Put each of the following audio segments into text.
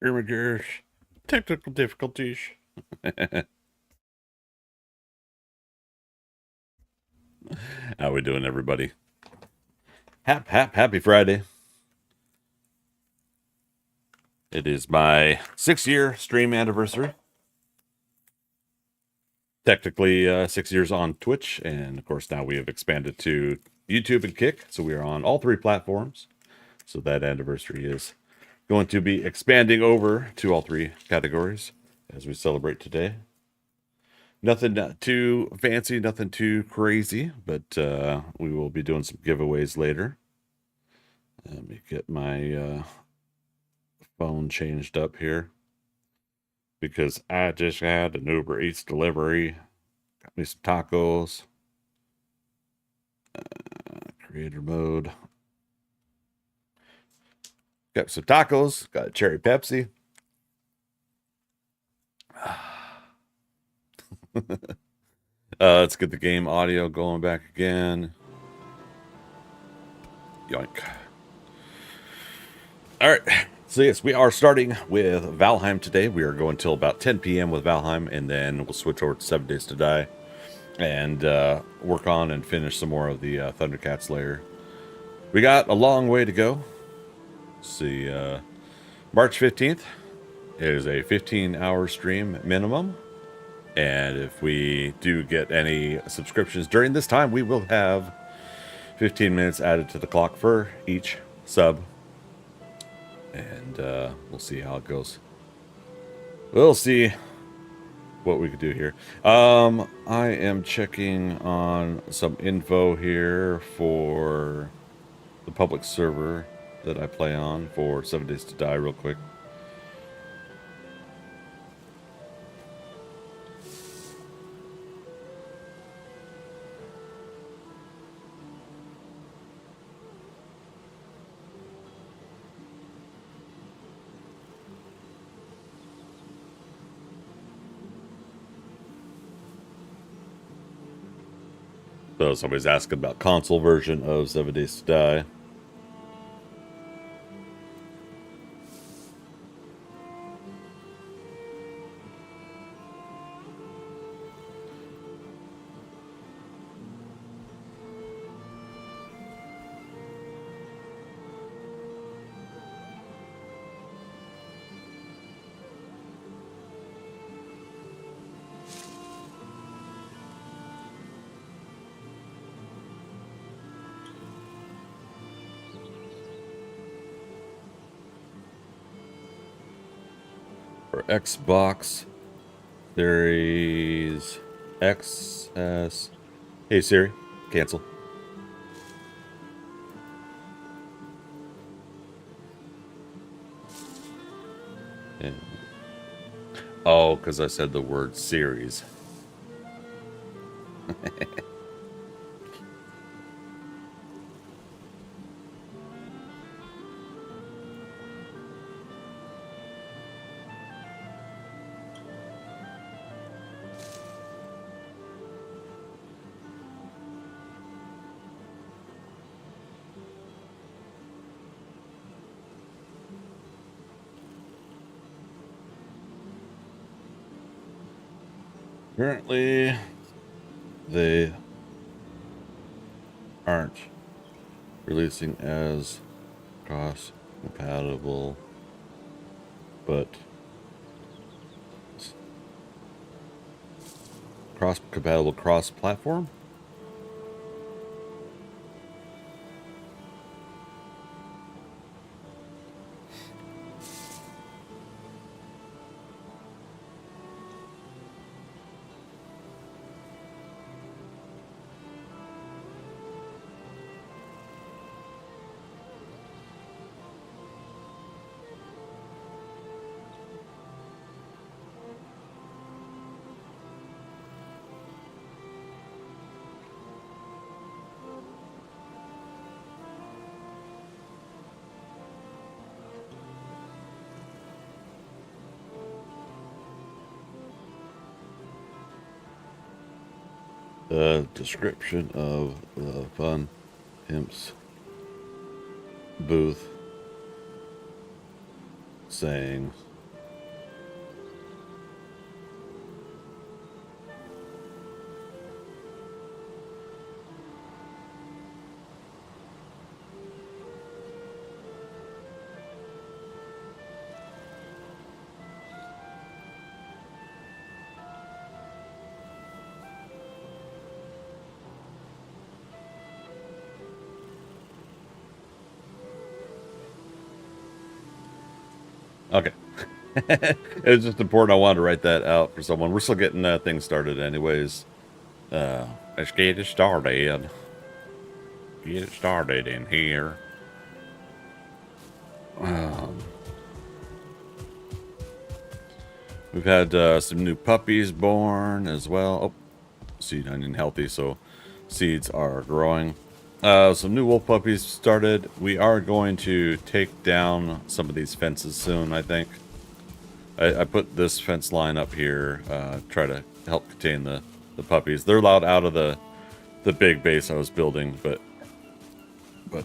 Oh my gosh. Technical difficulties. How we doing, everybody? Happy Friday. It is my 6 year stream anniversary. Technically, 6 years on Twitch, and of course now we have expanded to YouTube and Kick, so we are on all three platforms. So that anniversary is going to be expanding over to all three categories as we celebrate today. Nothing too fancy, nothing too crazy, but we will be doing some giveaways later. Let me get my phone changed up here because I just had an Uber Eats delivery. Got me some tacos. Creator mode. Got some tacos. Got a cherry Pepsi. Let's get the game audio going back again. Yoink. All right. So yes, we are starting with Valheim today. We are going till about 10 p.m. with Valheim, and then we'll switch over to 7 Days to Die and work on and finish some more of the Thundercats layer. We got a long way to go. Let's see, March 15th is a 15-hour stream minimum. And if we do get any subscriptions during this time, we will have 15 minutes added to the clock for each sub. And we'll see how it goes. We'll see what we could do here. I am checking on some info here for the public server that I play on for 7 Days to Die real quick. So somebody's asking about console version of 7 Days to Die. For Xbox Series XS. Hey Siri, cancel. And, oh, because I said the word series. Currently, they aren't releasing as cross compatible, but cross compatible cross platform. The description of the Fun Imps booth saying It's just important. I wanted to write that out for someone. We're still getting things started, anyways. Let's get it started. Get it started in here. Um, we've had some new puppies born as well. Oh, seed onion healthy, so seeds are growing. Some new wolf puppies started. We are going to take down some of these fences soon, I think. I put this fence line up here, try to help contain the puppies. They're allowed out of the big base I was building, but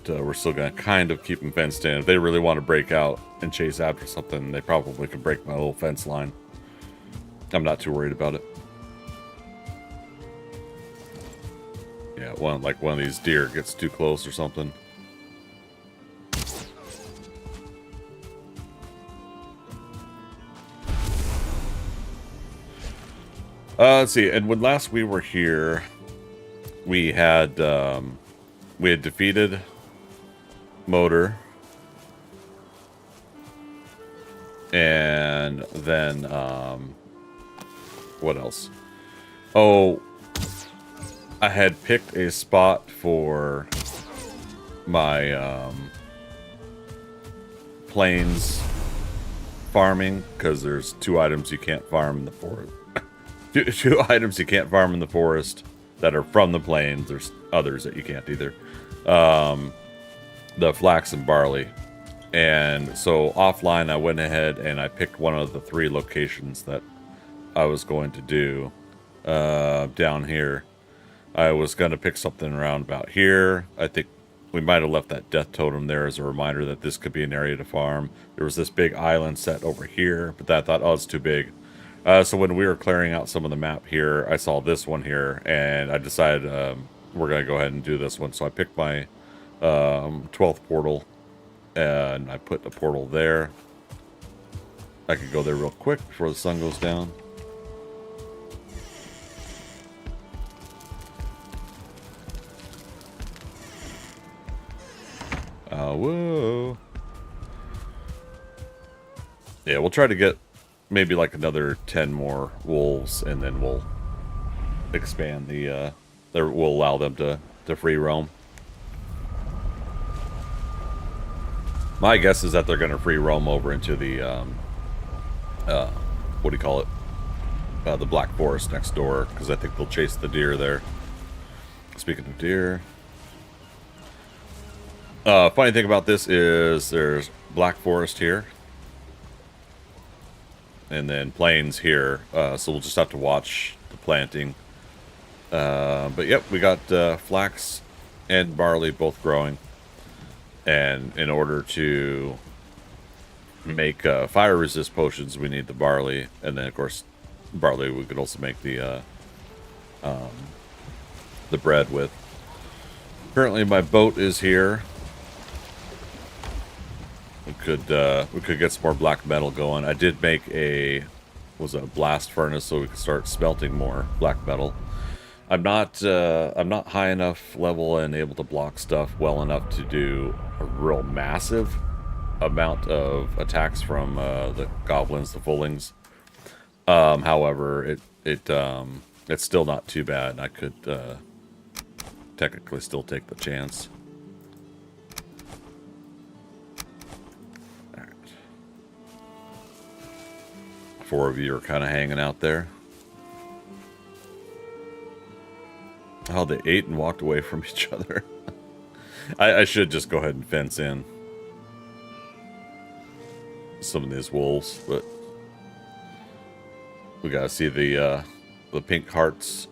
we're still going to kind of keep them fenced in. If they really want to break out and chase after something, they probably could break my little fence line. I'm not too worried about it. Yeah, one of these deer gets too close or something. Let's see. And when last we were here, we had defeated Motor, and then what else? Oh, I had picked a spot for my plains farming, because there's 2 items you can't farm in the forest. two items you can't farm in the forest that are from the plains. There's others that you can't either. The flax and barley. And so offline, I went ahead and I picked one of the 3 locations that I was going to do down here. I was going to pick something around about here. I think we might have left that death totem there as a reminder that this could be an area to farm. There was this big island set over here, but I thought, oh, it's too big. So when we were clearing out some of the map here, I saw this one here, and I decided we're going to go ahead and do this one. So I picked my 12th portal, and I put a portal there. I could go there real quick before the sun goes down. Whoa. Yeah, we'll try to get maybe like another 10 more wolves, and then we'll expand the we'll allow them to free roam. My guess is that they're going to free roam over into the what do you call it, the Black Forest next door, because I think they'll chase the deer there. Speaking of deer, funny thing about this is there's Black Forest here, and then plains here, so we'll just have to watch the planting. But yep, we got flax and barley both growing, and in order to make fire resist potions, we need the barley, and then of course barley we could also make the bread with. Currently my boat is here. We could get some more black metal going. I did make a blast furnace so we could start smelting more black metal. I'm not high enough level and able to block stuff well enough to do a real massive amount of attacks from the goblins, the fullings. However, it's still not too bad. I could technically still take the chance. 4 of you are kind of hanging out there. Oh, they ate and walked away from each other. I should just go ahead and fence in some of these wolves, but we gotta see the pink hearts.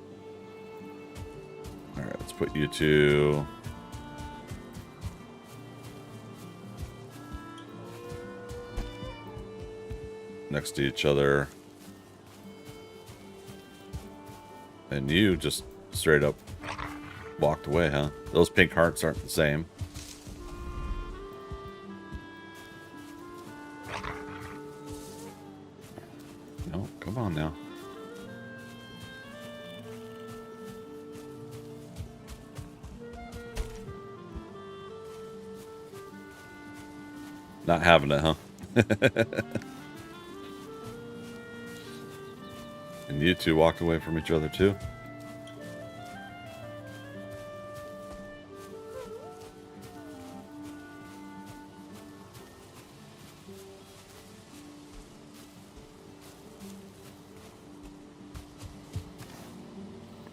All right, let's put you two. Next to each other, and you just straight up walked away, huh? Those pink hearts aren't the same. No, come on now. Not having it, huh? you two walked away from each other too?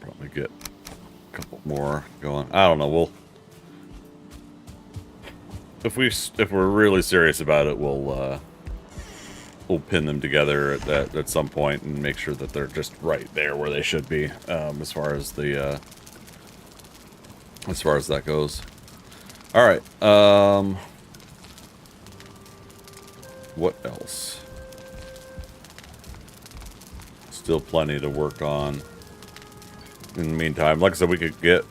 Probably get a couple more going. I don't know. If we're really serious about it, we'll pin them together at some point and make sure that they're just right there where they should be, as far as that goes. All right. What else? Still plenty to work on. In the meantime, like I said, we could get a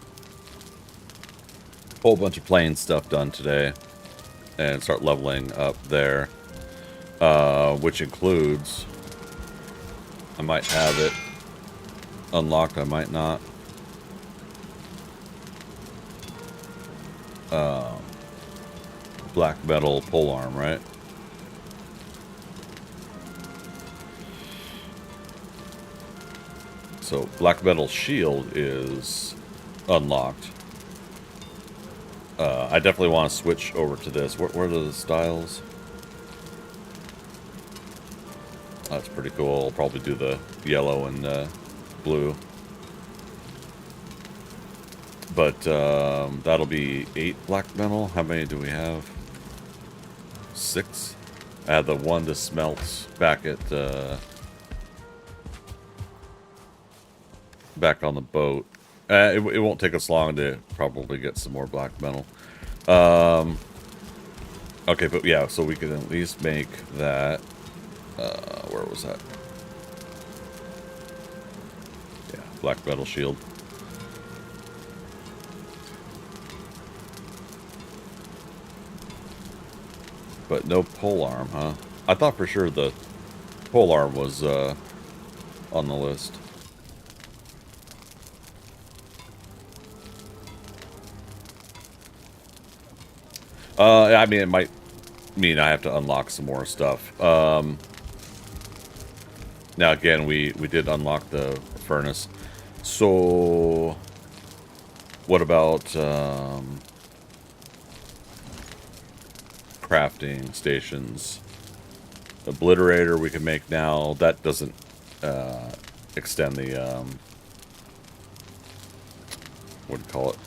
whole bunch of plane stuff done today and start leveling up there, which includes, I might have it unlocked, I might not. Black metal polearm, right? So black metal shield is unlocked. I definitely want to switch over to this. Where are the styles? That's pretty cool. I'll probably do the yellow and blue. But that'll be 8 black metal. How many do we have? 6. I had the one to smelt back at back on the boat. It won't take us long to probably get some more black metal. Okay, but yeah, so we can at least make that. Where was that? Yeah, black metal shield. But no polearm, huh? I thought for sure the polearm was on the list. I mean, it might mean I have to unlock some more stuff. Now, again, we did unlock the furnace. So, what about crafting stations? Obliterator we can make now. That doesn't extend the what do you call it?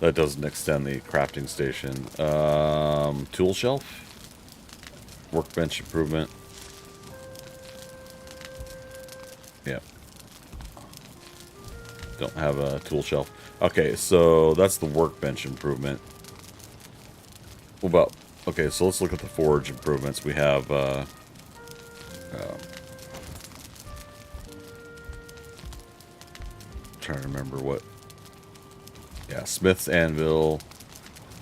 That doesn't extend the crafting station. Tool shelf, workbench improvement. Yeah, don't have a tool shelf. Okay, so that's the workbench improvement. What about? Okay, so let's look at the forge improvements. We have trying to remember what. Yeah, Smith's anvil,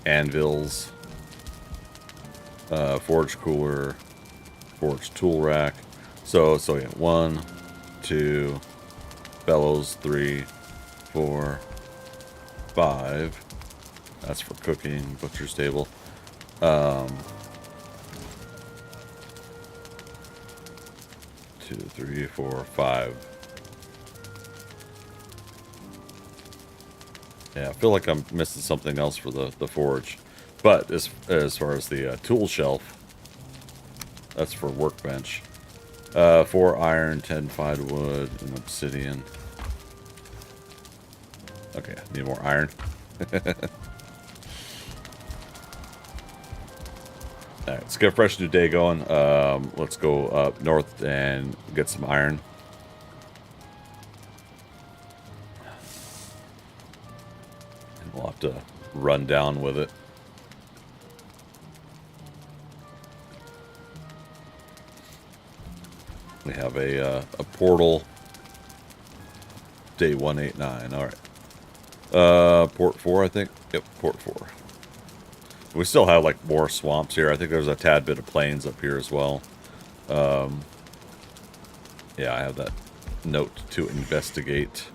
anvils, forge cooler, forge tool rack. So yeah, 1, 2, bellows, 3, 4, 5. That's for cooking. Butcher's table. 2, 3, 4, 5. Yeah, I feel like I'm missing something else for the forge. But as far as the tool shelf, that's for workbench. 4 iron, 10 fine wood, and obsidian. Okay, need more iron. Alright, let's get a fresh new day going. Let's go up north and get some iron. We'll have to run down with it. We have a portal. Day 189. All right. Port 4, I think. Yep, Port 4. We still have like more swamps here. I think there's a tad bit of plains up here as well. Yeah, I have that note to investigate.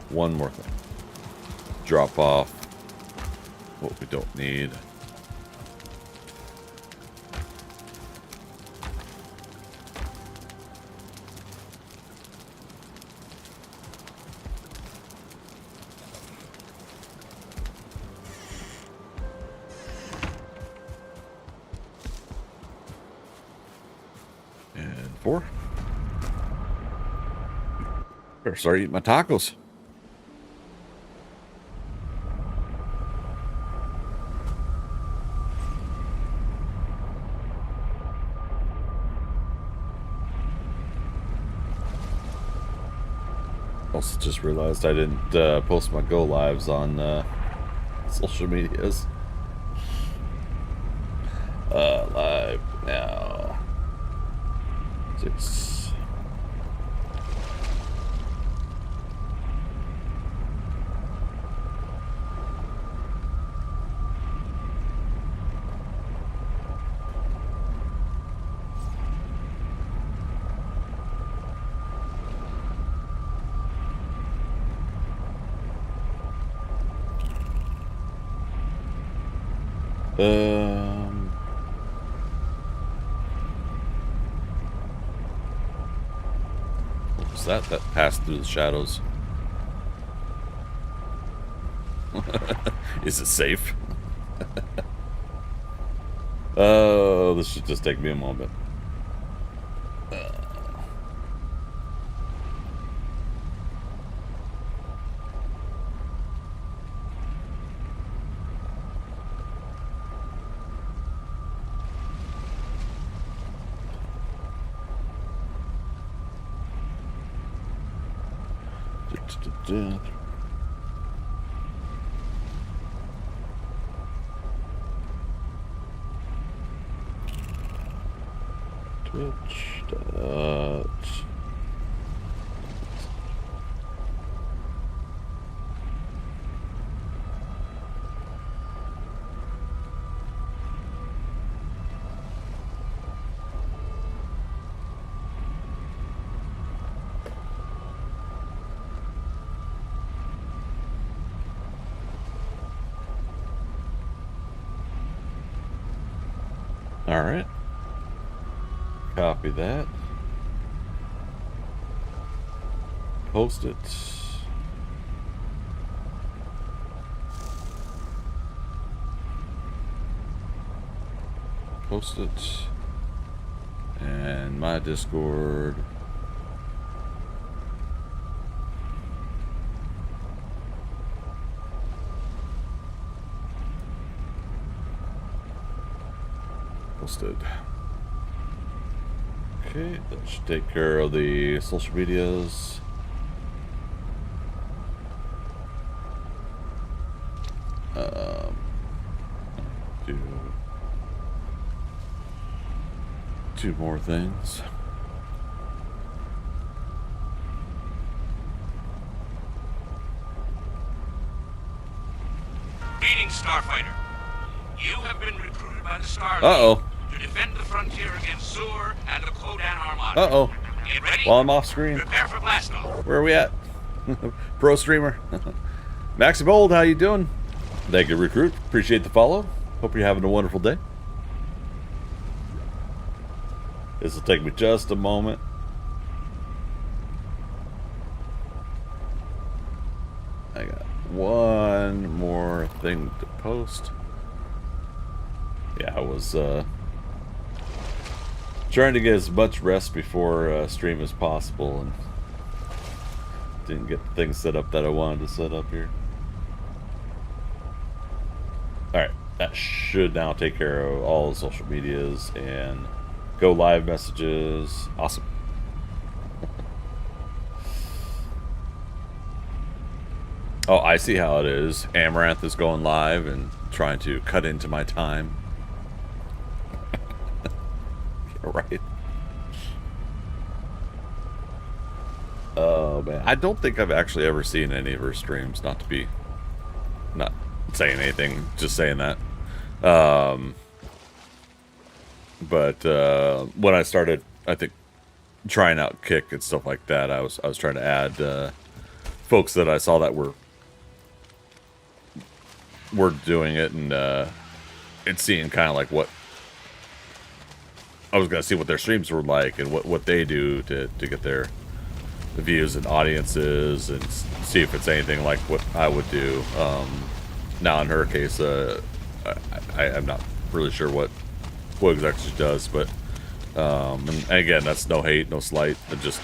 One more thing. Drop off what we don't need. And 4. Better start eating my tacos. Also just realized I didn't post my go lives on social medias. Live now. 6. What was that? That passed through the shadows. Is it safe? Oh, this should just take me a moment. Twitch. All right. Copy that. Post it. Post it. And my Discord. Posted. Okay, that should take care of the social medias. Do 2 more things. Greetings, Starfighter. You have been recruited by the Star Uh-oh. to defend the frontier against Zur and the Kodan Armada. Uh-oh. Get ready. While I'm off screen. Prepare for blast off. Where are we at? Pro streamer. Maxi Bold, how you doing? Thank you, recruit. Appreciate the follow. Hope you're having a wonderful day. This will take me just a moment. I got one more thing to post. Yeah, I was trying to get as much rest before stream as possible, and didn't get the things set up that I wanted to set up here. Alright, that should now take care of all the social medias and go live messages. Awesome. Oh, I see how it is. Amaranth is going live and trying to cut into my time. Right. Oh, man. I don't think I've actually ever seen any of her streams, not saying anything, just saying that. But when I started, I think, trying out Kick and stuff like that, I was trying to add folks that I saw that were doing it, and seeing kind of like what I was gonna see what their streams were like and what they do to get their views and audiences, and see if it's anything like what I would do. Now in her case, I'm not really sure what exactly she does, but And again, that's no hate, no slight. I just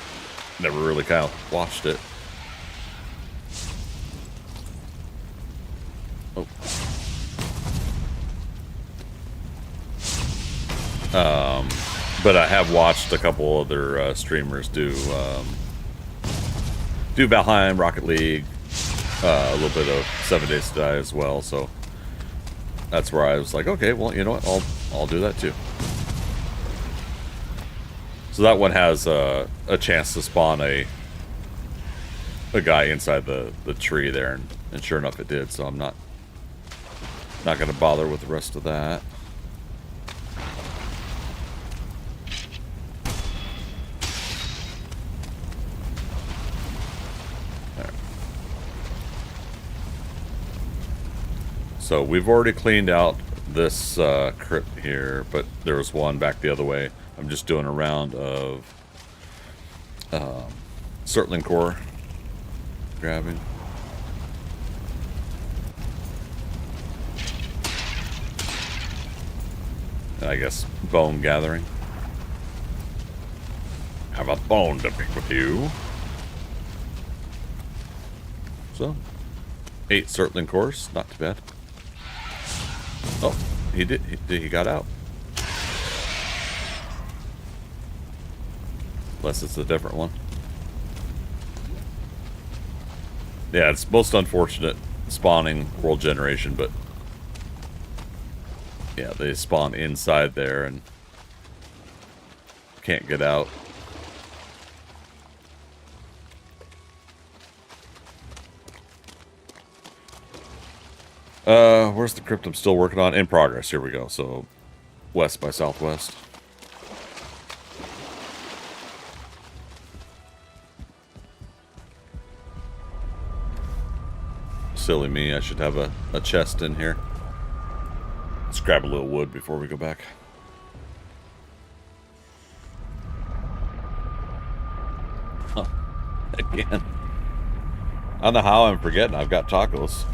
never really kind of watched it. Oh. But I have watched a couple other streamers do Valheim, Rocket League, a little bit of 7 Days to Die as well. So that's where I was like, okay, well, you know what, I'll do that too. So that one has a chance to spawn a guy inside the tree there, and sure enough, it did. So I'm not going to bother with the rest of that. So we've already cleaned out this crypt here, but there was one back the other way. I'm just doing a round of Surtling core grabbing. And I guess bone gathering. Have a bone to pick with you. So, 8 Surtling cores, not too bad. Oh, he got out. Unless it's a different one. Yeah, it's most unfortunate spawning world generation, but yeah, they spawn inside there and can't get out. Where's the crypt I'm still working on? In progress. Here we go. So, west by southwest. Silly me. I should have a chest in here. Let's grab a little wood before we go back. Huh. Again. I don't know how I'm forgetting. I've got tacos.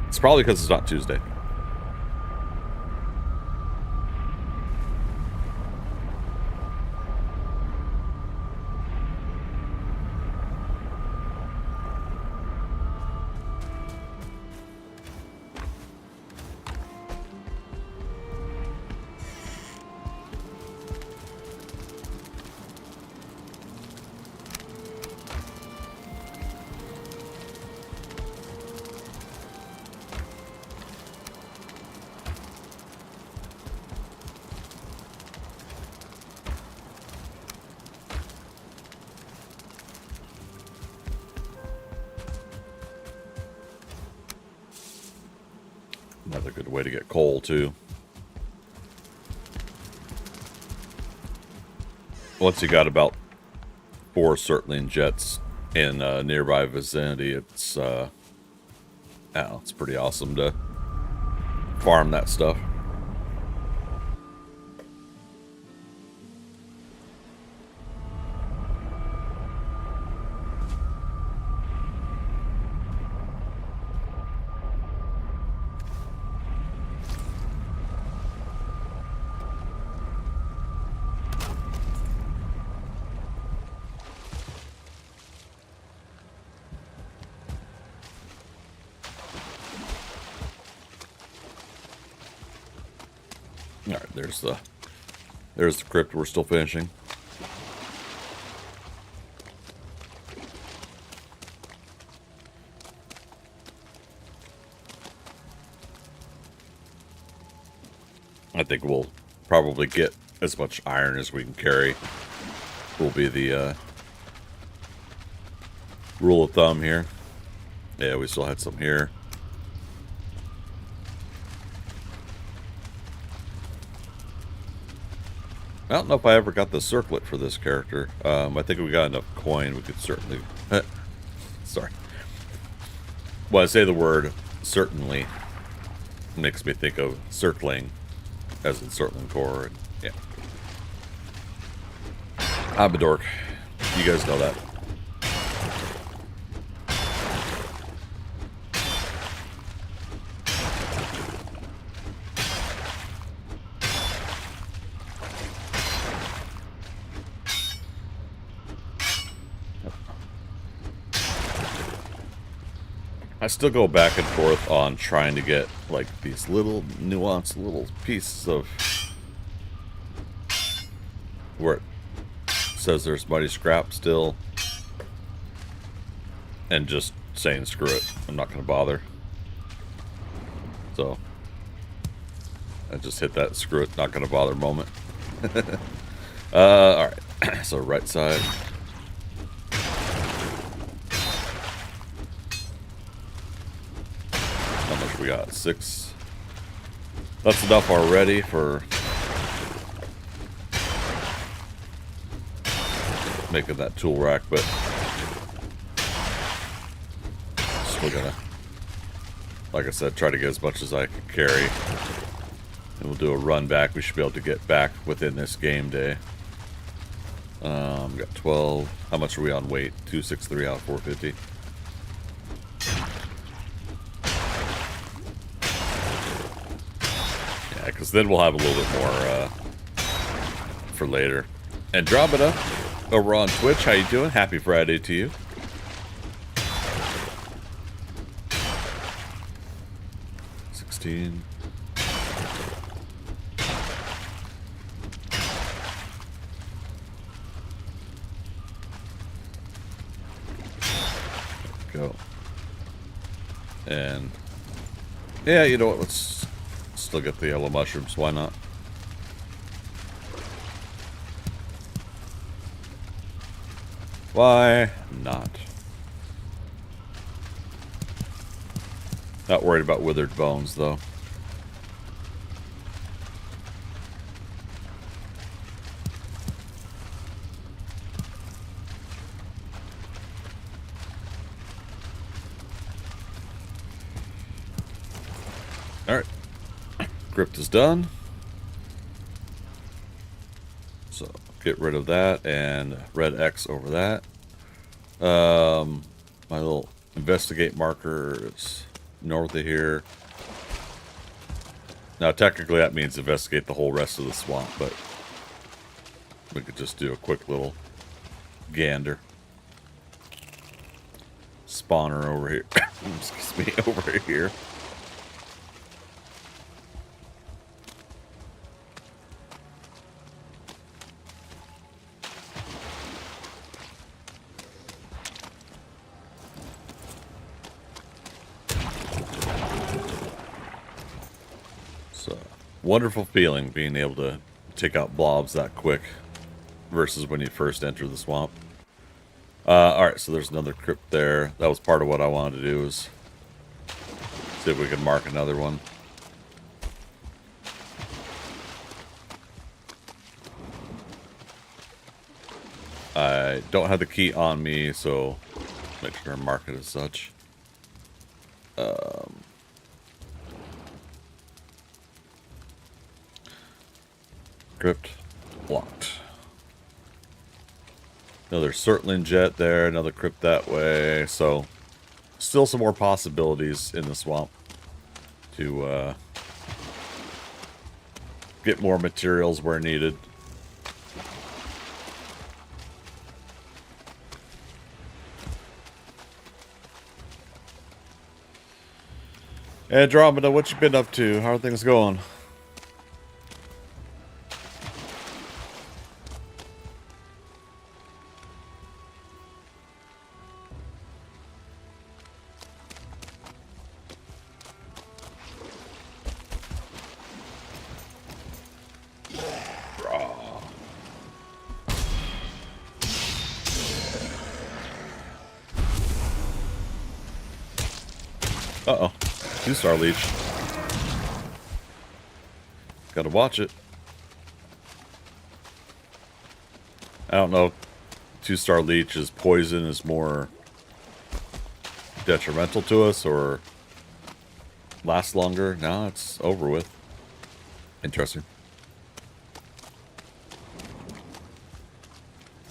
It's probably because it's not Tuesday. Another good way to get coal, too. Once you got about 4 Surtling jets in nearby vicinity, it's it's pretty awesome to farm that stuff. Alright, there's the crypt we're still finishing. I think we'll probably get as much iron as we can carry. Will be the rule of thumb here. Yeah, we still had some here. I don't know if I ever got the circlet for this character. I think we got enough coin, we could certainly... Sorry. When I say the word certainly, it makes me think of circling, as in Surtling core, and yeah. I'm a dork. You guys know that. I still go back and forth on trying to get like these little nuanced little pieces of where it says there's muddy scrap still, and just saying screw it, I'm not going to bother. So I just hit that screw it, not going to bother moment. All right, so right side. How much we got? 6. That's enough already for making that tool rack, but still gonna, like I said, try to get as much as I can carry. And we'll do a run back. We should be able to get back within this game day. We got 12. How much are we on weight? 263 out of 450. Yeah, because then we'll have a little bit more for later. Andromeda over on Twitch, how you doing? Happy Friday to you. Go. And yeah, you know what? Let's still get the yellow mushrooms. Why not? Why not? Not worried about withered bones, though. Alright. Crypt is done. So, get rid of that and red X over that. My little investigate marker is north of here. Now, technically that means investigate the whole rest of the swamp, but we could just do a quick little gander. Spawner over here. Excuse me, over here. Wonderful feeling being able to take out blobs that quick versus when you first enter the swamp. Alright, so there's another crypt there. That was part of what I wanted to do, is see if we can mark another one. I don't have the key on me, so make sure I mark it as such. Crypt blocked. Another Surtling jet there, another crypt that way. So, still some more possibilities in the swamp to get more materials where needed. Andromeda, what you been up to? How are things going? Uh-oh. 2-star leech. Gotta watch it. I don't know if 2-star leech is poison is more detrimental to us or lasts longer. No, it's over with. Interesting.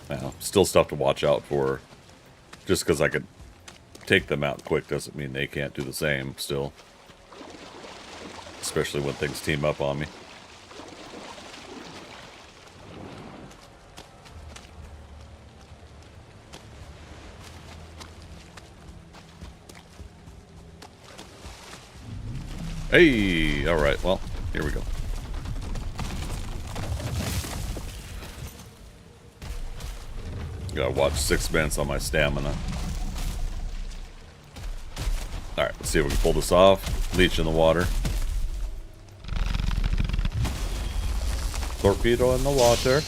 Now, still stuff to watch out for. Just because I could take them out quick doesn't mean they can't do the same still. Especially when things team up on me. Hey, all right. Well, here we go. Gotta watch 6 minutes on my stamina. All right, let's see if we can pull this off. Leech in the water. Torpedo in the water.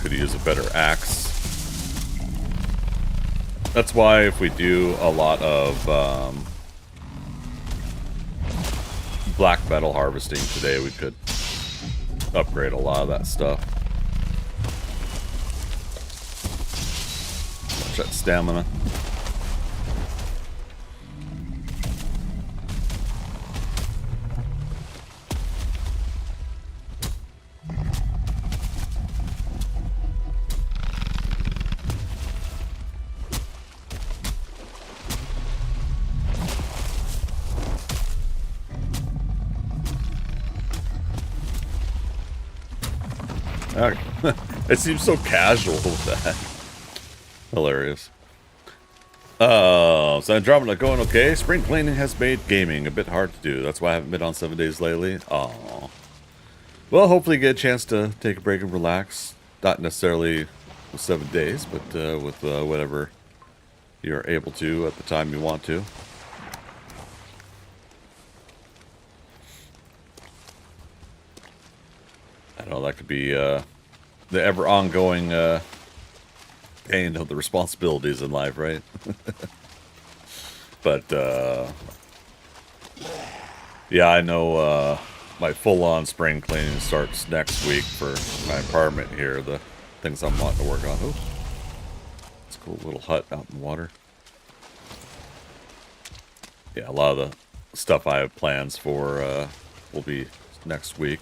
Could use a better axe. That's why if we do a lot of black metal harvesting today, we could upgrade a lot of that stuff. Watch that stamina. It seems so casual with that. Hilarious. So Andromeda going okay. Spring cleaning has made gaming a bit hard to do. That's why I haven't been on 7 days lately. Aww. Well, hopefully get a chance to take a break and relax. Not necessarily with 7 days, but with whatever you're able to at the time you want to. I know that could be the ever ongoing pain of the responsibilities in life, right? But yeah, I know my full-on spring cleaning starts next week for my apartment here. The things I'm wanting to work on. Oh, it's a cool little hut out in the water. Yeah, a lot of the stuff I have plans for will be next week.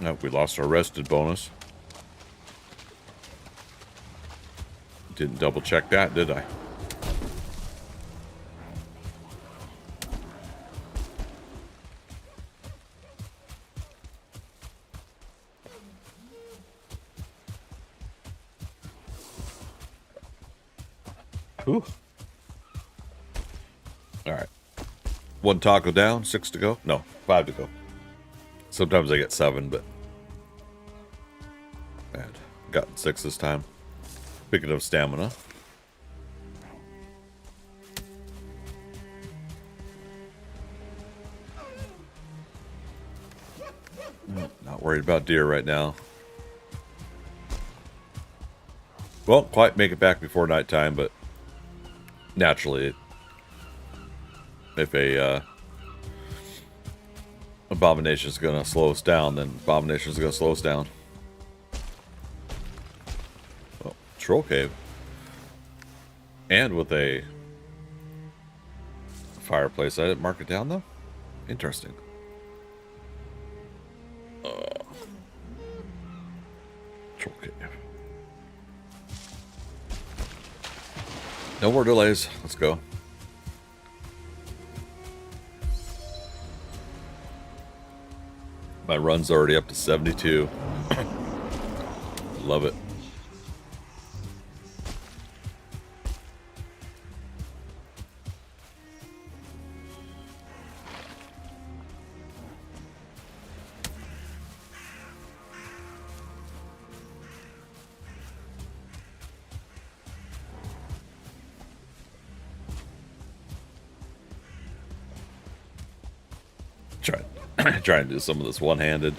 Nope, we lost our rested bonus. Didn't double check that, did I? Whew. All right. 1 taco down, 6 to go. No, 5 to go. Sometimes I get 7, but man, got 6 this time. Speaking of stamina. Not worried about deer right now. Won't quite make it back before nighttime, but naturally, if a abomination is going to slow us down, then abomination is going to slow us down. Oh, troll cave. And with a fireplace. I didn't mark it down, though? Interesting. Troll cave. No more delays. Let's go. My run's already up to 72. Love it. Trying to do some of this one-handed.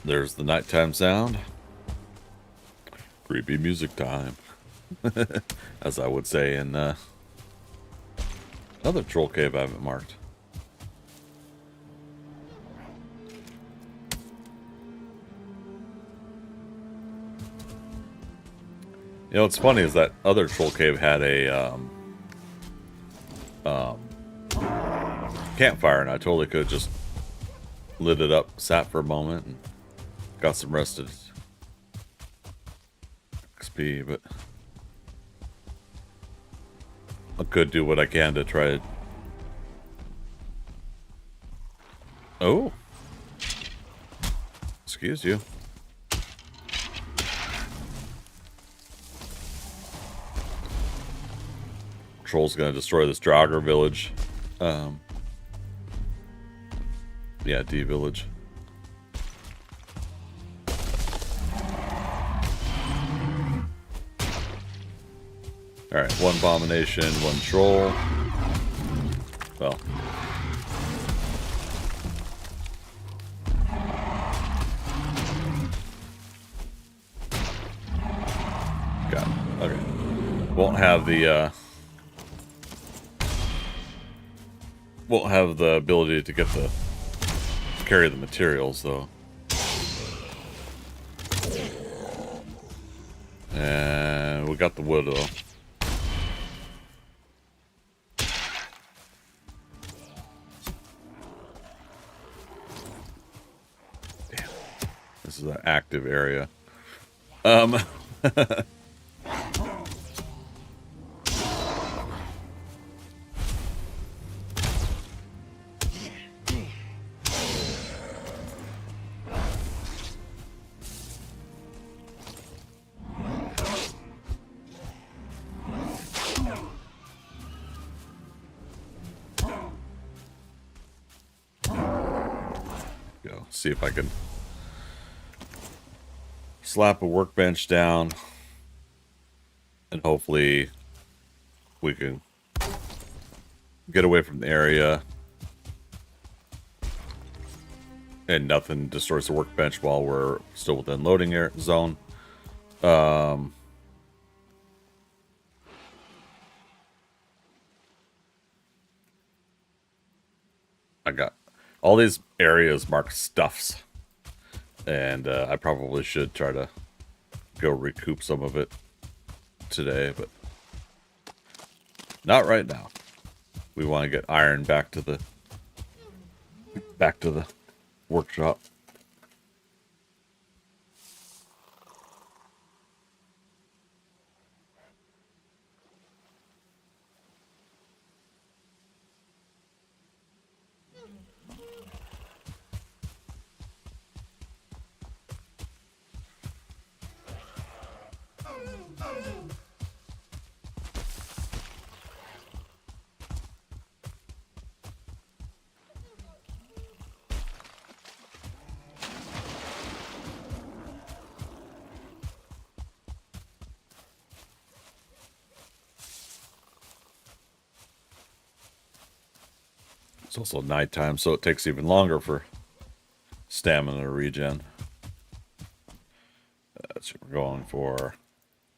There's the nighttime sound. Creepy music time. As I would say in another troll cave I haven't marked. You know, what's funny is that other troll cave had a campfire, and I totally could have just lit it up, sat for a moment, and got some rested XP, but I could do what I can to try it. Oh. Excuse you. Troll's gonna destroy this Draugr village. Yeah, D village. Alright, one abomination, one troll. Well. Got it. Okay. Won't have the ability to get the carry the materials though. And we got the wood though. Damn. This is an active area. See if I can slap a workbench down and hopefully we can get away from the area and nothing destroys the workbench while we're still within loading zone. I got all these areas marked stuffs, and I probably should try to go recoup some of it today, but not right now. We want to get iron back to the workshop. It's also nighttime, so it takes even longer for stamina regen. That's what we're going for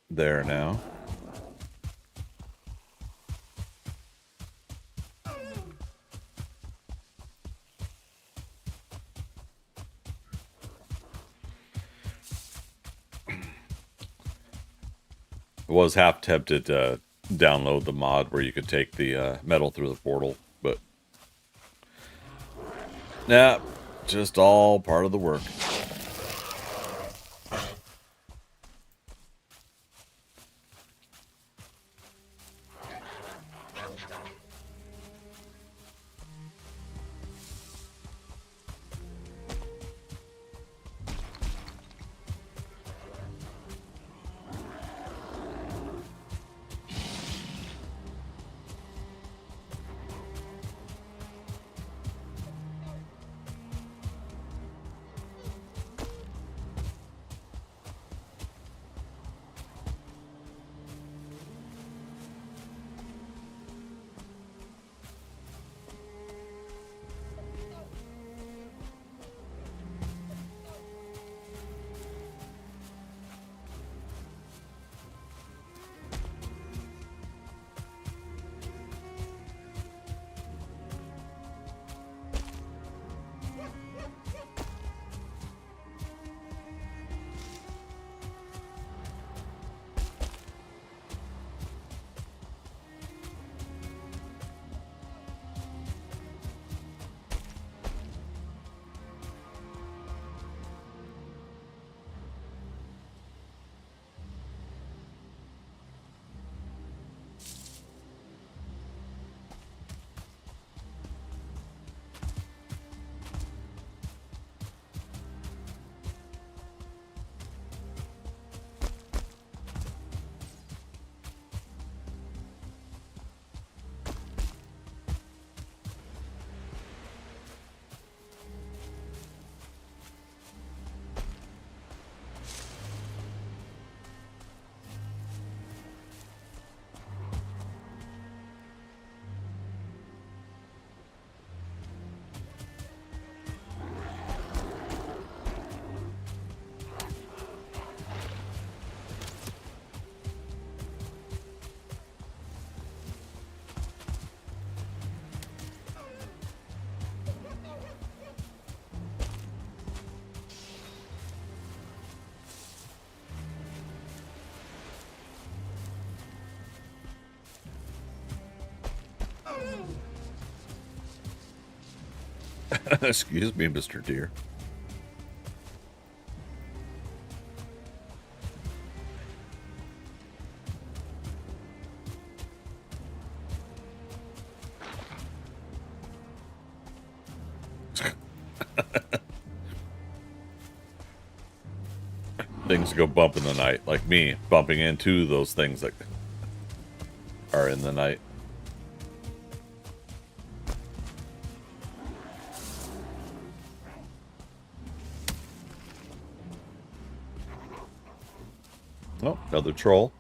there now. I was half tempted to download the mod where you could take the metal through the portal, but nah, just all part of the work. Excuse me, Mr. Deer. Things go bump in the night, like me bumping into those things that are in the night. Oh, another troll.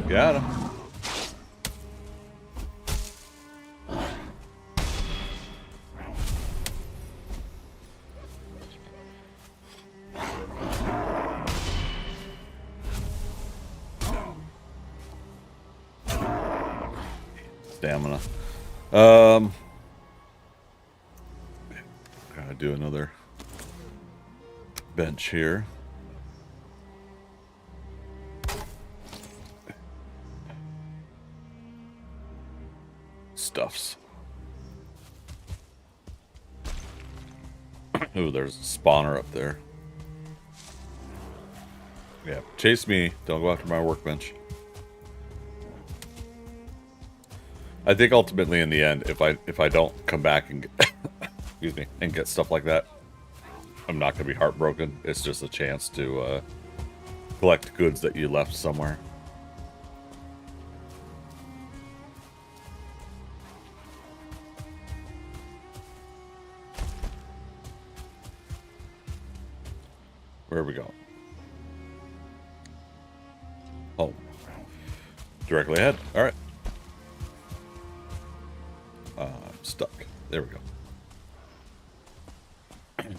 Got him. Stamina. Gotta do another bench here. Stuffs. Ooh, there's a spawner up there. Yeah, chase me. Don't go after my workbench. I think ultimately, in the end, if I don't come back and get, excuse me, and get stuff like that, I'm not gonna be heartbroken. It's just a chance to collect goods that you left somewhere. Where are we going? Oh, directly ahead. All right. I'm stuck. There we go.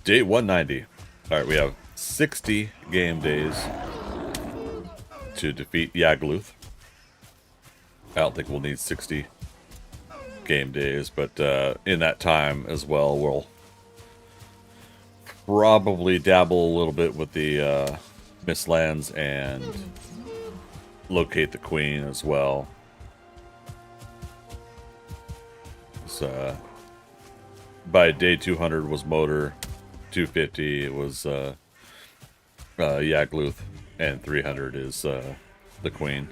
Day 190. All right, we have 60 game days to defeat Yagluth. I don't think we'll need 60 game days, but in that time as well, we'll probably dabble a little bit with the Mistlands and locate the Queen as well. So, by day 200 was Motor, 250 it was Yagluth, and 300 is the Queen.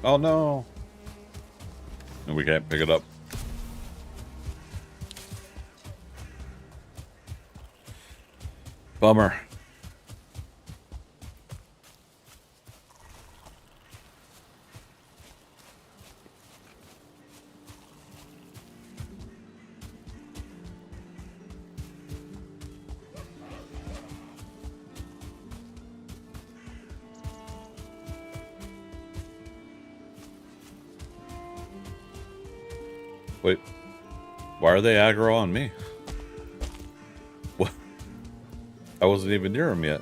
Oh no! And we can't pick it up. Bummer. Wait, why are they aggro on me? What? I wasn't even near them yet.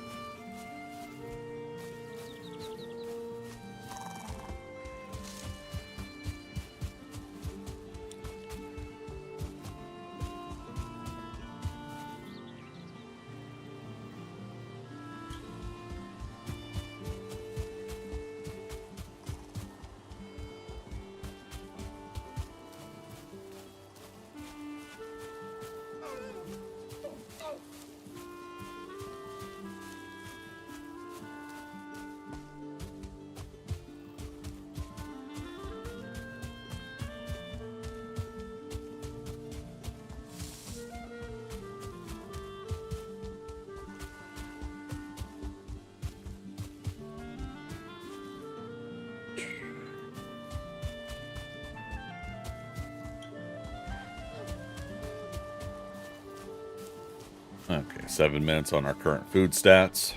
Okay, 7 minutes on our current food stats.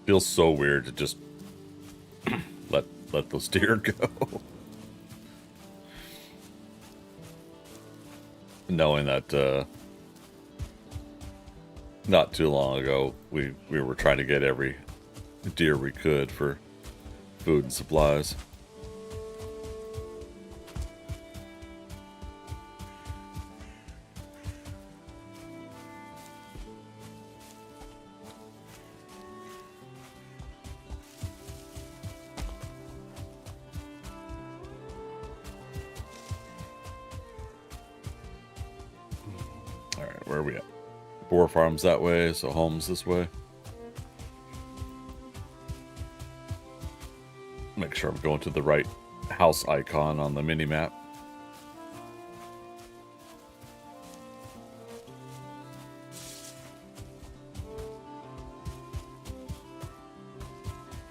Feels so weird to just let those deer go. Knowing that not too long ago we were trying to get every deer we could for food and supplies. All right, where are we at? Boar farms that way, so homes this way. Make sure I'm going to the right house icon on the mini map.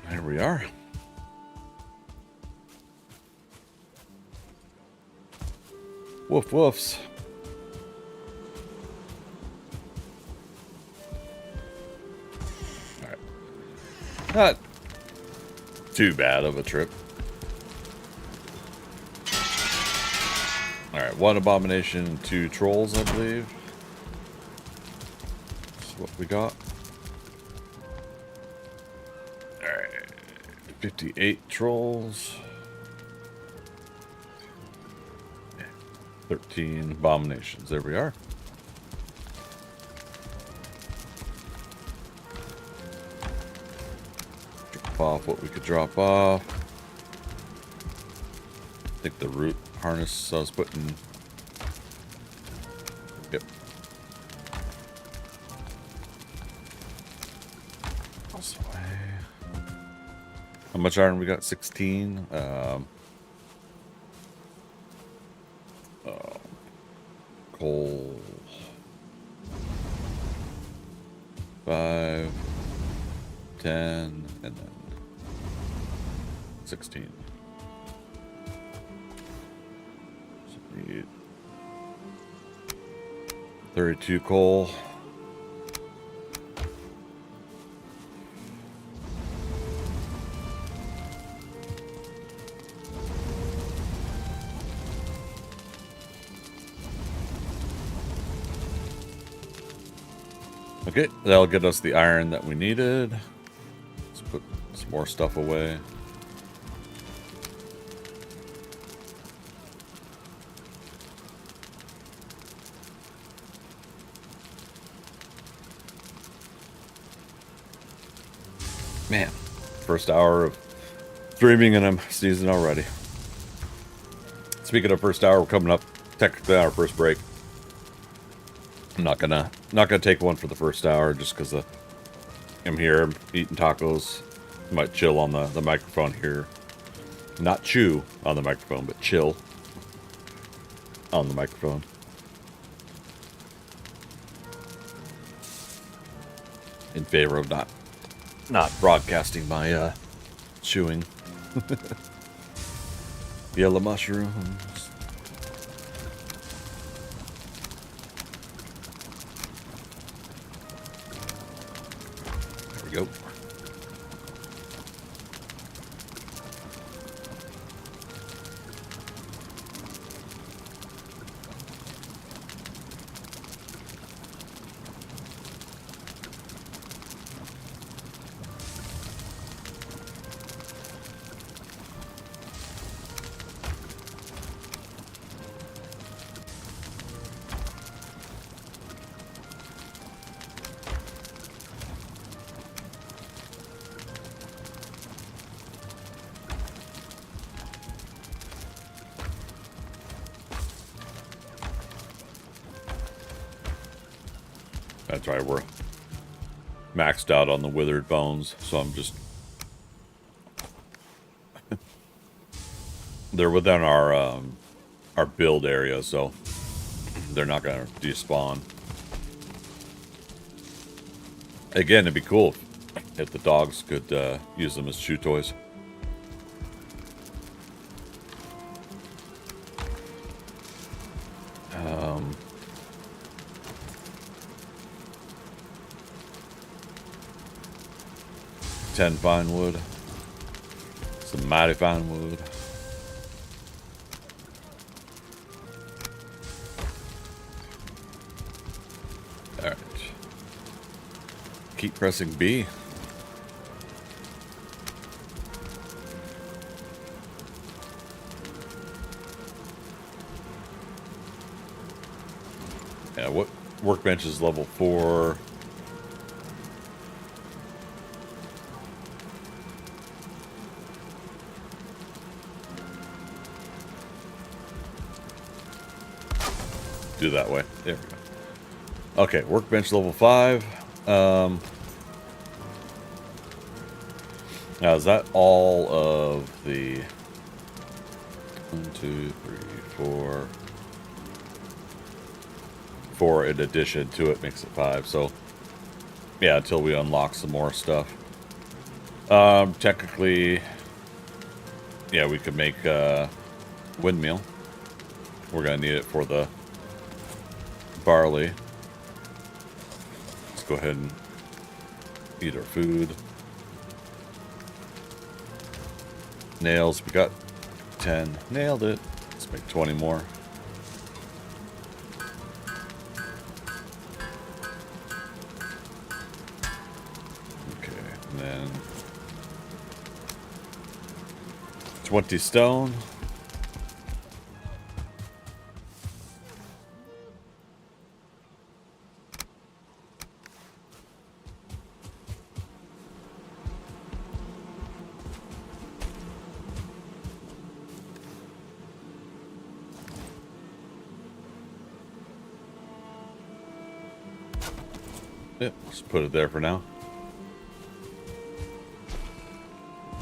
There we are. Woof woofs. All right. Not too bad of a trip. All right, 1 abomination, 2 trolls, I believe. That's what we got. All right, 58 trolls. 13 abominations. There we are. Drop off what we could drop off. I think the root harness I was putting. Yep. How much iron we got? 16. Coal. 5, 10, and then 16. So we need 32 coal. Okay, that'll get us the iron that we needed. Let's put some more stuff away. Man, first hour of streaming and I'm sneezing already. Speaking of first hour, we're coming up technically on our first break. I'm not gonna take one for the first hour just because I'm here, I'm eating tacos. Might chill on the microphone here. Not chew on the microphone, but chill on the microphone. In favor of not broadcasting my chewing. Yellow mushrooms. There we go. That's right, we're maxed out on the withered bones, so I'm just... They're within our build area, so they're not going to despawn. Again, it'd be cool if the dogs could use them as chew toys. 10 fine wood. Some mighty fine wood. Alright. Keep pressing B. Yeah, what workbench is level 4? Do that way. There we go. Okay, workbench level 5. Now is that all of the 1, 2, 3, 4? 4 in addition to it makes it 5. So yeah, until we unlock some more stuff. Technically, yeah, we could make windmill. We're gonna need it for the barley. Let's go ahead and eat our food. Nails, we got 10. Nailed it. Let's make 20 more. Okay, and then 20 stone. Yep, just put it there for now.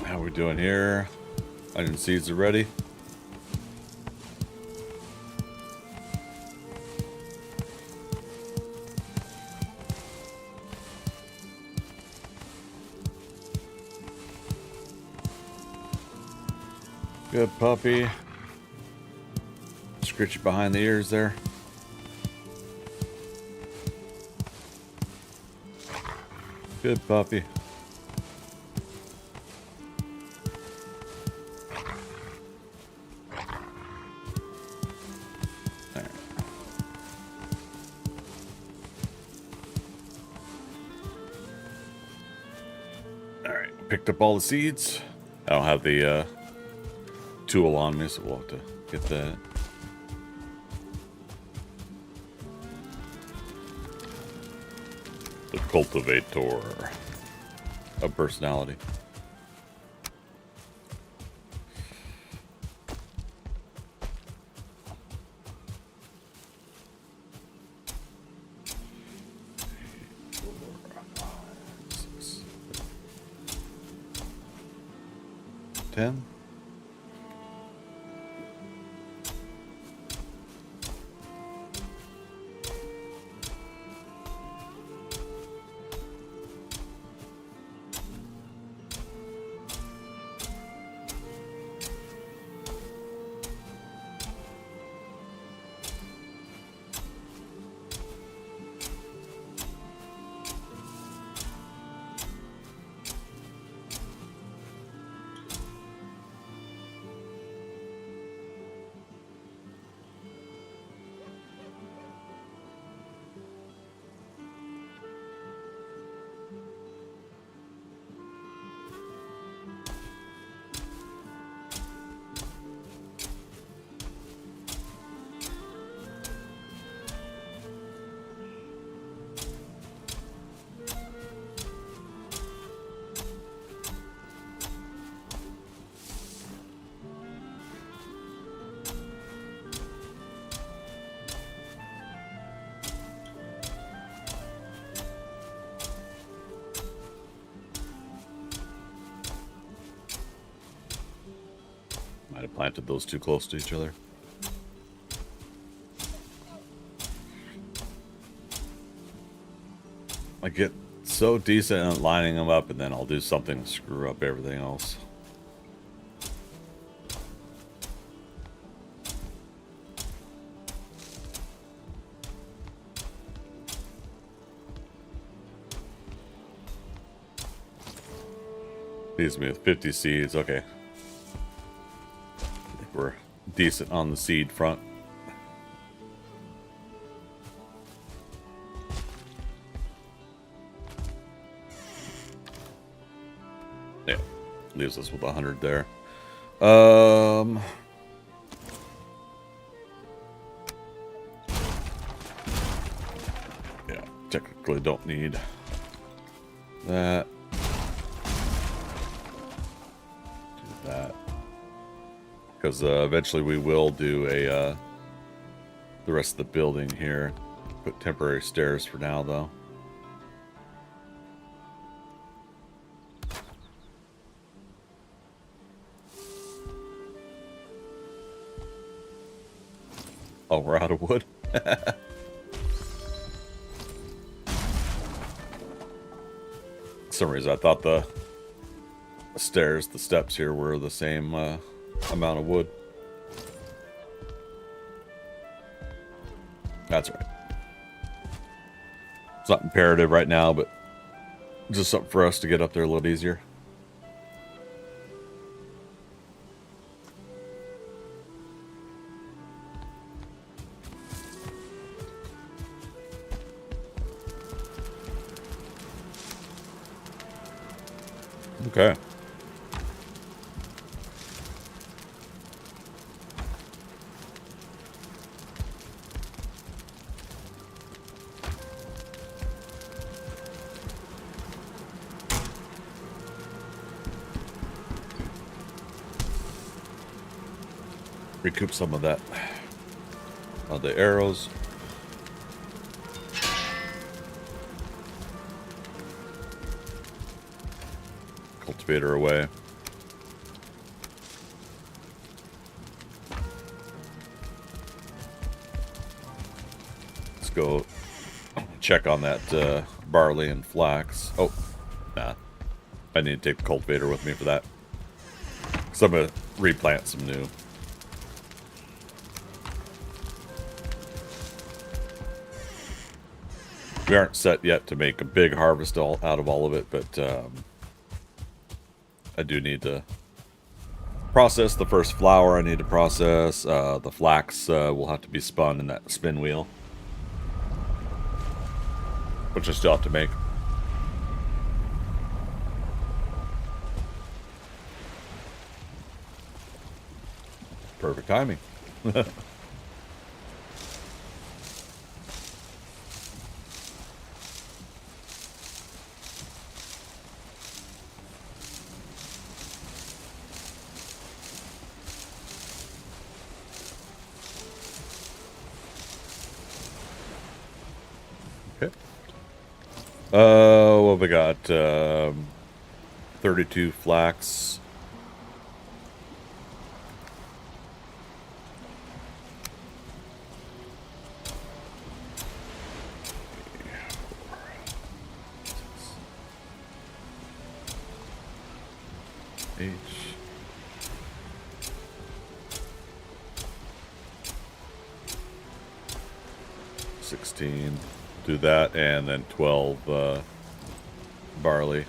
How we doing here? Onion seeds are ready. Good puppy. Scritch you behind the ears there. Good puppy. Alright. Alright, picked up all the seeds. I don't have the tool on me, so we'll have to get that. The cultivator of personality. Six, 10. Might have planted those too close to each other. I get so decent at lining them up, and then I'll do something to screw up everything else. Leaves me with 50 seeds. Okay. I think we're decent on the seed front. Yeah. Leaves us with 100 there. Yeah, technically don't need that. Do that. Because eventually we will do a the rest of the building here. Put temporary stairs for now, though. Oh, we're out of wood. For some reason, I thought the stairs, the steps here were the same amount of wood. That's right. It's not imperative right now, but just something for us to get up there a little easier. Okay. Recoup some of that. The arrows. Cultivator away. Let's go check on that barley and flax. Oh, nah. I need to take the cultivator with me for that. So I'm going to replant some new. We aren't set yet to make a big harvest out of all of it, but I do need to process the first flour. I need to process the flax will have to be spun in that spin wheel, which I still have to make. Perfect timing. Okay. What have we got? 32 flax. H. 16. Do that, and then 12 barley.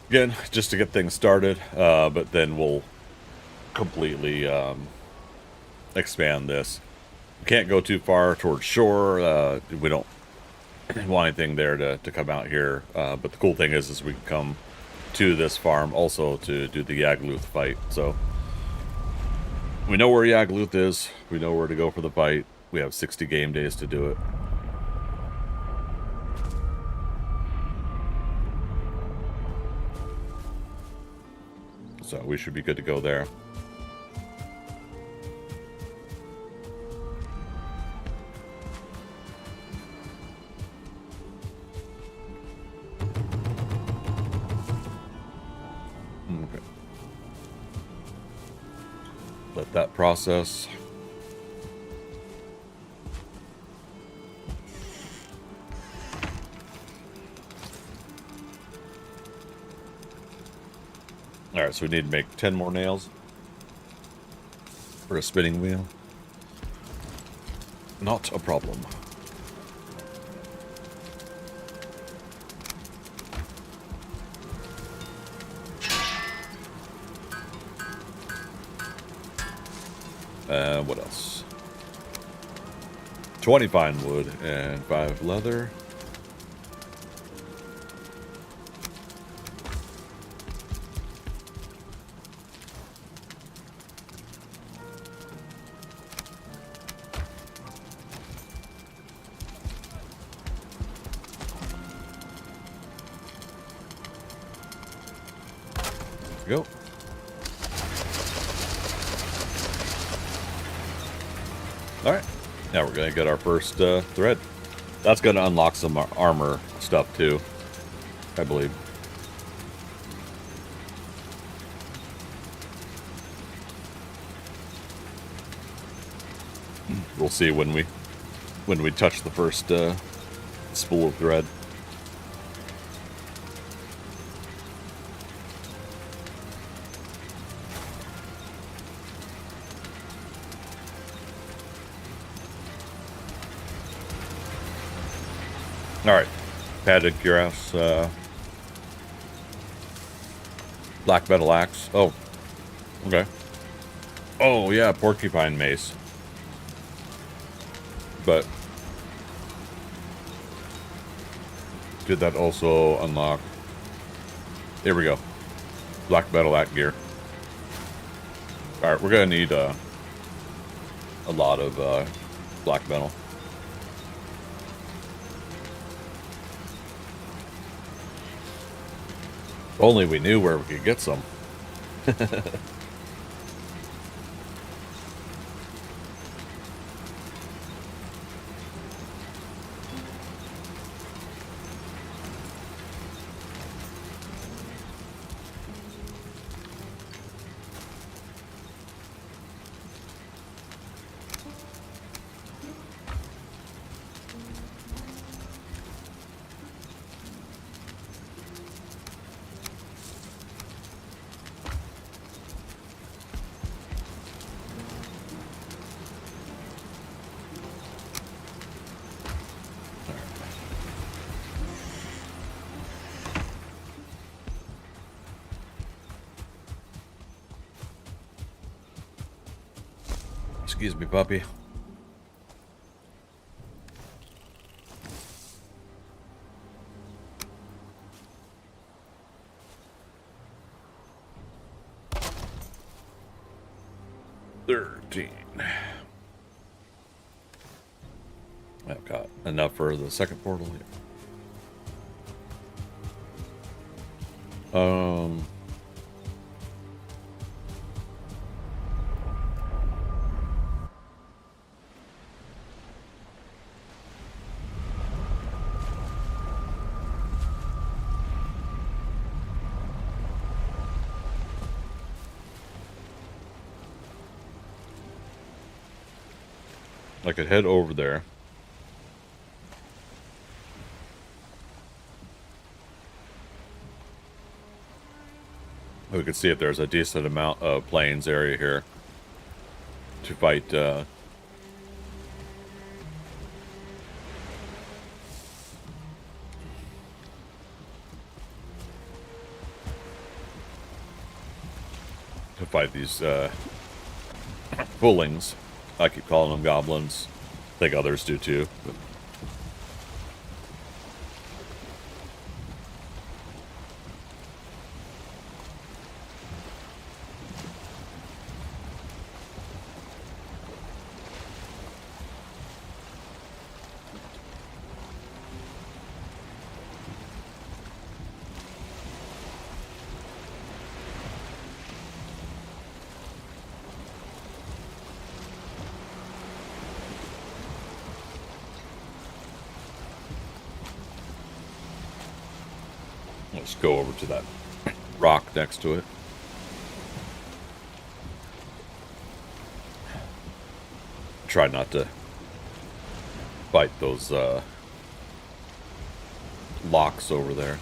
Again, just to get things started, but then we'll completely expand this. We can't go too far towards shore. We don't want anything there to come out here. But the cool thing is we can come to this farm also to do the Yagluth fight. So we know where Yagluth is. We know where to go for the fight. We have 60 game days to do it. So we should be good to go there. Okay. Let that process. All right, so we need to make 10 more nails for a spinning wheel. Not a problem. What else? 20 fine wood and 5 leather. Go. All right, now we're gonna get our first thread. That's gonna unlock some armor stuff too, I believe. We'll see when we touch the first spool of thread. All right, padded cuirass, black metal axe. Oh, okay. Oh yeah, porcupine mace. But did that also unlock? Here we go. Black metal axe gear. All right, we're gonna need a lot of black metal. If only we knew where we could get some. Excuse me, puppy. I've got enough for the second portal here. I could head over there. We could see if there's a decent amount of plains area here to fight these bullings. I keep calling them goblins. I think others do too. But let's go over to that rock next to it. Try not to fight those locks over there.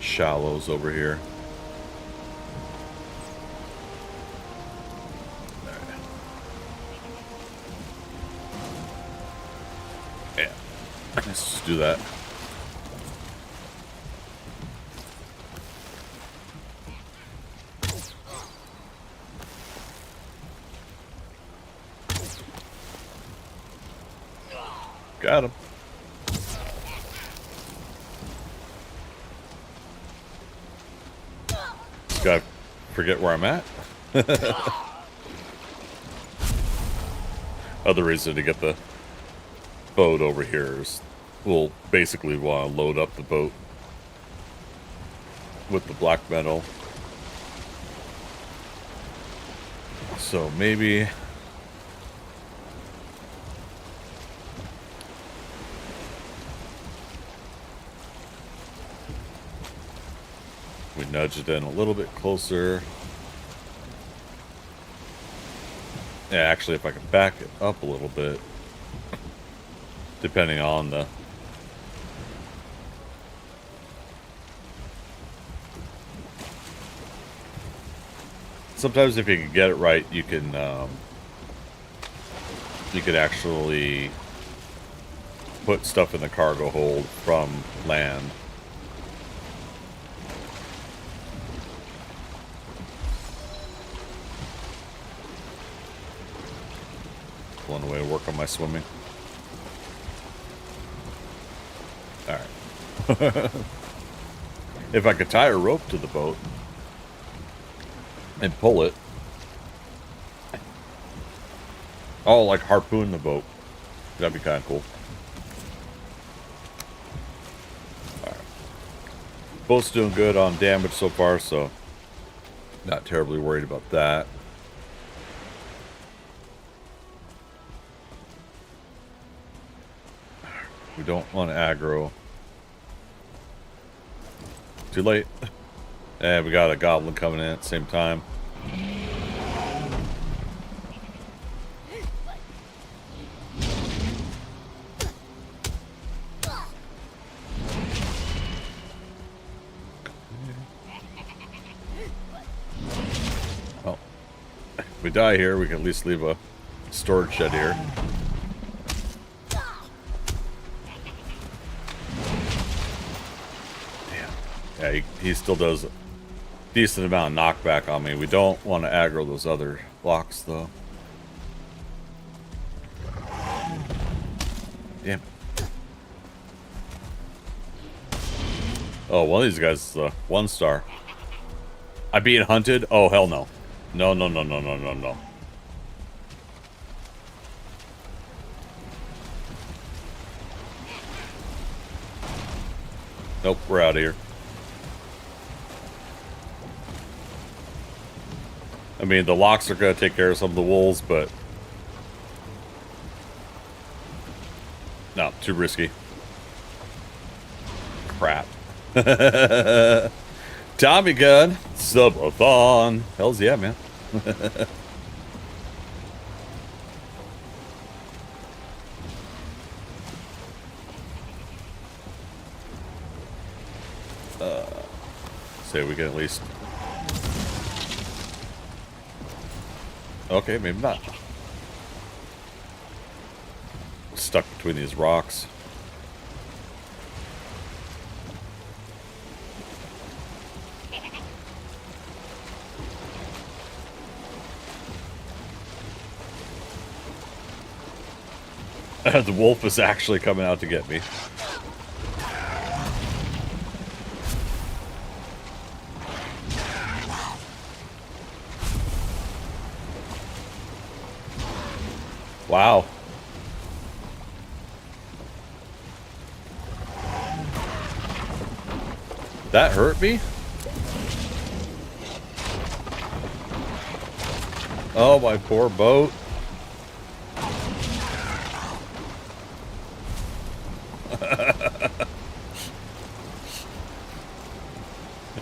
shallows over here. Yeah, let's just do that. Got him. Just gotta forget where I'm at. Other reason to get the boat over here is we'll basically want to load up the boat with the black metal. So maybe we nudge it in a little bit closer. Yeah, actually, if I can back it up a little bit, depending on the... Sometimes if you can get it right, you can actually put stuff in the cargo hold from land. One way to work on my swimming. Alright. If I could tie a rope to the boat and pull it. Oh, like harpoon the boat. That'd be kind of cool. Alright. Boat's doing good on damage so far, so not terribly worried about that. We don't want to aggro. Too late. And we got a goblin coming in at the same time. Well, if we die here, we can at least leave a storage shed here. Yeah, he still does a decent amount of knockback on me. We don't want to aggro those other blocks, though. Damn it. Oh, one of these guys is 1 star. I'm being hunted? Oh, hell no. No, no, no, no, no, no, no. Nope, we're out of here. I mean, the locks are going to take care of some of the wolves, but... No, too risky. Crap. Tommy gun. Subathon. Hells yeah, man. Say we can at least... Okay, maybe not. Stuck between these rocks. The wolf is actually coming out to get me. Wow. That hurt me? Oh, my poor boat.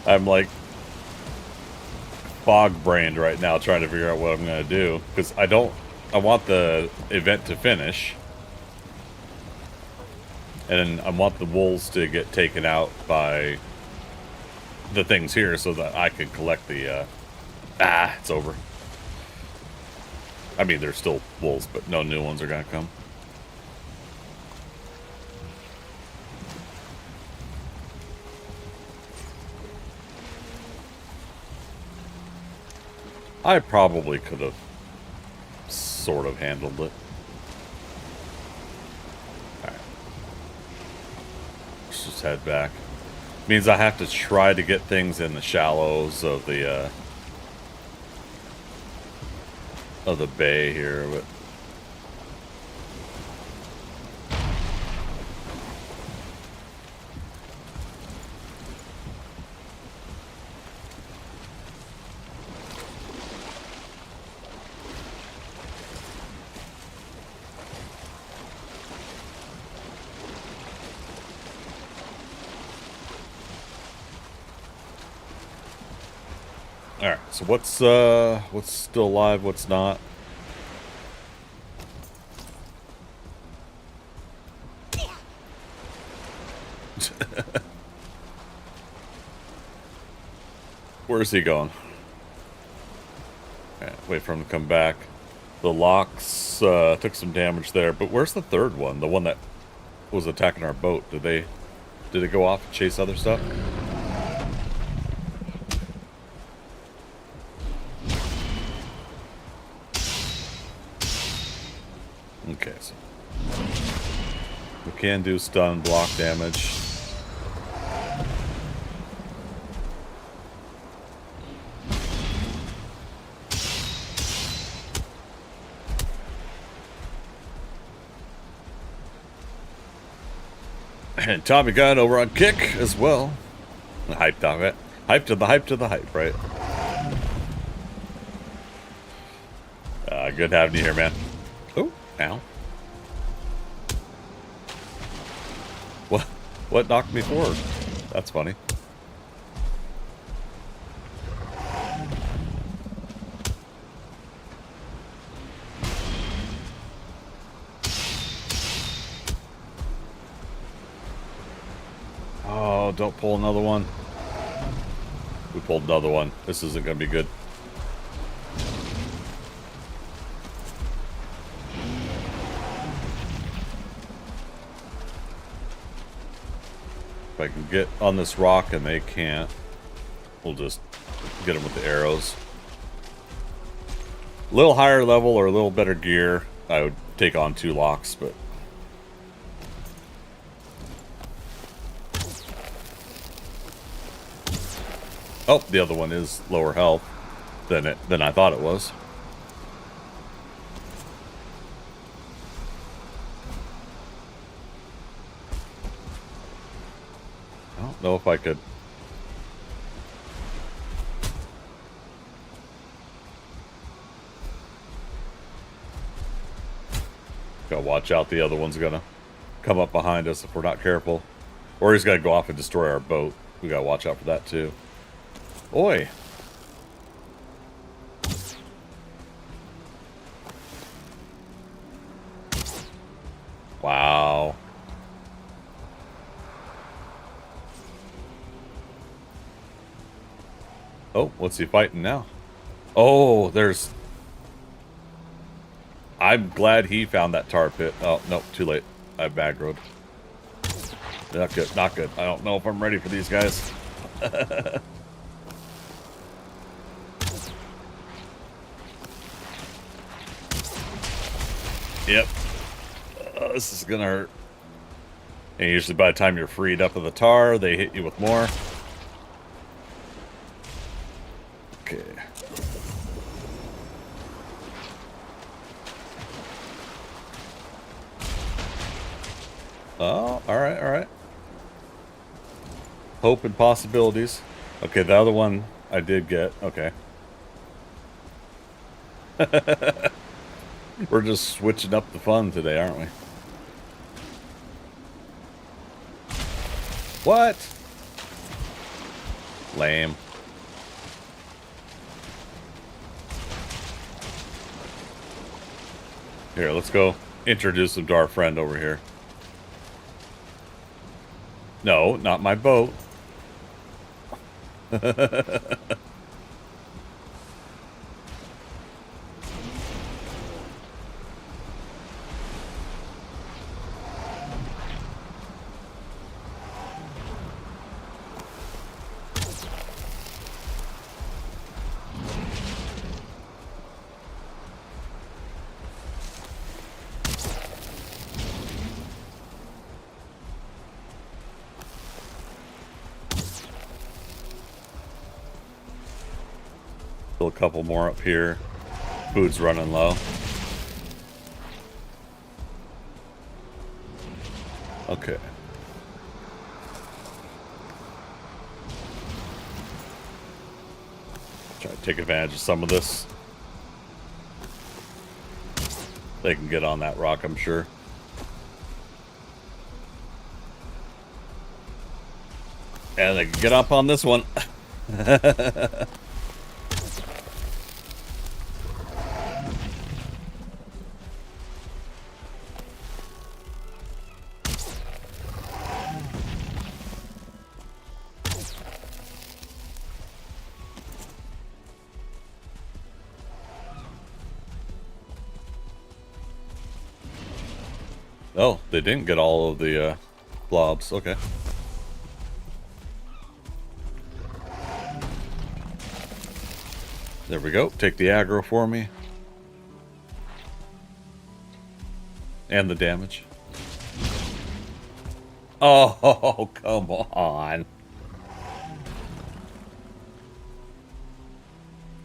I'm like fog-brained right now trying to figure out what I'm going to do. Because I want the event to finish. And I want the wolves to get taken out by the things here so that I can collect the, it's over. I mean, there's still wolves, but no new ones are gonna come. I probably could have sort of handled it. Alright. Let's just head back. Means I have to try to get things in the shallows of the bay here, but alright, so what's still alive, what's not? Where's he going? Alright, wait for him to come back. The locks took some damage there, but where's the third one? The one that was attacking our boat. Did it go off and chase other stuff? Okay, so we can do stun block damage. And Tommy Gunn over on Kick as well. Hyped on it. Hype to the hype to the hype, right? Good having you here, man. Oh, ow. What knocked me forward? That's funny. Oh, don't pull another one. We pulled another one. This isn't going to be good. If I can get on this rock and they can't, we'll just get them with the arrows. A little higher level or a little better gear, I would take on 2 locks, but... Oh, the other one is lower health than I thought it was. I don't know if I could. Gotta watch out, the other one's gonna come up behind us if we're not careful. Or he's gonna go off and destroy our boat. We gotta watch out for that too. Oi! Wow. Oh, what's he fighting now? Oh, there's... I'm glad he found that tar pit. Oh, no, too late. I have bag road. Not good, not good. I don't know if I'm ready for these guys. Yep. This is gonna hurt. And usually by the time you're freed up of the tar, they hit you with more. Okay. Oh, alright, alright. Hope and possibilities. Okay, the other one I did get. Okay. We're just switching up the fun today, aren't we? What? Lame. Here, let's go introduce him to our friend over here. No, not my boat. Still a couple more up here. Food's running low. Okay. Try to take advantage of some of this. They can get on that rock, I'm sure. And they can get up on this one. Oh, they didn't get all of the blobs. Okay. There we go. Take the aggro for me. And the damage. Oh, come on.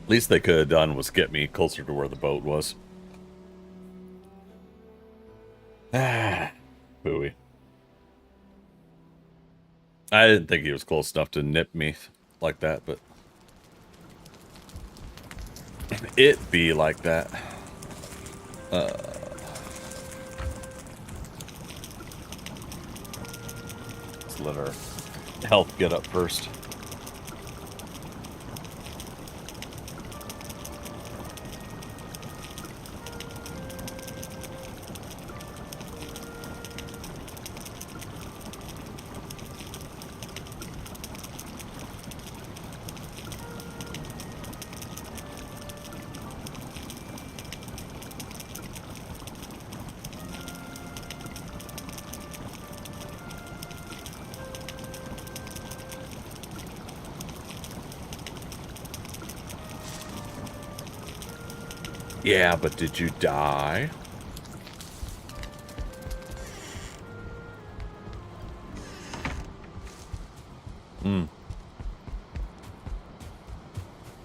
Least they could have done was get me closer to where the boat was. Ah, booey. I didn't think he was close enough to nip me like that, but it be like that. Let's let our health get up first. Yeah, but did you die?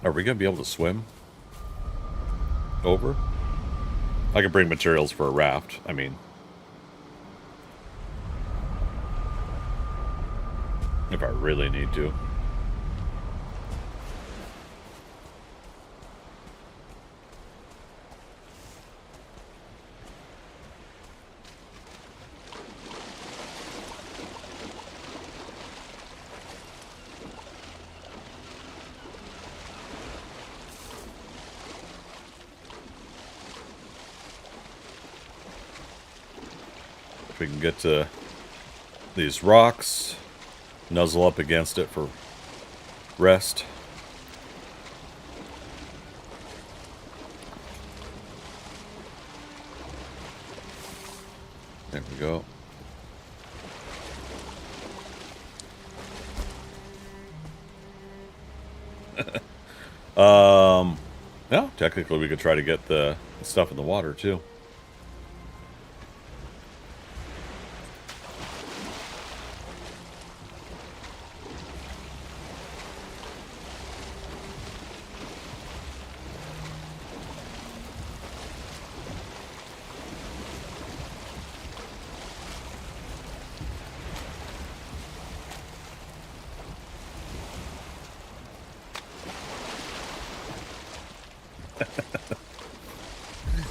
Are we gonna be able to swim over? I can bring materials for a raft. I mean, if I really need to. If we can get to these rocks, nuzzle up against it for rest. There we go. Yeah, technically we could try to get the stuff in the water too.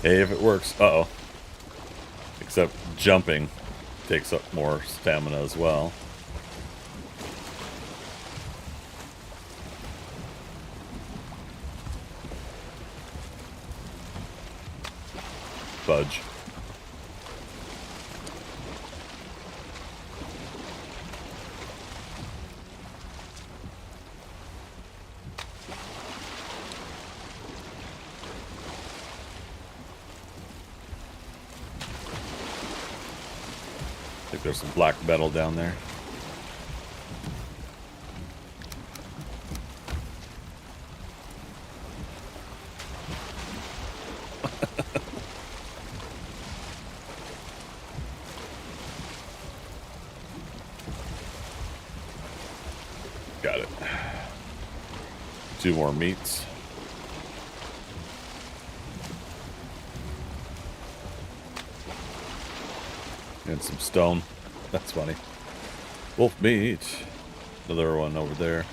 Hey, if it works. Uh-oh. Except jumping takes up more stamina as well. Fudge. there's some black metal down there. Got it. 2 more meats. And some stone. That's funny. Wolf meat. Another one over there.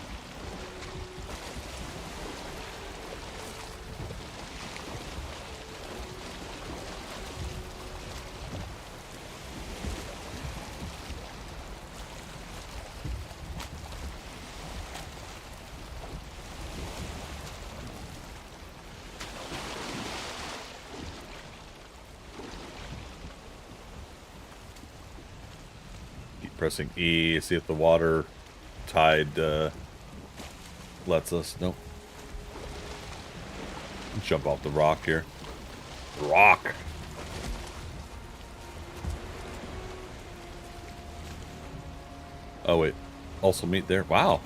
Pressing E, see if the water tide lets us. Nope. Jump off the rock here. Rock. Oh wait, also meat there. Wow.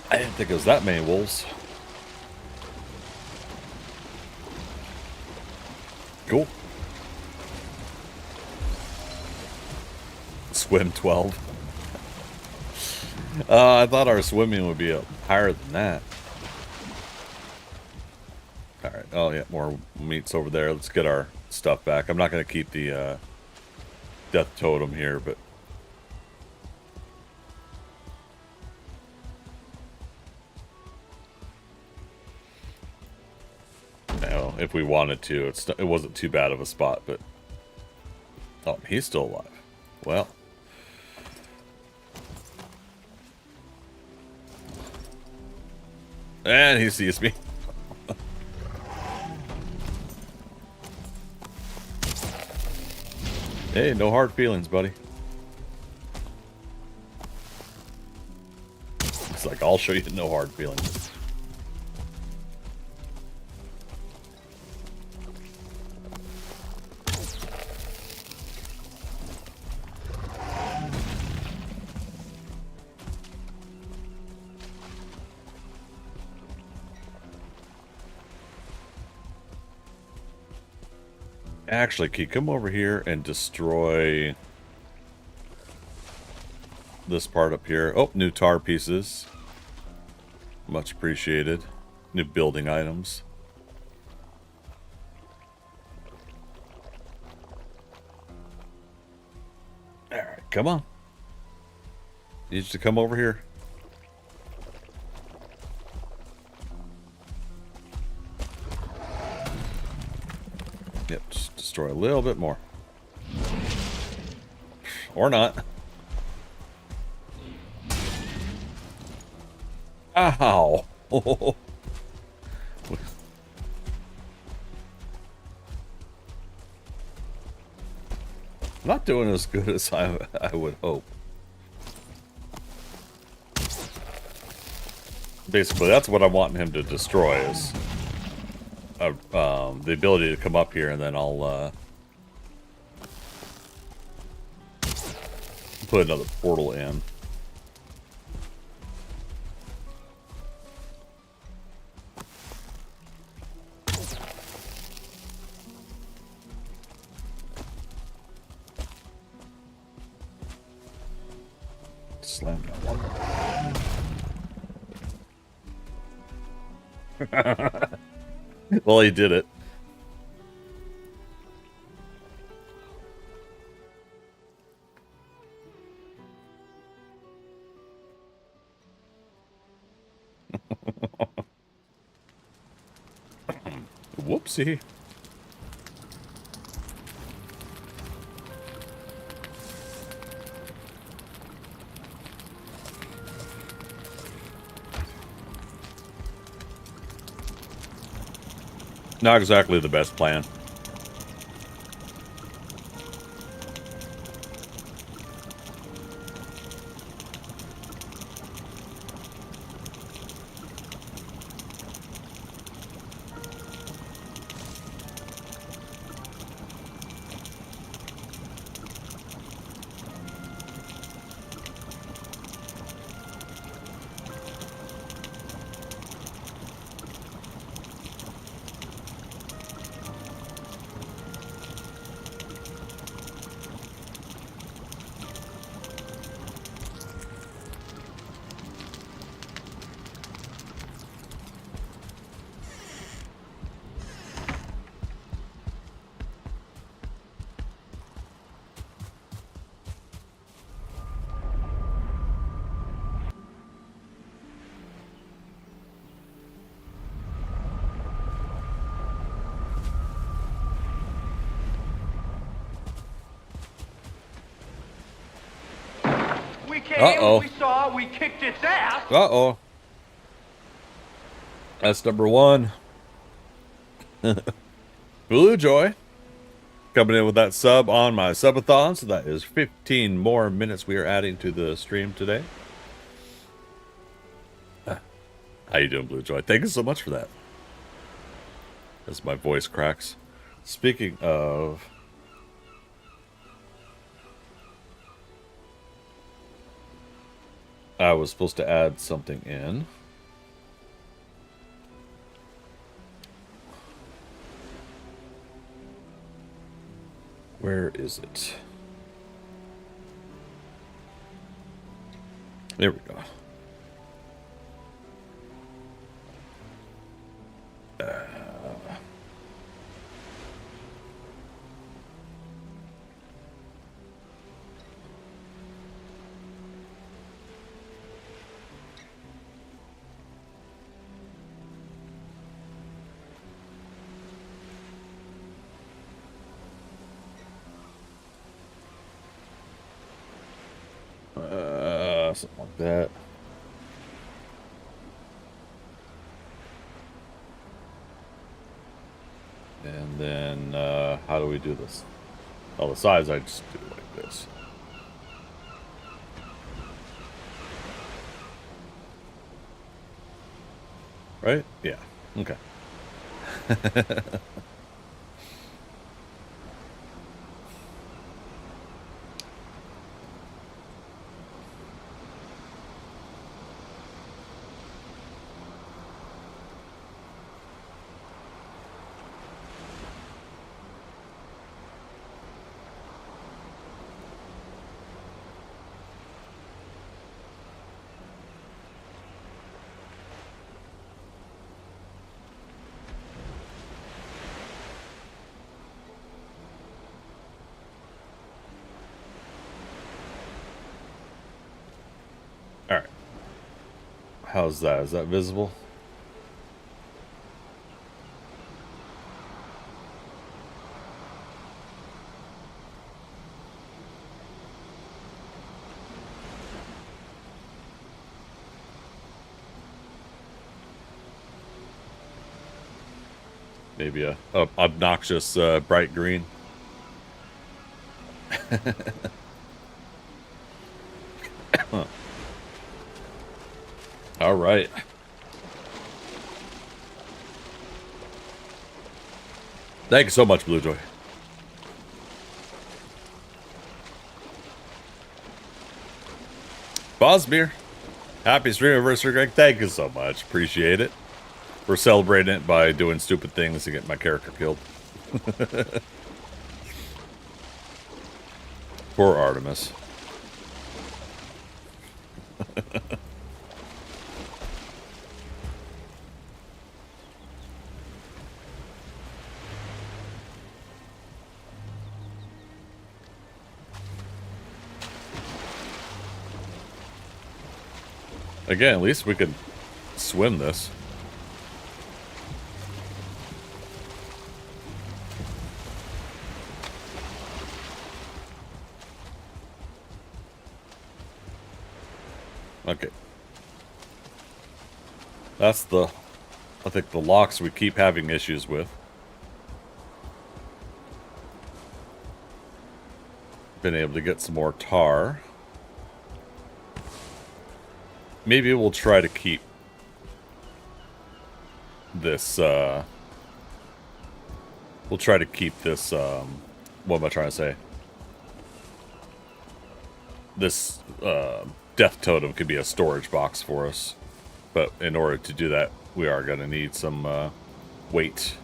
I didn't think it was that many wolves. Cool. Swim 12. I thought our swimming would be up higher than that. Alright, oh yeah, more meats over there. Let's get our stuff back. I'm not going to keep the death totem here, but... no, if we wanted to. It wasn't too bad of a spot, but... oh, he's still alive. Well... and he sees me. Hey, no hard feelings, buddy. It's like, I'll show you no hard feelings. Actually, can you come over here and destroy this part up here? Oh, new tar pieces. Much appreciated. New building items. Alright, come on. Need you to come over here. Yep, just destroy a little bit more. Or not. Ow! Not doing as good as I would hope. Basically, that's what I'm wanting him to destroy is the ability to come up here, and then I'll put another portal in. Slam that one. Well, he did it. Whoopsie. Not exactly the best plan. came, Uh-oh. we saw, we kicked its ass. Uh-oh. That's number one. Blue Joy coming in with that sub on my subathon. So that is 15 more minutes we are adding to the stream today. How you doing, Blue Joy? Thank you so much for that. As my voice cracks. Speaking of... I was supposed to add something in. Where is it? There we go. Something like that. And then, how do we do this? Oh, the sides, I just do it like this. Right? Yeah. Okay. All right. How's that? Is that visible? Maybe a obnoxious bright green. Huh. All right. Thank you so much, Blue Joy. Bosmere, happy stream anniversary, Greg. Thank you so much. Appreciate it. We're celebrating it by doing stupid things to get my character killed. Poor Artemis. Again, at least we could swim this. Okay. That's the, I think, the locks we keep having issues with. Been able to get some more tar. Maybe we'll try to keep this, we'll try to keep this, what am I trying to say? This, death totem could be a storage box for us. But in order to do that, we are going to need some, weight.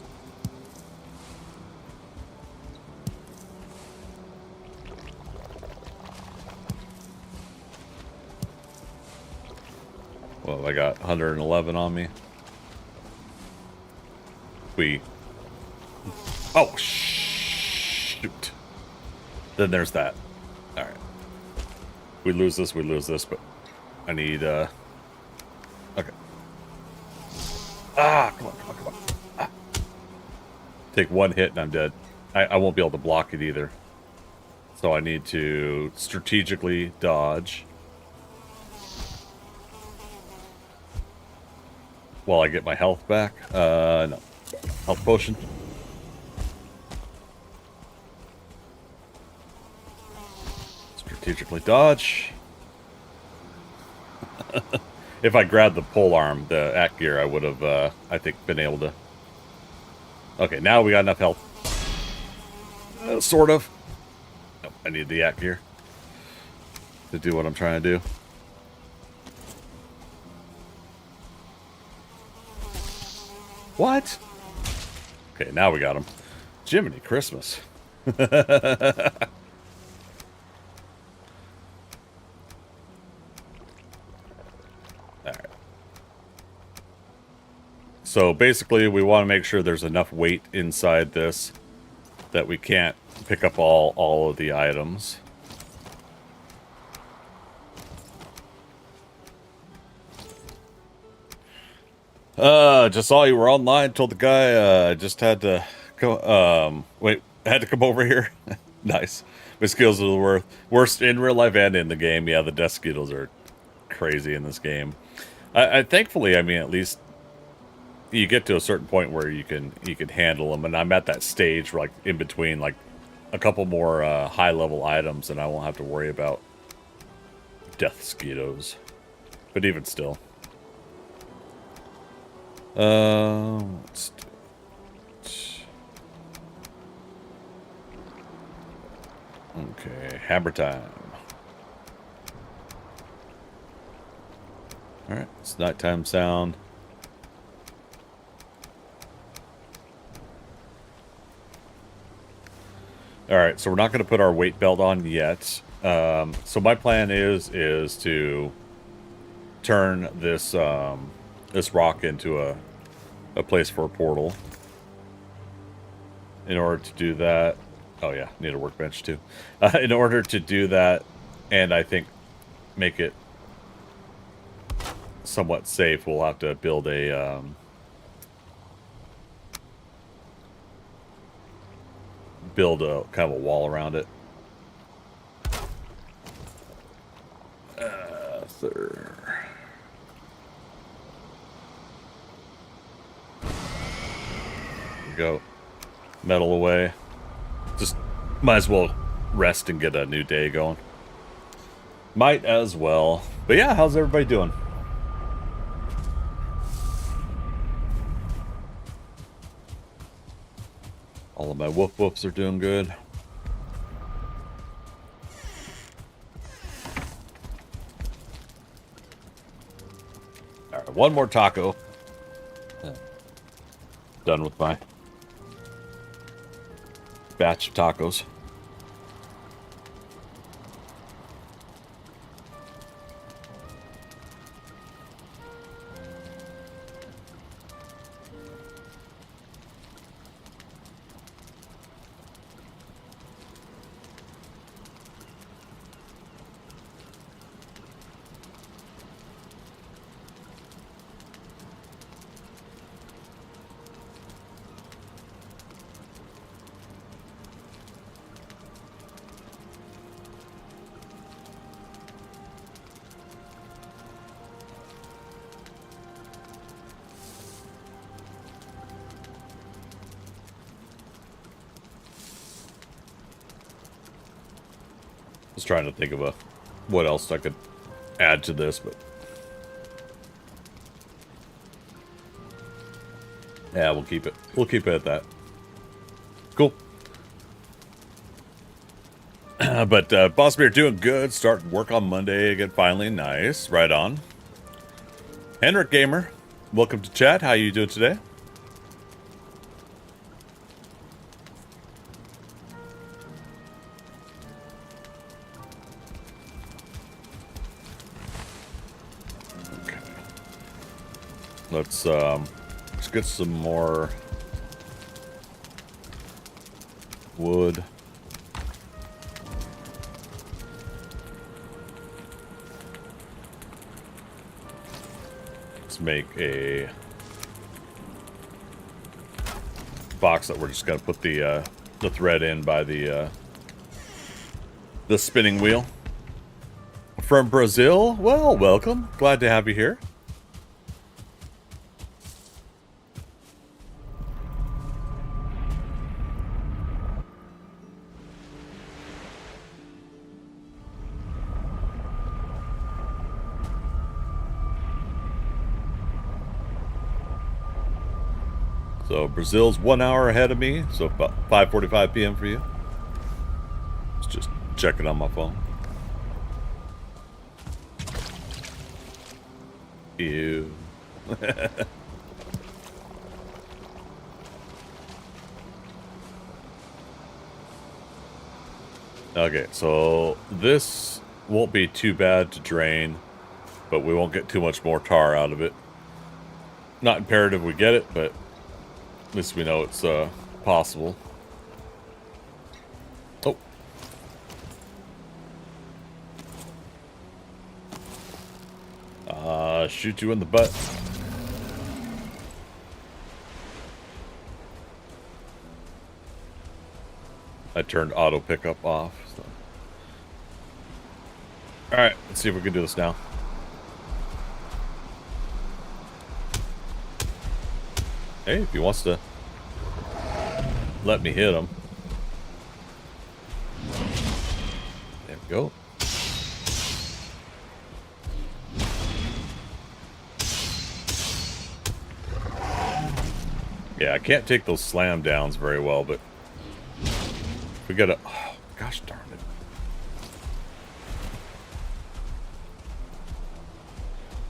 Well, I got 111 on me. Oh, shoot. Then there's that. All right. We lose this, but I need, okay. Ah, come on. Ah. Take one hit and I'm dead. I won't be able to block it either. So I need to strategically dodge. while I get my health back. No. Health potion. Strategically dodge. If I grabbed the pole arm, the act gear, I would have, I think, been able to. Okay, now we got enough health. Sort of. Nope, I need the act gear to do what I'm trying to do. What? Okay, now we got him. Jiminy Christmas. Alright. So basically, we want to make sure there's enough weight inside this that we can't pick up all of the items. Just saw you were online. Told the guy just had to go. Had to come over here. Nice. My skills are the worst in real life and in the game. Yeah, the death skittles are crazy in this game. I thankfully, I mean, at least you get to a certain point where you can handle them, and I'm at that stage where, like, in between, like, a couple more high level items, and I won't have to worry about death skittles. But even still. Let's do it. Okay, hammer time. Alright, it's nighttime sound. Alright, so we're not going to put our weight belt on yet. So my plan is to turn this this rock into a place for a portal. In order to do that, oh yeah, need a workbench too. In order to do that, and I think make it somewhat safe, we'll have to build a kind of a wall around it. There we go. Metal away. Just might as well rest and get a new day going. Might as well. But yeah, how's everybody doing? All of my woof woofs are doing good. Alright, one more taco. Done with my batch of tacos. Was trying to think of what else I could add to this, but yeah, we'll keep it. We'll keep it at that. Cool. But Boss Beer doing good. Starting work on Monday again. Finally, nice. Right on. Henrik Gamer, welcome to chat. How you doing today? Let's get some more wood. Let's make a box that we're just gonna put the thread in by the spinning wheel. From Brazil? Well, welcome. Glad to have you here. So Brazil's 1 hour ahead of me, so about 5:45 p.m. for you. Just checking on my phone. Ew. Okay, so this won't be too bad to drain, but we won't get too much more tar out of it. Not imperative we get it, but at least we know it's possible. Oh. Shoot you in the butt. I turned auto pickup off. So. Alright, let's see if we can do this now. Hey, if he wants to let me hit him. There we go. Yeah, I can't take those slam downs very well, but we gotta. Oh, gosh darn it.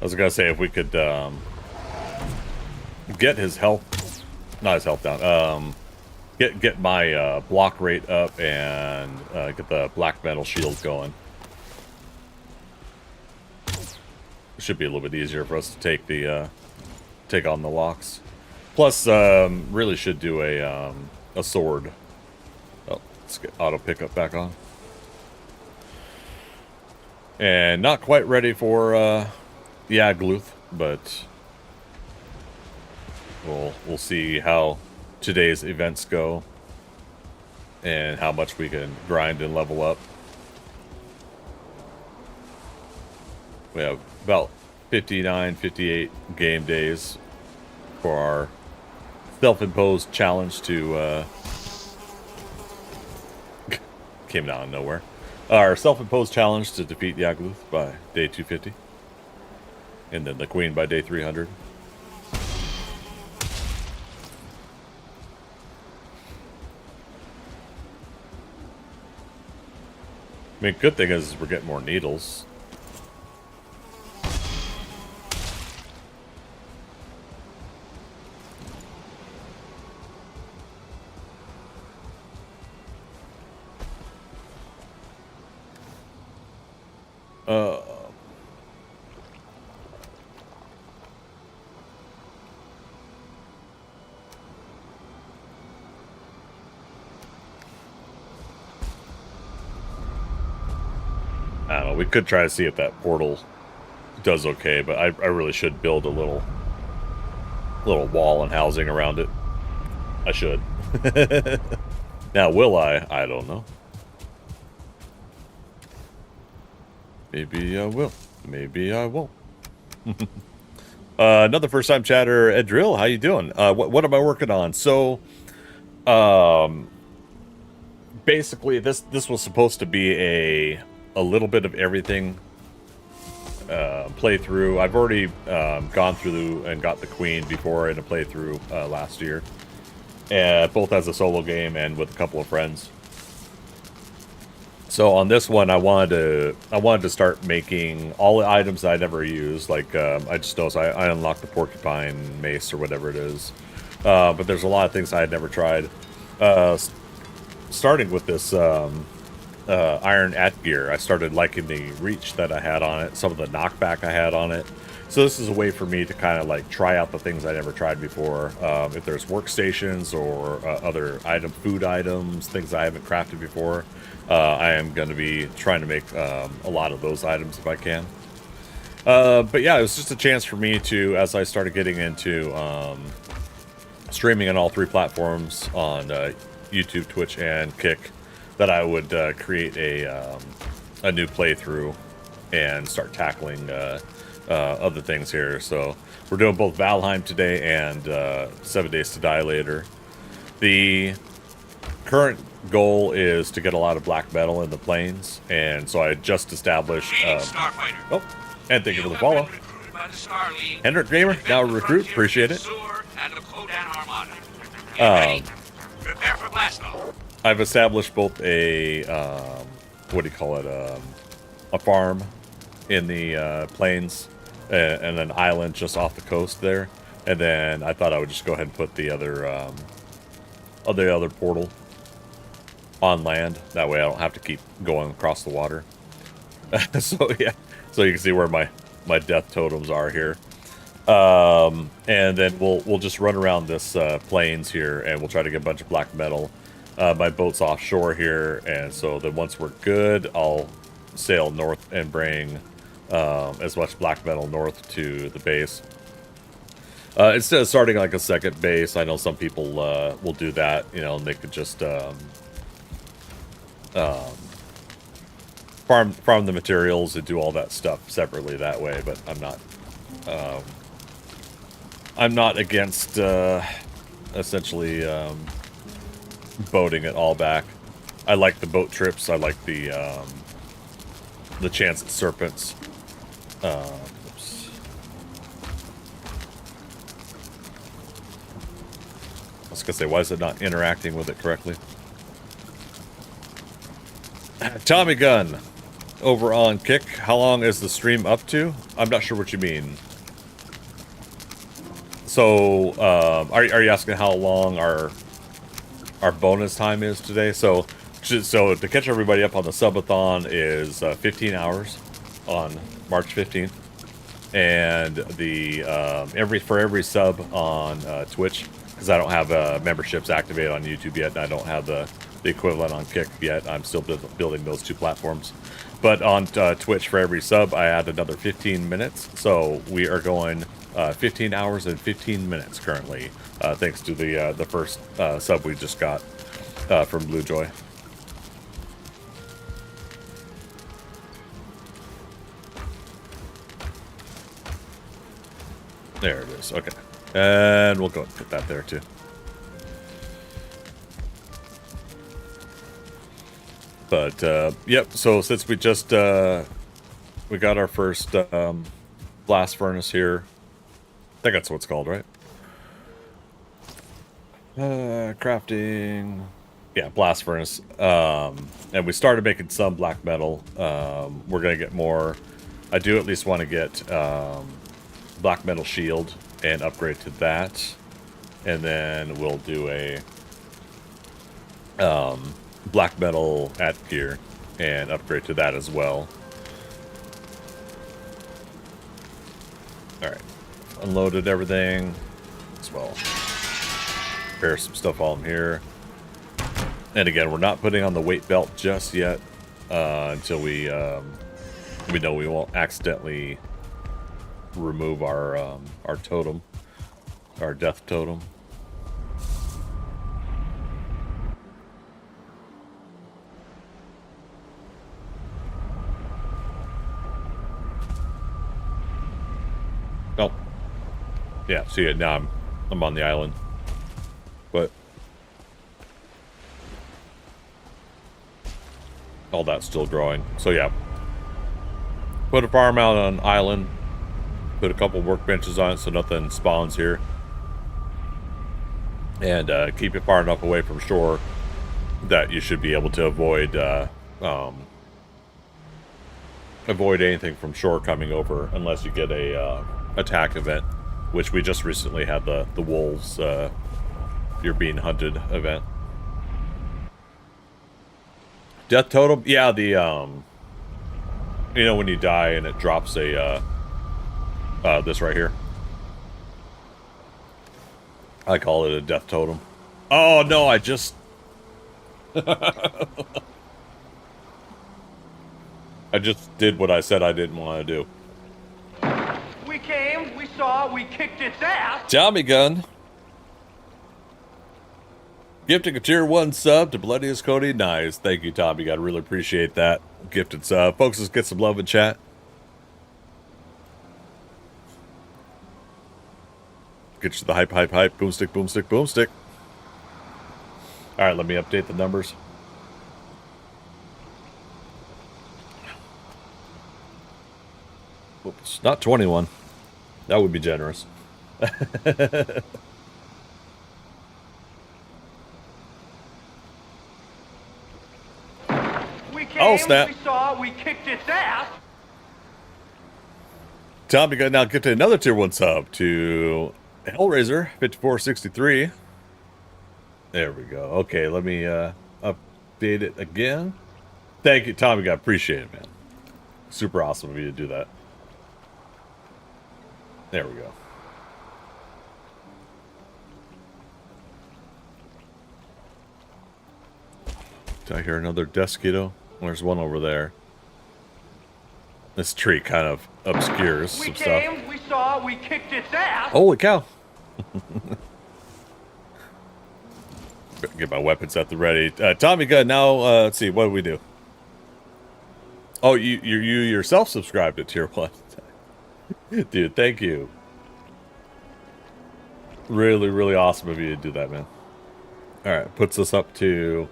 I was gonna say if we could get his health, not his health down. Get my block rate up and get the black metal shield going. Should be a little bit easier for us to take the take on the locks. Plus, really should do a sword. Oh, let's get auto pickup back on. And not quite ready for Yagluth, but we'll see how today's events go and how much we can grind and level up. We have about 59, 58 game days for our self-imposed challenge to came out of nowhere. Our self-imposed challenge to defeat Yagluth by day 250, and then the Queen by day 300. I mean, good thing is we're getting more needles. I don't know, we could try to see if that portal does okay, but I really should build a little wall and housing around it. I should. Now, will I? I don't know. Maybe I will. Maybe I won't. Another first-time chatter, Ed Drill. How you doing? What am I working on? So, basically, this was supposed to be a little bit of everything playthrough. I've already gone through and got the Queen before in a playthrough last year, both as a solo game and with a couple of friends. So on this one, I wanted to start making all the items that I never used. Like I just noticed I unlocked the porcupine mace or whatever it is, but there's a lot of things I had never tried. Starting with this iron gear, I started liking the reach that I had on it, some of the knockback I had on it. So this is a way for me to kind of like try out the things I never tried before. If there's workstations or other food items, things I haven't crafted before, I am going to be trying to make a lot of those items if I can. But yeah, it was just a chance for me to, as I started getting into streaming on all three platforms on YouTube, Twitch, and Kick, that I would create a new playthrough and start tackling other things here. So we're doing both Valheim today and 7 Days to Die later. The current goal is to get a lot of black metal in the plains, and so I just established. Oh, and thank you for the follow. Hendrick Gamer, now a recruit. Appreciate it. Get ready. Prepare for blast off. I've established both a what do you call it? A farm in the plains and an island just off the coast there, and then I thought I would just go ahead and put the other portal on land. That way I don't have to keep going across the water. So yeah, so you can see where my death totems are here. And then we'll just run around this plains here, and we'll try to get a bunch of black metal. My boat's offshore here, and so then once we're good, I'll sail north and bring as much black metal north to the base. Instead of starting like a second base, I know some people will do that, you know, and they could just farm the materials and do all that stuff separately that way. But I'm not against essentially boating it all back. I like the boat trips. I like the chance at serpents. Oops. I was gonna say, why is it not interacting with it correctly? Tommy Gun over on Kick. How long is the stream up to? I'm not sure what you mean. So, are you asking how long our bonus time is today? So to catch everybody up on the Subathon is 15 hours on March 15th, and the for every sub on Twitch, because I don't have memberships activated on YouTube yet, and I don't have the equivalent on Kick yet. I'm still building those two platforms. But on Twitch, for every sub, I add another 15 minutes. So we are going 15 hours and 15 minutes currently, thanks to the first sub we just got from Bluejoy. There it is. Okay. And we'll go and put that there too. But yep, so since we just we got our first blast furnace here. I think that's what it's called, right? Crafting. Yeah, blast furnace. And we started making some black metal. We're gonna get more. I do at least want to get black metal shield and upgrade to that, and then we'll do a black metal at gear and upgrade to that as well. All right, unloaded everything as well. Prepare some stuff while I'm here. And again, we're not putting on the weight belt just yet until we know we won't accidentally remove our totem, our death totem. Oh, yeah. See it now. I'm on the island, but all that's still growing. So yeah, put a farm out on an island. Put a couple workbenches on it so nothing spawns here, and keep it far enough away from shore that you should be able to avoid anything from shore coming over, unless you get a attack event, which we just recently had the wolves you're being hunted event. Death totem, yeah, the you know when you die and it drops a this right here. I call it a death totem. Oh no, I just I just did what I said I didn't want to do. We came, we saw, we kicked its ass. Tommy Gun. Gifting a tier 1 sub to Bloodiest Cody. Nice. Thank you, Tommy. I really appreciate that. Gifted sub. Folks, let's get some love in chat. Get you the hype, hype, hype. Boomstick, boomstick, boomstick. Alright, let me update the numbers. Oops, not 21. That would be generous. Oh, snap. We saw, we kicked its ass. Tom, you got now get to another tier 1 sub to Hellraiser 5463. There we go. Okay, let me update it again. Thank you, Tom. You got appreciate it, man. Super awesome of you to do that. There we go. Did I hear another Desquito? There's one over there. This tree kind of obscures some stuff. We saw, we kicked its ass. Holy cow. Get my weapons at the ready. Tommy, good. Now, let's see. What do we do? Oh, you yourself subscribed to tier 1. Dude, thank you. Really, really awesome of you to do that, man. All right, puts us up to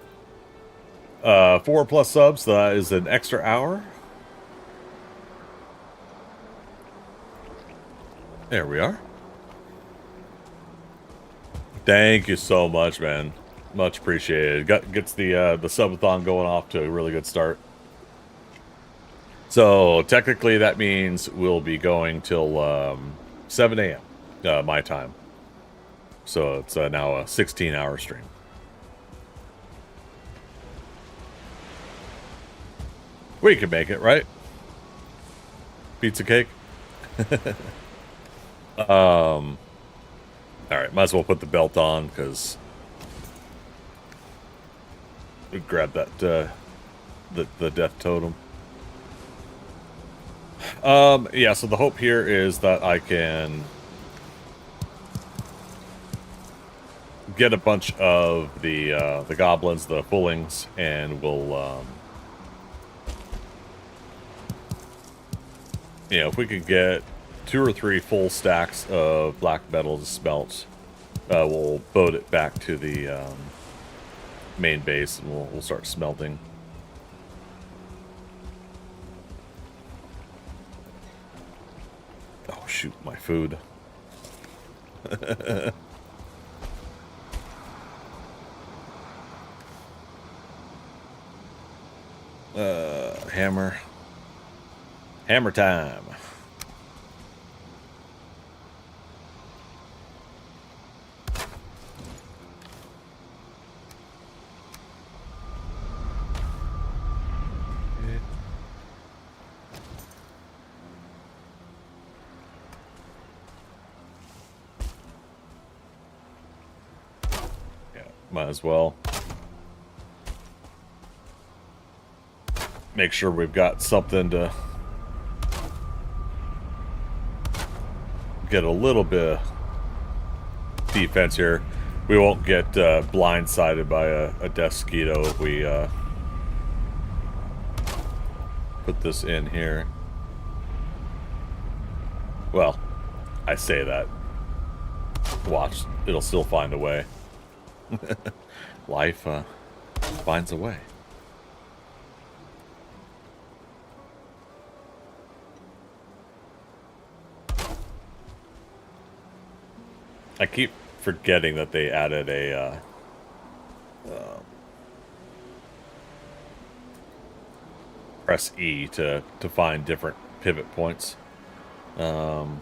4+ subs. So that is an extra hour. There we are. Thank you so much, man. Much appreciated. Gets the subathon going off to a really good start. So technically that means we'll be going till 7 a.m. My time. So it's now a 16-hour stream. We can make it, right? Pizza cake. All right, might as well put the belt on because we grab that the death totem. Yeah, so the hope here is that I can get a bunch of the goblins, the fullings, and we'll you know, if we could get 2 or 3 full stacks of black metal to smelt, we'll boat it back to the main base and we'll start smelting. Oh shoot, my food. Hammer time. Yeah, might as well make sure we've got something to get a little bit of defense here. We won't get blindsided by a Desquito if we put this in here. Well, I say that. Watch, it'll still find a way. Life finds a way. I keep forgetting that they added a press E to find different pivot points. Now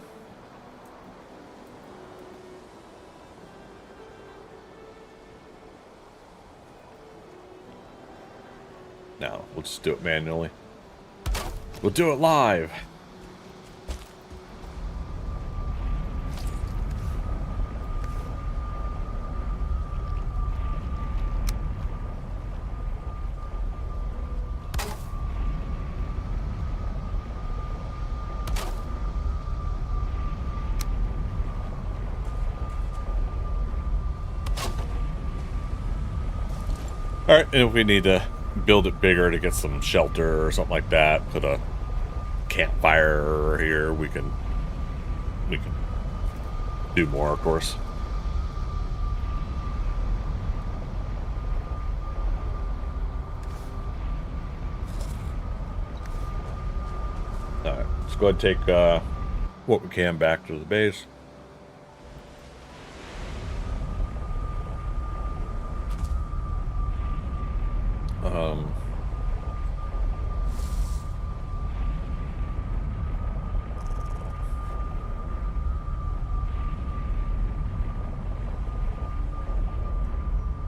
we'll just do it manually. We'll do it live. Alright, and if we need to build it bigger to get some shelter or something like that, put a campfire here, we can do more, of course. Alright, let's go ahead and take what we can back to the base.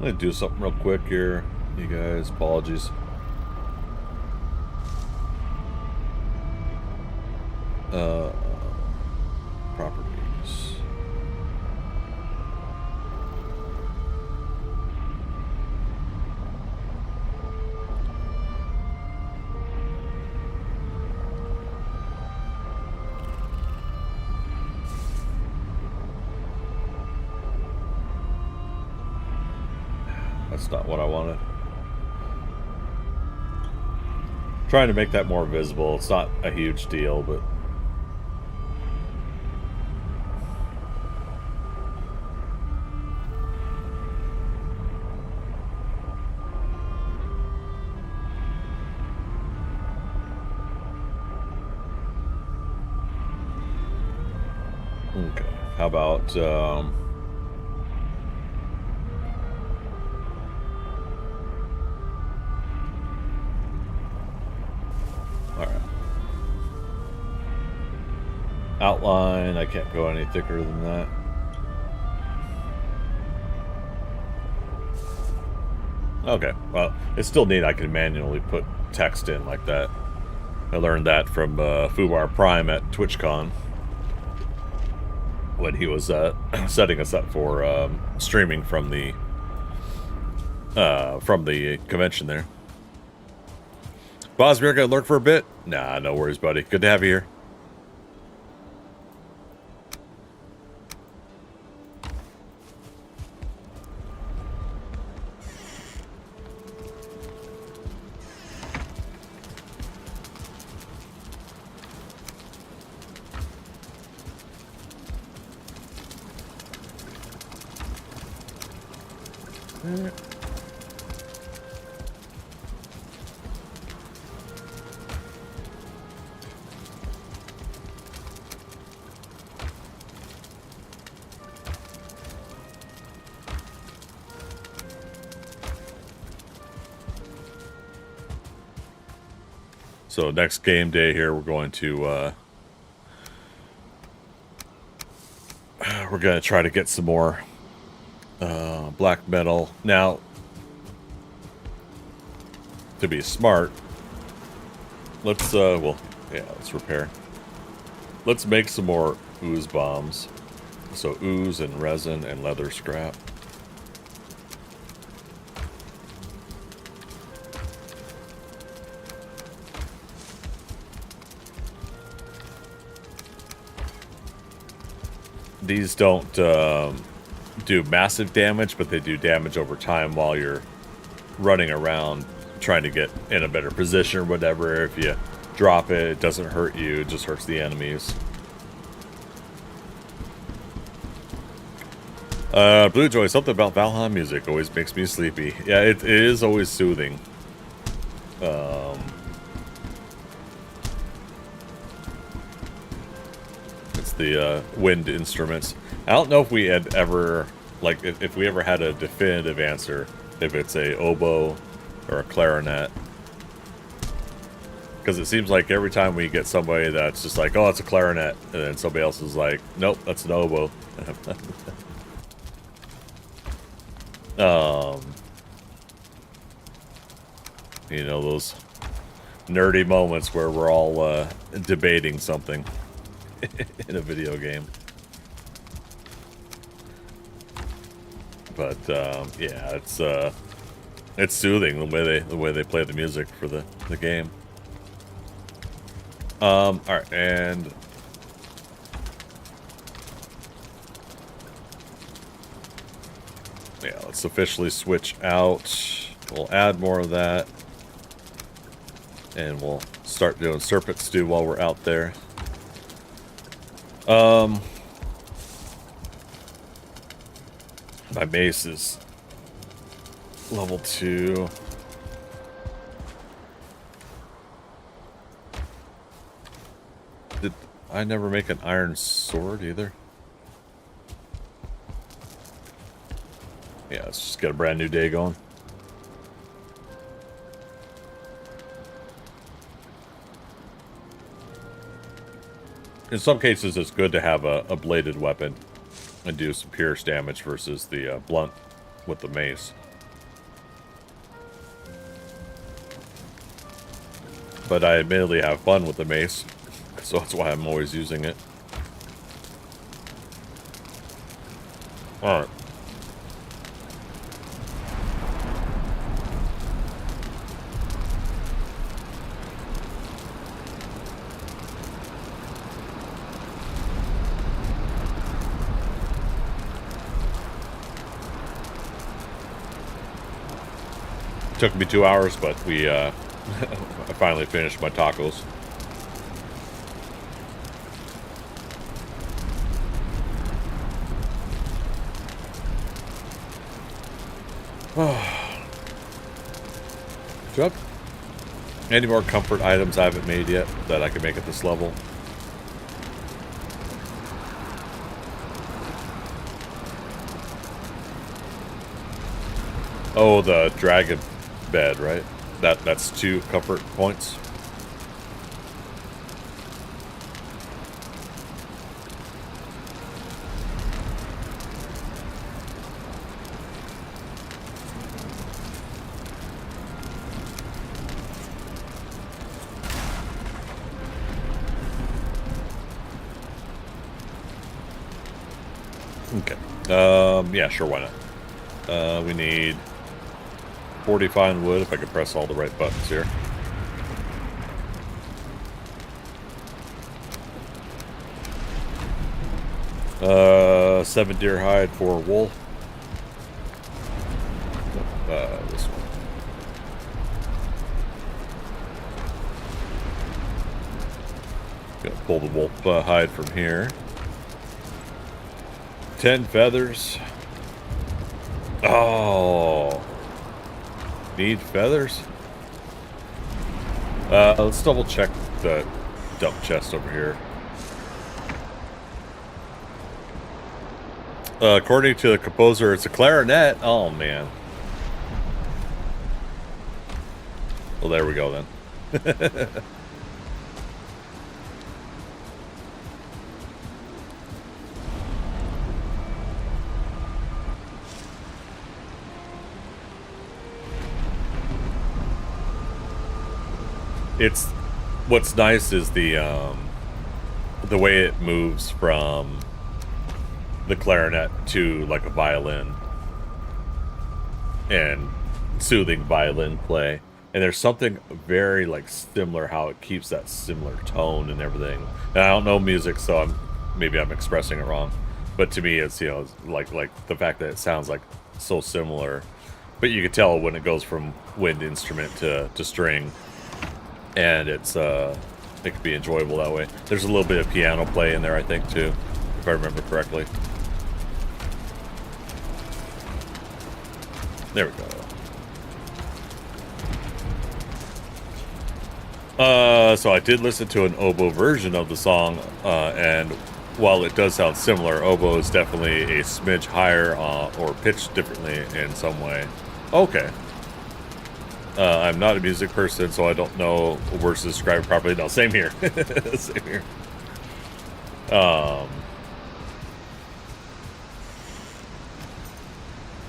gonna do something real quick here, you guys. Apologies. Properties. That's not what I wanted. Trying to make that more visible. It's not a huge deal, but okay. How about all right. Outline, I can't go any thicker than that. Okay, well, it's still neat I can manually put text in like that. I learned that from Fubar Prime at TwitchCon when he was setting us up for streaming from the convention there. Bosmere, gonna lurk for a bit? Nah, no worries, buddy. Good to have you here. So next game day here, we're going to try to get some more black metal. Now, to be smart, let's let's repair. Let's make some more ooze bombs. So ooze and resin and leather scrap. These don't do massive damage, but they do damage over time while you're running around trying to get in a better position or whatever. If you drop it, it doesn't hurt you, it just hurts the enemies. Blue Joy, something about Valheim music always makes me sleepy. Yeah, it is always soothing. It's the wind instruments. I don't know if we had ever, like, if we ever had a definitive answer, if it's a oboe or a clarinet. Because it seems like every time we get somebody that's just like, oh, it's a clarinet, and then somebody else is like, nope, that's an oboe. You know, those nerdy moments where we're all debating something in a video game. But yeah, it's soothing the way they play the music for the game. All right, and yeah, let's officially switch out. We'll add more of that, and we'll start doing serpent stew while we're out there. My mace is level 2. Did I never make an iron sword either? Yeah, let's just get a brand new day going. In some cases, it's good to have a bladed weapon and do some pierce damage versus the blunt with the mace. but I admittedly have fun with the mace, so that's why I'm always using it. Alright. Took me 2 hours, but we I finally finished my tacos. Do you have any more comfort items I haven't made yet that I can make at this level? Oh, the dragon bed, right? That's 2 comfort points. Okay. Yeah, sure, why not? We need 40 fine wood, if I could press all the right buttons here. Seven deer hide for wool. This one. Gonna pull the wolf hide from here. 10 feathers. Oh. Need feathers? Let's double check the dump chest over here. According to the composer, it's a clarinet. Oh, man. Well, there we go, then. It's what's nice is the way it moves from the clarinet to like a violin and soothing violin play, and there's something very like similar how it keeps that similar tone and everything. And I don't know music, so maybe I'm expressing it wrong, but to me it's, you know, like the fact that it sounds like so similar, but you can tell when it goes from wind instrument to string. And it's it could be enjoyable that way. There's a little bit of piano play in there, I think, too, if I remember correctly. There we go. So I did listen to an oboe version of the song, and while it does sound similar, oboe is definitely a smidge higher or pitched differently in some way. Okay. I'm not a music person, so I don't know words to describe it properly. No, same here. Same here.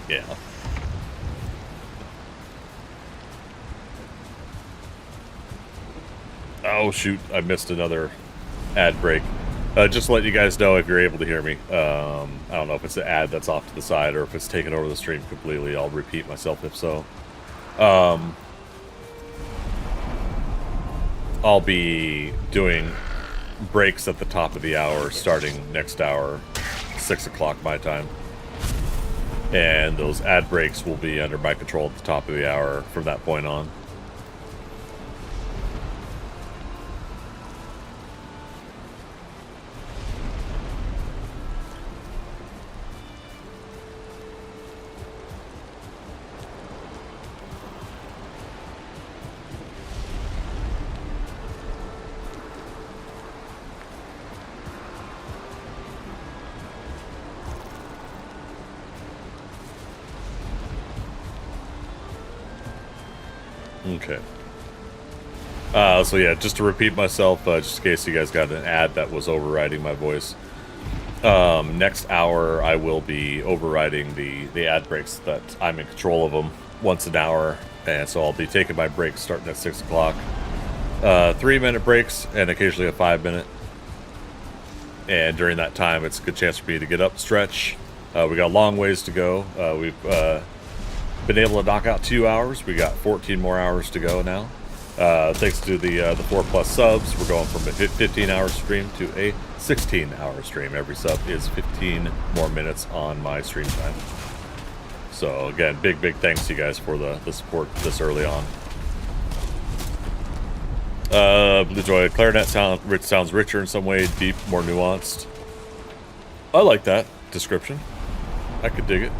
Yeah. Oh, shoot. I missed another ad break. Just to let you guys know if you're able to hear me. I don't know if it's the ad that's off to the side or if it's taken over the stream completely. I'll repeat myself if so. I'll be doing breaks at the top of the hour starting next hour, 6 o'clock my time. And those ad breaks will be under my control at the top of the hour from that point on. Okay. So yeah, just to repeat myself, just in case you guys got an ad that was overriding my voice. Next hour, I will be overriding the ad breaks that I'm in control of them once an hour, and so I'll be taking my breaks starting at 6 o'clock. 3-minute breaks and occasionally a 5-minute. And during that time, it's a good chance for me to get up, stretch. We got a long ways to go. We've been able to knock out 2 hours. We got 14 more hours to go now. Thanks to the 4+ subs, we're going from a 15-hour stream to a 16-hour stream. Every sub is 15 more minutes on my stream time. So again, big thanks to you guys for the support this early on. Blue Joy, clarinet sounds richer in some way, deep, more nuanced. I like that description. I could dig it.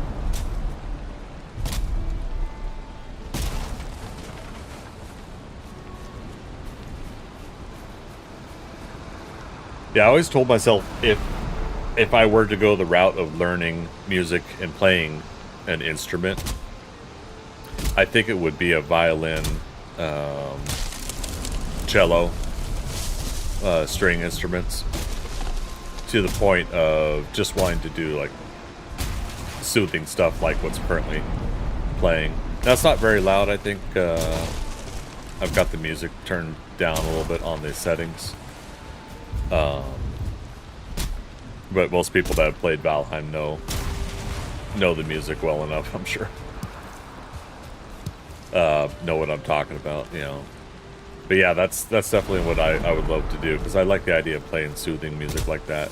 Yeah, I always told myself if I were to go the route of learning music and playing an instrument, I think it would be a violin, cello, string instruments, to the point of just wanting to do like soothing stuff like what's currently playing. Now it's not very loud. I think I've got the music turned down a little bit on the settings. But most people that have played Valheim know the music well enough, I'm sure. Know what I'm talking about, you know. But yeah, that's definitely what I would love to do, because I like the idea of playing soothing music like that.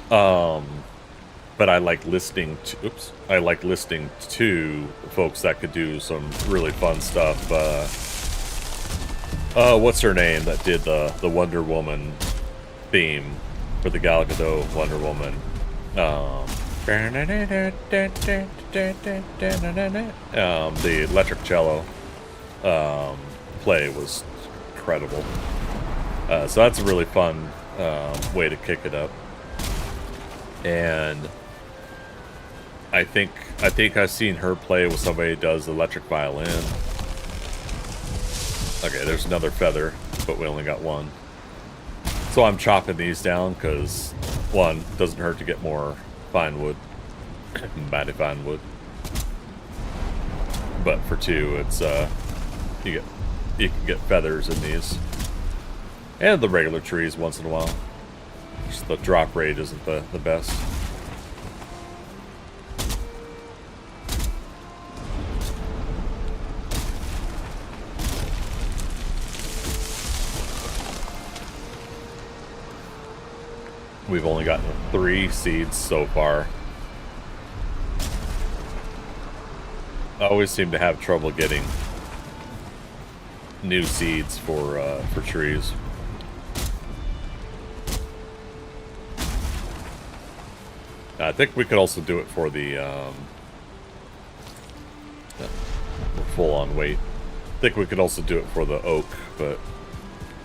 But I like listening to folks that could do some really fun stuff. What's her name that did the Wonder Woman theme for the Gal Gadot Wonder Woman? The electric cello play was incredible. So that's a really fun way to kick it up. And I think I've seen her play with somebody who does electric violin. Okay, there's another feather, but we only got one. So I'm chopping these down because, one, it doesn't hurt to get more fine wood, mighty fine wood. But for two, it's you can get feathers in these, and the regular trees once in a while. Just the drop rate isn't the best. We've only gotten 3 seeds so far. I always seem to have trouble getting new seeds for trees. I think we could also do it for the full on weight. I think we could also do it for the oak, but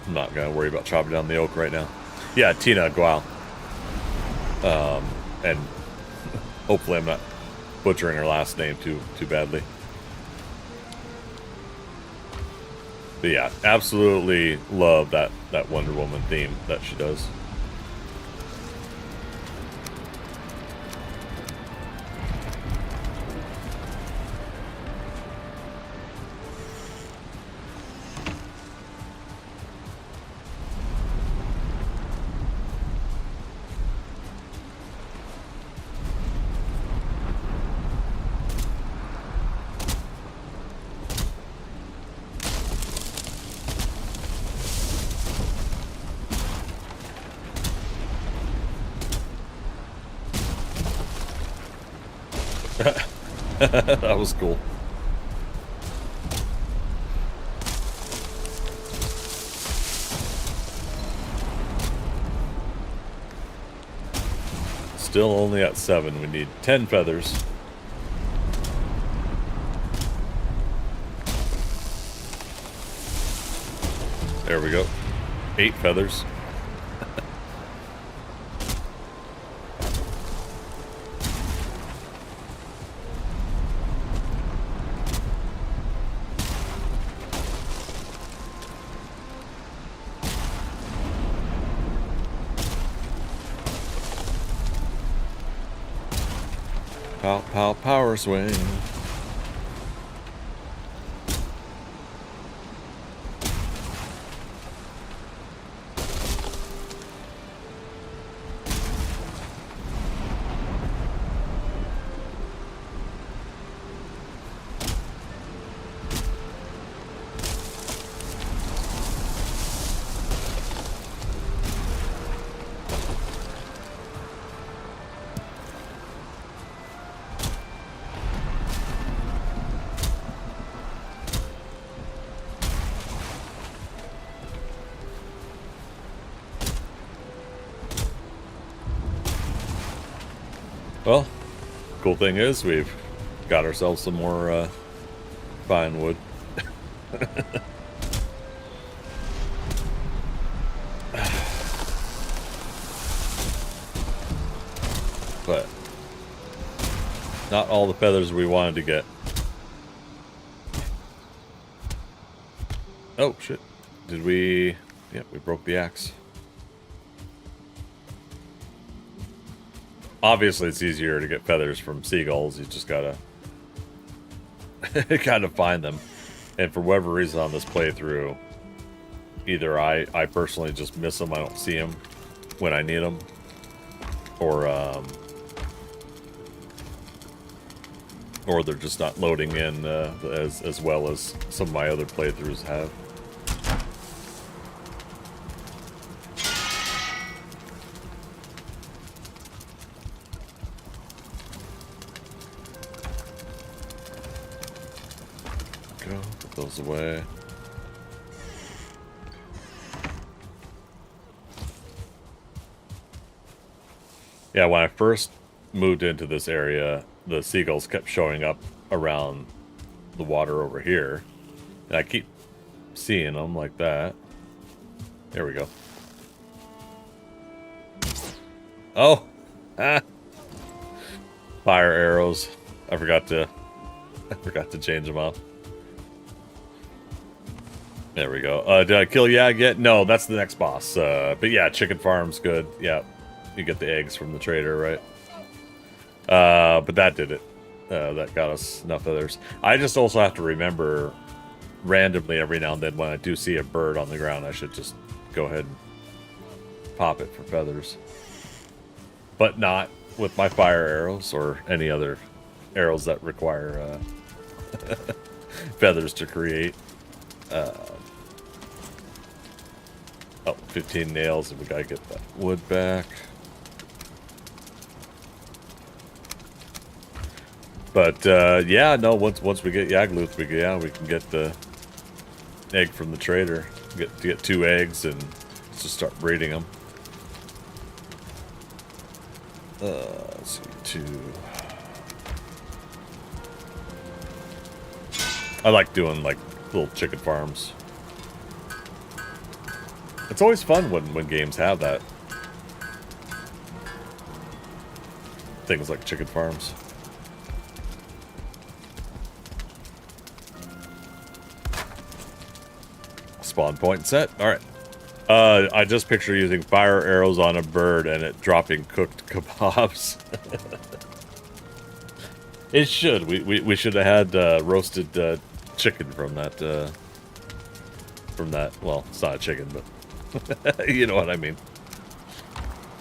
I'm not gonna worry about chopping down the oak right now. Yeah, Tina Gual. And hopefully I'm not butchering her last name too badly. But yeah, absolutely love that Wonder Woman theme that she does. That was cool. Still only at 7. We need 10 feathers. There we go. 8 feathers. Pow, pow, power swing. Well, cool thing is we've got ourselves some more fine wood. But not all the feathers we wanted to get. Oh, shit. Did we... Yep, we broke the axe. Obviously, it's easier to get feathers from seagulls. You just gotta... kind of find them. And for whatever reason on this playthrough, either I personally just miss them, I don't see them when I need them, or they're just not loading in as well as some of my other playthroughs have. Go, put those away. Yeah, when I first moved into this area, the seagulls kept showing up around the water over here. And I keep seeing them like that. There we go. Oh! Ah! Fire arrows. I forgot to change them up. There we go. Did I kill Yag yet? No, that's the next boss. But yeah, chicken farm's good. Yeah, you get the eggs from the trader, right? But that did it. That got us enough others. I just also have to remember randomly every now and then when I do see a bird on the ground, I should just go ahead and pop it for feathers. But not with my fire arrows or any other arrows that require feathers to create. Oh, 15 nails, and we gotta get that wood back. But yeah, no. Once we get Yagluth, we can get the egg from the trader. Get 2 eggs and just start breeding them. Let's see, 2. I like doing like little chicken farms. It's always fun when games have that. Things like chicken farms. Spawn point set. Alright. I just picture using fire arrows on a bird and it dropping cooked kebabs. It should. We should have had roasted chicken from that. Well, it's not a chicken, but you know what I mean.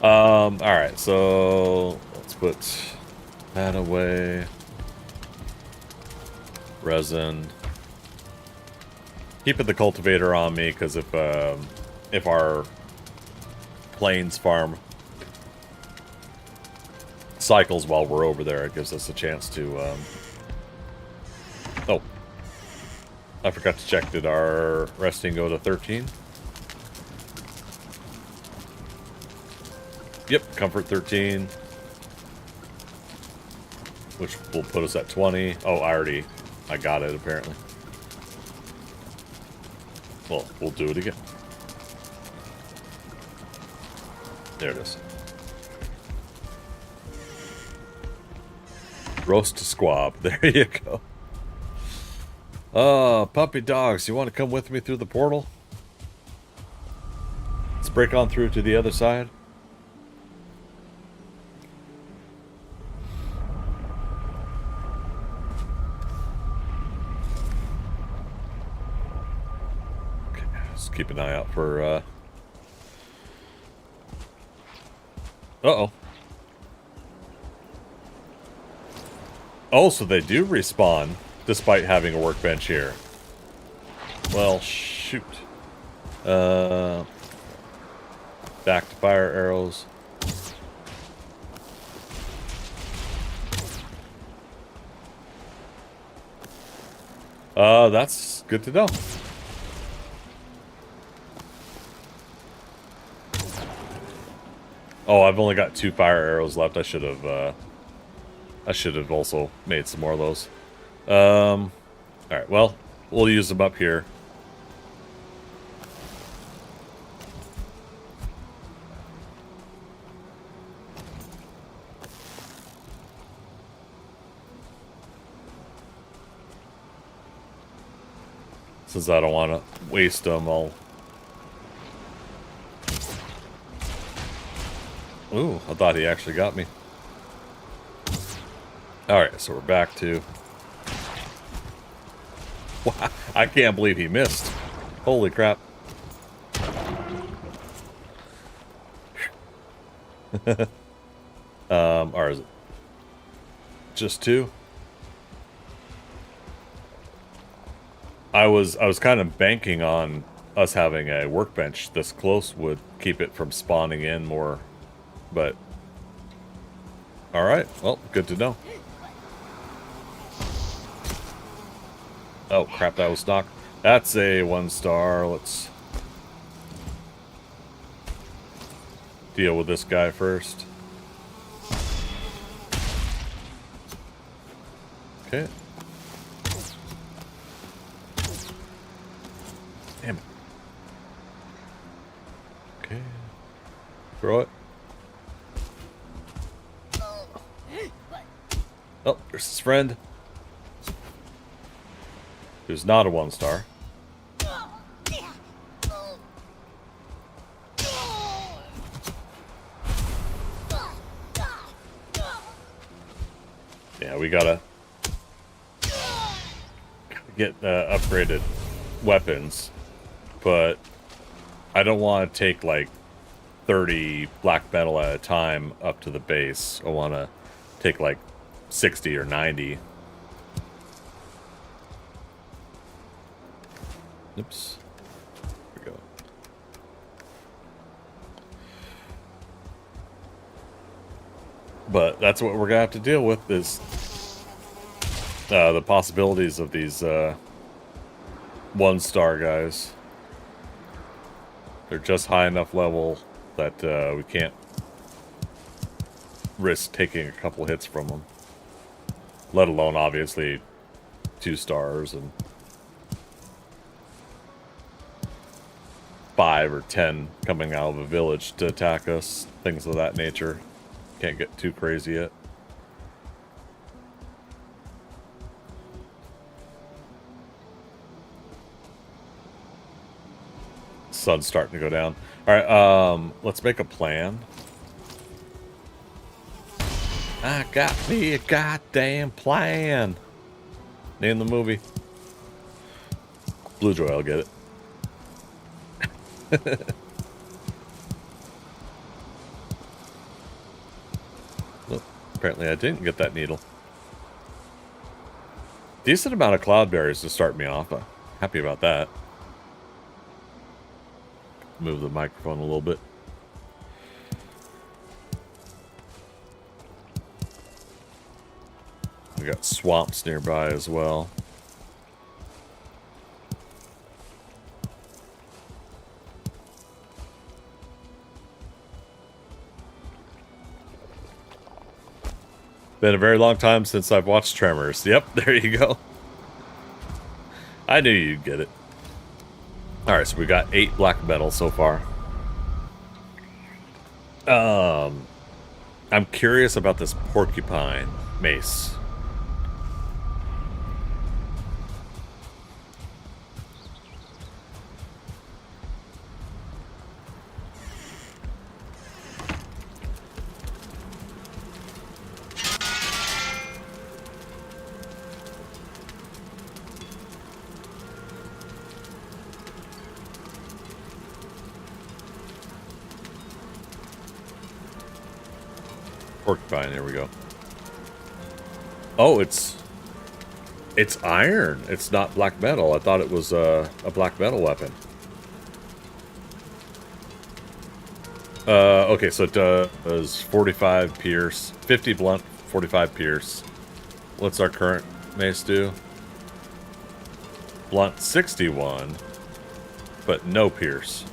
Alright, so let's put that away. Resin. Keeping the cultivator on me, because if our plains farm cycles while we're over there, it gives us a chance to oh, I forgot to check, did our resting go to 13? Yep, comfort 13, which will put us at 20. Oh, I got it apparently. Well, we'll do it again. There it is. Roast to squab. There you go. Oh, puppy dogs, you want to come with me through the portal? Let's break on through to the other side. Okay, just keep an eye out for uh-oh. Oh, so they do respawn despite having a workbench here. Well, shoot. Back to fire arrows. That's good to know. Oh, I've only got 2 fire arrows left. I should have I should have also made some more of those. Alright, well, we'll use them up here. Since I don't want to waste them, I'll... Ooh, I thought he actually got me. Alright, so we're back to... Wow, I can't believe he missed. Holy crap. Or is it just two? I was kind of banking on us having a workbench this close would keep it from spawning in more, but all right, well, good to know. Oh crap, that was knocked. That's a 1 star. Let's deal with this guy first. Okay. Damn it. Okay. Throw it. Oh, there's his friend. Who's not a 1 star. Yeah, we gotta get upgraded weapons, but I don't want to take like 30 black metal at a time up to the base. I want to take like 60 or 90. Oops. There we go. But that's what we're gonna have to deal with is the possibilities of these 1 star guys. They're just high enough level that we can't risk taking a couple hits from them. Let alone, obviously, 2 stars and 5 or 10 coming out of a village to attack us. Things of that nature. Can't get too crazy yet. Sun's starting to go down. Alright, let's make a plan. I got me a goddamn plan. Name the movie. Blue Joy, I'll get it. Well, apparently I didn't get that needle. Decent amount of cloudberries to start me off. Happy about that. Move the microphone a little bit. We got swamps nearby as well. Been a very long time since I've watched Tremors. Yep, there you go. I knew you'd get it. Alright, so we got 8 black metal so far. I'm curious about this porcupine mace. Porcupine, there we go. Oh, it's iron. It's not black metal. I thought it was a black metal weapon. Okay, so it does 45 pierce, 50 blunt, 45 pierce. What's our current mace do? Blunt 61, but no pierce.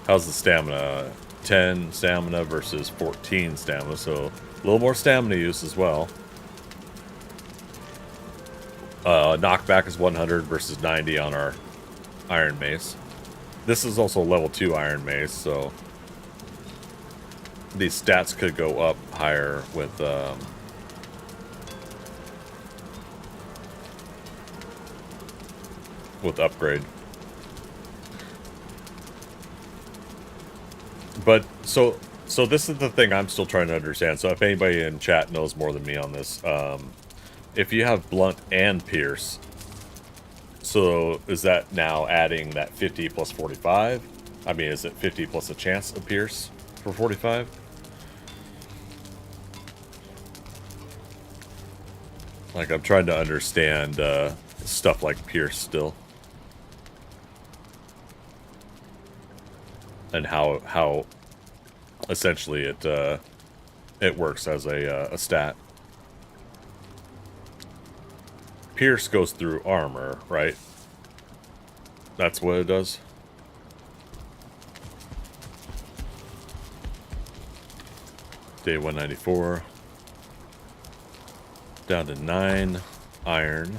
How's the stamina? 10 stamina versus 14 stamina, so a little more stamina use as well. Knockback is 100 versus 90 on our Iron Mace. This is also level 2 Iron Mace, so these stats could go up higher with upgrade. But so this is the thing I'm still trying to understand. So if anybody in chat knows more than me on this, if you have blunt and pierce, so is that now adding that 50 plus 45? I mean, is it 50 plus a chance of pierce for 45? Like, I'm trying to understand stuff like pierce still. And how essentially it works as a stat. Pierce goes through armor, right? That's what it does. Day 194. Down to 9 iron.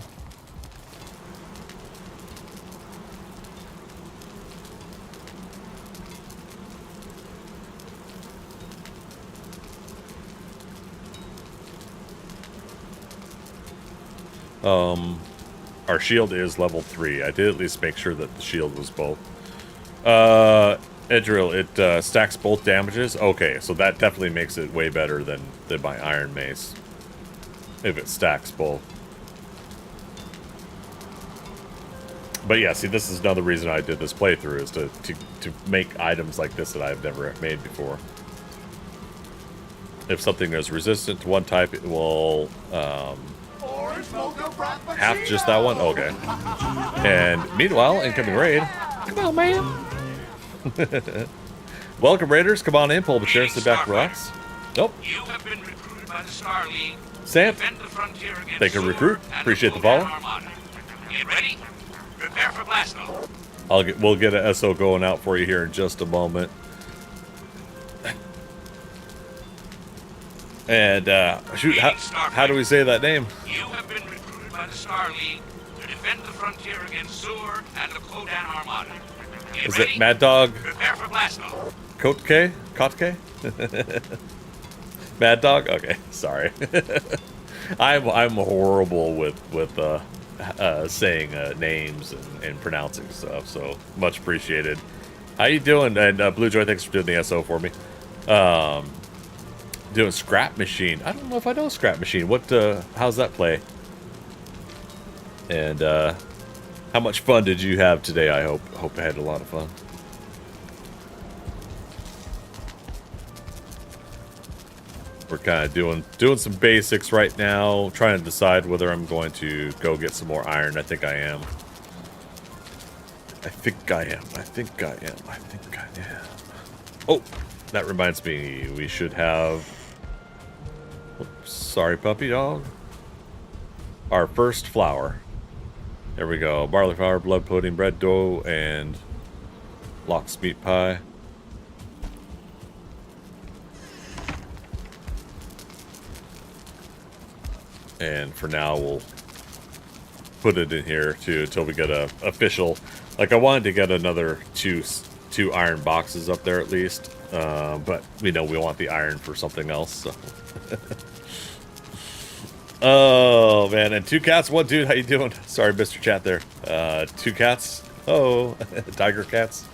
Our shield is level 3. I did at least make sure that the shield was both. Edril, it stacks both damages. Okay, so that definitely makes it way better than my Iron Mace. If it stacks both. But yeah, see, this is another reason I did this playthrough, is to make items like this that I've never made before. If something is resistant to one type, it will half just that one? Okay. And meanwhile, incoming raid. Come on, man. Welcome, raiders. Come on in, pull up a chair, sit back, relax. Nope. You have been recruited by the Star League. Sam, Defend the frontier against thank you, Sur recruit. and Appreciate the Kodan follow. Armada. Get ready. Prepare for blast off. We'll get an SO going out for you here in just a moment. And shoot, how do we say that name? You have been recruited by the Star League to defend the frontier against Sur and the Kodan Armada. Get Is ready. it Mad Dog Prepare for blast off. Kotke? Kotke? Mad Dog? Okay, sorry. I'm horrible with saying names and pronouncing stuff, so much appreciated. How you doing? And Blue Joy, thanks for doing the SO for me. Doing Scrap Machine. I don't know if I know Scrap Machine. What? How's that play? And how much fun did you have today? I hope I had a lot of fun. We're kind of doing some basics right now, trying to decide whether I'm going to go get some more iron. I think I am. I think I am. Oh, that reminds me, we should have... Oops, sorry, puppy dog. Our first flour. There we go. Barley flour, blood pudding, bread dough, and lox meat pie. And for now, we'll put it in here too until we get a official. Like, I wanted to get another two iron boxes up there at least, but we know we want the iron for something else. So. Oh man, and two cats, one dude. How you doing? Sorry, Mr. Chat there. Two cats. Oh, tiger cats.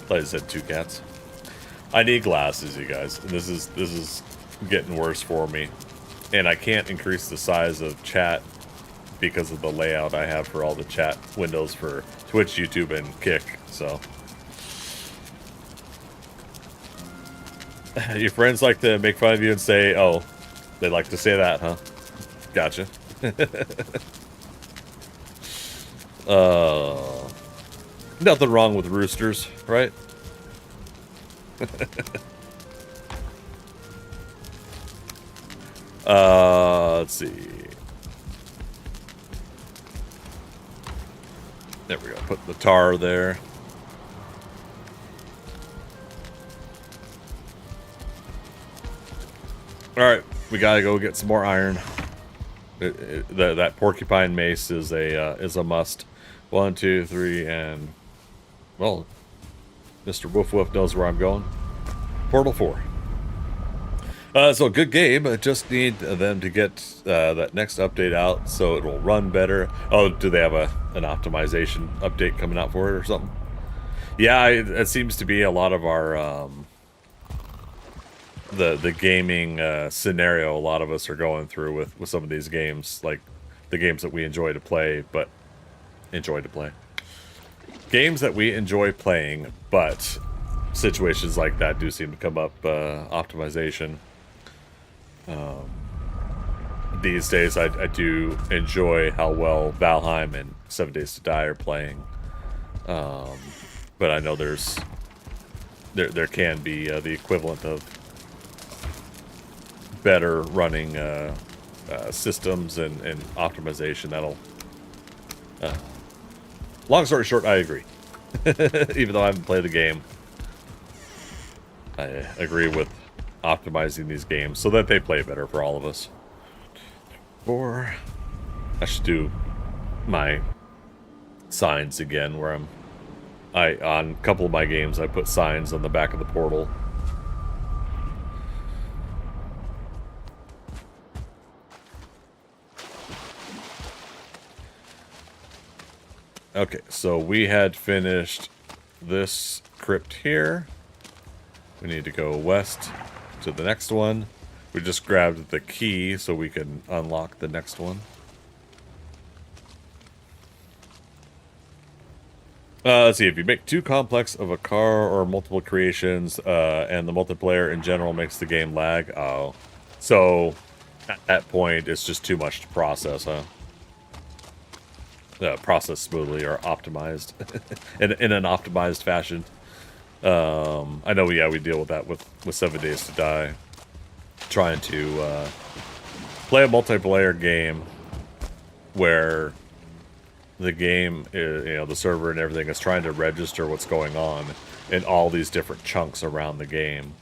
Thought I said two cats. I need glasses, you guys. This is getting worse for me. And I can't increase the size of chat because of the layout I have for all the chat windows for Twitch, YouTube, and Kick. So, your friends like to make fun of you and say, "Oh, they like to say that, huh?" Gotcha. Nothing wrong with roosters, right? Let's see. There we go. Put the tar there. All right, we gotta go get some more iron. That porcupine mace is a must. 1, 2, 3, and well, Mr. Woof Woof knows where I'm going. Portal 4. So good game. I just need them to get that next update out so it will run better. Oh, do they have an optimization update coming out for it or something? Yeah, it seems to be a lot of our the gaming scenario. A lot of us are going through with some of these games, like the games that we enjoy to play, games that we enjoy playing, but situations like that do seem to come up. Optimization. These days, I do enjoy how well Valheim and 7 Days to Die are playing, but I know there can be the equivalent of better running systems and optimization. That'll. Long story short, I agree. Even though I haven't played the game, I agree with optimizing these games so that they play better for all of us. Or I should do my signs again, where on a couple of my games I put signs on the back of the portal. Okay, so we had finished this crypt here. We need to go west to the next one. We just grabbed the key so we can unlock the next one. Let's see, if you make too complex of a car or multiple creations, and the multiplayer in general makes the game lag. Oh, so at that point, it's just too much to process, huh? Process smoothly or optimized in an optimized fashion. I know, yeah, we deal with that with 7 Days to Die. Trying to play a multiplayer game where the game is, the server and everything is trying to register what's going on in all these different chunks around the game.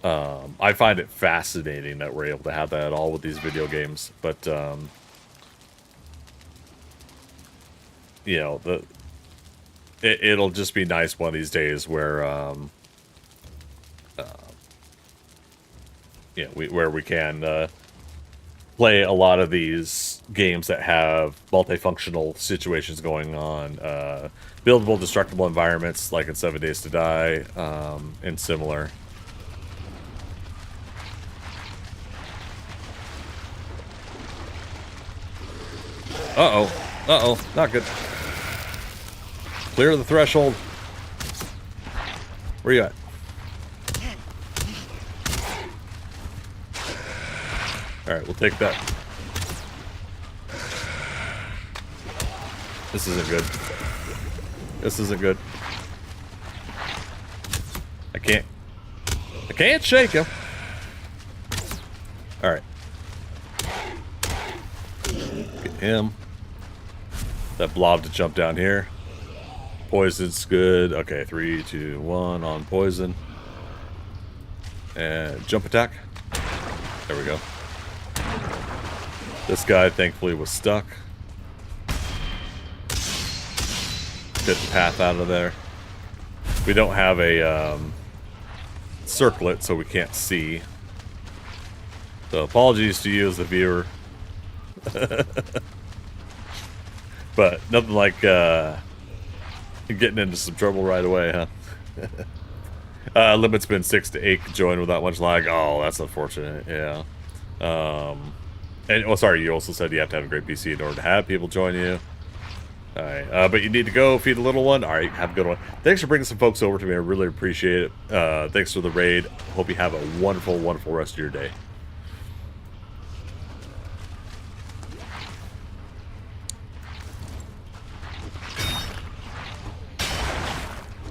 I find it fascinating that we're able to have that at all with these video games, but it'll just be nice one of these days where where we can play a lot of these games that have multifunctional situations going on, buildable, destructible environments like in 7 Days to Die, and similar. Uh-oh, not good. Clear the threshold. Where you at? Alright, we'll take that. This isn't good. This isn't good. I can't shake him. Alright. Get him. That blob to jump down here. Poison's good. Okay, 3, 2, 1 on poison. And jump attack. There we go. This guy thankfully was stuck. Get the path out of there. We don't have a circlet, so we can't see. So apologies to you as the viewer. But nothing like getting into some trouble right away, huh? Limit's been 6 to 8 join without much lag. Oh, that's unfortunate. Yeah. And oh, sorry, you also said you have to have a great PC in order to have people join you. All right, but you need to go feed a little one. All right, have a good one. Thanks for bringing some folks over to me. I really appreciate it. Thanks for the raid. Hope you have a wonderful, wonderful rest of your day.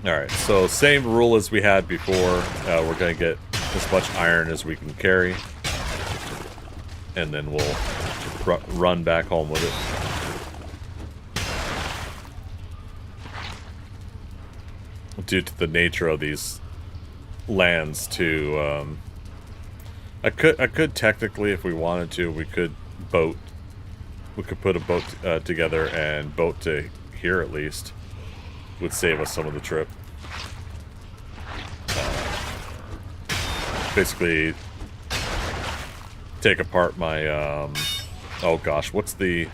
All right, so same rule as we had before. We're going to get as much iron as we can carry, and then we'll run back home with it. Due to the nature of these lands, to I could technically, if we wanted to, we could boat. We could put a boat together and boat to here at least. Would save us some of the trip. Basically, take apart my, oh gosh, what's the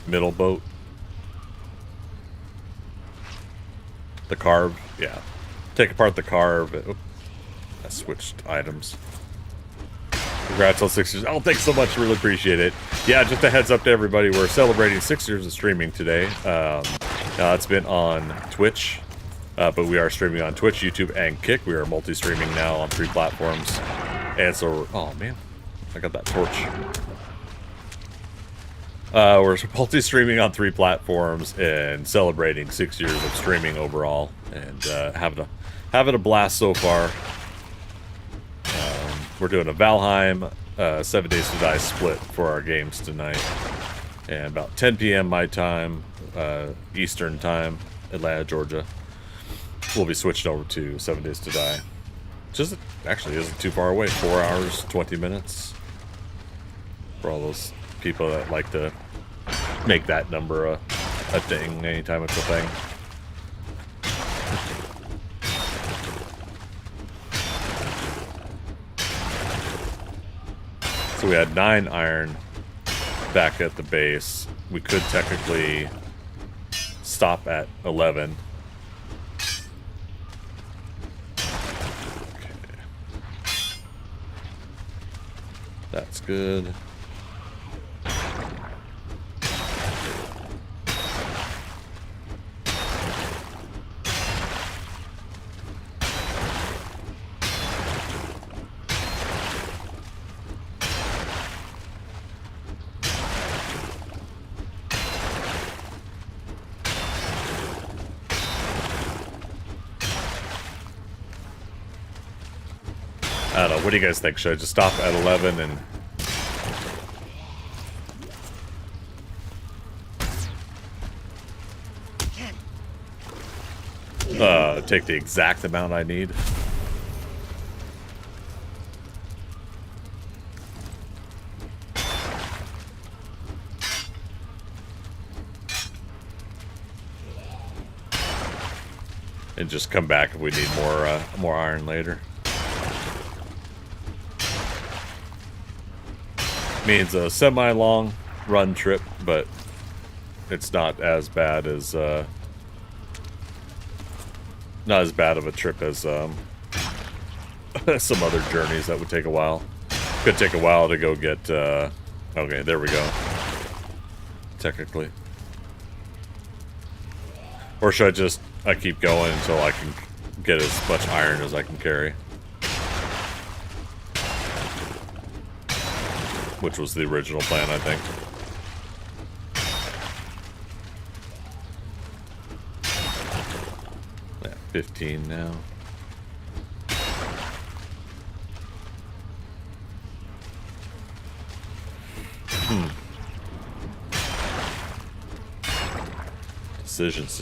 middle boat? The carve, yeah. Take apart the carve. Oop, I switched items. Congrats on 6 years. Oh, thanks so much. Really appreciate it. Yeah, just a heads up to everybody. We're celebrating 6 years of streaming today. It's been on Twitch, but we are streaming on Twitch, YouTube, and Kick. We are multi-streaming now on 3 platforms. And so, oh man, I got that torch. We're multi-streaming on 3 platforms and celebrating 6 years of streaming overall, and having a blast so far. We're doing a Valheim 7 Days to Die split for our games tonight, and about 10 p.m. my time, Eastern time, Atlanta, Georgia, we'll be switching over to 7 Days to Die. Just actually isn't too far away. 4 hours, 20 minutes. For all those people that like to make that number a thing anytime it's a thing. So we had 9 iron back at the base. We could technically stop at 11. Okay. That's good. I don't know. What do you guys think? Should I just stop at 11 and... take the exact amount I need? And just come back if we need more iron later. Means a semi-long run trip, but it's not as bad as not as bad of a trip as some other journeys that would take a while. Could take a while to go get okay, there we go. Technically. Or should I keep going until I can get as much iron as I can carry? Which was the original plan, I think. Yeah, 15 now. Decisions.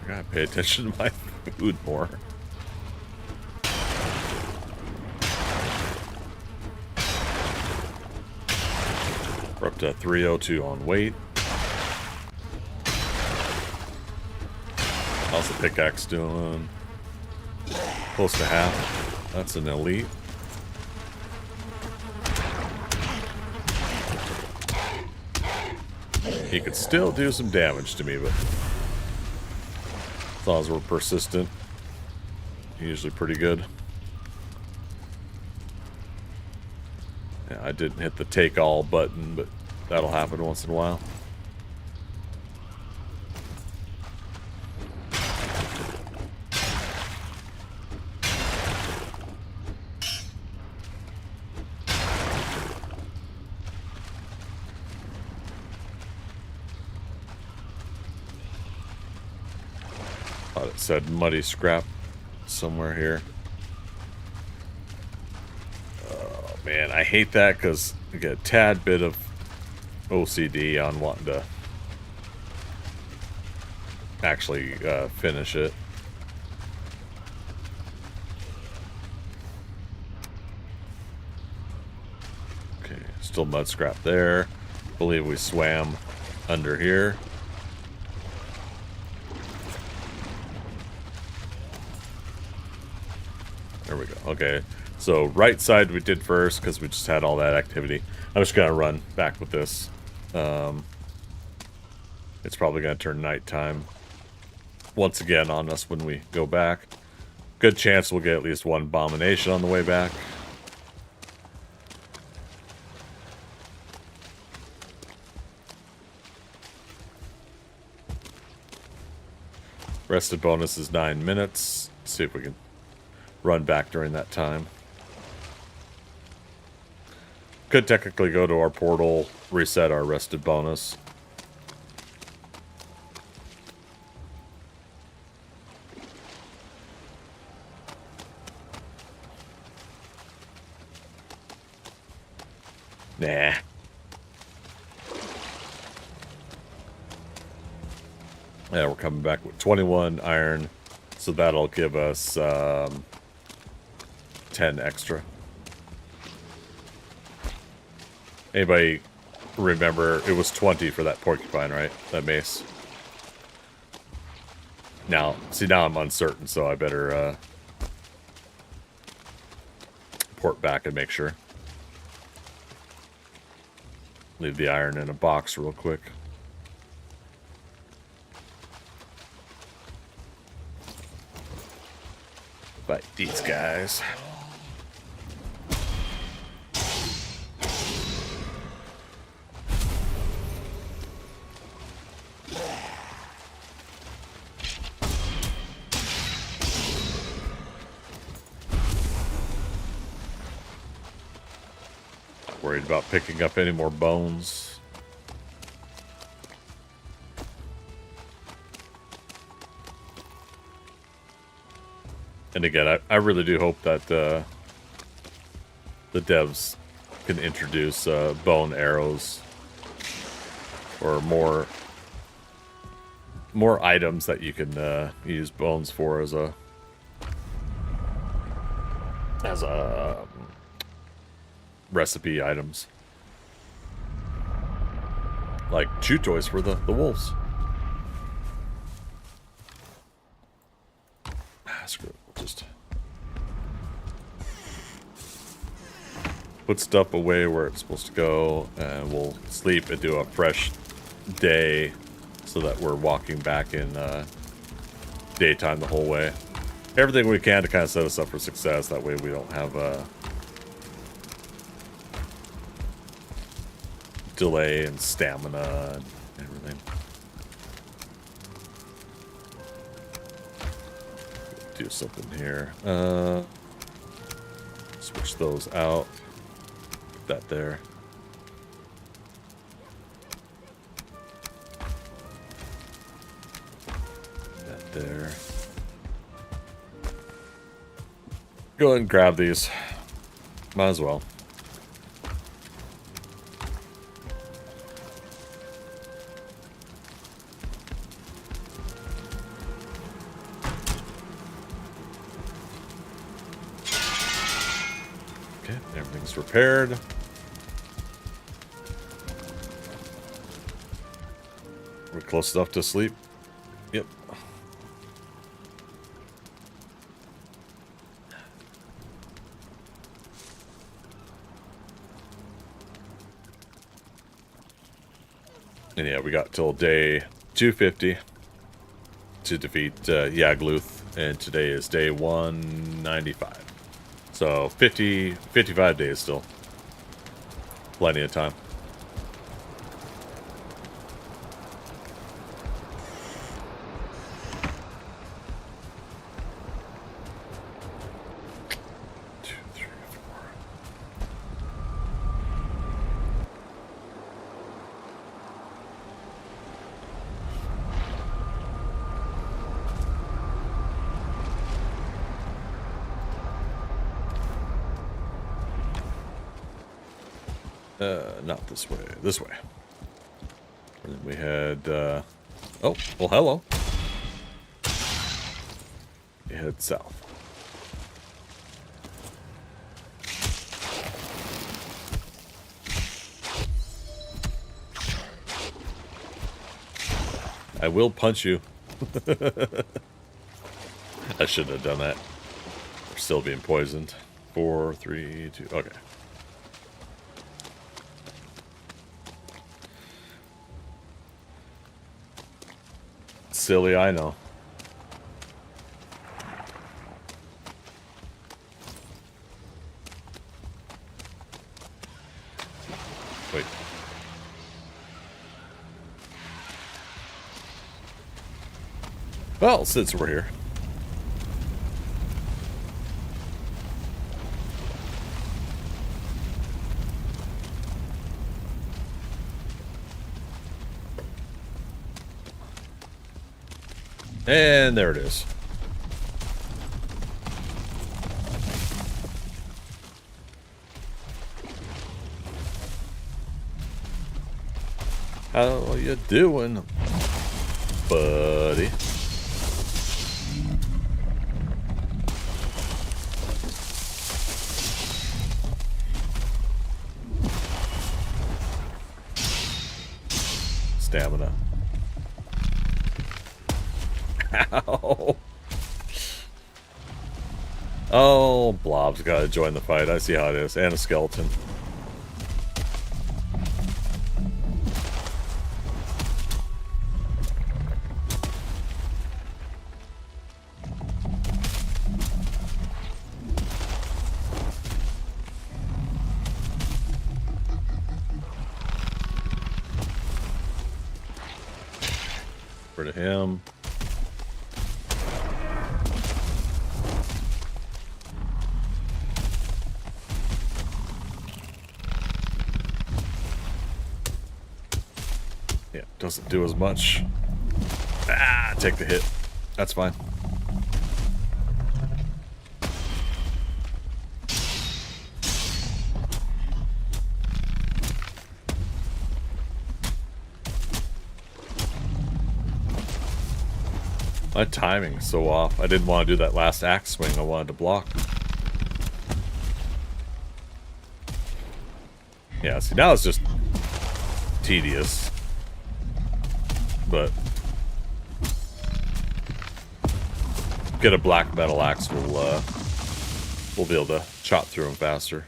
I gotta pay attention to my food more. We're up to 302 on weight. How's the pickaxe doing? Close to half. That's an elite. He could still do some damage to me, but as long as we're persistent, usually pretty good. Yeah, I didn't hit the take all button, but that'll happen once in a while. Thought it said muddy scrap somewhere here. Oh man, I hate that because you get a tad bit of OCD on wanting to actually finish it. Okay, still mud scrap there. Believe we swam under here. There we go. Okay, so right side we did first because we just had all that activity. I'm just gonna run back with this. It's probably gonna turn nighttime once again on us when we go back. Good chance we'll get at least one abomination on the way back. Rested bonus is 9 minutes. Let's see if we can run back during that time. Could technically go to our portal, reset our rested bonus. Nah. Yeah, we're coming back with 21 iron, so that'll give us 10 extra. Anybody remember, it was 20 for that porcupine, right? That mace. Now, see, now I'm uncertain, so I better port back and make sure. Leave the iron in a box real quick. Fight these guys. Not worried about picking up any more bones. And again, I really do hope that the devs can introduce bone arrows or more items that you can use bones for as a recipe items, like chew toys for the wolves. Screw it. Just put stuff away where it's supposed to go, and we'll sleep and do a fresh day so that we're walking back in daytime the whole way. Everything we can to kind of set us up for success. That way we don't have a delay in stamina and everything. Do something here. Switch those out. Put that there. That there. Go ahead and grab these. Might as well. Okay, everything's repaired. We're close enough to sleep. Yep. And yeah, we got till day 250 to defeat Yagluth, and today is day 195. So 55 days still. Plenty of time. Not this way. This way. And then we had, oh, well, hello. We head south. I will punch you. I shouldn't have done that. We're still being poisoned. 4, 3, 2, okay. Silly, I know. Wait. Well, since we're here. And there it is. How you doing, buddy? Stamina. Ow. Oh, Blob's gotta join the fight. I see how it is. And a skeleton. Rid of him. Yeah, doesn't do as much. Ah, take the hit. That's fine. My timing's so off. I didn't want to do that last axe swing. I wanted to block. Yeah, see, now it's just tedious. But get a black metal axe, we'll be able to chop through them faster.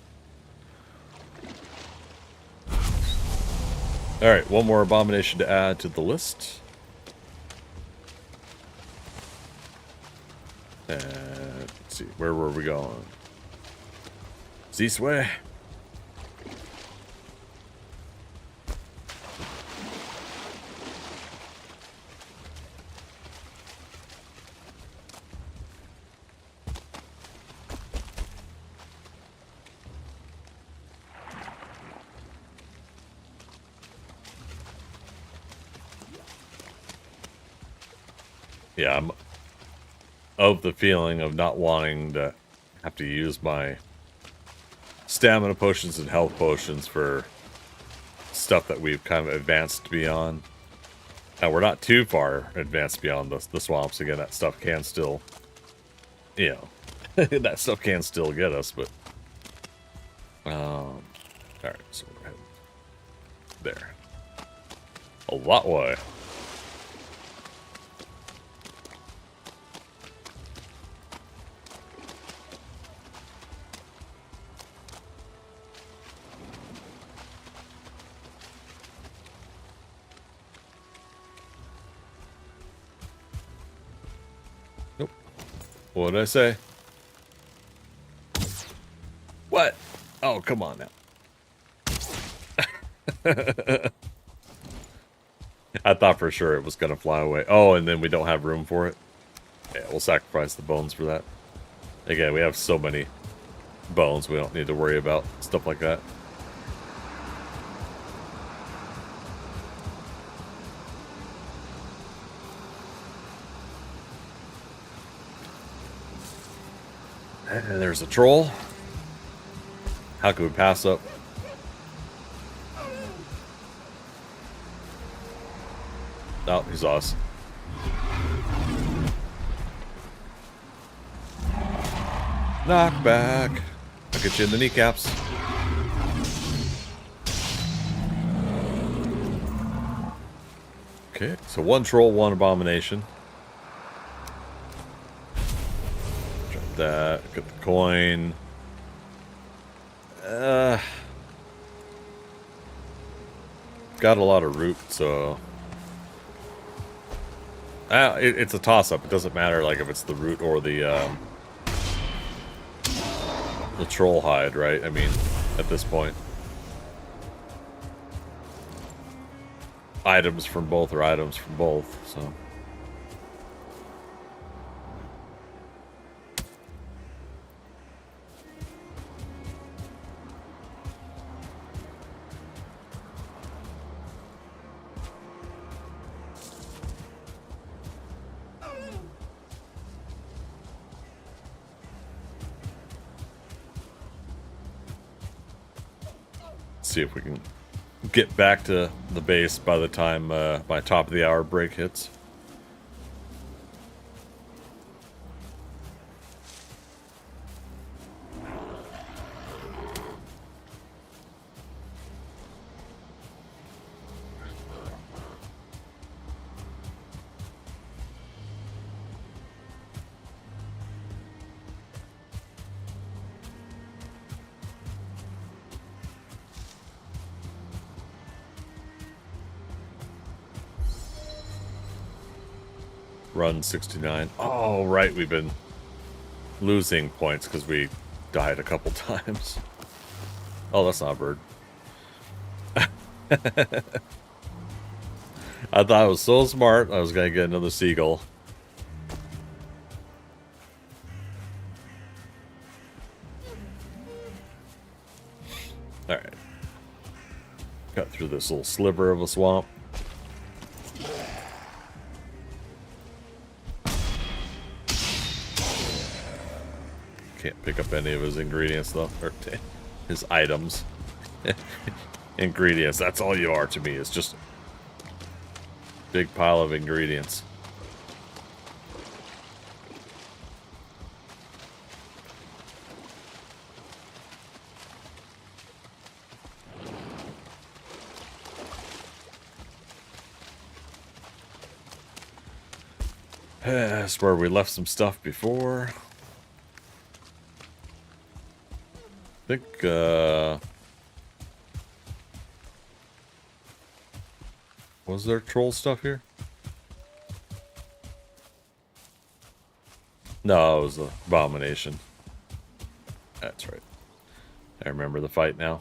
Alright, one more abomination to add to the list. And let's see, where were we going? This way. Yeah, I'm of the feeling of not wanting to have to use my stamina potions and health potions for stuff that we've kind of advanced beyond. And we're not too far advanced beyond the swamps. Again, that stuff can still, you know, that stuff can still get us, but all right, so we're heading there. A lot way. Nope. What did I say? What? Oh, come on now. I thought for sure it was going to fly away. Oh, and then we don't have room for it. Yeah, we'll sacrifice the bones for that. Again, we have so many bones, we don't need to worry about stuff like that. And there's a troll. How could we pass up? Oh, he's us. Knockback. I'll get you in the kneecaps. Okay, so one troll, one abomination. Drop that. Get the coin. Got a lot of root, so it's a toss-up. It doesn't matter, like if it's the root or the troll hide, right? I mean, at this point, items from both are items from both. So. See if we can get back to the base by the time my top of the hour break hits. Run 69. Oh, right, we've been losing points because we died a couple times. Oh, that's not a bird. I thought I was so smart I was going to get another seagull. Alright. Got through this little sliver of a swamp. Can't pick up any of his ingredients though, or his items. Ingredients, that's all you are to me. It's just a big pile of ingredients. That's where we left some stuff before. I think, was there troll stuff here? No, it was the abomination. That's right. I remember the fight now.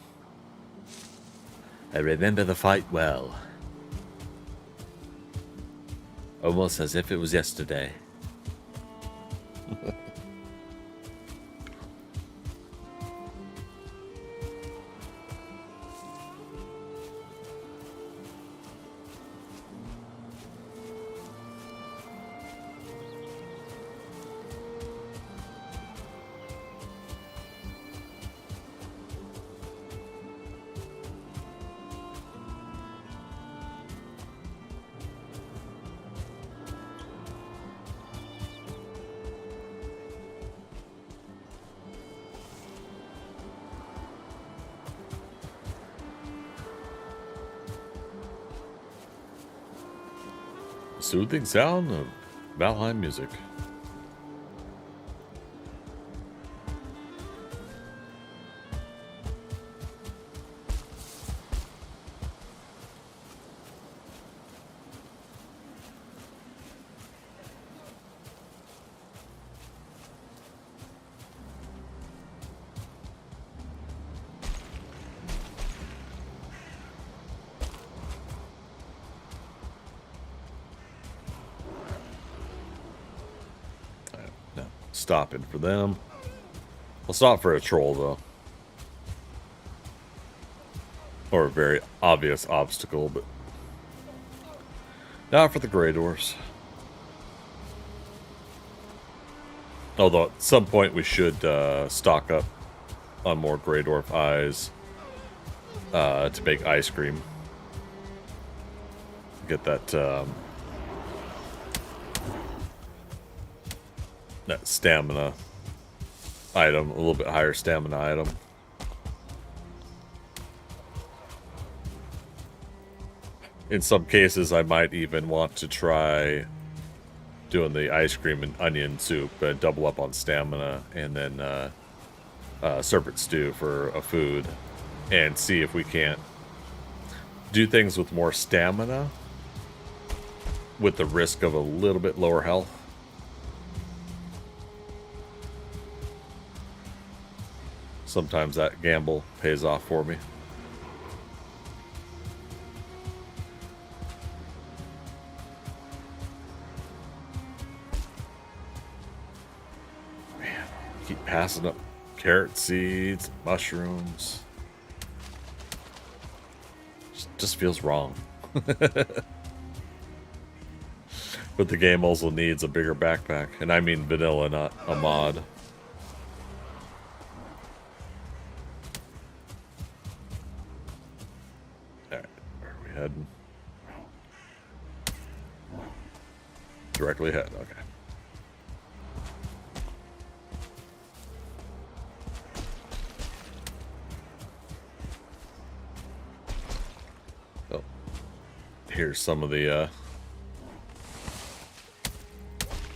I remember the fight well. Almost as if it was yesterday. Soothing sound of Valheim music. Stopping for them. I'll stop for a troll though, or a very obvious obstacle, but not for the Grey Dwarfs. Although at some point we should stock up on more Grey Dwarf eyes to make ice cream. Get that that stamina item, a little bit higher stamina item. In some cases, I might even want to try doing the ice cream and onion soup, double up on stamina, and then serpent stew for a food, and see if we can't do things with more stamina with the risk of a little bit lower health. Sometimes that gamble pays off for me. Man, keep passing up carrot seeds, mushrooms. Just feels wrong. But the game also needs a bigger backpack. And I mean vanilla, not a mod. Alright, where are we heading? Directly ahead, okay. Oh. Here's some of the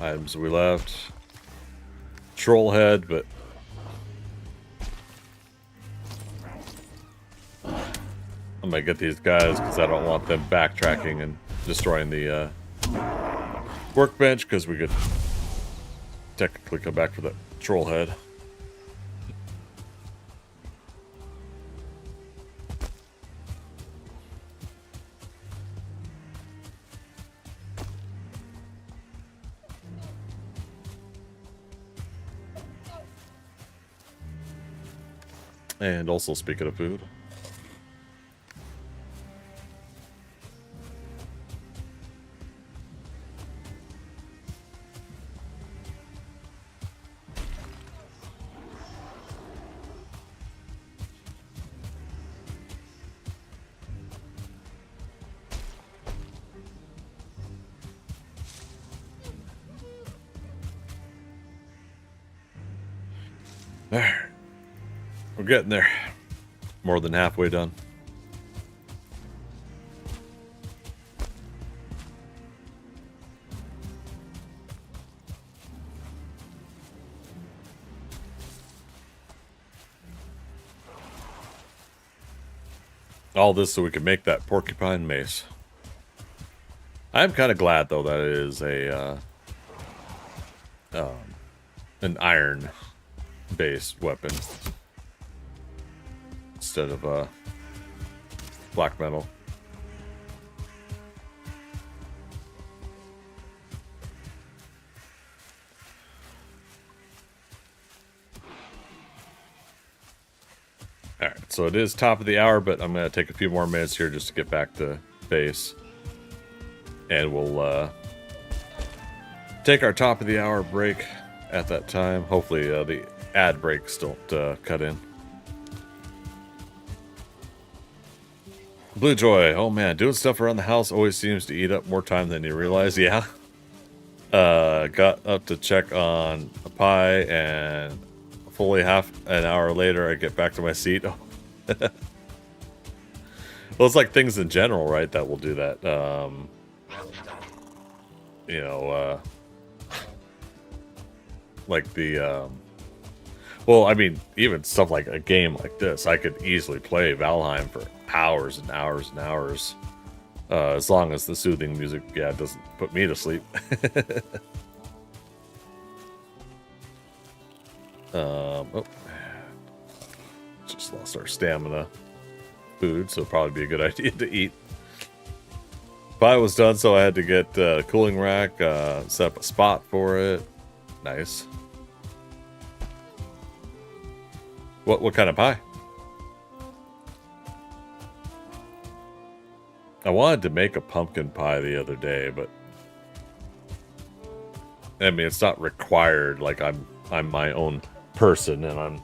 items we left. Troll head, but I'm gonna get these guys because I don't want them backtracking and destroying the workbench, because we could technically come back for the troll head. And also, speaking of food, there, we're getting there. More than halfway done. All this so we can make that porcupine mace. I'm kind of glad though that it is a an iron based weapon instead of black metal. Alright, so it is top of the hour, but I'm going to take a few more minutes here just to get back to base. And we'll take our top of the hour break at that time. Hopefully the ad breaks don't cut in. Blue Joy, oh man, doing stuff around the house always seems to eat up more time than you realize. Yeah. Got up to check on a pie, and fully half an hour later I get back to my seat. Well, it's like things in general, right, that will do that. You know, like the well, I mean, even stuff like a game like this, I could easily play Valheim for hours and hours and hours, as long as the soothing music, yeah, doesn't put me to sleep. Oh, just lost our stamina food, so it'd probably be a good idea to eat. Pie was done, so I had to get a cooling rack, set up a spot for it. Nice. What kind of pie? I wanted to make a pumpkin pie the other day, but I mean, it's not required. Like I'm my own person, and I'm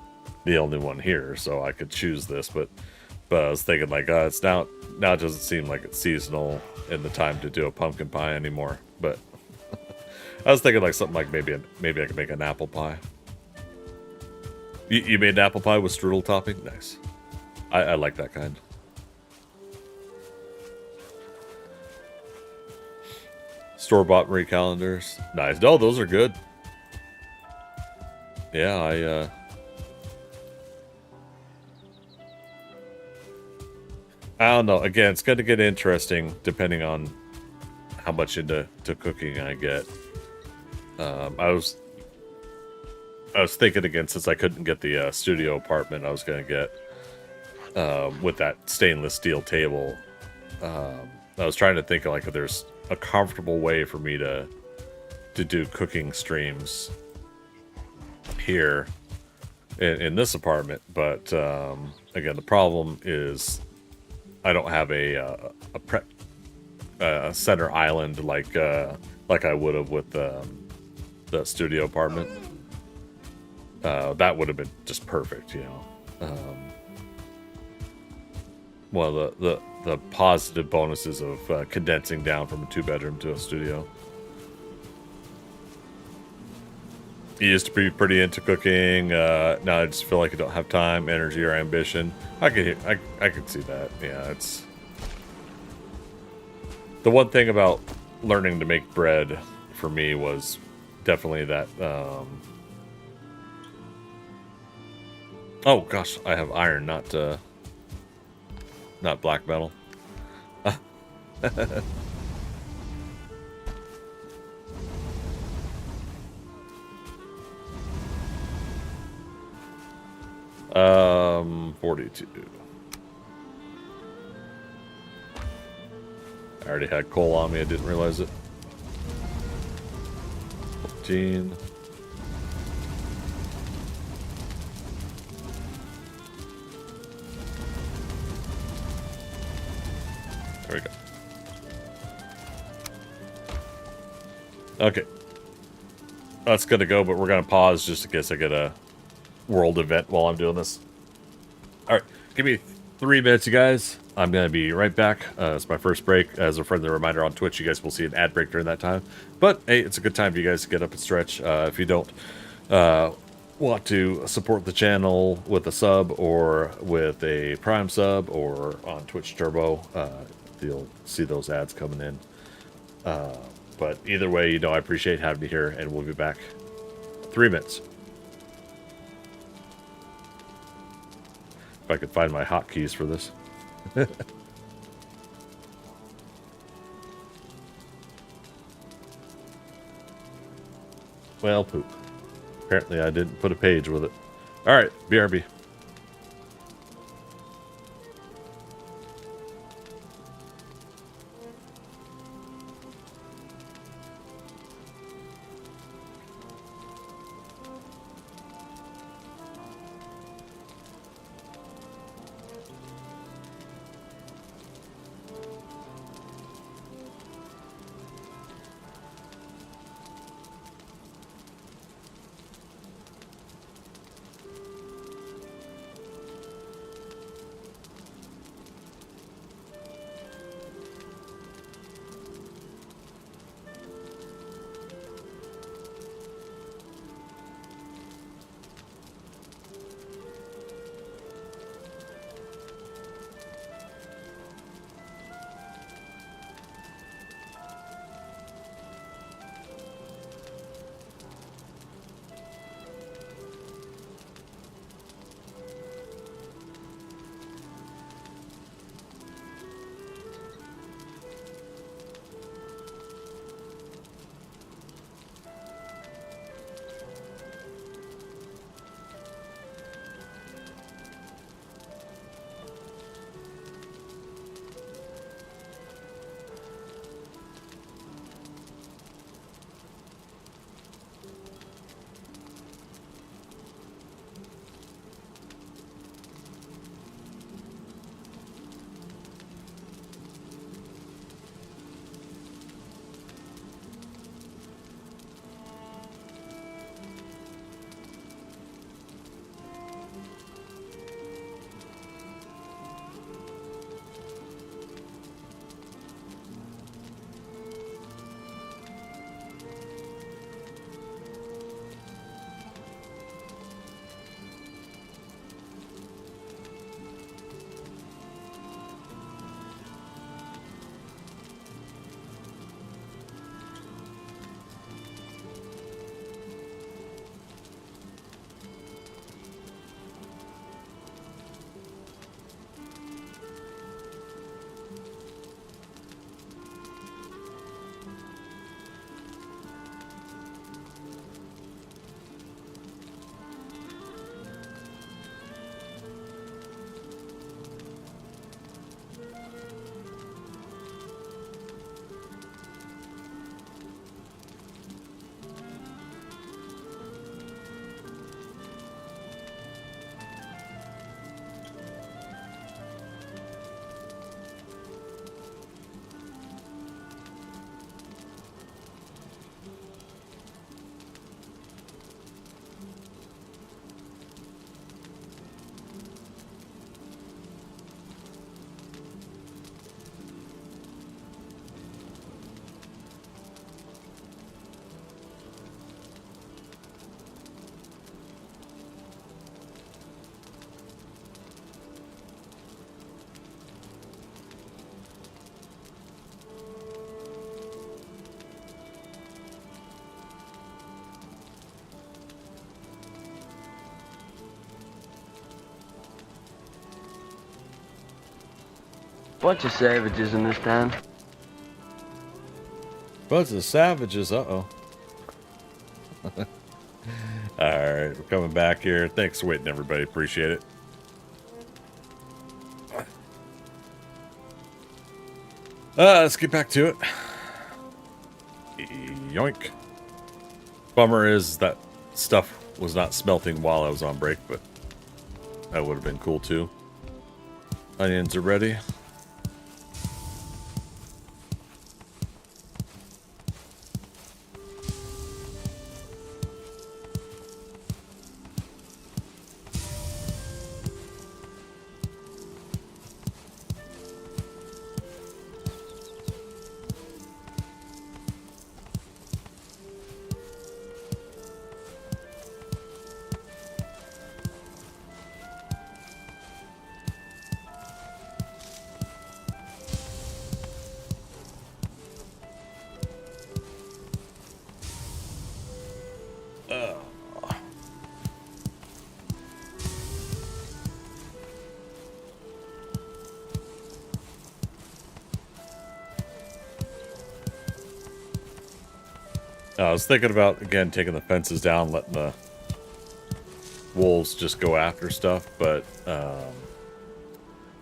the only one here, so I could choose this. But I was thinking, like, it's now it doesn't seem like it's seasonal in the time to do a pumpkin pie anymore. But I was thinking like something like maybe I could make an apple pie. You made an apple pie with strudel topping? Nice. I like that kind. Store-bought Marie calendars. Nice. No, those are good. Yeah, I don't know. Again, it's going to get interesting depending on how much into cooking I get. I was thinking again, since I couldn't get the studio apartment, I was going to get with that stainless steel table. I was trying to think of like if there's a comfortable way for me to do cooking streams here in this apartment, but again, the problem is I don't have a center island like I would have with the studio apartment. That would have been just perfect, you know. One of the positive bonuses of condensing down from a 2-bedroom to a studio. You used to be pretty into cooking. Now I just feel like I don't have time, energy, or ambition. I could see that. Yeah, it's the one thing about learning to make bread for me was definitely that. Oh gosh, I have iron, not black metal. Um, 42. I already had coal on me, I didn't realize it. 14. There we go. Okay. That's gonna go, but we're gonna pause just in case I get a world event while I'm doing this. Alright, give me 3 minutes, you guys. I'm going to be right back. It's my first break. As a friendly reminder, on Twitch, you guys will see an ad break during that time. But, hey, it's a good time for you guys to get up and stretch. If you don't want to support the channel with a sub or with a Prime sub or on Twitch Turbo, you'll see those ads coming in. But either way, you know, I appreciate having you here, and we'll be back 3 minutes. If I could find my hotkeys for this. Well, poop. Apparently I didn't put a page with it. Alright, BRB. Bunch of savages in this town. Bunch of savages. Uh-oh. Alright, we're coming back here. Thanks for waiting, everybody. Appreciate it. Let's get back to it. Yoink. Bummer is that stuff was not smelting while I was on break, but that would have been cool too. Onions are ready. I was thinking about, again, taking the fences down, letting the wolves just go after stuff, but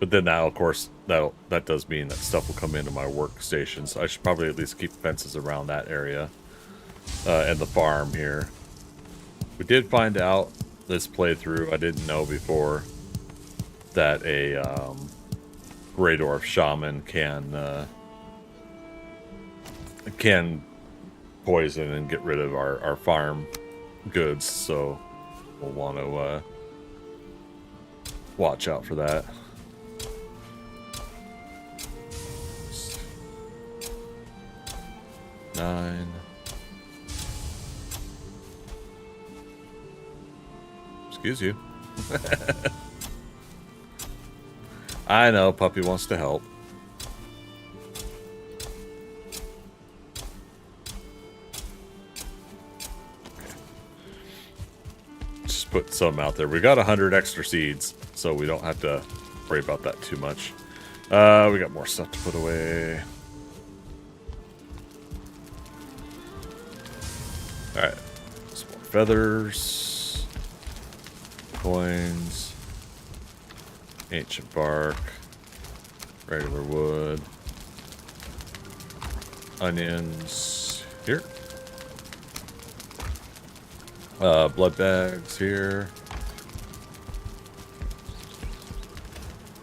then now, of course, that does mean that stuff will come into my workstation, so I should probably at least keep fences around that area and the farm here. We did find out this playthrough, I didn't know before, that a Greydwarf shaman can poison and get rid of our farm goods, so we'll want to watch out for that. Nine. Excuse you. I know, puppy wants to help. Just put some out there. We got 100 extra seeds, so we don't have to worry about that too much. We got more stuff to put away. Alright. Some more feathers. Coins. Ancient bark. Regular wood. Onions. Here. Blood bags here.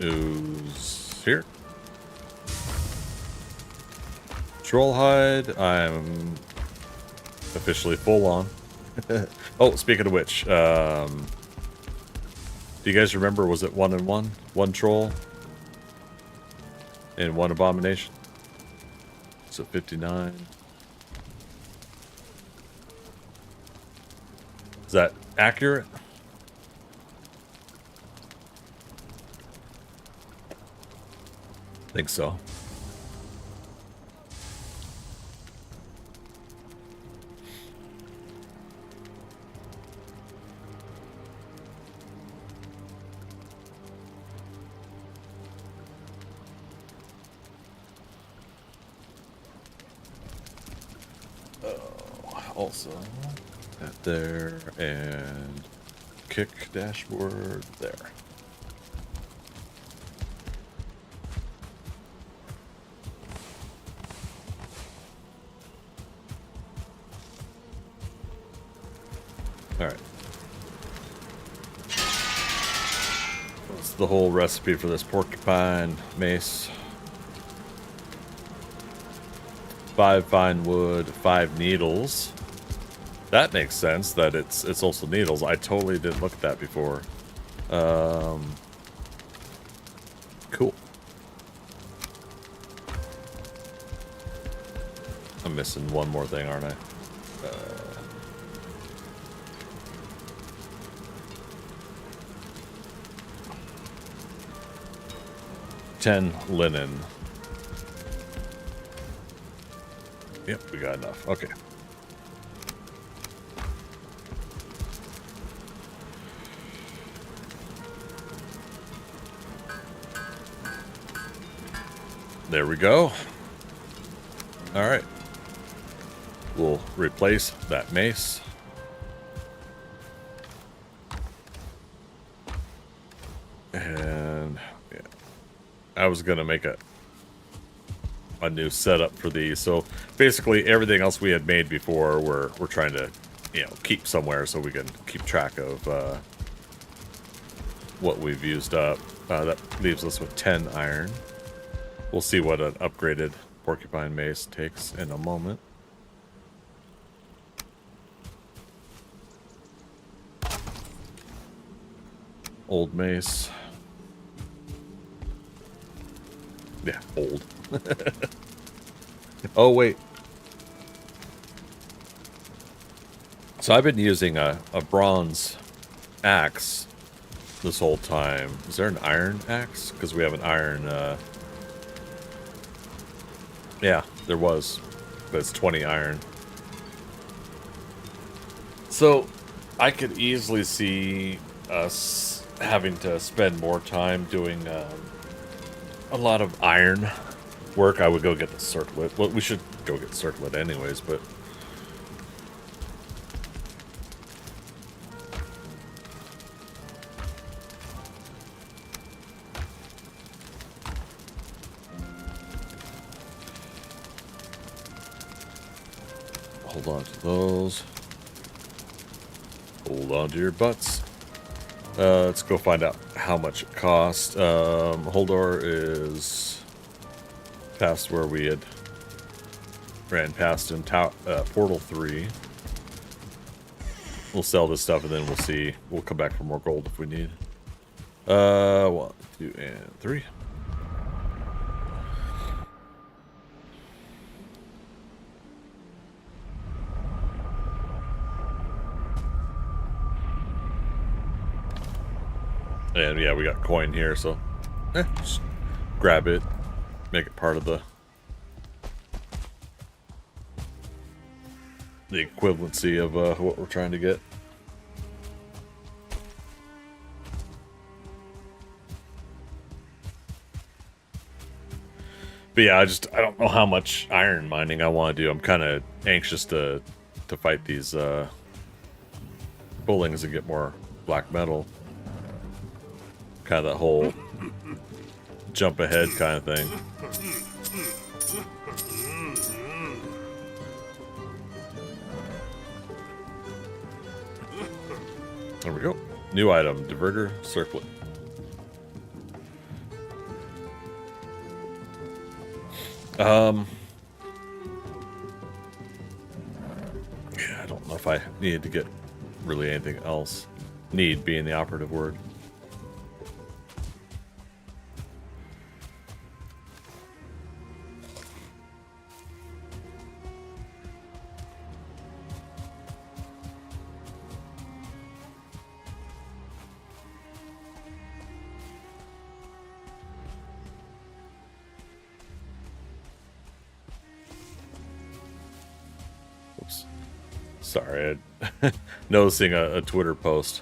Ooze here. Troll hide. I'm officially full on. Oh, speaking of which, do you guys remember, was it 1 and 1? 1 troll and 1 abomination? So 59. Is that accurate? I think so. Also, that there, and kick dashboard there. All right. What's the whole recipe for this porcupine mace? 5 fine wood, 5 needles. That makes sense that it's also needles. I totally didn't look at that before. Cool. I'm missing one more thing, aren't I? 10 linen. Yep, we got enough. Okay. There we go. All right. We'll replace that mace. And yeah, I was gonna make a new setup for these. So basically, everything else we had made before, we're trying to, keep somewhere so we can keep track of what we've used up. That leaves us with 10 iron. We'll see what an upgraded porcupine mace takes in a moment. Old mace. Yeah, old. Oh, wait. So I've been using a bronze axe this whole time. Is there an iron axe? Because we have an iron... Yeah, there was. But it's 20 iron. So I could easily see us having to spend more time doing a lot of iron work. I would go get the circlet. Well, we should go get circlet anyways, but... Hold on to those. Hold on to your butts. Let's go find out how much it costs. Holdor is past where we had ran past in Portal 3. We'll sell this stuff and then we'll see. We'll come back for more gold if we need. 1, 2, and 3. And yeah, we got coin here, so just grab it, make it part of the equivalency of what we're trying to get. But yeah, I don't know how much iron mining I want to do. I'm kind of anxious to fight these bullings and get more black metal. Kind of that whole jump ahead kind of thing. There we go. New item, diverter circlet. Yeah, I don't know if I needed to get really anything else. Need being the operative word. Sorry, noticing a Twitter post.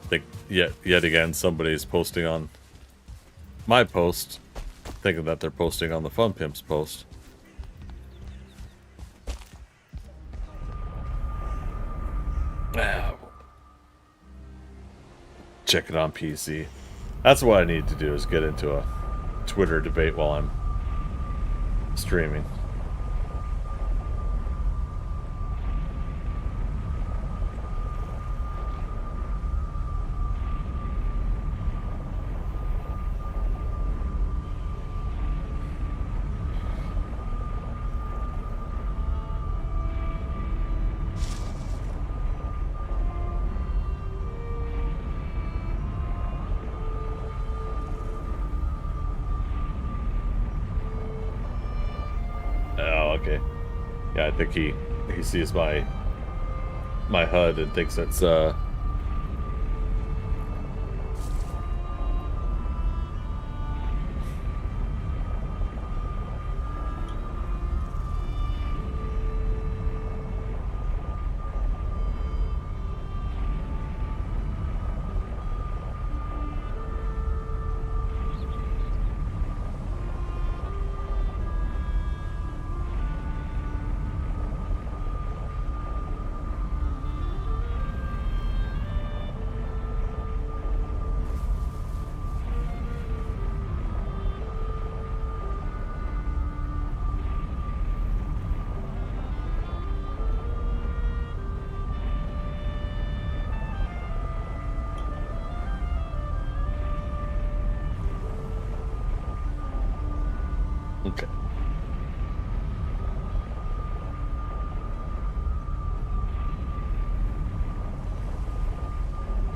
I think yet again somebody's posting on my post, thinking that they're posting on the Fun Pimps post. Check it on PC. That's what I need to do, is get into a Twitter debate while I'm streaming. Okay. Yeah, I think he sees my HUD and thinks it's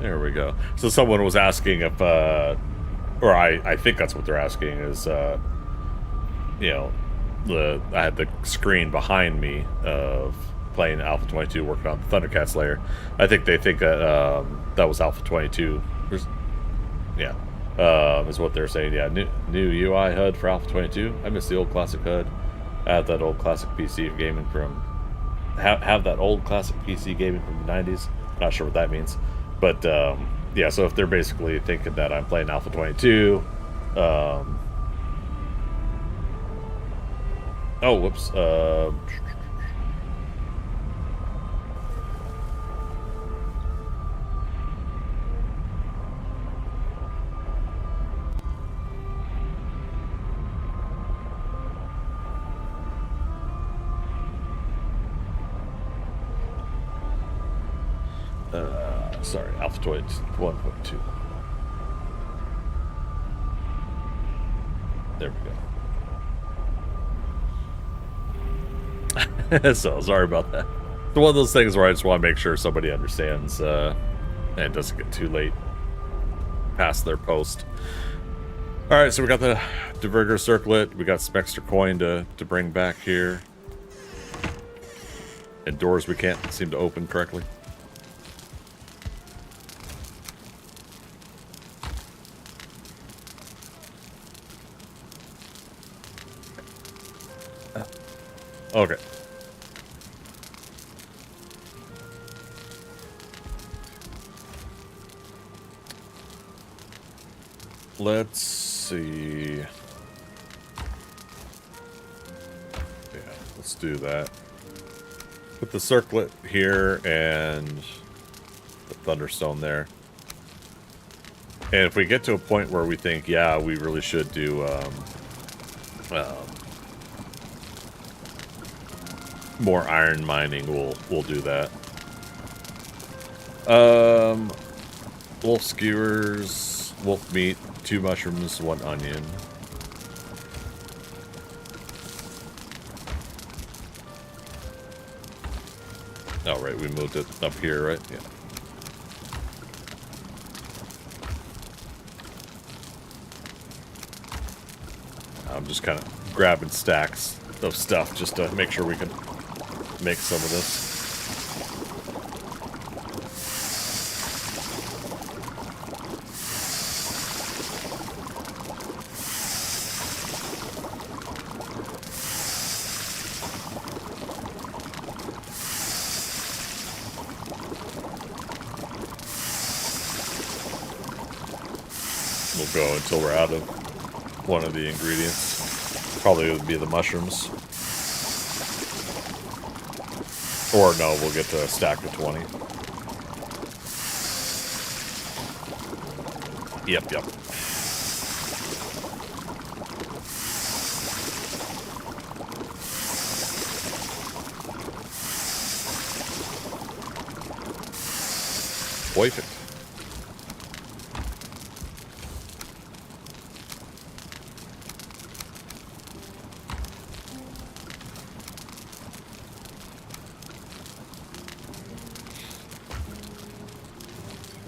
There we go. So someone was asking if, or I think that's what they're asking is, you know, I had the screen behind me of playing Alpha 22, working on the Thundercats layer. I think they think that that was Alpha 22. Yeah, is what they're saying. Yeah, new UI HUD for Alpha 22. I miss the old classic HUD. I have that old classic PC gaming from have that old classic PC gaming from the 90s. Not sure what that means, but yeah. So if they're basically thinking that I'm playing Alpha 22. Oh, whoops. Sorry, Alpha 1.2. There we go. So sorry about that. It's one of those things where I just want to make sure somebody understands and it doesn't get too late past their post. All right, so we got the Diverger Circlet. We got some extra coin to bring back here. And doors we can't seem to open correctly. Okay. Let's see. Yeah, let's do that. Put the circlet here and the thunderstone there. And if we get to a point where we think, yeah, we really should do more iron mining, we'll do that. Wolf skewers, wolf meat, 2 mushrooms, 1 onion. Oh, right, we moved it up here, right? Yeah. I'm just kind of grabbing stacks of stuff just to make sure we can make some of this. We'll go until we're out of one of the ingredients. Probably would be the mushrooms. Or no, we'll get to a stack of 20. Yep. Perfect.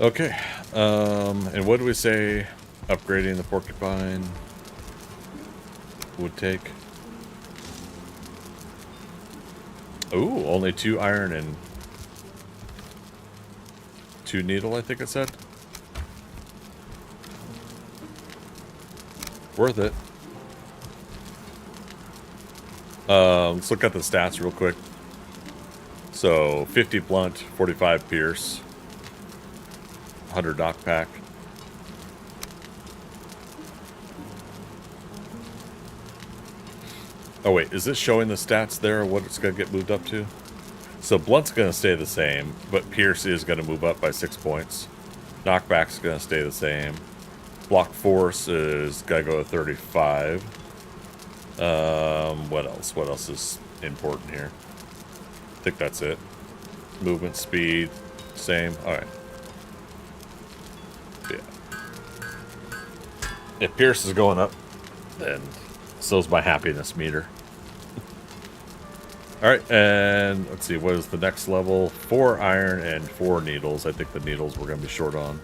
Okay, and what do we say upgrading the porcupine would take? Ooh, only 2 iron and 2 needle, I think it said. Worth it. Let's look at the stats real quick. So 50 blunt, 45 pierce. 100 knockback. Oh wait, is this showing the stats there, or what it's going to get moved up to? So blunt's going to stay the same, but pierce is going to move up by 6 points. Knockback's going to stay the same. Block force is going to go to 35. What else? What else is important here? I think that's it. Movement speed, same. All right. Yeah. If pierce is going up, then so's my happiness meter. All right, and let's see, what is the next level? 4 iron and 4 needles. I think the needles we're going to be short on.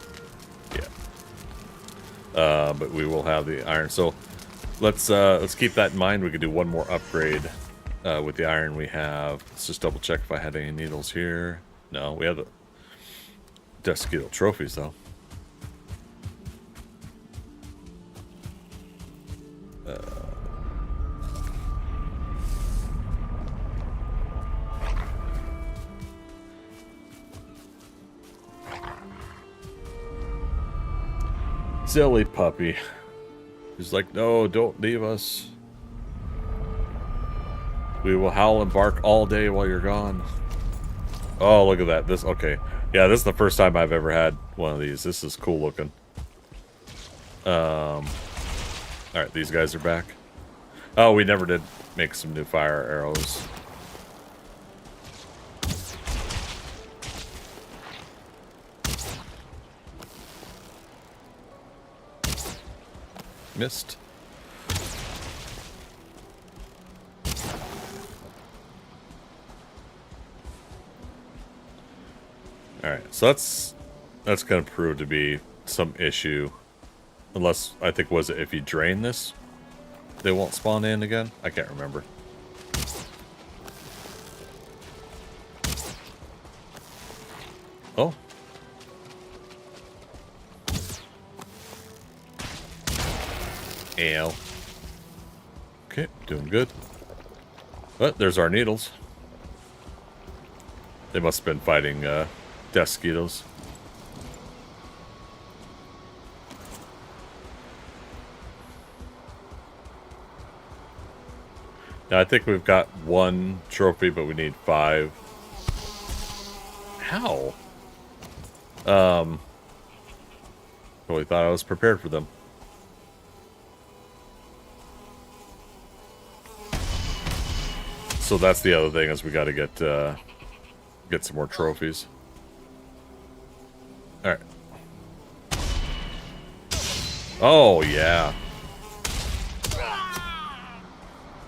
Yeah. But we will have the iron. So let's keep that in mind. We could do one more upgrade with the iron we have. Let's just double check if I had any needles here. No, we have the Desquito trophies though. Silly puppy. He's like, no, don't leave us. We will howl and bark all day while you're gone. Oh, look at that. This, okay. Yeah, this is the first time I've ever had one of these. This is cool looking. Alright, these guys are back. Oh, we never did make some new fire arrows. Missed. Alright, so that's gonna prove to be some issue. Unless, I think, was it if you drain this, they won't spawn in again? I can't remember. Oh. Ow. Okay, doing good. But there's our needles. They must have been fighting Desquitos. Now I think we've got 1 trophy, but we need 5. How? Totally thought I was prepared for them. So that's the other thing, is we got to get some more trophies. All right. Oh yeah.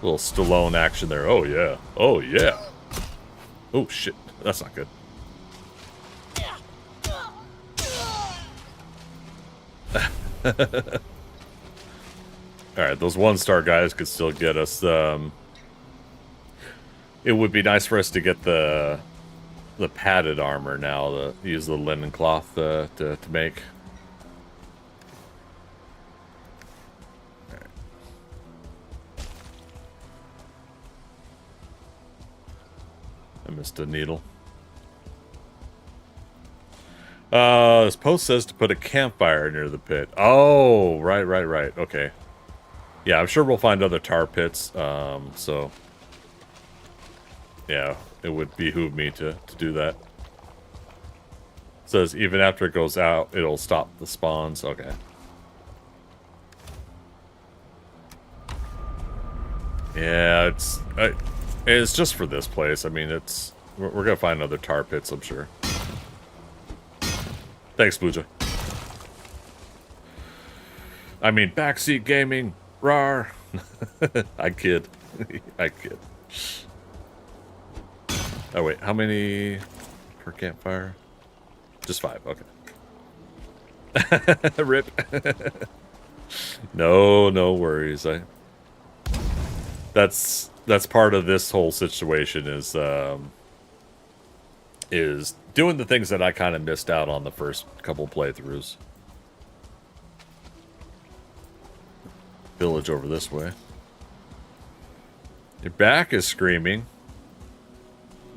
Little Stallone action there. Oh yeah. Oh yeah. Oh shit. That's not good. Alright, those 1-star guys could still get us. It would be nice for us to get the padded armor now, to use the linen cloth to make. Right. I missed a needle. This post says to put a campfire near the pit. Oh, right. Okay. Yeah, I'm sure we'll find other tar pits. So yeah, it would behoove me to do that. It says even after it goes out, it'll stop the spawns. Okay. Yeah, it's just for this place. I mean, we're gonna find other tar pits, I'm sure. Thanks, Booja. I mean, backseat gaming, rawr. I kid. I kid. Oh wait, how many per campfire? Just 5, okay. Rip. No worries. That's part of this whole situation is doing the things that I kind of missed out on the first couple playthroughs. Village over this way. Your back is screaming.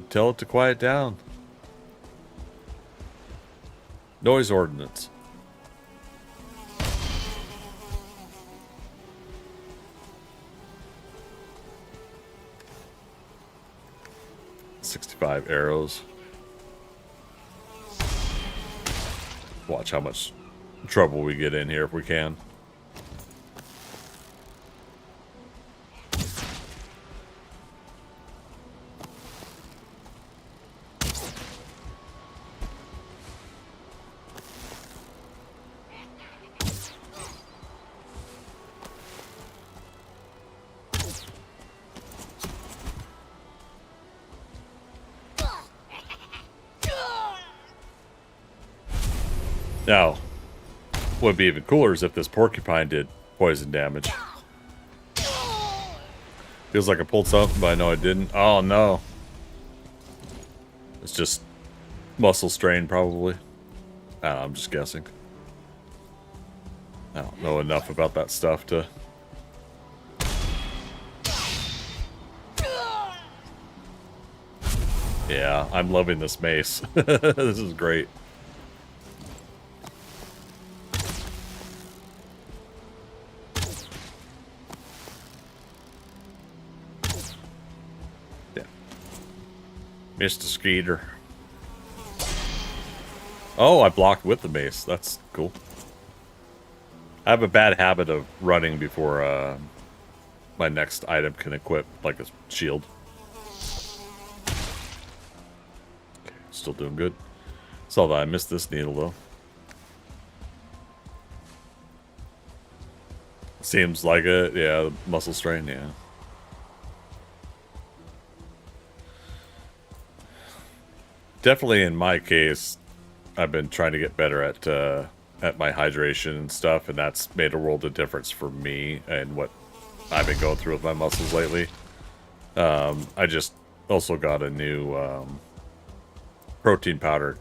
Tell it to quiet down. Noise ordinance. $65 arrows. Watch how much trouble we get in here if we can. Now, what would be even cooler is if this porcupine did poison damage. Feels like I pulled something, but I know I didn't. Oh, no. It's just muscle strain, probably. I don't know, I'm just guessing. I don't know enough about that stuff to... Yeah, I'm loving this mace. This is great. Yeah. Mr. Skeeter. Oh, I blocked with the mace. That's cool. I have a bad habit of running before my next item can equip, like a shield. Okay, still doing good. Saw that I missed this needle, though. Seems like it. Yeah, muscle strain, yeah. Definitely in my case, I've been trying to get better at my hydration and stuff, and that's made a world of difference for me and what I've been going through with my muscles lately. I just also got a new protein powder,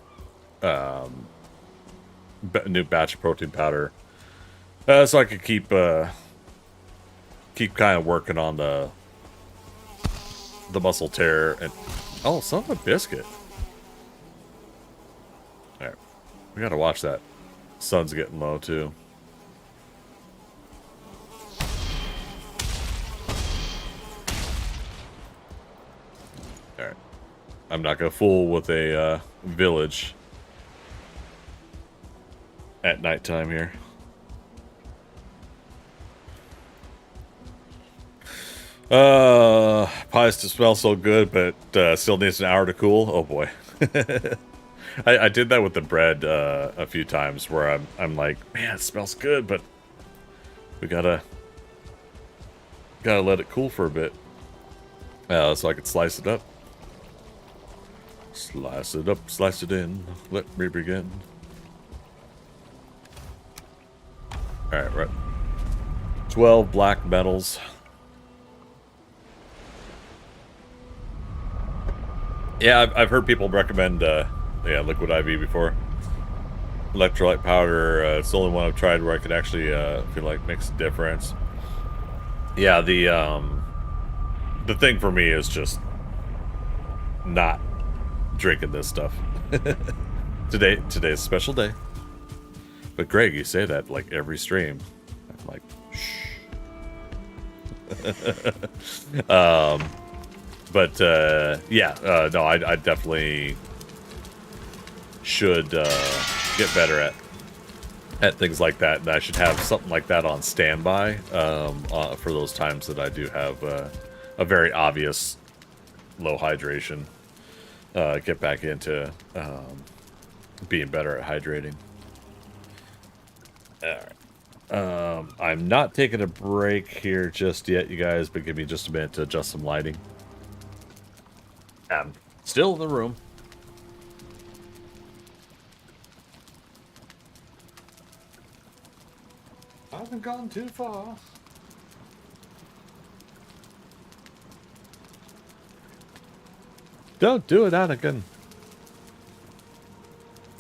new batch of protein powder, so I could keep kind of working on the muscle tear. And oh, son of a biscuit! All right, we gotta watch that. Sun's getting low too. Alright. I'm not gonna fool with a village at nighttime here. Pies to smell so good, but still needs an hour to cool. Oh boy. I did that with the bread a few times where I'm like, man, it smells good, but we gotta let it cool for a bit, so I could slice it up. Slice it up, slice it in. Let me begin. All right, right. 12 black metals. Yeah, I've heard people recommend. Yeah, liquid IV before. Electrolyte powder, it's the only one I've tried where I could actually feel like makes a difference. Yeah, the thing for me is just not drinking this stuff. Today's a special day. But Greg, you say that like every stream. I'm like, shh. Yeah, no, I definitely should get better at things like that, and I should have something like that on standby for those times that I do have a very obvious low hydration. Get back into being better at hydrating. All right. I'm not taking a break here just yet, you guys, but give me just a minute to adjust some lighting. I'm still in the room. I haven't gone too far. Don't do it, Anakin.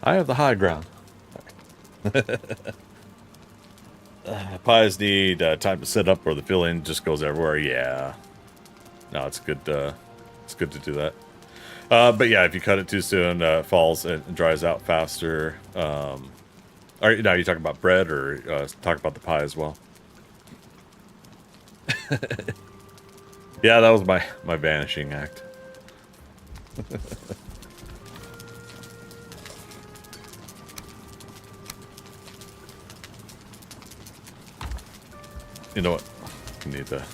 I have the high ground. Pies need time to set up, or the filling just goes everywhere. Yeah. No, it's good. It's good to do that. But yeah, if you cut it too soon, it falls and dries out faster. Are you talking about bread, or talk about the pie as well? Yeah, that was my vanishing act. You know what? I need to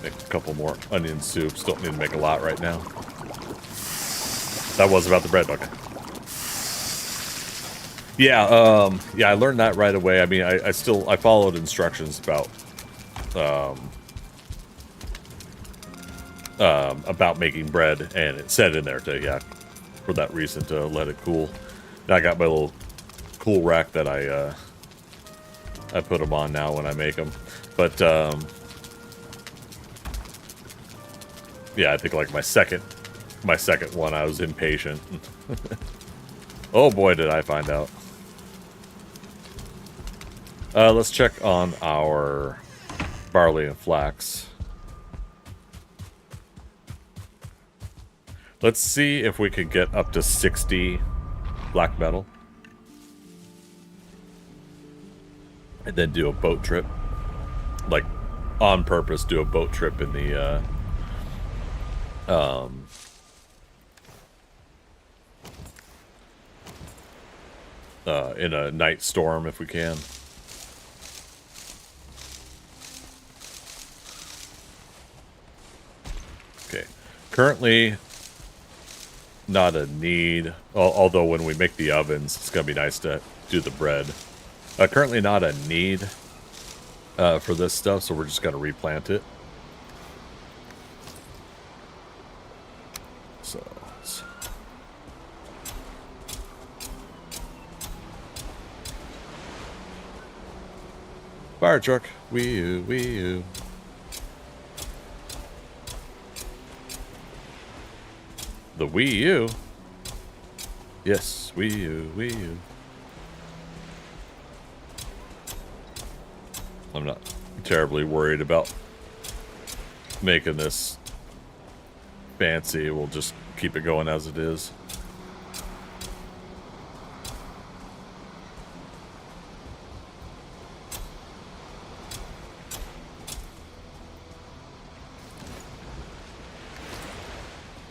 make a couple more onion soups. Don't need to make a lot right now. That was about the bread bucket. Yeah, yeah, I learned that right away. I mean, I followed instructions about making bread, and it said in there to, yeah, for that reason, to let it cool. I got my little cool rack that I put them on now when I make them. But yeah, I think like my second one, I was impatient. Oh boy, did I find out. Let's check on our barley and flax. Let's see if we could get up to 60 black metal. And then do a boat trip. Like, on purpose, do a boat trip in the, in a night storm if we can. Okay. Currently, not a need. Although when we make the ovens, it's going to be nice to do the bread. Currently not a need for this stuff, so we're just going to replant it. So, fire truck, wee-oo, wee-oo. The Wii U? Yes, Wii U, Wii U. I'm not terribly worried about making this fancy. We'll just keep it going as it is.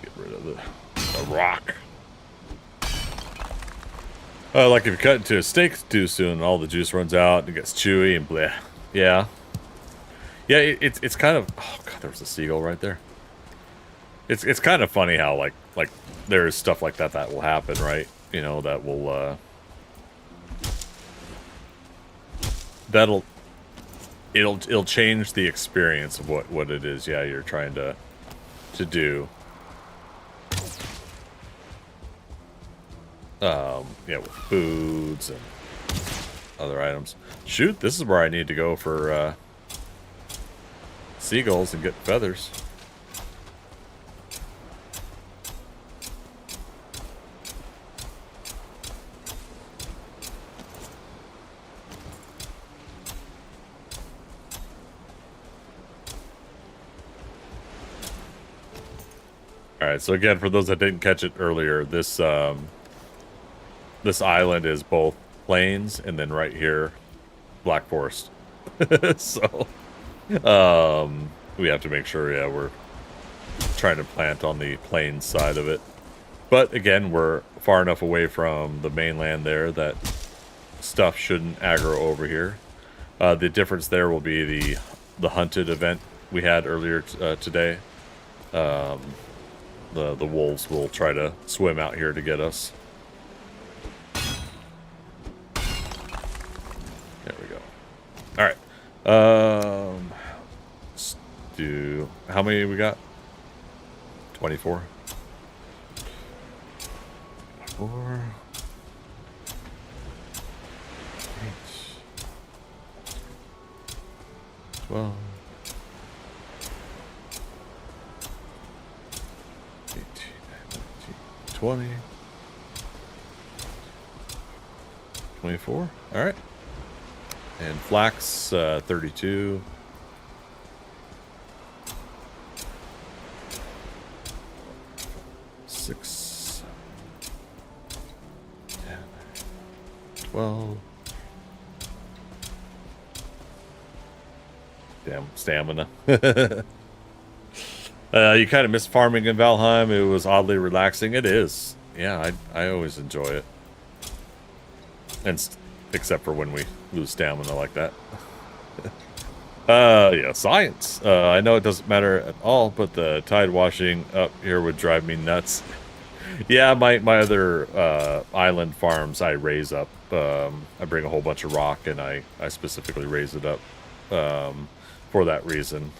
Get rid of the rock. Like if you cut into a steak too soon, all the juice runs out, it gets chewy and bleh. Yeah. Yeah, it's kind of... Oh, God, there was a seagull right there. It's kind of funny how, like there's stuff like that will happen, right? You know, that will, it'll change the experience of what it is, yeah, you're trying to do. Yeah, with foods and other items. Shoot, this is where I need to go for seagulls and get feathers. Alright, so again, for those that didn't catch it earlier, this this island is both plains and then right here, black forest. So, we have to make sure, yeah, we're trying to plant on the plains side of it. But again, we're far enough away from the mainland there that stuff shouldn't aggro over here. The difference there will be the hunted event we had earlier today. The wolves will try to swim out here to get us. There we go. All right. Let's do... How many we got? 24. 4. 8. 12. 18, 19, 20. 24. All right. And flax, 32. Six. 10. 12. Damn, stamina. You kind of miss farming in Valheim. It was oddly relaxing. It is. Yeah, I always enjoy it. And except for when we lose stamina like that. Yeah, science. I know it doesn't matter at all, but the tide washing up here would drive me nuts. Yeah, my other island farms I raise up. I bring a whole bunch of rock and I specifically raise it up for that reason.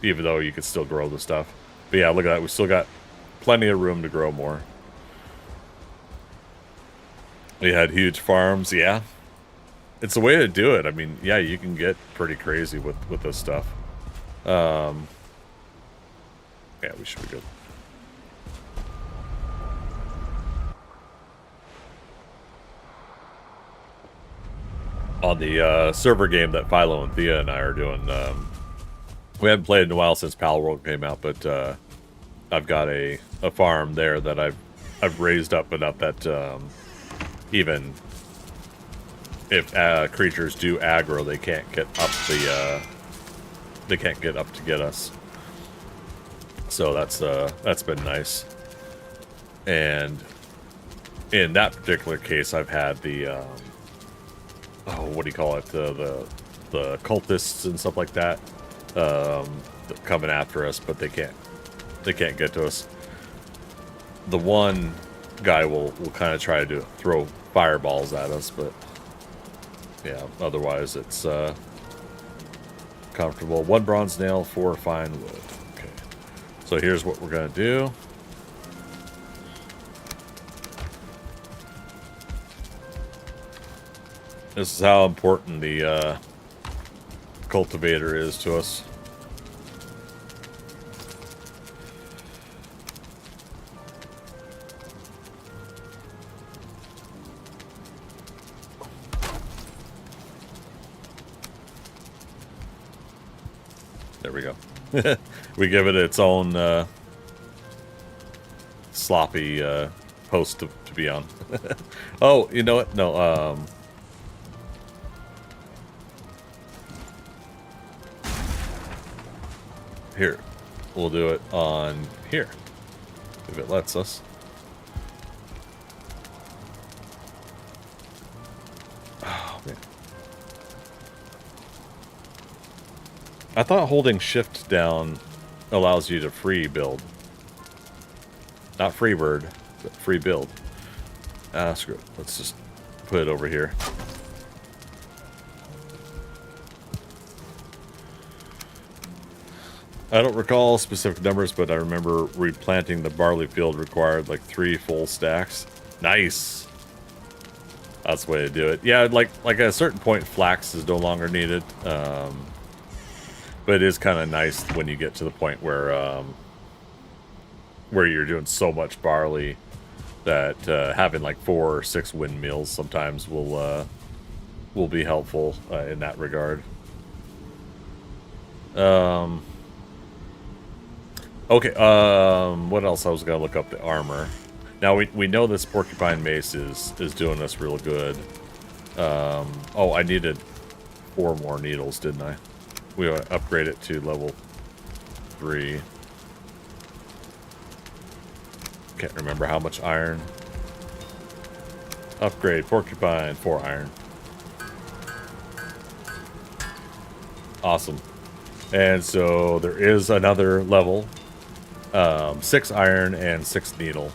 Even though you could still grow the stuff. But yeah, look at that. We still got plenty of room to grow more. We had huge farms. Yeah, it's a way to do it. I mean, yeah, you can get pretty crazy with this stuff. Yeah, we should be good. On the server game that Philo and Thea and I are doing, we haven't played in a while since Pal World came out, but I've got a farm there that I've raised up enough that even if creatures do aggro, they can't get up to get us. So that's been nice. And in that particular case, I've had the what do you call it? The cultists and stuff like that coming after us, but they can't get to us. The one guy will kind of try to throw fireballs at us, but yeah, otherwise it's comfortable. 1 bronze nail, 4 fine wood. Okay, so here's what we're gonna do. This is how important the cultivator is to us. There we go. We give it its own sloppy post to be on. Oh, you know what? No, here, we'll do it on here, if it lets us. Oh, man. I thought holding shift down allows you to free build. Not free bird, but free build. Ah, screw it. Let's just put it over here. I don't recall specific numbers, but I remember replanting the barley field required like 3 full stacks. Nice. That's the way to do it. Yeah, like at a certain point, flax is no longer needed. But it is kind of nice when you get to the point where you're doing so much barley that having like 4 or 6 windmills sometimes will be helpful in that regard. Okay, what else? I was gonna look up the armor. Now we know this porcupine mace is doing us real good. Oh, I needed 4 more needles, didn't I? We want to upgrade it to level 3. Can't remember how much iron. Upgrade porcupine, 4 iron. Awesome. And so there is another level. 6 iron and 6 needle,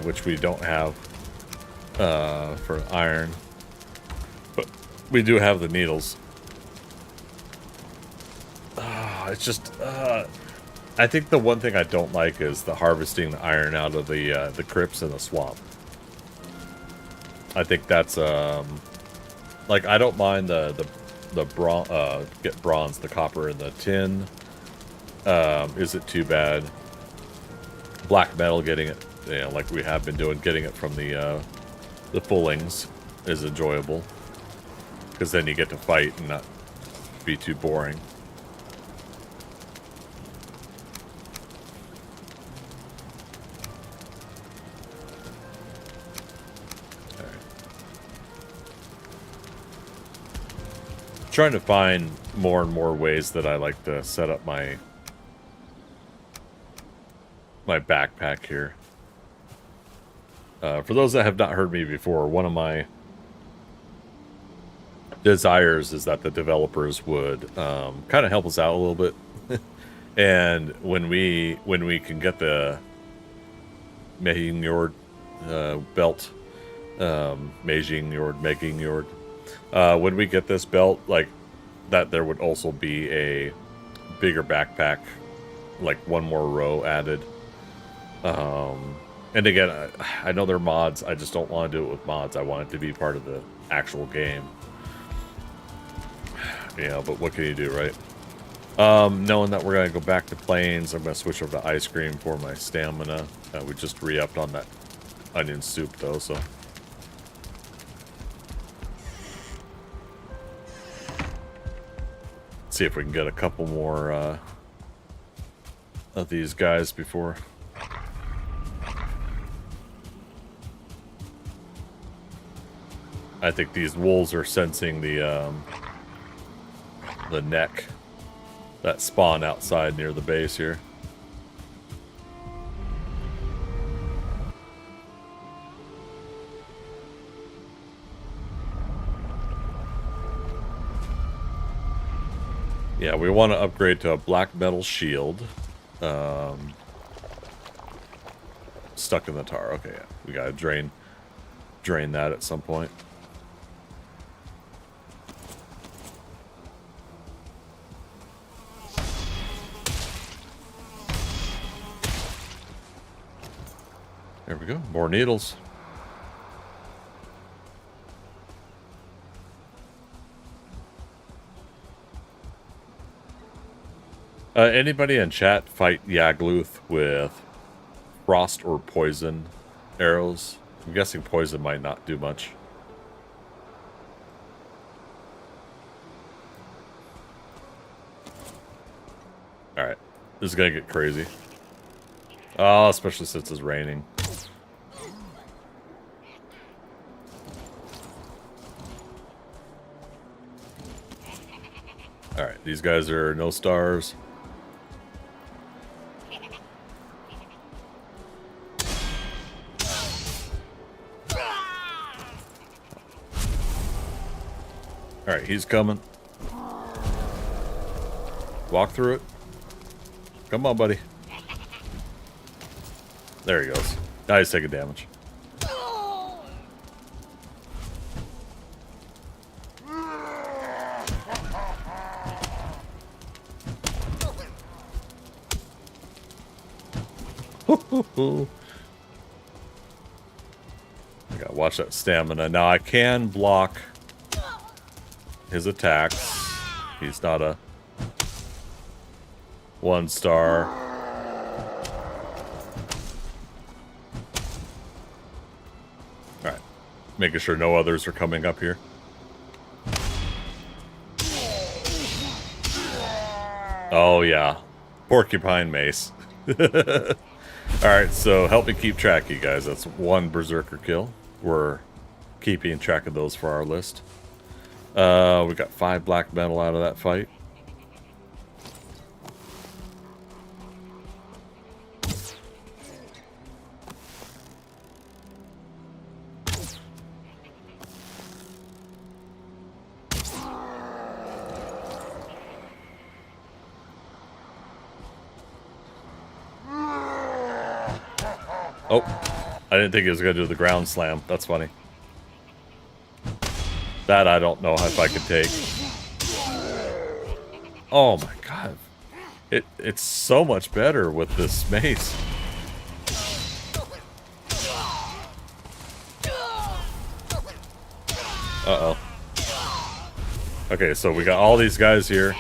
which we don't have for iron, but we do have the needles. It's just I think the one thing I don't like is the harvesting the iron out of the crypts in the swamp. I think that's like, I don't mind the get bronze, the copper, and the tin. Is it too bad? Black metal, getting it, you know, like we have been doing, getting it from the fullings is enjoyable, because then you get to fight and not be too boring. Trying to find more and more ways that I like to set up my backpack here. For those that have not heard me before, one of my desires is that the developers would kind of help us out a little bit. And when we can get the Meijing Yord belt, Meijing Yord, when we get this belt, like, that there would also be a bigger backpack, like 1 more row added. And again, I know they're mods. I just don't want to do it with mods. I want it to be part of the actual game. Yeah, but what can you do, right? Knowing that we're going to go back to planes, I'm going to switch over to ice cream for my stamina. We just re-upped on that onion soup, though, so... See if we can get a couple more of these guys before... I think these wolves are sensing the neck that spawn outside near the base here. Yeah, we want to upgrade to a black metal shield. Stuck in the tar. Okay, yeah. We gotta drain that at some point. There we go. More needles. Anybody in chat fight Yagluth with frost or poison arrows? I'm guessing poison might not do much. Alright. This is gonna get crazy. Oh, especially since it's raining. Alright, these guys are no stars. Alright, he's coming. Walk through it. Come on, buddy. There he goes. Now he's taking damage. I gotta watch that stamina. Now I can block his attacks. He's not a 1-star. Alright. Making sure no others are coming up here. Oh yeah. Porcupine mace. Alright, so help me keep track, you guys. That's 1 berserker kill. We're keeping track of those for our list. We got 5 black metal out of that fight. Oh, I didn't think he was going to do the ground slam. That's funny. That I don't know if I could take. Oh my god. It's so much better with this mace. Uh-oh. Okay, so we got all these guys here.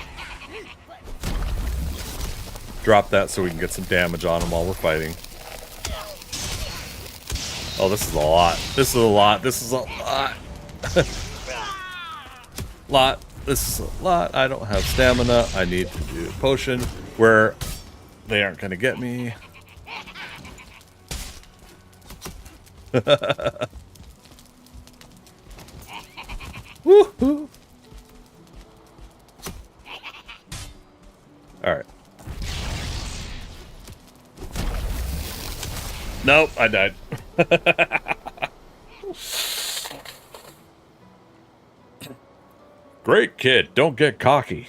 Drop that so we can get some damage on them while we're fighting. Oh, this is a lot. This is a lot. This is a lot. This is a lot. I don't have stamina. I need to do a potion where they aren't going to get me. Woohoo! Alright. Nope, I died. Great kid, don't get cocky.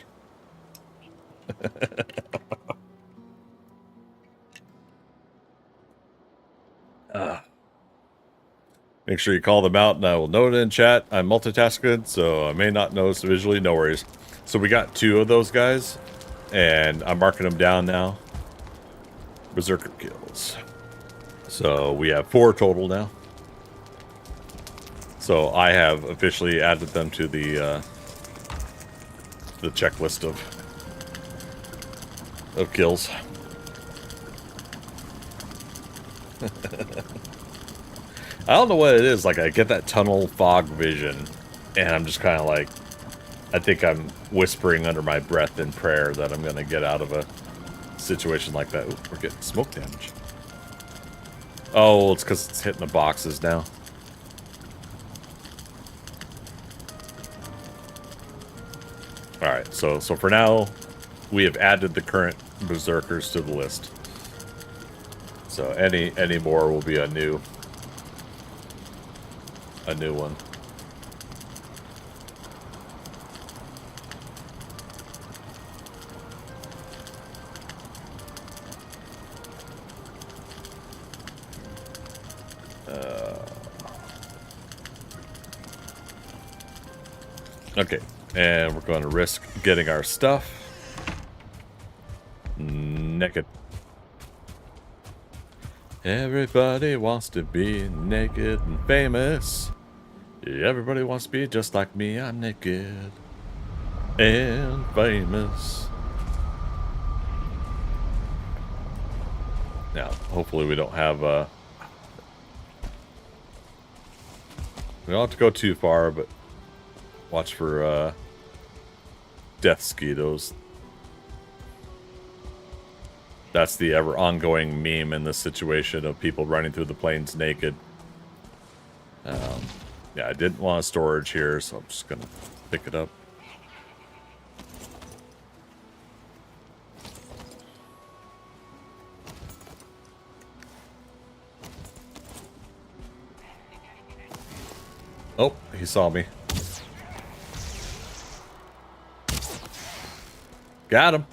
Make sure you call them out and I will note it in chat. I'm multitasking, so I may not notice visually, no worries. So we got 2 of those guys, and I'm marking them down now. Berserker kills. So we have 4 total now. So I have officially added them to the checklist of kills. I don't know what it is. Like, I get that tunnel fog vision, and I'm just kind of like, I think I'm whispering under my breath in prayer that I'm going to get out of a situation like that. Ooh, we're getting smoke damage. Oh, it's because it's hitting the boxes now. Alright, so for now, we have added the current berserkers to the list. So any more will be a new one. Okay, and we're going to risk getting our stuff naked. Everybody wants to be naked and famous. Everybody wants to be just like me. I'm naked and famous. Now, hopefully we don't have we don't have to go too far, but watch for death skeetos. That's the ever ongoing meme in this situation of people running through the plains naked. Yeah, I didn't want a storage here, so I'm just gonna pick it up. Oh, he saw me. Got him.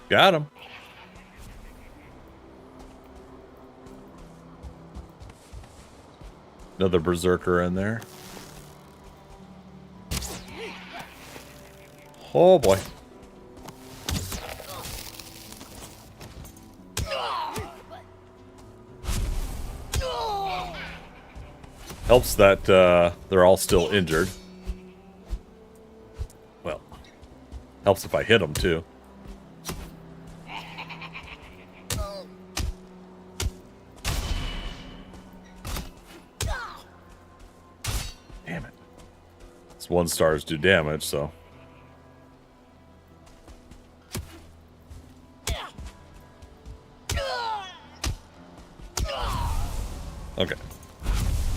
Got him. Another berserker in there. Oh boy. Helps that they're all still injured. Well, helps if I hit them too. Damn it. This 1 stars do damage, so. Okay.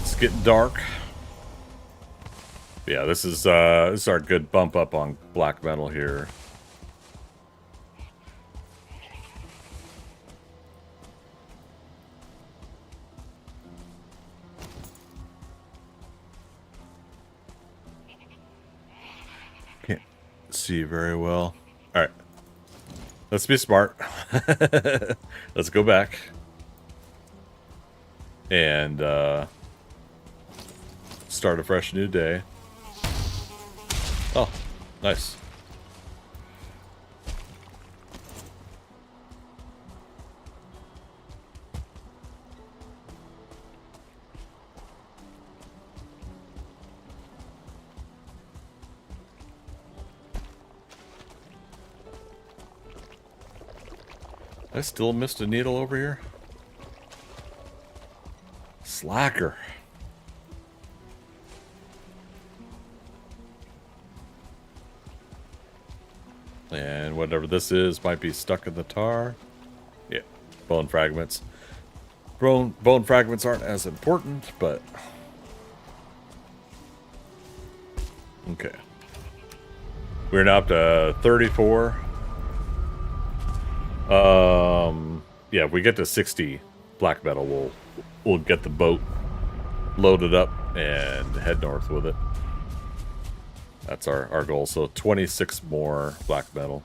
It's getting dark. Yeah, this is our good bump up on black metal here. Can't see very well. All right. Let's be smart. Let's go back. And start a fresh new day. Oh, nice. I still missed a needle over here. Slacker. And whatever this is might be stuck in the tar. Yeah, bone fragments. Bone fragments aren't as important, but... Okay. We're now up to 34. Yeah, if we get to 60 black metal, we'll get the boat loaded up and head north with it. That's our goal. So 26 more black metal.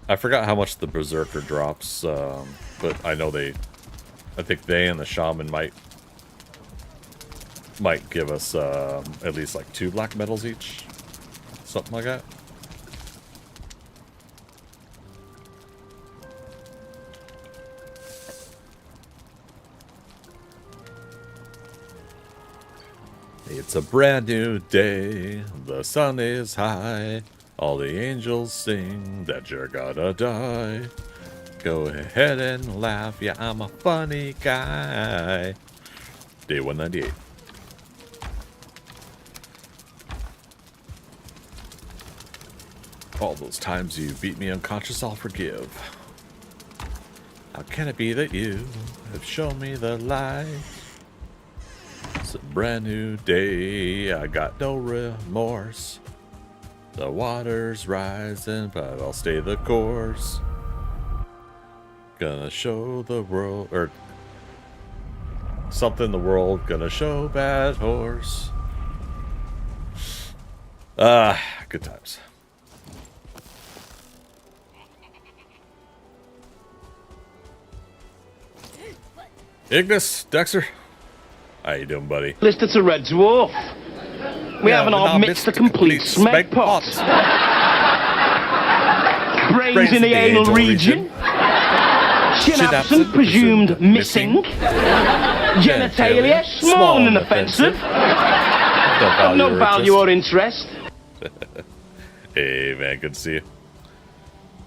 I forgot how much the berserker drops, but I know I think they and the shaman might might give us at least like 2 black medals each. Something like that. It's a brand new day, the sun is high, all the angels sing that you're gonna die. Go ahead and laugh, yeah, I'm a funny guy. Day 198. All those times you beat me unconscious, I'll forgive. How can it be that you have shown me the light? It's a brand new day, I got no remorse. The water's rising, but I'll stay the course. Gonna show the world, or something the world, gonna show bad horse. Good times. Ignis, Dexter. How you doing, buddy? List, it's a red dwarf. We haven't all mixed the complete smeg pot. Brains in the anal region. Chin absent, presumed missing. Genitalia, small and inoffensive. Of no value or interest. Hey, man, good to see you.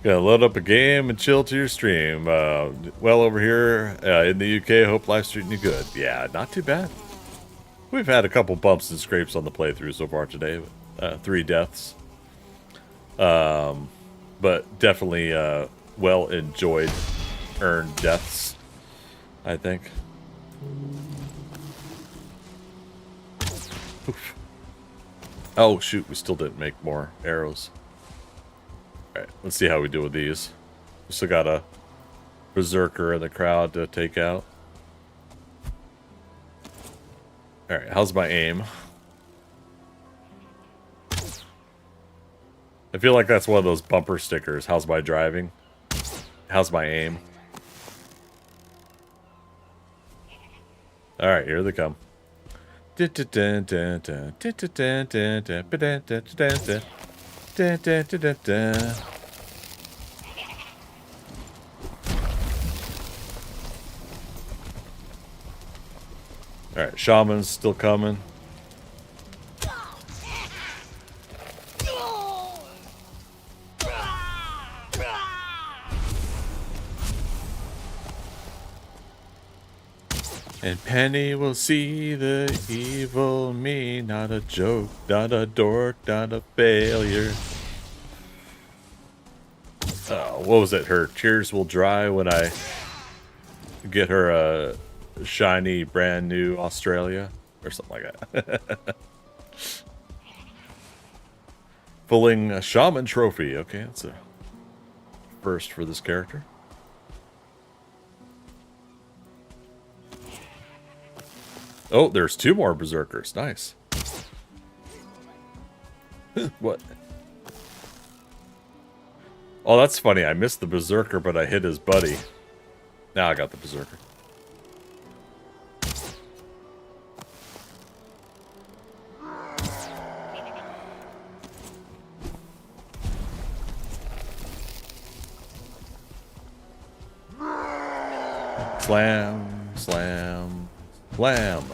Gonna load up a game and chill to your stream. Well, over here in the UK, hope life's treating you good. Yeah, not too bad. We've had a couple bumps and scrapes on the playthrough so far today. 3 deaths. But definitely well enjoyed earned deaths, I think. Oof. Oh, shoot, we still didn't make more arrows. Alright, let's see how we do with these. We still got a berserker in the crowd to take out. Alright, how's my aim? I feel like that's one of those bumper stickers. How's my driving? How's my aim? Alright, here they come. Alright, shaman's still coming. And Penny will see the evil me, not a joke, not a dork, not a failure. What was it? Her tears will dry when I get her a shiny, brand new Australia or something like that. Pulling a shaman trophy. Okay, that's a first for this character. Oh, there's 2 more berserkers. Nice. What? Oh, that's funny. I missed the berserker, but I hit his buddy. Now I got the berserker. Slam, slam, slam.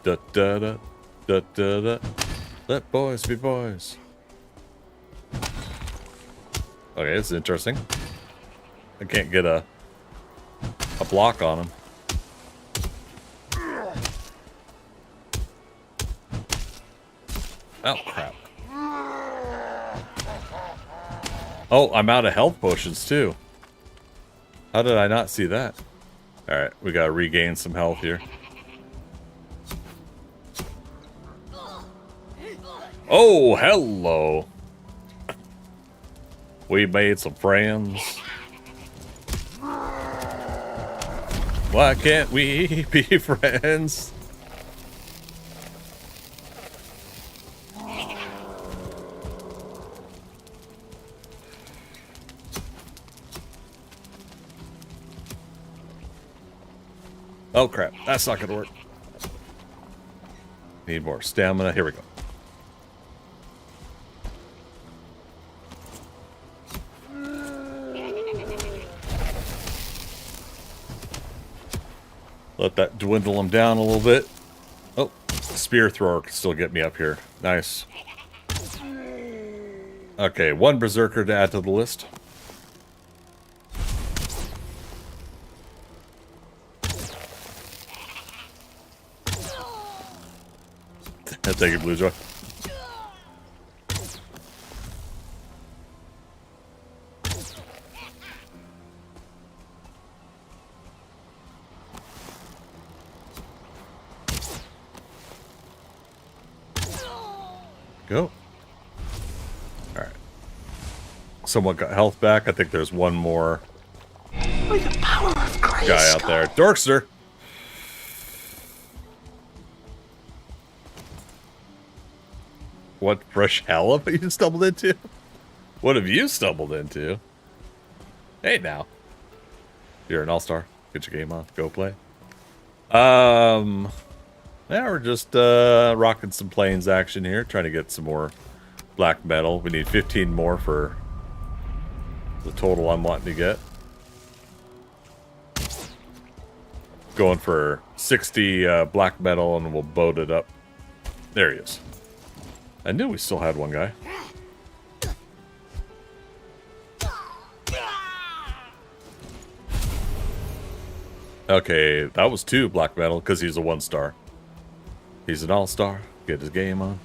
Da da da da da da. Let boys be boys. Okay, this is interesting. I can't get a block on him. Oh crap. Oh, I'm out of health potions too. How did I not see that? Alright, we gotta regain some health here. Oh, hello. We made some friends. Why can't we be friends? Oh crap, that's not gonna work. Need more stamina. Here we go. Let that dwindle him down a little bit. Oh, spear thrower can still get me up here. Nice. Okay, one berserker to add to the list. Thank you, Blue Joy. Go. Alright. Someone got health back. I think there's one more With the power of grace, guy out there. Dorkster! What fresh hell have you stumbled into? What have you stumbled into? Hey now. You're an all-star. Get your game on. Go play. Yeah, we're just rocking some plains action here, trying to get some more black metal. We need 15 more for the total I'm wanting to get. Going for 60 black metal, and we'll boat it up. There he is. I knew we still had one guy. Okay, that was 2 black metal because he's a 1-star. He's an all-star. Get his game on.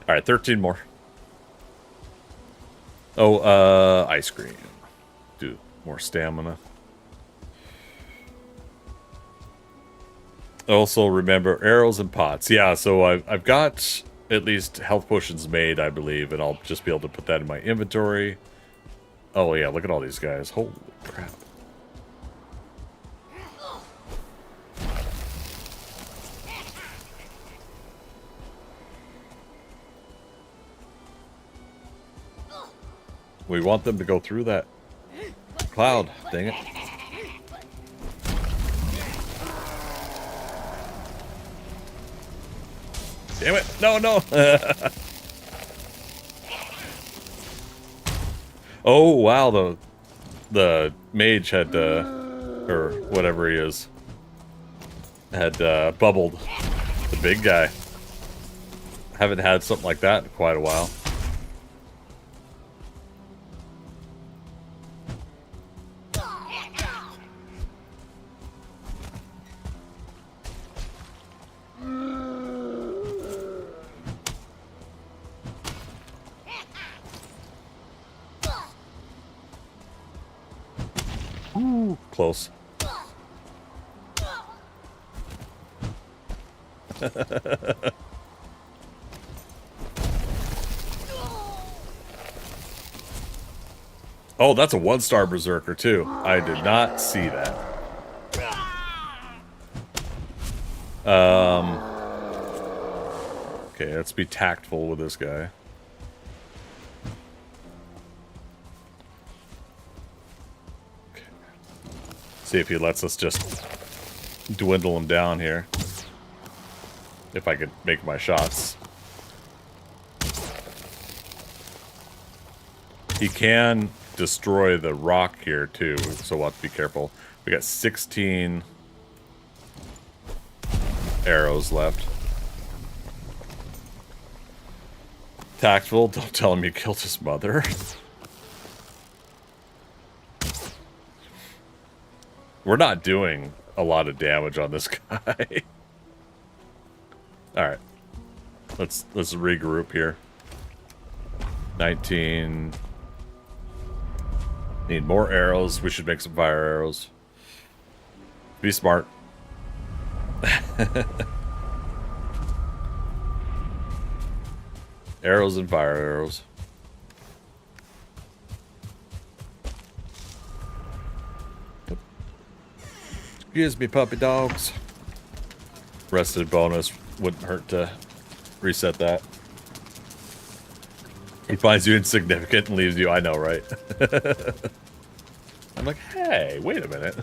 Alright, 13 more. Oh, ice cream. Do more stamina. Also, remember arrows and pots. Yeah, so I've got at least health potions made, I believe, and I'll just be able to put that in my inventory. Oh, yeah, look at all these guys. Holy crap. We want them to go through that cloud. Dang it. Damn it. No, no. Oh, wow. The mage had, or whatever he is, had bubbled the big guy. Haven't had something like that in quite a while. Ooh, close. Oh, that's a 1-star berserker too. I did not see that. Okay, let's be tactful with this guy. Okay. See if he lets us just dwindle him down here. If I could make my shots. He can destroy the rock here too, so we'll have to be careful. We got 16 arrows left. Tactful, don't tell him you killed his mother. We're not doing a lot of damage on this guy. Alright. Let's regroup here. 19. Need more arrows. We should make some fire arrows. Be smart. Arrows and fire arrows. Excuse me, puppy dogs. Rested bonus wouldn't hurt to reset that. He finds you insignificant and leaves you. I know, right? I'm like, hey, wait a minute.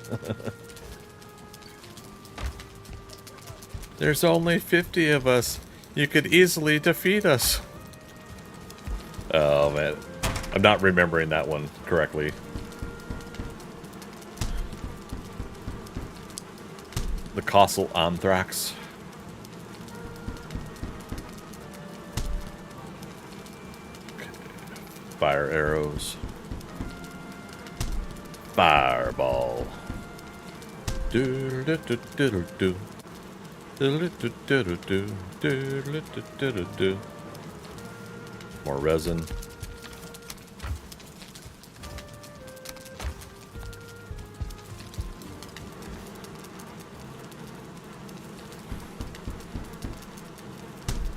There's only 50 of us. You could easily defeat us. Oh, man. I'm not remembering that one correctly. The Colossal Anthrax. Okay. Fire arrows. Fireball. Do-do-do-do-do-do. Do-do-do-do-do. Do-do-do-do-do. More resin.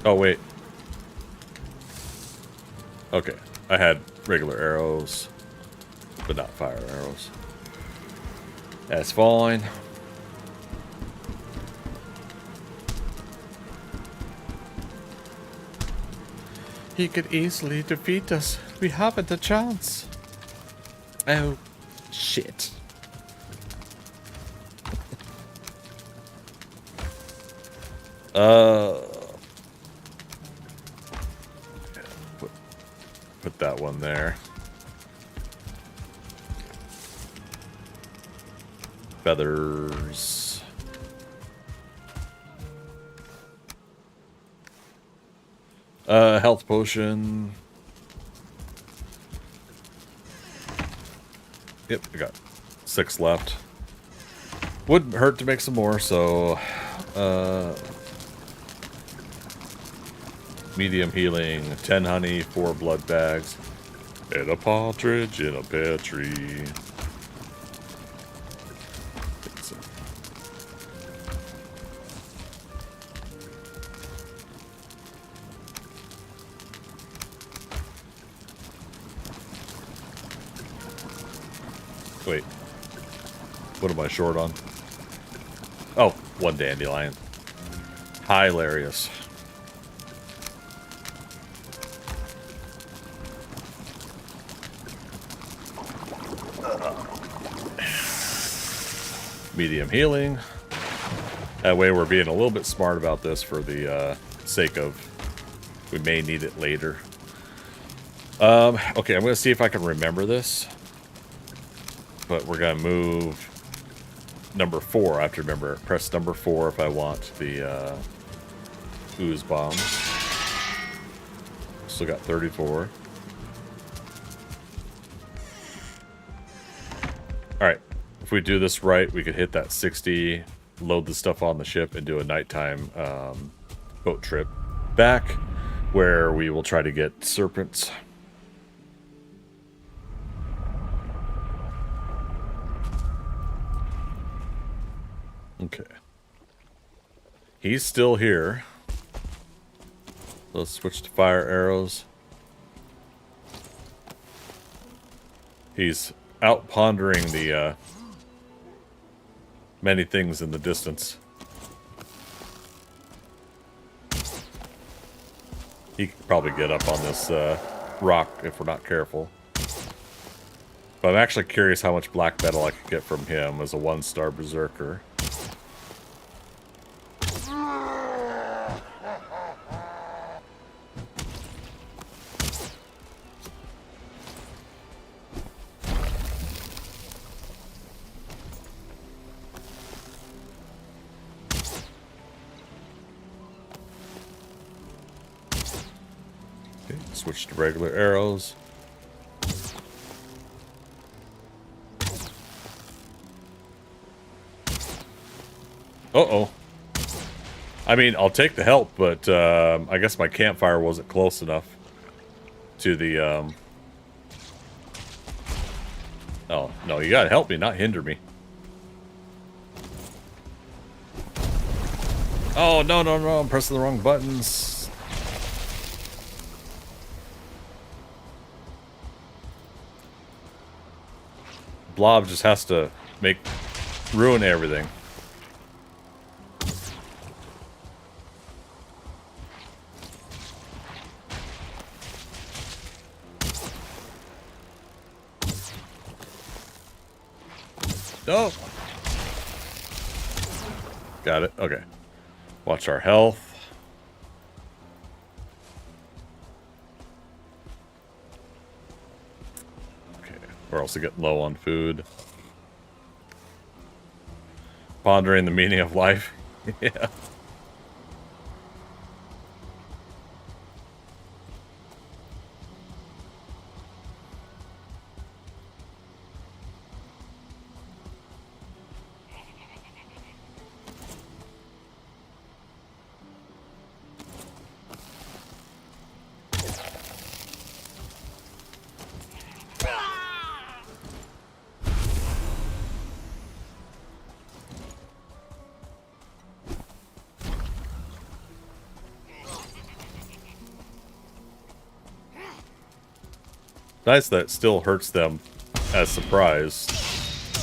Oh, wait. Okay. I had regular arrows, but not fire arrows. That's fine. He could easily defeat us. We haven't a chance. Oh, shit. Put that one there. Feathers. Health potion. Yep, I got 6 left. Wouldn't hurt to make some more, so medium healing, 10 honey, 4 blood bags, and a partridge in a pear tree. Wait, what am I short on? Oh, 1 dandelion. Hilarious. Medium healing. That way we're being a little bit smart about this for the sake of we may need it later. Okay, I'm going to see if I can remember this. But we're going to move number 4. I have to remember. Press number 4 if I want the ooze bombs. Still got 34. Alright. If we do this right, we could hit that 60, load the stuff on the ship, and do a nighttime boat trip back, where we will try to get serpents. Okay. He's still here. Let's switch to fire arrows. He's out pondering the many things in the distance. He could probably get up on this rock if we're not careful. But I'm actually curious how much black metal I could get from him as a 1-star berserker. Okay, switch to regular arrows. Uh-oh. I mean, I'll take the help, but I guess my campfire wasn't close enough to the... Oh, no, you gotta help me, not hinder me. Oh, no, no, no, I'm pressing the wrong buttons. Blob just has to ruin everything. Oh! Got it. Okay. Watch our health. Or else I get low on food. Pondering the meaning of life. Yeah. Nice that it still hurts them as surprise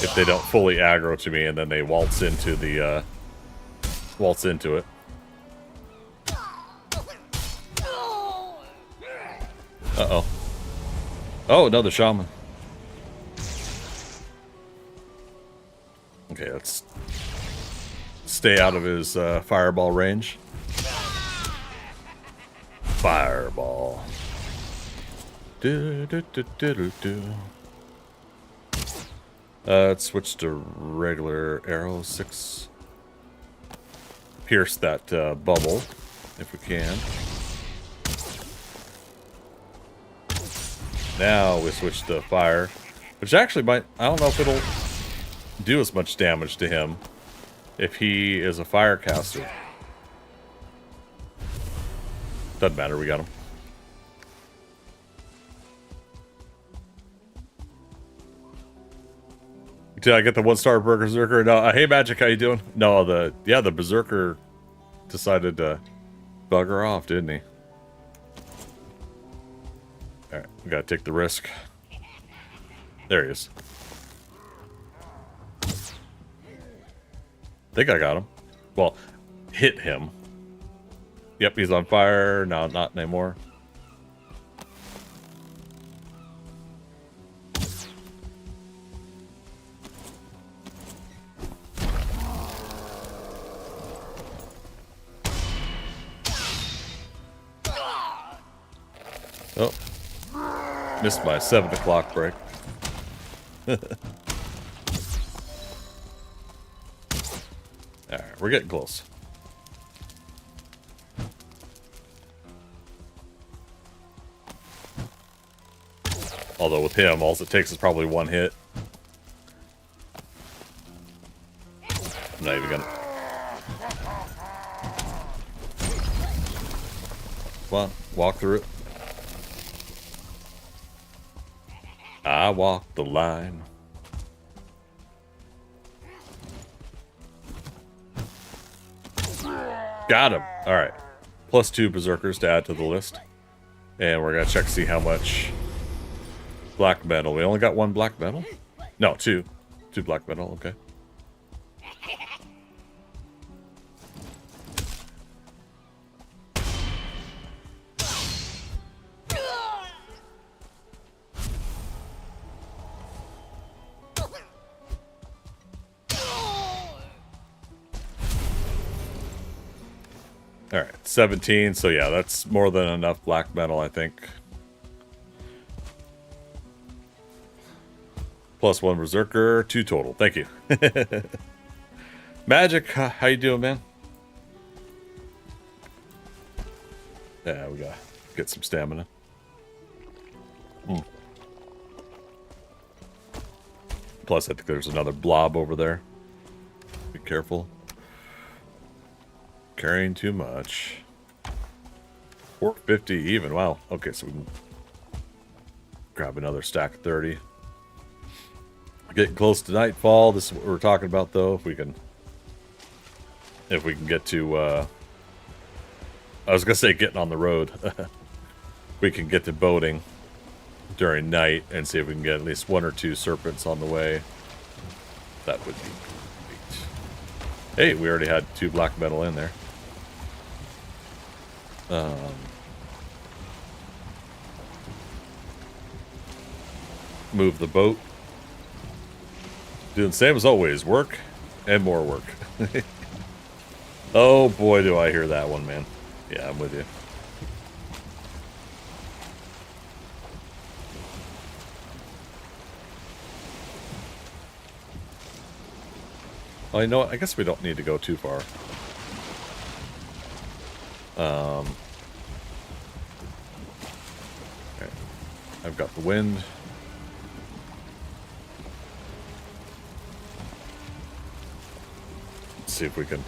if they don't fully aggro to me and then they waltz into the waltz into it. Uh-oh. Oh, another shaman. Okay, let's stay out of his fireball range. Fireball. Let's switch to regular arrows. 6. Pierce that bubble, if we can. Now we switch to fire, which actually might, I don't know if it'll do as much damage to him if he is a fire caster. Doesn't matter, we got him. Did I get the 1-star berserker? No, hey Magic, how you doing? No, the berserker decided to bugger off, didn't he? Alright, we gotta take the risk. There he is. Think I got him. Well, hit him. Yep, he's on fire. No, not anymore. Oh, missed my 7 o'clock break. Alright, we're getting close. Although with him, all it takes is probably 1 hit. I'm not even gonna... Come on, walk through it. I walk the line. Got him. All right. +2 berserkers to add to the list. And we're going to check to see how much black metal. We only got 1 black metal? No, 2. 2 black metal, okay. Alright, 17, so yeah, that's more than enough black metal, I think. +1 berserker, 2 total. Thank you. Magic, how you doing, man? Yeah, we gotta get some stamina. Plus, I think there's another blob over there. Be careful. Carrying too much. 450 even. Wow. Okay, so we can grab another stack of 30. Getting close to nightfall. This is what we're talking about, though. If we can get to, I was gonna say getting on the road. We can get to boating during night and see if we can get at least 1 or 2 serpents on the way. That would be great. Hey, we already had 2 black metal in there. Move the boat. Doing the same as always. Work and more work. Oh boy, do I hear that one, man. Yeah, I'm with you. Well, you know what? I guess we don't need to go too far. Okay. I've got the wind. Let's see if we can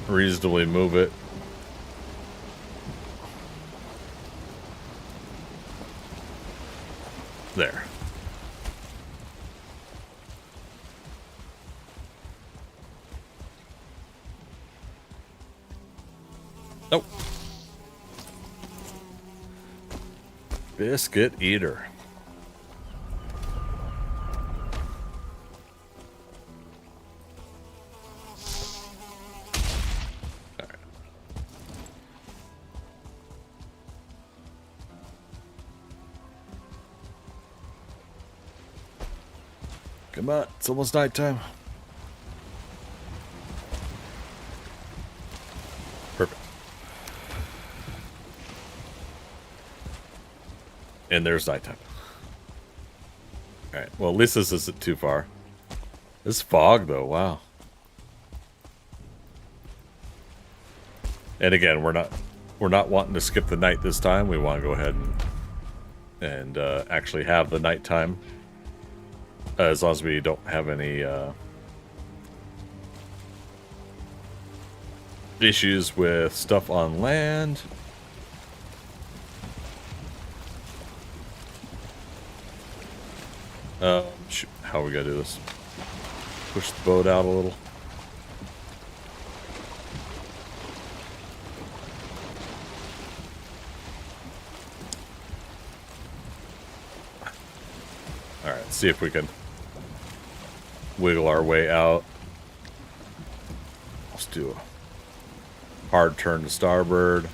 reasonably move it. There. Nope. Biscuit eater. All right. Come on, it's almost nighttime. Perfect. And there's nighttime. Alright, well at least this isn't too far. This fog though, wow. And again, we're not wanting to skip the night this time. We want to go ahead and actually have the nighttime. As long as we don't have any issues with stuff on land. Shoot, how are we gonna do this? Push the boat out a little. All right, see if we can wiggle our way out. Let's do a hard turn to starboard.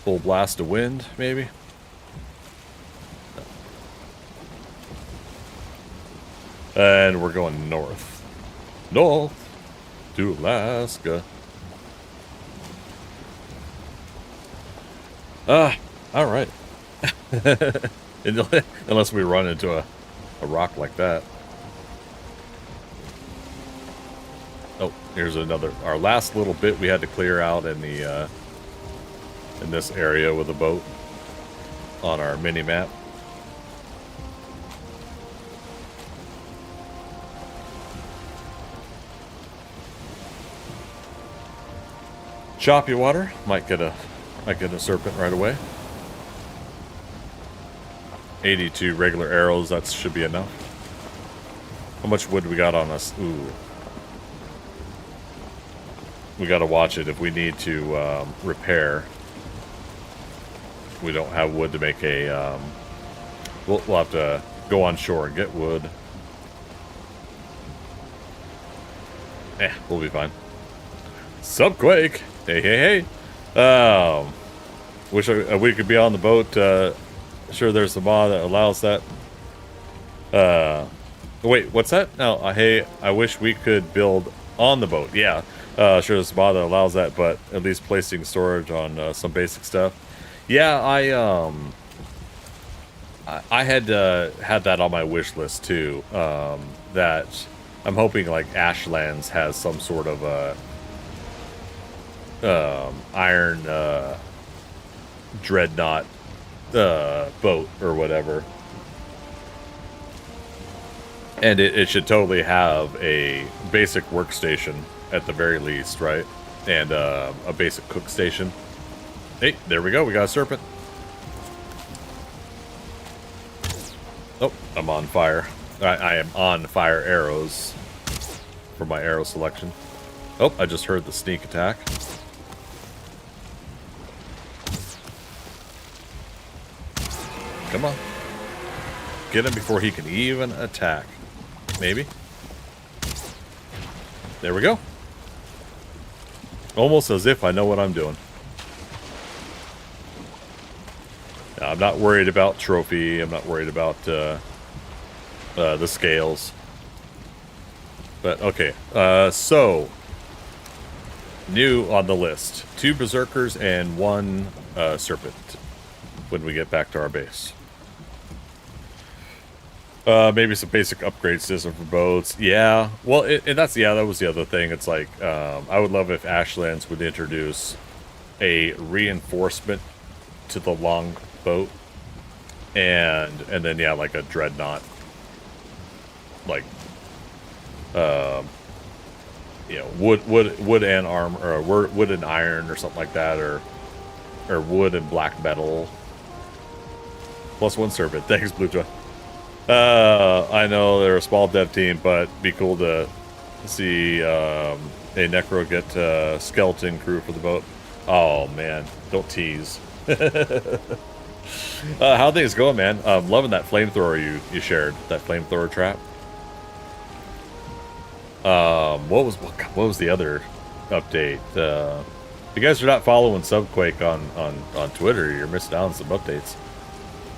Full blast of wind, maybe. And we're going north. North to Alaska. All right. Unless we run into a rock like that. Oh, here's another. Our last little bit we had to clear out in the in this area with a boat on our mini map. Choppy water might get a serpent right away. 82 regular arrows, that should be enough. How much wood we got on us? Ooh. We gotta watch it if we need to repair. We don't have wood to make a... we'll have to go on shore and get wood. We'll be fine. Subquake! Hey, hey, hey! Wish we could be on the boat. Sure, there's a mod that allows that. Wait, what's that? No, hey, I wish we could build on the boat. Yeah, sure, there's a mod that allows that, but at least placing storage on some basic stuff. Yeah, I had that on my wish list too. That I'm hoping like Ashlands has some sort of a iron dreadnought boat or whatever, and it should totally have a basic workstation at the very least, right? And a basic cook station. Hey, there we go, we got a serpent. Oh, I'm on fire. I am on fire arrows for my arrow selection. Oh, I just heard the sneak attack. Come on. Get him before he can even attack. Maybe. There we go. Almost as if I know what I'm doing. Now, I'm not worried about trophy. I'm not worried about the scales. But, okay. So, new on the list. 2 berserkers and 1 serpent when we get back to our base. Maybe some basic upgrade system for boats. Yeah. Well, and that was the other thing. It's like, I would love if Ashlands would introduce a reinforcement to the long boat, and then yeah, like a dreadnought, like, you know, wood and armor, or wood and iron, or something like that, or wood and black metal. +1 servant. Thanks, Bluejoy. I know they're a small dev team, but be cool to see a Necro get a skeleton crew for the boat. Oh man, don't tease. How things going, man? I'm loving that flamethrower you shared. That flamethrower trap. What was the other update? If you guys are not following Subquake on Twitter, you're missing out on some updates,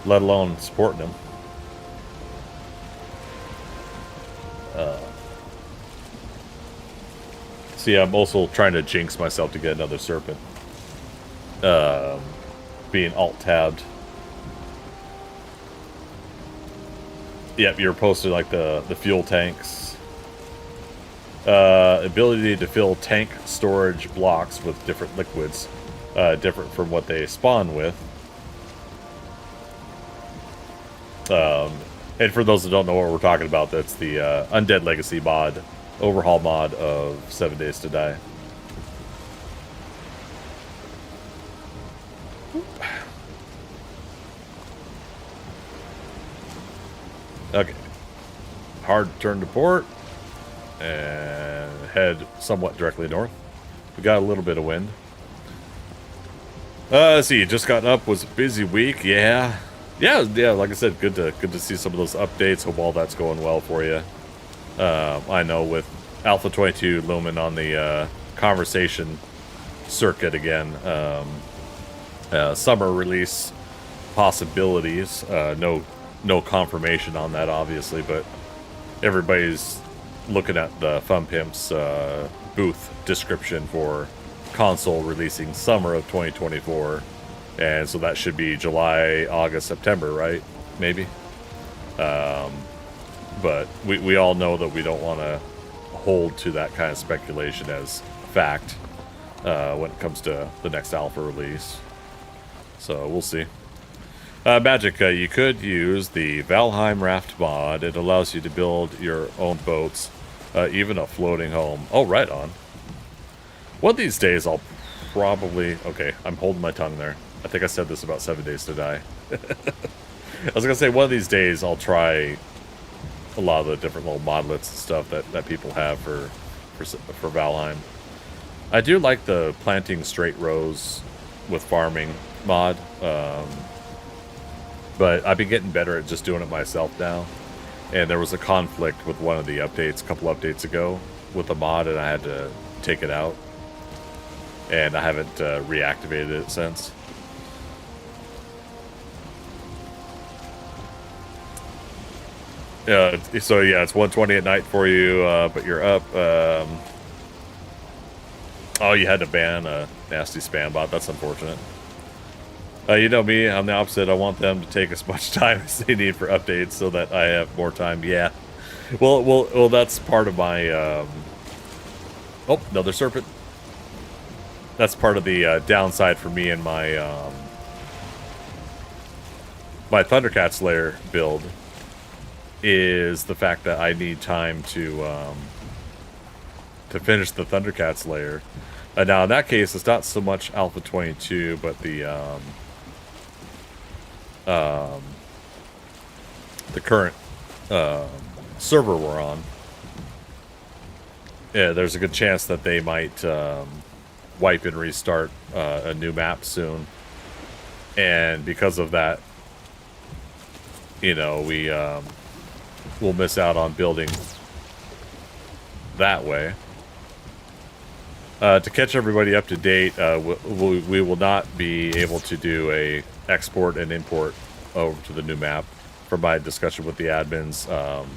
let alone supporting them. See, I'm also trying to jinx myself to get another serpent. Being alt-tabbed. Yep, you're posting like the fuel tanks. Ability to fill tank storage blocks with different liquids, different from what they spawn with. And for those that don't know what we're talking about, that's the Undead Legacy mod, overhaul mod of 7 Days to Die. Okay. Hard turn to port. And head somewhat directly north. We got a little bit of wind. Let's see, just gotten up, was a busy week, yeah. Yeah, like I said, good to see some of those updates. Hope all that's going well for you. I know with Alpha 22 looming on the conversation circuit again, summer release possibilities. No confirmation on that, obviously, but everybody's looking at the Fun Pimps booth description for console releasing summer of 2024, and so that should be July, August, September, right? Maybe. But we all know that we don't want to hold to that kind of speculation as fact when it comes to the next alpha release. So we'll see. Magic, you could use the Valheim raft mod. It allows you to build your own boats, even a floating home. Oh, right on. One of these days, I'll probably... Okay, I'm holding my tongue there. I think I said this about 7 Days to Die. I was going to say, one of these days, I'll try a lot of the different little modlets and stuff that people have for Valheim. I do like the planting straight rows with farming mod. But I've been getting better at just doing it myself now. And there was a conflict with one of the updates, a couple updates ago, with the mod, and I had to take it out. And I haven't reactivated it since. So yeah, it's 1:20 at night for you, but you're up. Oh, you had to ban a nasty spam bot. That's unfortunate. You know me, I'm the opposite. I want them to take as much time as they need for updates so that I have more time. Yeah. Well, that's part of my... Oh, another serpent. That's part of the downside for me and my my Thundercat Slayer build, is the fact that I need time to finish the Thundercat Slayer. Now, in that case, it's not so much Alpha 22, but the current server we're on. Yeah, there's a good chance that they might wipe and restart a new map soon, and because of that, you know, we'll miss out on building that way. To catch everybody up to date, we will not be able to do a export and import over to the new map from my discussion with the admins. I'm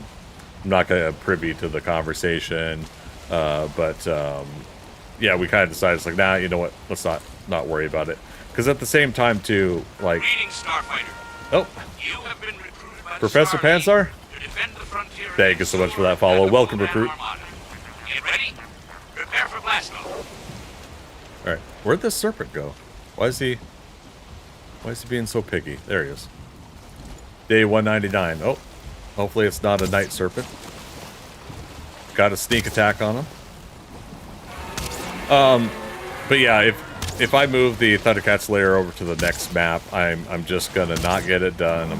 not going to privy to the conversation, but yeah, we kind of decided, it's like, nah, you know what, let's not worry about it. Because at the same time, too, like... Greetings, Starfighter. Oh. You have been recruited by Professor the Star Pansar? League to to defend the frontier. Thank you so much for that follow. Welcome, recruit. Get ready. Prepare for blast off. All right, where'd this serpent go? Why is he being so picky? There he is. Day 199. Oh, hopefully it's not a night serpent. Got a sneak attack on him. But yeah, if I move the Thundercat's lair over to the next map, I'm just gonna not get it done. I'm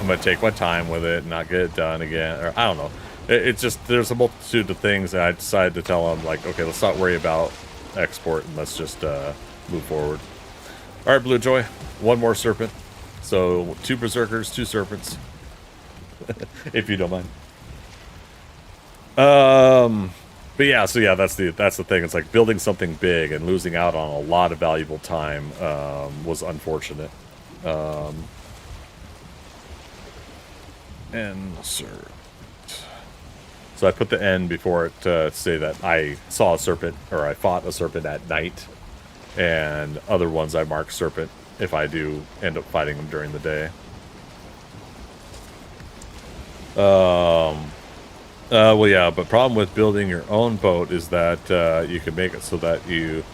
gonna take my time with it and not get it done again. Or I don't know. It's just there's a multitude of things that I decided to tell them, like, okay, let's not worry about export and let's just move forward. All right, Blue Joy, one more serpent. So 2 berserkers, 2 serpents, if you don't mind. But yeah, so yeah, that's the thing. It's like building something big and losing out on a lot of valuable time was unfortunate. And serpent. So I put the N before it to say that I saw a serpent, or I fought a serpent at night, and other ones I mark serpent if I do end up fighting them during the day. Well, yeah, but problem with building your own boat is that you can make it so that you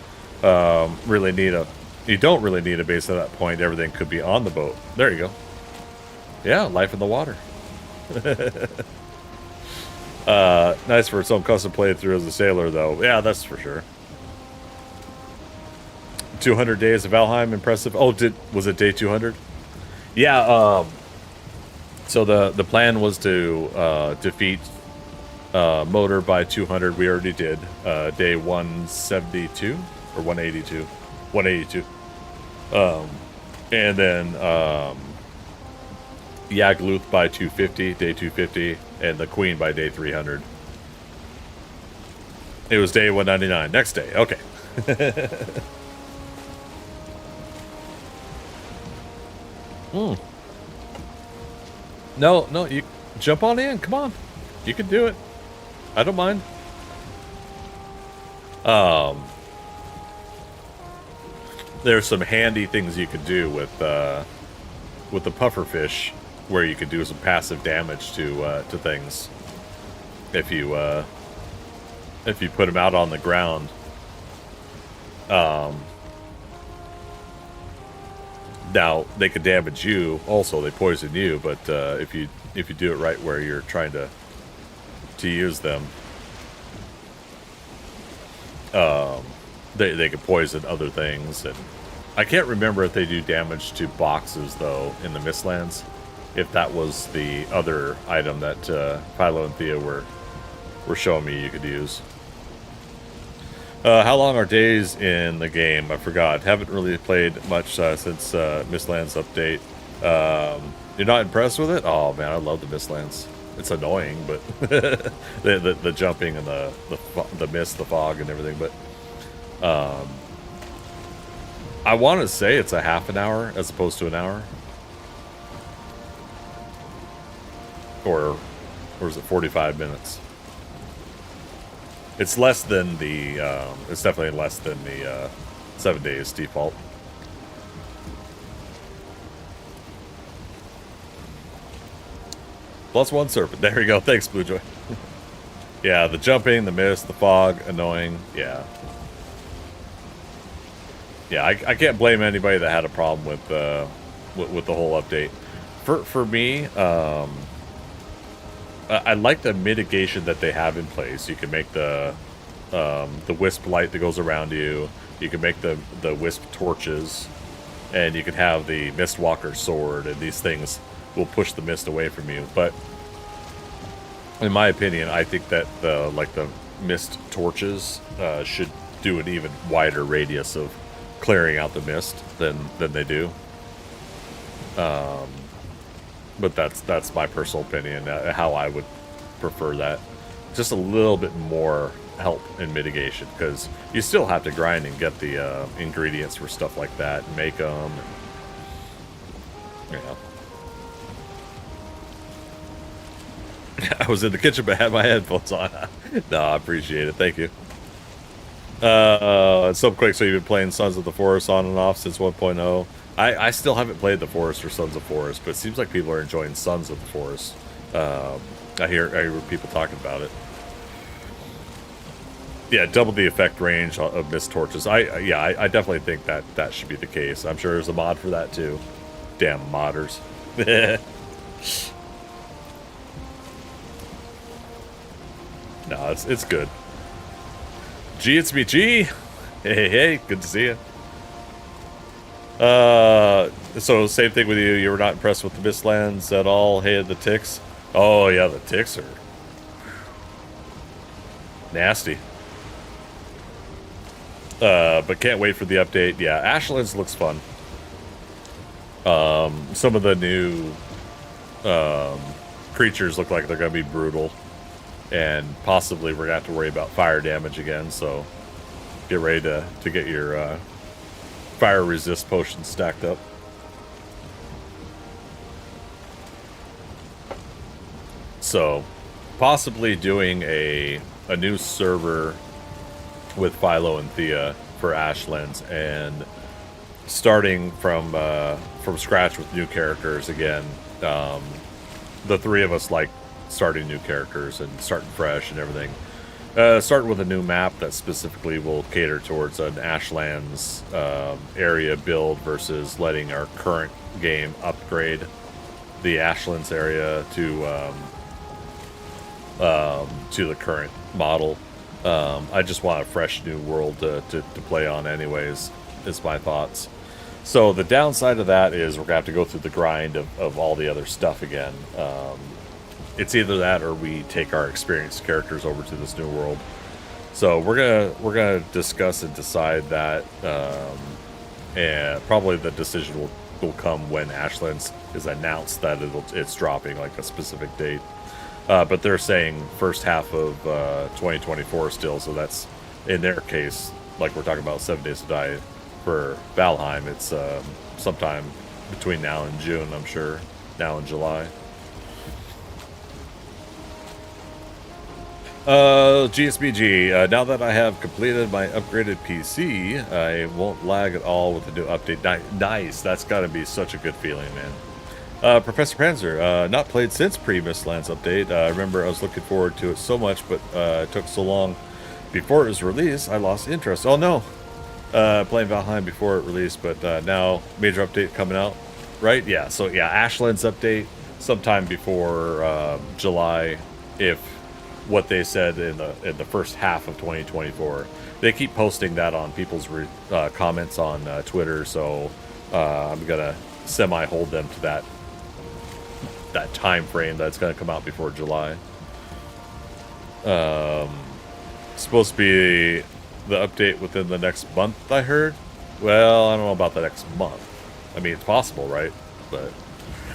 really need you don't really need a base at that point. Everything could be on the boat. There you go. Yeah, life in the water. Nice for some custom playthrough as a sailor, though. Yeah, that's for sure. 200 days of Valheim, impressive. Oh, was it day 200? Yeah. So the plan was to defeat Motor by 200. We already did. Day 172 or 182. 182. And then Yagluth by 250, day 250, and the Queen by day 300. It was day 199. Next day. Okay. No, you jump on in. Come on. You can do it. I don't mind. There's some handy things you could do with the pufferfish, where you could do some passive damage to things if you put them out on the ground. Now they could damage you. Also, they poison you. But if you do it right, where you're trying to use them, they could poison other things. And I can't remember if they do damage to boxes though in the Mistlands. If that was the other item that Philo and Thea were showing me you could use. How long are days in the game? I forgot. Haven't really played much since Mistlands update. You're not impressed with it? Oh man, I love the Mistlands. It's annoying, but the jumping and the mist, the fog, and everything. But I want to say it's a half an hour as opposed to an hour, or is it 45 minutes? It's less than the. It's definitely less than the 7 days default. +1 serpent. There we go. Thanks, Bluejoy. Yeah, the jumping, the mist, the fog, annoying. Yeah. Yeah, I can't blame anybody that had a problem with the whole update. For me, I like the mitigation that they have in place. You can make the wisp light that goes around you. You can make the wisp torches, and you can have the Mistwalker sword, and these things will push the mist away from you. But in my opinion, I think that the mist torches should do an even wider radius of clearing out the mist than they do. But that's my personal opinion, how I would prefer that. Just a little bit more help in mitigation, because you still have to grind and get the ingredients for stuff like that and make them. And, I was in the kitchen but had my headphones on. No, I appreciate it. Thank you. So quick, so you've been playing Sons of the Forest on and off since 1.0. I still haven't played The Forest or Sons of Forest, but it seems like people are enjoying Sons of the Forest. I hear people talking about it. Yeah, double the effect range of mist torches. I definitely think that should be the case. I'm sure there's a mod for that too. Damn modders. No, it's good. G, it's me, G. Hey, good to see you. So same thing with you. You were not impressed with the Mistlands at all. Hated the ticks. Oh yeah, the ticks are nasty. But can't wait for the update. Yeah, Ashlands looks fun. Some of the new creatures look like they're gonna be brutal, and possibly we're gonna have to worry about fire damage again. So get ready to get your fire resist potions stacked up. So possibly doing a new server with Philo and Thea for Ashlands, and starting from scratch with new characters again. The three of us like starting new characters and starting fresh and everything. Starting with a new map that specifically will cater towards an Ashlands area build versus letting our current game upgrade the Ashlands area to the current model. I just want a fresh new world to play on anyways, is my thoughts. So the downside of that is we're gonna have to go through the grind of all the other stuff again. It's either that or we take our experienced characters over to this new world. So we're gonna discuss and decide that, and probably the decision will come when Ashlands is announced that it's dropping, like a specific date. But they're saying first half of 2024 still, so that's, in their case, like we're talking about 7 Days to Die for Valheim, it's sometime between now and June, I'm sure, now in July. GSBG, now that I have completed my upgraded PC, I won't lag at all with the new update. Nice, that's gotta be such a good feeling, man. Professor Panzer, not played since pre-Mistlands update. I remember I was looking forward to it so much, but it took so long before it was released, I lost interest. Oh no! Playing Valheim before it released, but now major update coming out, right? Yeah, so yeah, Ashlands update sometime before July, if what they said in the first half of 2024. They keep posting that on people's comments on Twitter, so I'm gonna semi-hold them to that time frame that's going to come out before July. Supposed to be the update within the next month, I heard. Well, I don't know about the next month. I mean, it's possible, right? But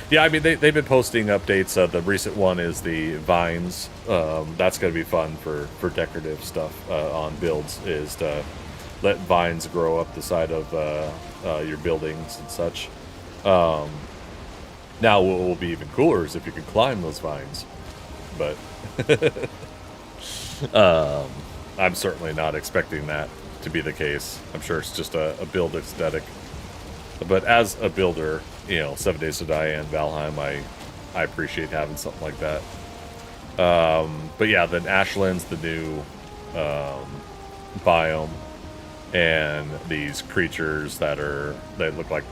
yeah, I mean, they've been posting updates. The recent one is the vines. That's going to be fun for decorative stuff on builds, is to let vines grow up the side of your buildings and such. Now what will be even cooler is if you can climb those vines, but I'm certainly not expecting that to be the case. I'm sure it's just a build aesthetic. But as a builder, 7 Days to Die and Valheim, I appreciate having something like that. But yeah, then Ashlands, the new biome, and these creatures that look like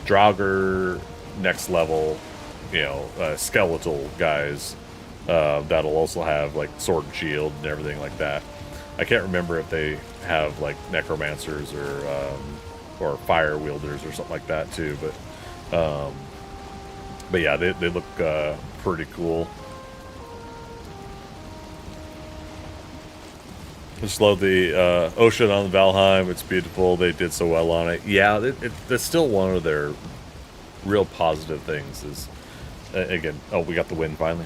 Draugr next level, skeletal guys that'll also have like sword and shield and everything like that. I can't remember if they have like necromancers or fire wielders or something like that too, but yeah, they look pretty cool. Just love the ocean on Valheim. It's beautiful. They did so well on it. Yeah, that's still one of their real positive things is, again, oh, we got the wind finally.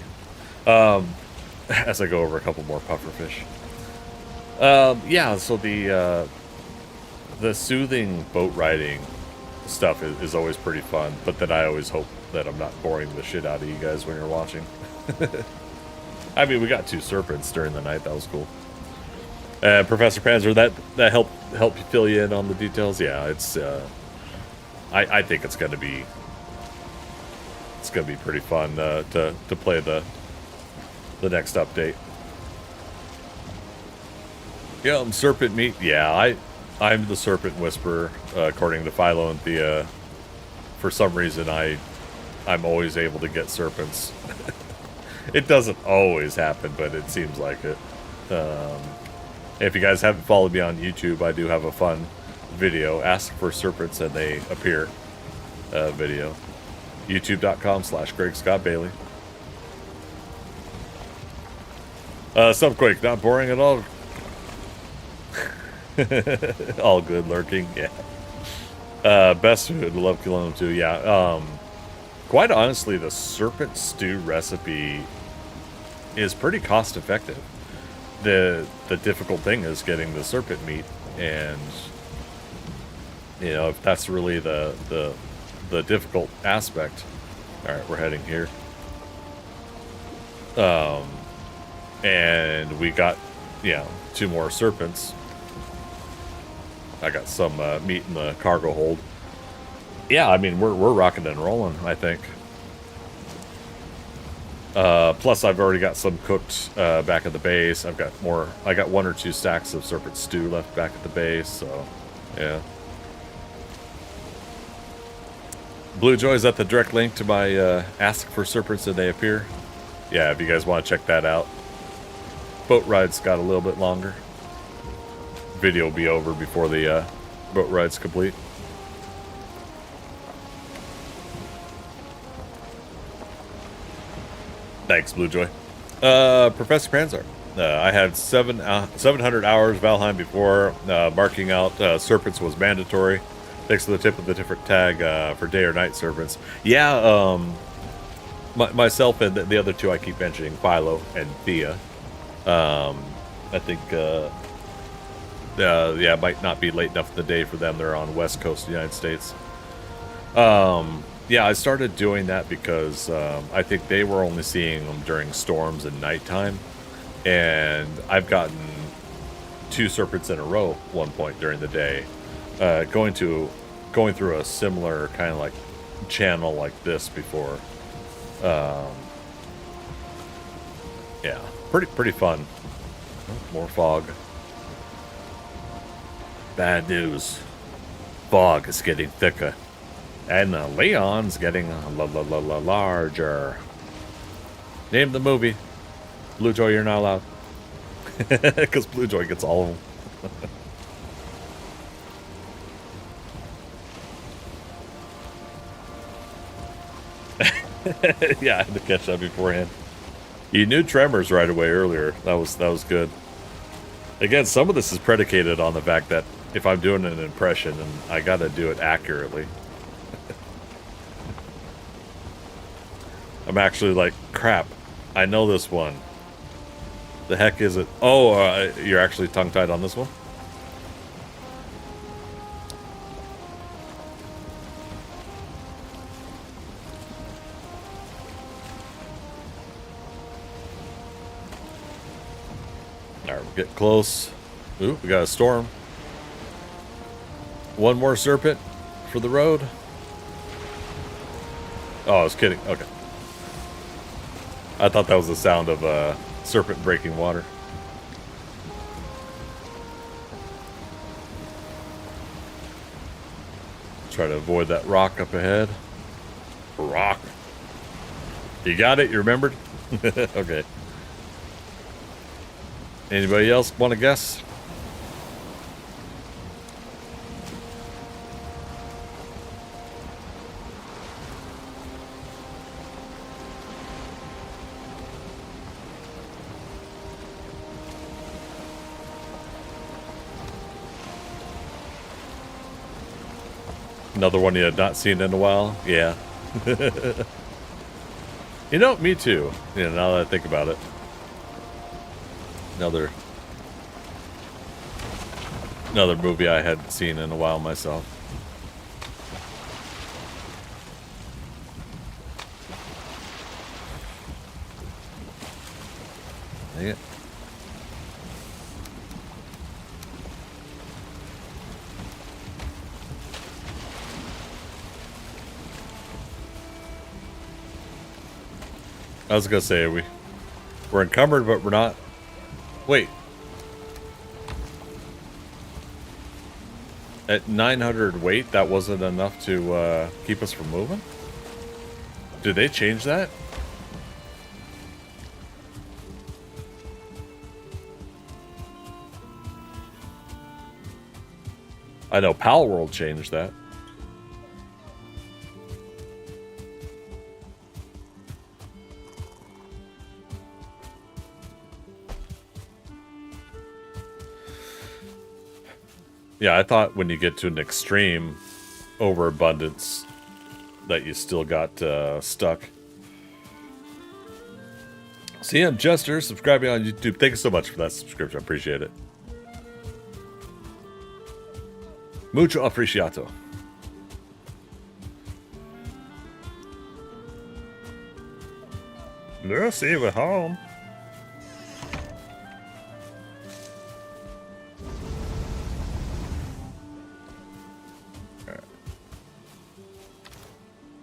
As I go over a couple more pufferfish. Yeah, so the soothing boat riding stuff is always pretty fun, but then I always hope that I'm not boring the shit out of you guys when you're watching. I mean, we got 2 serpents during the night. That was cool. Professor Panzer, that helped fill you in on the details. Yeah, it's I think it's gonna be pretty fun to play the next update. Yeah, serpent meat. Yeah, I'm the serpent whisperer, according to Philo and Thea. For some reason, I'm always able to get serpents. It doesn't always happen, but it seems like it. If you guys haven't followed me on YouTube, I do have a fun video, Ask for Serpents and They Appear video. YouTube.com/Greg Scott Bailey. Subquake, not boring at all. All good lurking, yeah. Best food, love killing them too, yeah. Quite honestly, the serpent stew recipe is pretty cost effective. The difficult thing is getting the serpent meat, and you know, if that's really the difficult aspect. All right, we're heading here. And we got, you know, 2 more serpents. I got some meat in the cargo hold. Yeah, I mean, we're rocking and rolling, I think. Plus, I've already got some cooked back at the base. I got 1 or 2 stacks of serpent stew left back at the base, so yeah. Blue Joy's at the direct link to my Ask for Serpents and They Appear. Yeah, if you guys want to check that out. Boat ride's got a little bit longer. Video will be over before the boat ride's complete. Thanks, Blue Joy. Professor Panzer. I had 700 hours Valheim before. Marking out serpents was mandatory. Thanks to the tip of the different tag for day or night serpents. Yeah, myself and the other 2 I keep mentioning, Philo and Thea. I think, yeah, it might not be late enough in the day for them. They're on the west coast of the United States. Yeah, I started doing that because I think they were only seeing them during storms and nighttime. And I've gotten 2 serpents in a row one point during the day. Going through a similar kind of like channel like this before. Yeah, pretty fun. Oh, more fog. Bad news. Fog is getting thicker. And Leon's getting larger. Name the movie. Blue Joy, you're not allowed. Because Blue Joy gets all of them. Yeah, I had to catch that beforehand. You knew Tremors right away earlier. That was good. Again, some of this is predicated on the fact that if I'm doing an impression, and I gotta do it accurately. I'm actually like, crap, I know this one. The heck is it? Oh, you're actually tongue-tied on this one? Alright, we're getting close. Ooh, we got a storm. 1 more serpent for the road. Oh, I was kidding. Okay. I thought that was the sound of a serpent breaking water. Try to avoid that rock up ahead. Rock. You got it? You remembered? Okay. Anybody else want to guess? Another one you had not seen in a while? Yeah. You know, me too. You know, now that I think about it. Another movie I hadn't seen in a while myself. Dang it. I was gonna say we're encumbered, but we're not. Wait. At 900 weight, that wasn't enough to keep us from moving? Did they change that? I know Pal World changed that. Yeah, I thought when you get to an extreme overabundance that you still got stuck. CM Jester, subscribing on YouTube. Thank you so much for that subscription. I appreciate it. Mucho apreciato. Yeah, see you at home.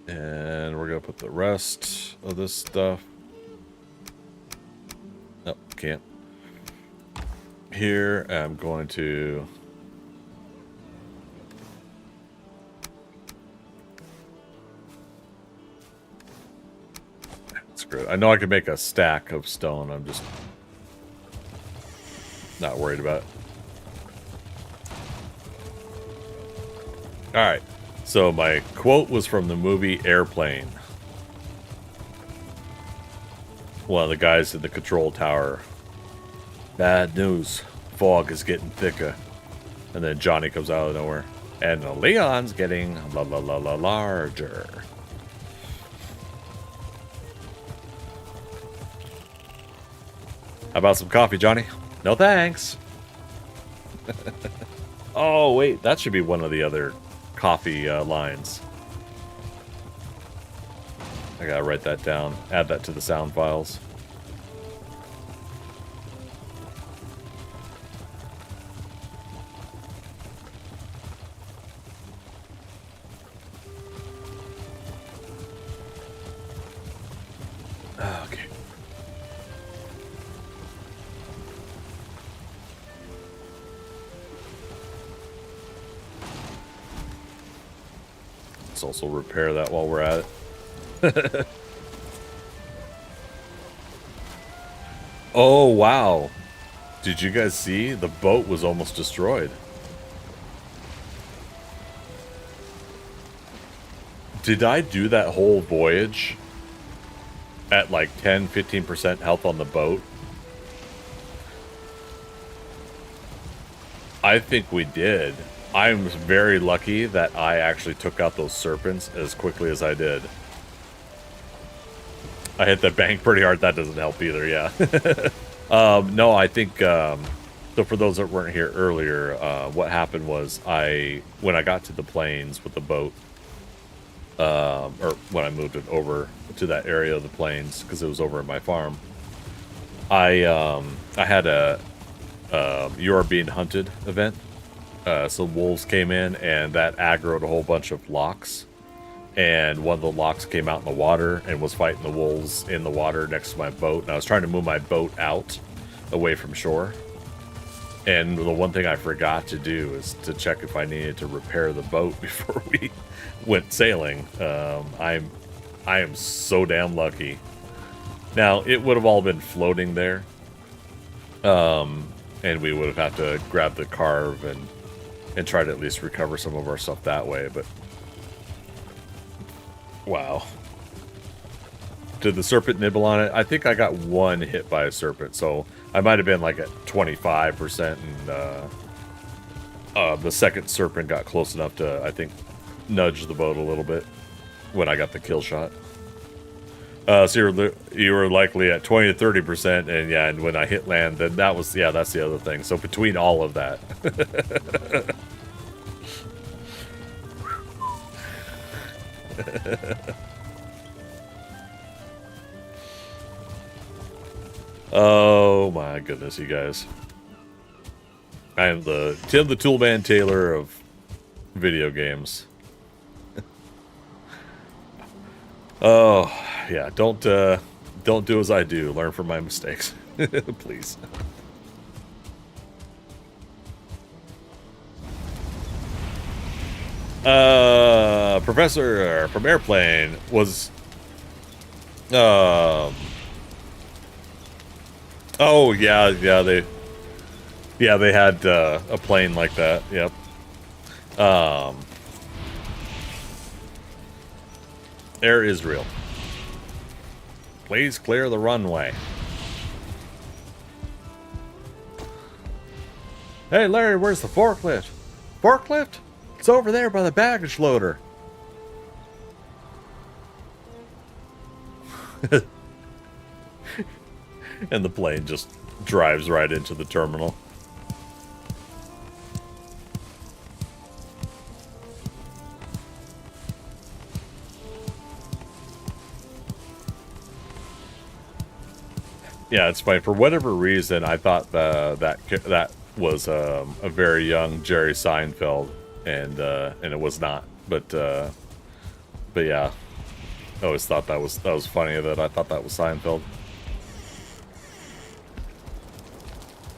And we're gonna put the rest of this stuff. Nope, can't. Here, I'm going to. Screw it. I know I can make a stack of stone. I'm just not worried about it. All right. So my quote was from the movie Airplane. One of the guys in the control tower. Bad news. Fog is getting thicker. And then Johnny comes out of nowhere. And Leon's getting larger. How about some coffee, Johnny? No thanks. Oh, wait. That should be one of the other coffee lines. I gotta write that down. Add that to the sound files. Okay. Let's also repair that while we're at it. Oh, wow. Did you guys see? The boat was almost destroyed. Did I do that whole voyage at like 10-15% health on the boat? I think we did. I'm very lucky that I actually took out those serpents as quickly as I did. I hit the bank pretty hard. That doesn't help either, yeah. No, I think... so for those that weren't here earlier, what happened was when I got to the plains with the boat, or when I moved it over to that area of the plains, because it was over at my farm, I had a You're Being Hunted event. So wolves came in, and that aggroed a whole bunch of locks. And one of the locks came out in the water and was fighting the wolves in the water next to my boat. And I was trying to move my boat out away from shore. And the one thing I forgot to do is to check if I needed to repair the boat before we went sailing. I am so damn lucky. Now, it would have all been floating there. And we would have had to grab the carve and try to at least recover some of our stuff that way, but wow. Did the serpent nibble on it? I think I got one hit by a serpent, so I might have been like at 25%, and the second serpent got close enough to, I think, nudge the boat a little bit when I got the kill shot. So you were likely at 20 to 30%, and yeah, and when I hit land, then that's the other thing. So between all of that. Oh my goodness, you guys. I am the Tim the Toolman Taylor of video games. Oh, yeah, don't Don't do as I do. Learn from my mistakes. Please. Professor from Airplane was... oh, yeah, they had a plane like that. Yep. Air Israel. Please clear the runway. Hey, Larry, where's the forklift? Forklift? It's over there by the baggage loader. And the plane just drives right into the terminal. Yeah, it's funny. For whatever reason, I thought that was a very young Jerry Seinfeld, and it was not. But yeah, I always thought that was funny that I thought that was Seinfeld.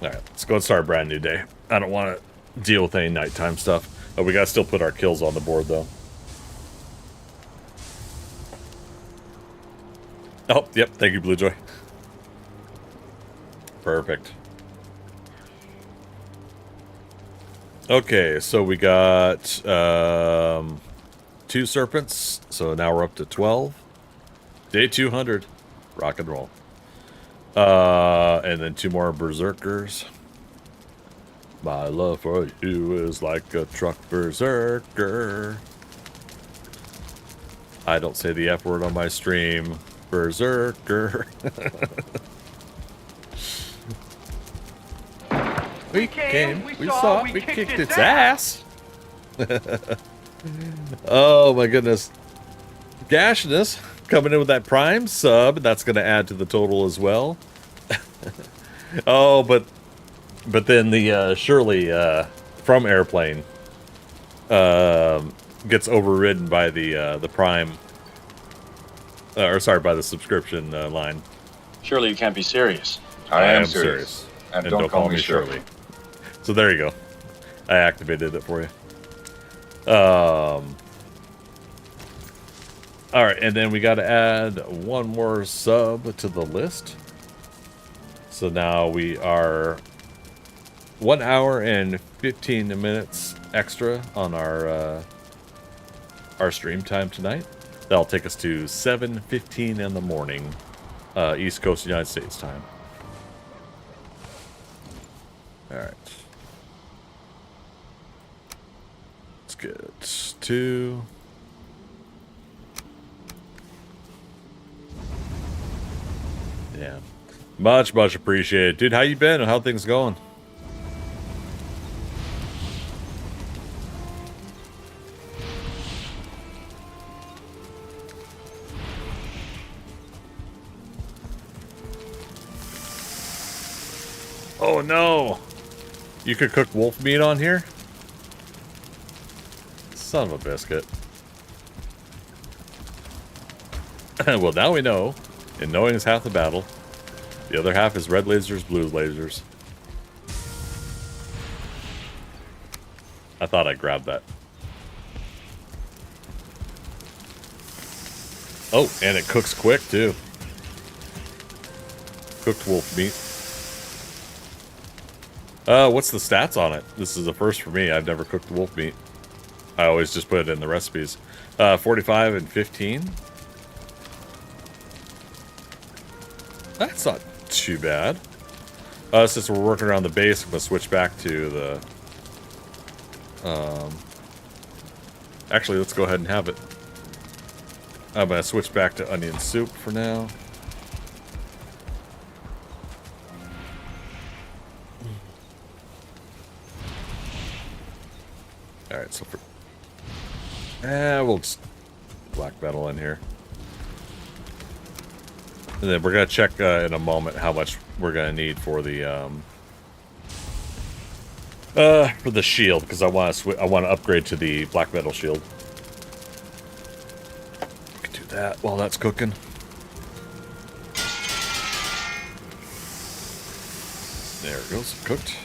All right, let's go and start a brand new day. I don't want to deal with any nighttime stuff. Oh, we gotta still put our kills on the board though. Oh, yep. Thank you, Blue Joy. Perfect. Okay, so we got 2 serpents, so now we're up to 12. Day 200, rock and roll. And then 2 more berserkers. My love for you is like a truck berserker. I don't say the F word on my stream. Berserker. We came, we saw, we kicked its ass. Oh my goodness. Gashness coming in with that Prime sub. That's going to add to the total as well. Oh, but then the Shirley from Airplane gets overridden by the Prime, or sorry, by the subscription line. Surely you can't be serious. I am serious. And don't call me Shirley. So there you go. I activated it for you. All right, and then we got to add 1 more sub to the list. So now we are 1 hour and 15 minutes extra on our stream time tonight. That'll take us to 7:15 in the morning, East Coast United States time. All right. Let's get 2. Yeah. Much appreciated. Dude, how you been? How things going? Oh no! You could cook wolf meat on here? Son of a biscuit. Well, now we know. And knowing is half the battle. The other half is red lasers, blue lasers. I thought I grabbed that. Oh, and it cooks quick, too. Cooked wolf meat. What's the stats on it? This is a first for me. I've never cooked wolf meat. I always just put it in the recipes. 45 and 15. That's not too bad. Since we're working around the base, I'm going to switch back to the... Actually, let's go ahead and have it. I'm going to switch back to onion soup for now. Alright, so for... we'll just... black metal in here. And then we're going to check in a moment how much we're going to need for the shield, because I want to upgrade to the black metal shield. We can do that while that's cooking. There it goes, cooked.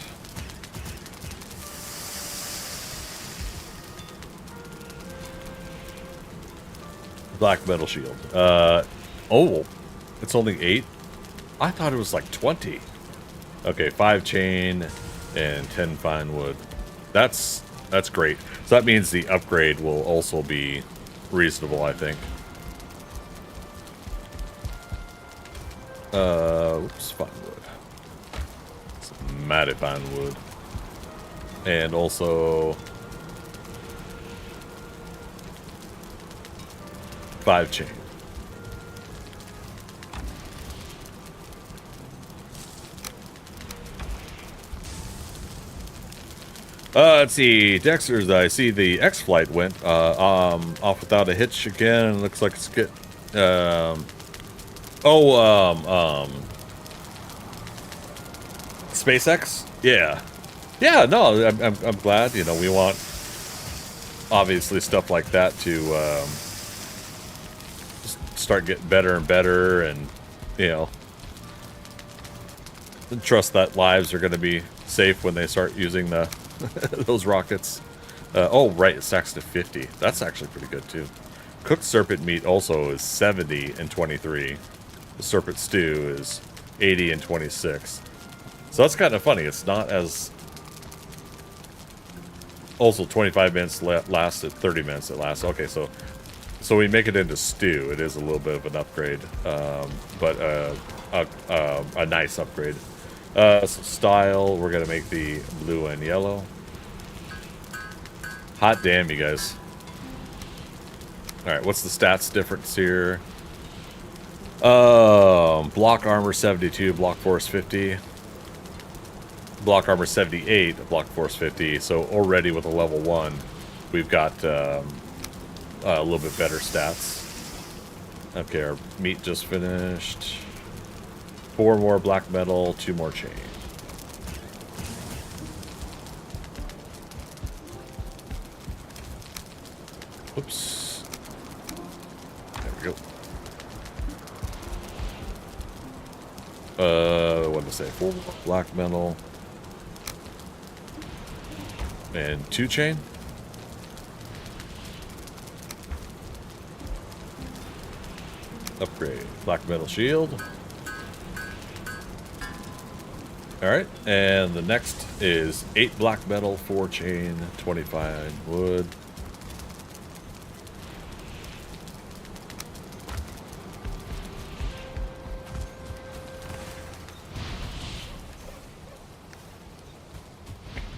Black metal shield. Oh, it's only 8? I thought it was like 20. Okay, 5 chain and 10 fine wood. That's great. So that means the upgrade will also be reasonable, I think. Oops, fine wood. Some matted fine wood. And also 5 chain. Let's see, Dexter's. I see the X-Flight went off without a hitch again. Looks like it's get. SpaceX. Yeah, yeah. No, I'm glad. You know, we want obviously stuff like that to start getting better and better, and you know, trust that lives are going to be safe when they start using the those rockets. Oh, right, it stacks to 50. That's actually pretty good, too. Cooked serpent meat also is 70 and 23. The serpent stew is 80 and 26. So that's kind of funny. It's not as... Also, 25 minutes lasts at 30 minutes it lasts. Okay, so we make it into stew. It is a little bit of an upgrade, but a nice upgrade. Style, we're gonna make the blue and yellow. Hot damn, you guys. Alright, what's the stats difference here? Block armor 72, block force 50. Block armor 78, block force 50. So already with a level 1, we've got a little bit better stats. Okay, our meat just finished. 4 more black metal, 2 more chain. Oops. There we go. What did I say? 4 black metal. And 2 chain. Upgrade. Black metal shield. Alright, and the next is 8 black metal, 4 chain, 25 wood.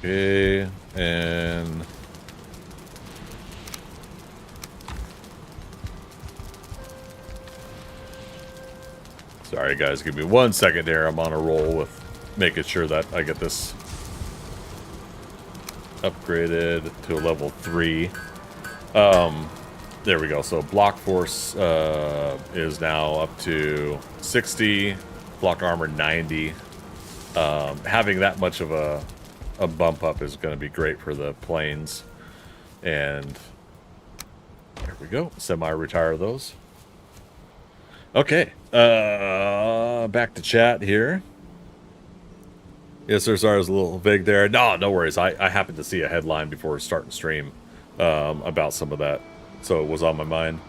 Okay, and... Sorry guys, give me 1 second there. I'm on a roll with making sure that I get this upgraded to a level 3. There we go. So block force is now up to 60, block armor 90. Having that much of a bump up is going to be great for the planes. And there we go. Semi-retire those. Okay. Back to chat here. Yes, sir. Sorry, I was a little vague there. No worries. I happened to see a headline before starting stream about some of that, so it was on my mind.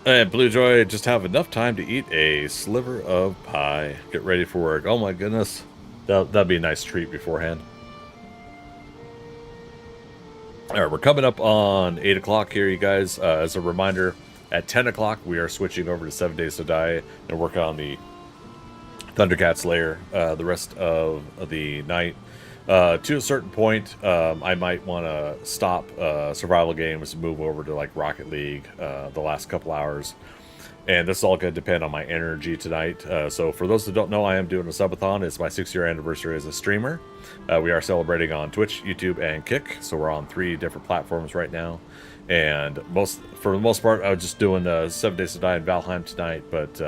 And Blue Joy, just have enough time to eat a sliver of pie. Get ready for work. Oh my goodness, that'd be a nice treat beforehand. All right, we're coming up on 8 o'clock here, you guys. As a reminder, at 10 o'clock we are switching over to 7 Days to Die and working on the Thundercats lair the rest of the night. To a certain point, I might want to stop survival games and move over to like Rocket League the last couple hours. And this is all going to depend on my energy tonight. So for those that don't know, I am doing a subathon. It's my 6-year anniversary as a streamer. We are celebrating on Twitch, YouTube, and Kick. So we're on 3 different platforms right now. And for the most part, I was just doing 7 Days to Die in Valheim tonight. But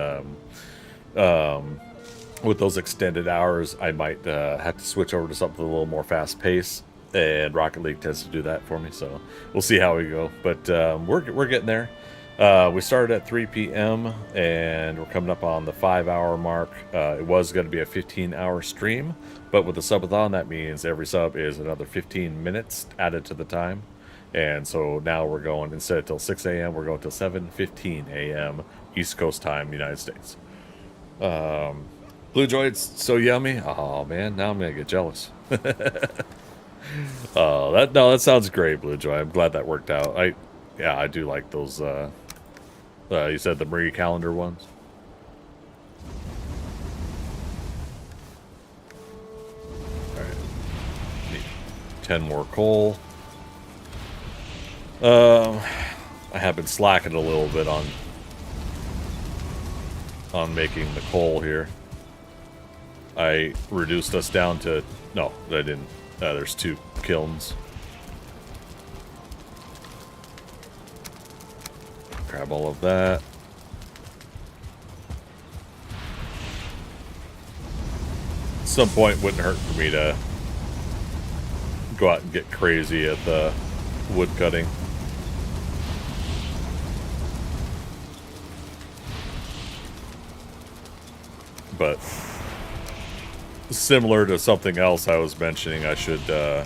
with those extended hours, I might have to switch over to something a little more fast paced, and Rocket League tends to do that for me. So we'll see how we go. But we're getting there. We started at 3 p.m. and we're coming up on the 5-hour mark. It was going to be a 15-hour stream, but with the subathon, that means every sub is another 15 minutes added to the time. And so now we're going, instead of till 6 a.m., we're going till 7:15 a.m. East Coast time, United States. Blue Joy's so yummy. Oh man, now I'm gonna get jealous. Oh, that sounds great, Blue Joy. I'm glad that worked out. I do like those. You said the Marie Calendar ones. All right, need 10 more coal. I have been slacking a little bit on making the coal here. I reduced us down to... No, I didn't. There's 2 kilns. Grab all of that. At some point, it wouldn't hurt for me to go out and get crazy at the wood cutting. But similar to something else I was mentioning, I should I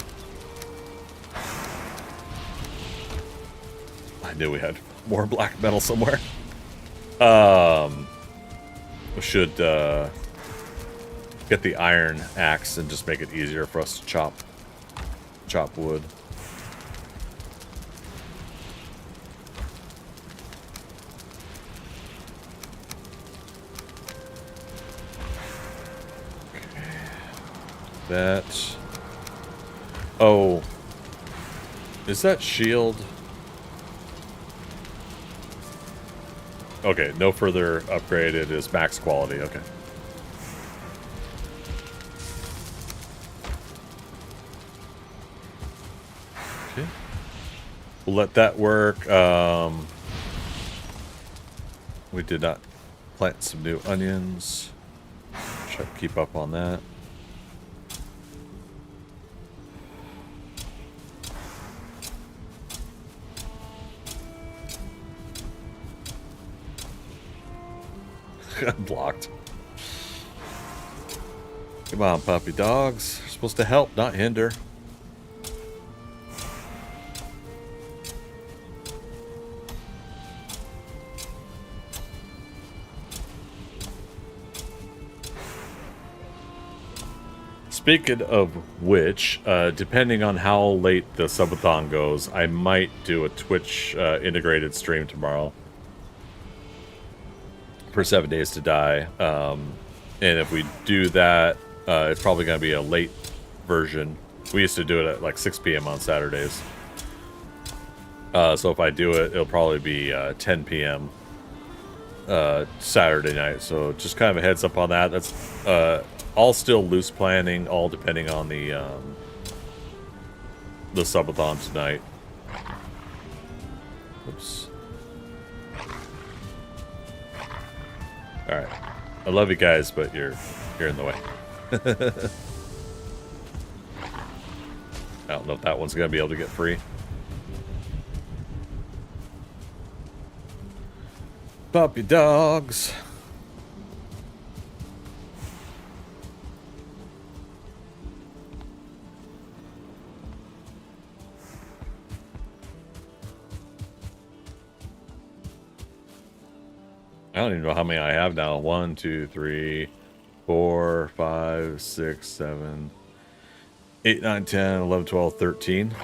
knew we had more black metal somewhere. Should get the iron axe and just make it easier for us to chop wood. That. Oh. Is that shield? Okay, no further upgrade. It is max quality. Okay. Okay. We'll let that work. We did not plant some new onions. Try to keep up on that. Blocked. Come on, puppy dogs. You're supposed to help, not hinder. Speaking of which, depending on how late the subathon goes, I might do a Twitch integrated stream tomorrow. For 7 Days to Die, and if we do that, it's probably going to be a late version. We used to do it at like 6 p.m. on Saturdays, so if I do it, it'll probably be 10 p.m. Saturday night. So just kind of a heads up on that. That's all still loose planning, all depending on the subathon tonight. Oops. All right, I love you guys, but you're in the way. I don't know if that one's gonna be able to get free. Puppy dogs. I don't even know how many I have now. 1, 2, 3, 4, 5, 6, 7, 8, 9, 10, 11, 12, 13.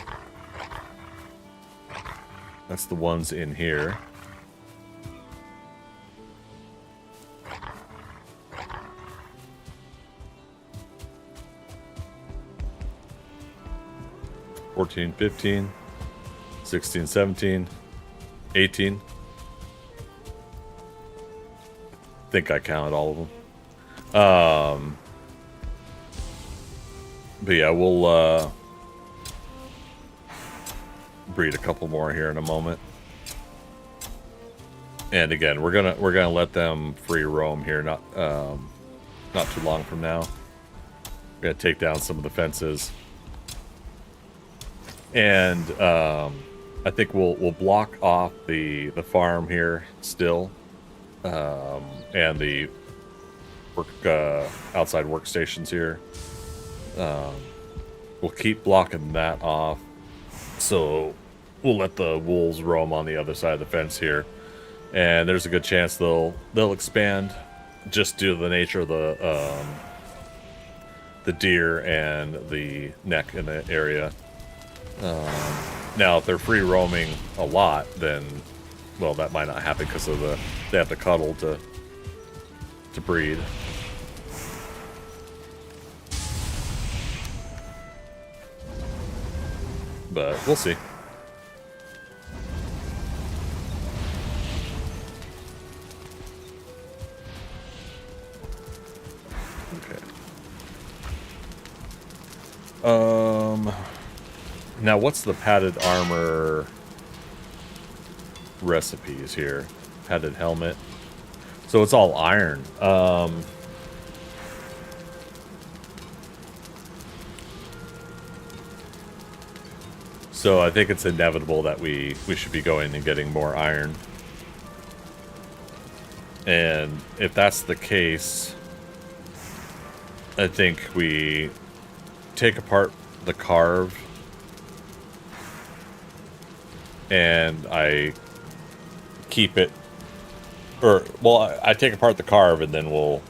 That's the ones in here. $14, $15, $16, $17, $18. Think I counted all of them. But yeah, we'll breed a couple more here in a moment. And again, we're gonna let them free roam here. Not too long from now. We're gonna take down some of the fences, and I think we'll block off the farm here still, and the work outside workstations here. We'll keep blocking that off, so we'll let the wolves roam on the other side of the fence here, and there's a good chance they'll expand, just due to the nature of the deer and the neck in the area. Now, if they're free roaming a lot, then, well, that might not happen because of they have to cuddle to breed. But we'll see. Okay. Now, what's the padded armor recipes here? Padded helmet. So it's all iron. So I think it's inevitable that we should be going and getting more iron. And if that's the case, I think we take apart the carve, and I keep it, or, well, I take apart the carve, and then we'll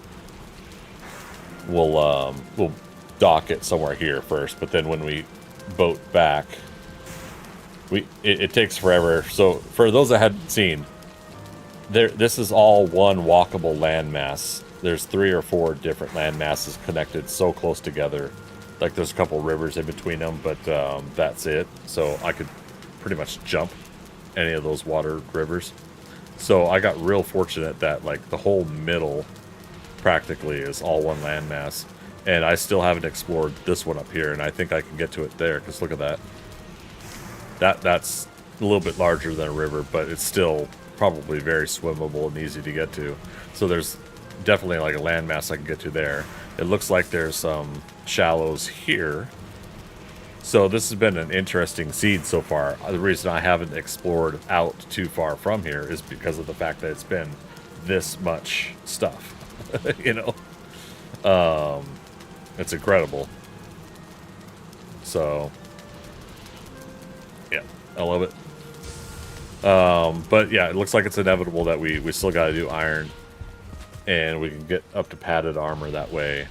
dock it somewhere here first. But then when we boat back, it takes forever. So for those that hadn't seen, this is all one walkable landmass. There's 3 or 4 different land masses connected so close together. Like, there's a couple rivers in between them, but that's it. So I could pretty much jump any of those water rivers. So I got real fortunate that, like, the whole middle practically is all one landmass. And I still haven't explored this one up here, and I think I can get to it there, because look at that. That's a little bit larger than a river, but it's still probably very swimmable and easy to get to. So there's definitely like a landmass I can get to there. It looks like there's some shallows here. So this has been an interesting seed so far. The reason I haven't explored out too far from here is because of the fact that it's been this much stuff. You know? It's incredible. So yeah, I love it. But yeah, it looks like it's inevitable that we still got to do iron, and we can get up to padded armor that way.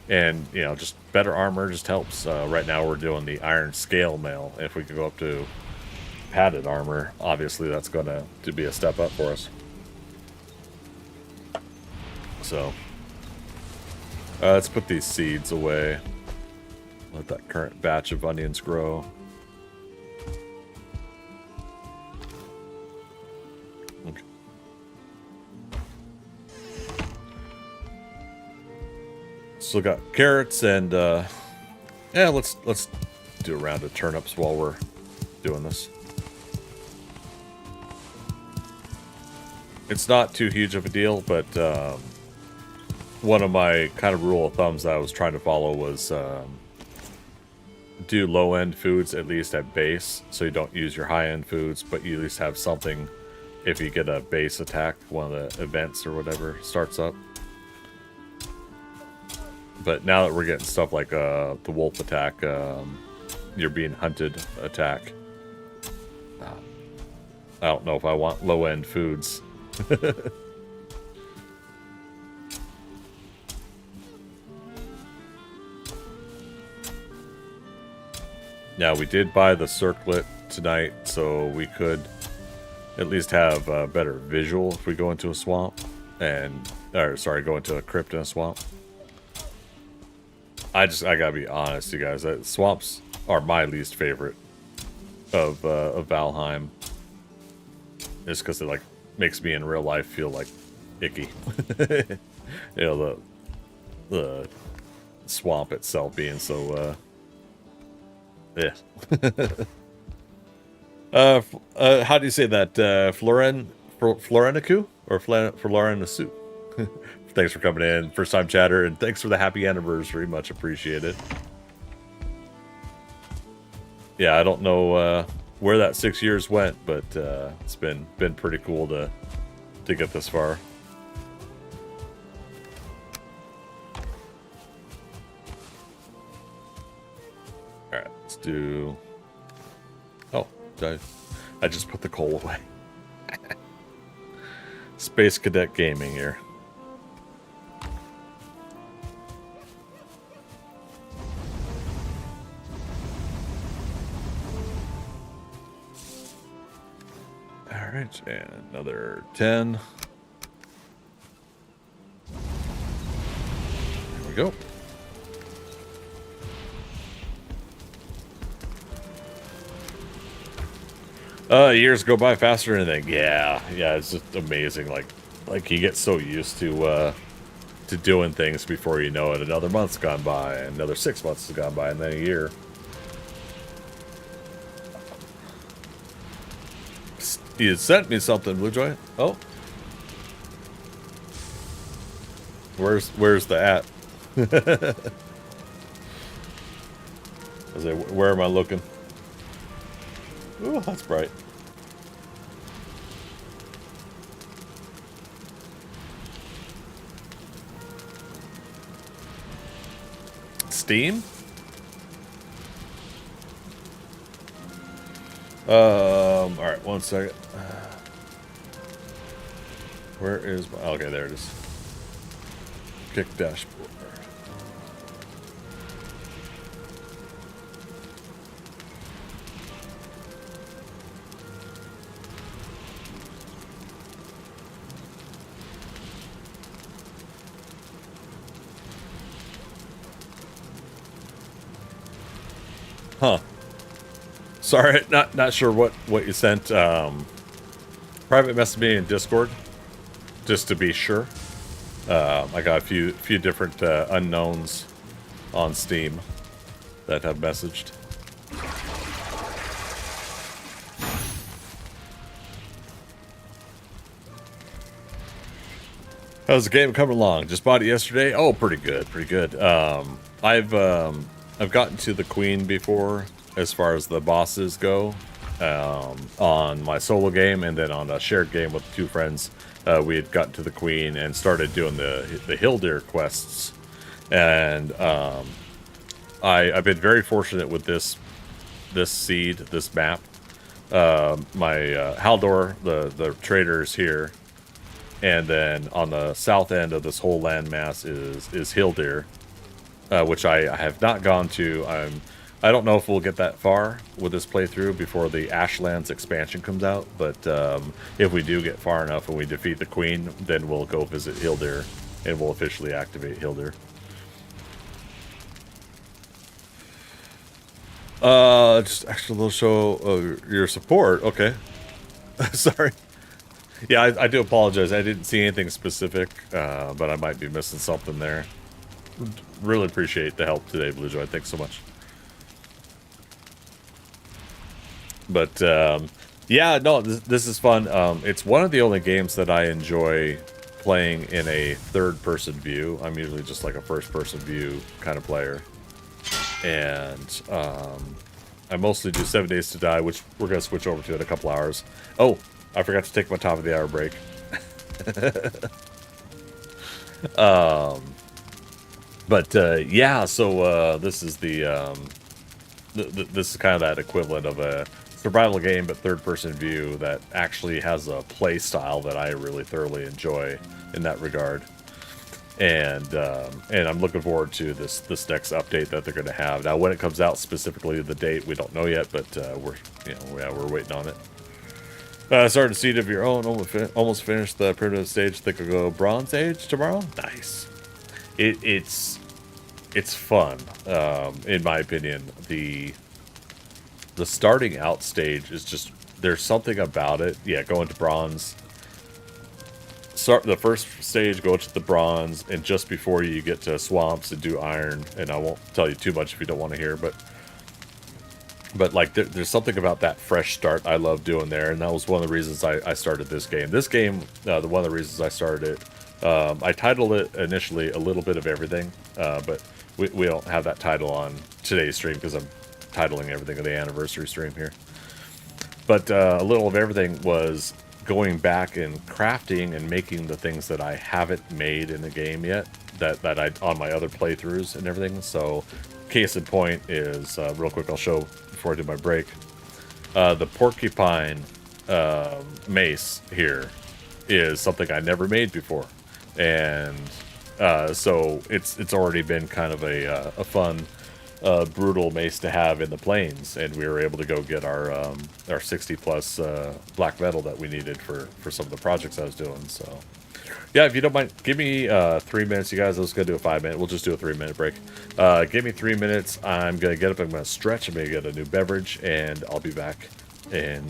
And, you know, just better armor just helps. Right now we're doing the iron scale mail. If we could go up to padded armor, obviously that's going to be a step up for us. So let's put these seeds away. Let that current batch of onions grow. Okay. Still got carrots and yeah, let's do a round of turnips while we're doing this. It's not too huge of a deal, but one of my kind of rule of thumbs that I was trying to follow was do low-end foods at least at base, so you don't use your high-end foods, but you at least have something if you get a base attack, one of the events or whatever starts up. But now that we're getting stuff like the wolf attack, you're being hunted attack, I don't know if I want low-end foods. Now, we did buy the circlet tonight, so we could at least have a better visual if we go into a swamp. Or, sorry, go into a crypt in a swamp. I gotta be honest, you guys. Swamps are my least favorite of Valheim. It's because it, like, makes me in real life feel, like, icky. You know, the swamp itself being so, yeah. How do you say that? Florenicu? Or Florenicu? Thanks for coming in, first time chatter, and thanks for the happy anniversary, much appreciated. Yeah, I don't know where that 6 years went, but it's been pretty cool to get this far. All right, let's do. Oh, I just put the coal away. Space Cadet Gaming here. All right, and another 10. There we go. Years go by faster than anything. Yeah, it's just amazing. Like you get so used to doing things before you know it. Another month's gone by, another 6 months has gone by, and then a year. You sent me something, Blue Joy. Oh, where's the at? I was like, where am I looking? Ooh, that's bright. Steam? All right, 1 second. Where is my... Okay, there it is. Kick dashboard. Huh. Sorry, not sure what you sent. Private message me in Discord, just to be sure. I got a few different unknowns on Steam that have messaged. How's the game coming along? Just bought it yesterday. Oh, pretty good. I've gotten to the Queen before, as far as the bosses go, on my solo game, and then on a shared game with 2 friends, we had gotten to the Queen and started doing the Hildir quests. And I've been very fortunate with this map. My Haldor, the traders here, and then on the south end of this whole landmass is Hildir, which I have not gone to. I don't know if we'll get that far with this playthrough before the Ashlands expansion comes out, but if we do get far enough and we defeat the Queen, then we'll go visit Hildir, and we'll officially activate Hildir. Just extra little show of your support. Okay. Sorry. Yeah, I do apologize. I didn't see anything specific, but I might be missing something there. Really appreciate the help today, Blue Joy. Thanks so much. But yeah, no, this is fun. It's one of the only games that I enjoy playing in a third-person view. I'm usually just like a first-person view kind of player. And I mostly do 7 Days to Die, which we're going to switch over to in a couple hours. Oh, I forgot to take my top of the hour break. Yeah, so this is this is kind of that equivalent of a survival game, but third-person view that actually has a play style that I really thoroughly enjoy in that regard. And I'm looking forward to this next update that they're going to have. Now, when it comes out, specifically the date, we don't know yet, but we're waiting on it. Started Seed of Your Own. Almost finished the primitive stage. Think I'll go Bronze Age tomorrow. Nice. It's fun, in my opinion. The starting out stage is just, there's something about it. Yeah, going to Bronze. Start the first stage, go to the Bronze, and just before you get to Swamps and do Iron, and I won't tell you too much if you don't want to hear, but like there's something about that fresh start I love doing there, and that was one of the reasons I started this game. One of the reasons I started it, I titled it initially A Little Bit of Everything, but we don't have that title on today's stream because I'm titling everything in the anniversary stream here. But a little of everything was going back and crafting and making the things that I haven't made in the game yet, that I on my other playthroughs and everything. So, case in point is real quick. I'll show before I do my break. The porcupine mace here is something I never made before, and so it's already been kind of a fun. Brutal mace to have in the plains, and we were able to go get our 60 plus black metal that we needed for some of the projects I was doing. So yeah, if you don't mind, give me 3 minutes, you guys. Let's go do a 5 minute. We'll just do a 3 minute break. Give me 3 minutes. I'm gonna get up. I'm gonna stretch. I'm gonna get a new beverage, and I'll be back in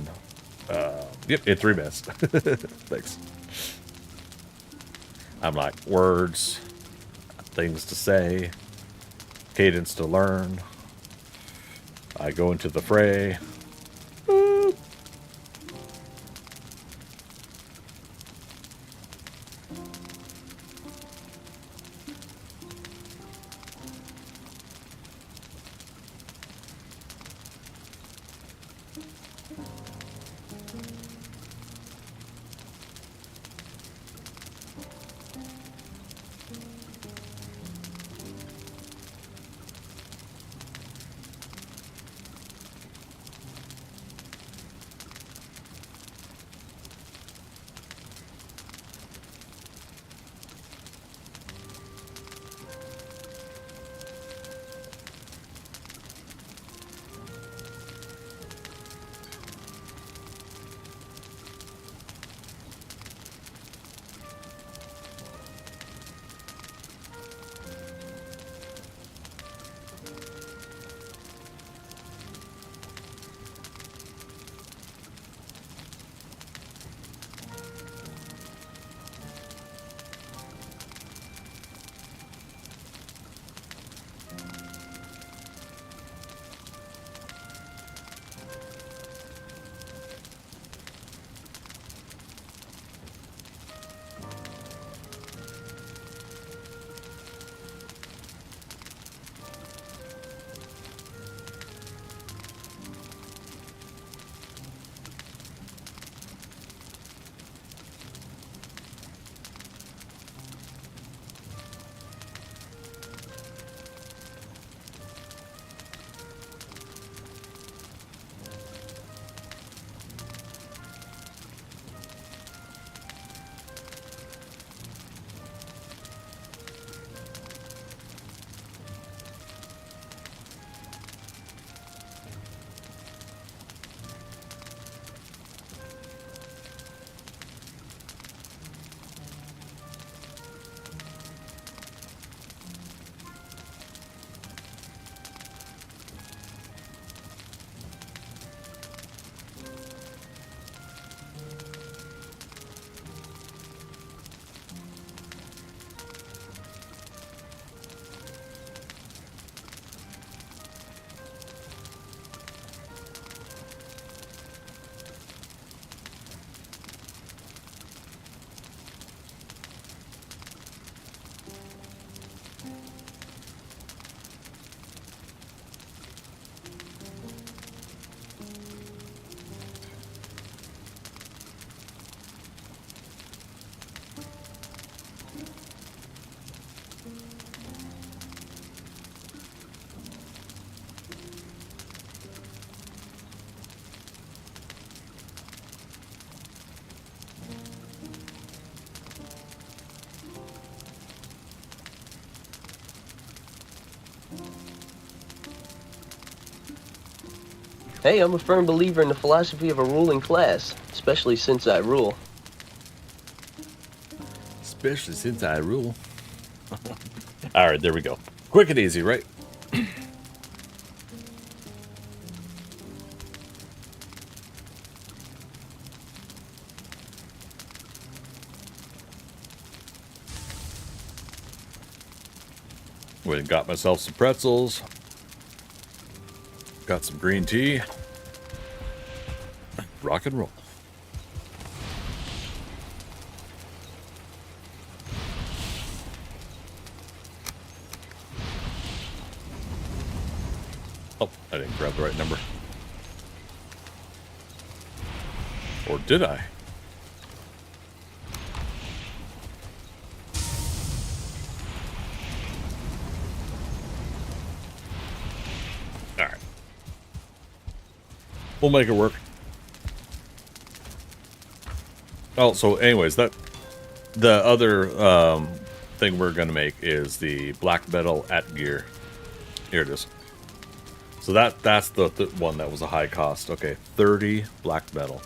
in 3 minutes. Thanks. I'm like words, things to say, cadence to learn. I go into the fray. Boop. Hey, I'm a firm believer in the philosophy of a ruling class, especially since I rule. Especially since I rule. All right, there we go. Quick and easy, right? Went and got myself some pretzels. Got some green tea. Rock and roll. Oh, I didn't grab the right number. Or did I? Alright. We'll make it work. Oh, so anyways, the other thing we're gonna make is the black metal at gear. Here it is. So that's the one that was a high cost. Okay, 30 black metal.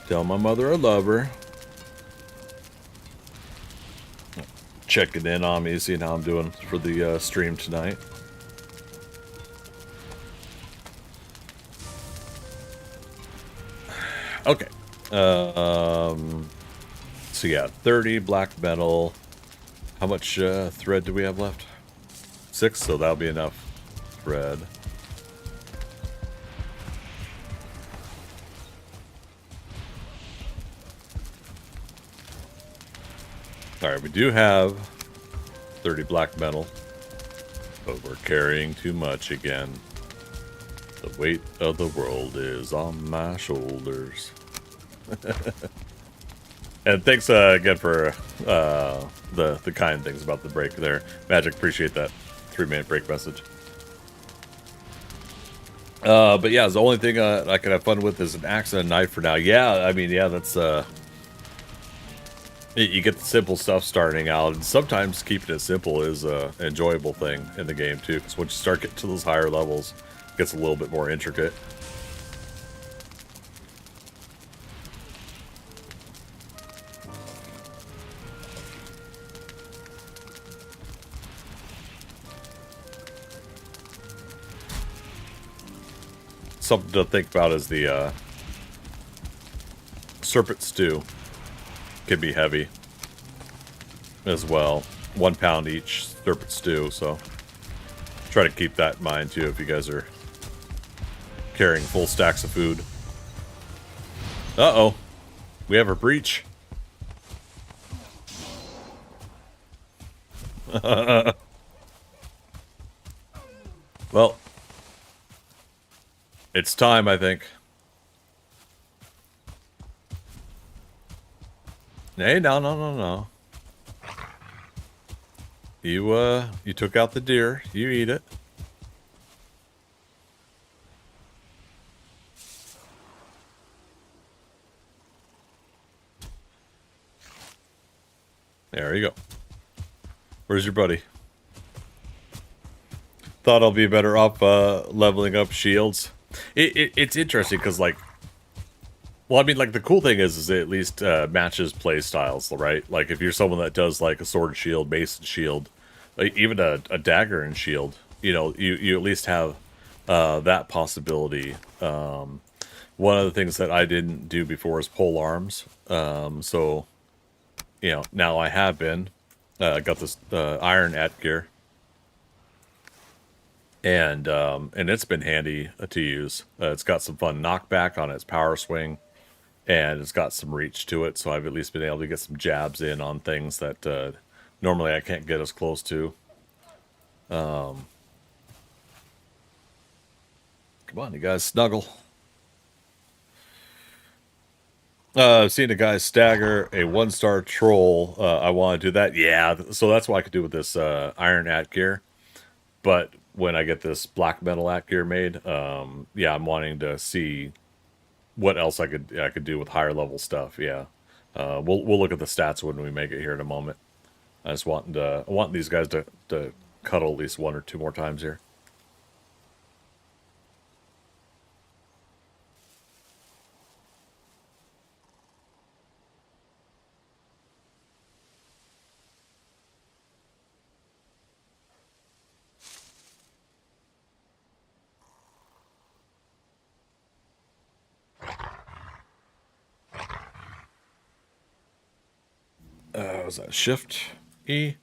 Tell my mother I love her. Checking in on me, seeing how I'm doing for the stream tonight. Okay. So yeah, 30 black metal. How much thread do we have left? 6, so that'll be enough thread. Alright, we do have 30 black metal, but we're carrying too much again. The weight of the world is on my shoulders. And thanks again for the kind things about the break there. Magic, appreciate that 3-minute break message. But yeah, the only thing I can have fun with is an axe and a knife for now. Yeah, I mean, yeah, that's you get the simple stuff starting out, and sometimes keeping it simple is an enjoyable thing in the game too. Because once you start getting to those higher levels, it gets a little bit more intricate. Something to think about is the serpent stew can be heavy as well. 1 pound each serpent stew, so try to keep that in mind too if you guys are carrying full stacks of food. Uh-oh. We have a breach. Well, it's time, I think. Hey, no. You took out the deer. You eat it. There you go. Where's your buddy? Thought I'll be better off leveling up shields. It's interesting because, like, well, I mean, like, the cool thing is it at least matches play styles, right? Like, if you're someone that does, like, a sword and shield, mace and shield, like, even a dagger and shield, you know, you at least have that possibility. One of the things that I didn't do before is pole arms. So, you know, now I have been. I got this iron at gear. And it's been handy to use. It's got some fun knockback on its power swing, and it's got some reach to it, so I've at least been able to get some jabs in on things that normally I can't get as close to. Come on, you guys, snuggle. I've seen a guy stagger a 1-star troll. I want to do that. Yeah, so that's what I could do with this iron at gear. But when I get this black metal at gear made, yeah, I'm wanting to see what else I could do with higher level stuff. Yeah, we'll look at the stats when we make it here in a moment. I want these guys to cuddle at least 1 or 2 more times here. Was that Shift E?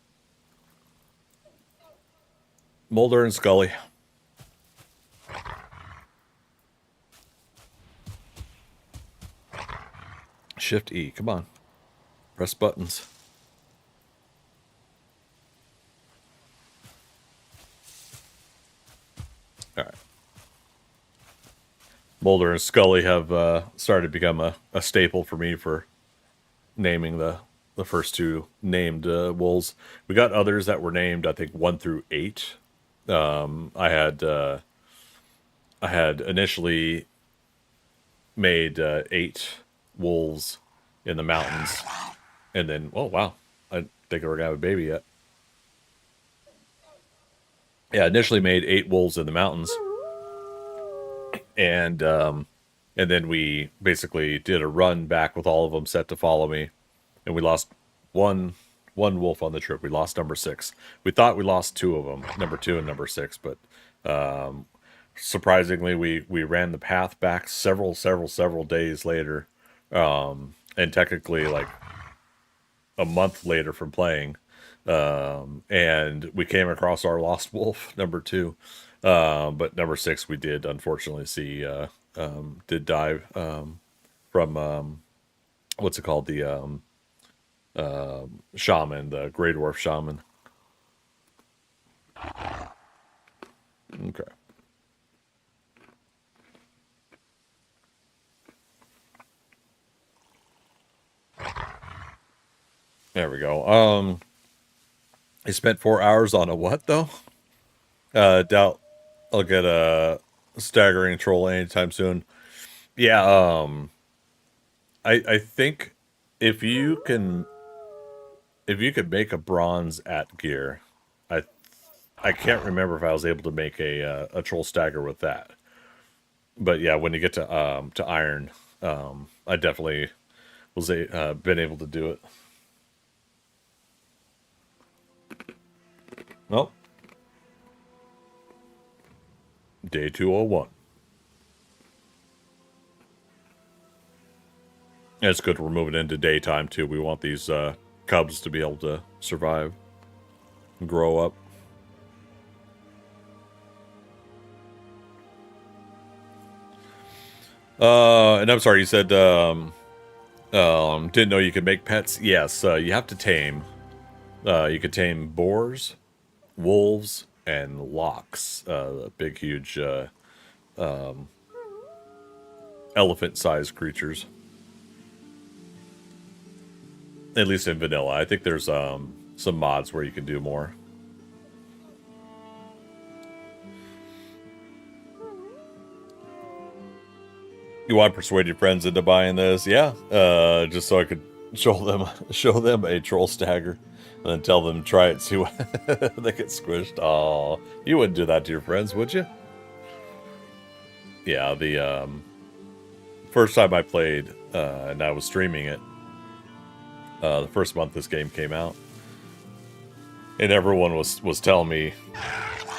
Mulder and Scully. Shift E. Come on. Press buttons. All right. Mulder and Scully have started to become a staple for me for naming the first two named wolves. We got others that were named, I think, 1 through 8. I had initially made 8 wolves in the mountains, and then, oh wow, I think we're gonna have a baby yet. Yeah, initially made 8 wolves in the mountains, and then we basically did a run back with all of them set to follow me, and we lost one wolf on the trip. We lost number 6. We thought we lost 2 of them, number 2 and number 6, but surprisingly, we ran the path back several days later, and technically like a month later from playing, and we came across our lost wolf, number 2, but number 6 we did unfortunately see did die from what's it called, the shaman, the Grey Dwarf shaman. Okay. There we go. I spent 4 hours on a what though? Doubt I'll get a staggering troll anytime soon. Yeah, I think if you can make a bronze at gear, I can't remember if I was able to make a troll stagger with that. But yeah, when you get to iron, I definitely was been able to do it. Well, day 201. And it's good we're moving into daytime too. We want these cubs to be able to survive and grow up. And I'm sorry, you said didn't know you could make pets. Yes, you have to tame. You could tame boars, wolves, and lox, big, huge elephant-sized creatures. At least in vanilla. I think there's some mods where you can do more. You want to persuade your friends into buying this? Yeah, just so I could show them a troll stagger, and then tell them to try it, see what they get squished. Oh, you wouldn't do that to your friends, would you? Yeah, the first time I played, and I was streaming it, the first month this game came out, and everyone was telling me,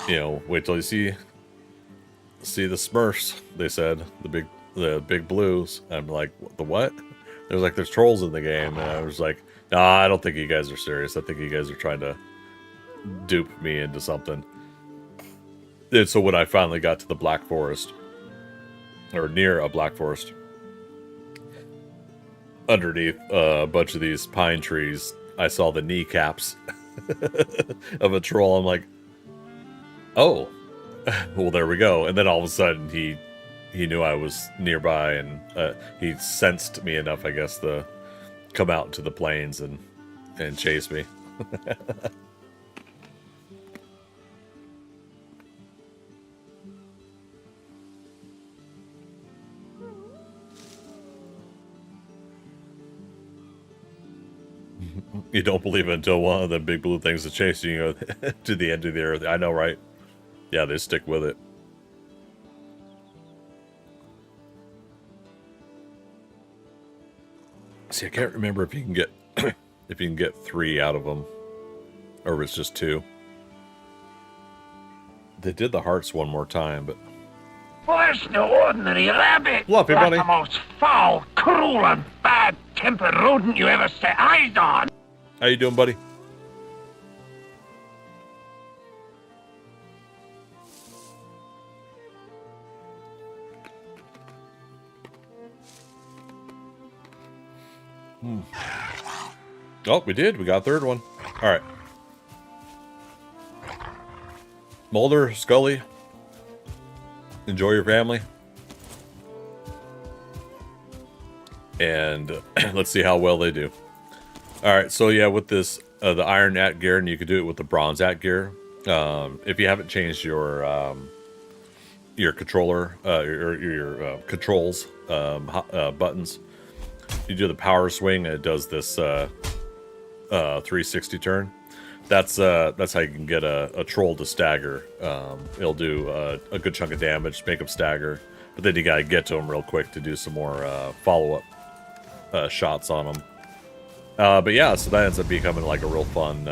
you know, wait till you see the Smurfs. They said the big blues. I'm like, the what? There's like, there's trolls in the game, and I was like, nah, I don't think you guys are serious. I think you guys are trying to dupe me into something. And so when I finally got to the Black Forest, or near a Black Forest, underneath a bunch of these pine trees, I saw the kneecaps of a troll. I'm like, oh, well, there we go. And then all of a sudden he knew I was nearby, and he sensed me enough, I guess, to come out into the plains and chase me. You don't believe it until one of the big blue things is chasing you to the end of the earth. I know, right? Yeah, they stick with it. See, I can't remember if you can get if you can get 3 out of them, or if it's just 2. They did the hearts one more time, but Well, there's no ordinary rabbit. Fluffy, That's buddy. the most foul, cruel, and bad-tempered rodent you ever set eyes on. how you doing, buddy? Oh, we did. We got a third one. All right. Mulder, Scully, enjoy your family. And let's see how well they do. All right, so yeah, with this, the iron at gear, and you could do it with the bronze at gear. If you haven't changed your controller, your controls buttons, you do the power swing, and it does this 360 turn. That's how you can get a troll to stagger. It'll do a good chunk of damage, make them stagger, but then you gotta get to them real quick to do some more follow-up shots on them. But yeah, so that ends up becoming like a real fun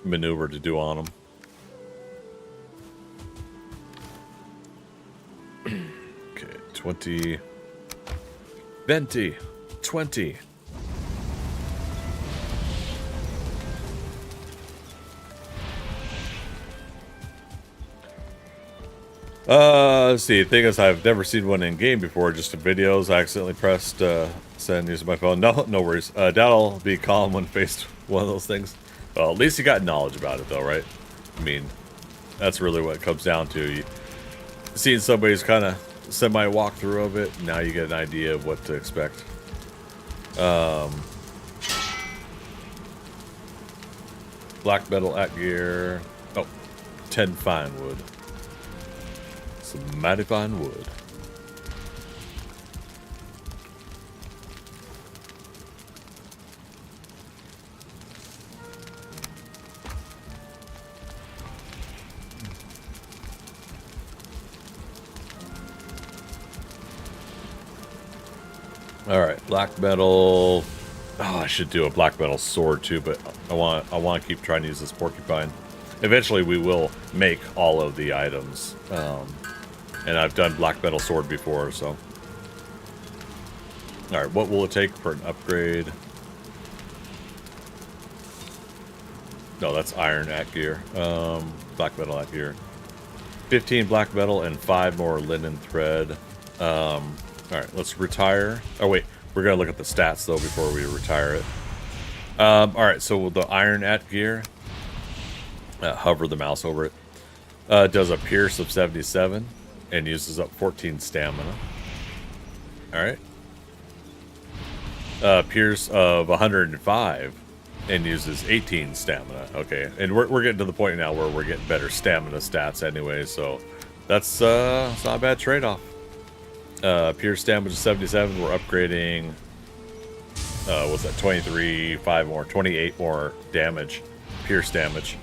maneuver to do on them. Okay, 20, 20, 20. Let's see. The thing is, I've never seen one in game before, just in videos. I accidentally pressed send using my phone. No worries. That'll be calm when faced one of those things. Well, at least you got knowledge about it, though, right? I mean, that's really what it comes down to. Seeing somebody's kind of semi walkthrough of it, now you get an idea of what to expect. Black metal at gear. Oh, 10 fine wood. Some mighty fine wood. All right, black metal. Oh, I should do a black metal sword too, but I want to keep trying to use this porcupine. Eventually, we will make all of the items. And I've done black metal sword before, so. Alright, what will it take for an upgrade? No, that's iron at gear. Black metal at gear. 15 black metal and 5 more linen thread. Alright, let's retire. Oh, wait. We're going to look at the stats, though, before we retire it. Alright, so the iron at gear. Hover the mouse over it. Does a pierce of 77. And uses up 14 stamina. Alright. Pierce of 105. And uses 18 stamina. Okay. And we're getting to the point now where we're getting better stamina stats anyway. So that's it's not a bad trade-off. Pierce damage of 77. We're upgrading... what's that? 23, 5 more. 28 more damage. Pierce damage.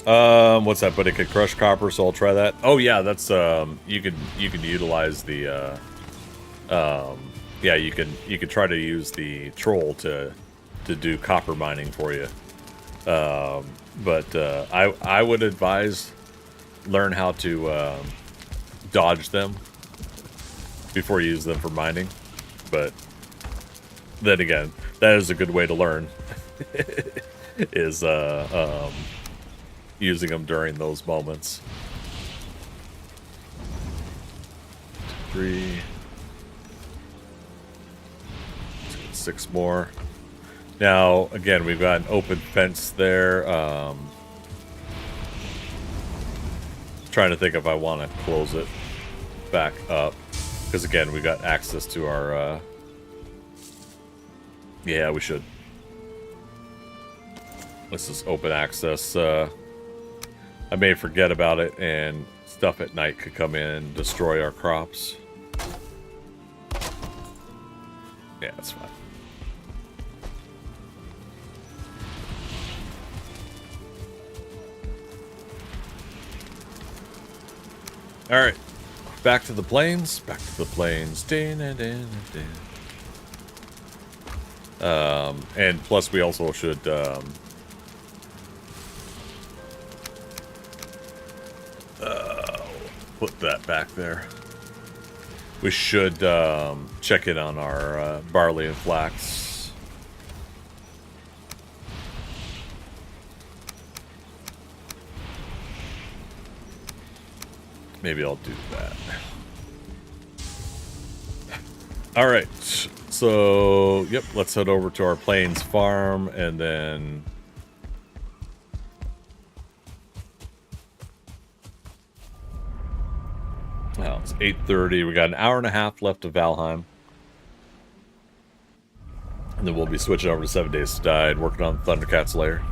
What's that? But it could crush copper, so I'll try that. Oh yeah, that's you can utilize the yeah, you can try to use the troll to do copper mining for you. But I would advise learn how to dodge them before you use them for mining. But then again, that is a good way to learn. Is using them during those moments. 3, 6 more. Now, again, we've got an open fence there. Trying to think if I want to close it back up. Because, again, we got access to our... Yeah, we should. Let's just open access. I may forget about it, and stuff at night could come in and destroy our crops. Yeah, that's fine. Alright. Back to the plains. Back to the plains. And plus we also should... put that back there. We should check in on our barley and flax. Maybe I'll do that. All right. So, yep, let's head over to our plains farm and then... Well, it's 8:30. We got an hour and a half left of Valheim. And then we'll be switching over to 7 Days to Die and working on Thundercat's lair.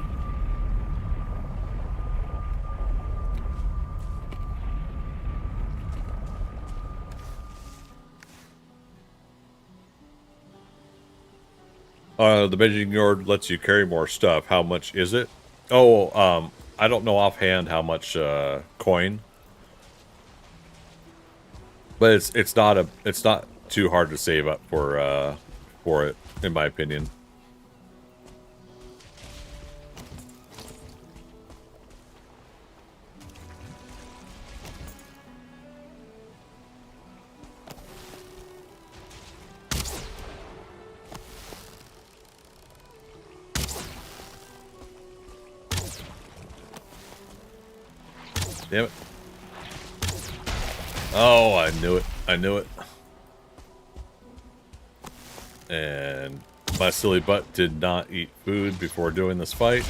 The Beijing Yard lets you carry more stuff. How much is it? Oh, I don't know offhand how much coin, but it's not too hard to save up for it, in my opinion. Damn it. Oh, I knew it. I knew it. And my silly butt did not eat food before doing this fight.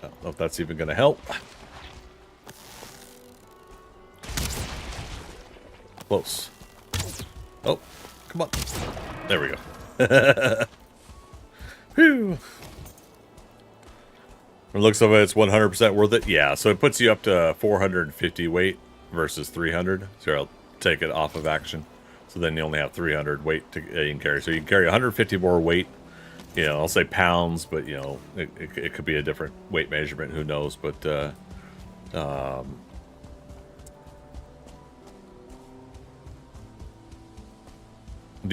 I don't know if that's even going to help. Close. Oh, come on. There we go. Whew. It looks like it's 100% worth it. Yeah, so it puts you up to 450 weight versus 300. So I'll take it off of action. So then you only have 300 weight to you can carry. So you can carry 150 more weight. You know, I'll say pounds, but you know, it could be a different weight measurement. Who knows? But do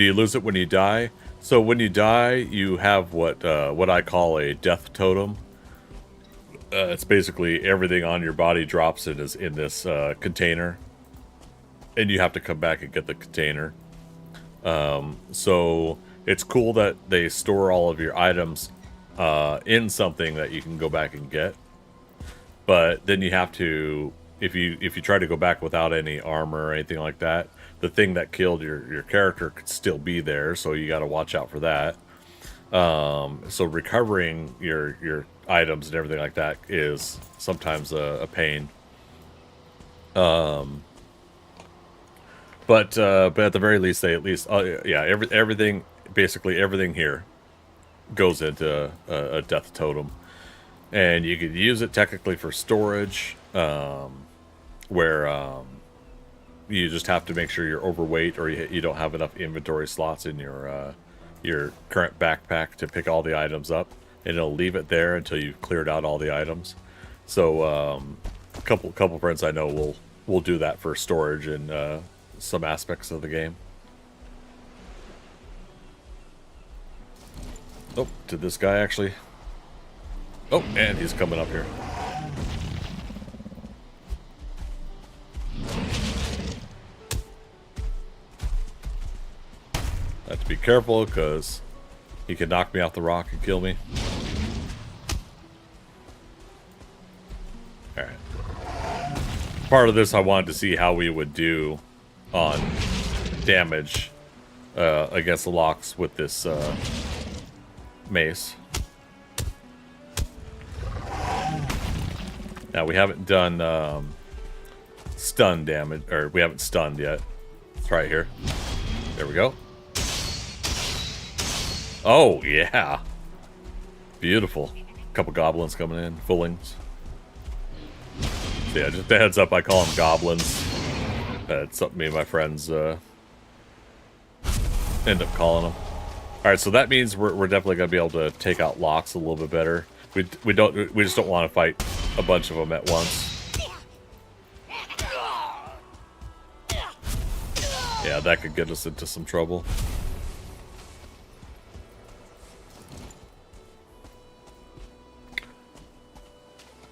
you lose it when you die? So when you die, you have what I call a death totem. It's basically everything on your body drops in this container, and you have to come back and get the container. So it's cool that they store all of your items in something that you can go back and get. But then you have to, if you try to go back without any armor or anything like that, the thing that killed your character could still be there. So you got to watch out for that. So recovering your items and everything like that is sometimes a pain. But at the very least, they at least everything, basically everything here goes into a death totem, and you could use it technically for storage, where you just have to make sure you're overweight or you don't have enough inventory slots in your current backpack to pick all the items up, and it'll leave it there until you've cleared out all the items. So a couple friends I know will do that for storage in some aspects of the game. Oh, did this guy actually? Oh, and he's coming up here. I have to be careful because he can knock me off the rock and kill me. Alright. Part of this I wanted to see how we would do on damage against the locks with this mace. Now we haven't done stun damage, or we haven't stunned yet. Let's try it here. There we go. Oh, yeah. Beautiful. Couple goblins coming in. Fullings. So yeah, just a heads up, I call them goblins. That's something me and my friends end up calling them. Alright, so that means we're definitely going to be able to take out locks a little bit better. We just don't want to fight a bunch of them at once. Yeah, that could get us into some trouble.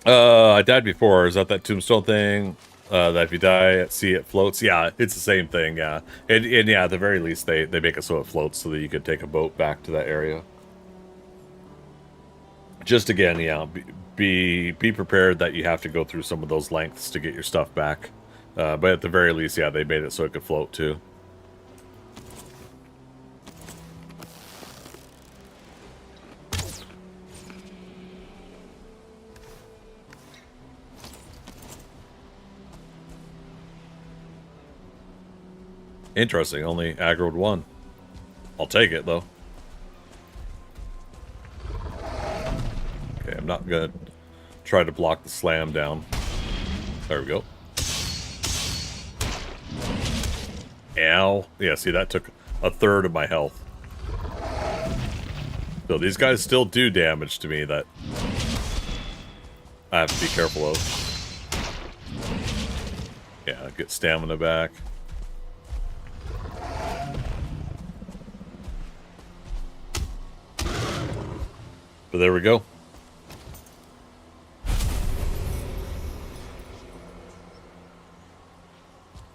I died before. Is that tombstone thing? That if you die at sea, it floats? Yeah, it's the same thing, yeah. And yeah, at the very least, they make it so it floats so that you could take a boat back to that area. Just again, yeah, be prepared that you have to go through some of those lengths to get your stuff back. But at the very least, yeah, they made it so it could float too. Interesting, only aggroed one. I'll take it, though. Okay, I'm not gonna try to block the slam down. There we go. Ow. Yeah, see, that took a third of my health. So these guys still do damage to me that I have to be careful of. Yeah, get stamina back. But there we go.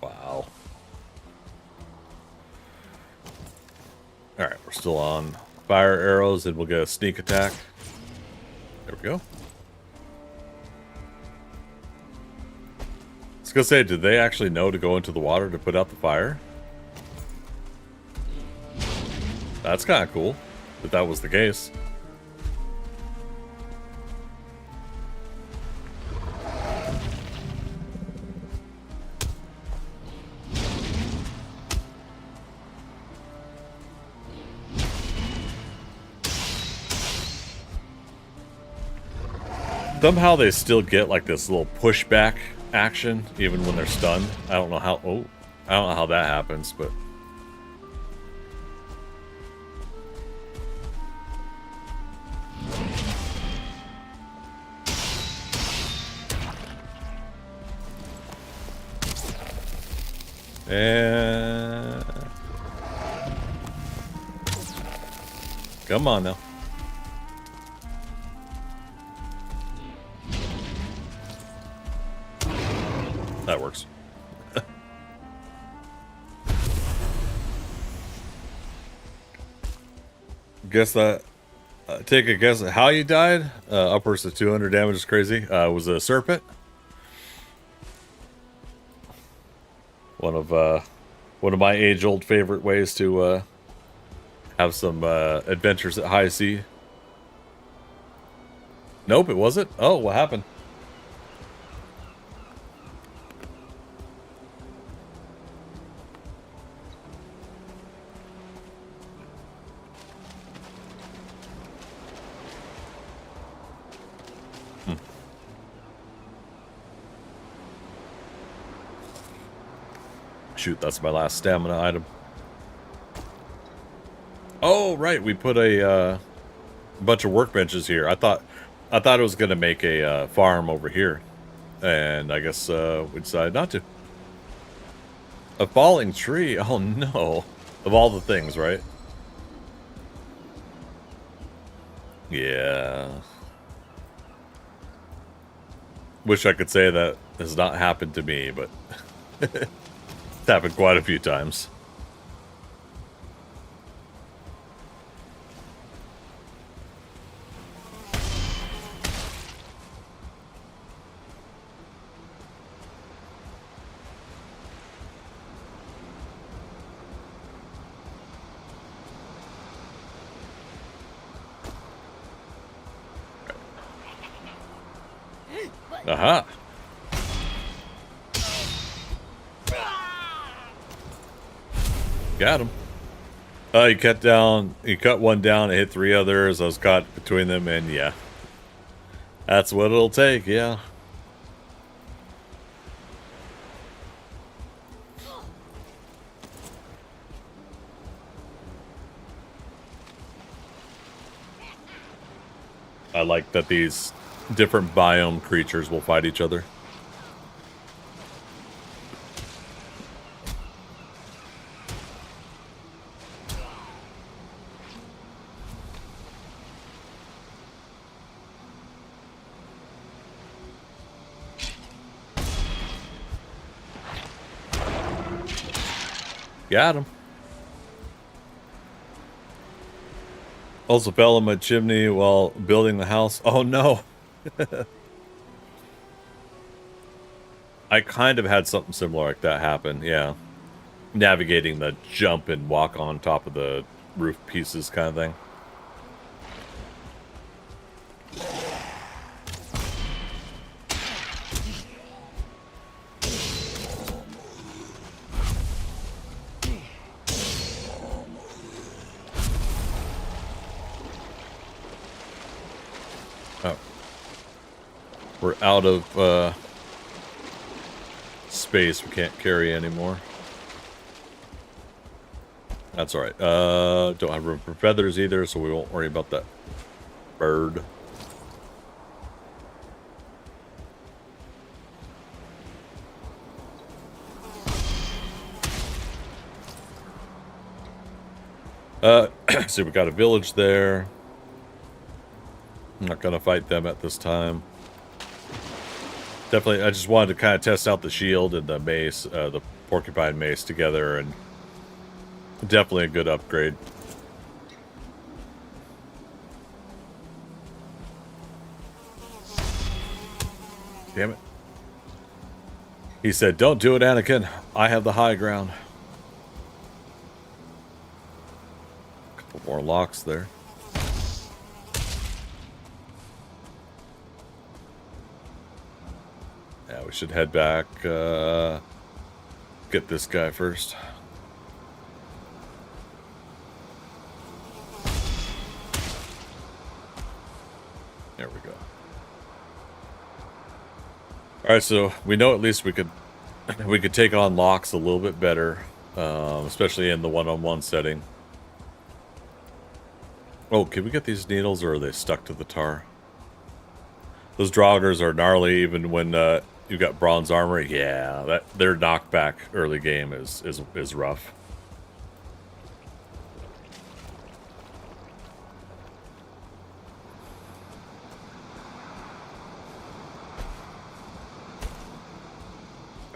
Wow. Alright, we're still on fire arrows, and we'll get a sneak attack. There we go. I was gonna say, did they actually know to go into the water to put out the fire? That's kind of cool, if that was the case. Somehow they still get like this little pushback action even when they're stunned. I don't know how. Oh, I don't know how that happens, but and come on now. That works. Guess that. Take a guess at how you died. Upwards of 200 damage is crazy. Was it a serpent? One of my age-old favorite ways to have some adventures at high sea. Nope, it wasn't. Oh, what happened? Shoot, that's my last stamina item. Oh, right, we put a bunch of workbenches here. I thought it was gonna make a farm over here, and I guess we decided not to. A falling tree? Oh no! Of all the things, right? Yeah. Wish I could say that has not happened to me, but it's happened quite a few times. Aha! Got him. You cut one down, it hit three others. I was caught between them, and yeah. That's what it'll take, yeah. I like that these different biome creatures will fight each other. Got him. Also fell in my chimney while building the house. Oh no. I kind of had something similar like that happen, yeah. Navigating the jump and walk on top of the roof pieces kind of thing. Oh. We're out of space. We can't carry anymore. That's alright. Don't have room for feathers either, so we won't worry about that bird. So we got a village there. I'm not gonna fight them at this time. Definitely, I just wanted to kind of test out the shield and the mace, the porcupine mace together, and definitely a good upgrade. Damn it. He said, "Don't do it, Anakin. I have the high ground." Couple more locks there. Yeah, we should head back, get this guy first. There we go. Alright, so we know at least we could take on locks a little bit better, especially in the one-on-one setting. Oh, can we get these needles, or are they stuck to the tar? Those Draugrs are gnarly even when you've got bronze armor. Yeah, their knockback early game is rough.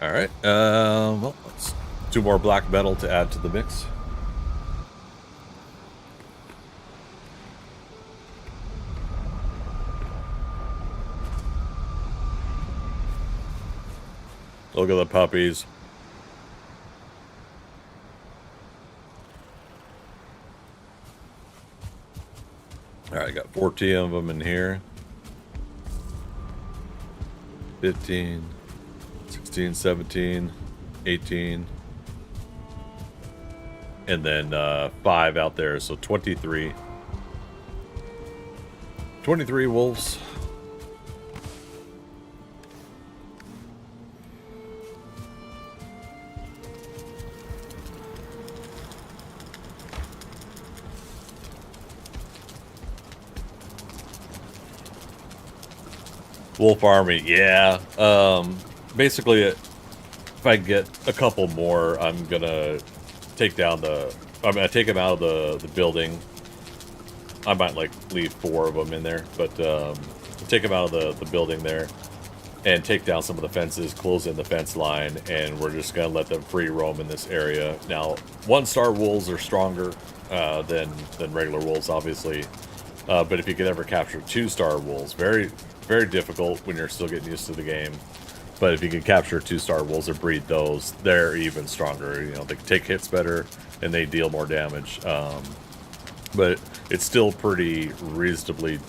All right. Well, let's 2 more black metal to add to the mix. Look at the puppies. All right, got 14 of them in here. 15, 16, 17, 18. And then 5 out there, so 23. 23 wolves. Wolf army, yeah. Basically, if I get a couple more, I'm gonna take down I'm gonna take them out of the building. I might like leave 4 of them in there, but take them out of the building there and take down some of the fences, close in the fence line, and we're just gonna let them free roam in this area. Now, 1-star wolves are stronger than regular wolves, obviously, but if you could ever capture 2-star wolves, very difficult when you're still getting used to the game. But if you can capture 2-star wolves or breed those, they're even stronger. You know, they can take hits better and they deal more damage. But it's still pretty reasonably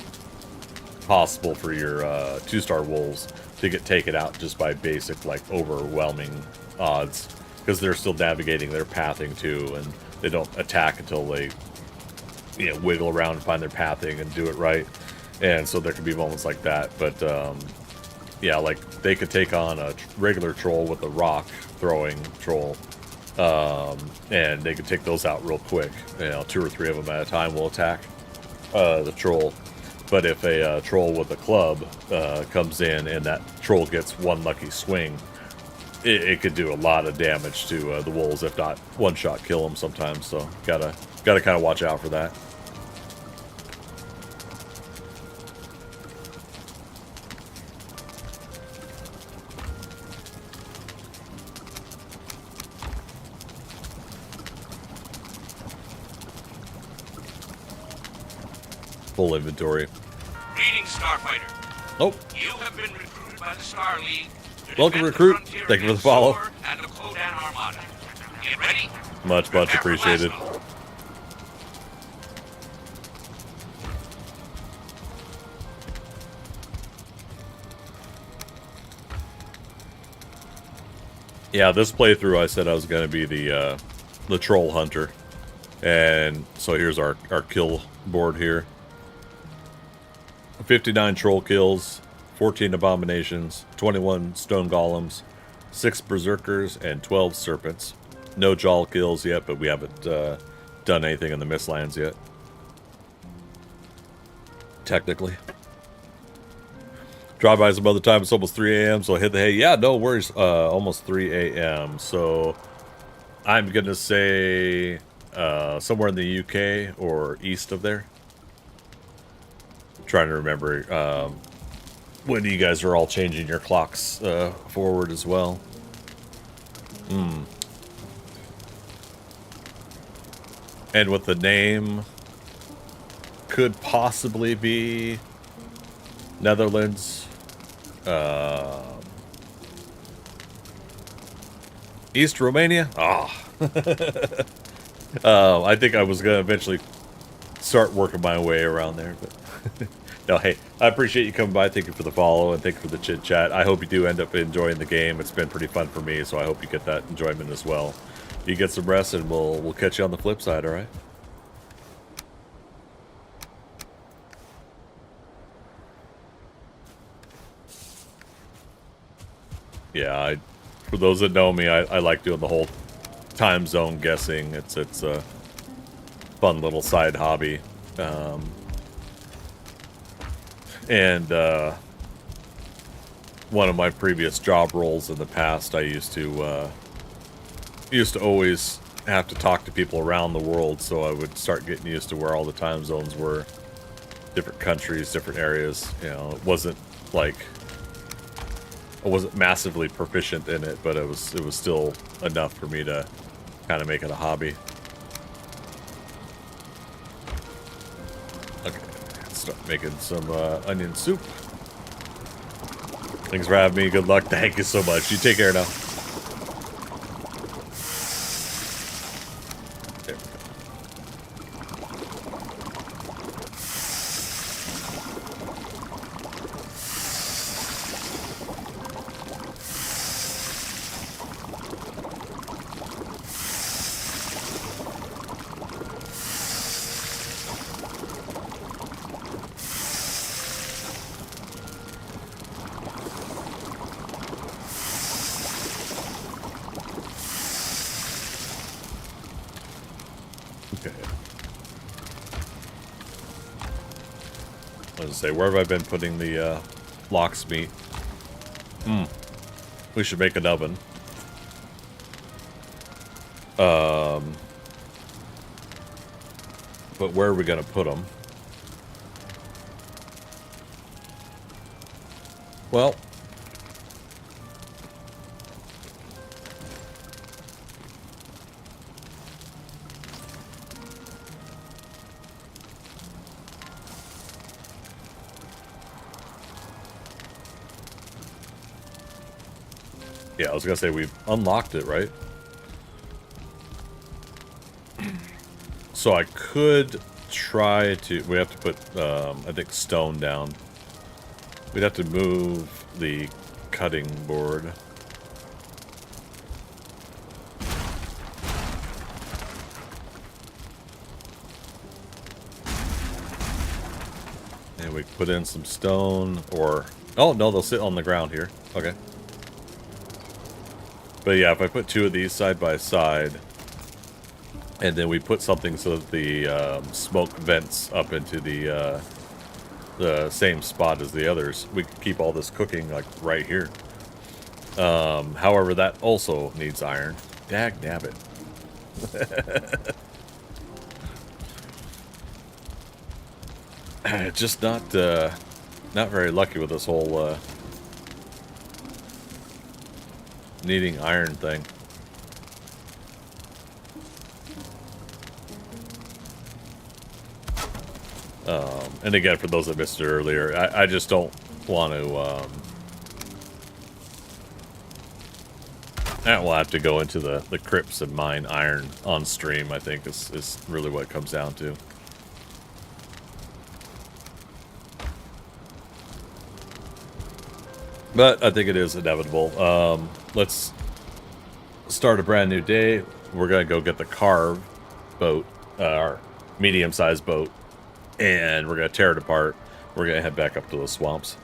possible for your 2-star wolves to get taken out just by basic, like, overwhelming odds, because they're still navigating their pathing too, and they don't attack until they, you know, wiggle around and find their pathing and do it right. And so there could be moments like that, but yeah, like they could take on a regular troll with a rock throwing troll, and they could take those out real quick. You know, 2 or 3 of them at a time will attack the troll. But if a troll with a club comes in and that troll gets 1 lucky swing, it could do a lot of damage to the wolves, if not 1-shot kill them sometimes. So gotta kind of watch out for that. Full inventory. Greetings, Starfighter. Nope. You have been recruited by the Star League to Welcome, defend the recruit. frontier Thank you for the against follow. Zor and the Kodan Armada. Get ready. Much Prepare for appreciated. blast-off. Yeah, this playthrough I said I was going to be the troll hunter. And so here's our kill board here. 59 troll kills, 14 abominations, 21 stone golems, 6 berserkers, and 12 serpents. No jaw kills yet, but we haven't done anything in the Mistlands yet. Technically. Drive by some other time. It's almost 3 a.m. So I hit the hay. Yeah, no worries. Almost 3 a.m. So I'm going to say somewhere in the UK or east of there. Trying to remember when you guys are all changing your clocks forward as well. And with the name, could possibly be Netherlands, East Romania. I think I was gonna eventually start working my way around there, but no. Hey, I appreciate you coming by. Thank you for the follow and thank you for the chit chat. I hope you do end up enjoying the game. It's been pretty fun for me, so I hope you get that enjoyment as well. You get some rest, and we'll catch you on the flip side. All right. Yeah, for those that know me, I like doing the whole time zone guessing. It's a fun little side hobby. And one of my previous job roles in the past, I used to always have to talk to people around the world, so I would start getting used to where all the time zones were, different countries, different areas. You know, it wasn't like I wasn't massively proficient in it, but it was still enough for me to kind of make it a hobby. Okay, let's start making some onion soup. Thanks for having me. Good luck. Thank you so much. You take care now. There we go. Say, where have I been putting the lox meat? We should make an oven. But where are we gonna put them? Well, yeah, I was gonna say we've unlocked it, right? So I could try to. We have to put, I think, stone down. We'd have to move the cutting board. And we put in some stone, or oh no, they'll sit on the ground here. Okay. But yeah, if I put two of these side by side, and then we put something so that the smoke vents up into the same spot as the others, we can keep all this cooking like right here. However, that also needs iron. Dag nabbit. Just not very lucky with this whole needing iron thing. And again, for those that missed it earlier, I just don't want to We'll have to go into the crypts and mine iron on stream, I think, is really what it comes down to. But I think it is inevitable. Let's start a brand new day. We're going to go get the carve boat, our medium-sized boat, and we're going to tear it apart. We're going to head back up to the swamps.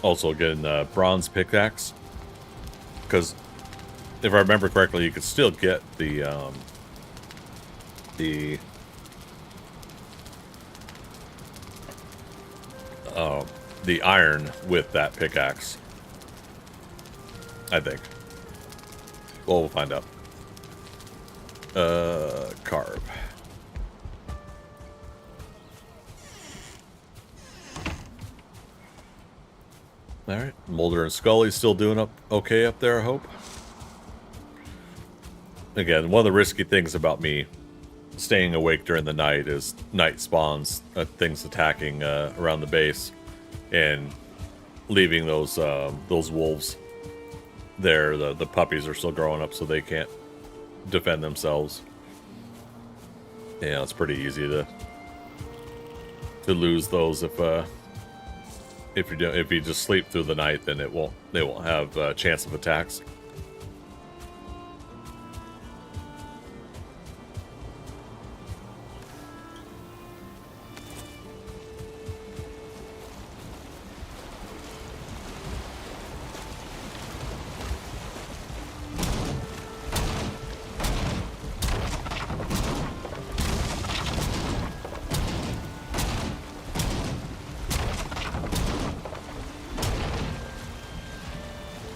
Also getting a bronze pickaxe, because if I remember correctly, you could still get the iron with that pickaxe, I think. Well, we'll find out. Carve. Alright, Mulder and Scully still doing okay up there, I hope. Again, one of the risky things about me staying awake during the night is night spawns, things attacking around the base, and leaving those wolves there. The puppies are still growing up, so they can't defend themselves. Yeah, it's pretty easy to lose those if you just sleep through the night, then they won't have a chance of attacks.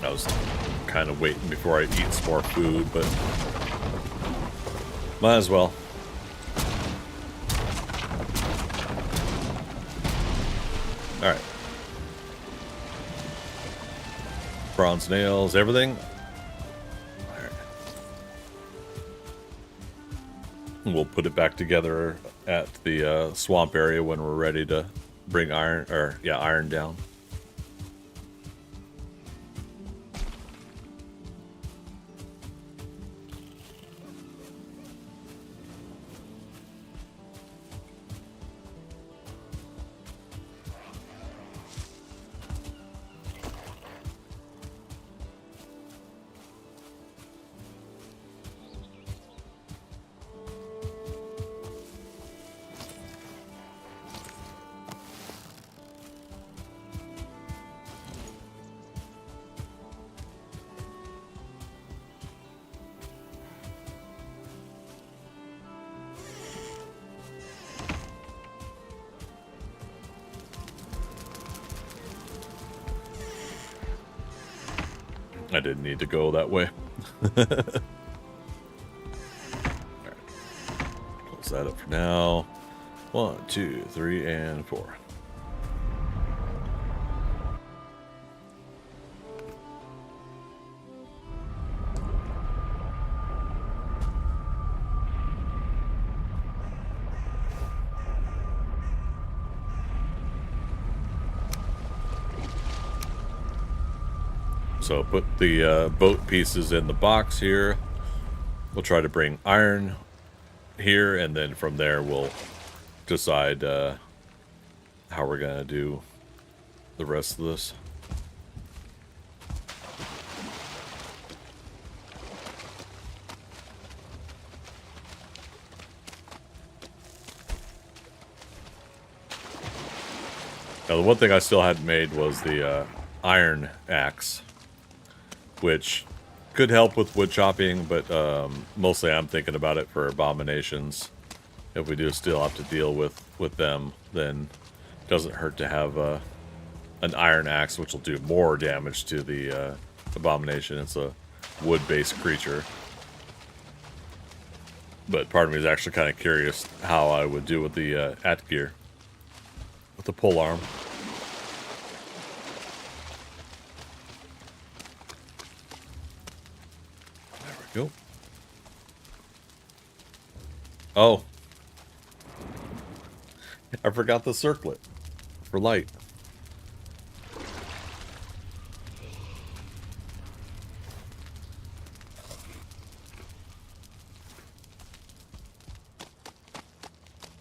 I was kind of waiting before I eat some more food, but might as well. Alright. Bronze nails, everything. Alright. We'll put it back together at the swamp area when we're ready to bring iron down. I didn't need to go that way. Alright. Close that up for now. 1, 2, 3, and 4. So put the boat pieces in the box here. We'll try to bring iron here, and then from there we'll decide how we're gonna do the rest of this. Now, the one thing I still hadn't made was the iron axe, which could help with wood chopping, but mostly I'm thinking about it for abominations. If we do still have to deal with them, then it doesn't hurt to have an iron axe, which will do more damage to the abomination. It's a wood-based creature. But part of me is actually kind of curious how I would do with the Atgeir. With the pole arm. There we go. Oh. I forgot the circlet for light.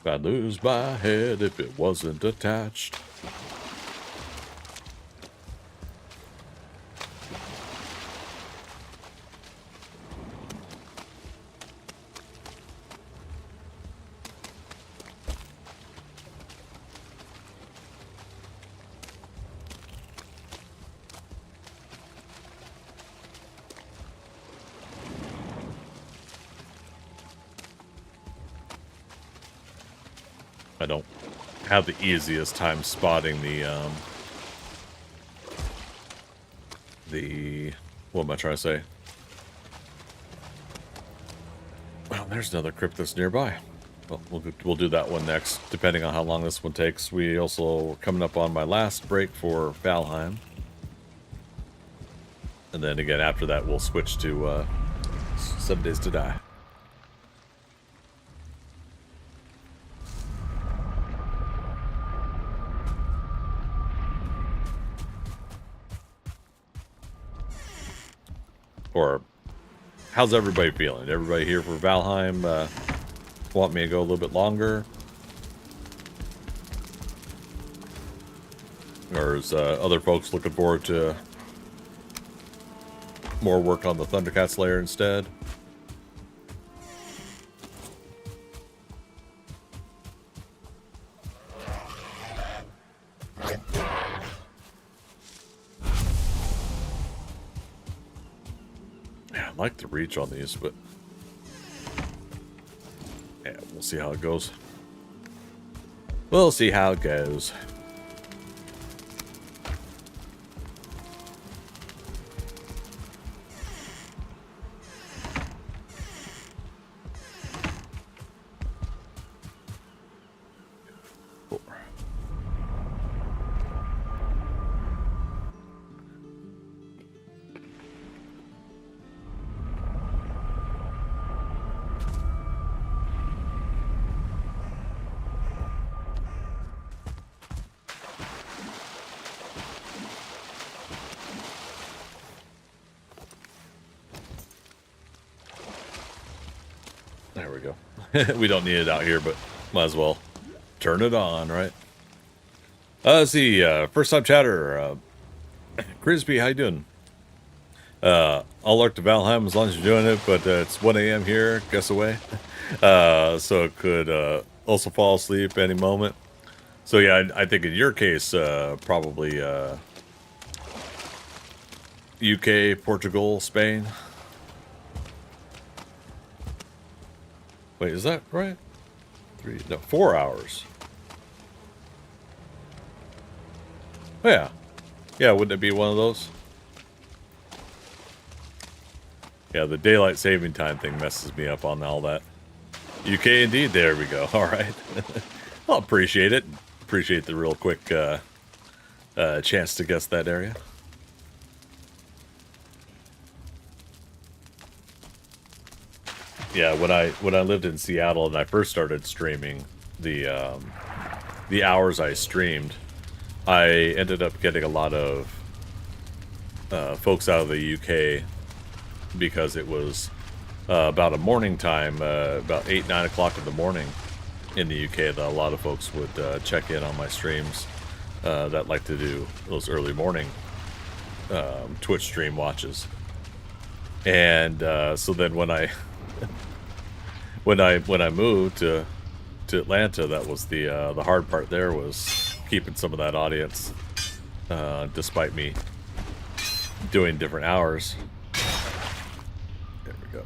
I'd lose my head if it wasn't attached. I don't have the easiest time spotting the what am I trying to say? Well, there's another crypt that's nearby. Well, we'll do that one next, depending on how long this one takes. We also are coming up on my last break for Valheim, and then again after that we'll switch to 7 Days to Die. Or how's everybody feeling? Everybody here for Valheim want me to go a little bit longer? Or is other folks looking forward to more work on the Thundercat Slayer instead? I like the reach on these, but yeah, we'll see how it goes. We'll see how it goes. There we go. We don't need it out here, but might as well turn it on, right? Let's see. First time chatter. Crispy, how you doing? I'll lurk to Valheim as long as you're doing it, but it's 1 a.m. here. Guess away. So it could also fall asleep any moment. So yeah, I think in your case, probably UK, Portugal, Spain. Wait, is that right? 4 hours. Oh, yeah. Yeah, wouldn't it be one of those? Yeah, the daylight saving time thing messes me up on all that. UK indeed, there we go. All right. I'll appreciate it. Appreciate the real quick chance to guess that area. Yeah, when I lived in Seattle and I first started streaming, the hours I streamed, I ended up getting a lot of folks out of the UK because it was about a morning time, about 8, 9 o'clock in the morning in the UK that a lot of folks would check in on my streams that like to do those early morning Twitch stream watches. And so then when I when I moved to Atlanta, that was the hard part. There was keeping some of that audience, despite me doing different hours. There we go.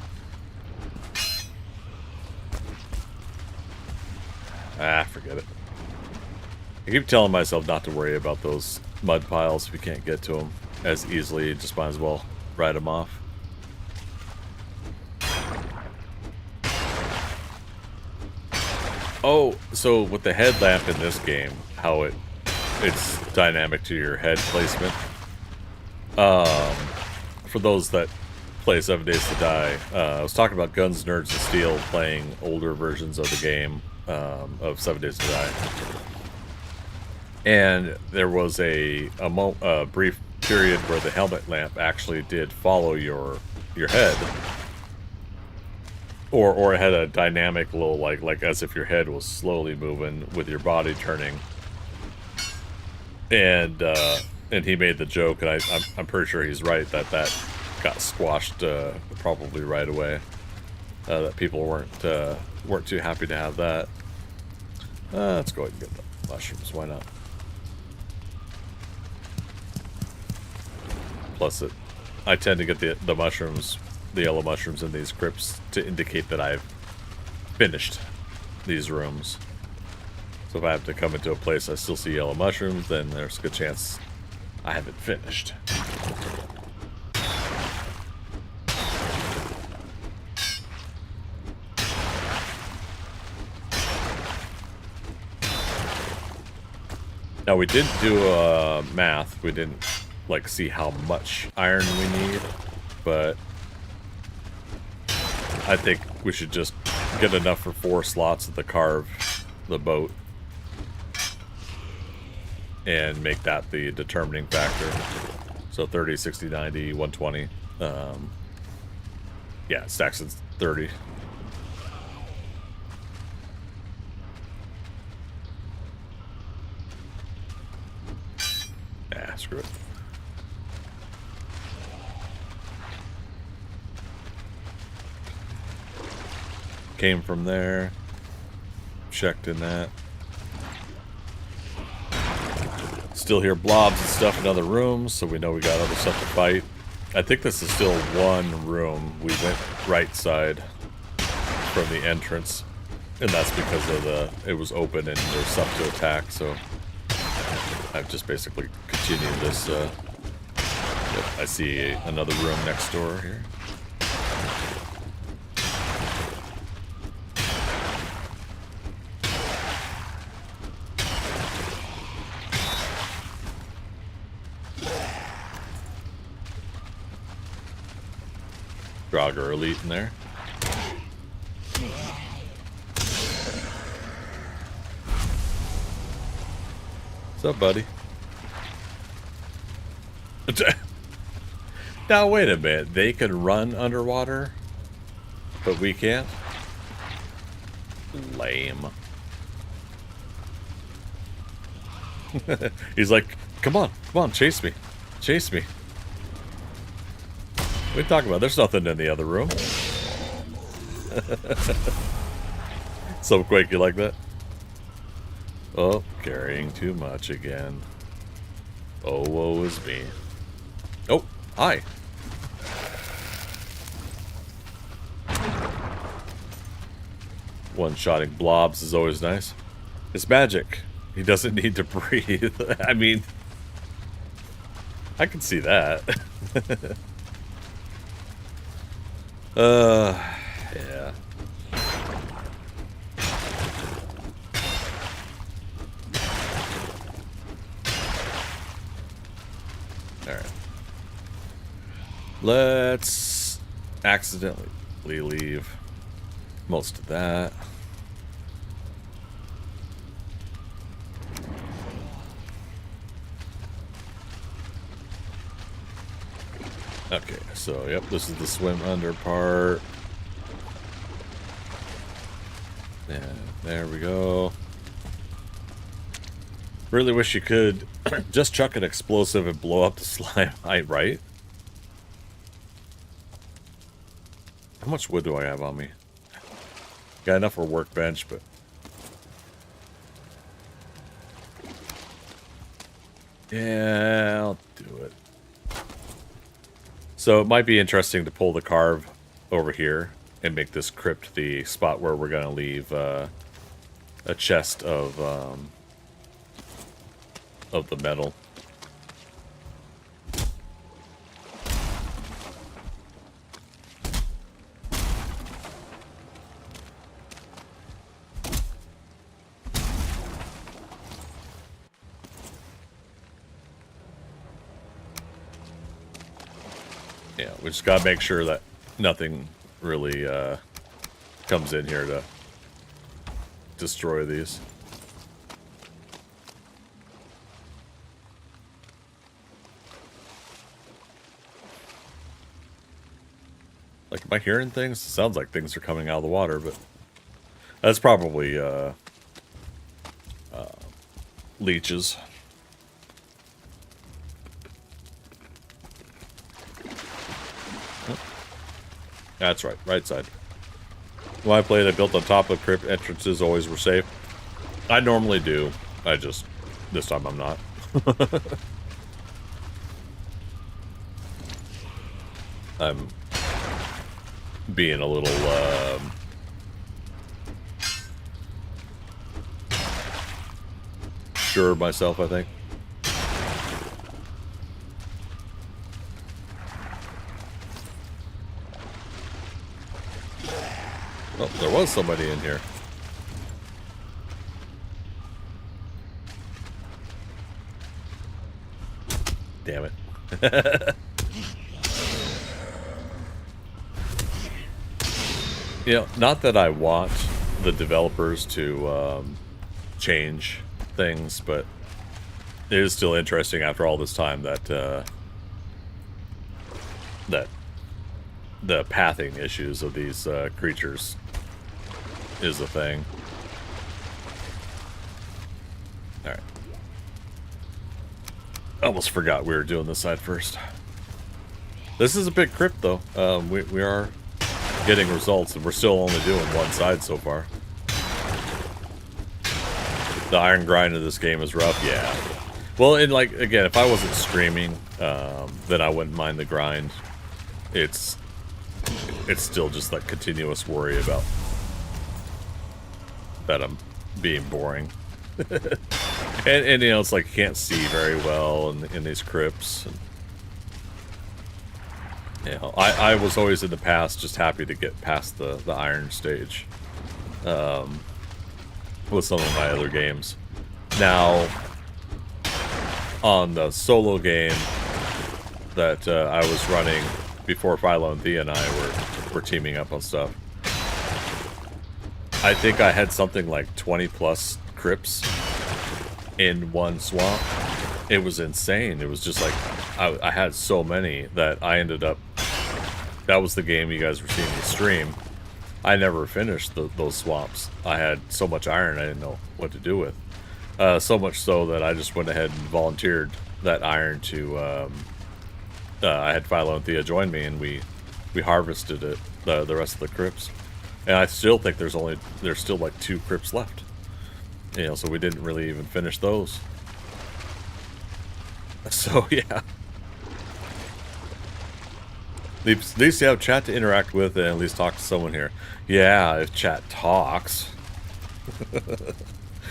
Ah, forget it. I keep telling myself not to worry about those mud piles if you can't get to them as easily. You just might as well ride them off. Oh, so with the headlamp in this game, how it's dynamic to your head placement. For those that play 7 Days to Die, I was talking about Guns, Nerds, and Steel playing older versions of the game of 7 Days to Die. And there was a brief period where the helmet lamp actually did follow your head. Or it had a dynamic little, like as if your head was slowly moving with your body turning. And he made the joke, and I'm pretty sure he's right, that got squashed probably right away. That people weren't too happy to have that. Let's go ahead and get the mushrooms. Why not? Plus, I tend to get the mushrooms, the yellow mushrooms in these crypts to indicate that I've finished these rooms. So if I have to come into a place I still see yellow mushrooms, then there's a good chance I haven't finished. Now we didn't do math. We didn't like see how much iron we need, but I think we should just get enough for 4 slots of the carve the boat and make that the determining factor. So 30, 60, 90, 120. Yeah, it stacks at 30. Ah, screw it. Came from there. Checked in that. Still hear blobs and stuff in other rooms, so we know we got other stuff to fight. I think this is still one room. We went right side from the entrance, and that's because of it was open and there's stuff to attack, so I've just basically continued this. Yep, I see another room next door here. Draugr Elite in there. What's up, buddy? Now, wait a minute. They can run underwater, but we can't? Lame. He's like, come on, chase me. Chase me. What are you talking about? There's nothing in the other room. So quick, you like that? Oh, carrying too much again. Oh, woe is me. Oh, hi. One-shotting blobs is always nice. It's magic. He doesn't need to breathe. I mean, I can see that. Yeah. Alright. Let's accidentally leave most of that. Okay, so yep, this is the swim under part. And there we go. Really wish you could just chuck an explosive and blow up the slime, right? How much wood do I have on me? Got enough for a workbench, but... yeah, I'll do it. So it might be interesting to pull the carve over here and make this crypt the spot where we're going to leave a chest of the metal. Yeah, we just gotta make sure that nothing really comes in here to destroy these. Like, am I hearing things? It sounds like things are coming out of the water, but that's probably leeches. Oh. That's right, right side. When I played, I built on top of crypt entrances, always were safe. I normally do. This time I'm not. I'm being a little, sure of myself, I think. Oh, there was somebody in here. Damn it. You know, not that I want the developers to change things, but it is still interesting after all this time that that the pathing issues of these creatures is a thing. All right. Almost forgot we were doing this side first. This is a big crypt, though. We are getting results, and we're still only doing one side so far. The iron grind of this game is rough, yeah. Well, and like, again, if I wasn't streaming, then I wouldn't mind the grind. It's still just like continuous worry about that I'm being boring. and you know, it's like you can't see very well in these crypts. And, you know, I was always in the past just happy to get past the iron stage with some of my other games. Now, on the solo game that I was running before Philo and Thea and I were teaming up on stuff, I think I had something like 20 plus crypts in one swamp. It was insane. It was just like I had so many that I ended up, that was the game you guys were seeing me stream. I never finished those swamps. I had so much iron I didn't know what to do with. So much so that I just went ahead and volunteered that iron to I had Philo and Thea join me, and we harvested it, the rest of the crypts. And I still think there's still like 2 crypts left. You know, so we didn't really even finish those. So yeah. At least you have chat to interact with and at least talk to someone here. Yeah, if chat talks.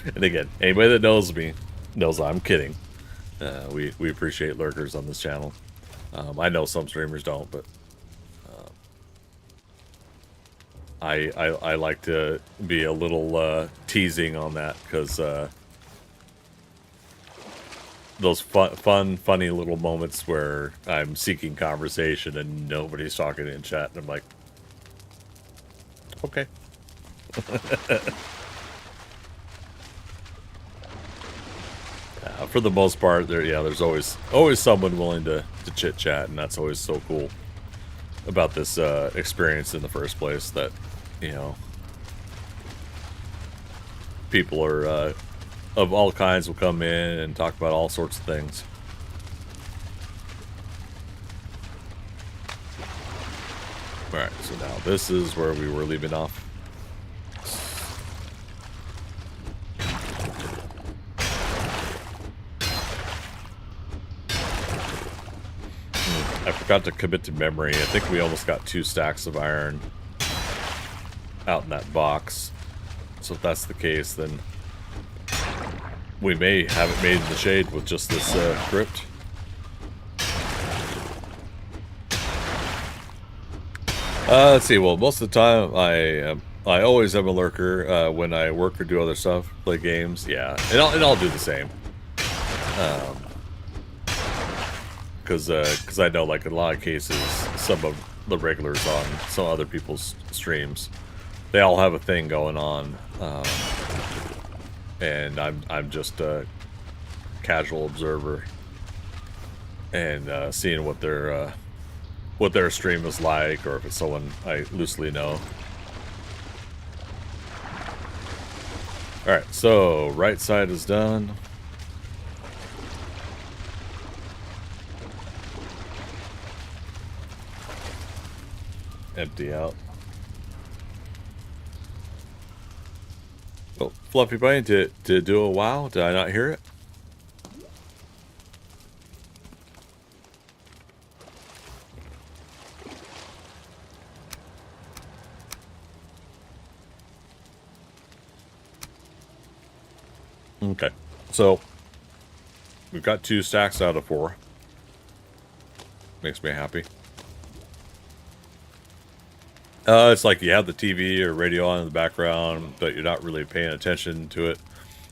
And again, anybody that knows me knows I'm kidding. We appreciate lurkers on this channel. I know some streamers don't, but I like to be a little teasing on that, because those funny little moments where I'm seeking conversation and nobody's talking in chat, and I'm like, okay. For the most part, there's always someone willing to chit chat, and that's always so cool about this experience in the first place. That, you know, people are of all kinds will come in and talk about all sorts of things. All right, so now this is where we were leaving off. I forgot to commit to memory. I think we almost got 2 stacks of iron out in that box. So if that's the case, then we may have it made in the shade with just this crypt. Let's see. Well, most of the time I always am a lurker when I work or do other stuff, play games. Yeah, and I'll do the same. because I know, like, in a lot of cases, some of the regulars on some other people's streams, they all have a thing going on, and I'm just a casual observer and seeing what their stream is like, or if it's someone I loosely know. All right, so right side is done. Empty out. Oh, Fluffy Bunny, did it do a wow? Did I not hear it? Okay, so we've got 2 stacks out of 4. Makes me happy. It's like you have the TV or radio on in the background, but you're not really paying attention to it.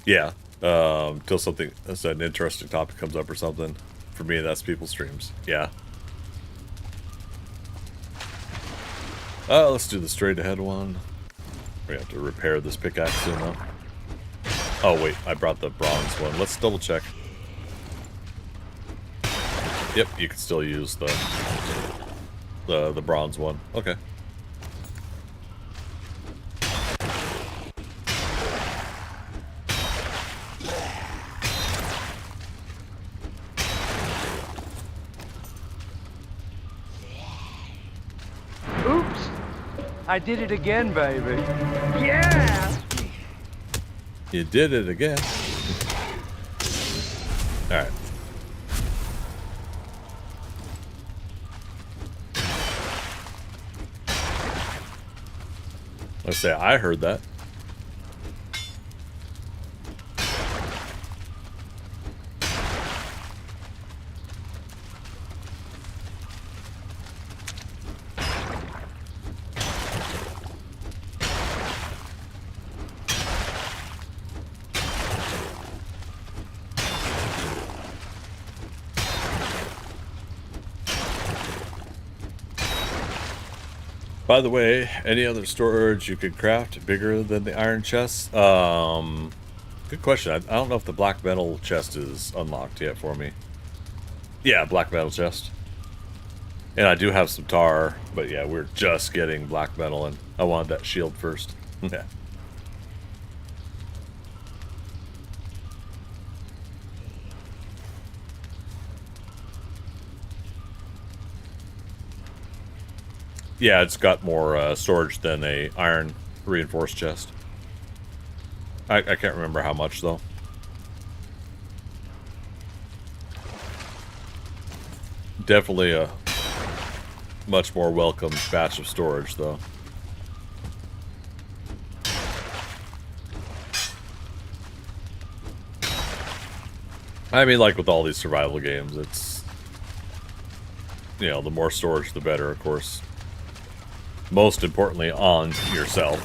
Yeah, till something, an interesting topic comes up or something. For me, that's people's streams. Yeah. Let's do the straight ahead one. We have to repair this pickaxe soon, though. Oh wait, I brought the bronze one. Let's double check. Yep, you can still use the bronze one. Okay. Oops. I did it again, baby. Yeah! You did it again. All right. Let's say I heard that. By the way, any other storage you could craft bigger than the iron chest? Good question. I don't know if the black metal chest is unlocked yet for me. Yeah, black metal chest. And I do have some tar, but yeah, we're just getting black metal, and I wanted that shield first. Yeah. Yeah, it's got more storage than a iron reinforced chest. I can't remember how much, though. Definitely a much more welcome batch of storage, though. I mean, like with all these survival games, it's, you know, the more storage, the better, of course. Most importantly, on yourself.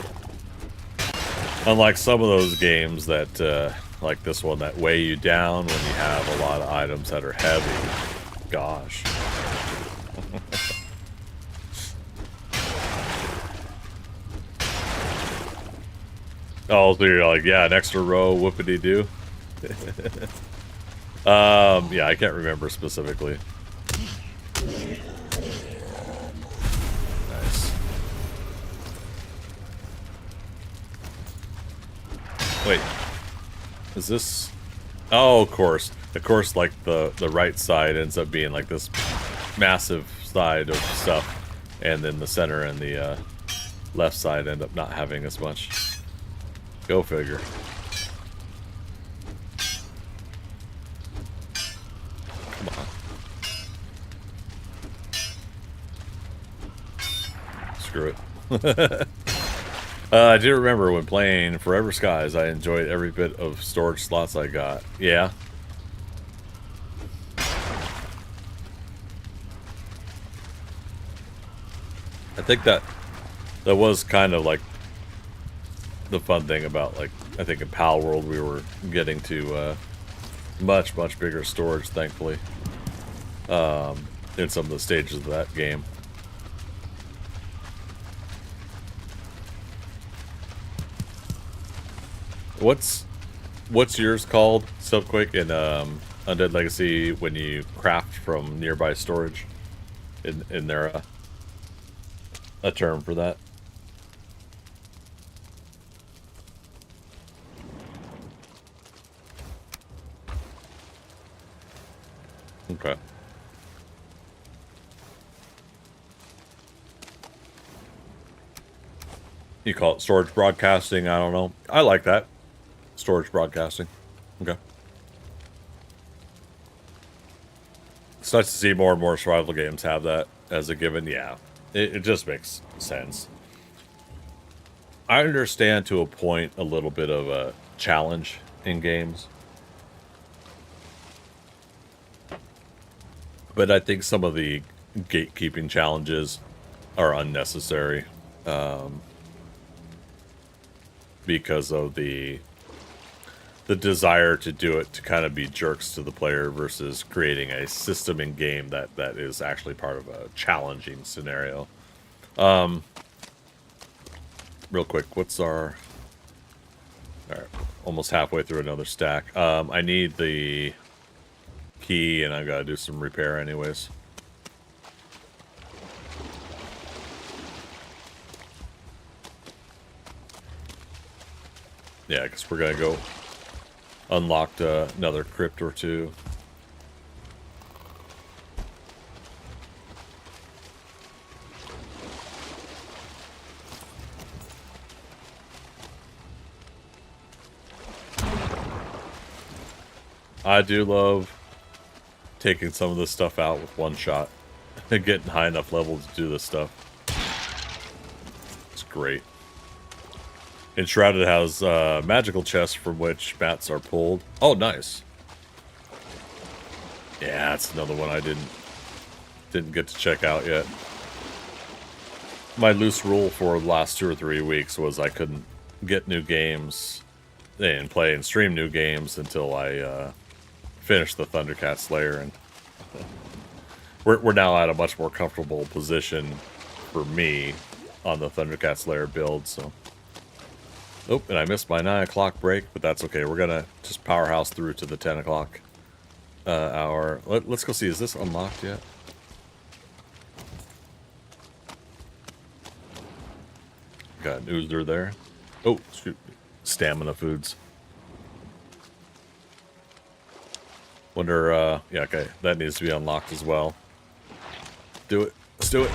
Unlike some of those games that, like this one, that weigh you down when you have a lot of items that are heavy. Gosh. Oh, so you're like, yeah, an extra row, whoopity-doo. Yeah, I can't remember specifically. Wait, is this? Oh, of course. Of course, like the right side ends up being like this massive side of stuff, and then the center and the left side end up not having as much. Go figure. Come on. Screw it. I do remember when playing Forever Skies, I enjoyed every bit of storage slots I got. Yeah. I think that was kind of like the fun thing about, like, I think in Pal World we were getting to much bigger storage, thankfully. in some of the stages of that game. What's yours called, Silkquake, in Undead Legacy when you craft from nearby storage? In there a term for that? Okay. You call it storage broadcasting? I don't know. I like that. Storage broadcasting. Okay. It's nice to see more and more survival games have that as a given. Yeah, it just makes sense. I understand to a point a little bit of a challenge in games. But I think some of the gatekeeping challenges are unnecessary. Because of the desire to do it to kind of be jerks to the player versus creating a system in game that is actually part of a challenging scenario. Real quick, what's our... Alright, almost halfway through another stack. I need the key, and I've got to do some repair anyways. Yeah, because we're going to go unlock another crypt or two. I do love taking some of this stuff out with one shot and getting high enough level to do this stuff. It's great. Enshrouded has magical chests from which mats are pulled. Oh, nice. Yeah, that's another one I didn't get to check out yet. My loose rule for the last 2 or 3 weeks was I couldn't get new games and play and stream new games until I finished the Thundercat Slayer, and we're now at a much more comfortable position for me on the Thundercat Slayer build, so. Oh, and I missed my 9 o'clock break, but that's okay. We're gonna just powerhouse through to the 10 o'clock hour. Let's go see, is this unlocked yet? Got an Oozer there. Oh, shoot. Stamina foods. Wonder, yeah, okay. That needs to be unlocked as well. Do it. Let's do it.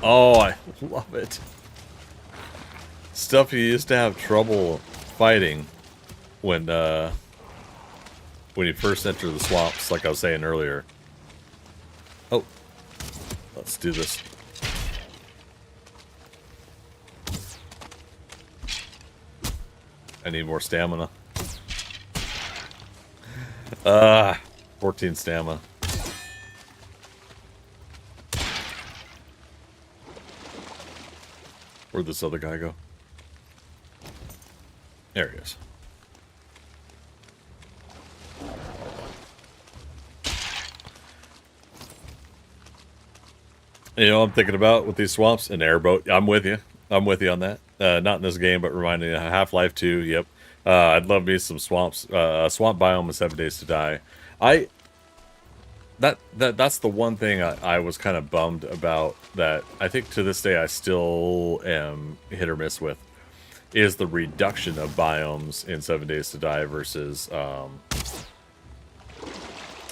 Oh, I love it. Stuff you used to have trouble fighting when you first enter the swamps, like I was saying earlier. Oh, let's do this. I need more stamina. 14 stamina. Where'd this other guy go? There he is. You know, I'm thinking about with these swamps, an airboat. I'm with you. I'm with you on that. Not in this game, but reminding me of Half-Life 2. Yep. I'd love me some swamps. Swamp biome with 7 Days to Die. That's the one thing I was kind of bummed about, that I think to this day I still am hit or miss with, is the reduction of biomes in 7 Days to Die versus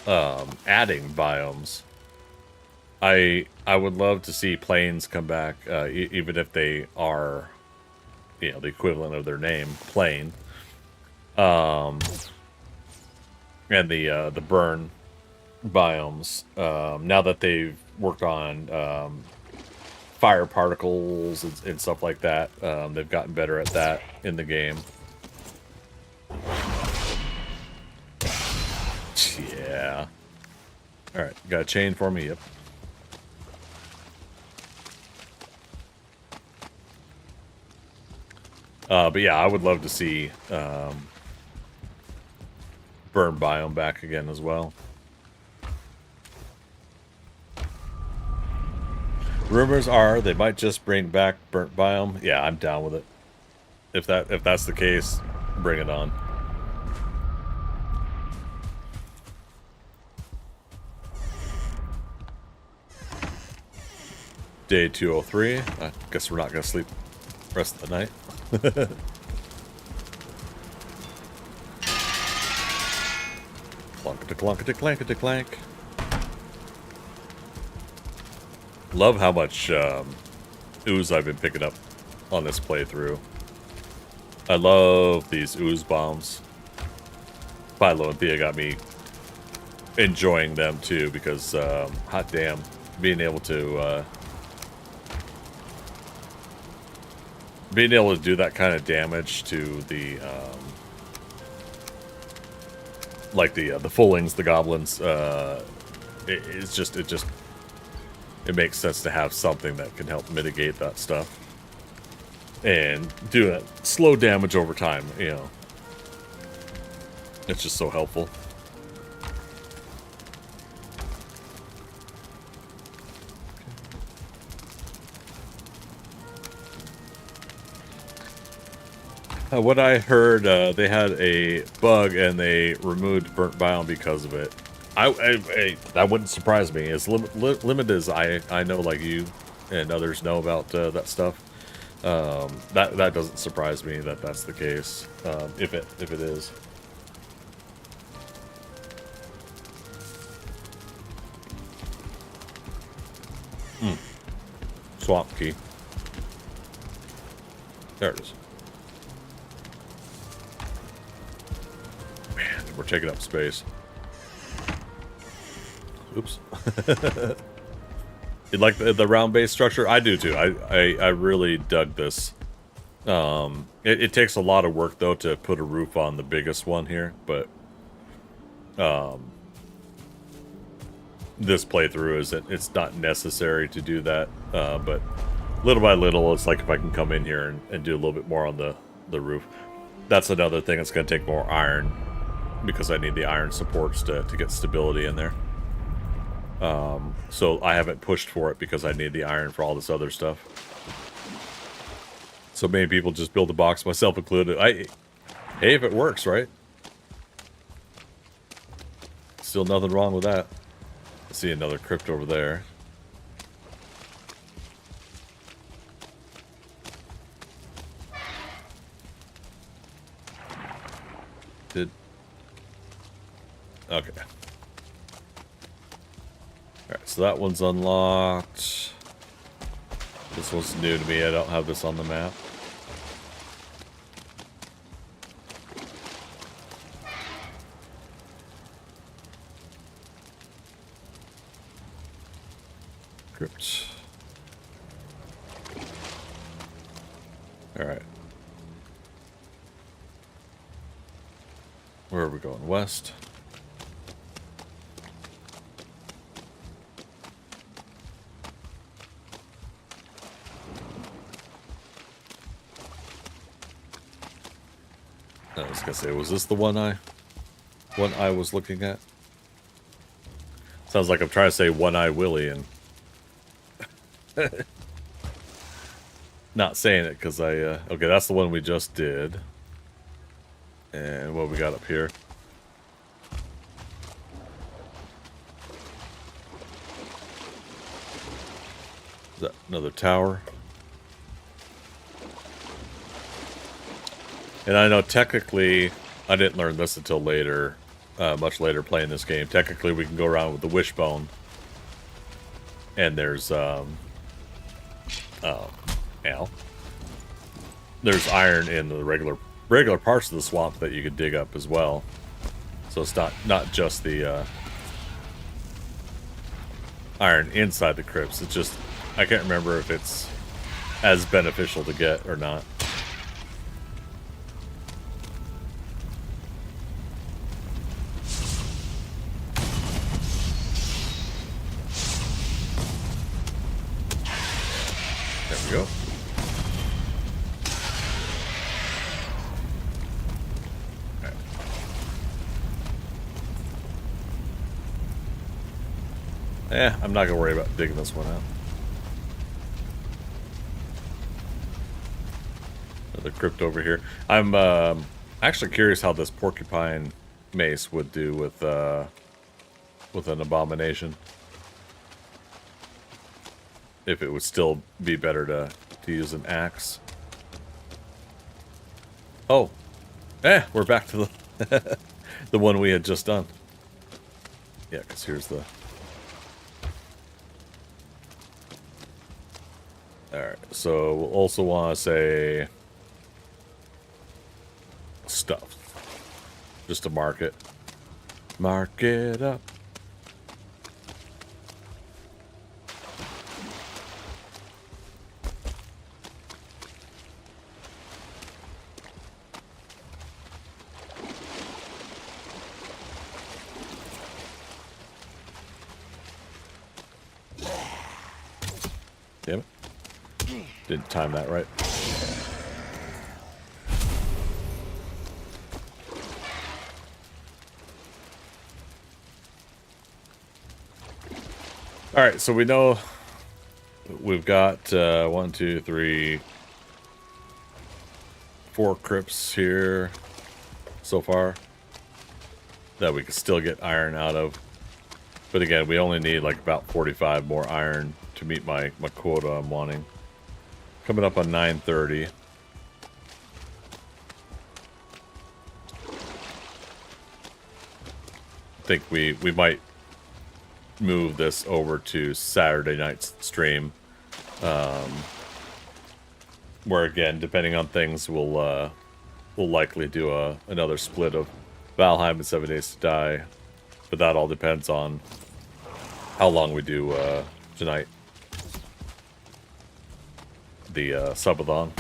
adding biomes. I would love to see plains come back, even if they are, you know, the equivalent of their name, plain. And the burn biomes. Now that they've worked on fire particles and stuff like that, they've gotten better at that in the game. Yeah. All right, got a chain for me. Yep. But yeah, I would love to see burn biome back again as well. Rumors are they might just bring back burnt biome. Yeah, I'm down with it. If that's the case, bring it on. Day 203. I guess we're not gonna sleep the rest of the night. Clunkety clunkety clankety clank. Love how much ooze I've been picking up on this playthrough. I love these ooze bombs. Philo and Thea got me enjoying them too because, hot damn, being able to do that kind of damage to the like the fullings, the goblins, it makes sense to have something that can help mitigate that stuff and do it slow damage over time. You know, it's just so helpful. What I heard, they had a bug and they removed burnt biome because of it. That wouldn't surprise me. As limited as I know, like you and others know about that stuff, that doesn't surprise me that that's the case. If it is. Swamp key. There it is. Man, we're taking up space. Oops. You like the round base structure? I do too. I really dug this. It takes a lot of work though to put a roof on the biggest one here, but this playthrough it's not necessary to do that. But little by little, it's like if I can come in here and do a little bit more on the roof. That's another thing that's going to take more iron because I need the iron supports to get stability in there. So I haven't pushed for it because I need the iron for all this other stuff. So many people just build a box, myself included. Hey, if it works, right? Still nothing wrong with that. I see another crypt over there. Okay. Alright, so that one's unlocked. This one's new to me. I don't have this on the map. Crypt. Alright. Where are we going? West? I was gonna say, was this the one I was looking at? Sounds like I'm trying to say One-Eye Willie and not saying it because okay, that's the one we just did. And what we got up here? Is that another tower? And I know technically, I didn't learn this until later, much later playing this game. Technically, we can go around with the wishbone. And there's, there's iron in the regular parts of the swamp that you could dig up as well. So it's not just the iron inside the crypts. It's just, I can't remember if it's as beneficial to get or not. There we go. I'm not gonna worry about digging this one out. Another crypt over here. I'm actually curious how this porcupine mace would do with an abomination. If it would still be better to use an axe. Oh, we're back to the the one we had just done. Yeah, because here's the. All right, so we'll also want to say stuff, just to mark it. Mark it up. Damn it. Didn't time that right. Alright, so we know we've got 1, 2, 3, 4 crypts here so far that we can still get iron out of. But again, we only need like about 45 more iron to meet my quota I'm wanting. Coming up on 9:30. I think we might move this over to Saturday night's stream. Where again, depending on things, we'll likely do another split of Valheim and 7 Days to Die. But that all depends on how long we do tonight. The Subathon.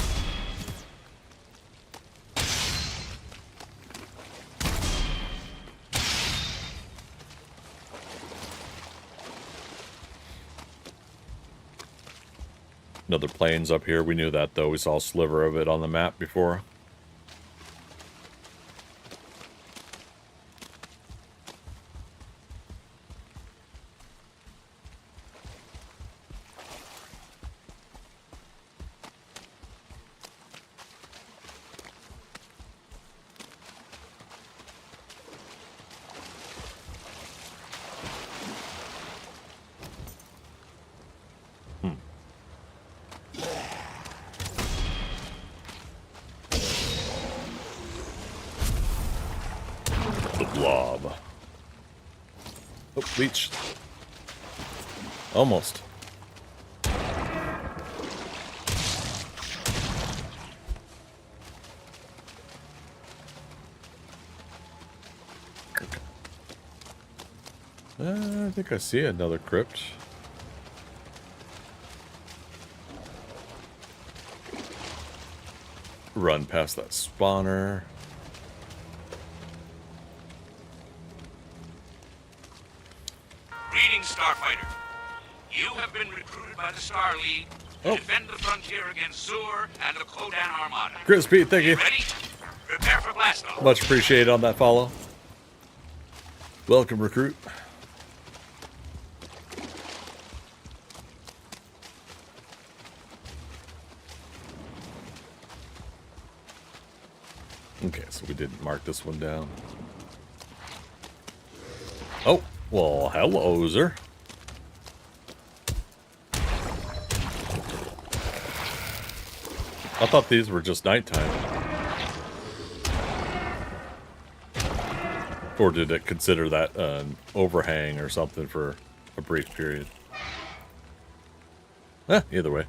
Another plains up here. We knew that though. We saw a sliver of it on the map before. Blob. Oh, leech. Almost. I think I see another crypt. Run past that spawner. Greetings, Starfighter. You have been recruited by the Star League to defend the frontier against Zur and the Kodan Armada. Chris Pete, thank you. Ready? Prepare for blast off. Much appreciated on that follow. Welcome, recruit. Okay, so we didn't mark this one down. Oh, well, hello, sir. I thought these were just nighttime. Or did it consider that an overhang or something for a brief period? Either way.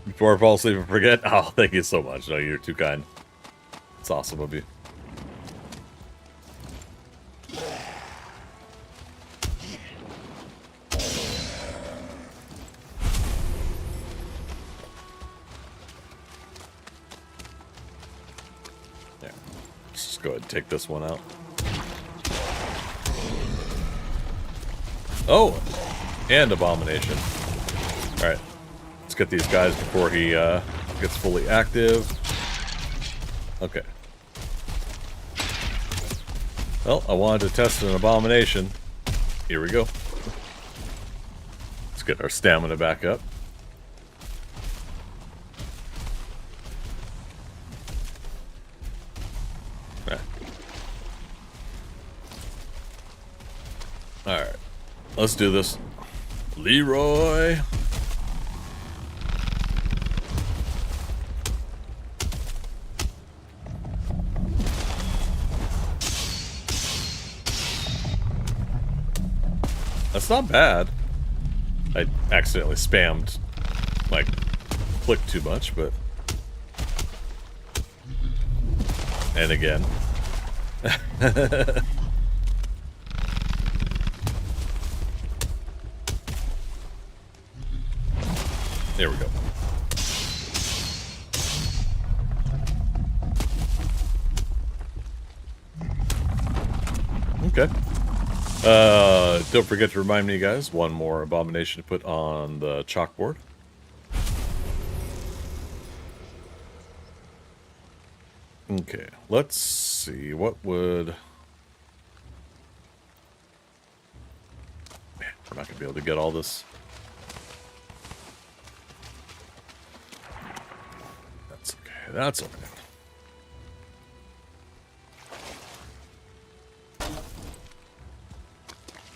Before I fall asleep and forget, oh, thank you so much. No, you're too kind. It's awesome of you. Yeah, let's just go ahead and take this one out. Oh, and Abomination. All right. Let's get these guys before he gets fully active. Okay. Well, I wanted to test an abomination. Here we go. Let's get our stamina back up. Alright. Let's do this. Leroy. That's not bad. I accidentally spammed, like, clicked too much, but... And again. There we go. Okay. Don't forget to remind me, guys, one more abomination to put on the chalkboard. Okay, let's see, what would... Man, we're not going to be able to get all this. That's okay, that's okay.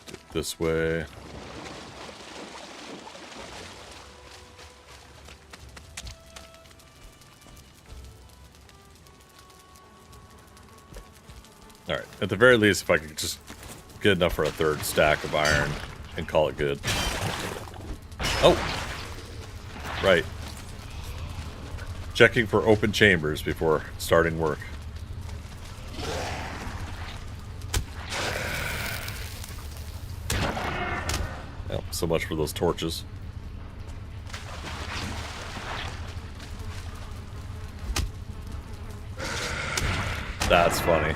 Do it this way. Alright, at the very least, if I could just get enough for a third stack of iron and call it good. Oh! Right. Checking for open chambers before starting work. Well, so much for those torches. That's funny.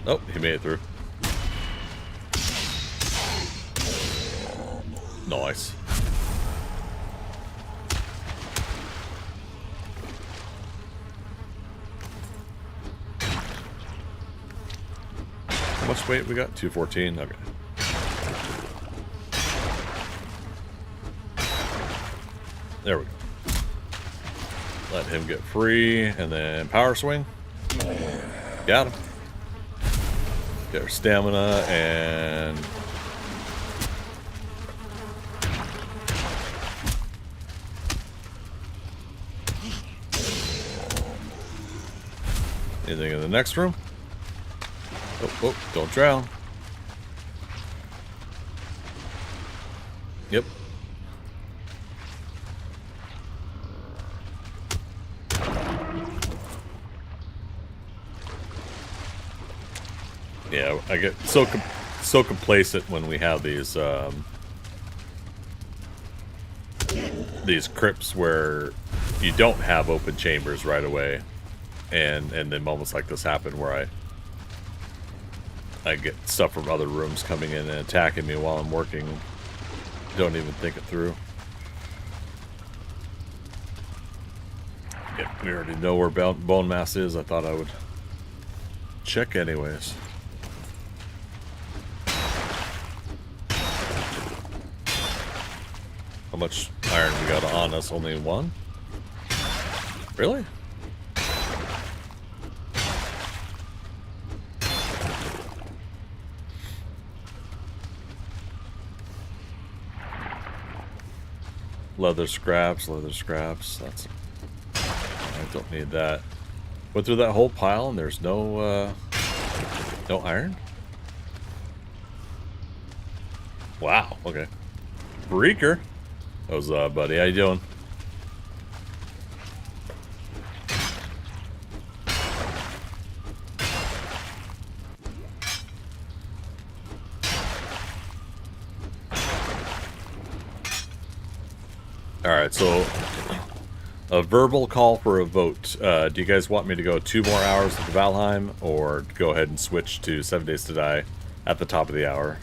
Oh, he made it through. Nice. How much weight we got? 214. Okay. There we go. Let him get free, and then power swing. Got him. Get our stamina and anything in the next room? Oh, oh, don't drown. Yep. Yeah, I get so complacent when we have these crypts where you don't have open chambers right away, and then moments like this happen where I get stuff from other rooms coming in and attacking me while I'm working. Don't even think it through. Yeah, we already know where bone mass is. I thought I would check anyways. How much iron we got on us? Only one? Really? Leather scraps, that's... I don't need that. Went through that whole pile and there's no iron? Wow, okay. Breaker. How's buddy? How you doing? Alright, so a verbal call for a vote. Do you guys want me to go 2 more hours with Valheim, or go ahead and switch to 7 Days to Die at the top of the hour?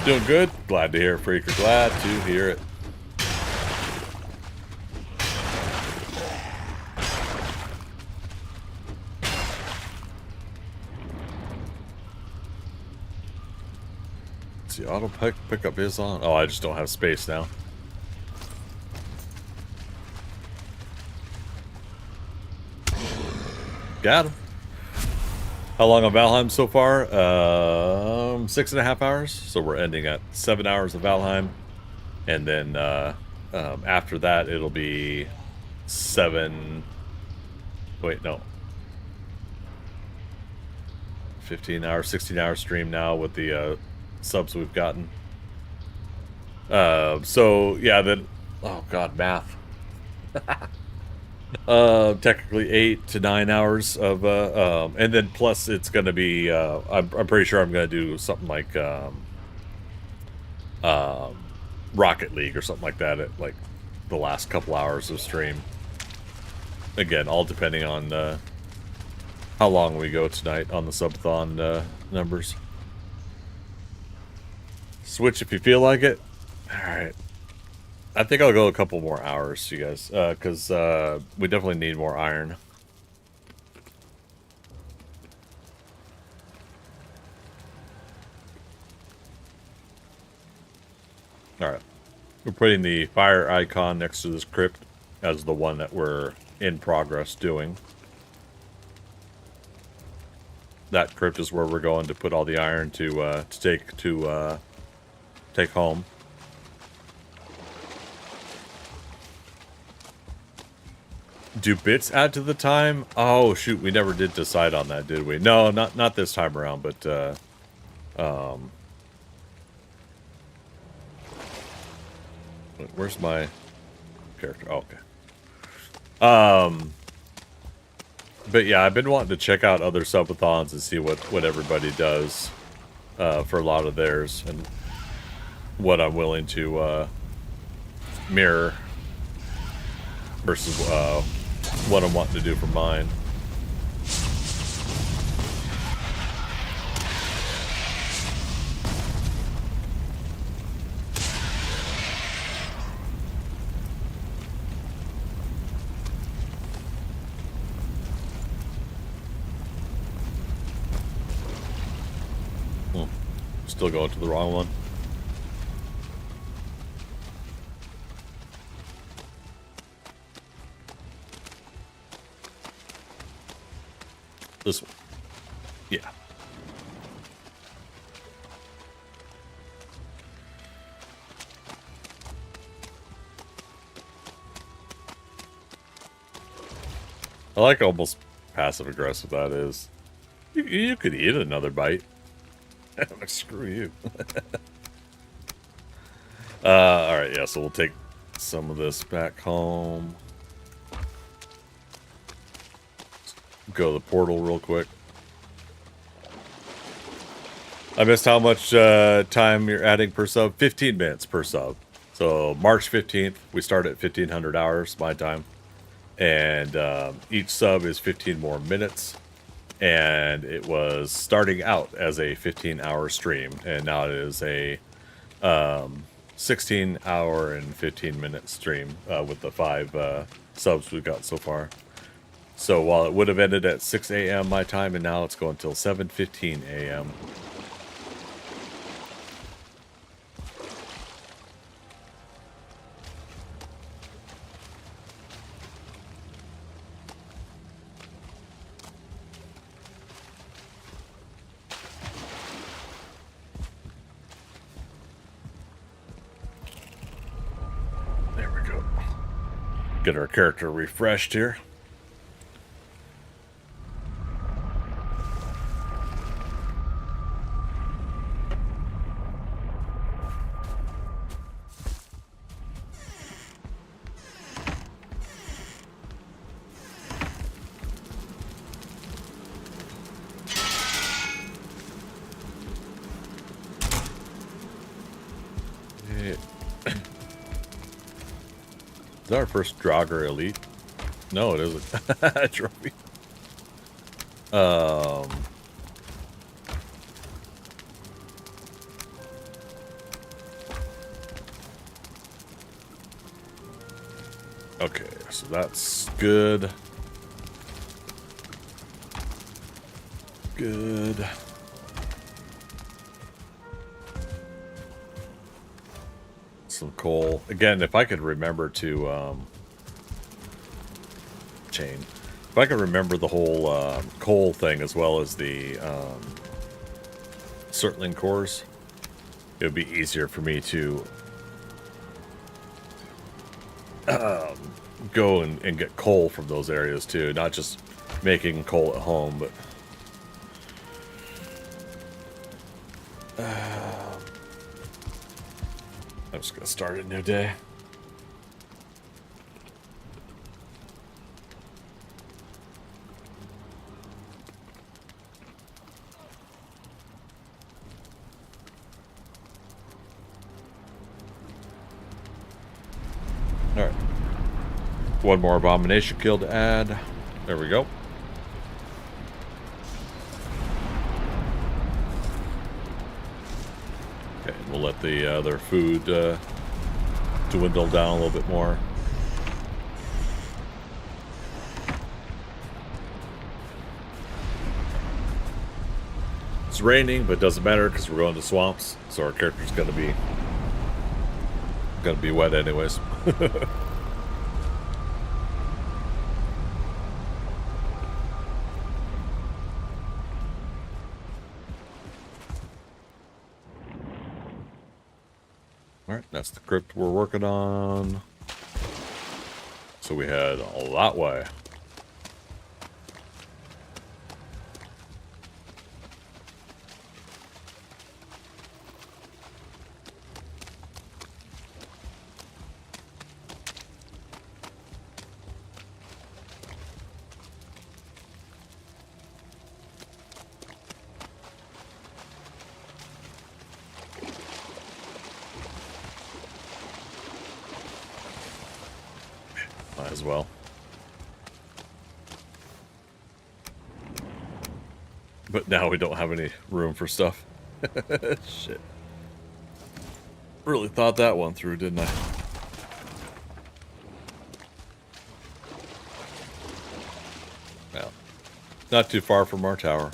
Doing good. Glad to hear it, Freaker. Glad to hear it. Let's see, auto pickup is on. Oh, I just don't have space now. Got him. How long on Valheim so far? 6.5 hours. So we're ending at 7 hours of Valheim. And then after that, it'll be 7... Wait, no. 15 hour, 16 hour stream now with the subs we've gotten. So, yeah, then... Oh, God, math. Technically 8 to 9 hours of and then plus it's gonna be I'm pretty sure I'm gonna do something like Rocket League or something like that at like the last couple hours of stream. Again, all depending on how long we go tonight on the subathon numbers. Switch if you feel like it. All right. I think I'll go a couple more hours, you guys, because we definitely need more iron. Alright. We're putting the fire icon next to this crypt as the one that we're in progress doing. That crypt is where we're going to put all the iron to take home. Do bits add to the time? Oh shoot, we never did decide on that, did we? No, not this time around, but where's my character? Oh, okay. But yeah, I've been wanting to check out other subathons and see what everybody does for a lot of theirs and what I'm willing to mirror versus what I'm wanting to do for mine. Still going to the wrong one. This one. Yeah. I like almost passive aggressive that is. You could eat another bite. Screw you. Alright, yeah, so we'll take some of this back home. Go to the portal real quick. I missed how much time you're adding per sub. 15 minutes per sub. So March 15th, we start at 1500 hours my time. And each sub is 15 more minutes. And it was starting out as a 15-hour stream. And now it is a 16-hour and 15-minute stream with the 5 subs we've got so far. So while it would have ended at 6 a.m. my time, and now it's going until 7:15 a.m. There we go. Get our character refreshed here. Is that our first Draugr Elite? No, it isn't. Trophy. Okay, so that's good. Good. Some coal. Again, if I could remember to chain. If I could remember the whole coal thing as well as the circling cores, it would be easier for me to go and get coal from those areas too, not just making coal at home, but I'm just gonna start a new day. Alright. One more abomination kill to add. There we go. Okay, we'll let the other food dwindle down a little bit more. It's raining, but it doesn't matter because we're going to swamps, so our character's gonna be wet anyways. Alright, that's the crypt we're working on. So we head all that way. Might as well. But now we don't have any room for stuff. Shit. Really thought that one through, didn't I? Well, not too far from our tower.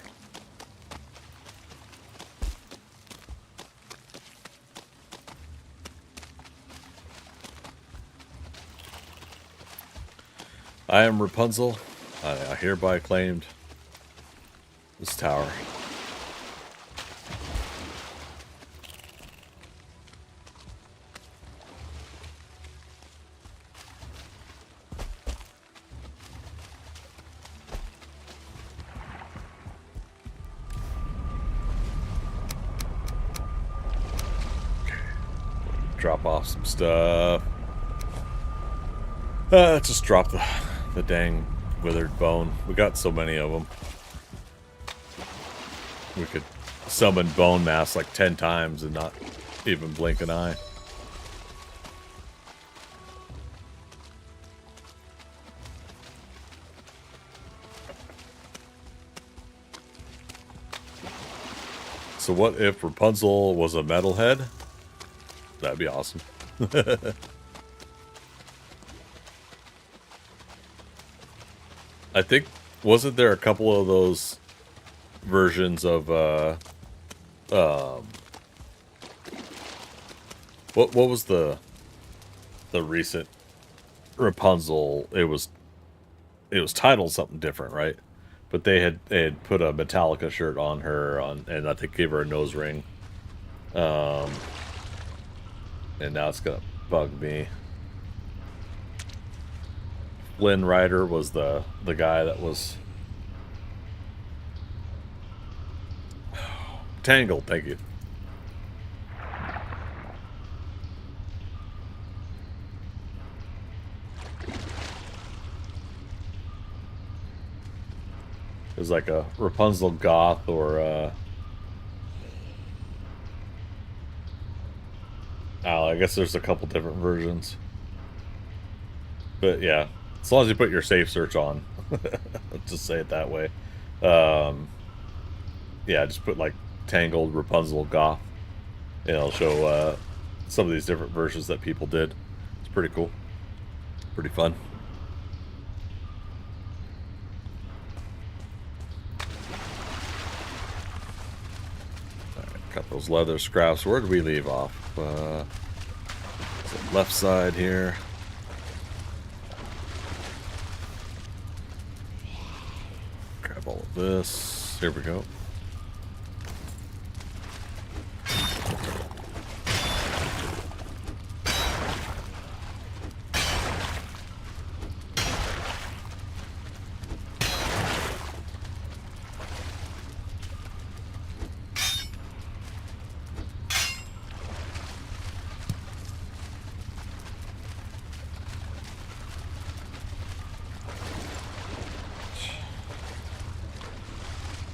I am Rapunzel. I hereby claimed this tower. Drop off some stuff. Just drop the dang withered bone. We got so many of them. We could summon bone mass like 10 times and not even blink an eye. So what if Rapunzel was a metalhead? That'd be awesome. I think, wasn't there a couple of those versions of what was the recent Rapunzel? It was titled something different, right? But they had put a Metallica shirt on her and I think gave her a nose ring. And now it's gonna bug me. Flynn Rider was the guy that was Tangled, thank you. It was like a Rapunzel goth or I guess there's a couple different versions. But yeah, as long as you put your safe search on. Let's just say it that way. Yeah, just put like Tangled Rapunzel goth. And it'll show some of these different versions that people did. It's pretty cool. Pretty fun. Alright, got those leather scraps. Where did we leave off? Left side here. Grab all of this. Here we go.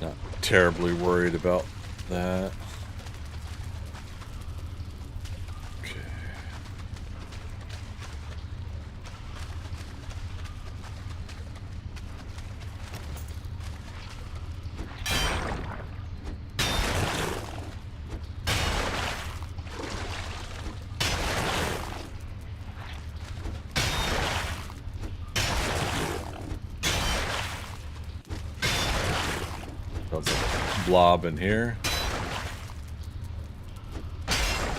Not terribly worried about that. Okay. Sounds like a blob in here.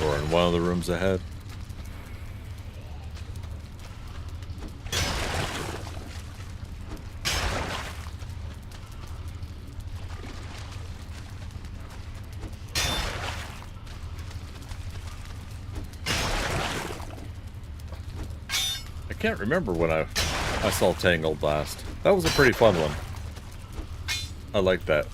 Or in one of the rooms ahead. I can't remember when I saw Tangled last. That was a pretty fun one. I like that.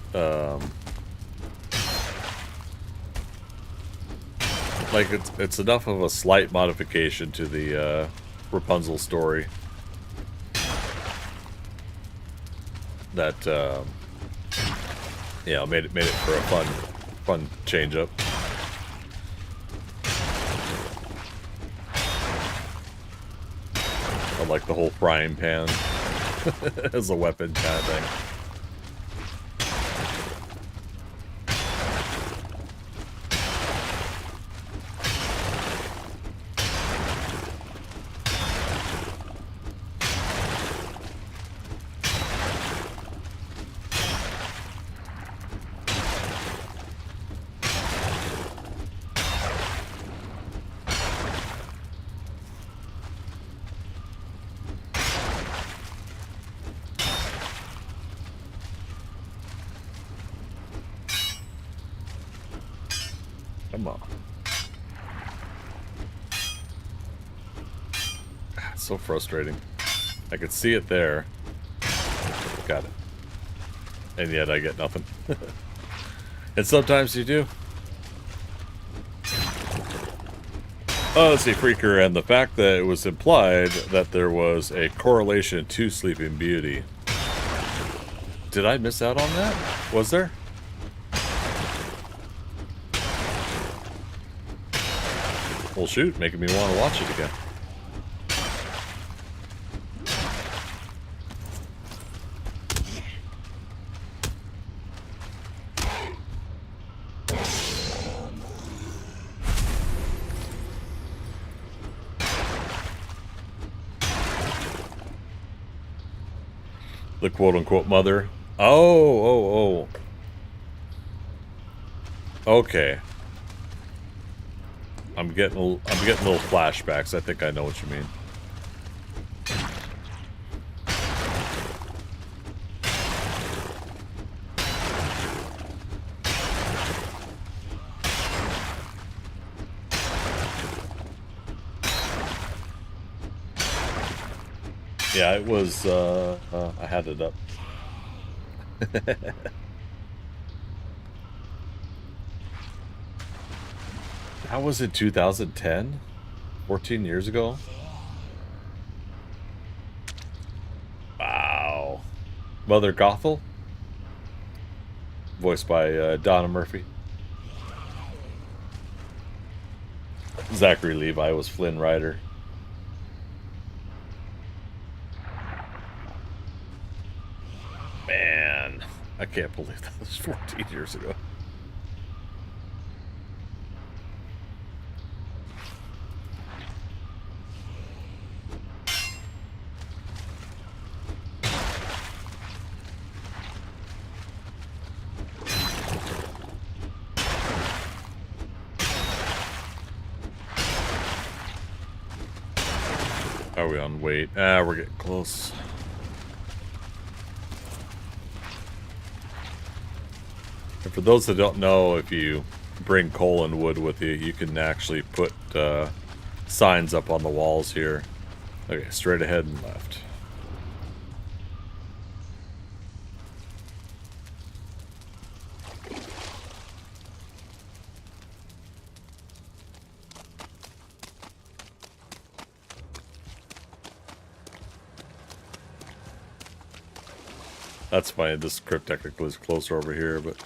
Like it's enough of a slight modification to the Rapunzel story that yeah, made it for a fun change up. I like the whole frying pan as a weapon kind of thing. Come on. It's so frustrating. I could see it there. Got it. And yet I get nothing. And sometimes you do. Oh, let's see, Freaker, and the fact that it was implied that there was a correlation to Sleeping Beauty. Did I miss out on that? Was there? Well, shoot, making me want to watch it again. The quote-unquote mother. Oh. Okay. I'm getting little flashbacks. I think I know what you mean. Yeah, it was, I had it up. That was in 2010? 14 years ago? Wow. Mother Gothel? Voiced by Donna Murphy. Zachary Levi was Flynn Rider. Man, I can't believe that was 14 years ago. Are we on wait? We're getting close. And for those that don't know, if you bring coal and wood with you, you can actually put signs up on the walls here. Okay, straight ahead and left. That's funny, this crypt technically is closer over here, but...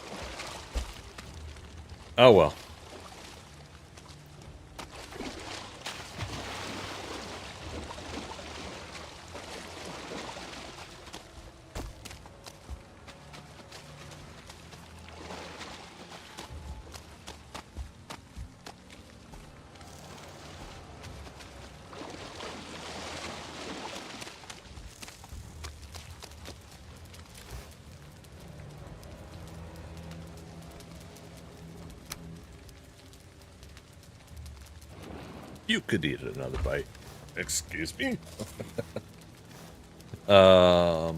oh well. You could eat another bite. Excuse me. All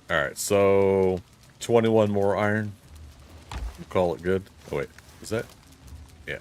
right, so 21 more iron. We'll call it good. Oh wait, is that? Yeah.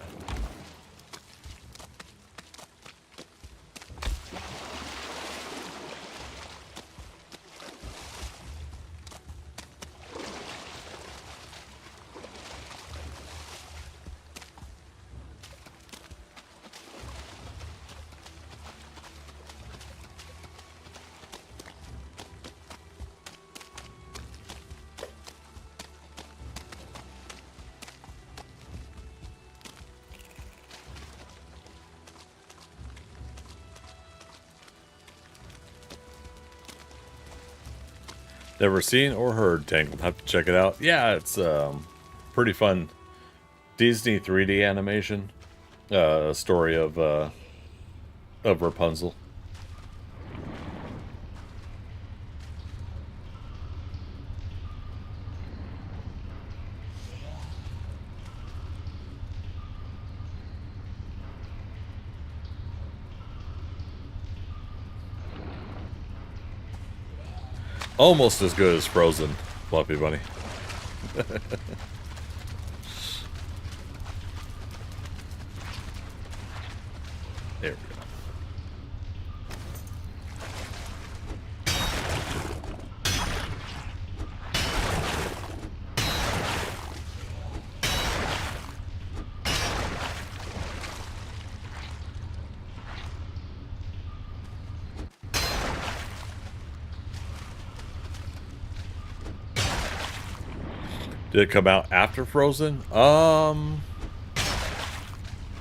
Never seen or heard Tangled. Have to check it out. Yeah, it's pretty fun. Disney 3D animation. Story of Rapunzel. Almost as good as Frozen, Fluffy Bunny. There we go. Did it come out after Frozen? I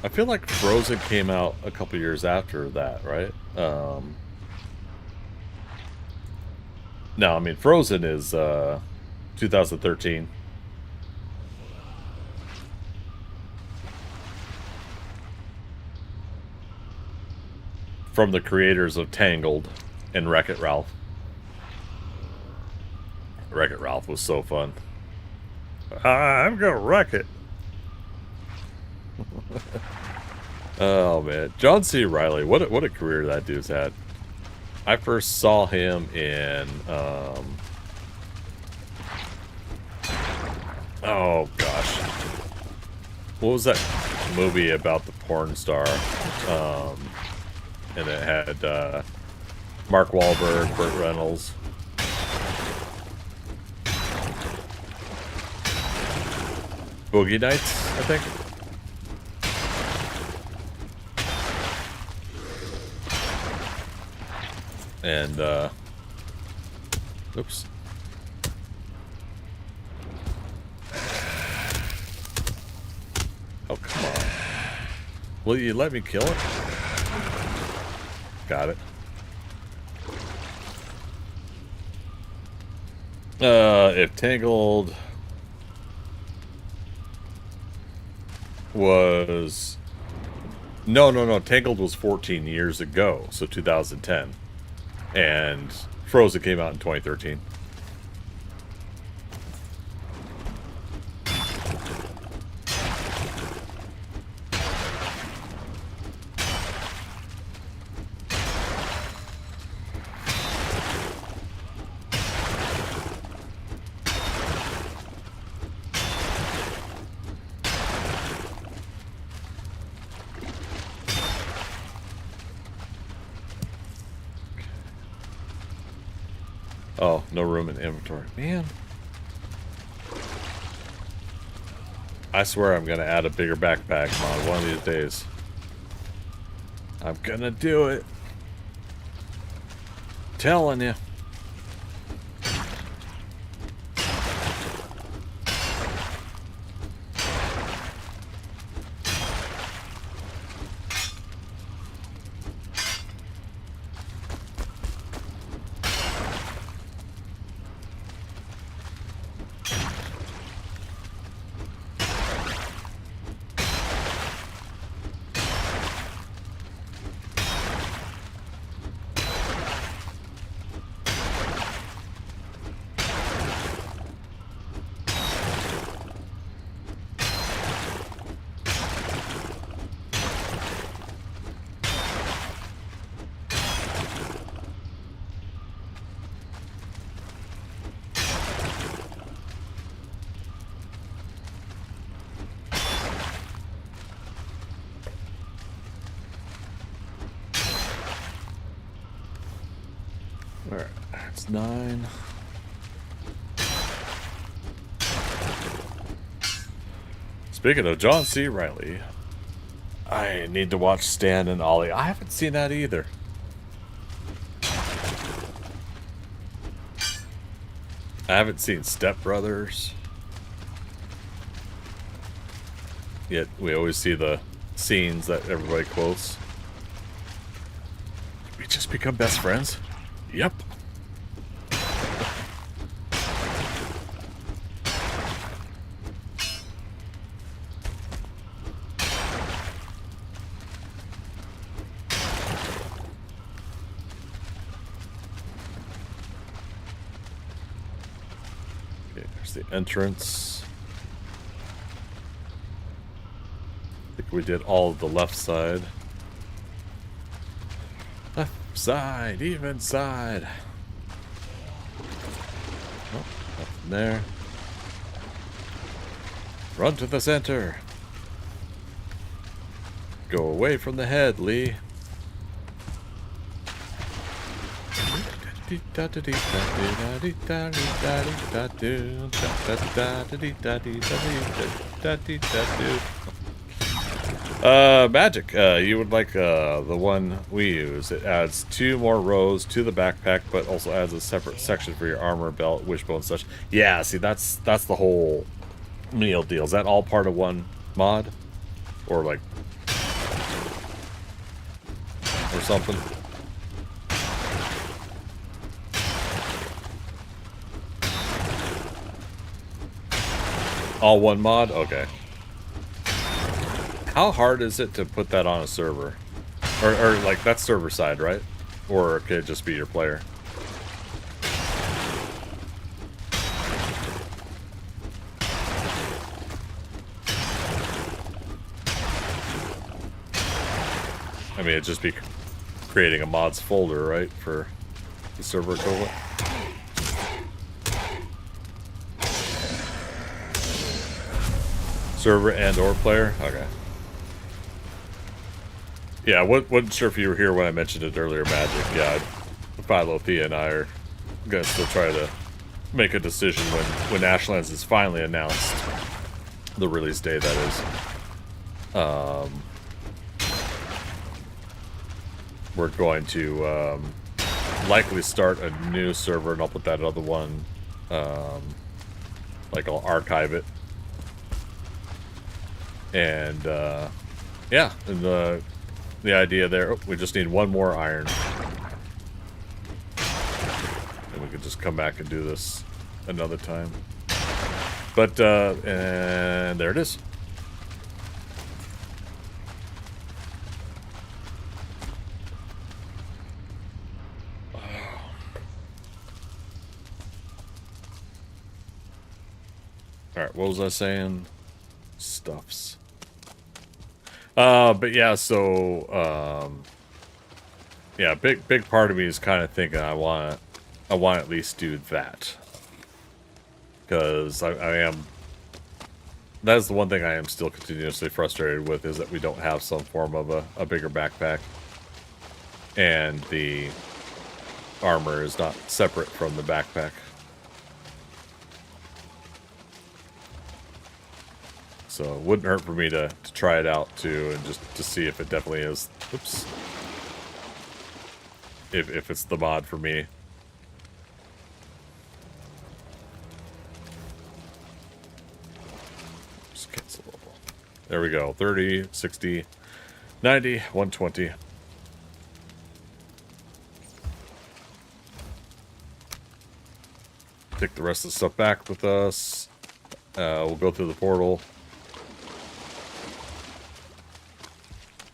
feel like Frozen came out a couple years after that, right? No, I mean Frozen is 2013. From the creators of Tangled and Wreck-It Ralph. Wreck-It Ralph was so fun. I'm gonna wreck it. Oh man, John C. Reilly, what a career that dude's had. I first saw him in oh gosh, what was that movie about the porn star? And it had Mark Wahlberg, Burt Reynolds. Boogie Nights, I think. And, oops. Oh, come on. Will you let me kill it? Got it. If Tangled was... No. Tangled was 14 years ago, so 2010. And Frozen came out in 2013. Oh, no room in inventory. Man. I swear I'm going to add a bigger backpack mod one of these days. I'm going to do it. Telling you. Alright, that's 9. Speaking of John C. Reilly, I need to watch Stan and Ollie. I haven't seen that either. I haven't seen Step Brothers. Yet we always see the scenes that everybody quotes. Did we just become best friends? Yep. Okay, there's the entrance. I think we did all of the left side. Left side, even side. Oh, nothing there. Run to the center. Go away from the head, Lee. Magic. You would like the one we use. It adds 2 more rows to the backpack, but also adds a separate section for your armor, belt, wishbone, and such. Yeah, see, that's the whole meal deal. Is that all part of one mod, or like, or something? All one mod? Okay. How hard is it to put that on a server? Or like, that's server side, right? Or could it just be your player? I mean, it'd just be creating a mods folder, right? For the server equivalent. Server and or player? Okay. Yeah, wasn't sure if you were here when I mentioned it earlier, Magic. Yeah, Philo, Thea, and I are gonna still try to make a decision when Ashlands is finally announced. The release day, that is. We're going to likely start a new server, and I'll put that other one, like, I'll archive it. And, yeah, and the idea there, oh, we just need 1 more iron. And we could just come back and do this another time. But, and there it is. Alright, what was I saying? Stuffs. But yeah, so, yeah, big part of me is kind of thinking I want to at least do that. Because I am, that is the one thing I am still continuously frustrated with, is that we don't have some form of a bigger backpack. And the armor is not separate from the backpack. So it wouldn't hurt for me to try it out too, and just to see if it definitely is. Oops. If it's the mod for me. Just cancel level. There we go. 30, 60, 90, 120. Take the rest of the stuff back with us. We'll go through the portal.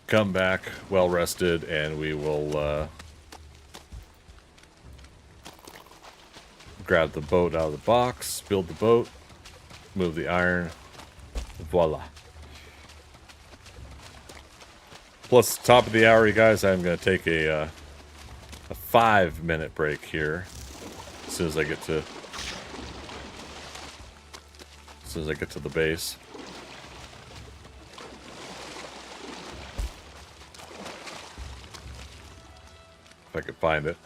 Come back well rested, and we will grab the boat out of the box, build the boat, move the iron. Voila. Plus, top of the hour, you guys, I'm going to take a 5-minute break here as soon as I get to the base. If I could find it.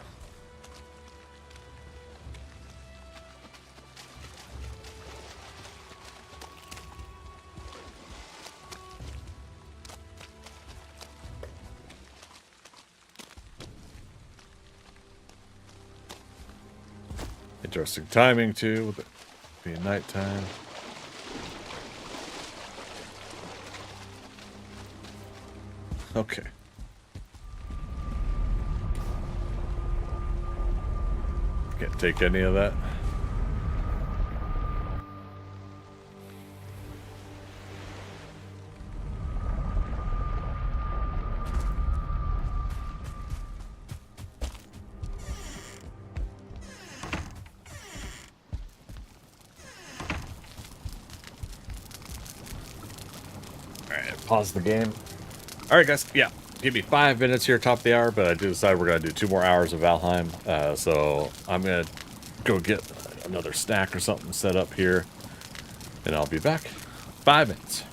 Interesting timing too, with it being nighttime. Okay. Can't take any of that. Alright, pause the game. Alright guys, yeah. Give me 5 minutes here, top of the hour, but I do decide we're going to do 2 more hours of Valheim. So I'm going to go get another snack or something set up here, and I'll be back. 5 minutes.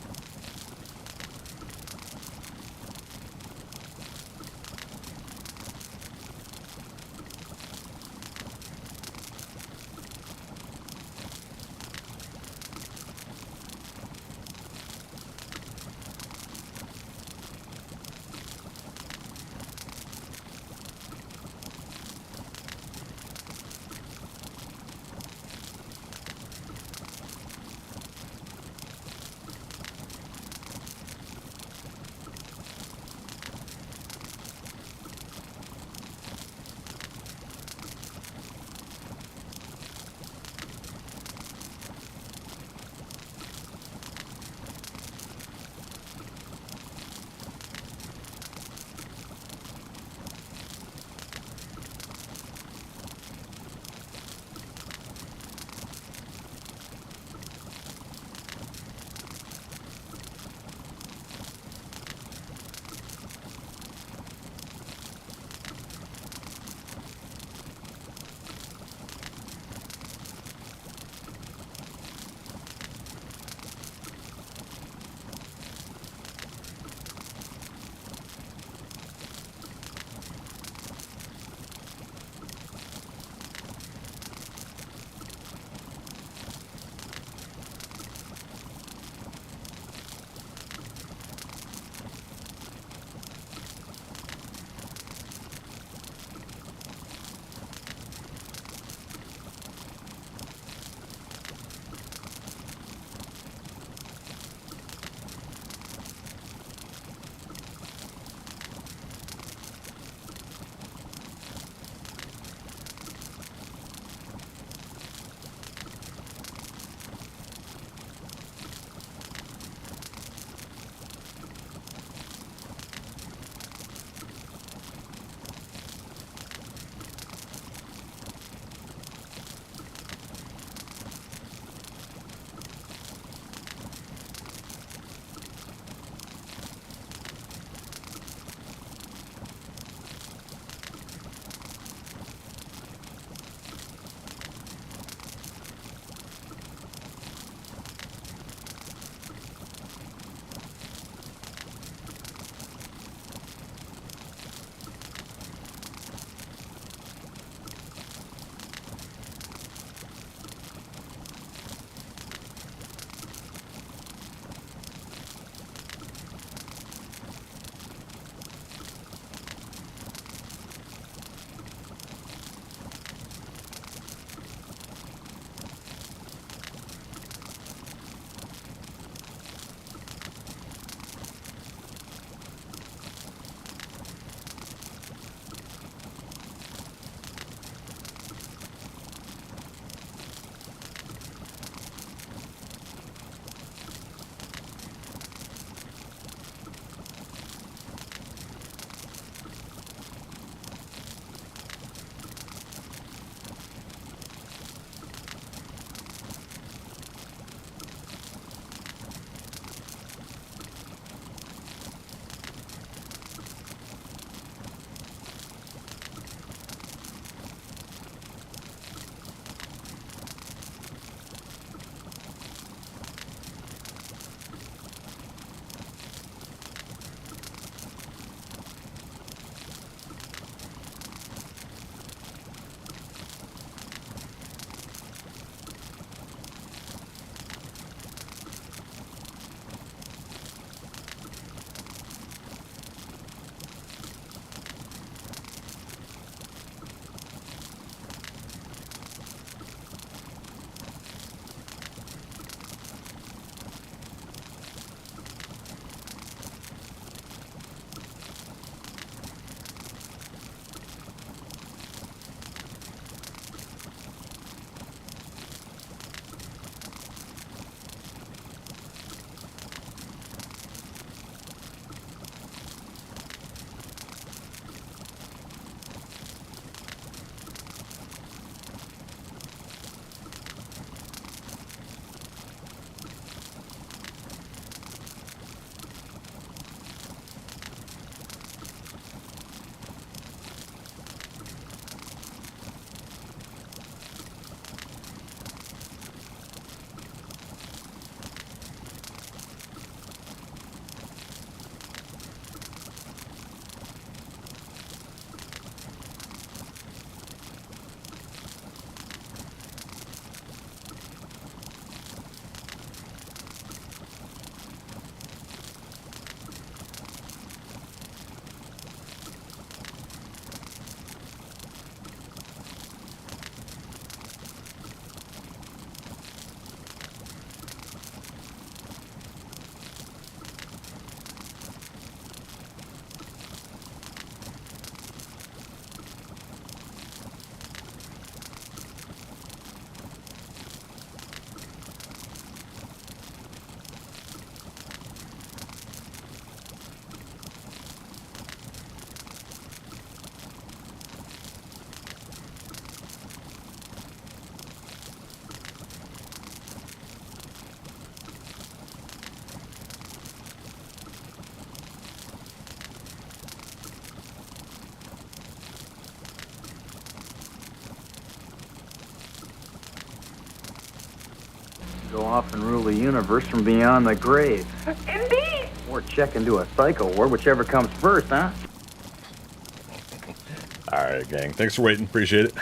Go off and rule the universe from beyond the grave. Indeed. Or check into a psycho ward, whichever comes first, huh? Alright, gang. Thanks for waiting. Appreciate it.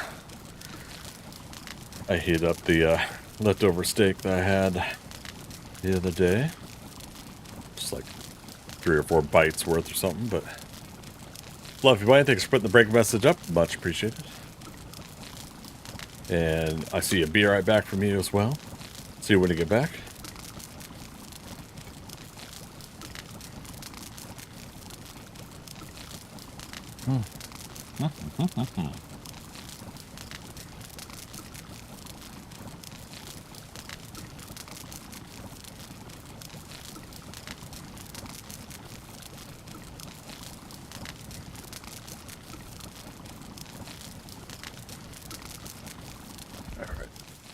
I heated up the leftover steak that I had the other day. Just like 3 or 4 bites worth or something, but love you, buddy. Thanks for putting the break message up. Much appreciated. And I see a beer right back from you as well. See you when you get back.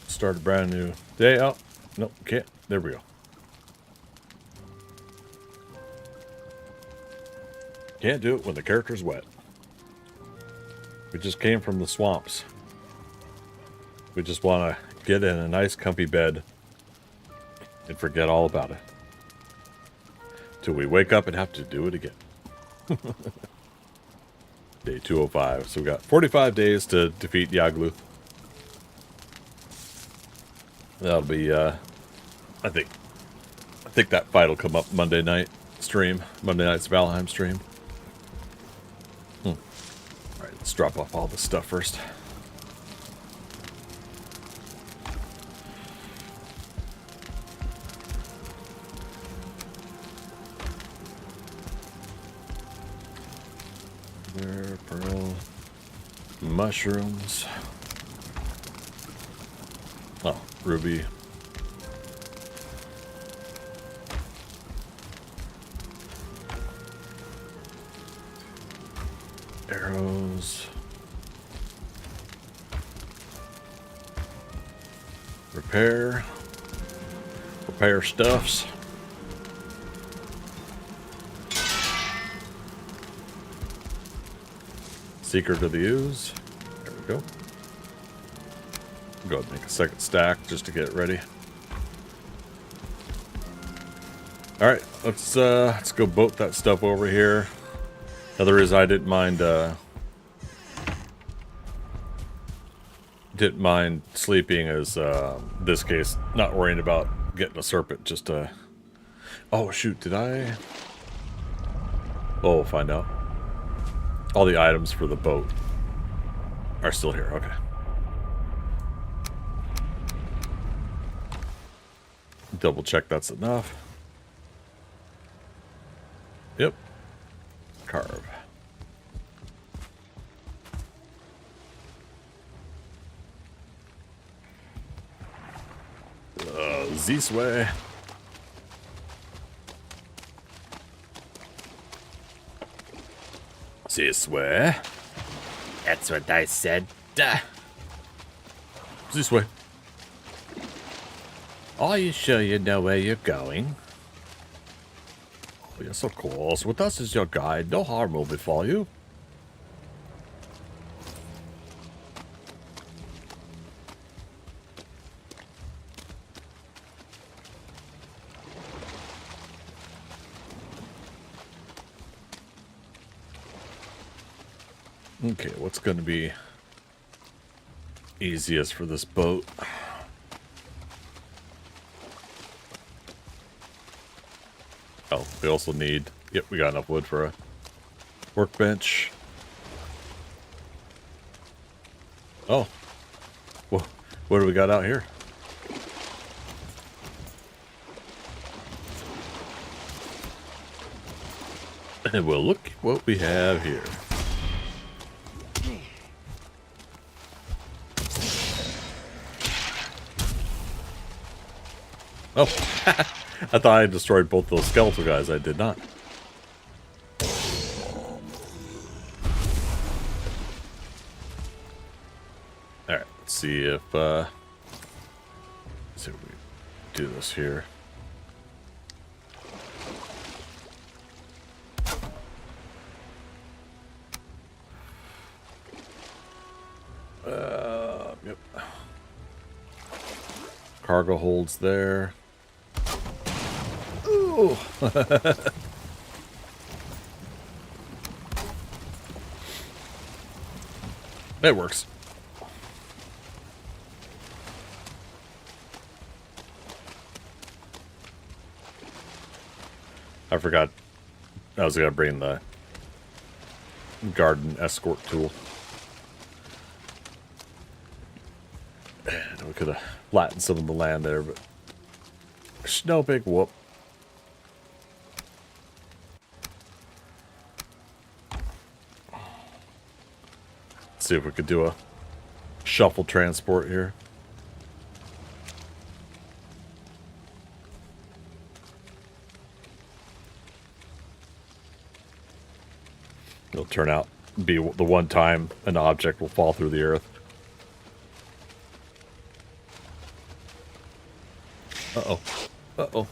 Start a brand new day. Oh, nope, can't. There we go. Can't do it when the character's wet. We just came from the swamps. We just want to get in a nice comfy bed and forget all about it. Till we wake up and have to do it again. Day 205. So we got 45 days to defeat Yagluth. That'll be, I think that fight will come up Monday night stream. Monday night's Valheim stream. Alright, let's drop off all this stuff first. There, pearl, mushrooms. Oh, ruby. Arrows. Repair stuffs. Secret of the Ooze. There we go. Go ahead and make a second stack just to get it ready. All right, let's go boat that stuff over here. Another reason I didn't mind sleeping is this case, not worrying about getting a serpent. Just oh shoot, did I? Oh, we'll find out. All the items for the boat are still here. Okay. Double check that's enough. Yep. Carve. This way. This way. That's what I said. This way. Are you sure you know where you're going? Oh, yes, of course. With us as your guide, no harm will befall you. Okay, what's going to be easiest for this boat? Oh, we also need... Yep, we got enough wood for a workbench. Oh. Well, what do we got out here? And we'll look what we have here. Oh, I thought I destroyed both those skeletal guys. I did not. Alright, let's see if, let's see if we do this here. Yep. Cargo holds there. Ooh. It works. I forgot I was going to bring the garden escort tool. And we could have flattened some of the land there, but no big whoop. Let's see if we could do a shuffle transport here. It'll turn out be the one time an object will fall through the earth. Uh-oh. Uh-oh.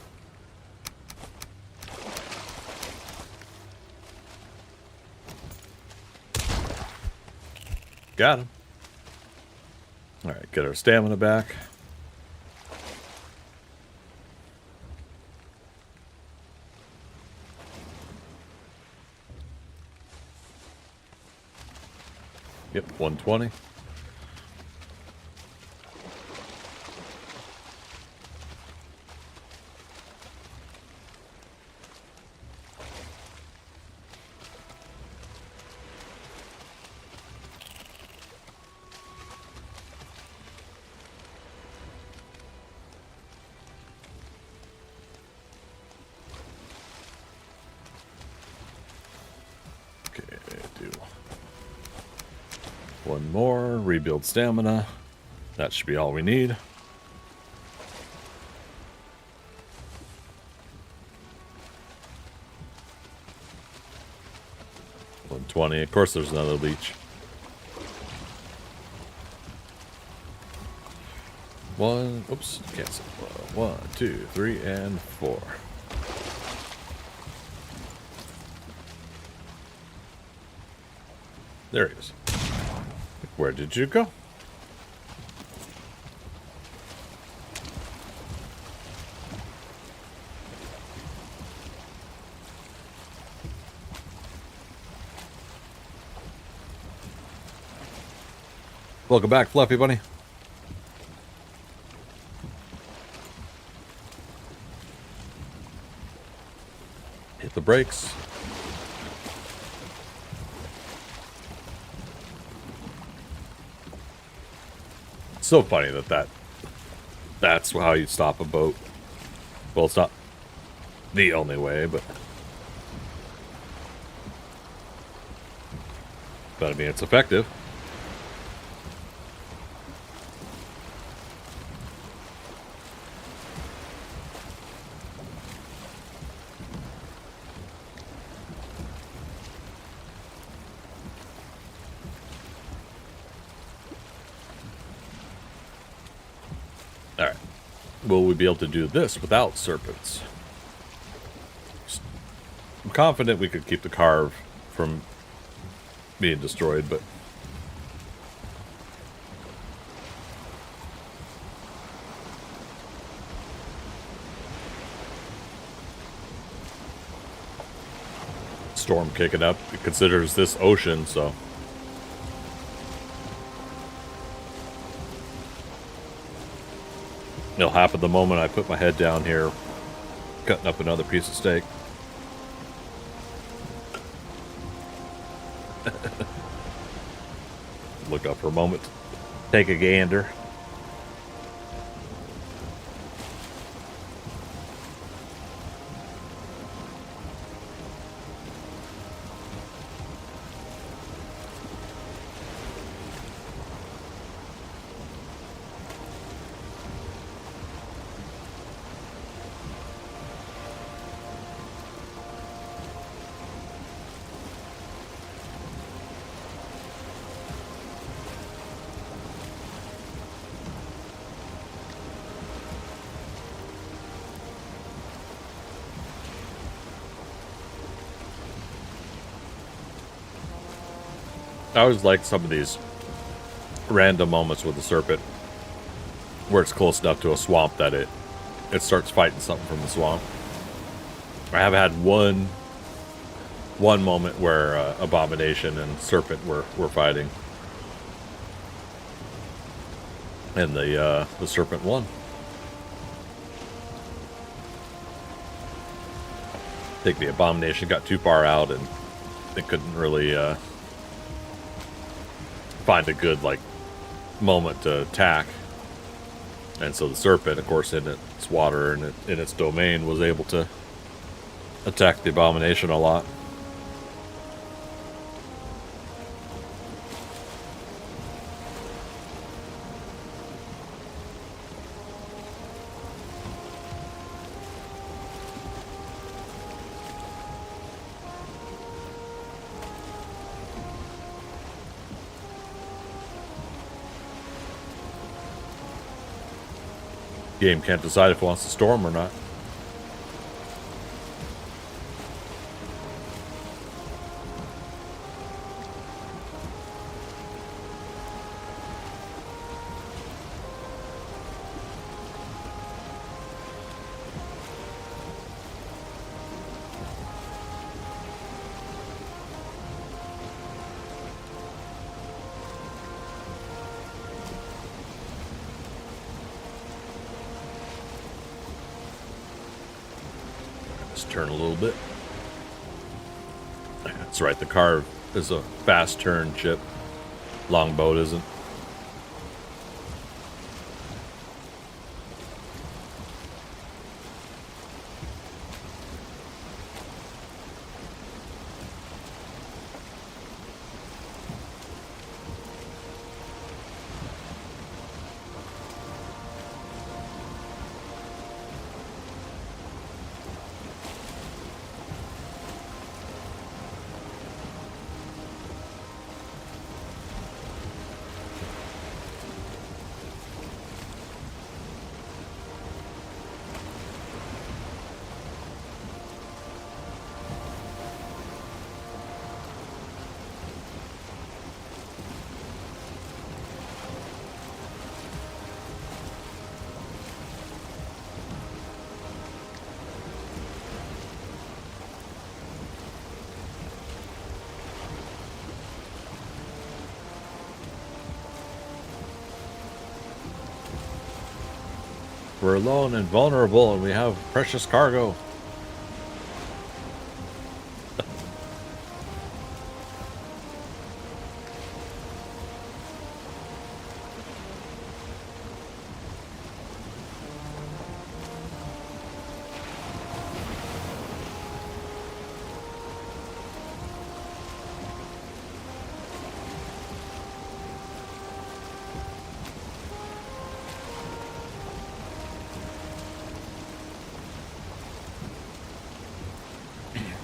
Got him. All right, get our stamina back. Yep, 120. One more, rebuild stamina. That should be all we need. $120. Of course, there's another leech. Oops, cancel. 1, 2, 3, and 4. There he is. Where did you go? Welcome back, Fluffy Bunny. Hit the brakes. So funny that's how you stop a boat. Well, it's not the only way, but I mean, it's effective. Alright. Will we be able to do this without serpents? I'm confident we could keep the carve from being destroyed, but storm kicking up. It considers this ocean, so it'll happen the moment I put my head down here cutting up another piece of steak. Look up for a moment, take a gander. I always like some of these random moments with the serpent. where it's close enough to a swamp that it starts fighting something from the swamp. I have had one moment where Abomination and Serpent were fighting, and the Serpent won. I think the Abomination got too far out and they couldn't really find a good moment to attack, and so the Serpent, of course, in its water and in its domain, was able to attack the Abomination a lot. Game can't decide if it wants to storm or not. Turn a little bit. That's right, the car is a fast turn ship. Longboat isn't. We're alone and vulnerable, and we have precious cargo.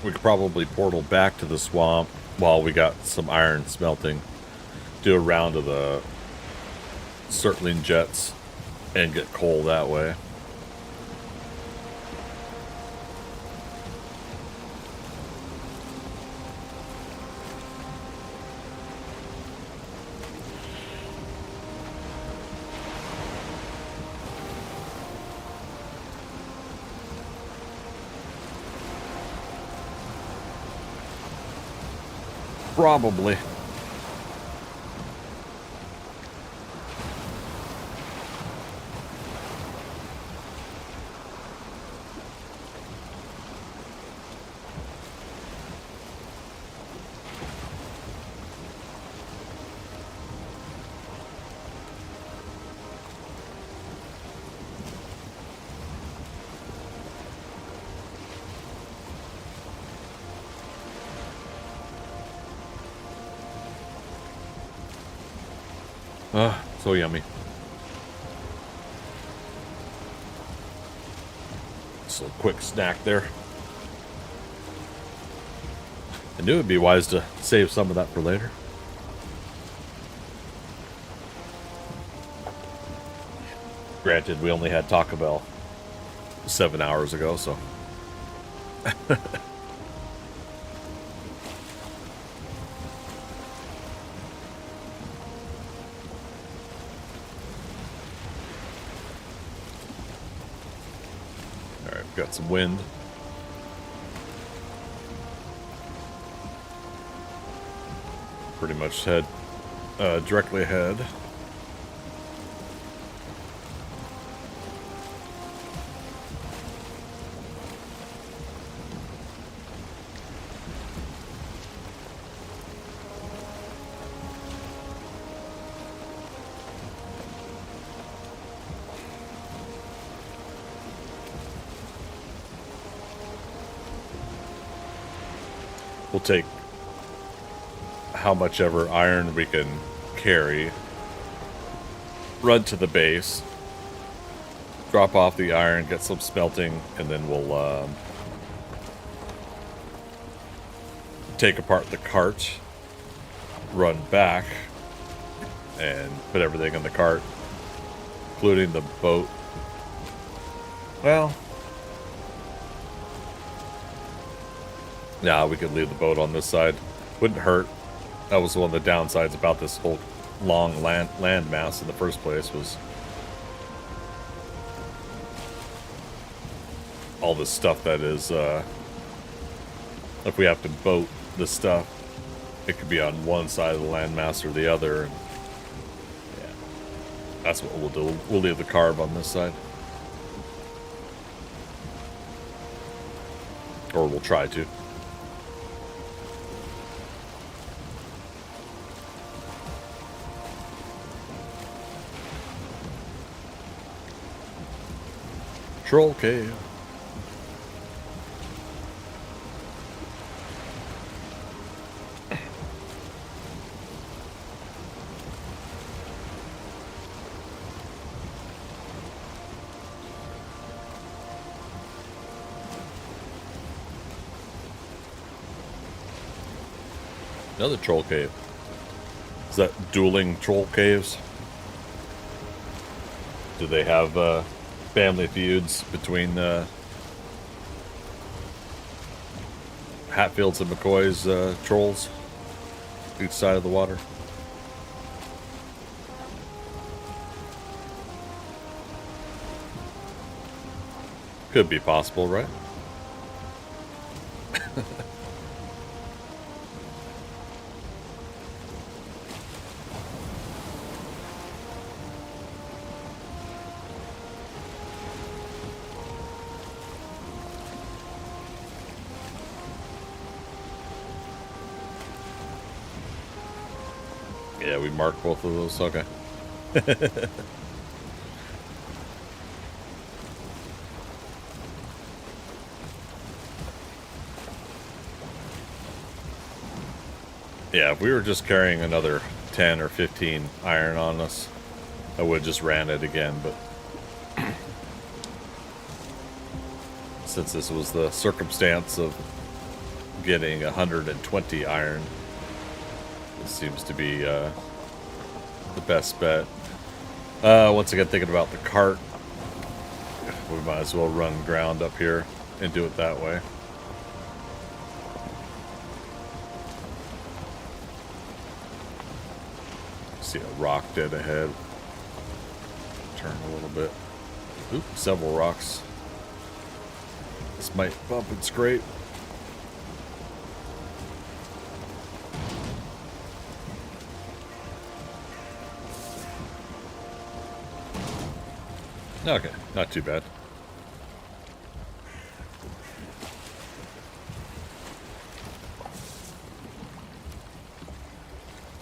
We could probably portal back to the swamp while we got some iron smelting. Do a round of the circling jets and get coal that way. Probably. So yummy. Just a quick snack there. I knew it'd be wise to save some of that for later. Granted, we only had Taco Bell 7 hours ago, so. Got some wind. Pretty much head directly ahead. We'll take how much ever iron we can carry, run to the base, drop off the iron, get some smelting, and then we'll take apart the cart, run back, and put everything in the cart, including the boat. Well, nah, we could leave the boat on this side. Wouldn't hurt. That was one of the downsides about this whole long land mass in the first place, was all this stuff that is, if we have to boat this stuff, it could be on one side of the land mass or the other. And yeah, that's what we'll do. We'll leave the carb on this side. Or we'll try to. Troll cave. Another troll cave. Is that dueling troll caves? Do they have family feuds between Hatfields and McCoy's trolls each side of the water? Could be possible, right? Yeah, we marked both of those. Okay. Yeah, if we were just carrying another 10 or 15 iron on us, I would have just ran it again, but since this was the circumstance of getting 120 iron, this seems to be the best bet. Once again, thinking about the cart, we might as well run ground up here and do it that way. See a rock dead ahead. Turn a little bit. Oop, several rocks. This might bump and scrape. Okay, not too bad.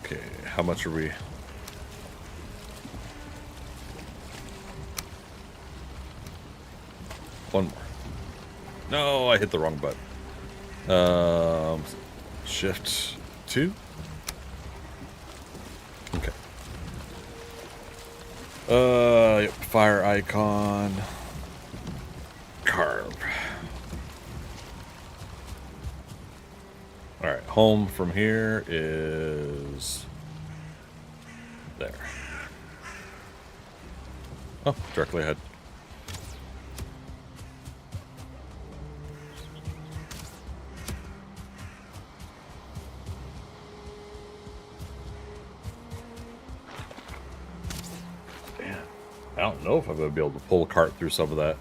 Okay, how much are we? One more. No, I hit the wrong button. Shift 2. Okay. Yep, fire icon. Carb. Alright, home from here is there. Oh, directly ahead. I don't know if I'm going to be able to pull a cart through some of that.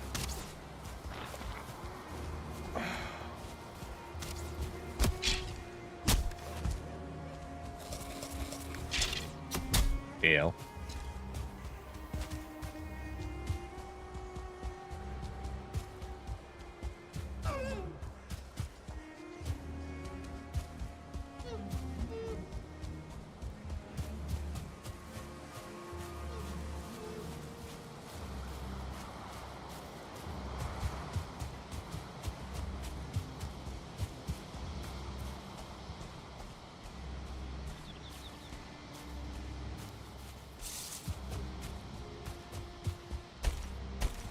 Yeah.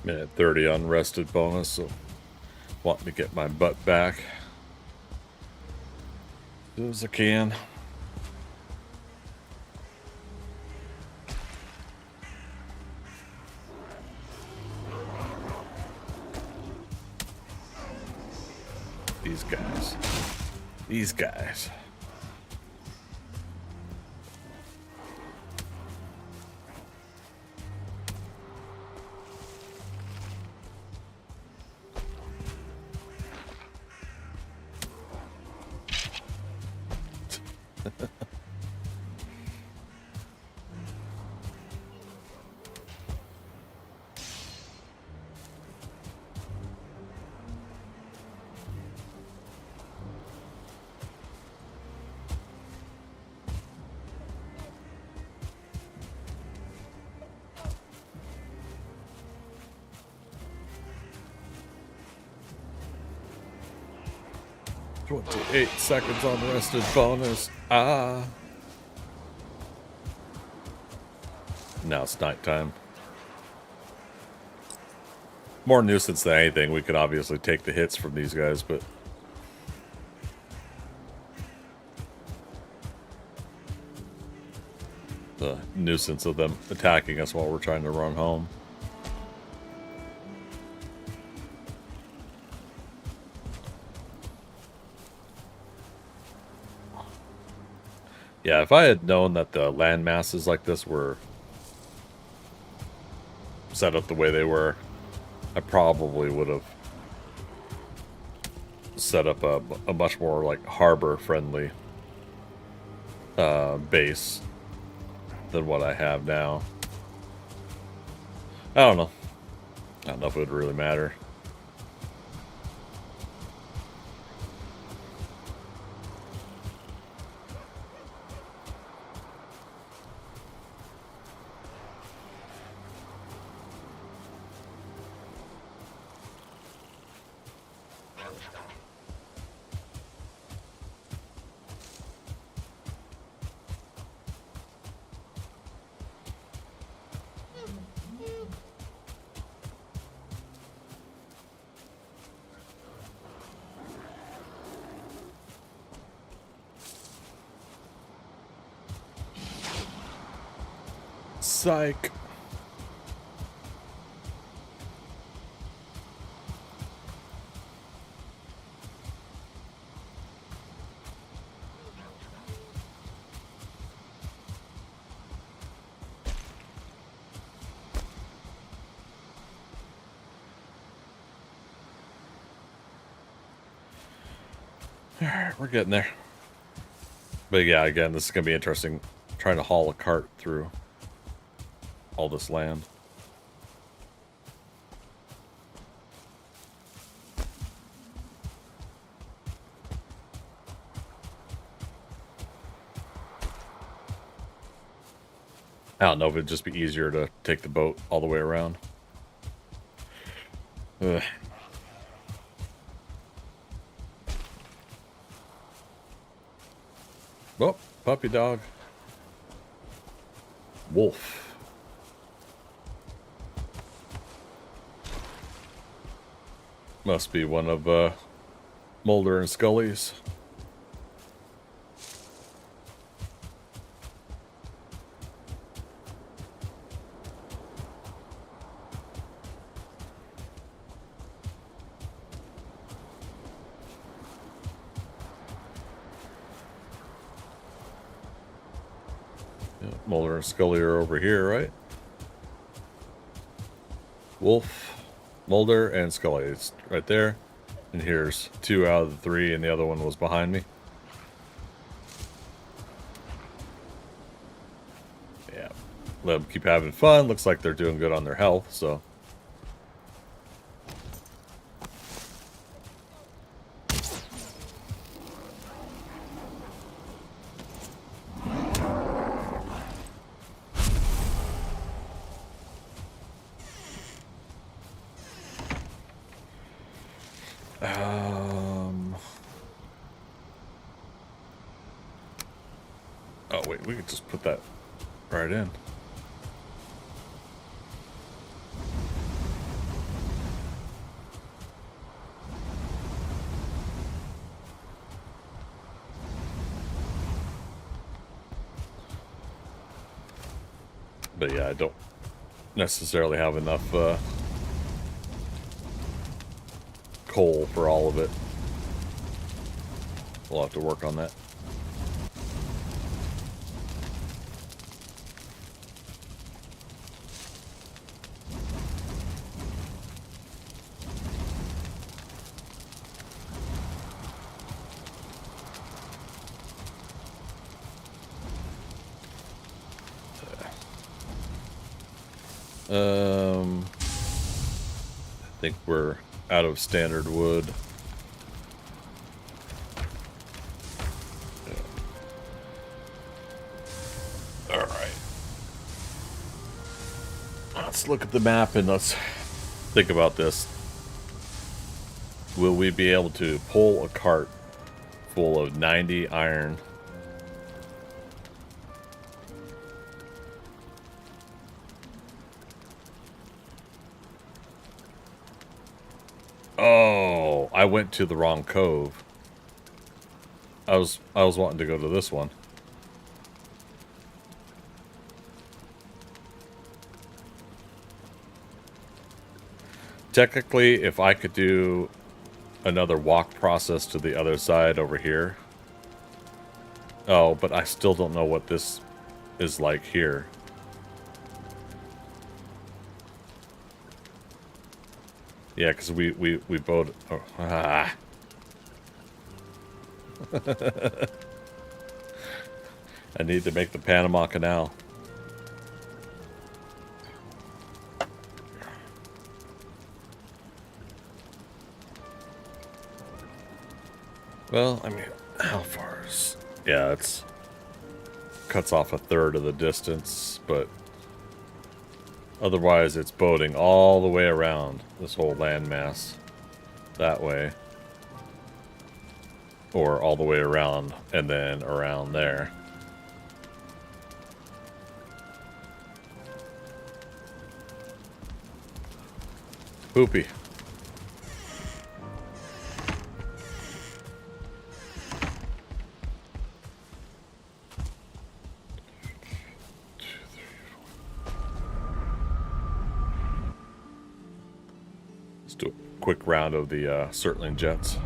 Minute 30 on rested bonus, so want to get my butt back as soon as I can. These guys. These guys. Eight seconds on rested bonus. Now it's nighttime. More nuisance than anything. We could obviously take the hits from these guys, but the nuisance of them attacking us while we're trying to run home. Yeah, if I had known that the land masses like this were set up the way they were, I probably would have set up a much more like harbor-friendly base than what I have now. I don't know. I don't know if it would really matter. Psych. All right, we're getting there. But yeah, again, this is going to be interesting, trying to haul a cart through all this land. I don't know if it'd just be easier to take the boat all the way around. Ugh. Oh, puppy dog. Wolf. Must be one of Mulder and Scully's. Yeah, Mulder and Scully are over here, right? Wolf. Mulder and Scully, it's right there. And here's 2 out of the 3, and the other one was behind me. Yeah. Let them keep having fun. Looks like they're doing good on their health, so. Oh, wait, we could just put that right in. But yeah, I don't necessarily have enough coal for all of it. We'll have to work on that. I think we're out of standard wood. Yeah. All right. Let's look at the map and let's think about this. Will we be able to pull a cart full of 90 iron? Oh, I went to the wrong cove. I was wanting to go to this one. Technically, if I could do another walk process to the other side over here. Oh, but I still don't know what this is like here. Yeah, because we both... Oh, ah. I need to make the Panama Canal. Well, I mean, how far is... Yeah, it's... Cuts off a third of the distance, but... Otherwise, it's boating all the way around this whole landmass. That way. Or all the way around, and then around there. Poopy. Let's do a quick round of the circling jets.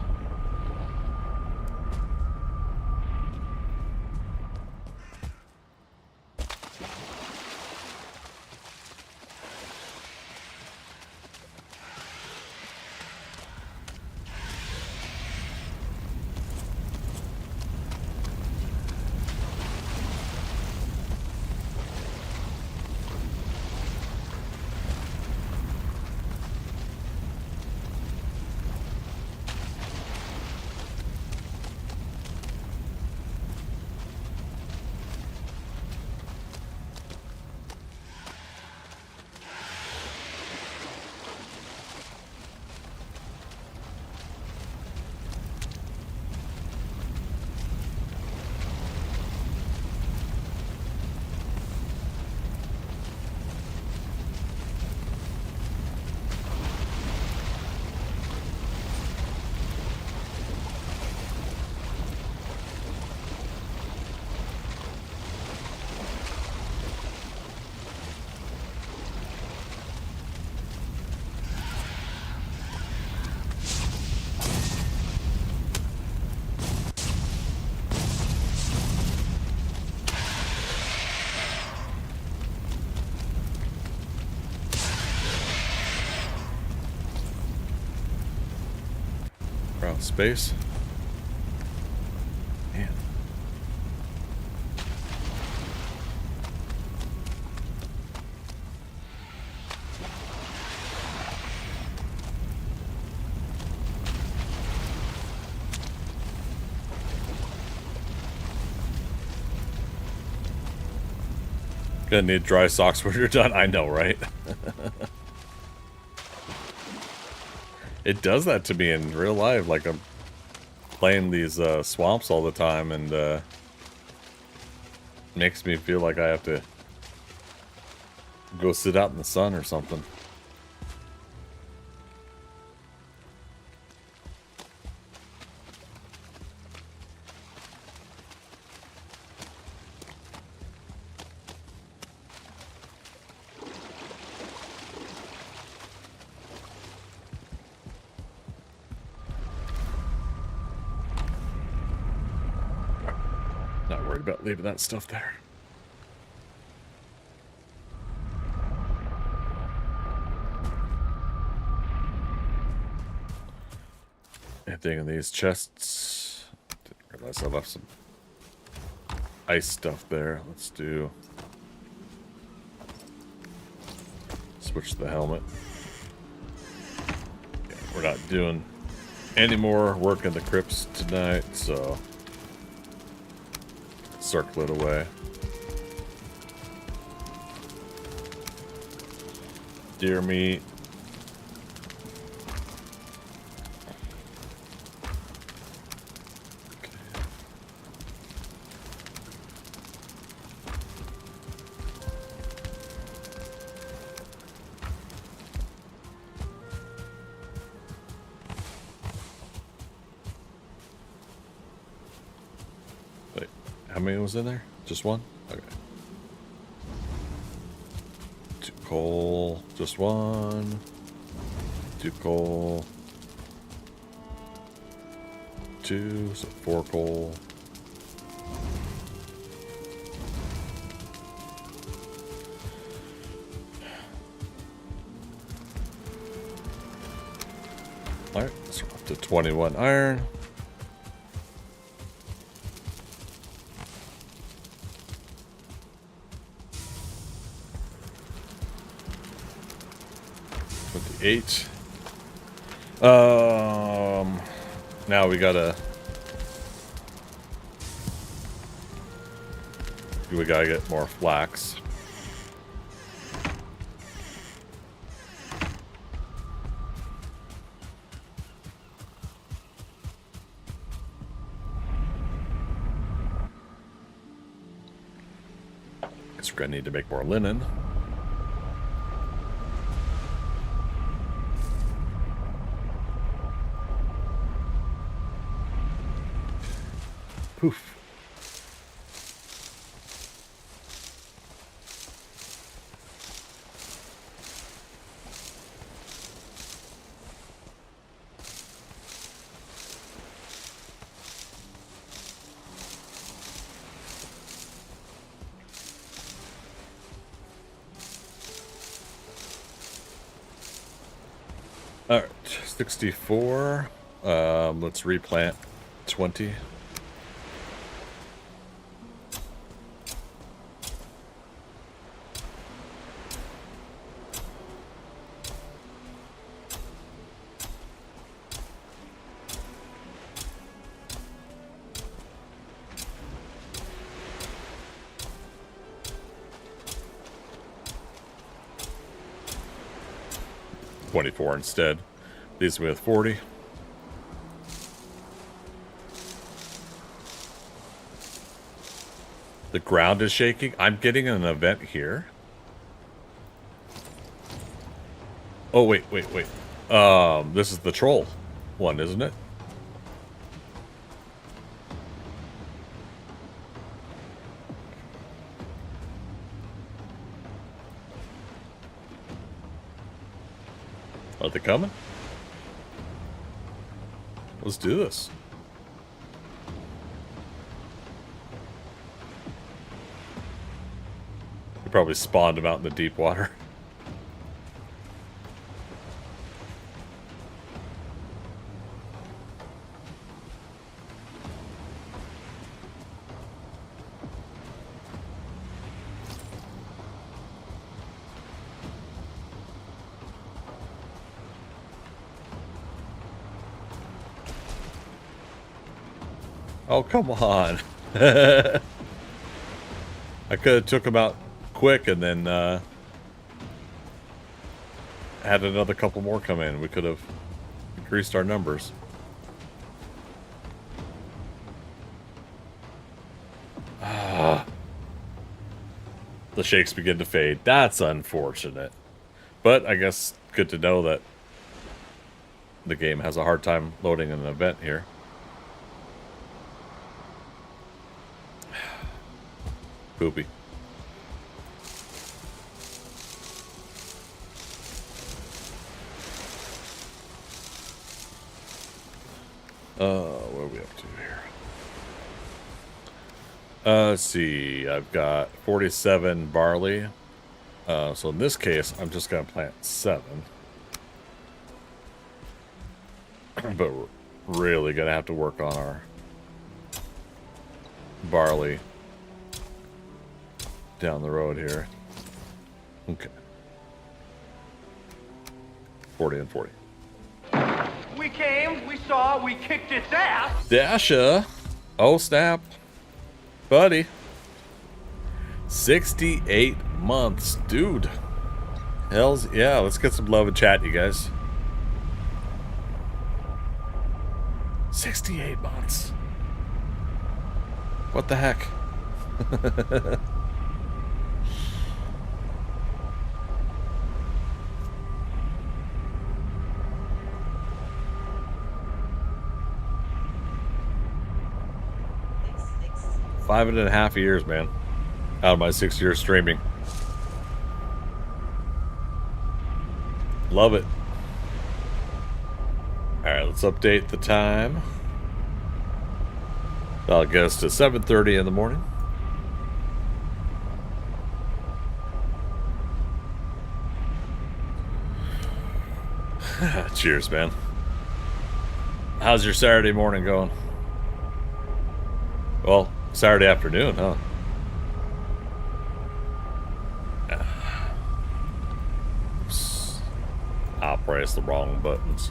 Around space. Man. Gonna need dry socks when you're done. I know, right? It does that to me in real life. Like, I'm playing these swamps all the time, and makes me feel like I have to go sit out in the sun or something. Not worried about leaving that stuff there. Anything in these chests? Didn't realize I left some ice stuff there. Let's do... Switch the helmet. Yeah, we're not doing any more work in the crypts tonight, so... Circle it away. Deer meat. Wait, how many was in there? Just one? Okay. 2 coal, just 1. 2 coal. 2, so 4 coal. Alright, so we're up to 21 iron. Eight. Now we gotta get more flax. Guess we're gonna need to make more linen. Poof. All right, 64. Let's replant 20. Instead. Leaves me with 40. The ground is shaking. I'm getting an event here. Oh, wait. This is the troll one, isn't it? Are they coming? Let's do this. We probably spawned them out in the deep water. Oh, come on. I could have took them out quick and then had another couple more come in. We could have increased our numbers. The shakes begin to fade. That's unfortunate. But I guess good to know that the game has a hard time loading an event here. Poopy. What are we up to here? Let's see. I've got 47 barley. So in this case, I'm just going to plant 7. But we're really going to have to work on our barley down the road here. Okay. 40 and 40. We came, we saw, we kicked its ass. Dasha. Oh, snap. Buddy. 68 months. Dude. Hells yeah. Let's get some love in chat, you guys. 68 months. What the heck? Five and a half years, man. Out of my 6 years streaming. Love it. Alright, let's update the time. That'll get us to 7:30 in the morning. Cheers, man. How's your Saturday morning going? Well, Saturday afternoon, huh? Oops. I'll press the wrong buttons.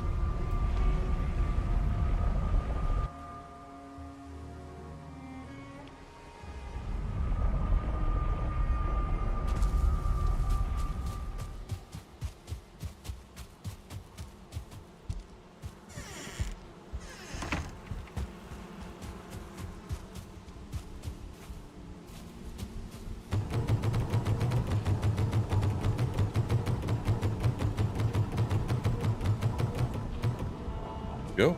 Go.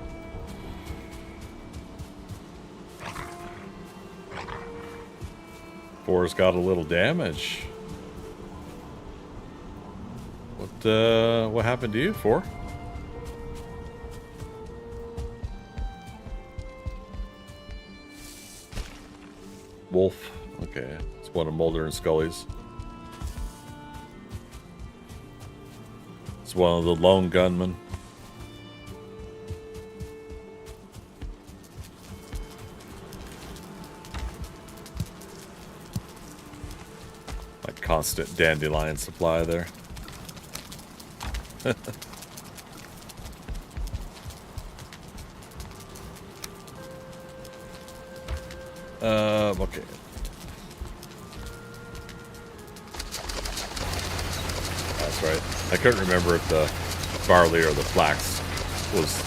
Four's got a little damage. What happened to you, Four? Wolf. Okay, it's one of Mulder and Scully's. It's one of the lone gunmen. Constant dandelion supply there. Okay. That's right. I couldn't remember if the barley or the flax was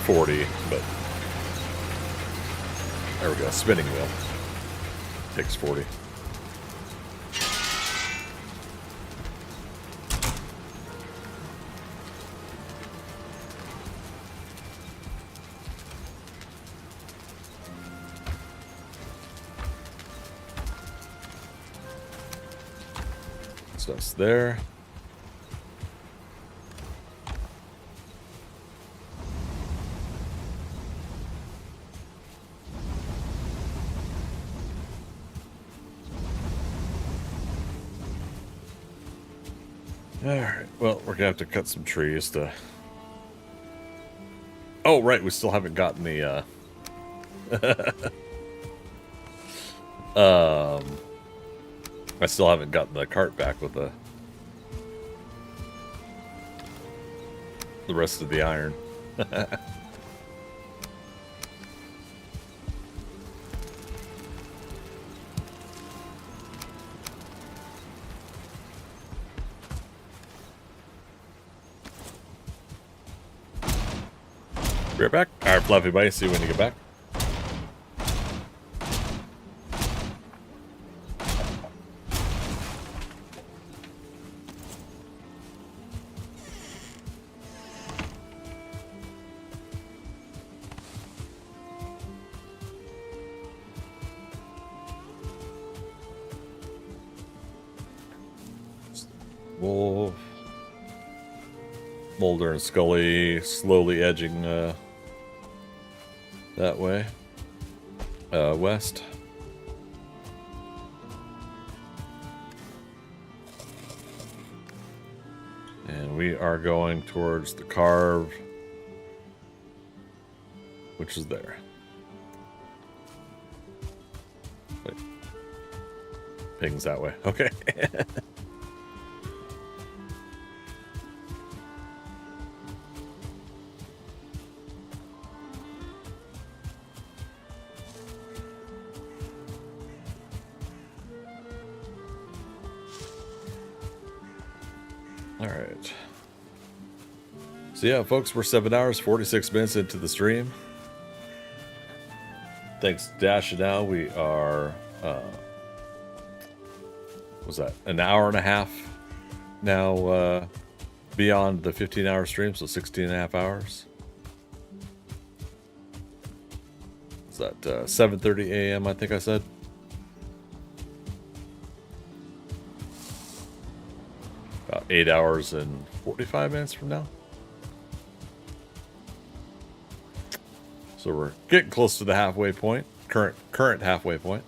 40, but there we go. Spinning wheel takes 40. Stuff's there. Alright, well, we're gonna have to cut some trees to... Oh, right, we still haven't gotten the, I still haven't gotten the cart back with the rest of the iron. Be right back. All right, Fluffy Buddy, see you when you get back. Wolf. Mulder and Scully slowly edging that way. West. And we are going towards the carved, which is there. Wait. Ping's that way. Okay. Alright. So yeah, folks, we're 7 hours, 46 minutes into the stream. Thanks, Dash. Now we are, was that an hour and a half now beyond the 15-hour stream, so 16 and a half hours. Is that 7:30 a.m. I think I said? About 8 hours and 45 minutes from now. So we're getting close to the halfway point, current halfway point.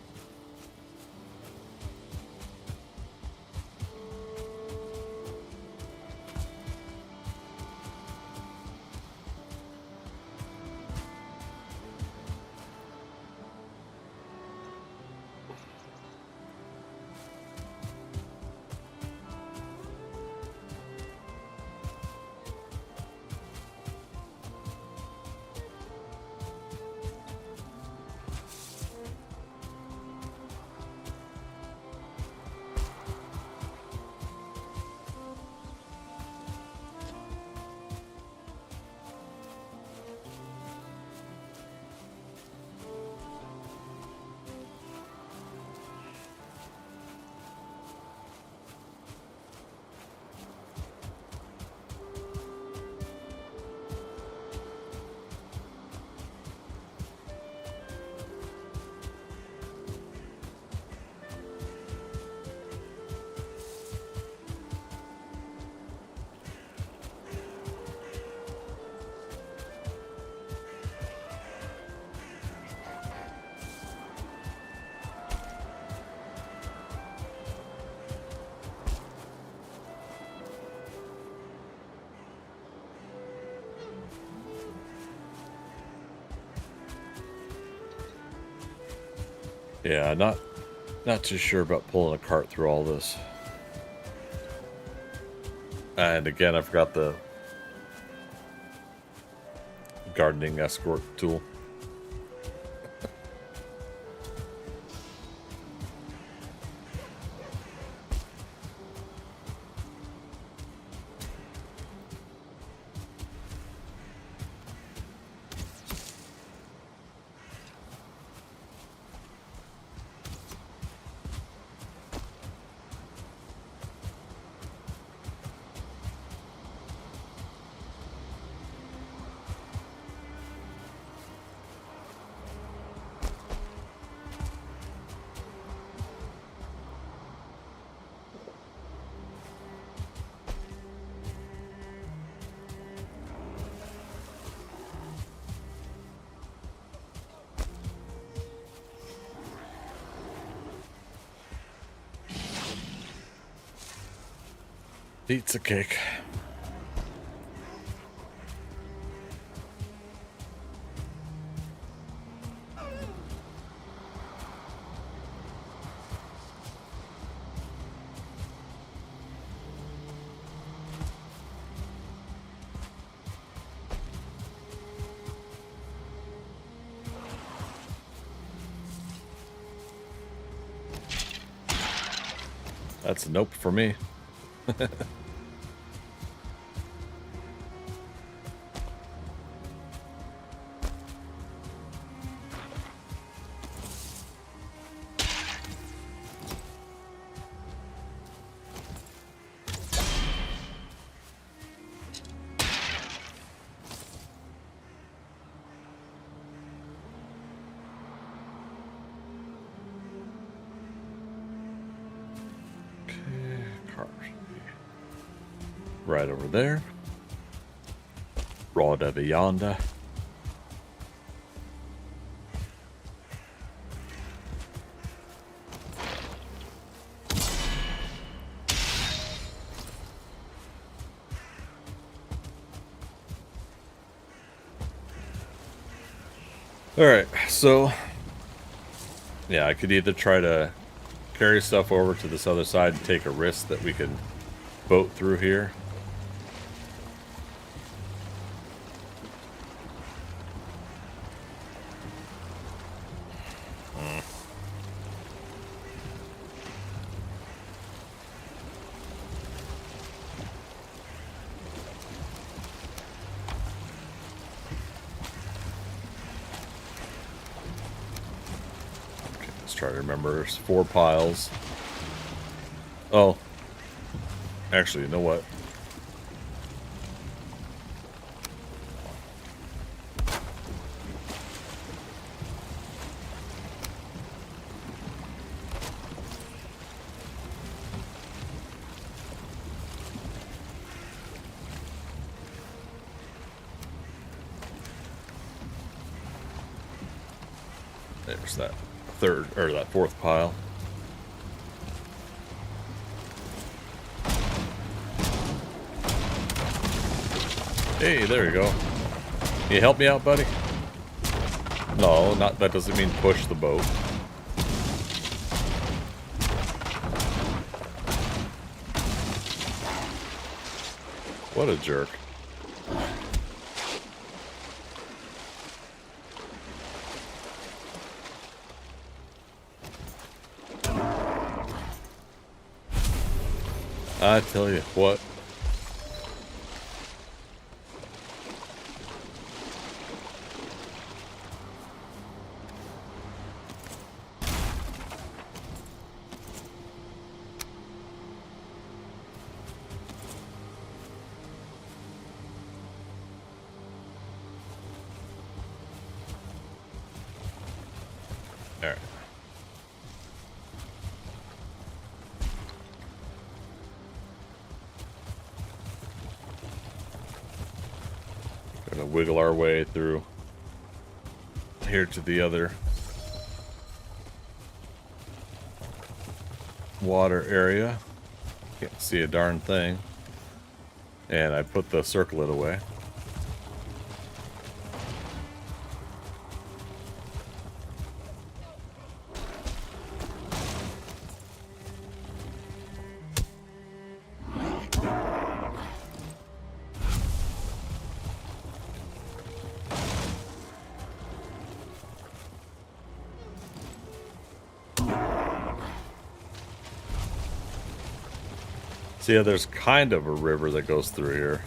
Yeah, not too sure about pulling a cart through all this. And again, I forgot the gardening escort tool. Pizza cake. That's a nope for me. cars. Right over there. Right over yonder. Alright, so yeah, I could either try to carry stuff over to this other side and take a risk that we can boat through here. Try to remember. There's 4 piles. Oh. Actually, you know what? There's that third, or that 4th pile. Hey, there you go. Can you help me out, buddy? No, not that doesn't mean push the boat. What a jerk. I tell you what. All right. Gonna wiggle our way through here to the other water area. Can't see a darn thing. And I put the circlet away. So yeah, there's kind of a river that goes through here.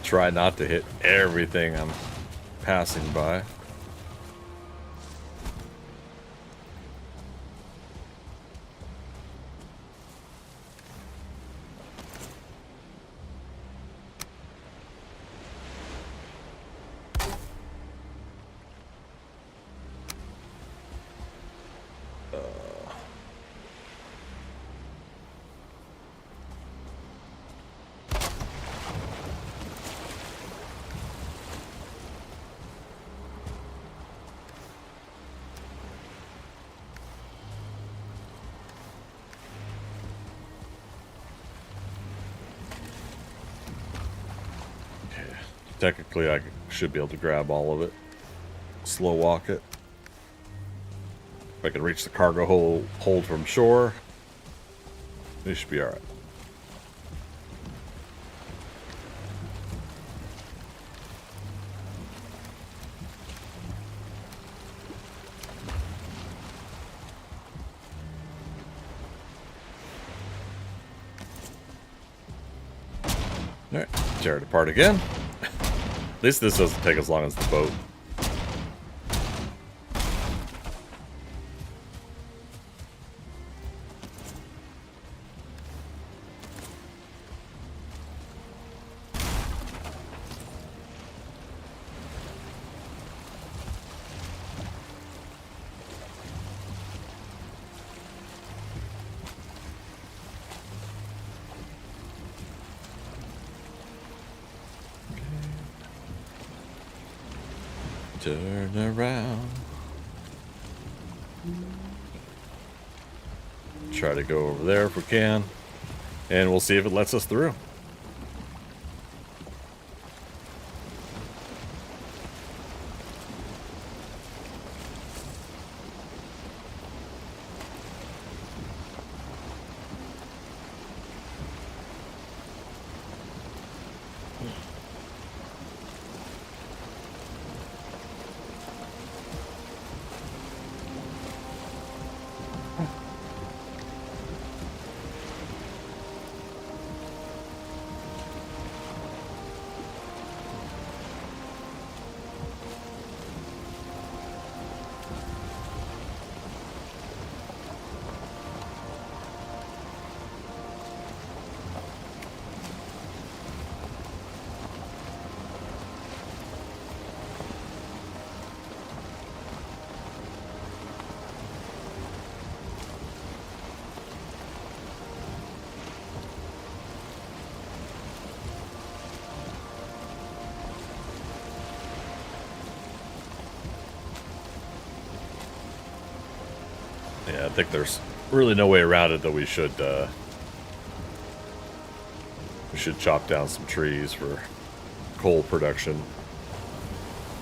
Try not to hit everything I'm passing by. Technically, I should be able to grab all of it. Slow walk it. If I can reach the cargo hold from shore, we should be alright. All right, tear it apart again. At least this doesn't take as long as the boat. Turn around. Try to go over there if we can. And we'll see if it lets us through. Yeah, I think there's really no way around it that we should chop down some trees for coal production.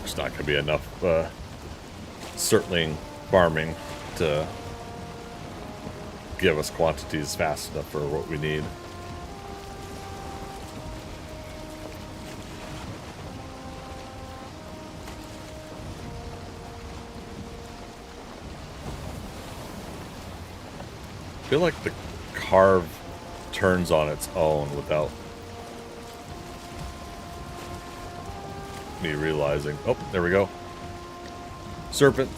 There's not going to be enough certainly farming to give us quantities fast enough for what we need. I feel like the carve turns on its own without me realizing. Oh, there we go. Serpent.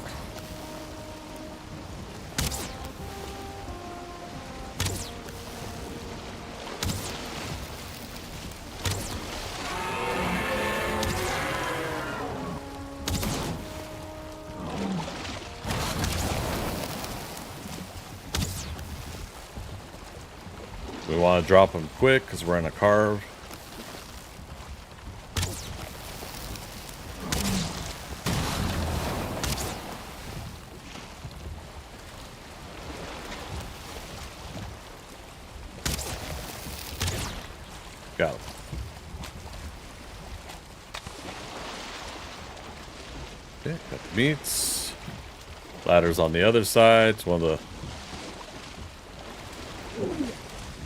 We want to drop them quick because we're in a carve. Got it. Okay, got the meats. Ladder's on the other side. It's one of the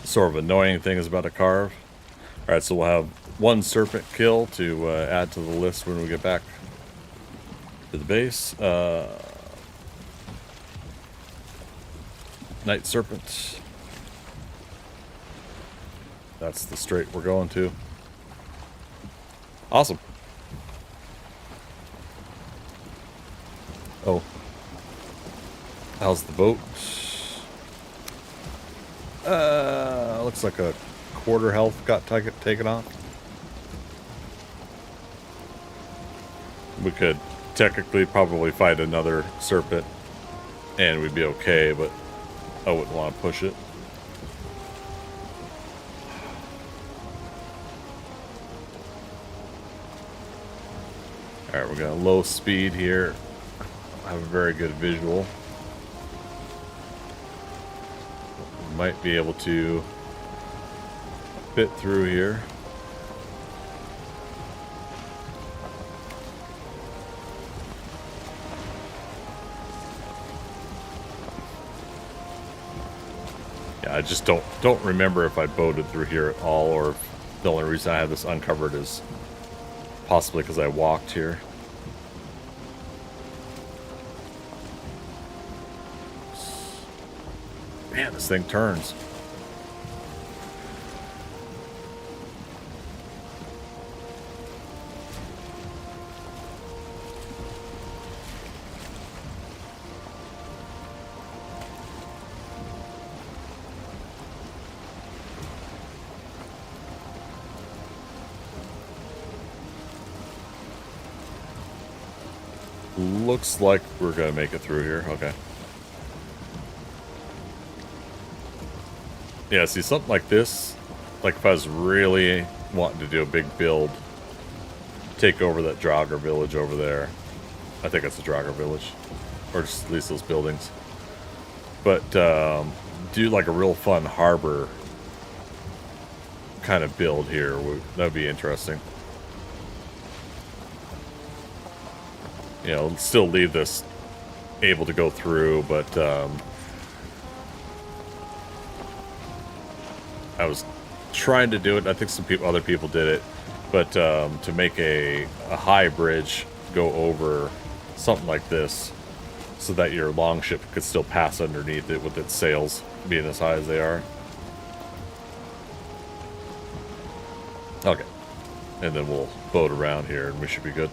sort of annoying things about a carve. Alright, so we'll have one serpent kill to add to the list when we get back to the base. Night serpent. That's the strait we're going to. Awesome. Oh. How's the boat? Looks like a quarter health got taken off. We could technically probably fight another serpent and we'd be okay, but I wouldn't want to push it. Alright, we're going to low speed here. Have a very good visual. We might be able to fit through here. Yeah, I just don't remember if I boated through here at all, or if the only reason I have this uncovered is possibly because I walked here. Man, this thing turns. Looks like we're gonna make it through here. Okay. Yeah, see, something like this, like if I was really wanting to do a big build, take over that Draugr village over there. I think it's a Draugr village. Or just at least those buildings. But do like a real fun harbor kind of build here. That'd be interesting. You know, still leave this able to go through, but I was trying to do it. I think some other people did it, but to make a high bridge go over something like this, so that your longship could still pass underneath it with its sails being as high as they are. Okay, and then we'll boat around here, and we should be good.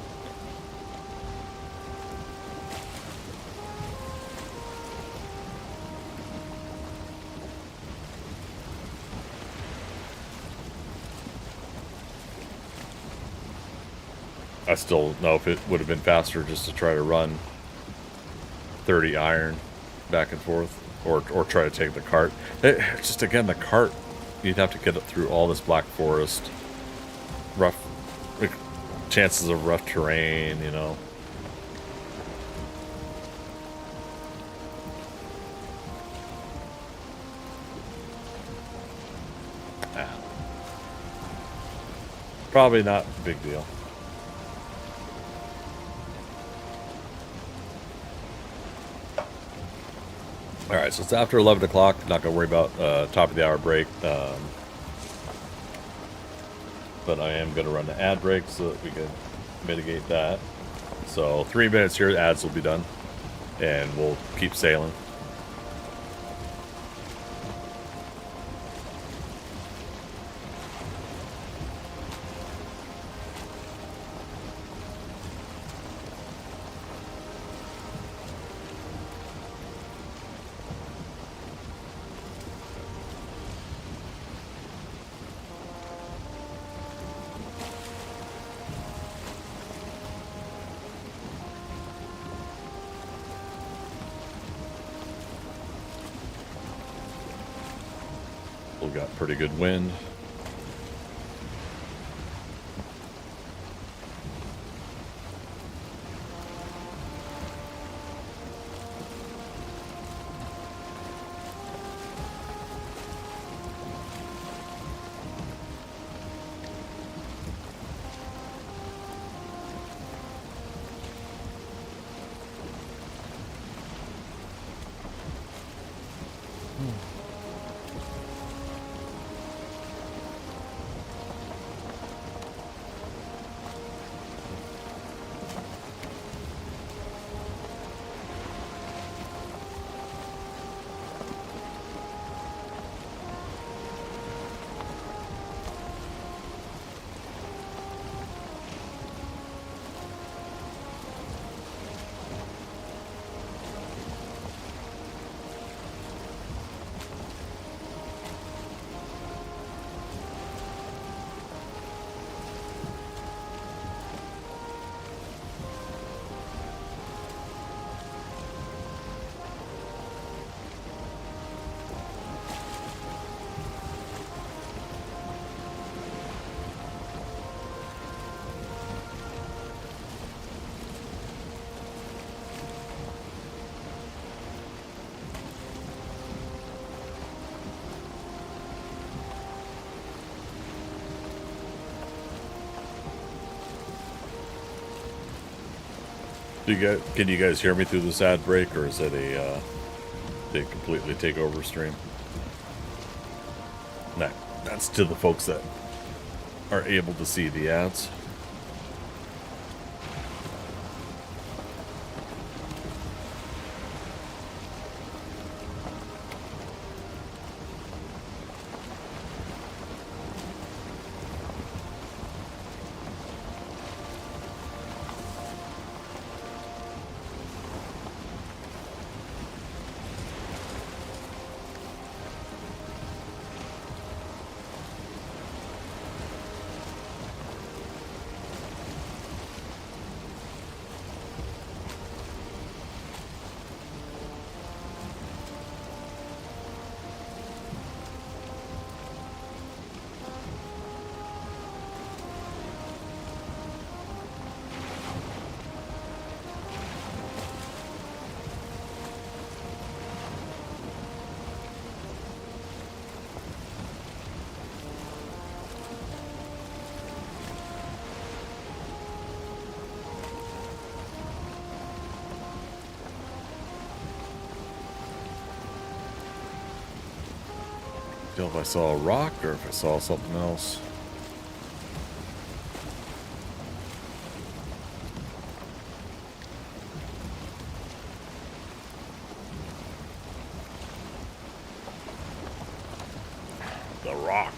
I still don't know if it would have been faster just to try to run 30 iron back and forth, or try to take the cart. Just again, the cart, you'd have to get it through all this black forest, rough, like, chances of rough terrain, you know. Probably not a big deal. Alright, so it's after 11 o'clock. Not going to worry about top of the hour break. But I am going to run the ad break so that we can mitigate that. So 3 minutes here, ads will be done. And we'll keep sailing. We've got pretty good wind. Can you guys hear me through this ad break, or is it a they completely take over stream? No, that's to the folks that are able to see the ads. tell if I saw a rock or if I saw something else. The rock.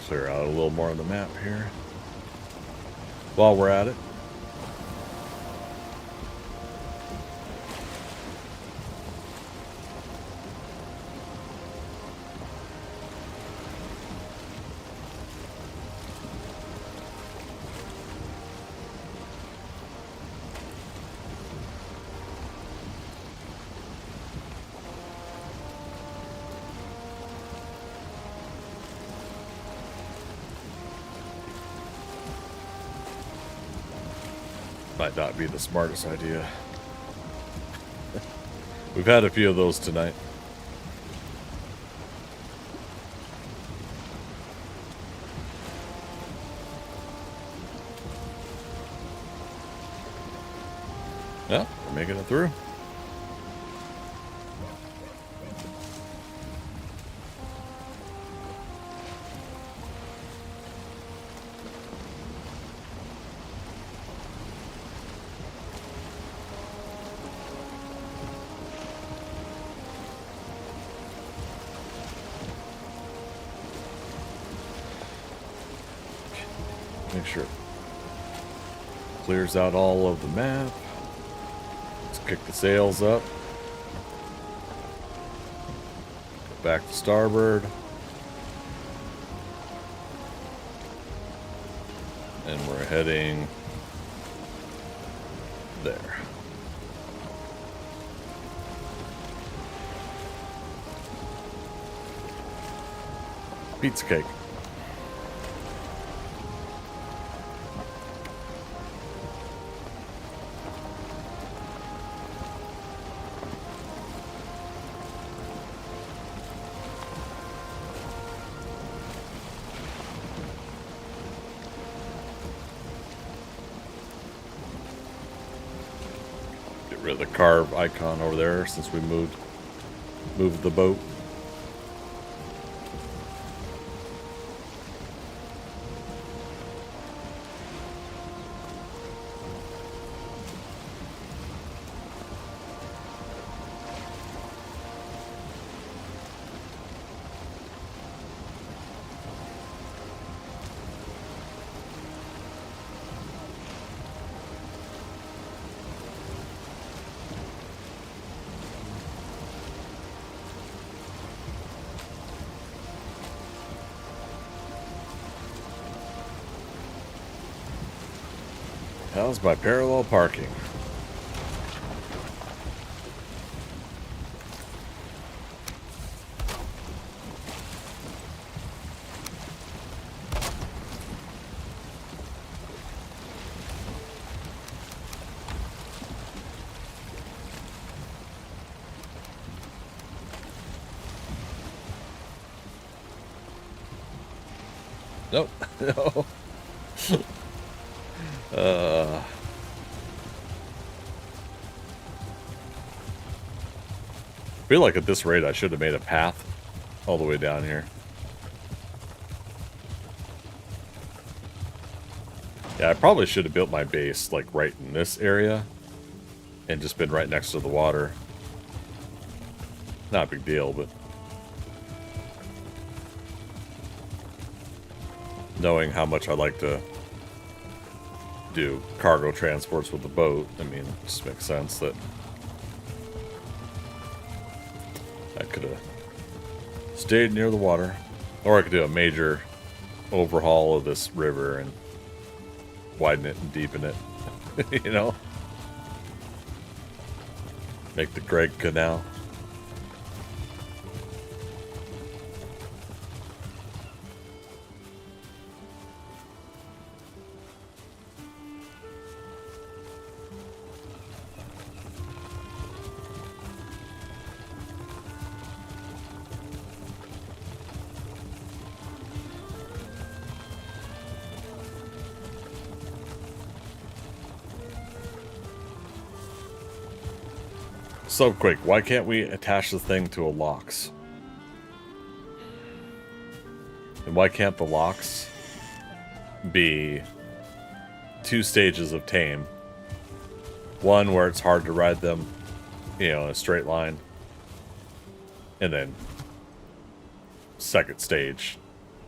Clear out a little more of the map here while we're at it. Might not be the smartest idea. We've had a few of those tonight. Yeah, we're making it through. Make sure it clears out all of the map. Let's kick the sails up. Go back to starboard. And we're heading there. Pizza cake. Rid of the carve icon over there since we moved the boat. How's my parallel parking? Nope. No. I feel like at this rate I should have made a path all the way down here. Yeah, I probably should have built my base like right in this area and just been right next to the water. Not a big deal, but knowing how much I like to do cargo transports with the boat, I mean, it just makes sense that I could have stayed near the water. Or I could do a major overhaul of this river and widen it and deepen it. You know? Make the Greg Canal. So quick, why can't we attach the thing to a locks? And why can't the locks be 2 stages of tame? One where it's hard to ride them, you know, in a straight line. And then second stage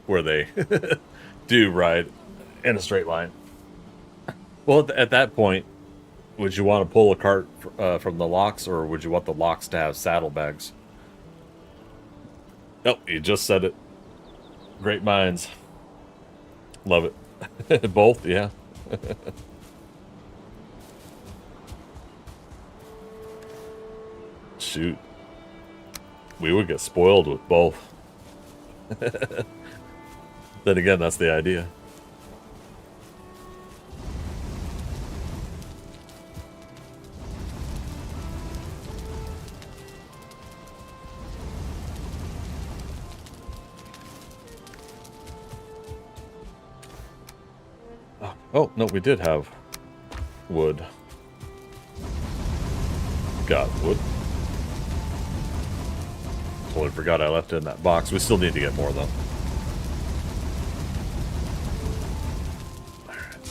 where they do ride in a straight line. Well, at that point, would you want to pull a cart from the locks, or would you want the locks to have saddlebags? Oh, you just said it. Great minds. Love it. Both, yeah. Shoot. We would get spoiled with both. Then again, that's the idea. Oh, no, we did have wood. Got wood. Totally forgot I left it in that box. We still need to get more, though. Alright.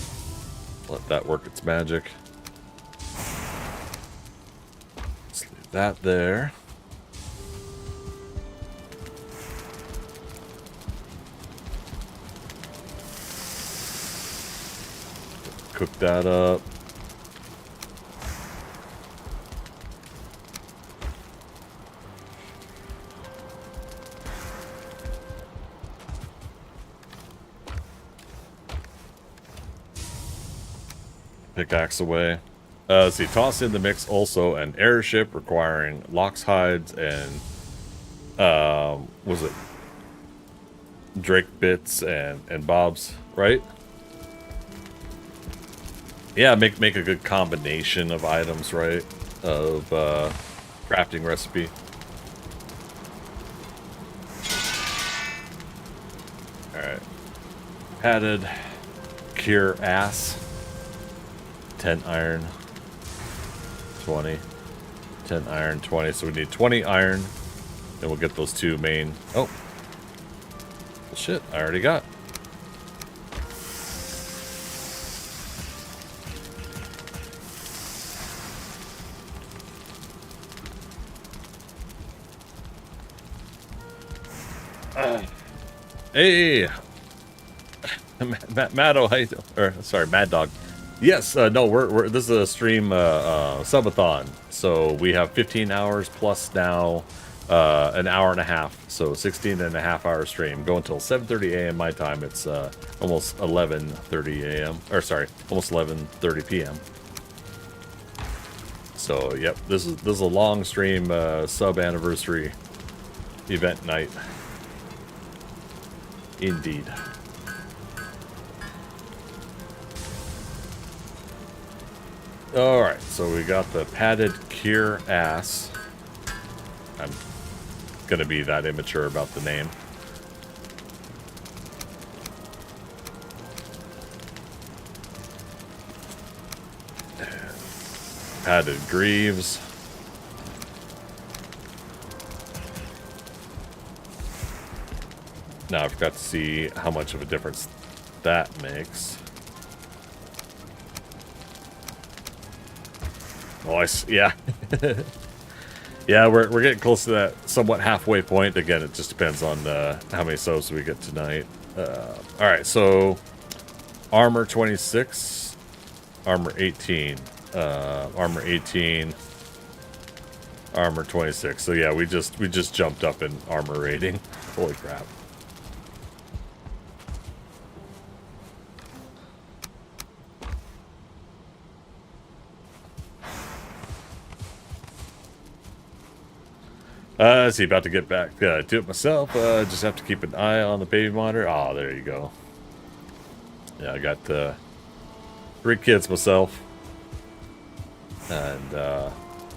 Let that work its magic. Let's leave that there. Cook that up. Pickaxe away. See, toss in the mix also an airship requiring locks hides and was it Drake bits and bobs, right? Yeah, make a good combination of items, right? Of crafting recipe. Alright. Padded cure ass. 10 iron. 20. 10 iron, 20. So we need 20 iron. Then we'll get those 2 main. Oh. Well, shit, I already got. Hey, Maddo, how you doing? Or sorry, Mad Dog. Yes, no, we're this is a stream subathon, so we have 15 hours plus now an hour and a half, so 16 and a half hour stream. Go until 7:30 a.m. my time. It's almost 11:30 a.m. or sorry, almost 11:30 p.m. So yep, this is a long stream sub anniversary event night. Indeed. Alright, so we got the padded cure ass. I'm gonna be that immature about the name. Padded greaves. Now I forgot to see how much of a difference that makes. Oh, yeah. Yeah, we're getting close to that somewhat halfway point. Again, it just depends on how many subs we get tonight. Alright, so armor 26, armor 18, armor 18, armor 26. So yeah, we just jumped up in armor rating. Holy crap. See, about to get back to it myself. Just have to keep an eye on the baby monitor. Oh, there you go. Yeah, I got 3 kids myself, and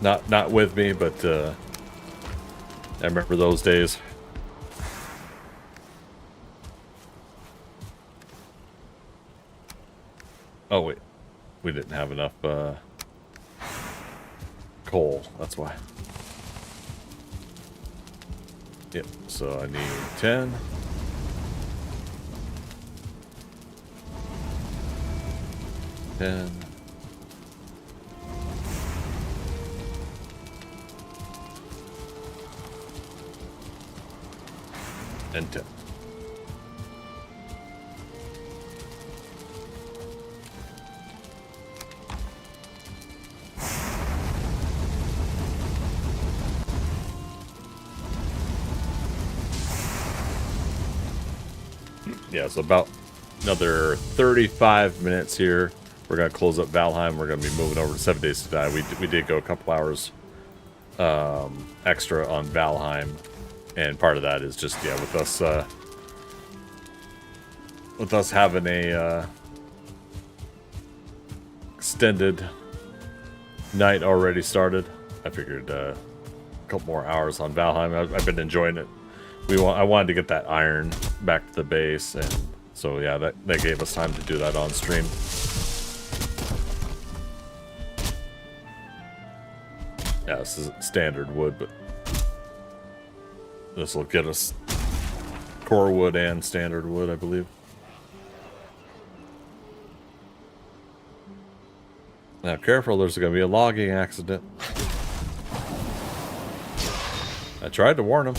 not with me, but I remember those days. Oh wait, we didn't have enough coal. That's why. Yep. So I need 10. And and 10. Yeah, so about another 35 minutes here. We're going to close up Valheim. We're going to be moving over to 7 Days to Die. We did go a couple hours extra on Valheim. And part of that is just, yeah, with us having a extended night already started. I figured a couple more hours on Valheim. I've been enjoying it. I wanted to get that iron back to the base, and so yeah, that gave us time to do that on stream. Yeah, this is standard wood, but this will get us core wood and standard wood, I believe. Now, careful, there's going to be a logging accident. I tried to warn him.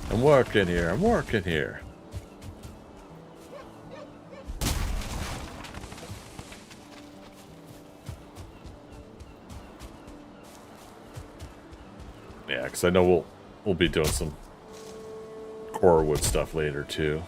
I'm working here. I'm working here. Yeah, because I know we'll be doing some core wood stuff later too.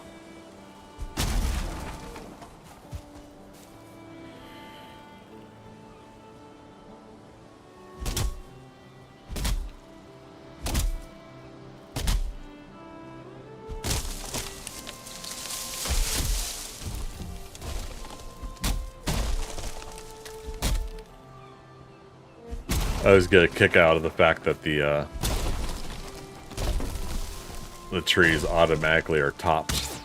I was get a kick out of the fact that the trees automatically are topped.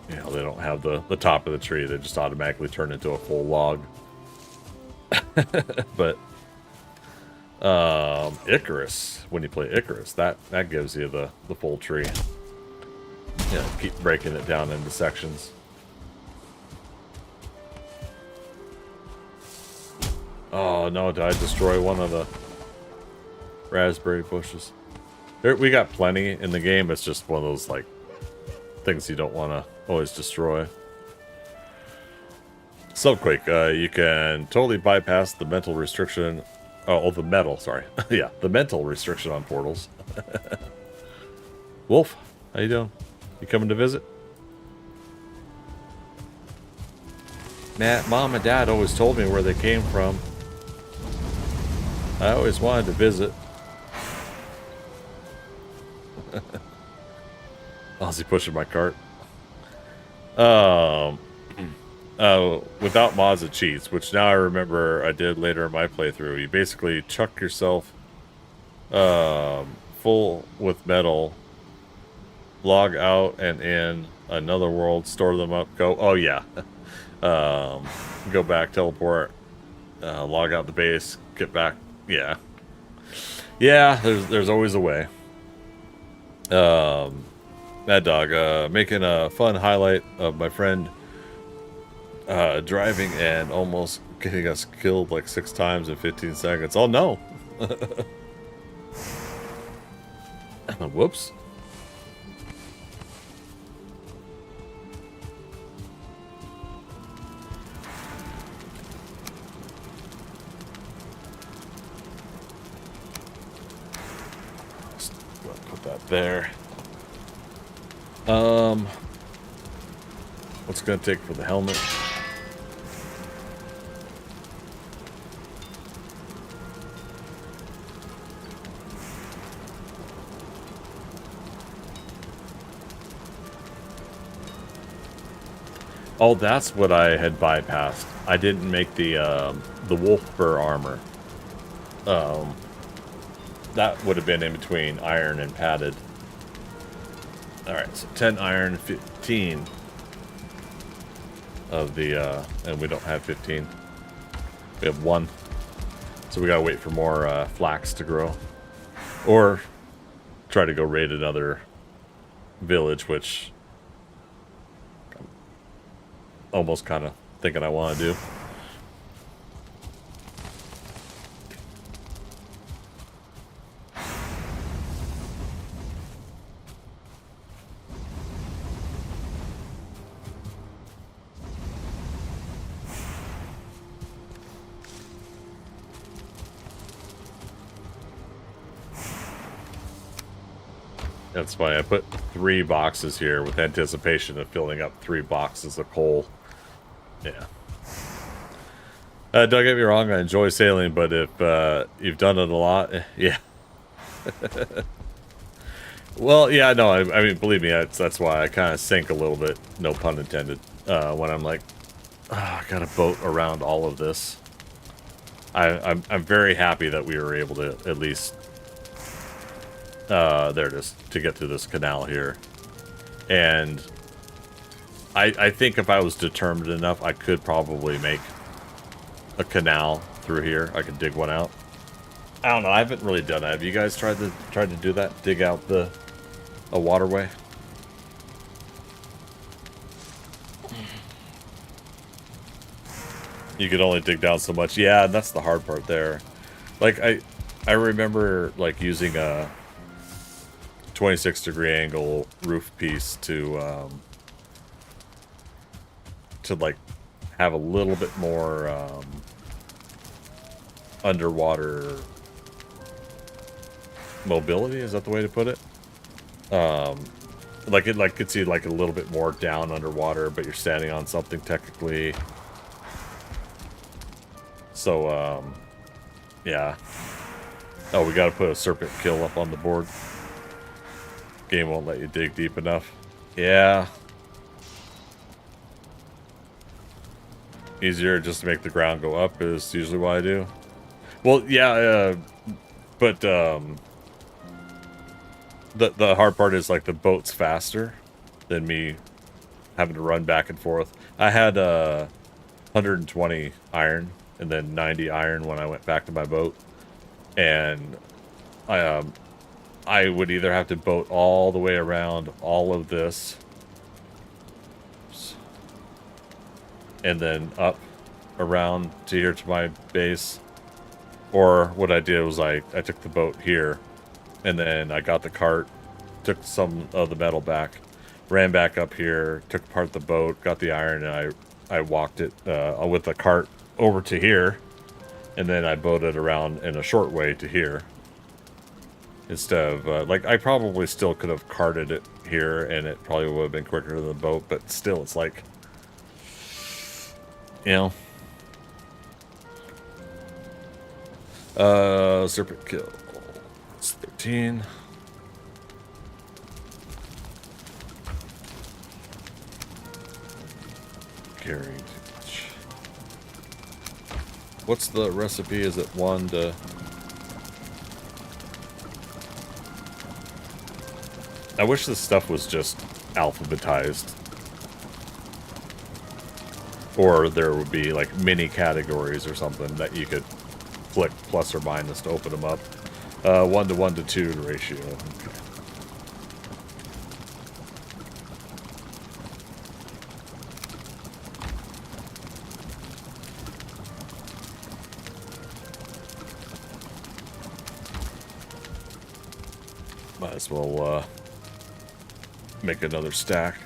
You know, they don't have the top of the tree; they just automatically turn into a full log. But Icarus, when you play Icarus, that gives you the full tree. Yeah, keep breaking it down into sections. Oh no, did I destroy one of the raspberry bushes? We got plenty in the game. It's just one of those, like, things you don't want to always destroy. Subquake, you can totally bypass the mental restriction. Oh, the metal, sorry. Yeah, the mental restriction on portals. Wolf, how you doing? You coming to visit? Matt, Mom and Dad always told me where they came from. I always wanted to visit. Ozzy pushing my cart. Without mods and cheats, which now I remember I did later in my playthrough. You basically chuck yourself full with metal, log out and in another world, store them up, go. Oh yeah. Go back, teleport, log out the base, get back. Yeah. Yeah, there's always a way. Mad Dog, making a fun highlight of my friend driving and almost getting us killed like 6 times in 15 seconds. Oh no! Whoops. Put that there. What's it gonna take for the helmet? Oh, that's what I had bypassed. I didn't make the wolf fur armor. That would have been in between iron and padded. Alright, so 10 iron, 15 of the, and we don't have 15. We have 1. So we gotta wait for more flax to grow. Or try to go raid another village, which I'm almost kind of thinking I want to do. That's why I put 3 boxes here with anticipation of filling up 3 boxes of coal. Yeah. Don't get me wrong, I enjoy sailing, but if you've done it a lot, yeah. Well, yeah, no, I mean, believe me, that's why I kind of sink a little bit, no pun intended, when I'm like, oh, I got a boat around all of this. I'm very happy that we were able to at least, there it is, to get through this canal here. And I think if I was determined enough, I could probably make a canal through here. I could dig one out. I don't know. I haven't really done that. Have you guys tried to do that? Dig out a waterway? You could only dig down so much. Yeah, and that's the hard part there. Like I remember like using a 26-degree angle roof piece to like have a little bit more underwater mobility. Is that the way to put it? Like it could see like a little bit more down underwater, but you're standing on something technically. So yeah. Oh, we got to put a serpent kill up on the board. Game won't let you dig deep enough. Yeah. Easier just to make the ground go up is usually what I do. Well, yeah, but the hard part is like the boat's faster than me having to run back and forth. I had 120 iron and then 90 iron when I went back to my boat, and I would either have to boat all the way around all of this and then up around to here to my base, or what I did was I took the boat here and then I got the cart, took some of the metal back, ran back up here, took apart the boat, got the iron, and I walked it with the cart over to here, and then I boated around in a short way to here. Instead of, like, I probably still could have carted it here, and it probably would have been quicker than the boat, but still, it's like, you know. Serpent kill. It's 13. Carry too much. What's the recipe? Is it 1 to... I wish this stuff was just alphabetized. Or there would be like mini categories or something that you could click plus or minus to open them up. 1 to 1 to 2 ratio. Okay. Might as well make another stack.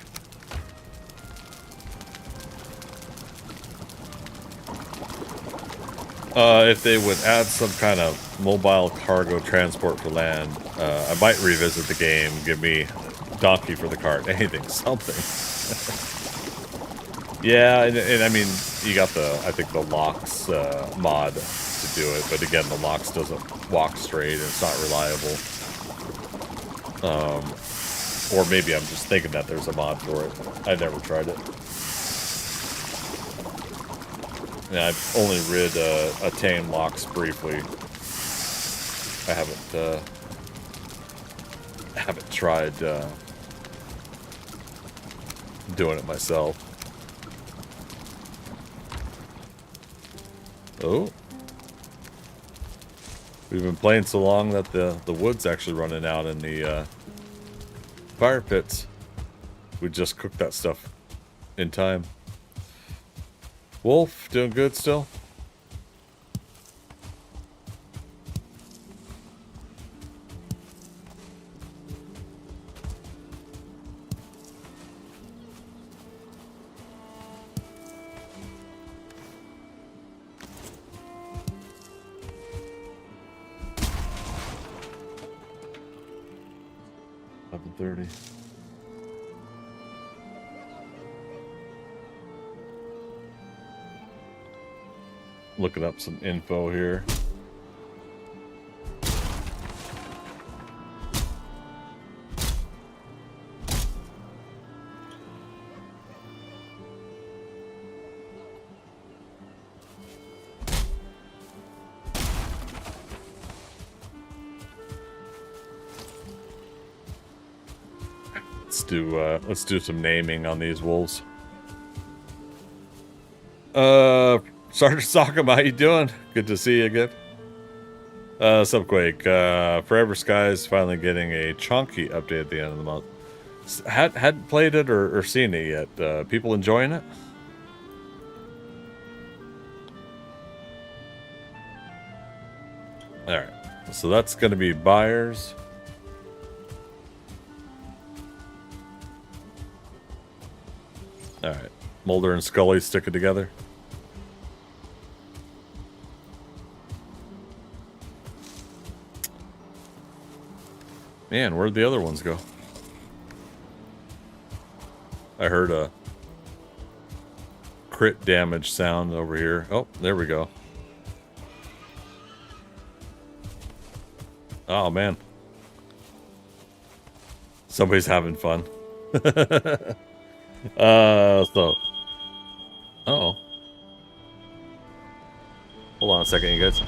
If they would add some kind of mobile cargo transport for land, I might revisit the game, give me donkey for the cart, anything, something. Yeah, and I mean, you got the, I think the locks mod to do it, but again, the locks doesn't walk straight and it's not reliable. Or maybe I'm just thinking that there's a mod for it. I never tried it. Yeah, I've only rid a tame Lox briefly. I haven't tried doing it myself. Oh. We've been playing so long that the wood's actually running out in the fire pits. We just cooked that stuff in time. Wolf, doing good still? $11:30. Looking up some info here. Let's do some naming on these wolves. Sergeant Sakama, how you doing? Good to see you again. Subquake, Forever Skies finally getting a chunky update at the end of the month. Hadn't played it or seen it yet. People enjoying it? Alright, so that's going to be buyers. Alright, Mulder and Scully stick it together. Man, where'd the other ones go? I heard a crit damage sound over here. Oh, there we go. Oh, man. Somebody's having fun. Uh-oh. Hold on a second, you guys.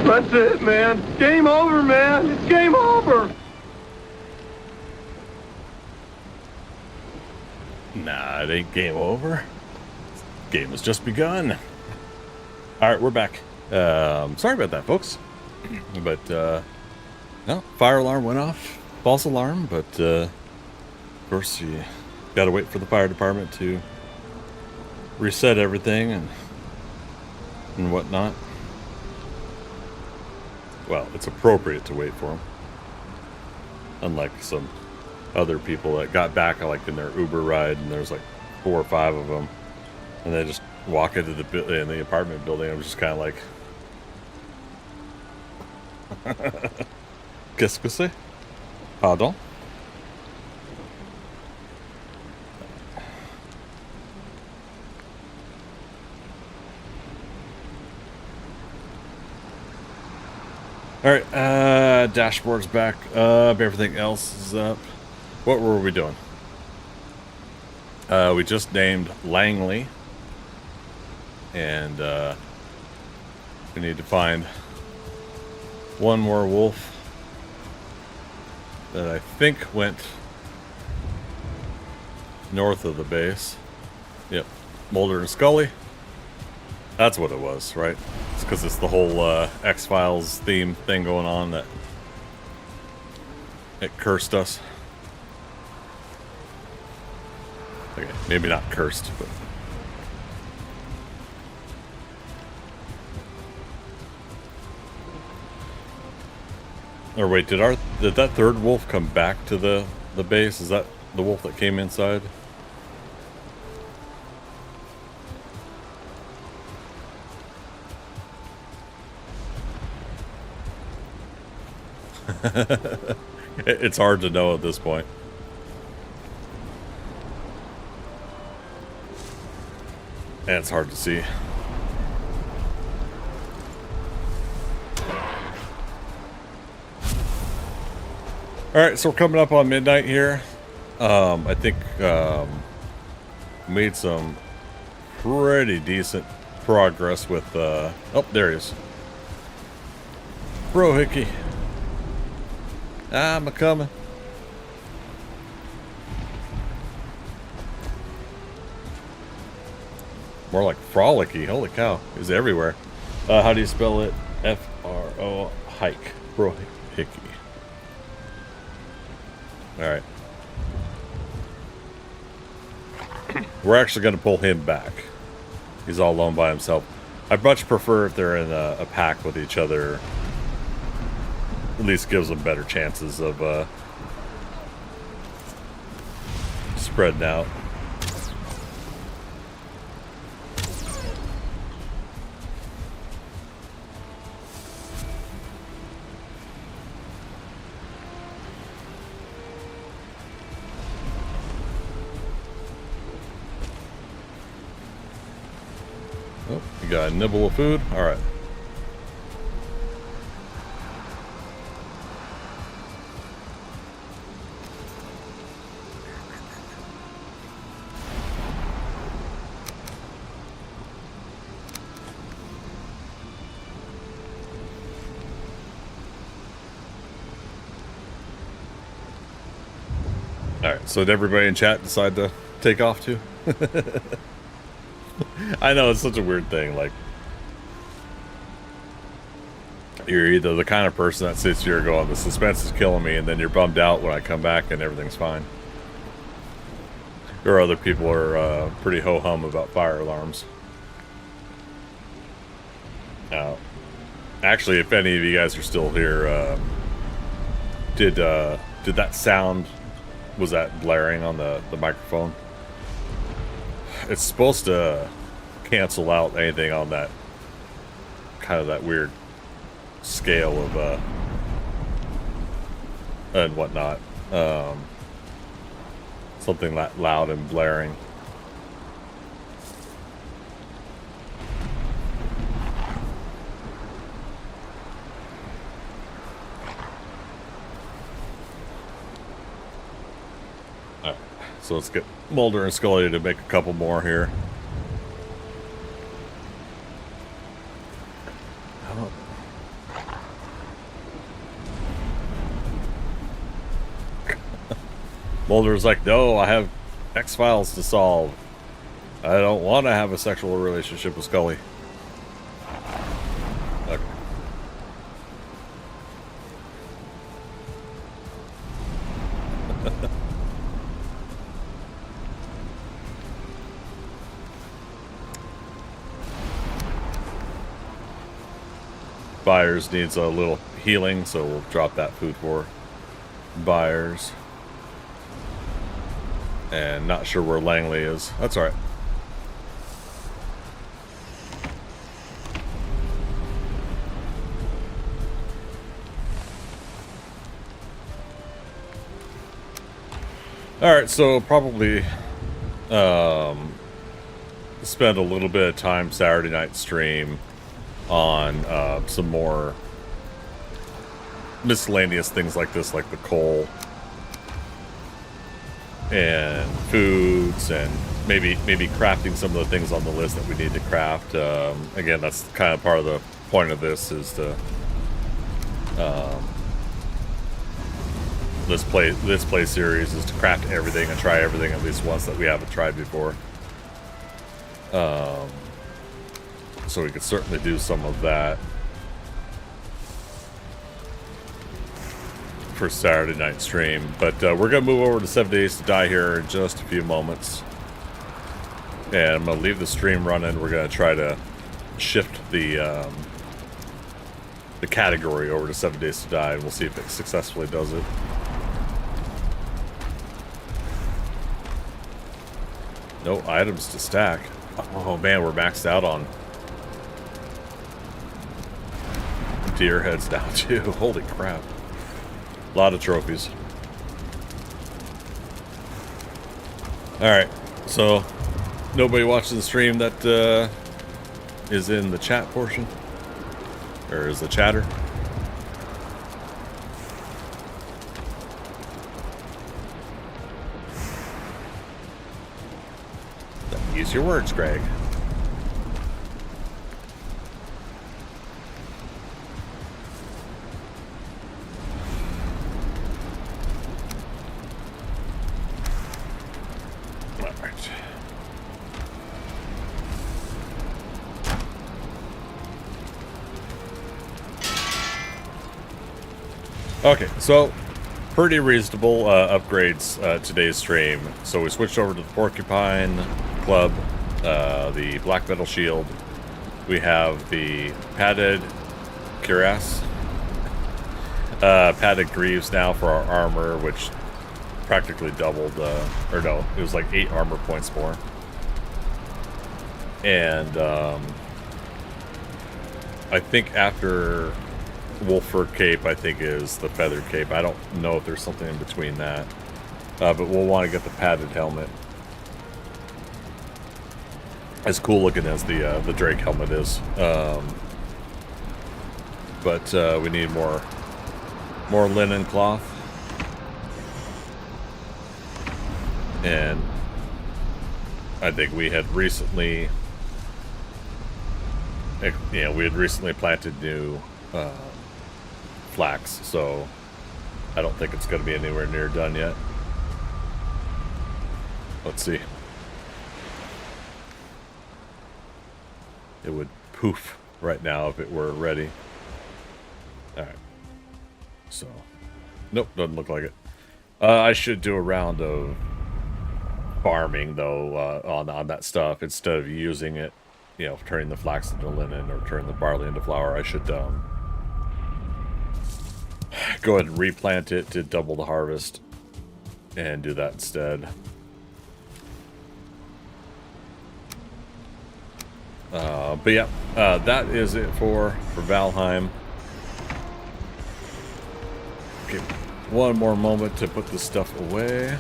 That's it, man. Game over, man. It's game over. Nah, it ain't game over. Game has just begun. All right, we're back. Sorry about that, folks. But no, fire alarm went off. False alarm, but of course you got to wait for the fire department to reset everything and whatnot. Well, it's appropriate to wait for them. Unlike some other people that got back like in their Uber ride, and there's like 4 or 5 of them, and they just walk into the apartment building. I'm just kind of like, qu'est-ce que c'est? Pardon? All right, dashboard's back up. Everything else is up. What were we doing? We just named Langley, and we need to find one more wolf that I think went north of the base. Yep, Mulder and Scully. That's what it was, right? It's because it's the whole X-Files theme thing going on that it cursed us. Okay, maybe not cursed, but... Or wait, did that third wolf come back to the base? Is that the wolf that came inside? It's hard to know at this point. And it's hard to see. Alright, so we're coming up on midnight here. I think made some pretty decent progress with oh, there he is. Bro Hickey. I'm a coming. More like frolicky. Holy cow. He's everywhere. How do you spell it? F-R-O hike. Bro Hickey. Alright. We're actually going to pull him back. He's all alone by himself. I'd much prefer if they're in a pack with each other. At least gives them better chances of spreading out. Oh, you got a nibble of food? Alright. Alright, so did everybody in chat decide to take off too? I know, it's such a weird thing, like... You're either the kind of person that sits here going, the suspense is killing me, and then you're bummed out when I come back and everything's fine. Or other people are pretty ho-hum about fire alarms. Now, actually, if any of you guys are still here, did that sound... Was that blaring on the microphone? It's supposed to cancel out anything on that kind of that weird scale of and whatnot. something that loud and blaring. Alright, so let's get Mulder and Scully to make a couple more here. Mulder's like, no, I have X-Files to solve. I don't want to have a sexual relationship with Scully. Okay. Byers needs a little healing, so we'll drop that food for Byers. And not sure where Langley is. That's alright. Alright, so probably spend a little bit of time Saturday night stream on some more miscellaneous things like this, like the coal and foods, and maybe crafting some of the things on the list that we need to craft. Again, that's kind of part of the point of this, is to this play series is to craft everything and try everything at least once that we haven't tried before. So we could certainly do some of that for Saturday night stream, but we're gonna move over to 7 Days to Die here in just a few moments, and I'm gonna leave the stream running. We're gonna try to shift the category over to 7 Days to Die, and we'll see if it successfully does it. No items to stack. Oh man, we're maxed out on deer heads now too. Holy crap. A lot of trophies. Alright, so nobody watching the stream that is in the chat portion? Or is the chatter? Use your words, Greg. Okay, so pretty reasonable upgrades today's stream. So we switched over to the Porcupine Club, the Black Metal Shield. We have the padded cuirass, padded greaves now for our armor, which practically doubled, or no, it was like 8 armor points more. And I think after Wolford Cape, I think is the Feathered Cape. I don't know if there's something in between that, but we'll want to get the padded helmet. As cool looking as the Drake helmet is, but we need more linen cloth, and I think we had recently, planted new flax, so I don't think it's going to be anywhere near done yet. Let's see. It would poof right now if it were ready. Alright. So, nope, doesn't look like it. I should do a round of farming, though, on that stuff. Instead of using it, you know, turning the flax into linen or turning the barley into flour, I should go ahead and replant it to double the harvest and do that instead. But yeah, that is it for Valheim. Okay, one more moment to put this stuff away.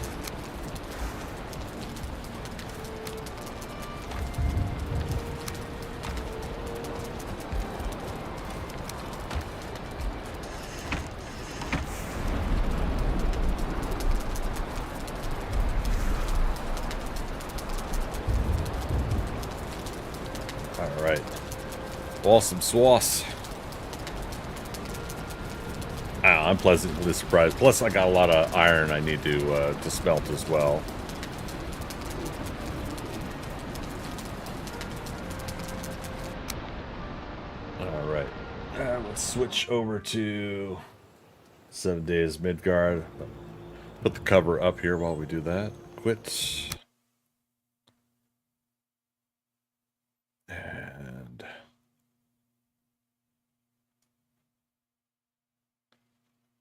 Awesome sauce. I'm pleasantly surprised. Plus, I got a lot of iron I need to smelt as well. All right. Let's switch over to 7 days Midgard. Put the cover up here while we do that. Quit. And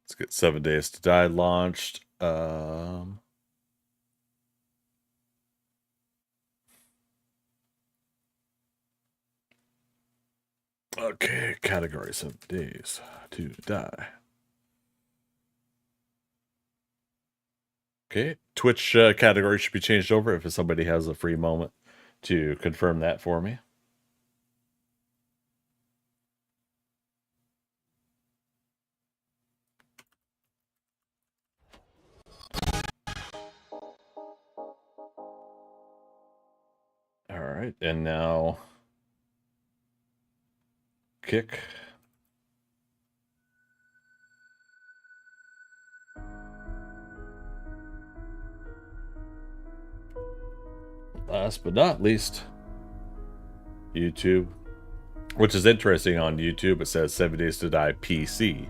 let's get 7 Days to Die launched. Okay, category 7 Days to Die. Okay, Twitch category should be changed over if somebody has a free moment to confirm that for me. All right, and now Kick. Last but not least, YouTube, which is interesting. On YouTube, it says 7 Days to Die PC,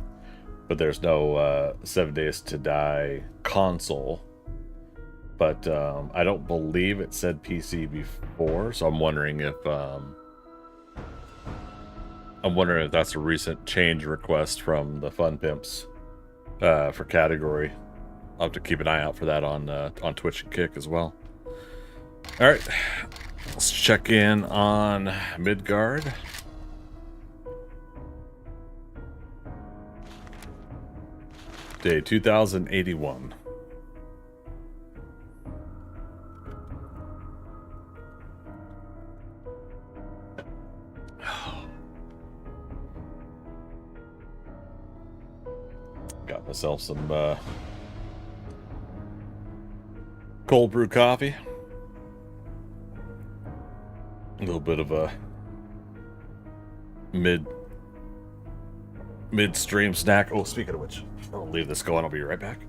but there's no 7 Days to Die console. But I don't believe it said PC before, so I'm wondering if that's a recent change request from the Fun Pimps for category. I'll have to keep an eye out for that on Twitch and Kick as well. All right, let's check in on Midgard. Day 2081. Got myself some cold brew coffee. A little bit of a midstream snack. Oh, speaking of which, I'll leave this going. I'll be right back.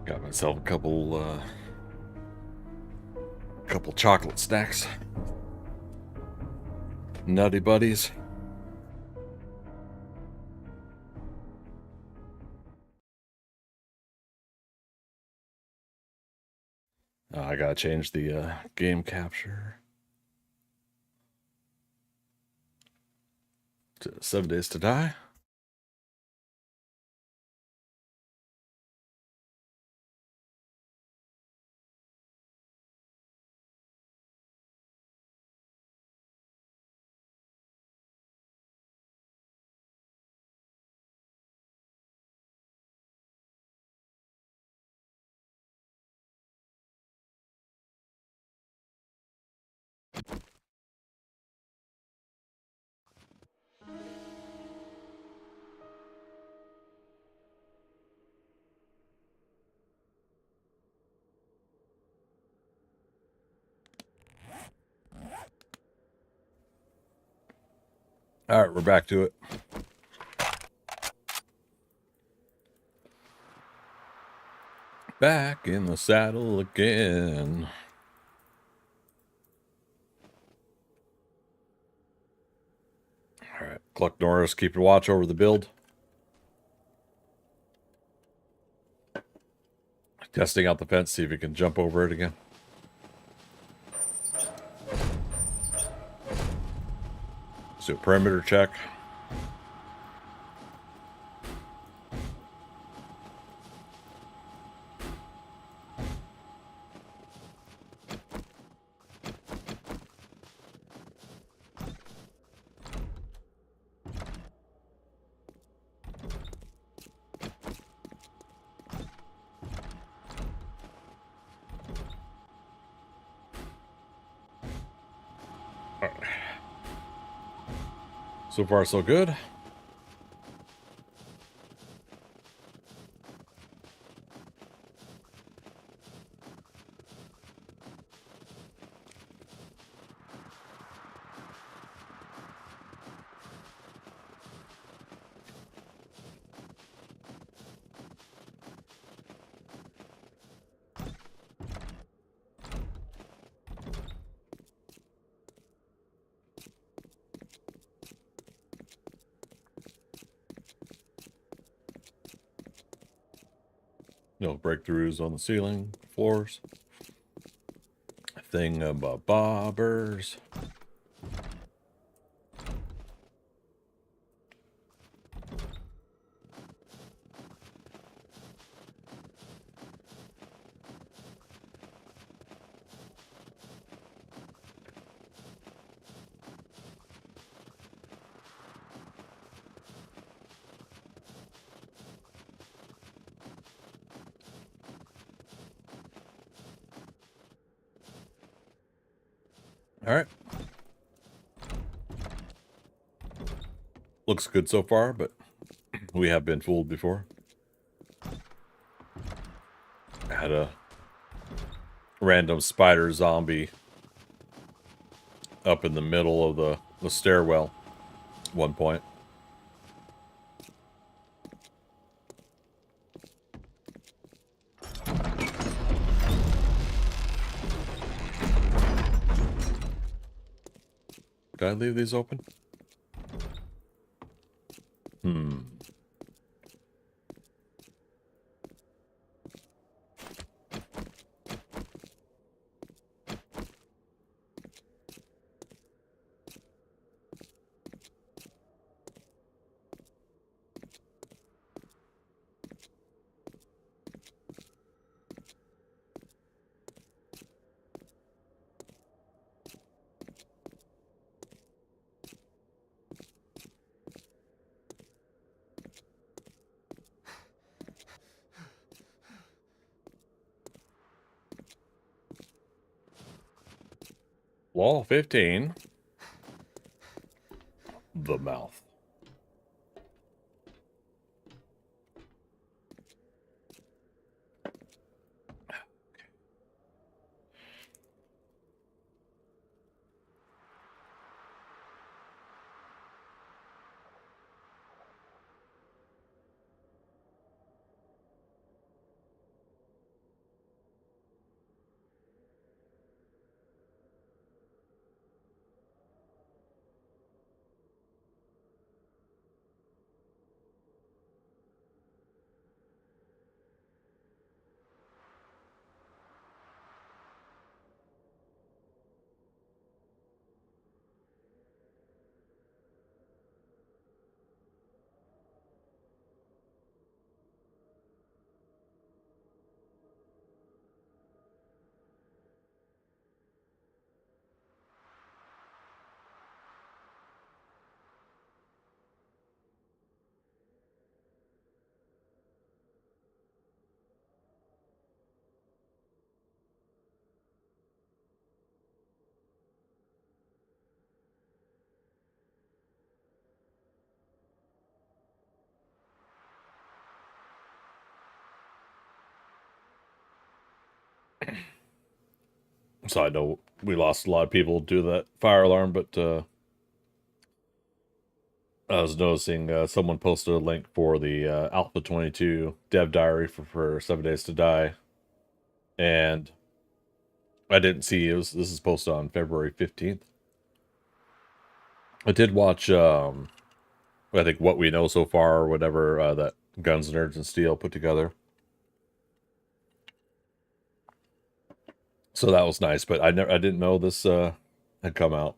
Got myself a couple chocolate snacks. Nutty Buddies. I gotta change the game capture to 7 Days to Die. All right, we're back to it. Back in the saddle again. All right, Cluck Norris keeping watch over the build. Testing out the fence, see if he can jump over it again. Let's do a perimeter check. So far, so good. No breakthroughs on the ceiling, floors. Thing-a-bobbers. All right. Looks good so far, but we have been fooled before. I had a random spider zombie up in the middle of the stairwell at one point. Did I leave these open? Wall 15. The mouth. So I know we lost a lot of people to that fire alarm, but I was noticing someone posted a link for the Alpha 22 dev diary for 7 Days to Die. And I didn't see this is posted on February 15th. I did watch, I think What We Know So Far or whatever that Guns, Nerds, and Steel put together. So that was nice, but I didn't know this had come out.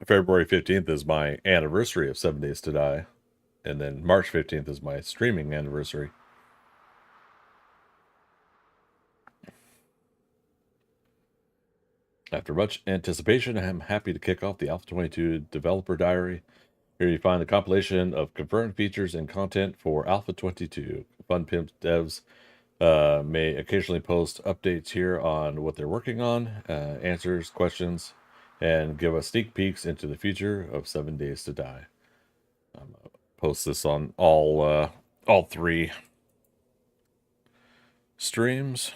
February 15th is my anniversary of 7 Days to Die. And then March 15th is my streaming anniversary. After much anticipation, I'm happy to kick off the Alpha 22 Developer Diary. Here you find the compilation of confirmed features and content for Alpha 22. Fun Pimps devs may occasionally post updates here on what they're working on, answers questions, and give us sneak peeks into the future of 7 Days to Die. I'm gonna post this on all 3 streams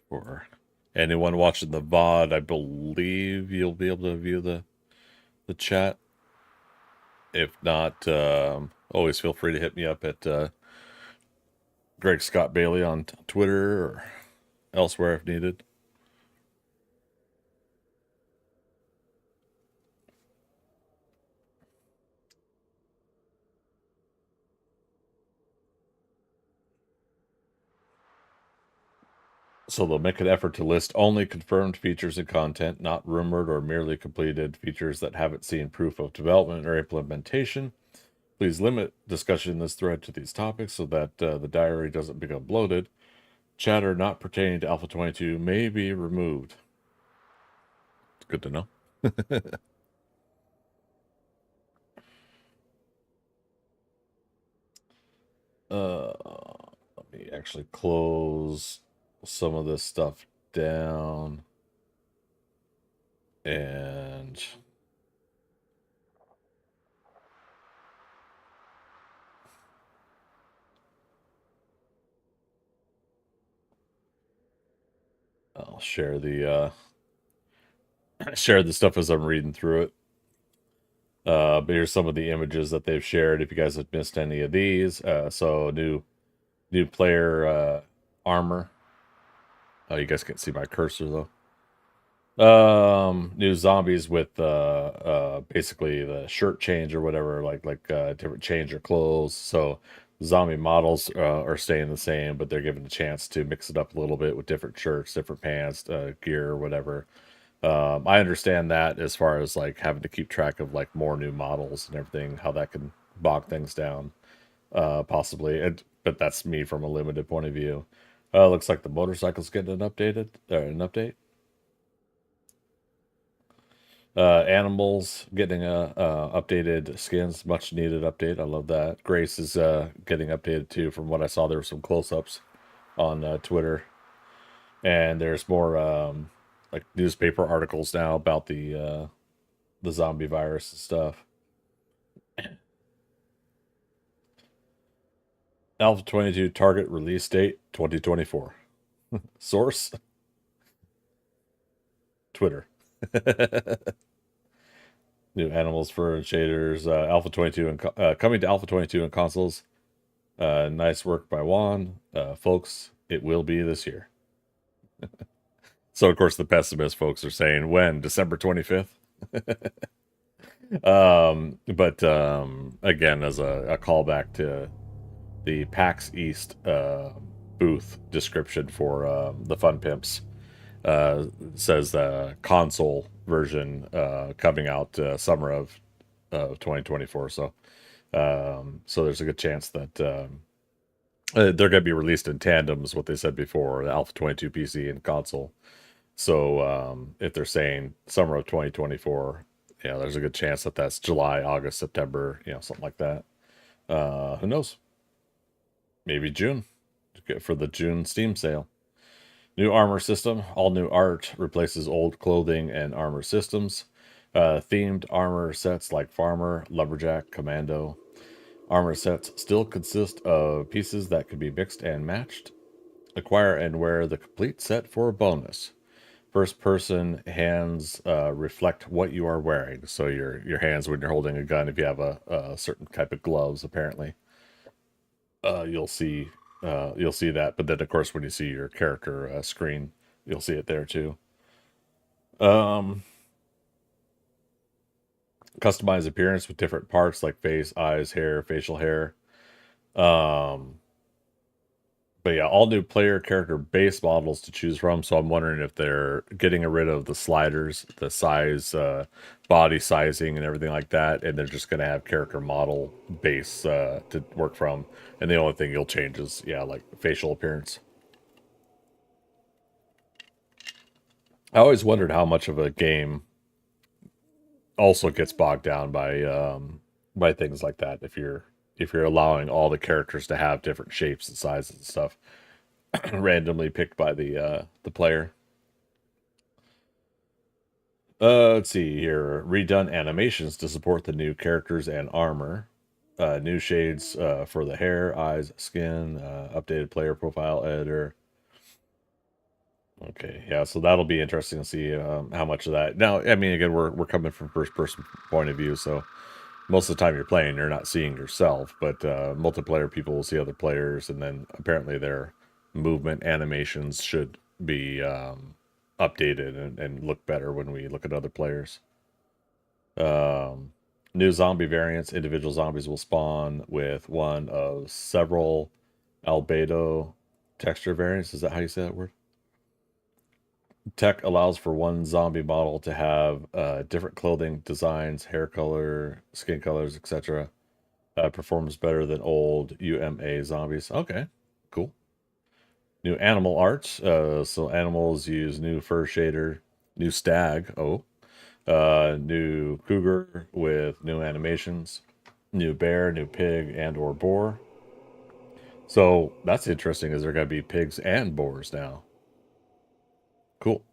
for anyone watching the VOD. I believe you'll be able to view the chat. If not, always feel free to hit me up at Greg Scott Bailey on Twitter or elsewhere if needed. So they'll make an effort to list only confirmed features and content, not rumored or merely completed features that haven't seen proof of development or implementation. Please limit discussion in this thread to these topics so that the diary doesn't become bloated. Chatter not pertaining to Alpha 22 may be removed. It's good to know. Let me actually close some of this stuff down. And I'll share the stuff as I'm reading through it. But here's some of the images that they've shared. If you guys have missed any of these, so new player armor. Oh, you guys can't see my cursor though. New zombies with basically the shirt change or whatever, like different change of clothes. So zombie models are staying the same, but they're given a chance to mix it up a little bit with different shirts, different pants, gear, or whatever. I understand that as far as like having to keep track of like more new models and everything, how that can bog things down, possibly. But that's me from a limited point of view. Looks like the motorcycle's getting an update. Animals getting updated skins, much needed update. I love that. Grace is getting updated too. From what I saw, there were some close-ups on Twitter, and there's more like newspaper articles now about the zombie virus and stuff. Alpha 22 target release date 2024. Source Twitter. New animals, fur, and shaders. Alpha 22 and coming to Alpha 22 and consoles. Nice work by Juan. Folks, it will be this year. So, of course, the pessimist folks are saying, when? December 25th? But again, as a callback to the PAX East booth description for the Fun Pimps, says the console version coming out summer of 2024. So there's a good chance that they're going to be released in tandem, is what they said before, the Alpha 22 PC and console. So if they're saying summer of 2024, yeah, there's a good chance that that's July, August, September, something like that. Who knows? Maybe June for the June Steam sale. New armor system. All new art replaces old clothing and armor systems. Themed armor sets like Farmer, Lumberjack, Commando. Armor sets still consist of pieces that can be mixed and matched. Acquire and wear the complete set for a bonus. First person hands reflect what you are wearing. So your hands when you're holding a gun, if you have a certain type of gloves, apparently, you'll see that. But then, of course, when you see your character screen, you'll see it there too. Customize appearance with different parts like face, eyes, hair, facial hair. But yeah, all new player character base models to choose from. So I'm wondering if they're getting rid of the sliders, the size, body sizing, and everything like that, and they're just going to have character model base to work from. And the only thing you'll change is, like facial appearance. I always wondered how much of a game also gets bogged down by things like that. If you're allowing all the characters to have different shapes and sizes and stuff randomly picked by the player. Let's see here. Redone animations to support the new characters and armor. New shades for the hair, eyes, skin. Updated player profile editor. Okay, yeah, so that'll be interesting to see how much of that. Now, I mean, again, we're coming from first person point of view, so most of the time you're playing, you're not seeing yourself, but multiplayer people will see other players, and then apparently their movement animations should be updated and look better when we look at other players. New zombie variants. Individual zombies will spawn with one of several albedo texture variants. Is that how you say that word? Tech allows for one zombie model to have different clothing designs, hair color, skin colors, etc. Performs better than old UMA zombies. Okay, cool. New animal art. So animals use new fur shader, new stag. Oh, new cougar with new animations, new bear, new pig, and or boar. So that's interesting. Is there going to be pigs and boars now? Cool.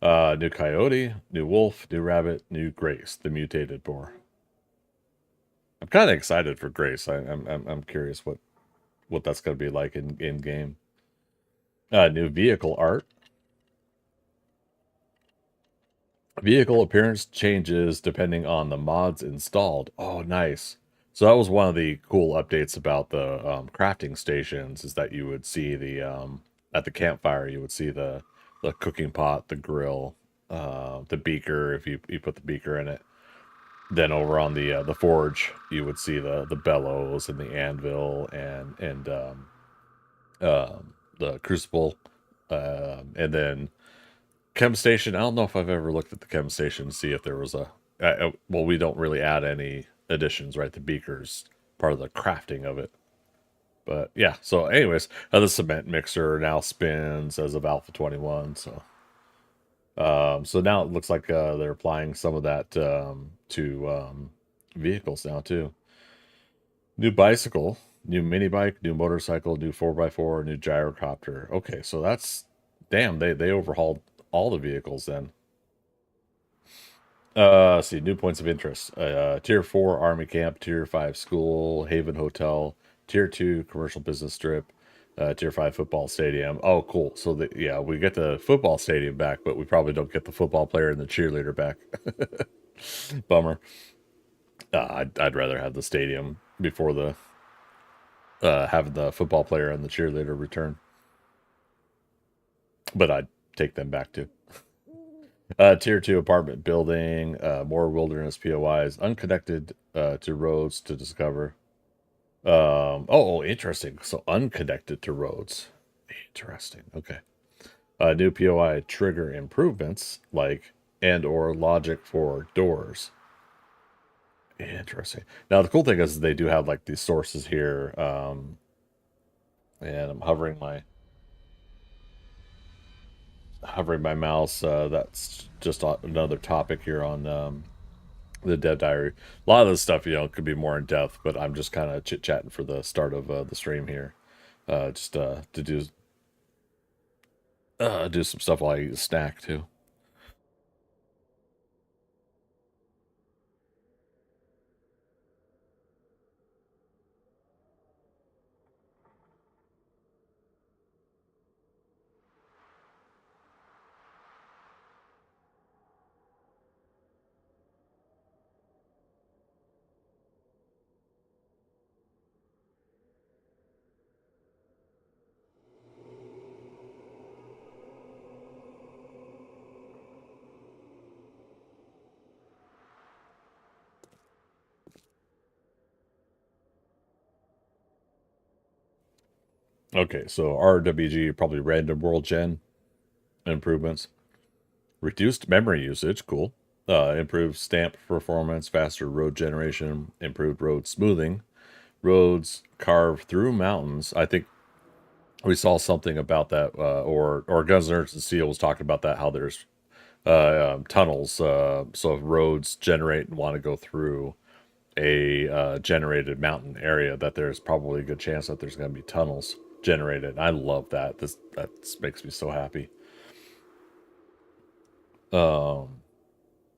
New coyote, new wolf, new rabbit, new Grace, the mutated boar. I'm kind of excited for Grace. I'm curious what that's going to be like in game. New vehicle art. Vehicle appearance changes depending on the mods installed. Oh, nice. So that was one of the cool updates about the crafting stations, is that you would see the at the campfire, you would see the cooking pot, the grill, the beaker if you put the beaker in it. Then over on the forge, you would see the bellows and the anvil and the crucible, and then chem station. I don't know if I've ever looked at the chem station to see if there was a. Well, we don't really add any additions, right? The beaker's part of the crafting of it. But yeah. So, anyways, the cement mixer now spins as of Alpha 21. So now it looks like they're applying some of that to vehicles now too. New bicycle, new mini bike, new motorcycle, new 4x4, new gyrocopter. Okay, so that's damn. They overhauled all the vehicles then. See, new points of interest. Tier 4 Army Camp, Tier 5 School, Haven Hotel, Tier 2 Commercial Business Strip, Tier 5 Football Stadium. Oh, cool. So, yeah, we get the football stadium back, but we probably don't get the football player and the cheerleader back. Bummer. I'd rather have the stadium before the having the football player and the cheerleader return. But I'd take them back too. Tier 2 apartment building, more wilderness POIs, unconnected to roads to discover. Oh, interesting. So unconnected to roads. Interesting. Okay. New POI trigger improvements like and or logic for doors. Interesting. Now the cool thing is they do have like these sources here. And I'm hovering my mouse. That's just another topic here on the Dev Diary. A lot of this stuff, could be more in depth, but I'm just kind of chit chatting for the start of the stream here, just to do some stuff while I eat a snack too. Okay, so RWG, probably random world gen improvements. Reduced memory usage, cool. Improved stamp performance, faster road generation, improved road smoothing, roads carved through mountains. I think we saw something about that, or Guns, Nerds, and Steel was talking about that, how there's tunnels. So if roads generate and want to go through a generated mountain area, that there's probably a good chance that there's going to be tunnels generated. I love that. That makes me so happy.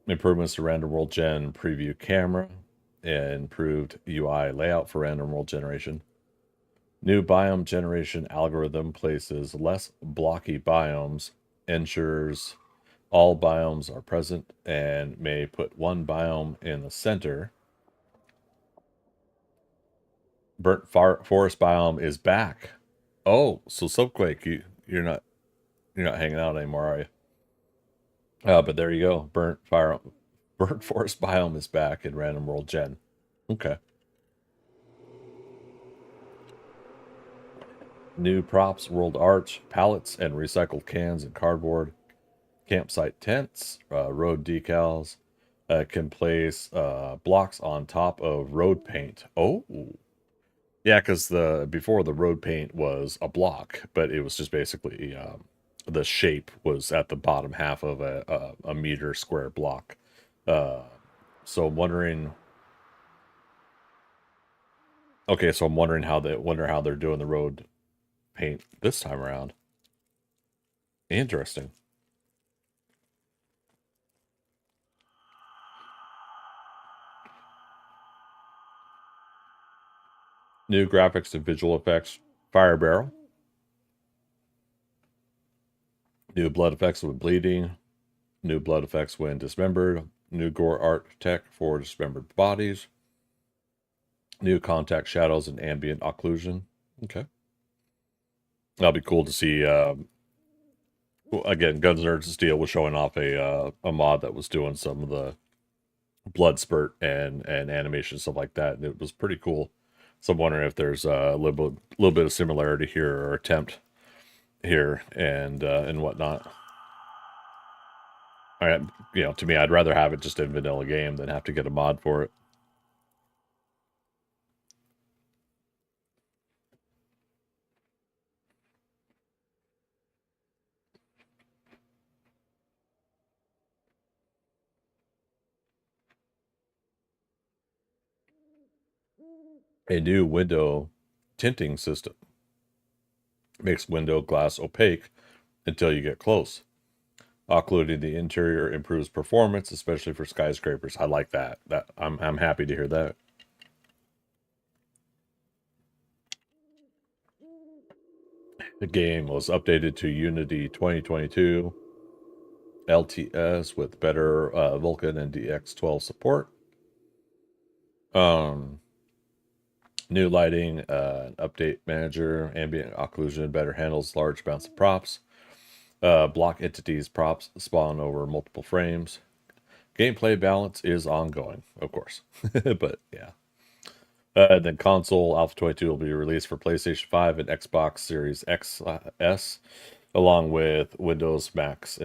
Improvements to Random World Gen preview camera. Improved UI layout for Random World generation. New biome generation algorithm places less blocky biomes, ensures all biomes are present, and may put one biome in the center. Burnt forest biome is back. Oh, so Subquake, you're not hanging out anymore, are you? But there you go. Burnt forest biome is back in Random World Gen. Okay. New props, world art, pallets, and recycled cans and cardboard. Campsite tents, road decals. Can place blocks on top of road paint. Oh, yeah, because before the road paint was a block, but it was just basically the shape was at the bottom half of a meter square block. So I'm wondering. Okay, so I'm wondering how they're doing the road paint this time around. Interesting. New graphics and visual effects. Fire barrel. New blood effects when bleeding. New blood effects when dismembered. New gore art tech for dismembered bodies. New contact shadows and ambient occlusion. Okay. That'll be cool to see. Again, Guns, Nerds, and Steel was showing off a mod that was doing some of the blood spurt and animation stuff like that, and it was pretty cool. So I'm wondering if there's a little bit of similarity here or attempt here and whatnot. All right, to me, I'd rather have it just in vanilla game than have to get a mod for it. A new window tinting system makes window glass opaque until you get close. Occluding the interior improves performance, especially for skyscrapers. I like that. I'm happy to hear that. The game was updated to Unity 2022 LTS with better Vulkan and DX12 support. New lighting, update manager, ambient occlusion, better handles large amounts of props. Block entities props spawn over multiple frames. Gameplay balance is ongoing, of course. But yeah. Then console Alpha 22 will be released for PlayStation 5 and Xbox Series XS, along with Windows Max,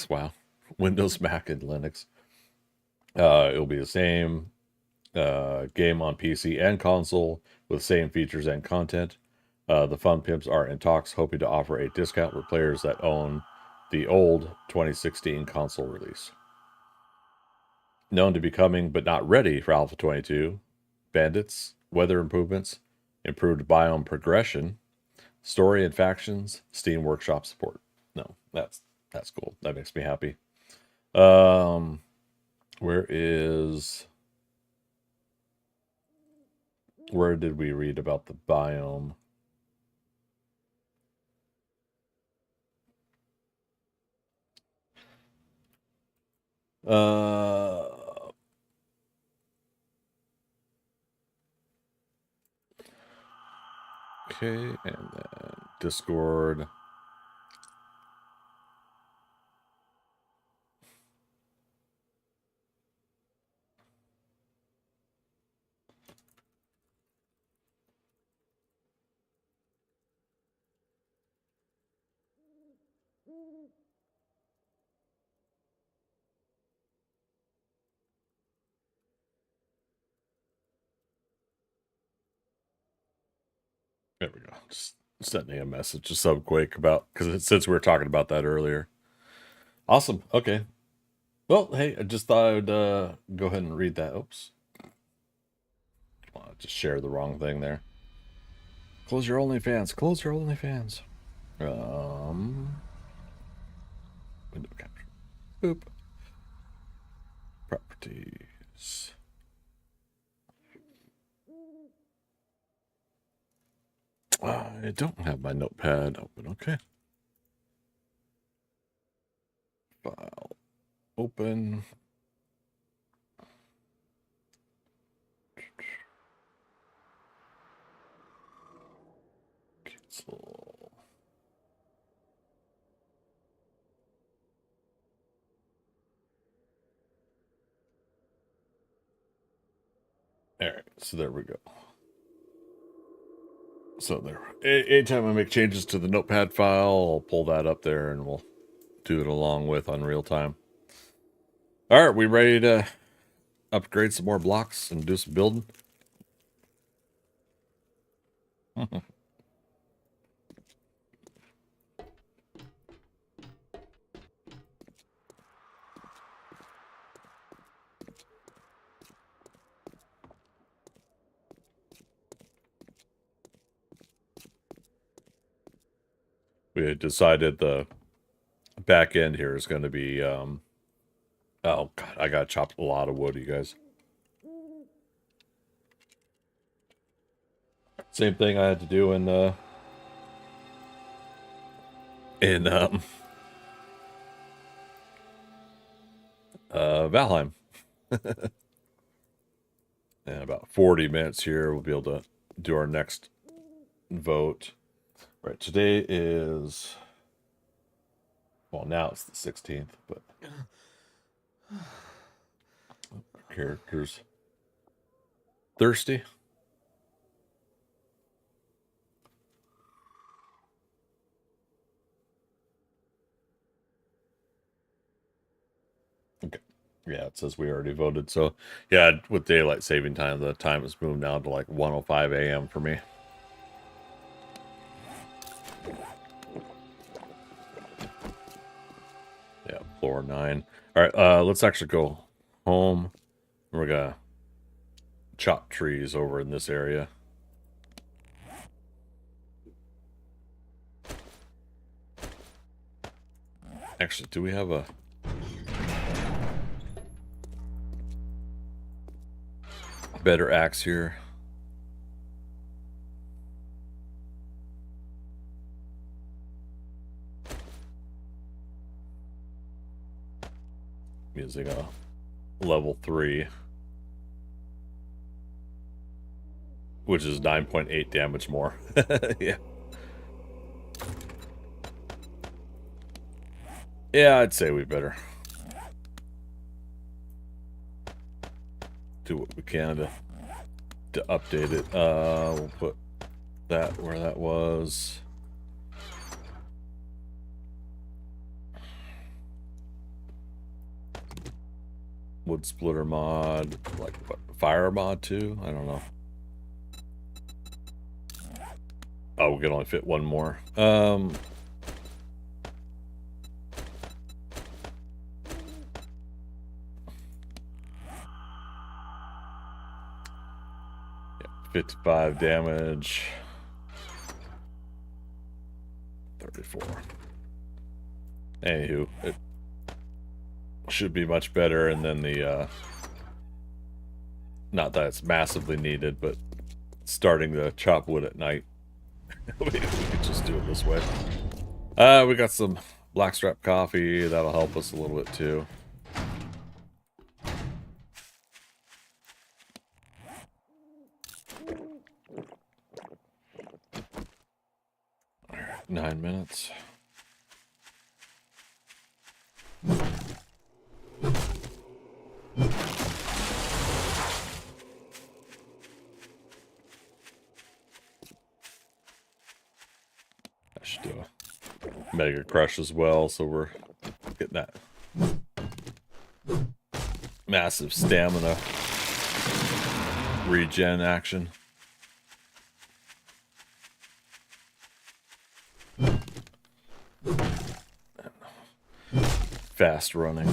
wow. Windows, Mac, and Linux. It'll be the same game on PC and console with same features and content. The Fun Pimps are in talks, hoping to offer a discount for players that own the old 2016 console release. Known to be coming but not ready for Alpha 22, bandits, weather improvements, improved biome progression, story and factions, Steam Workshop support. No, that's cool. That makes me happy. Where did we read about the biome? Okay, and then Discord. There we go. Just sending a message to Subquake about, because since we were talking about that earlier. Awesome. Okay. Well, hey, I just thought I would go ahead and read that. Oops. Just share the wrong thing there. Close your OnlyFans. Close your OnlyFans. Window capture. Boop. I don't have my notepad open. Okay. File open. Cancel. All right, so there we go. So there, anytime I make changes to the notepad file, I'll pull that up there and we'll do it along with on real time. All right, we ready to upgrade some more blocks and do some building? We had decided the back end here is going to be, oh God, I got to chop a lot of wood, you guys. Same thing I had to do in Valheim. In about 40 minutes here, we'll be able to do our next vote. Right, today is, well, now it's the 16th, but characters thirsty. Okay. Yeah, it says we already voted. So, yeah, with daylight saving time, the time has moved now to like 1:05 a.m. for me. Yeah, floor 9. All right, let's actually go home. We're gonna chop trees over in this area. Actually, do we have a better axe here? Using a level 3, which is 9.8 damage more. Yeah. Yeah, I'd say we better do what we can to update it. We'll put that where that was. Wood splitter mod, like what, fire mod too? I don't know. Oh, we can only fit one more. Yeah, 55 damage. 34. Anywho, it should be much better, and then the not that it's massively needed, but starting to chop wood at night. we could just do it this way. We got some blackstrap coffee. That'll help us a little bit too. All right, 9 minutes. I should do a mega crush as well, so we're getting that massive stamina regen action. Fast running.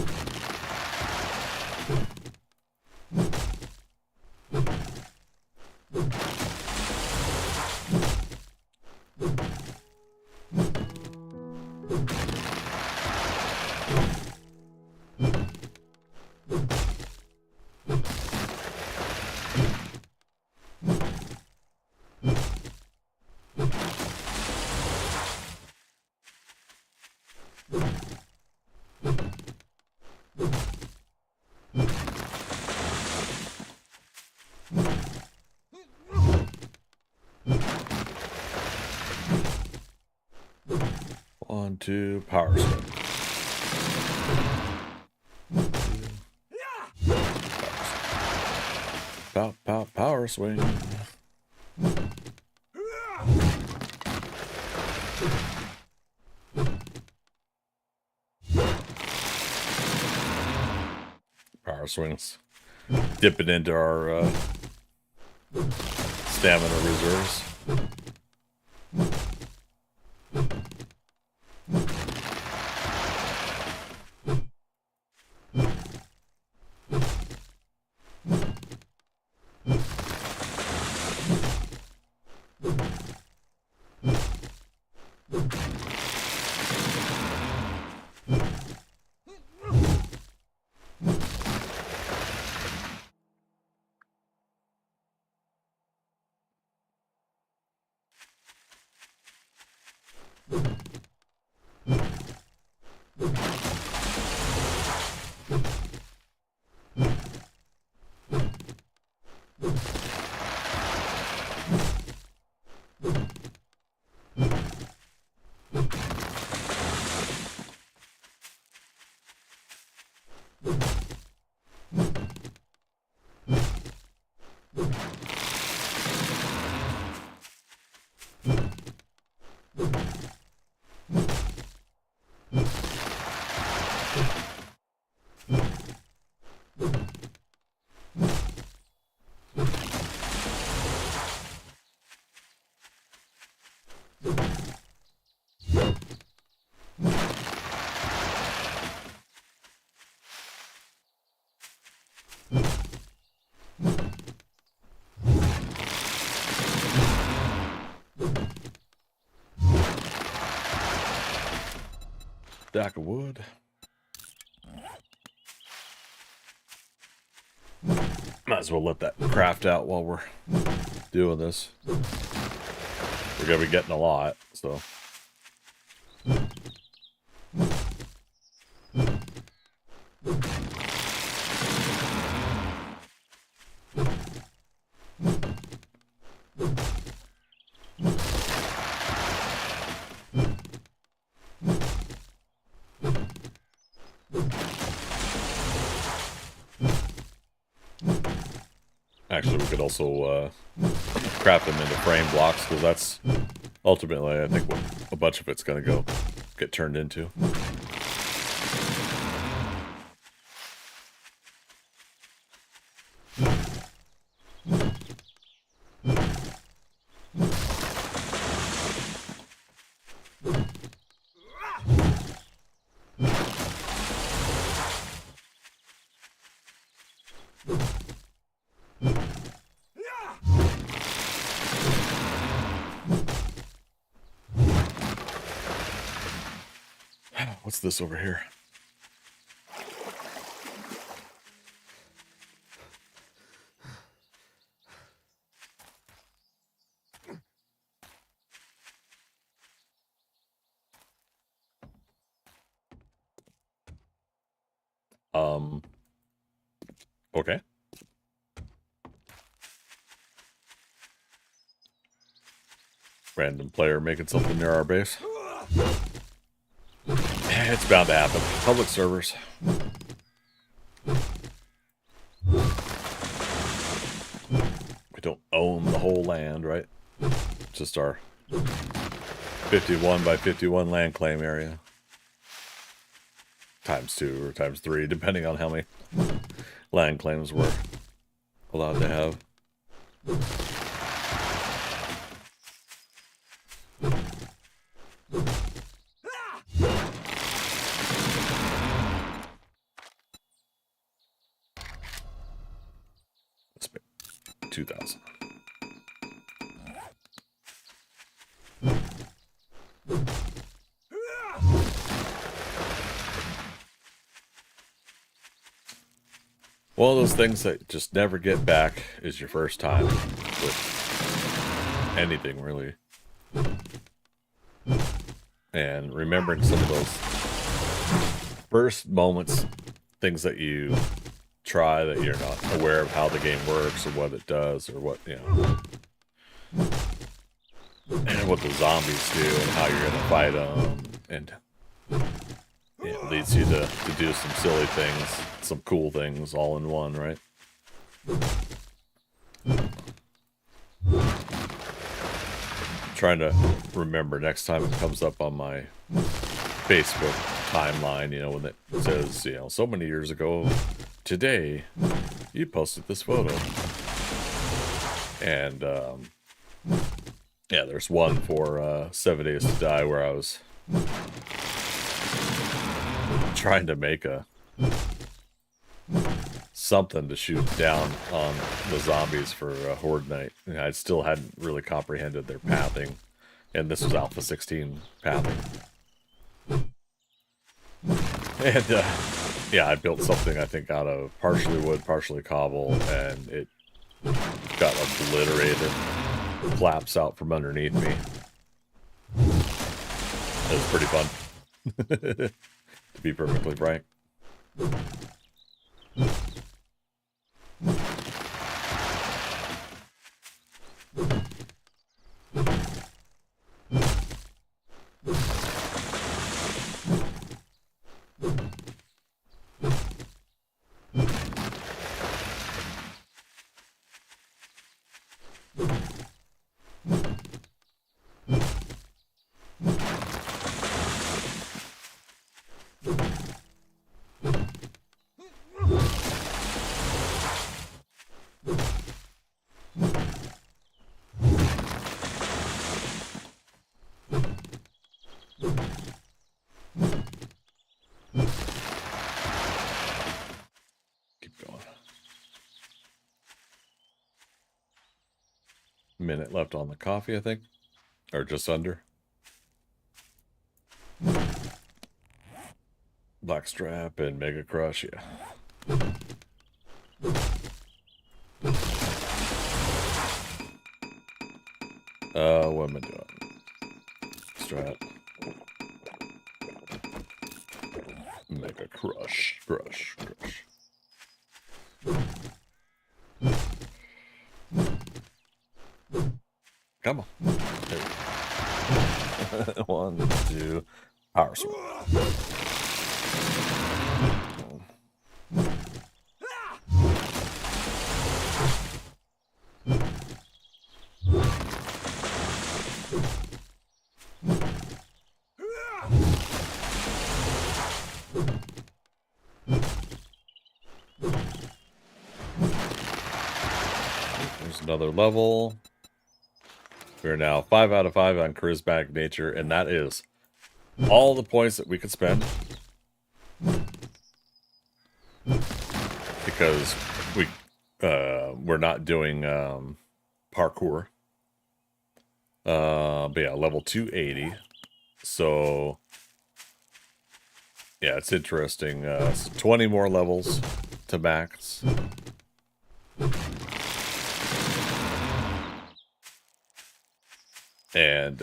On to power swing. Power swing. Power swings. Dipping into our stamina reserves. Stack of wood. Might as well let that craft out while we're doing this. We're gonna be getting a lot, so. Actually, we could also craft them into frame blocks, because that's ultimately, I think, what a bunch of it's going to get turned into. What's this over here? Okay. Random player making something near our base. It's bound to happen. Public servers. We don't own the whole land, right? Just our 51 by 51 land claim area. ×2 or ×3, depending on how many land claims we're allowed to have. Let's make 2,000. One of those things that just never get back is your first time with anything, really. And remembering some of those first moments, things that you try that you're not aware of how the game works or what it does or what, you know, and what the zombies do and how you're going to fight them, and it leads you to do some silly things, some cool things all in one, right? Trying to remember next time it comes up on my Facebook timeline, you know, when it says, you know, so many years ago today you posted this photo. And yeah, there's one for 7 Days to Die where I was trying to make something to shoot down on the zombies for Horde Night. And I still hadn't really comprehended their pathing, and this was Alpha 16 pathing. And yeah, I built something I think out of partially wood, partially cobble, and it got obliterated, collapsed out from underneath me. It was pretty fun, to be perfectly frank. Minute left on the coffee, I think, or just under. Blackstrap and Mega Crush, yeah. What am I doing? Strat. Mega Crush, Crush. Come on. There we go. 1, 2, power sword. There's another level. We're now 5 out of 5 on charismatic nature, and that is all the points that we could spend. Because we're not doing parkour. But yeah, level 280. So yeah, it's interesting. So 20 more levels to max. And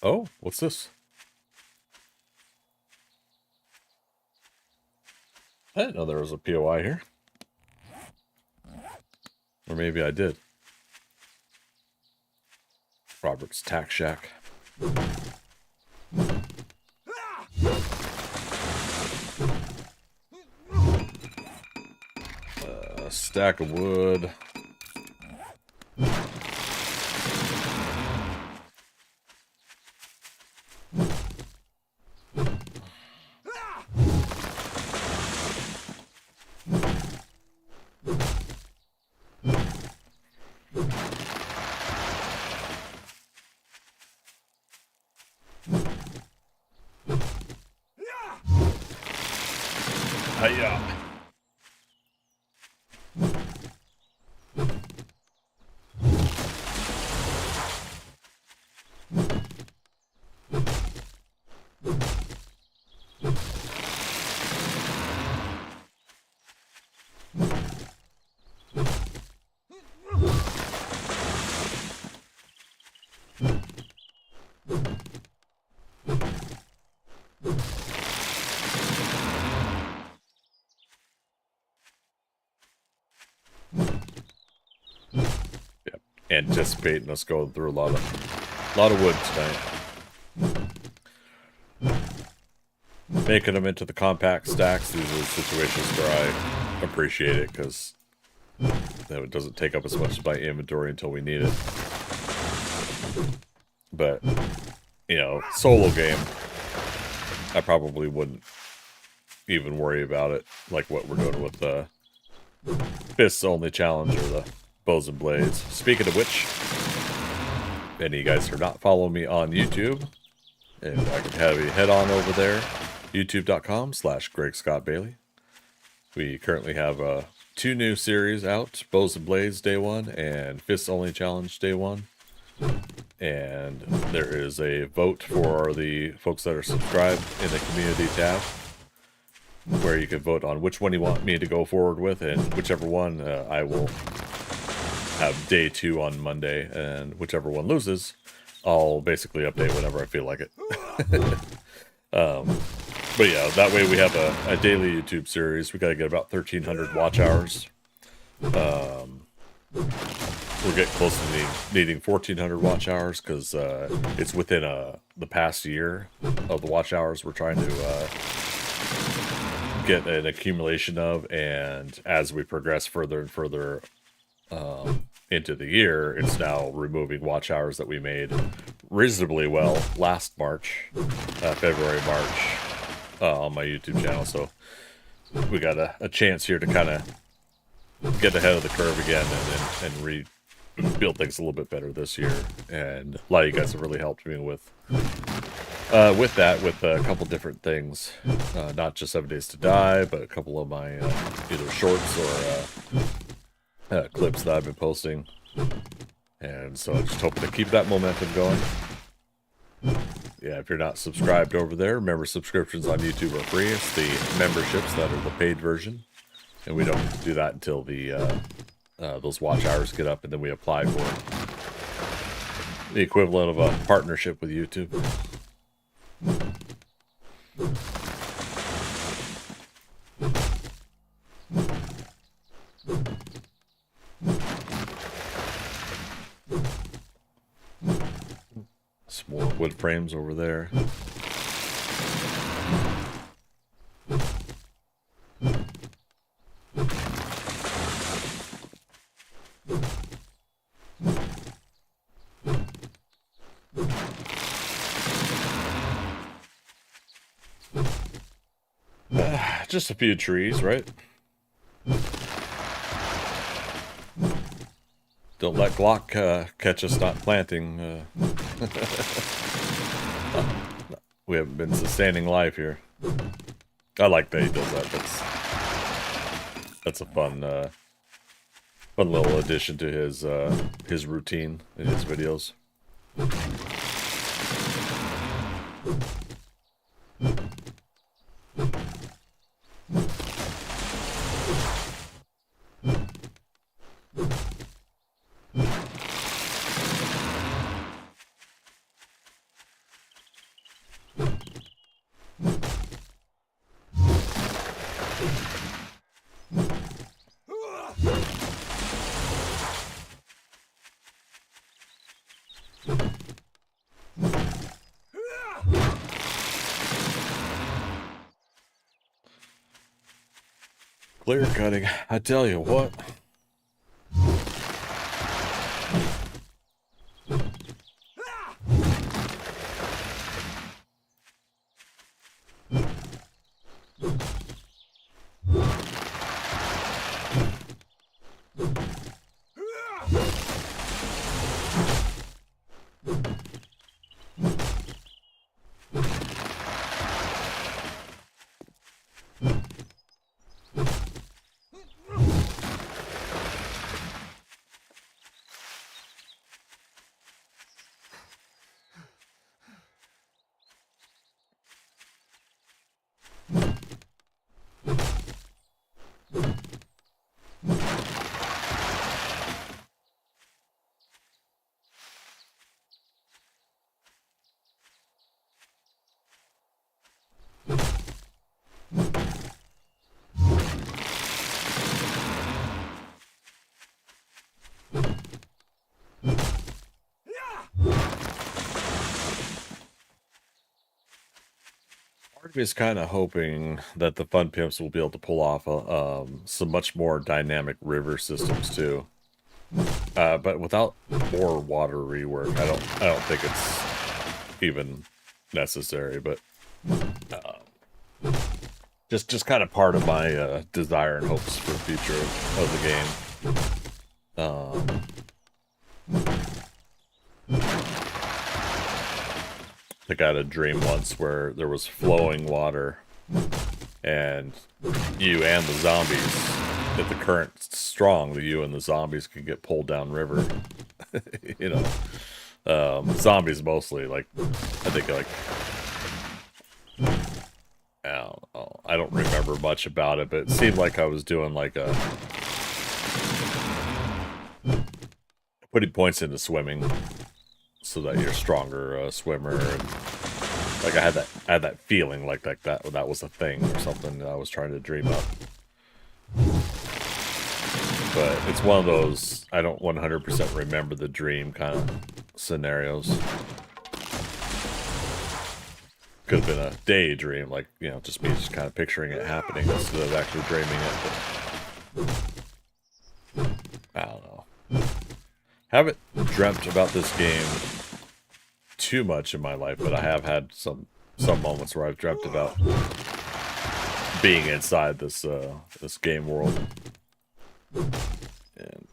oh, what's this? I didn't know there was a POI here. Or maybe I did. Robert's Tack Shack. A stack of wood. Hiya. anticipating us going through a lot of wood tonight. Making them into the compact stacks, these are situations where I appreciate it, because it doesn't take up as much of my inventory until we need it. But, you know, solo game, I probably wouldn't even worry about it, like what we're doing with the Fists Only Challenge or the Bows and Blades. Speaking of which, if any of you guys are not following me on YouTube, and I can have you head on over there, youtube.com/Greg Scott Bailey. We currently have 2 new series out, Bows and Blades Day 1 and Fists Only Challenge Day 1. And there is a vote for the folks that are subscribed in the community tab, where you can vote on which one you want me to go forward with, and whichever one I will have Day 2 on Monday, and whichever one loses, I'll basically update whenever I feel like it. But yeah, that way we have a daily YouTube series. We got to get about 1,300 watch hours. We're getting close to needing 1,400 watch hours, because it's within the past year of the watch hours we're trying to get an accumulation of, and as we progress further and further into the year, it's now removing watch hours that we made reasonably well last March, February, March, on my YouTube channel. So we got a chance here to kind of get ahead of the curve again and rebuild things a little bit better this year. And a lot of you guys have really helped me with that, with a couple different things, not just 7 Days to Die, but a couple of my either shorts or clips that I've been posting. And so I'm just hoping to keep that momentum going. Yeah, if you're not subscribed over there, remember, subscriptions on YouTube are free. It's the memberships that are the paid version, and we don't get to do that until the those watch hours get up, and then we apply for the equivalent of a partnership with YouTube. Some more wood frames over there. Just a few trees, right? Don't let Glock catch us not planting. We haven't been sustaining life here. I like that he does that. That's a fun little addition to his routine in his videos. Clear cutting, I tell you what. Part of me is kind of hoping that the Fun Pimps will be able to pull off some much more dynamic river systems too. But without more water rework, I don't think it's even necessary. But just kind of part of my desire and hopes for the future of the game. I think I had a dream once where there was flowing water, and you and the zombies, if the current's strong, you and the zombies can get pulled down river. You know, zombies mostly. Like, I think like, I don't remember much about it, but it seemed like I was doing like putting points into swimming so that you're a stronger swimmer. And like I had that feeling like that was a thing or something that I was trying to dream up. But it's one of those I don't 100% remember the dream kind of scenarios. Could have been a daydream, like, you know, just me just kind of picturing it happening instead of actually dreaming it. But I don't know. Haven't dreamt about this game too much in my life, but I have had some moments where I've dreamt about being inside this this game world, and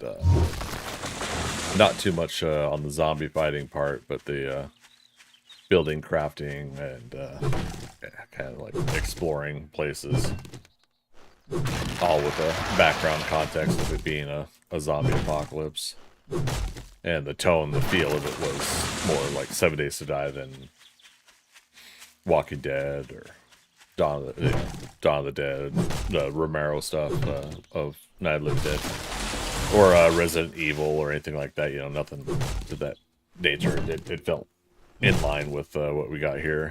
not too much on the zombie fighting part, but the building, crafting, and kind of like exploring places, all with a background context of it being a zombie apocalypse. And the tone, the feel of it was more like 7 Days to Die than Walking Dead or Dawn of the Dead, the Romero stuff of Night of the Living Dead, or Resident Evil or anything like that. You know, nothing to that nature. It felt in line with what we got here.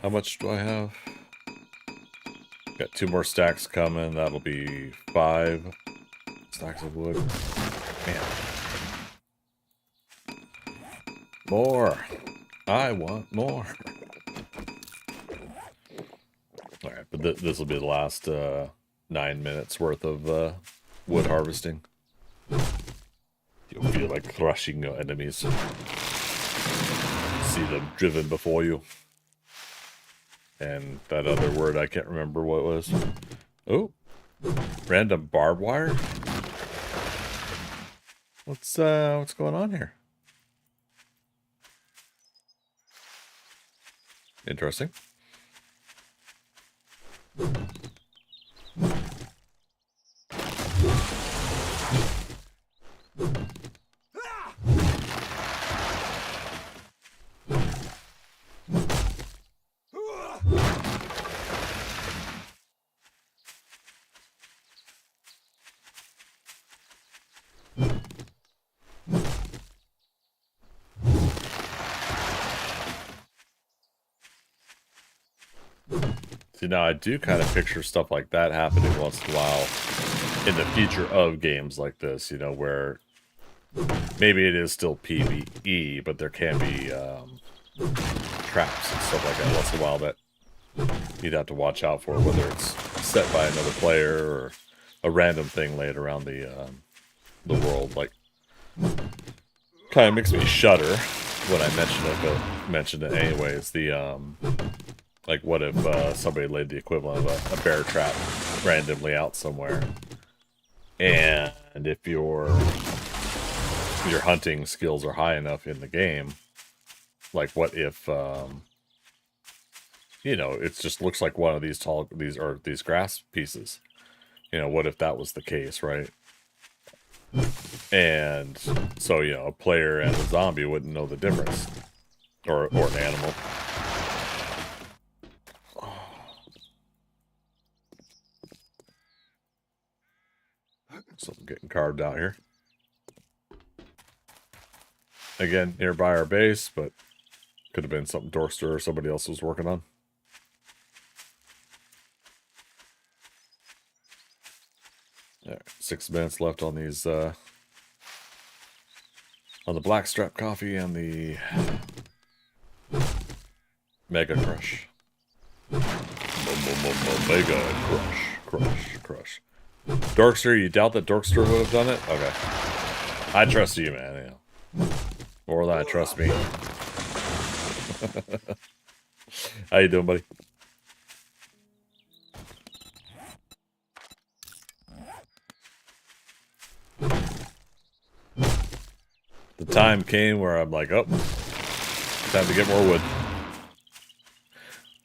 How much do I have? Got 2 more stacks coming. That'll be 5 stacks of wood. Man. More. I want more. Alright, but this will be the last 9 minutes worth of wood harvesting. You'll feel like crushing your enemies. See them driven before you. And that other word, I can't remember what it was. Oh, random barbed wire? What's going on here? Interesting. See, now I do kind of picture stuff like that happening once in a while in the future of games like this, you know, where maybe it is still PvE, but there can be traps and stuff like that once in a while that you'd have to watch out for, whether it's set by another player or a random thing laid around the world. Like, kind of makes me shudder when I mention it, but mention it anyways. The like, what if somebody laid the equivalent of a bear trap randomly out somewhere, and if your hunting skills are high enough in the game, like, what if you know, it just looks like one of these these grass pieces. You know, what if that was the case, right? And so, you know, a player and a zombie wouldn't know the difference, or an animal. Something getting carved out here. Again, nearby our base, but could have been something Dorster or somebody else was working on. All right, 6 minutes left on these On the Blackstrap coffee and the Mega Crush. Mega Crush. Dorkster, you doubt that Dorkster would have done it? Okay. I trust you, man. Yeah. More than I trust me. How you doing, buddy? The time came where I'm like, oh, time to get more wood.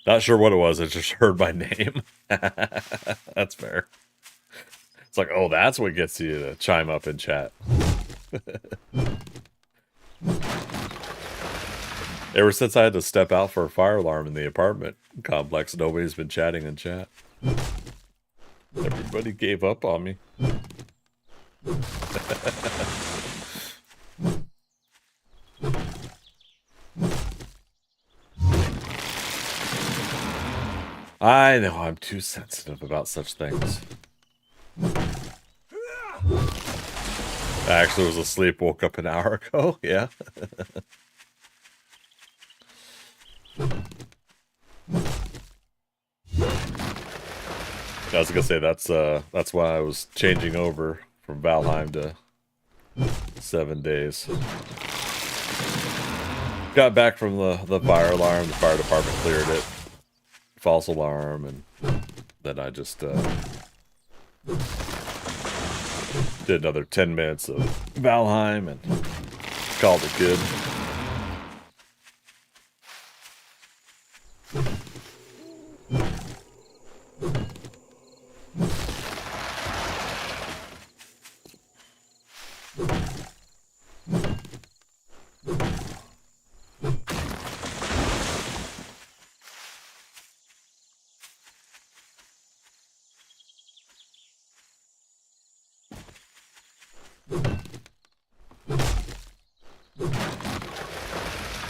Not sure what it was. I just heard my name. That's fair. It's like, oh, that's what gets you to chime up in chat. Ever since I had to step out for a fire alarm in the apartment complex, nobody's been chatting in chat. Everybody gave up on me. I know I'm too sensitive about such things. I actually was asleep, woke up an hour ago. Yeah. I was gonna say that's why I was changing over from Valheim to 7 days. Got back from the fire alarm. The fire department cleared it. False alarm, and then I just did another 10 minutes of Valheim and called it good.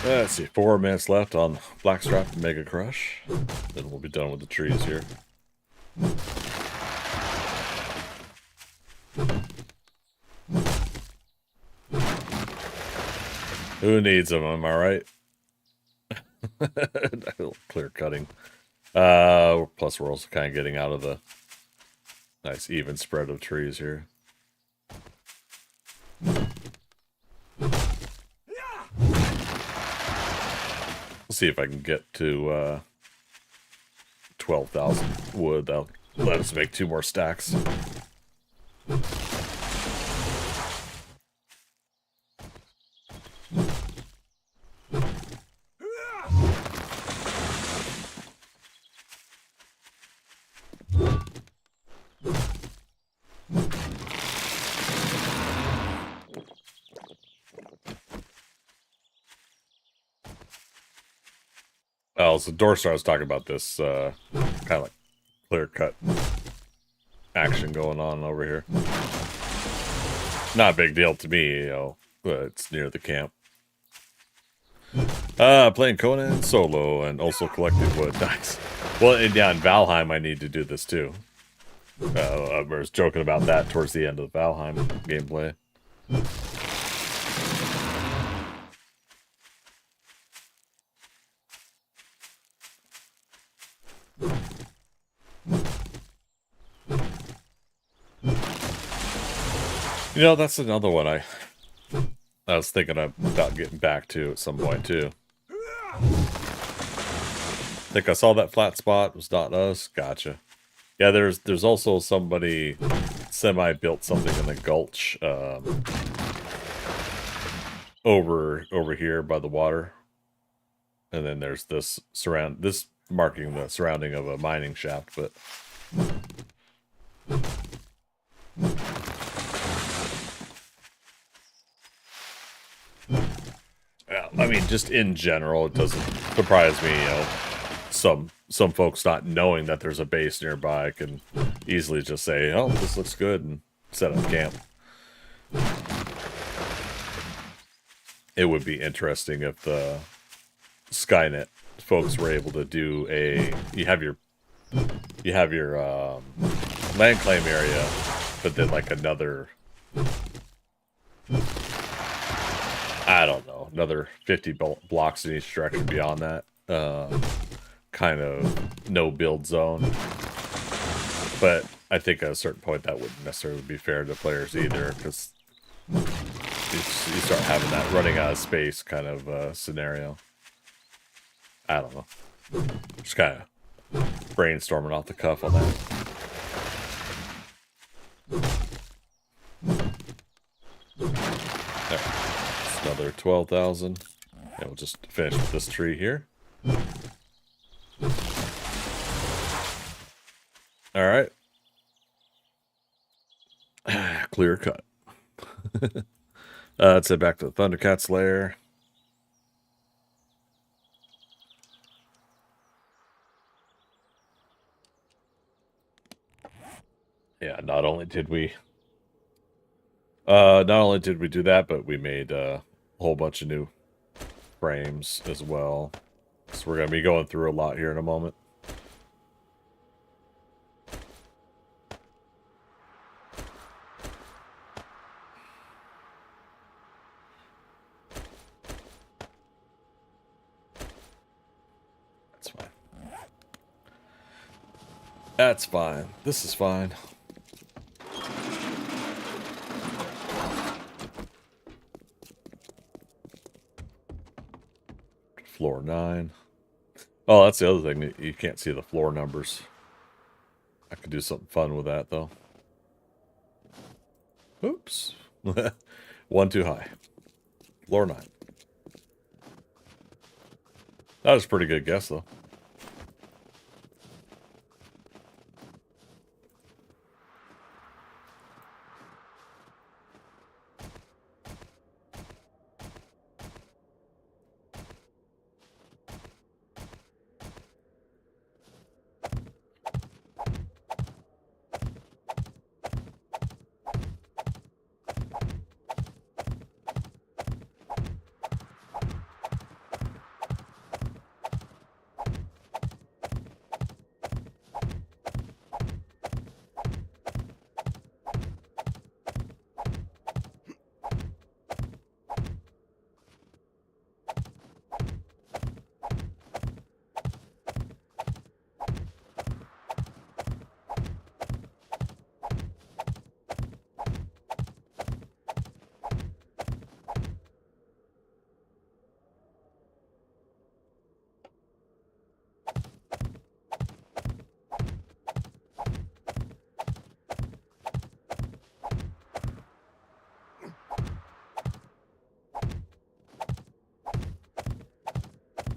Let's see, 4 minutes left on Blackstrap and Mega Crush. Then we'll be done with the trees here. Who needs them, am I right? Clear cutting. Plus we're also kind of getting out of the nice even spread of trees here. See if I can get to 12,000 wood. That'll let us make 2 more stacks. Oh, so Doorstar was talking about this kind of like clear-cut action going on over here. Not a big deal to me, you know, but it's near the camp. Playing Conan solo and also collecting wood. Nice. Well, and yeah, in Valheim I need to do this too. I was joking about that towards the end of the Valheim gameplay. You know, that's another one I was thinking about getting back to at some point too. I think I saw that flat spot. It was not us. Gotcha. Yeah, there's also somebody semi-built something in the gulch over here by the water. And then there's this marking the surrounding of a mining shaft, but yeah, I mean, just in general, it doesn't surprise me, you know, some folks not knowing that there's a base nearby can easily just say, oh, this looks good, and set up camp. It would be interesting if the Skynet folks were able to do you have your land claim area, but then like another I don't know, another 50 blocks in each direction beyond that. Kind of no build zone. But I think at a certain point that wouldn't necessarily be fair to players either, because you start having that running out of space kind of scenario. I don't know. Just kind of brainstorming off the cuff on that. There. It's another 12,000. And we'll just finish with this tree here. Alright. Clear cut. Let's head back to the Thundercat's lair. Yeah, not only did we do that, but we made a whole bunch of new frames as well. So we're gonna be going through a lot here in a moment. That's fine. That's fine. This is fine. Floor 9. Oh, that's the other thing. You can't see the floor numbers. I could do something fun with that, though. Oops. One too high. Floor 9. That was a pretty good guess, though.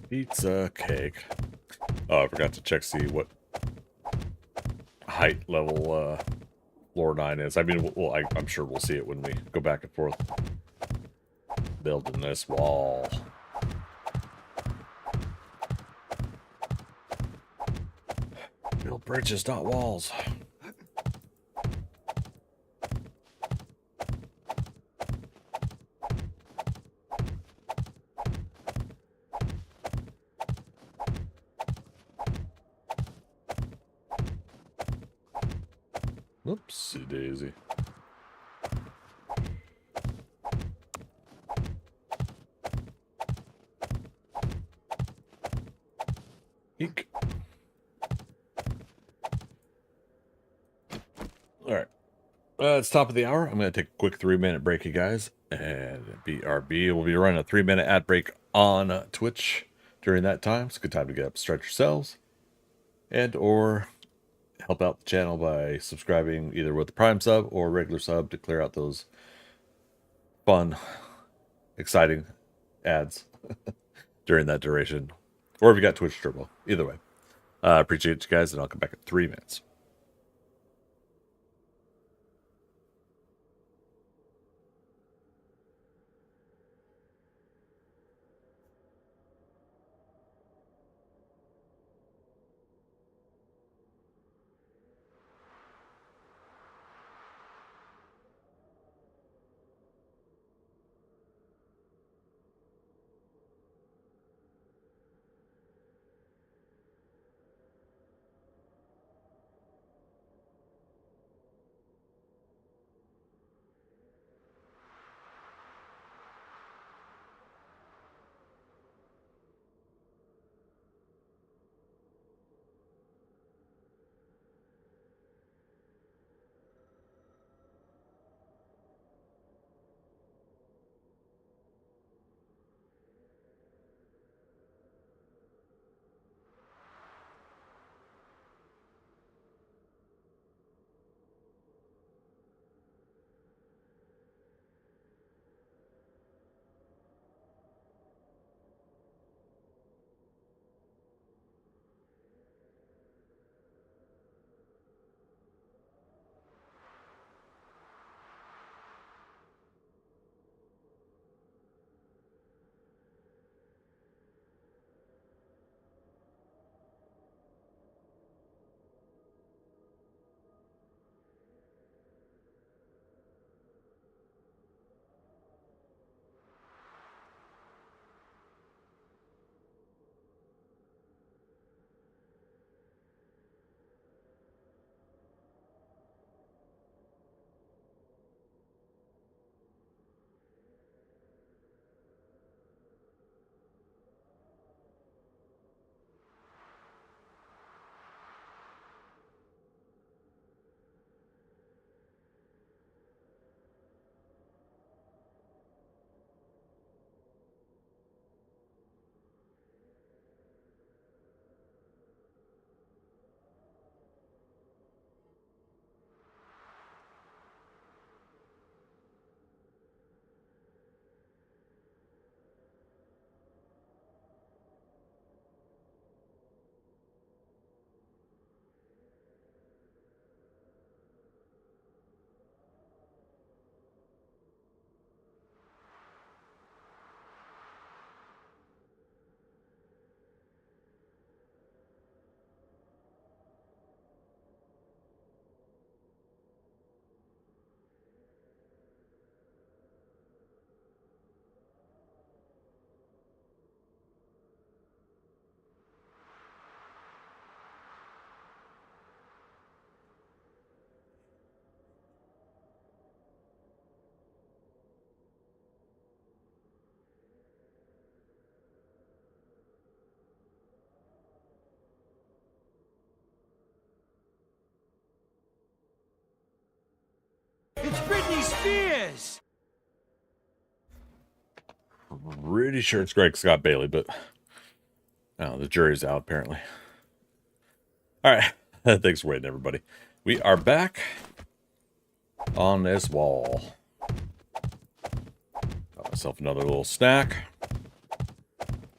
Pizza cake. Oh, I forgot to check see what height level floor 9 is. I mean, well, I'm sure we'll see it when we go back and forth building this wall. Build bridges, not walls. Whoopsie daisy. Eek. All right. It's top of the hour. I'm going to take a quick 3-minute break, you guys. And BRB will be running a 3-minute ad break on Twitch during that time. It's a good time to get up, stretch yourselves, and or help out the channel by subscribing either with the Prime sub or regular sub to clear out those fun, exciting ads during that duration. Or if you got Twitch Turbo. Either way. Appreciate you guys, and I'll come back in 3 minutes. Britney Spears! Pretty sure it's Greg Scott Bailey, but the jury's out apparently. All right, thanks for waiting, everybody. We are back on this wall. Got myself another little snack.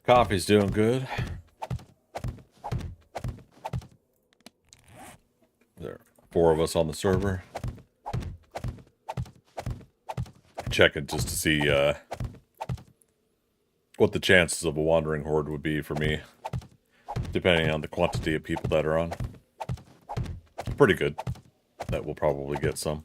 Coffee's doing good. There are 4 of us on the server. Checking just to see what the chances of a wandering horde would be for me, depending on the quantity of people that are on. Pretty good. That we'll probably get some.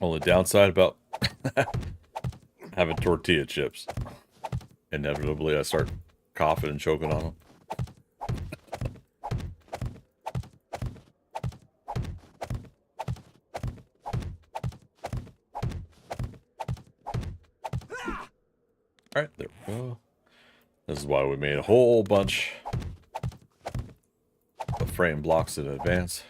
Only downside about having tortilla chips. Inevitably, I start coughing and choking on them. Alright, there we go. This is why we made a whole bunch of frame blocks in advance.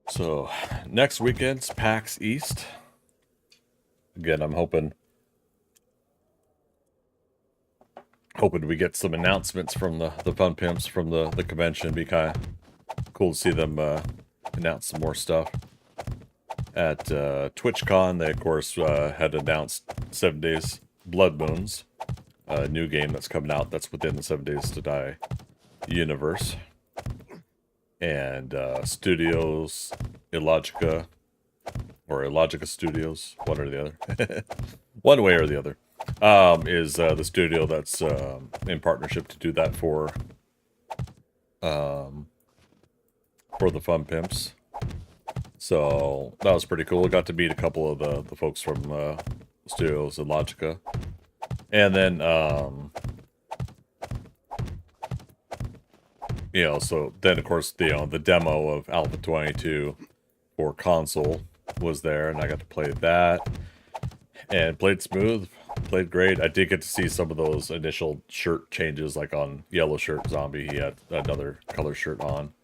So, next weekend's PAX East. Again, I'm hoping we get some announcements from the Fun Pimps from the convention. It'd be kind of cool to see them announce some more stuff. At TwitchCon, they, of course, had announced 7 Days Blood Moons, a new game that's coming out that's within the 7 Days to Die universe. And Studios Illogica, or Illogica Studios, one or the other, one way or the other, is the studio that's in partnership to do that for the Fun Pimps. So that was pretty cool. Got to meet a couple of the folks from Studios Illogica, and then you know, so then of course the demo of Alpha 22 for console was there, and I got to play that and played smooth, played great. I did get to see some of those initial shirt changes, like on Yellow Shirt Zombie, he had another color shirt on.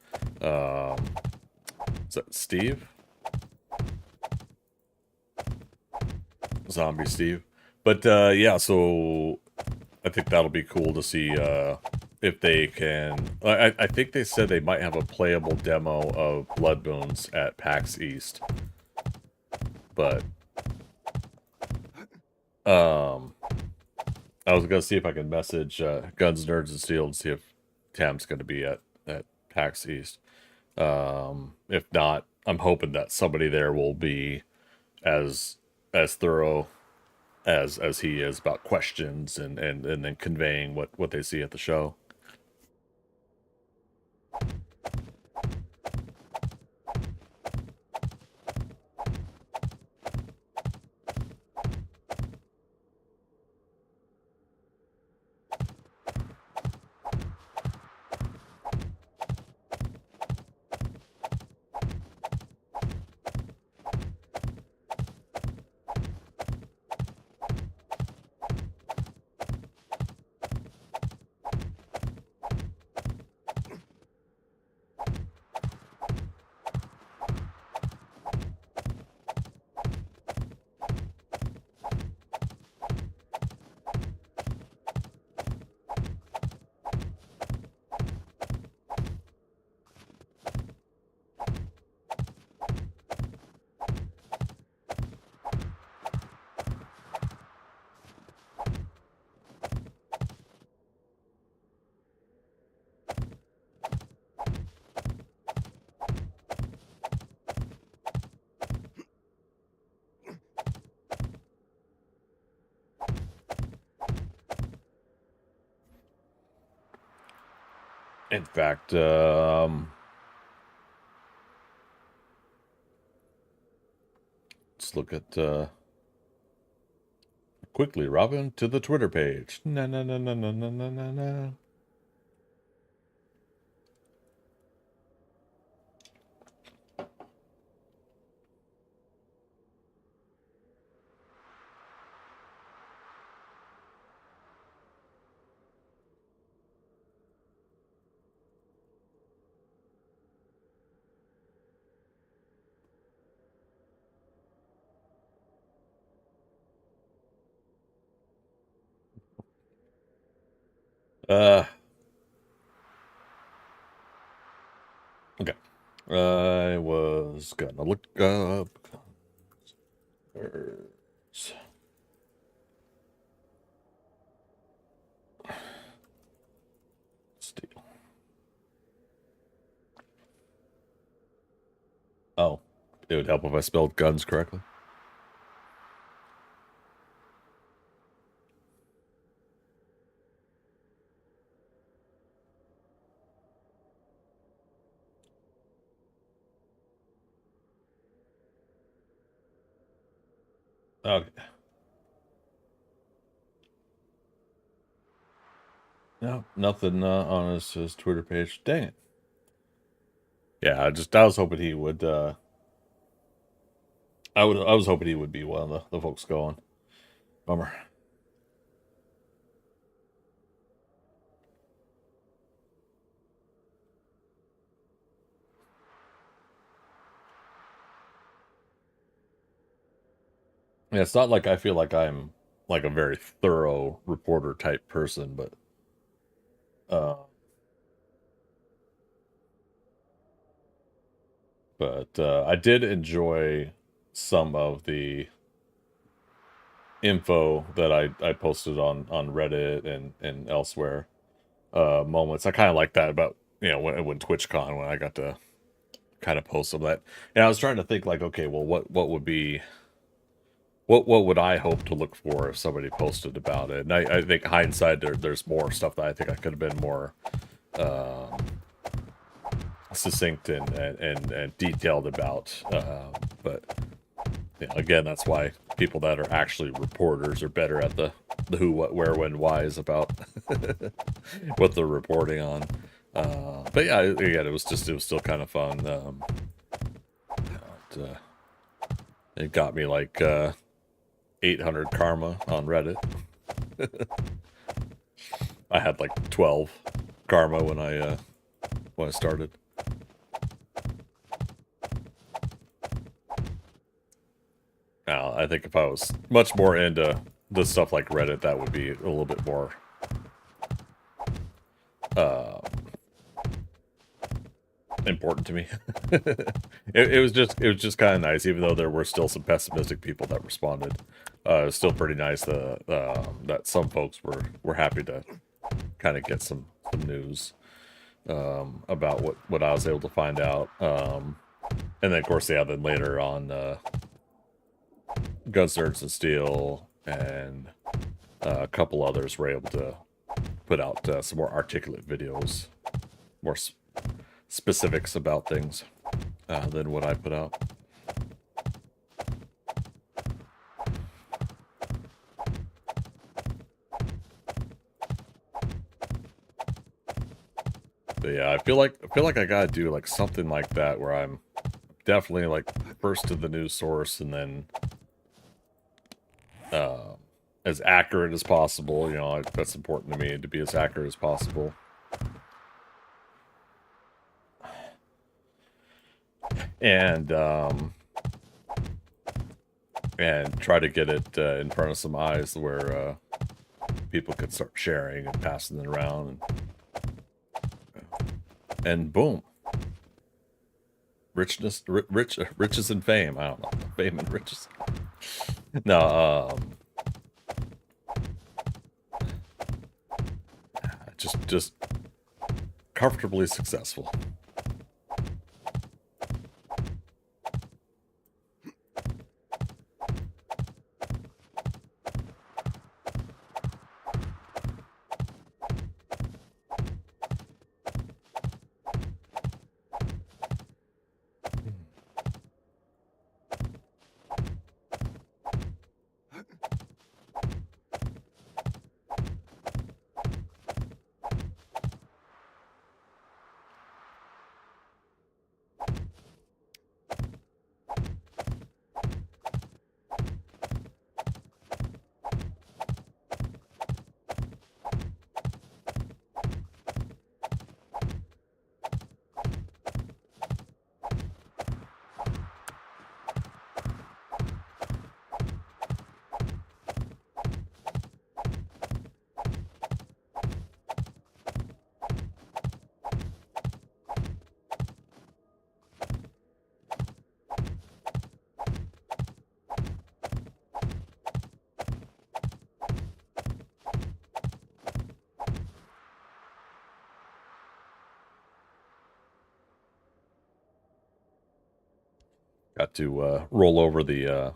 Is that Steve? Zombie Steve. But yeah, so I think that'll be cool to see if they can. I think they said they might have a playable demo of Blood Moons at PAX East. But I was gonna see if I can message Guns, Nerds, and Steel and see if Tam's gonna be at PAX East. If not, I'm hoping that somebody there will be as thorough as he is about questions and then conveying what they see at the show. In fact, let's look at quickly, Robin, to the Twitter page. Na na na na na na na na na. Okay. I was gonna look up steel. Oh, it would help if I spelled guns correctly. Okay. No, nothing on his Twitter page. Dang it. Yeah, I was hoping he would. I was hoping he would be one of the folks going. Bummer. Yeah, it's not like I feel like I'm like a very thorough reporter type person, but I did enjoy some of the info that I posted on Reddit and elsewhere. Moments I kind of like that about when TwitchCon, when I got to kind of post some of that, and I was trying to think like, okay, well, what would be what would I hope to look for if somebody posted about it? And I think hindsight, there's more stuff that I think I could have been more succinct and detailed about. But again, that's why people that are actually reporters are better at the who, what, where, when, whys about what they're reporting on. But yeah, again, it was still kind of fun. It got me like 800 karma on Reddit. I had like 12 karma when I started. Now, I think if I was much more into the stuff like Reddit, that would be a little bit more important to me. It was just kind of nice, even though there were still some pessimistic people that responded. It was still pretty nice that some folks were happy to kind of get some news about what I was able to find out. And then of course, yeah, then later on, Guns, Nerds, and Steel and a couple others were able to put out some more articulate videos, more specifics about things than what I put out. But yeah, I feel like I gotta do like something like that where I'm definitely like first to the news source, and then as accurate as possible. That's important to me, to be as accurate as possible. And try to get it in front of some eyes where people could start sharing and passing it around, and boom, riches and fame. I don't know, fame and riches. No, just comfortably successful. Got to roll over the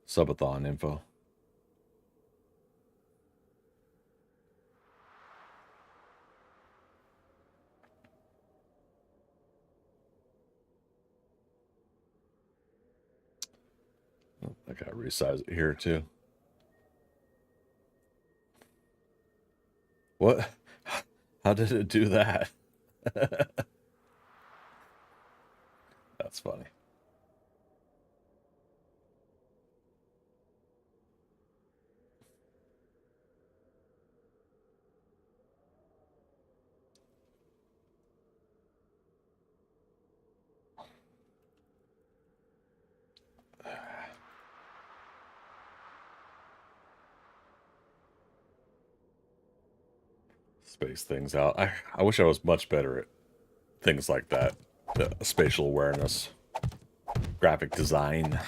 Subathon info. I gotta resize it here too. What? How did it do that? That's funny. Space things out. I wish I was much better at things like that. Spatial awareness, graphic design.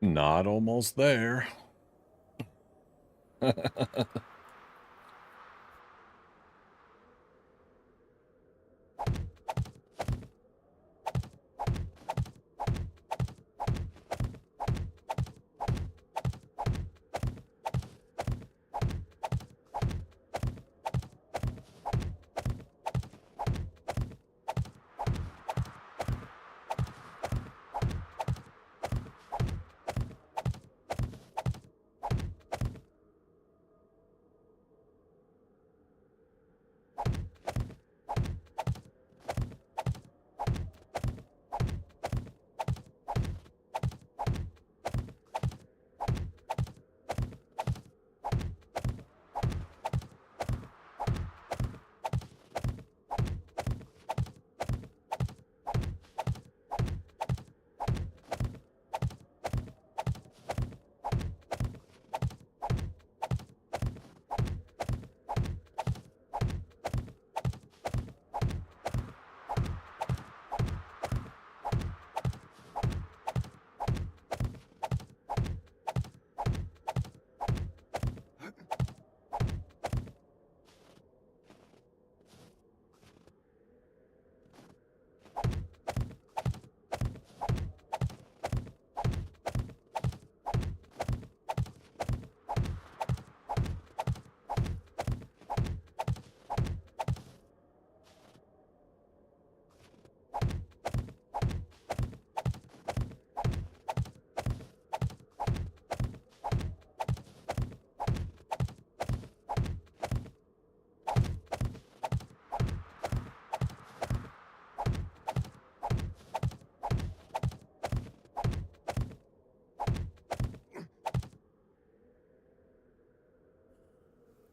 Not almost there.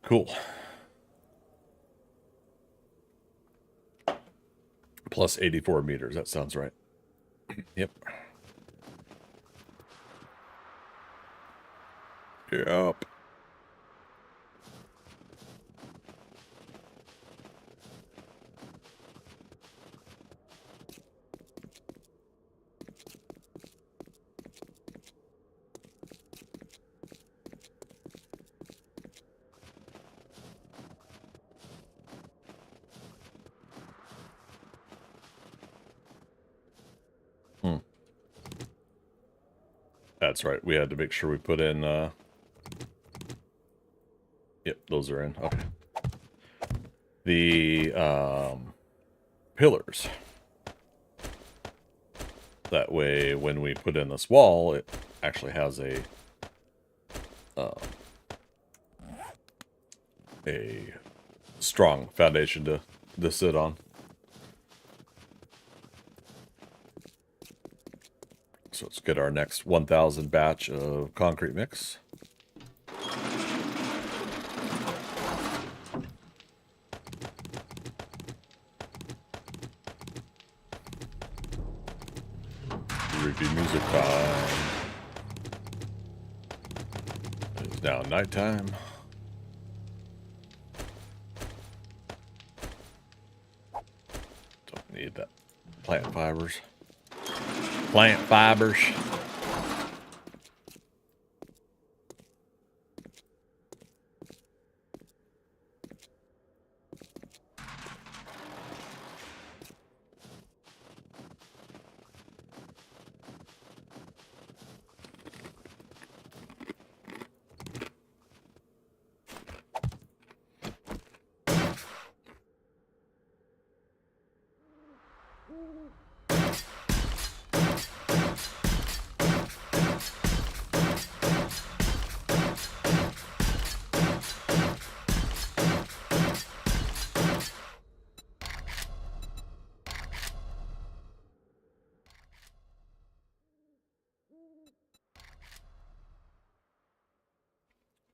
Cool. Plus 84 meters. That sounds right. Yep. Yep. That's right. We had to make sure we put in, yep. those are in. Okay. The pillars. That way, when we put in this wall, it actually has a strong foundation to sit on. So let's get our next 1,000 batch of concrete mix. Creepy music time. It's now nighttime. Don't need that. Plant fibers. Plant fibers.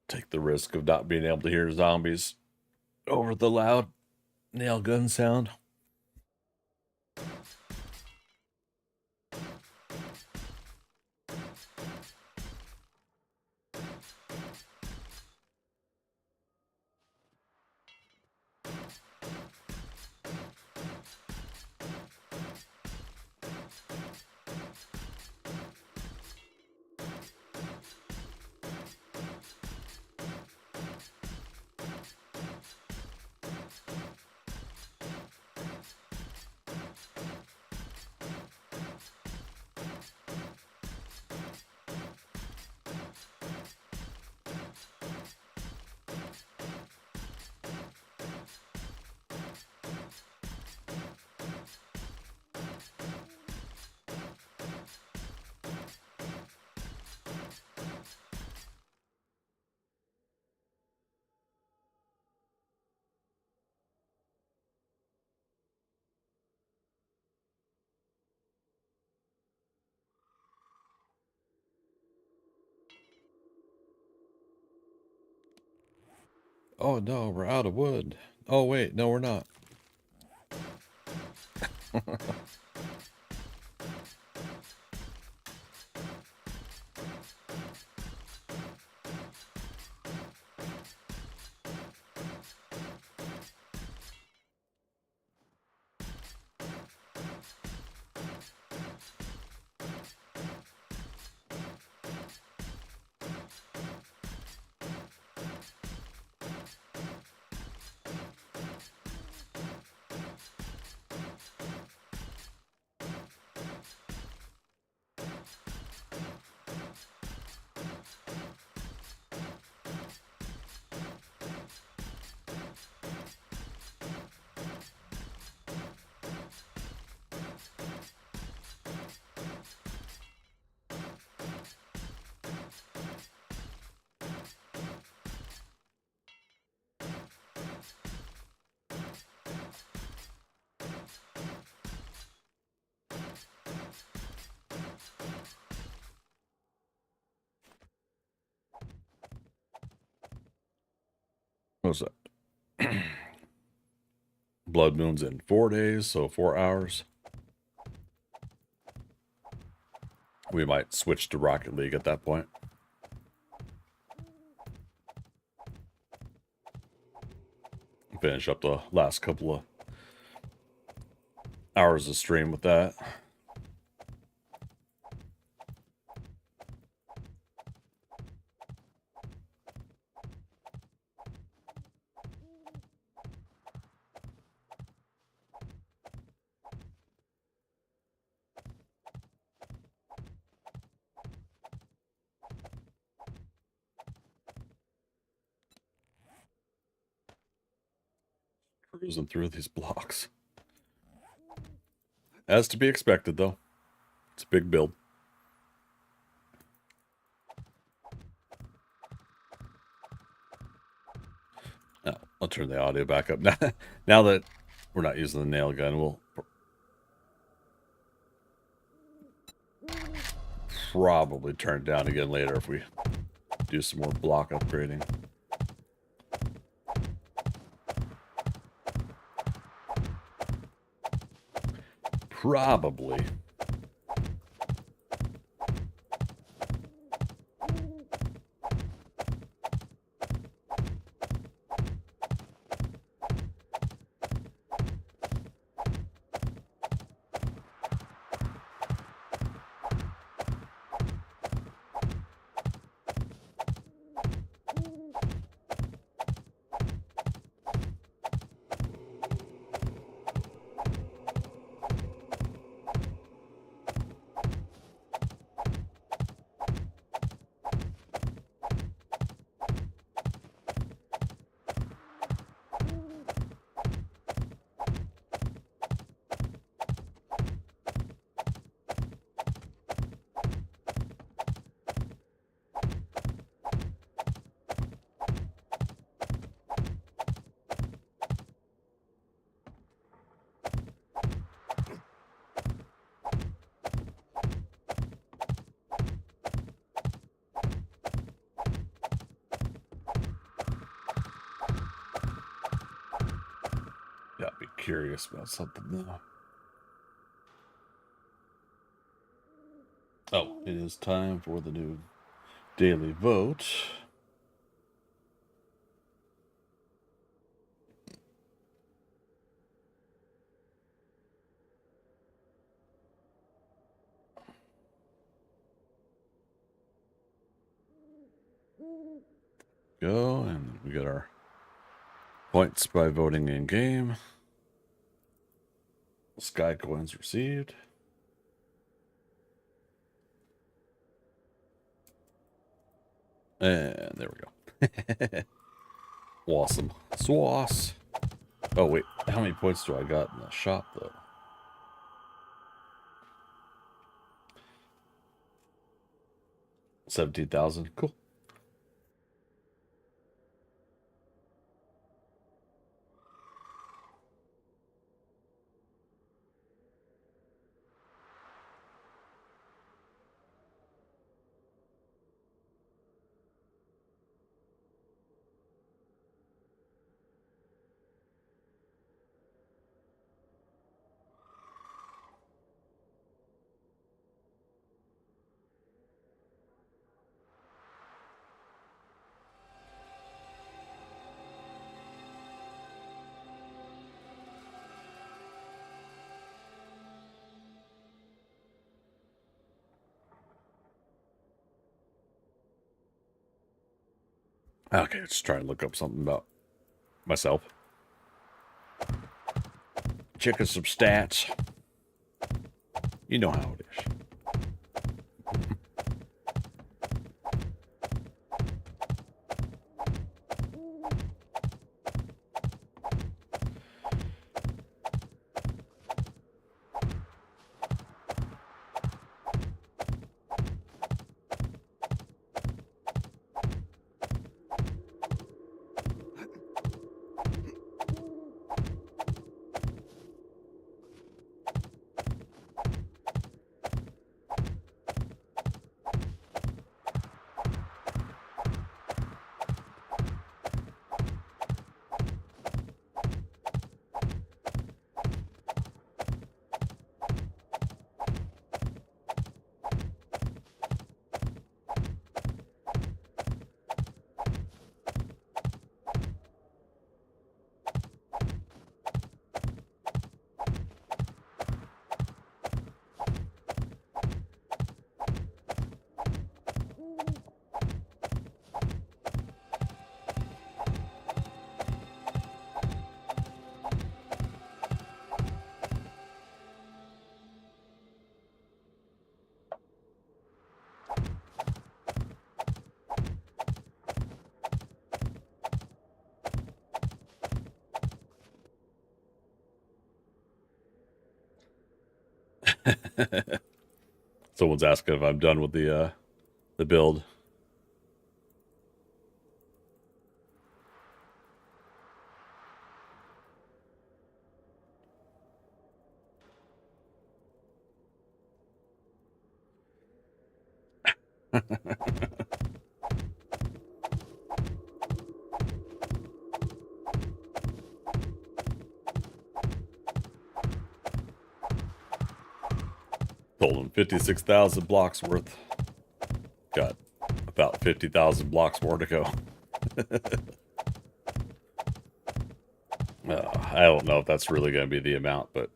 Take the risk of not being able to hear zombies over the loud nail gun sound. Oh no, we're out of wood. Oh wait, no we're not. What's that? Blood moon's in 4 days, so 4 hours. We might switch to Rocket League at that point. Finish up the last couple of hours of stream with that. cruising through these blocks. As to be expected, though. It's a big build. Oh, I'll turn the audio back up. Now that we're not using the nail gun, we'll probably turn it down again later if we do some more block upgrading. Probably. Gotta be curious about something though. Oh, it is time for the new daily vote. Go, and we get our points by voting in game. Sky coins received. And there we go. Awesome. Swass. Oh, wait. How many points do I got in the shop, though? 17,000. Cool. Okay, let's try and look up something about myself. Checking some stats. You know how it is. Someone's asking if I'm done with the build. Told him 56,000 blocks worth. Got about 50,000 blocks more to go. I don't know if that's really going to be the amount, but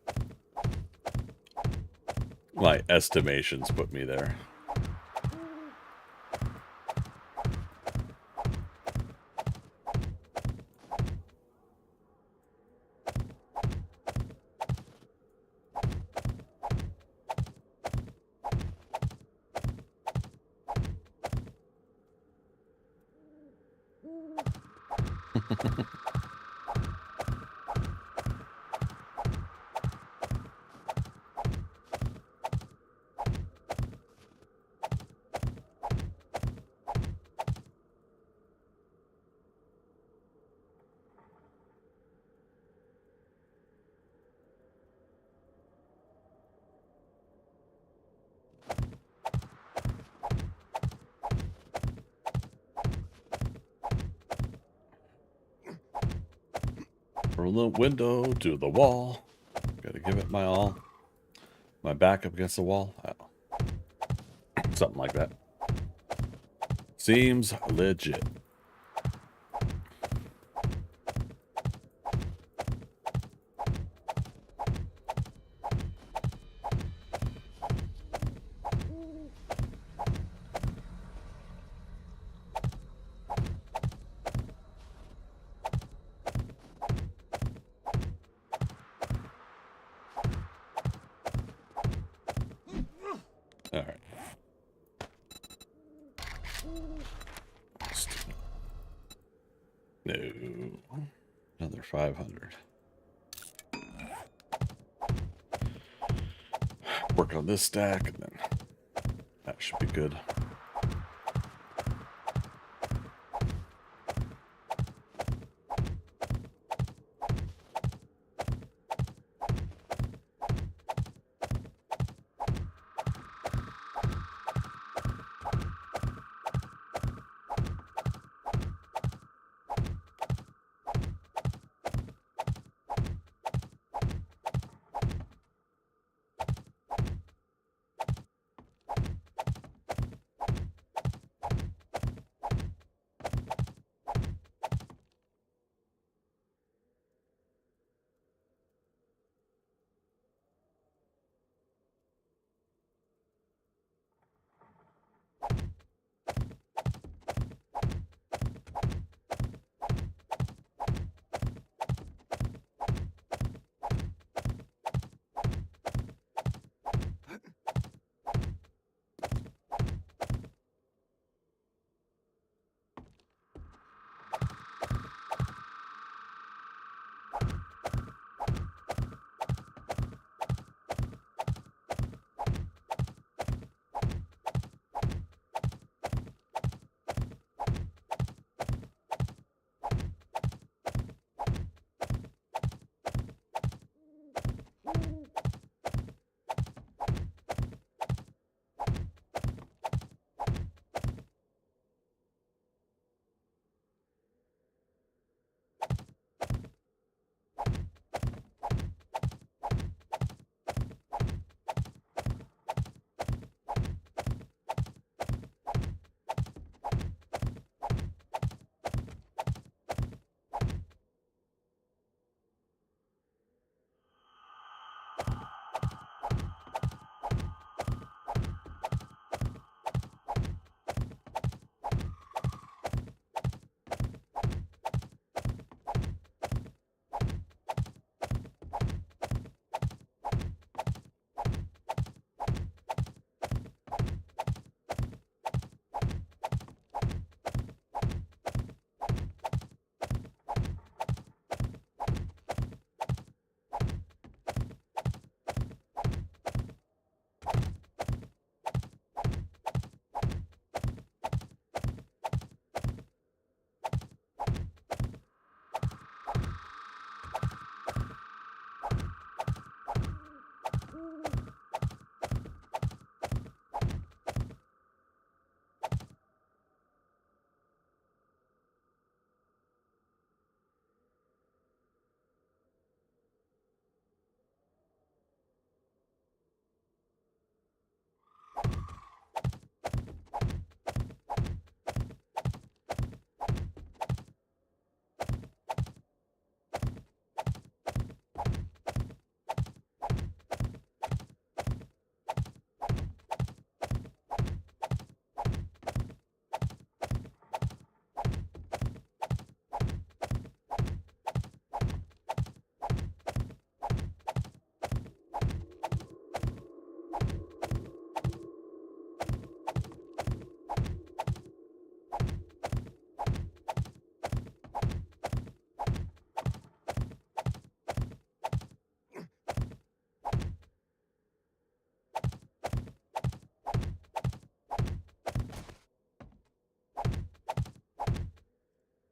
my estimations put me there. From the window to the wall. Gotta give it my all. My back up against the wall. Oh. Something like that. Seems legit. All right. No. Another 500. Work on this stack, and then that should be good.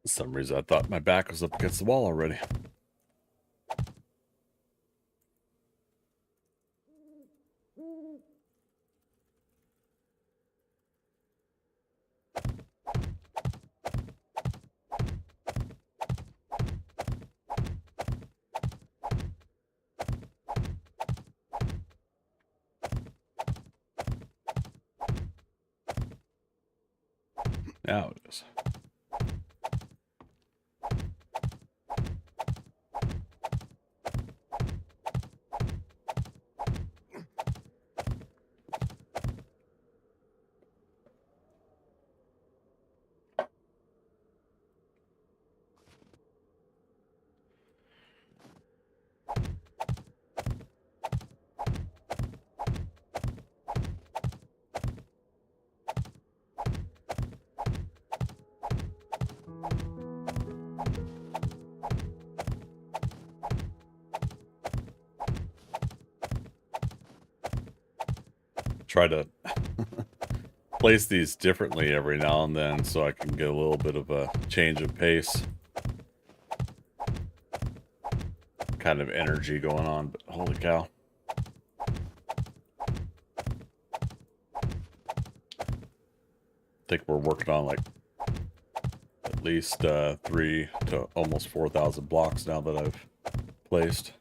For some reason, I thought my back was up against the wall already. Now it is. Try to place these differently every now and then so I can get a little bit of a change of pace. Kind of energy going on, but holy cow. I think we're working on like at least 3 to almost 4,000 blocks now that I've placed.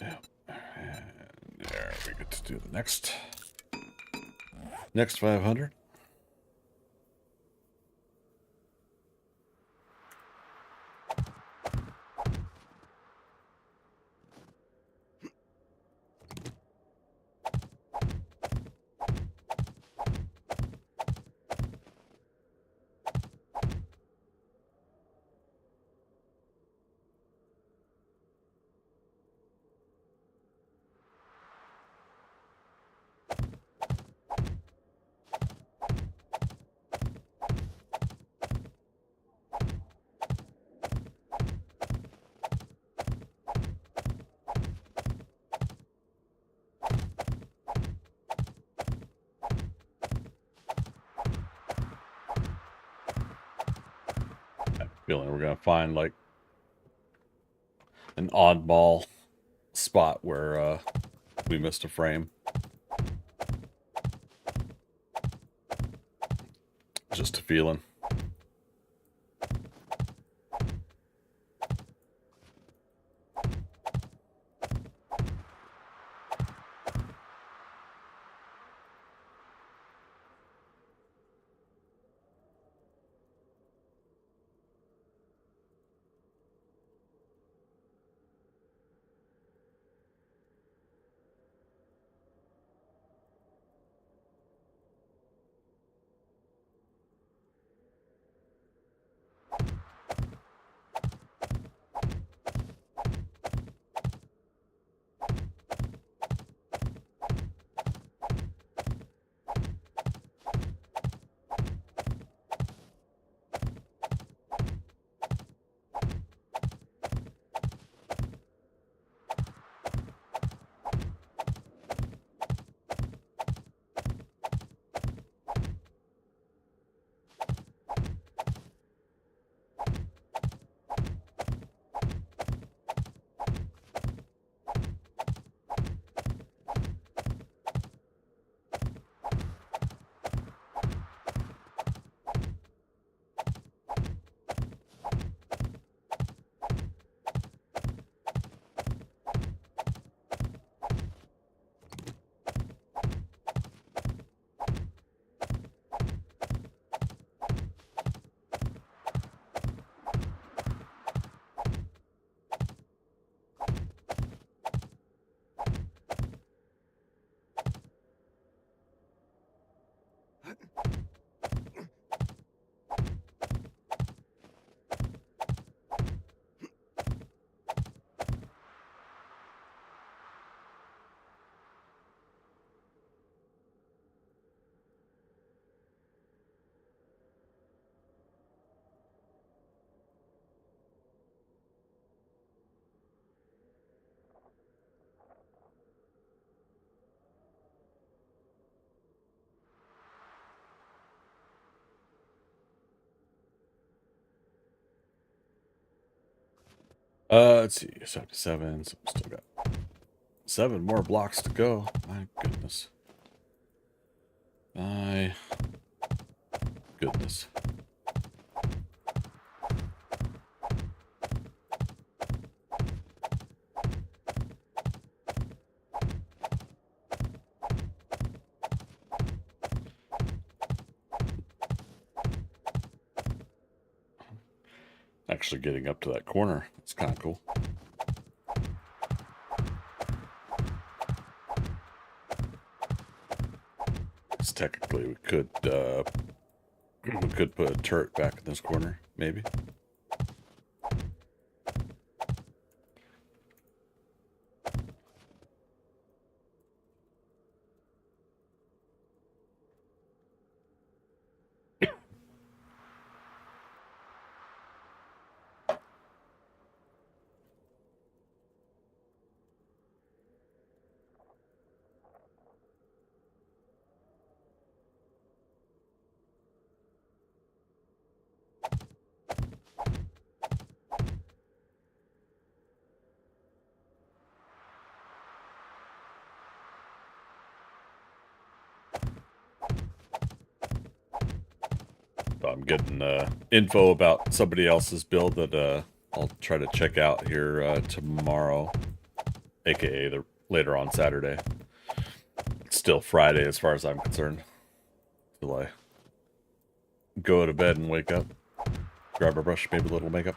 And there we get to do the next 500. Feeling we're gonna find like an oddball spot where we missed a frame. Just a feeling. Let's see, 77. So we still got 7 more blocks to go. My goodness. My goodness. Actually getting up to that corner. It's kind of cool. Because technically we could put a turret back in this corner, maybe. I'm getting info about somebody else's build that I'll try to check out here tomorrow, aka later on Saturday. It's still Friday as far as I'm concerned. Till I go to bed and wake up, grab a brush, maybe a little makeup.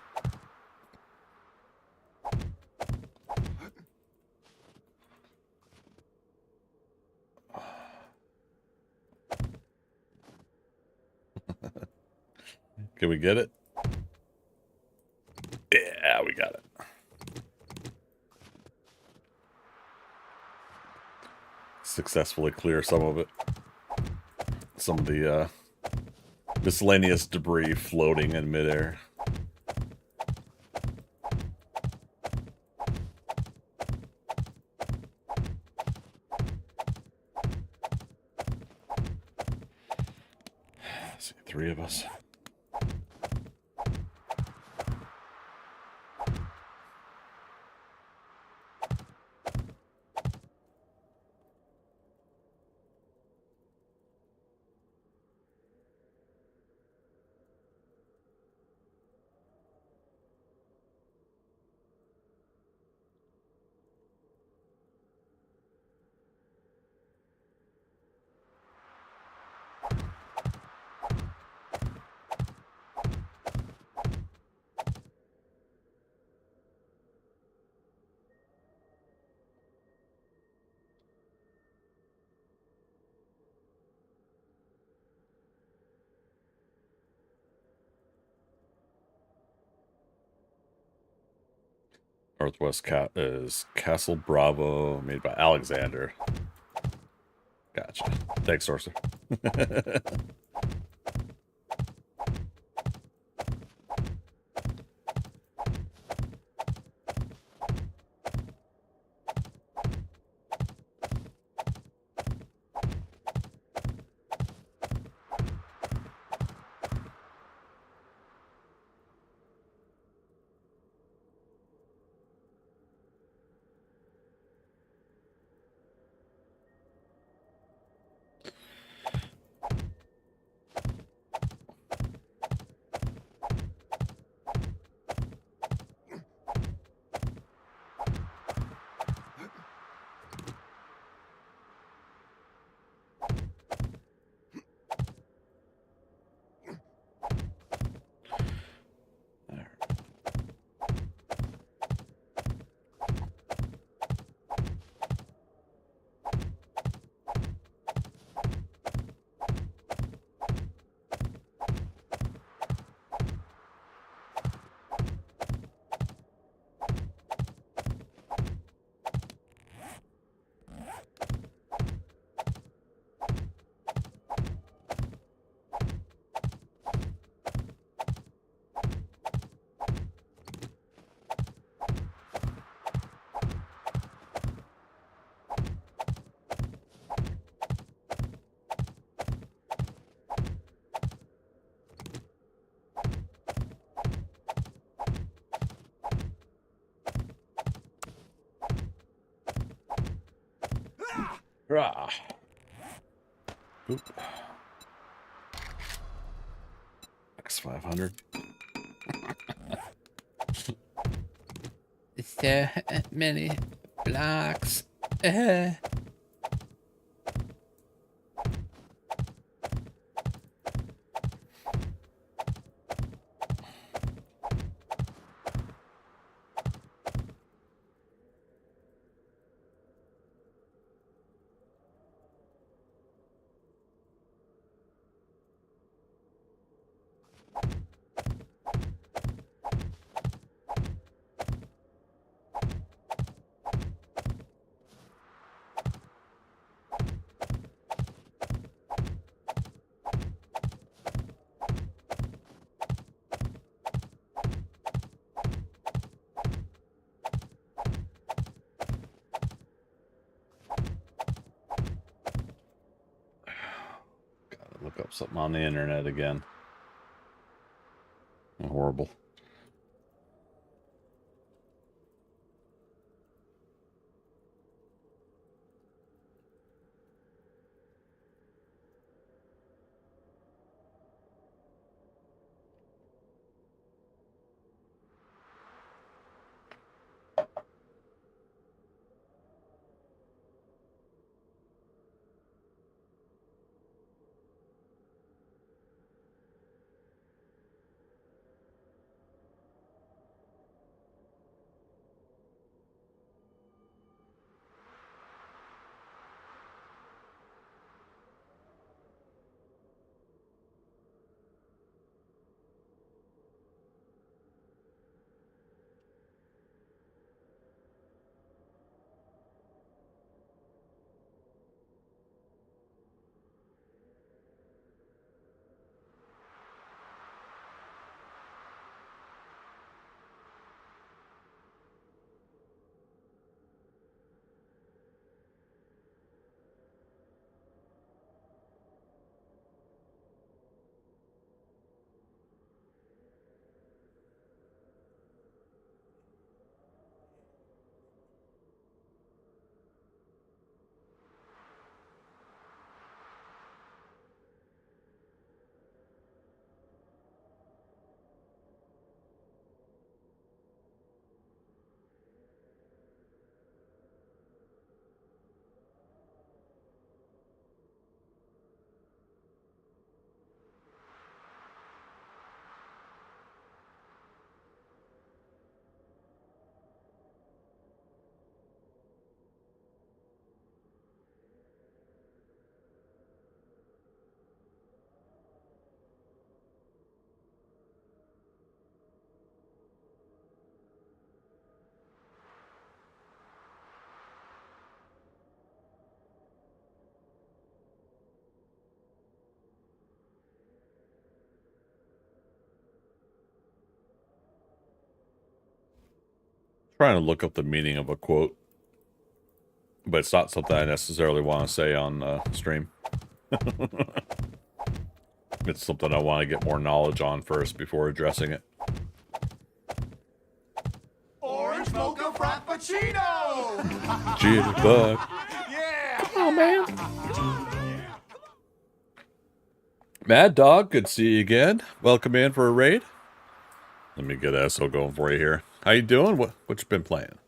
Can we get it? Yeah, we got it. Successfully clear some of it. Some of the miscellaneous debris floating in midair. Let's see, 3 of us. Northwest is Castle Bravo, made by Alexander. Gotcha. Thanks, Sorcerer. Ah. Oop. X500. So many blocks. Gotta look up something on the internet again. Horrible. Trying to look up the meaning of a quote, but it's not something I necessarily want to say on stream. It's something I want to get more knowledge on first before addressing it. Orange mocha frappuccino! Jitterbug. Yeah! Come on, man. Mad Dog, good to see you again. Welcome in for a raid. Let me get SO going for you here. How you doing? What you been playing?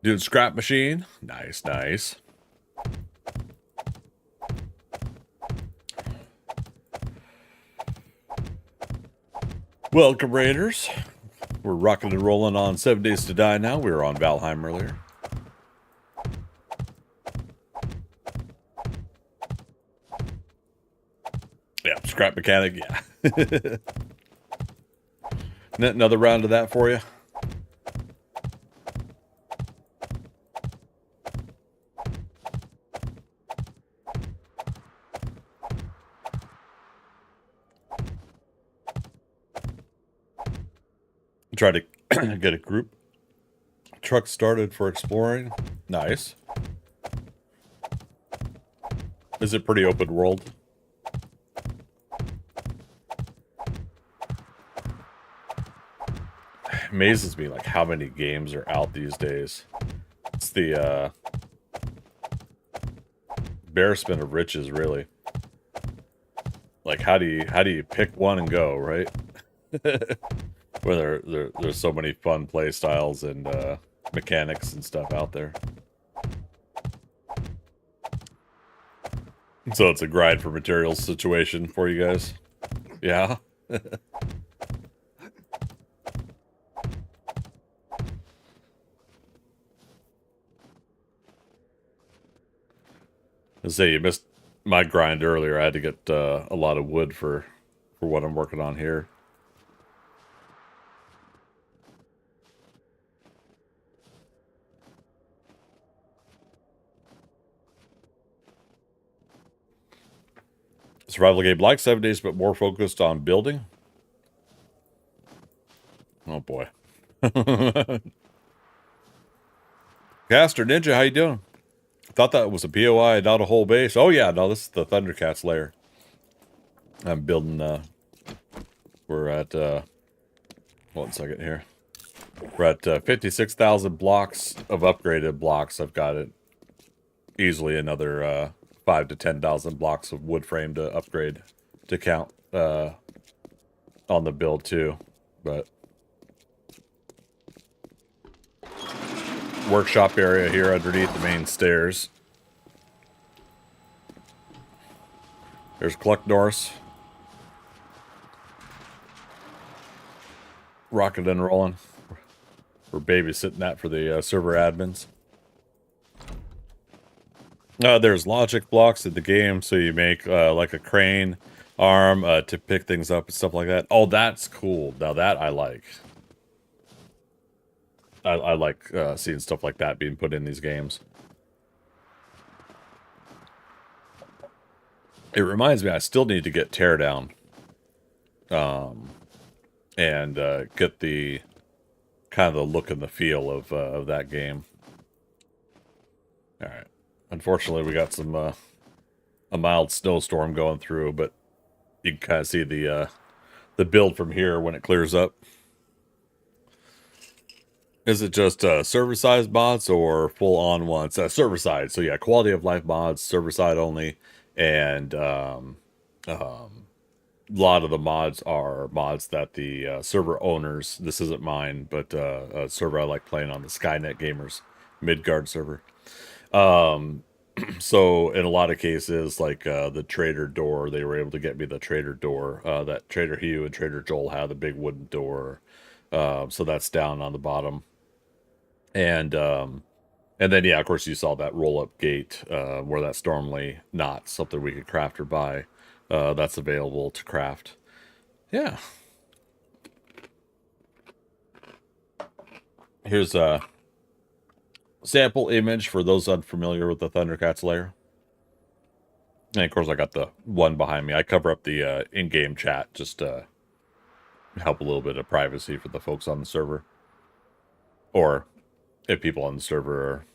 Doing Scrap Machine? Nice, nice. Welcome, Raiders. We're rocking and rolling on 7 Days to Die now. We were on Valheim earlier. Yeah, Scrap Mechanic, yeah. Another round of that for you. Try to get a group truck started for exploring. Nice. Is it pretty open world? amazes me like how many games are out these days. It's the embarrassment of riches, really. Like how do you pick one and go, right? Where there's so many fun play styles and mechanics and stuff out there. So it's a grind for materials situation for you guys. Yeah. I say you missed my grind earlier. I had to get a lot of wood for what I'm working on here. Survival game like 7 days, but more focused on building. Oh boy. Caster Ninja, how you doing? I thought that was a POI, not a whole base. Oh yeah, no, this is the Thundercats lair. I'm building, we're at, 1 second here. We're at 56,000 blocks of upgraded blocks. I've got it easily another 5 to 10,000 blocks of wood frame to upgrade to count on the build too. But workshop area here underneath the main stairs. There's Cluck Norse. Rocking and rolling. We're babysitting that for the server admins. There's logic blocks in the game, so you make like a crane arm to pick things up and stuff like that. Oh, that's cool. Now that I like. I like seeing stuff like that being put in these games. It reminds me, I still need to get Teardown. And get the kind of the look and the feel of that game. All right. Unfortunately, we got some a mild snowstorm going through, but you can kind of see the build from here when it clears up. Is it just server side mods or full on ones? Server side. So yeah, quality of life mods, server side only, and a lot of the mods are mods that the server owners. This isn't mine, but a server I like playing on, the Skynet Gamers Midgard server. So in a lot of cases, like the Trader door, they were able to get me the Trader door that Trader Hugh and Trader Joel had, the big wooden door. So that's down on the bottom. And then, yeah, of course, you saw that roll-up gate where that's normally not something we could craft or buy. That's available to craft. Yeah. Here's a sample image for those unfamiliar with the Thundercats lair. And, of course, I got the one behind me. I cover up the in-game chat just to help a little bit of privacy for the folks on the server. Or if people on the server are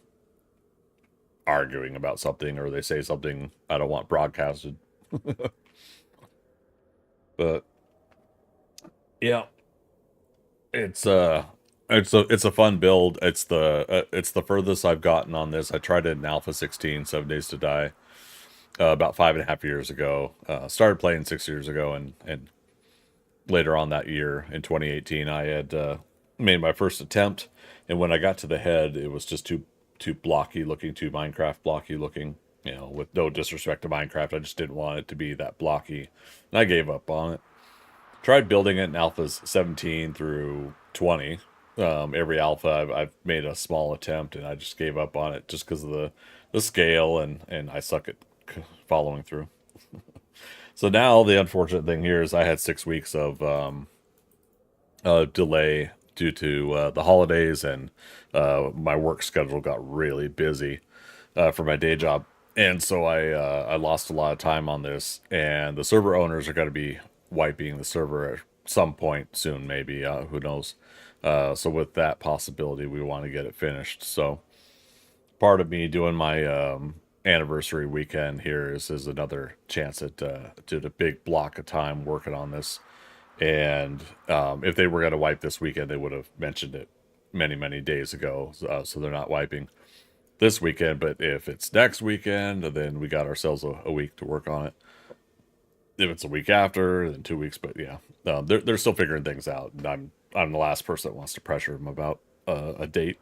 arguing about something or they say something I don't want broadcasted. But yeah, it's a fun build. It's the furthest I've gotten on this. I tried it in Alpha 16, 7 Days to Die, about 5.5 years ago. Started playing 6 years ago, and later on that year in 2018, I had made my first attempt. And when I got to the head, it was just too blocky looking, too Minecraft blocky looking. You know, with no disrespect to Minecraft, I just didn't want it to be that blocky. And I gave up on it. Tried building it in alphas 17 through 20. Every alpha I've made a small attempt, and I just gave up on it just because of the scale, and I suck at following through. So now the unfortunate thing here is I had 6 weeks of delay due to the holidays, and my work schedule got really busy for my day job. And so I lost a lot of time on this, and the server owners are going to be wiping the server at some point soon, maybe, who knows. So with that possibility, we want to get it finished. So part of me doing my anniversary weekend here is another chance at did a big block of time working on this. And if they were going to wipe this weekend, they would have mentioned it many days ago. So they're not wiping this weekend. But if it's next weekend, then we got ourselves a week to work on it. If it's a week after, then 2 weeks. But yeah, they're still figuring things out. And I'm the last person that wants to pressure them about a date.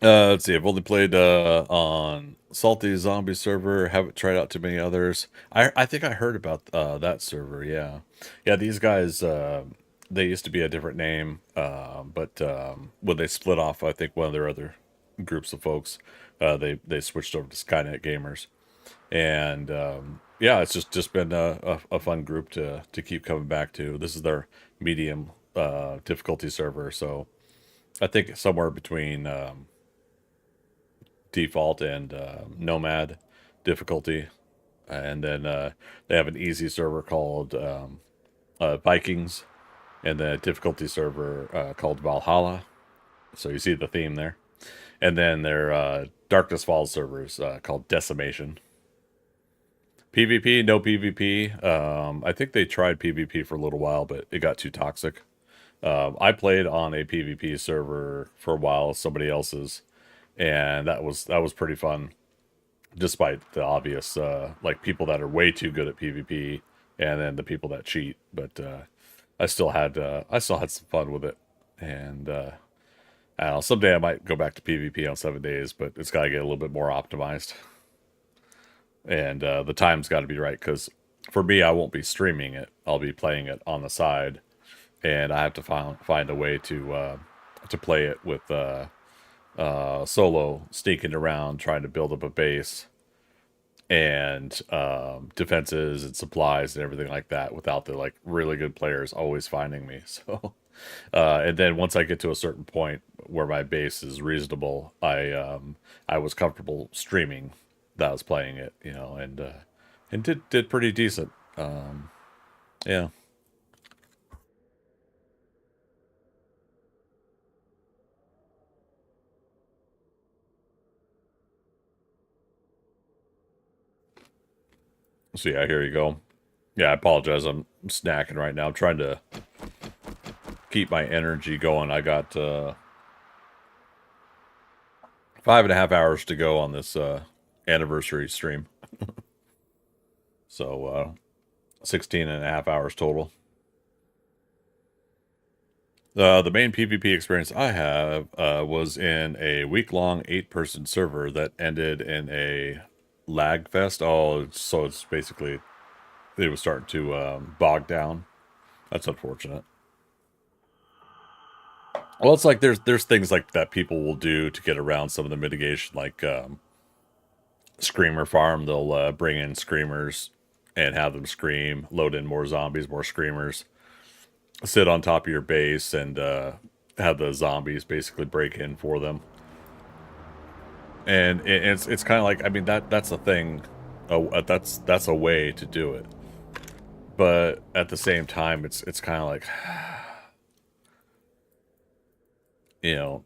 Let's see. I've only played on Salty Zombie server. Haven't tried out too many others. I think I heard about that server. Yeah, yeah. These guys, they used to be a different name, but when they split off, I think one of their other groups of folks, they switched over to Skynet Gamers, and yeah, it's just been a fun group to keep coming back to. This is their medium difficulty server, so I think somewhere between. Default and Nomad difficulty, and then they have an easy server called Vikings, and then a difficulty server called Valhalla. So you see the theme there, and then their Darkness Falls servers called Decimation. PvP, no PvP. I think they tried PvP for a little while, but it got too toxic. I played on a PvP server for a while, somebody else's, and that was pretty fun, despite the obvious like people that are way too good at PvP and then the people that cheat. But I still had some fun with it, and I don't know, someday I might go back to PvP on 7 days, but it's got to get a little bit more optimized, and the time's got to be right, because for me, I won't be streaming it. I'll be playing it on the side, and I have to find a way to play it with solo, sneaking around trying to build up a base and defenses and supplies and everything like that without the like really good players always finding me. So and then once I get to a certain point where my base is reasonable, I was comfortable streaming that I was playing it, and did pretty decent. Yeah. So yeah, here you go. Yeah, I apologize. I'm snacking right now. I'm trying to keep my energy going. I got 5.5 hours to go on this anniversary stream. So 16.5 hours total. The main PvP experience I have was in a week-long 8-person server that ended in a lag fest. Oh, so it's basically it was starting to bog down. That's unfortunate. Well, it's like there's things like that people will do to get around some of the mitigation, like Screamer Farm. They'll bring in screamers and have them scream, load in more zombies, more screamers, sit on top of your base, and have the zombies basically break in for them. And it's kind of like, I mean, that's a thing. That's a way to do it. But at the same time, it's kind of like,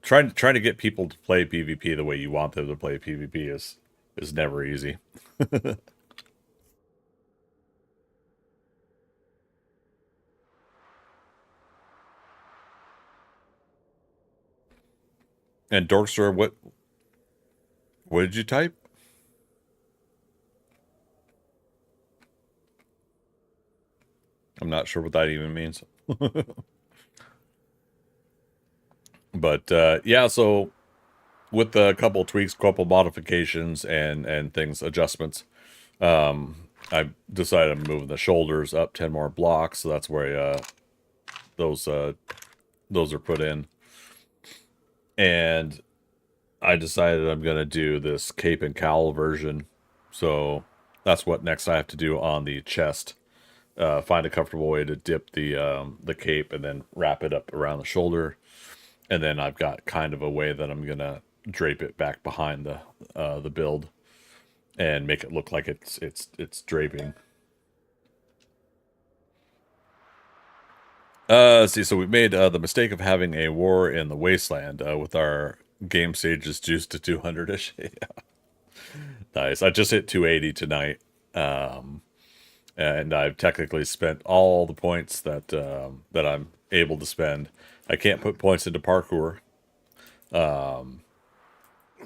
trying to get people to play PvP the way you want them to play PvP is never easy. And Dorkster, what did you type? I'm not sure what that even means. But yeah, so with a couple tweaks, couple modifications, and things, adjustments, I decided I'm moving the shoulders up 10 more blocks, so that's where those are put in. And I decided I'm gonna do this cape and cowl version, so that's what next I have to do on the chest. Find a comfortable way to dip the cape and then wrap it up around the shoulder, and then I've got kind of a way that I'm gonna drape it back behind the build and make it look like it's draping. Let's see, so we made the mistake of having a war in the wasteland with our game stages juiced to 200-ish. Yeah. Nice. I just hit 280 tonight, and I've technically spent all the points that that I'm able to spend. I can't put points into parkour,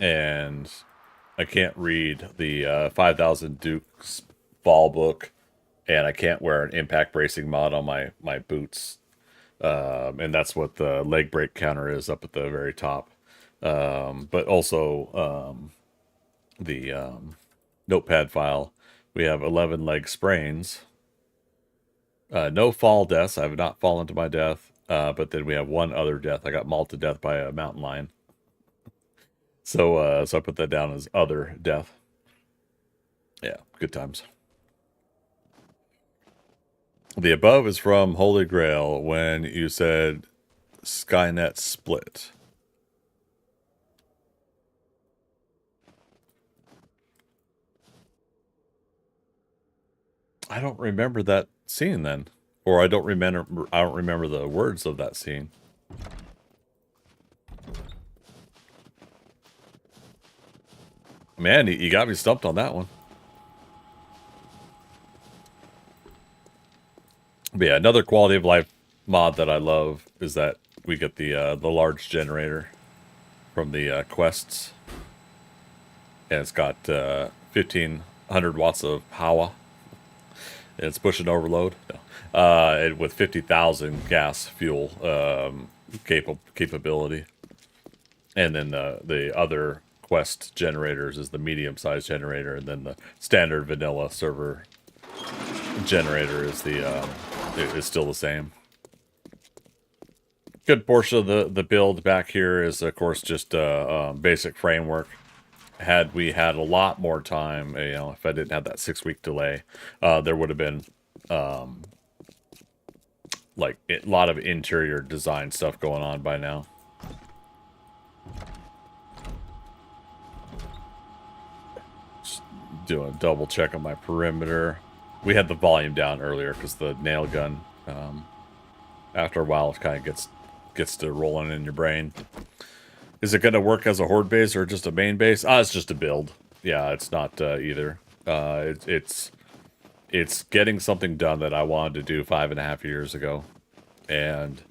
and I can't read the 5,000 Dukes ball book, and I can't wear an impact bracing mod on my boots. And that's what the leg break counter is up at the very top. But also the notepad file, we have 11 leg sprains. No fall deaths. I have not fallen to my death. But then we have one other death. I got mauled to death by a mountain lion. So I put that down as other death. Yeah, good times. The above is from Holy Grail when you said Skynet split. I don't remember that scene then, or I don't remember the words of that scene. Man, you got me stumped on that one. But yeah, another quality of life mod that I love is that we get the large generator from the quests, and it's got 1,500 watts of power. And it's pushing overload. No. With 50,000 gas fuel capability, and then the other quest generators is the medium-sized generator, and then the standard vanilla server generator is is still the same. Good portion of the build back here is, of course, just basic framework. Had we had a lot more time, if I didn't have that 6-week delay, there would have been like a lot of interior design stuff going on by now. Just doing a double check on my perimeter. We had the volume down earlier because the nail gun, after a while, it kind of gets to rolling in your brain. Is it going to work as a horde base or just a main base? It's just a build. Yeah, it's not either. It's getting something done that I wanted to do 5.5 years ago. And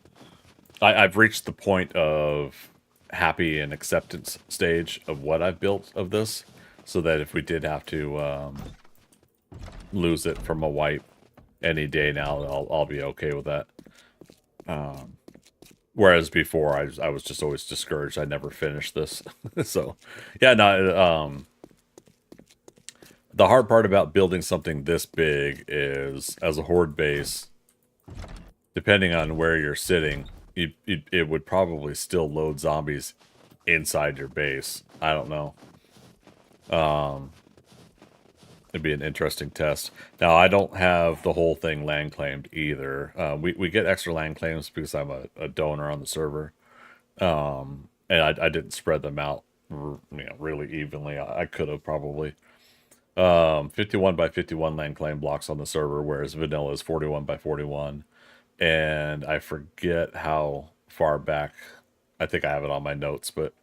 I've reached the point of happy and acceptance stage of what I've built of this. So that if we did have to lose it from a wipe any day now, I'll be okay with that. Whereas before, I was just always discouraged. I never finished this. So, yeah, no. The hard part about building something this big is, as a horde base, depending on where you're sitting, it would probably still load zombies inside your base. I don't know. It'd be an interesting test. Now, I don't have the whole thing land claimed either. We get extra land claims because I'm a donor on the server. And I didn't spread them out really evenly. I could have probably. 51 by 51 land claim blocks on the server, whereas vanilla is 41 by 41. And I forget how far back. I think I have it on my notes, but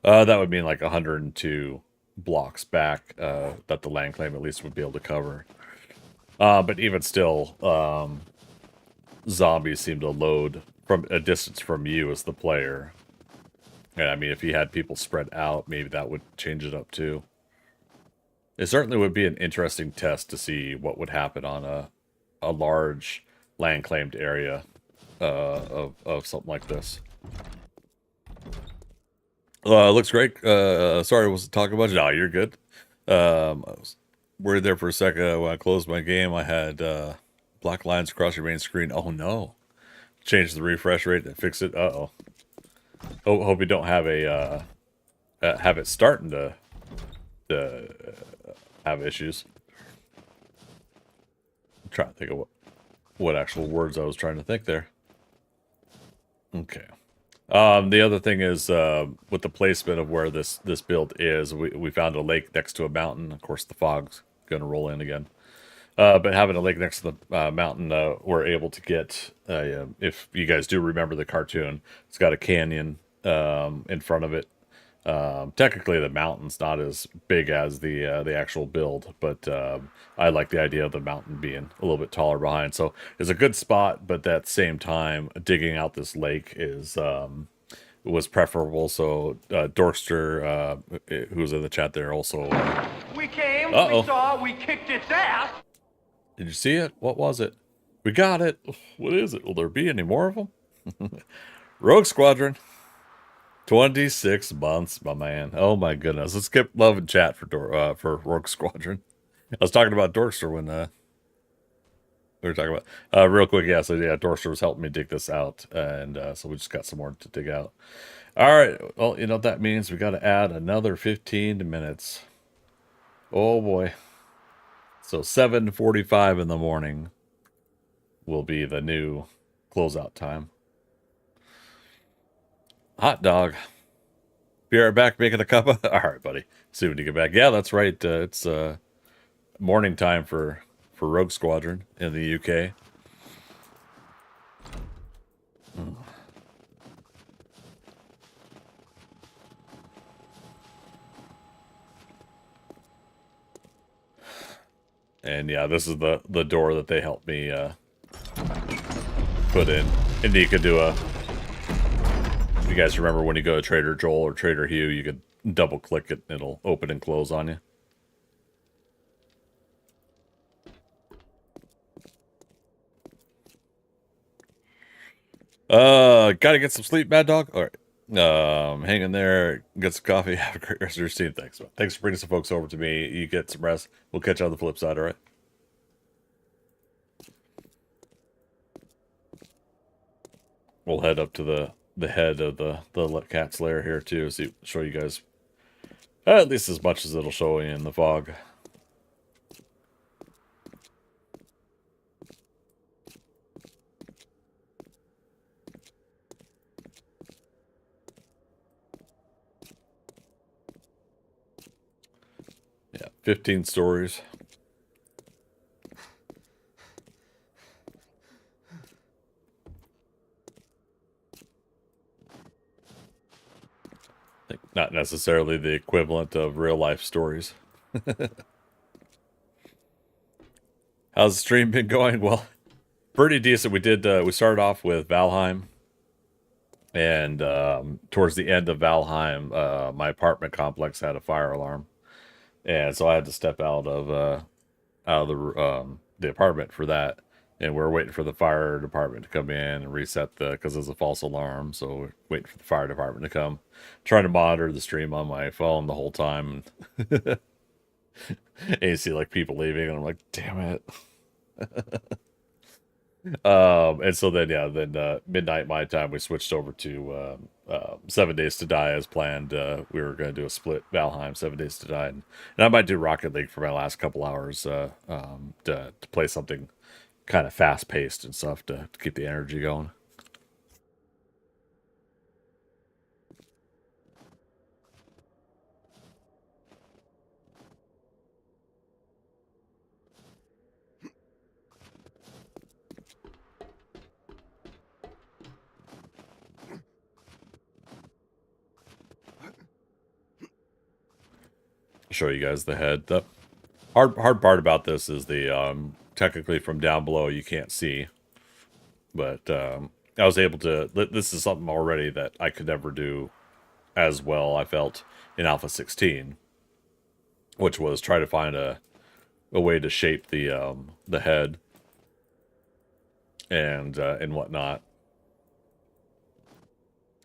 that would mean like 102 blocks back that the land claim at least would be able to cover. But even still, zombies seem to load from a distance from you as the player. And I mean, if you had people spread out, maybe that would change it up too. It certainly would be an interesting test to see what would happen on a large land claimed area of something like this. Looks great. Sorry I wasn't talking about it. No, you're good. I was worried there for a second. When I closed my game, I had black lines across your main screen. Oh no. Change the refresh rate and fix it. Uh-oh. Hope you don't have have it starting to have issues. I'm trying to think of what actual words I was trying to think there. Okay. The other thing is, with the placement of where this build is, we found a lake next to a mountain. Of course, the fog's going to roll in again. But having a lake next to the mountain, we're able to get, if you guys do remember the cartoon, it's got a canyon in front of it. Technically, the mountain's not as big as the actual build, but I like the idea of the mountain being a little bit taller behind. So it's a good spot, but at the same time, digging out this lake is was preferable. So Dorkster, who's in the chat there, also. We came, Uh-oh. we saw, we kicked its ass. Did you see it? What was it? We got it. What is it? Will there be any more of them? Rogue Squadron. 26 months, my man. Oh my goodness. Let's skip love and chat for Rogue Squadron. I was talking about Dorkster when we were talking about real quick. Yeah, so yeah, Dorkster was helping me dig this out, and so we just got some more to dig out. All right. Well, you know what that means? We got to add another 15 minutes. Oh boy. So 7:45 in the morning will be the new closeout time. Hot dog. Be right back making a cup of... All right, buddy. See when you get back. Yeah, that's right. It's morning time for Rogue Squadron in the UK. And yeah, this is the door that they helped me put in. And you could do a... You guys remember when you go to Trader Joel or Trader Hugh, you could double click it and it'll open and close on you. Gotta get some sleep, Mad Dog. All right. Hang in there, get some coffee, have a great rest of your stream. Thanks, man. Thanks for bringing some folks over to me. You get some rest. We'll catch you on the flip side, all right? We'll head up to the head of the cat's lair here too. Show you guys at least as much as it'll show you in the fog. Yeah, 15 stories. Not necessarily the equivalent of real life stories. How's the stream been going? Well, pretty decent. We started off with Valheim, and towards the end of Valheim, my apartment complex had a fire alarm, and so I had to step out of the apartment for that. And we're waiting for the fire department to come in and reset because it's a false alarm. So we're waiting for the fire department to come. Trying to monitor the stream on my phone the whole time. And you see like people leaving, and I'm like, damn it. And so then midnight my time, we switched over to 7 Days to Die as planned. We were going to do a split Valheim, 7 Days to Die, and I might do Rocket League for my last couple hours to play something kind of fast paced and stuff to keep the energy going. Show you guys the head. The hard part about this is the technically from down below you can't see, but I was able to. This is something already that I could never do as well, I felt, in Alpha 16, which was try to find a way to shape the head and whatnot.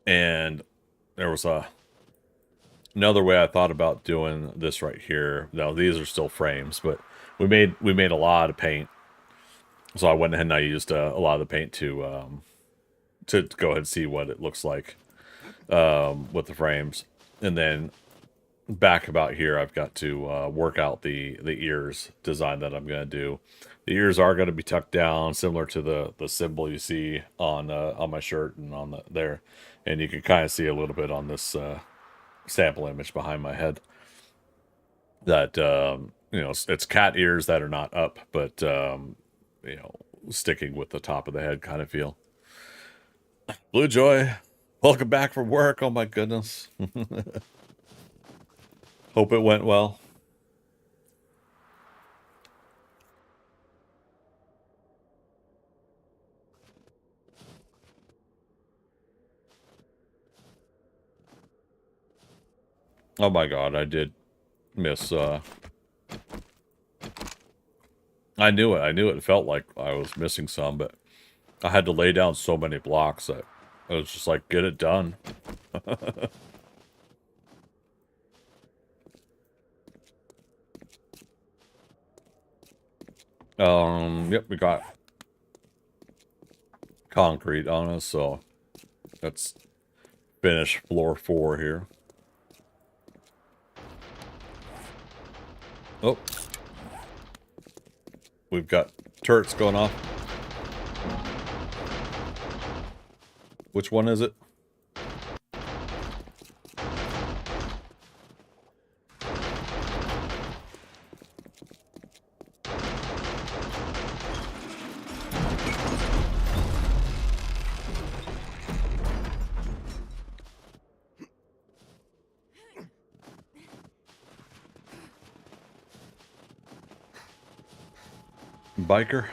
And there was another way I thought about doing this right here. Now these are still frames, but we made a lot of paint, so I went ahead and I used a lot of the paint to go ahead and see what it looks like with the frames. And then back about here, I've got to work out the ears design that I'm going to do. The ears are going to be tucked down, similar to the symbol you see on my shirt and on there, and you can kind of see a little bit on this sample image behind my head that it's cat ears that are not up, but sticking with the top of the head kind of feel. Blue Joy, welcome back from work. Oh my goodness. Hope it went well. Oh my god, I did miss, I knew it. I knew it felt like I was missing some, but I had to lay down so many blocks that I was just like, get it done. Yep, we got concrete on us, so let's finish floor 4 here. Oh. We've got turrets going off. Which one is it? Biker.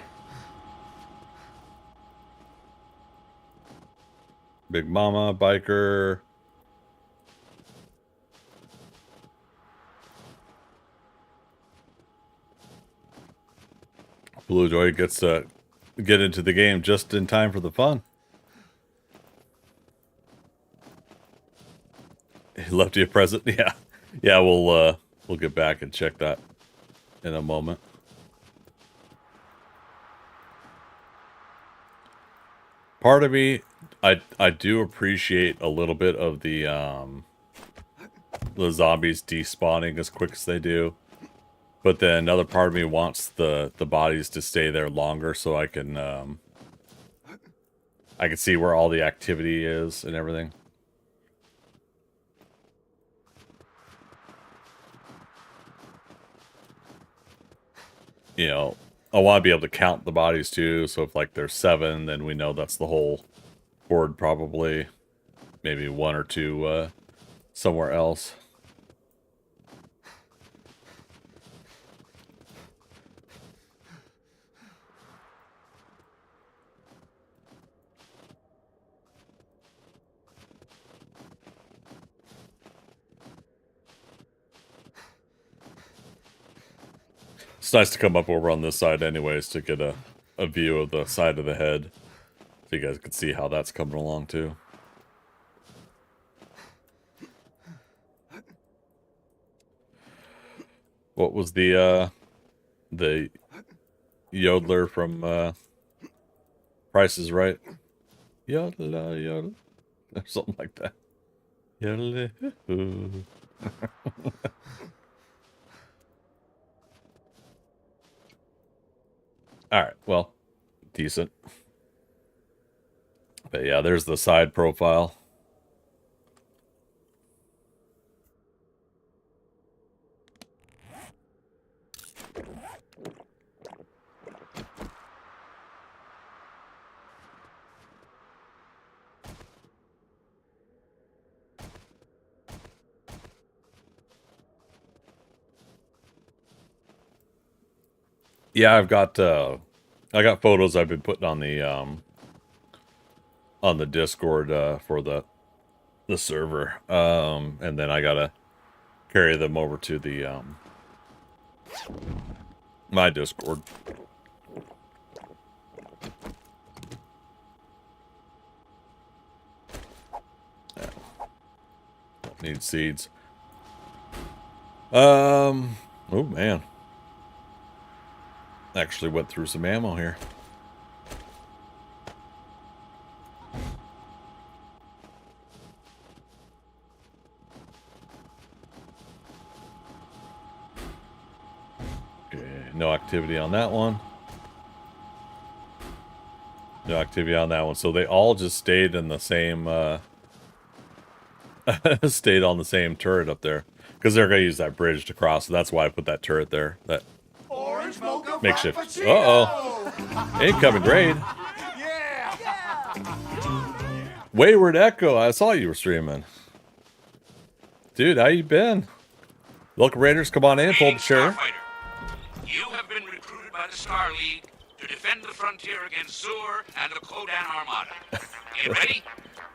Big Mama, biker. Blue Joy gets to get into the game just in time for the fun. He left you a present. Yeah. Yeah, we'll get back and check that in a moment. Part of me, I do appreciate a little bit of the zombies despawning as quick as they do. But then another part of me wants the bodies to stay there longer so I can see where all the activity is and everything. You know, I want to be able to count the bodies too, so if like there's 7, then we know that's the whole horde probably. Maybe 1 or 2 somewhere else. It's nice to come up over on this side anyways to get a view of the side of the head. So you guys can see how that's coming along too. What was the yodeler from Price is Right? Yodel, yodel. Or something like that. Yodel. Alright, well, decent. But yeah, there's the side profile. Yeah, I got photos I've been putting on the Discord for the server. And then I gotta carry them over to the my Discord. Yeah. Need seeds. Oh man. Actually went through some ammo here. Okay, no activity on that one. No activity on that one. So they all just stayed in the same stayed on the same turret up there. Because they're gonna use that bridge to cross, so that's why I put that turret there. That makeshift. Uh-oh. Incoming raid. Wayward Echo, I saw you were streaming. Dude, how you been? Welcome, Raiders. Come on in. Pull the chair. Starfighter, you have been recruited by the Star League to defend the frontier against Zur and the Kodan Armada. Get ready?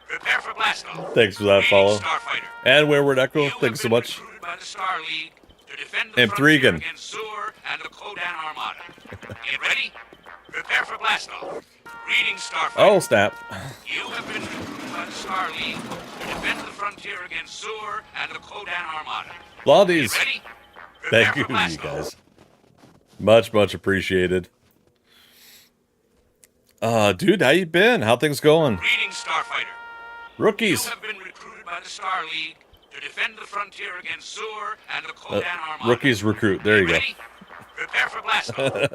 Prepare for blast-off. Thanks for that follow. Starfighter. And Wayward Echo, thanks so much. By the Star League to defend the And frontier Thregan. against Zur and the Kodan Armada. Get ready? Prepare for blast-off. Reading Starfighter. Oh, snap. You have been recruited by the Star League to defend the frontier against Zur and the Kodan Armada. Blondies. Get ready? Thank Prepare you, for you blast-off. guys. Much appreciated. Dude, how you been? How things going? Reading Starfighter. Rookies. You have been recruited by the Star League to defend the frontier against Zur and the Kodan Armada. Rookies recruit. There you go. Ready? Prepare for blast-off.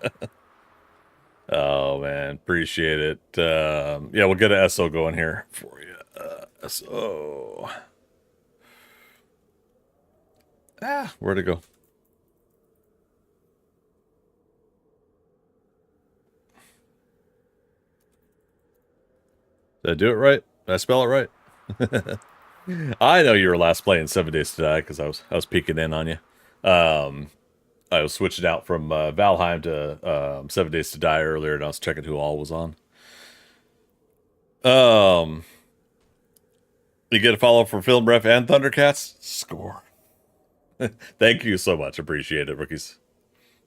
Oh, man. Appreciate it. Yeah, we'll get an SO going here for you. SO. Where'd it go? Did I do it right? Did I spell it right? I know you were last playing 7 Days to Die because I was peeking in on you. I was switching out from Valheim to 7 Days to Die earlier, and I was checking who all was on. You get a follow for Film Ref and Thundercats? Score. Thank you so much. Appreciate it, rookies.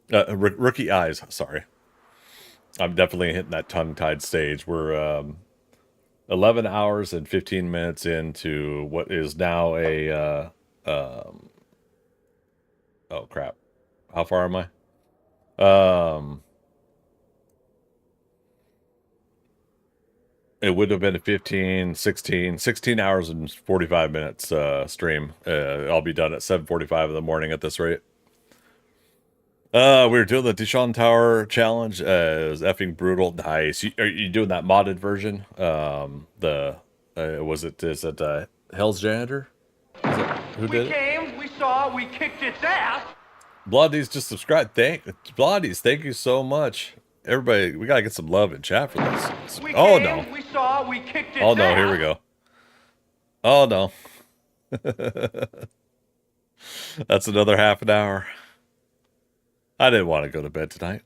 Rookie eyes, sorry. I'm definitely hitting that tongue-tied stage. We're 11 hours and 15 minutes into what is now a... oh, crap. How far am I? It would have been a 16 hours and 45 minutes stream. I'll be done at 7:45 in the morning at this rate. We were doing the Dishon Tower challenge. It was effing brutal. Nice. Are you doing that modded version? Is it Hell's Janitor? Who did it? Came, we saw, we kicked its ass. Blondies just subscribe. Blondies, thank you so much. Everybody, we gotta get some love in chat for this. Oh no. We saw, we kicked its Oh no, ass. here we go. Oh no. That's another half an hour. I didn't want to go to bed tonight.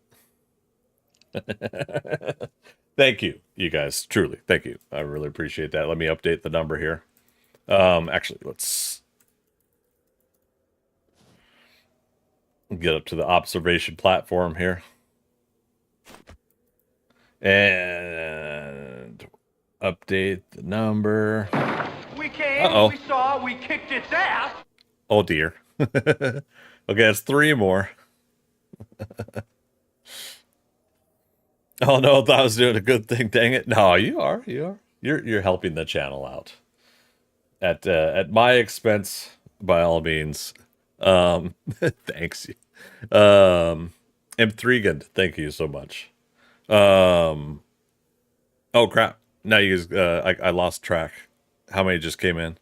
Thank you, you guys. Truly, thank you. I really appreciate that. Let me update the number here. Actually, let's get up to the observation platform here. And update the number. We came, we saw, we kicked its ass. Oh dear. Okay, it's 3 more. Oh no, I thought I was doing a good thing. Dang it! No, you are. You're helping the channel out at my expense, by all means. Thanks. M3gan, thank you so much. Oh crap! Now you guys, I lost track. How many just came in?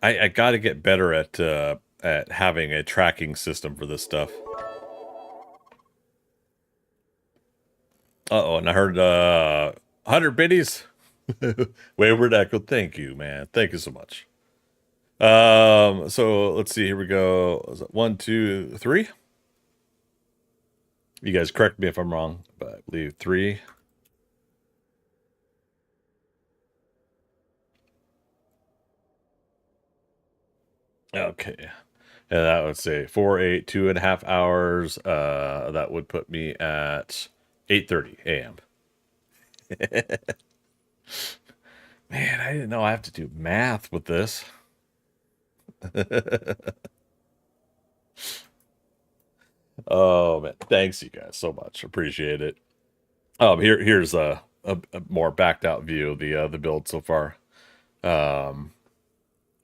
I got to get better at having a tracking system for this stuff. Uh-oh, and I heard 100 biddies. Wayward Echo, thank you, man. Thank you so much. So let's see, here we go. Is it 1, 2, 3? You guys correct me if I'm wrong, but I believe 3. Okay, and that would say 4, 8, 2.5 hours. That would put me at 8:30 a.m. Man, I didn't know I have to do math with this. Oh man, thanks you guys so much. Appreciate it. Here's a more backed out view of the build so far.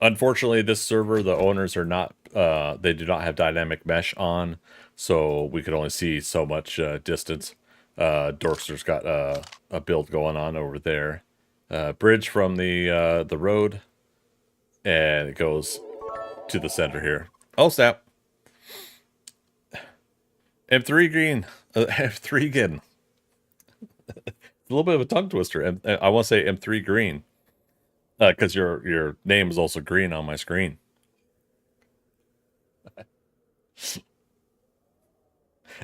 Unfortunately, this server, the owners are not, they do not have dynamic mesh on, so we could only see so much distance. Dorkster's got a build going on over there. Bridge from the road, and it goes to the center here. Oh, snap. M3 green. M3 again. little bit of a tongue twister. I want to say M3 Green, because your name is also green on my screen.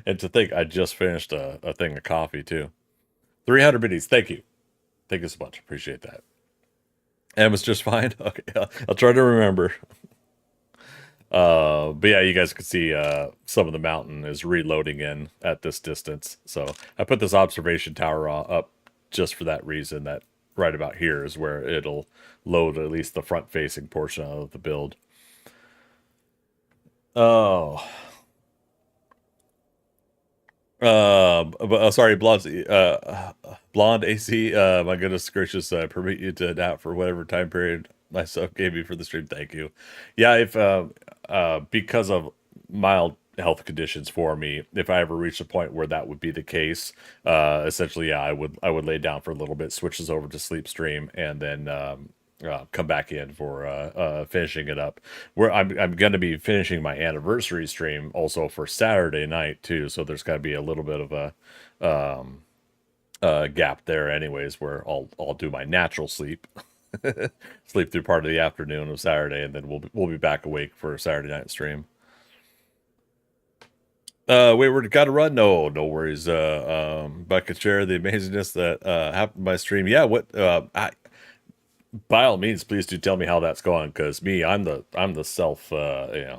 And to think, I just finished a thing of coffee too. 300 biddies. Thank you. Thank you so much. Appreciate that. And was just fine. Okay, I'll try to remember. But yeah, you guys can see some of the mountain is reloading in at this distance. So I put this observation tower up just for that reason, that right about here is where it'll load at least the front facing portion of the build. Oh. Sorry, blonde AC. My goodness gracious, permit you to adapt for whatever time period myself gave you for the stream. Thank you. Yeah, if because of mild health conditions for me, if I ever reach a point where that would be the case, essentially, yeah, I would lay down for a little bit, switches over to sleep stream, and then come back in for finishing it up. Where I'm going to be finishing my anniversary stream also for Saturday night too, so there's got to be a little bit of a gap there, anyways, where I'll do my natural sleep, sleep through part of the afternoon of Saturday, and then we'll be back awake for a Saturday night stream. Wait, we're gotta run. No worries. But could share the amazingness that happened by stream. Yeah, by all means, please do tell me how that's going, because I'm the self, I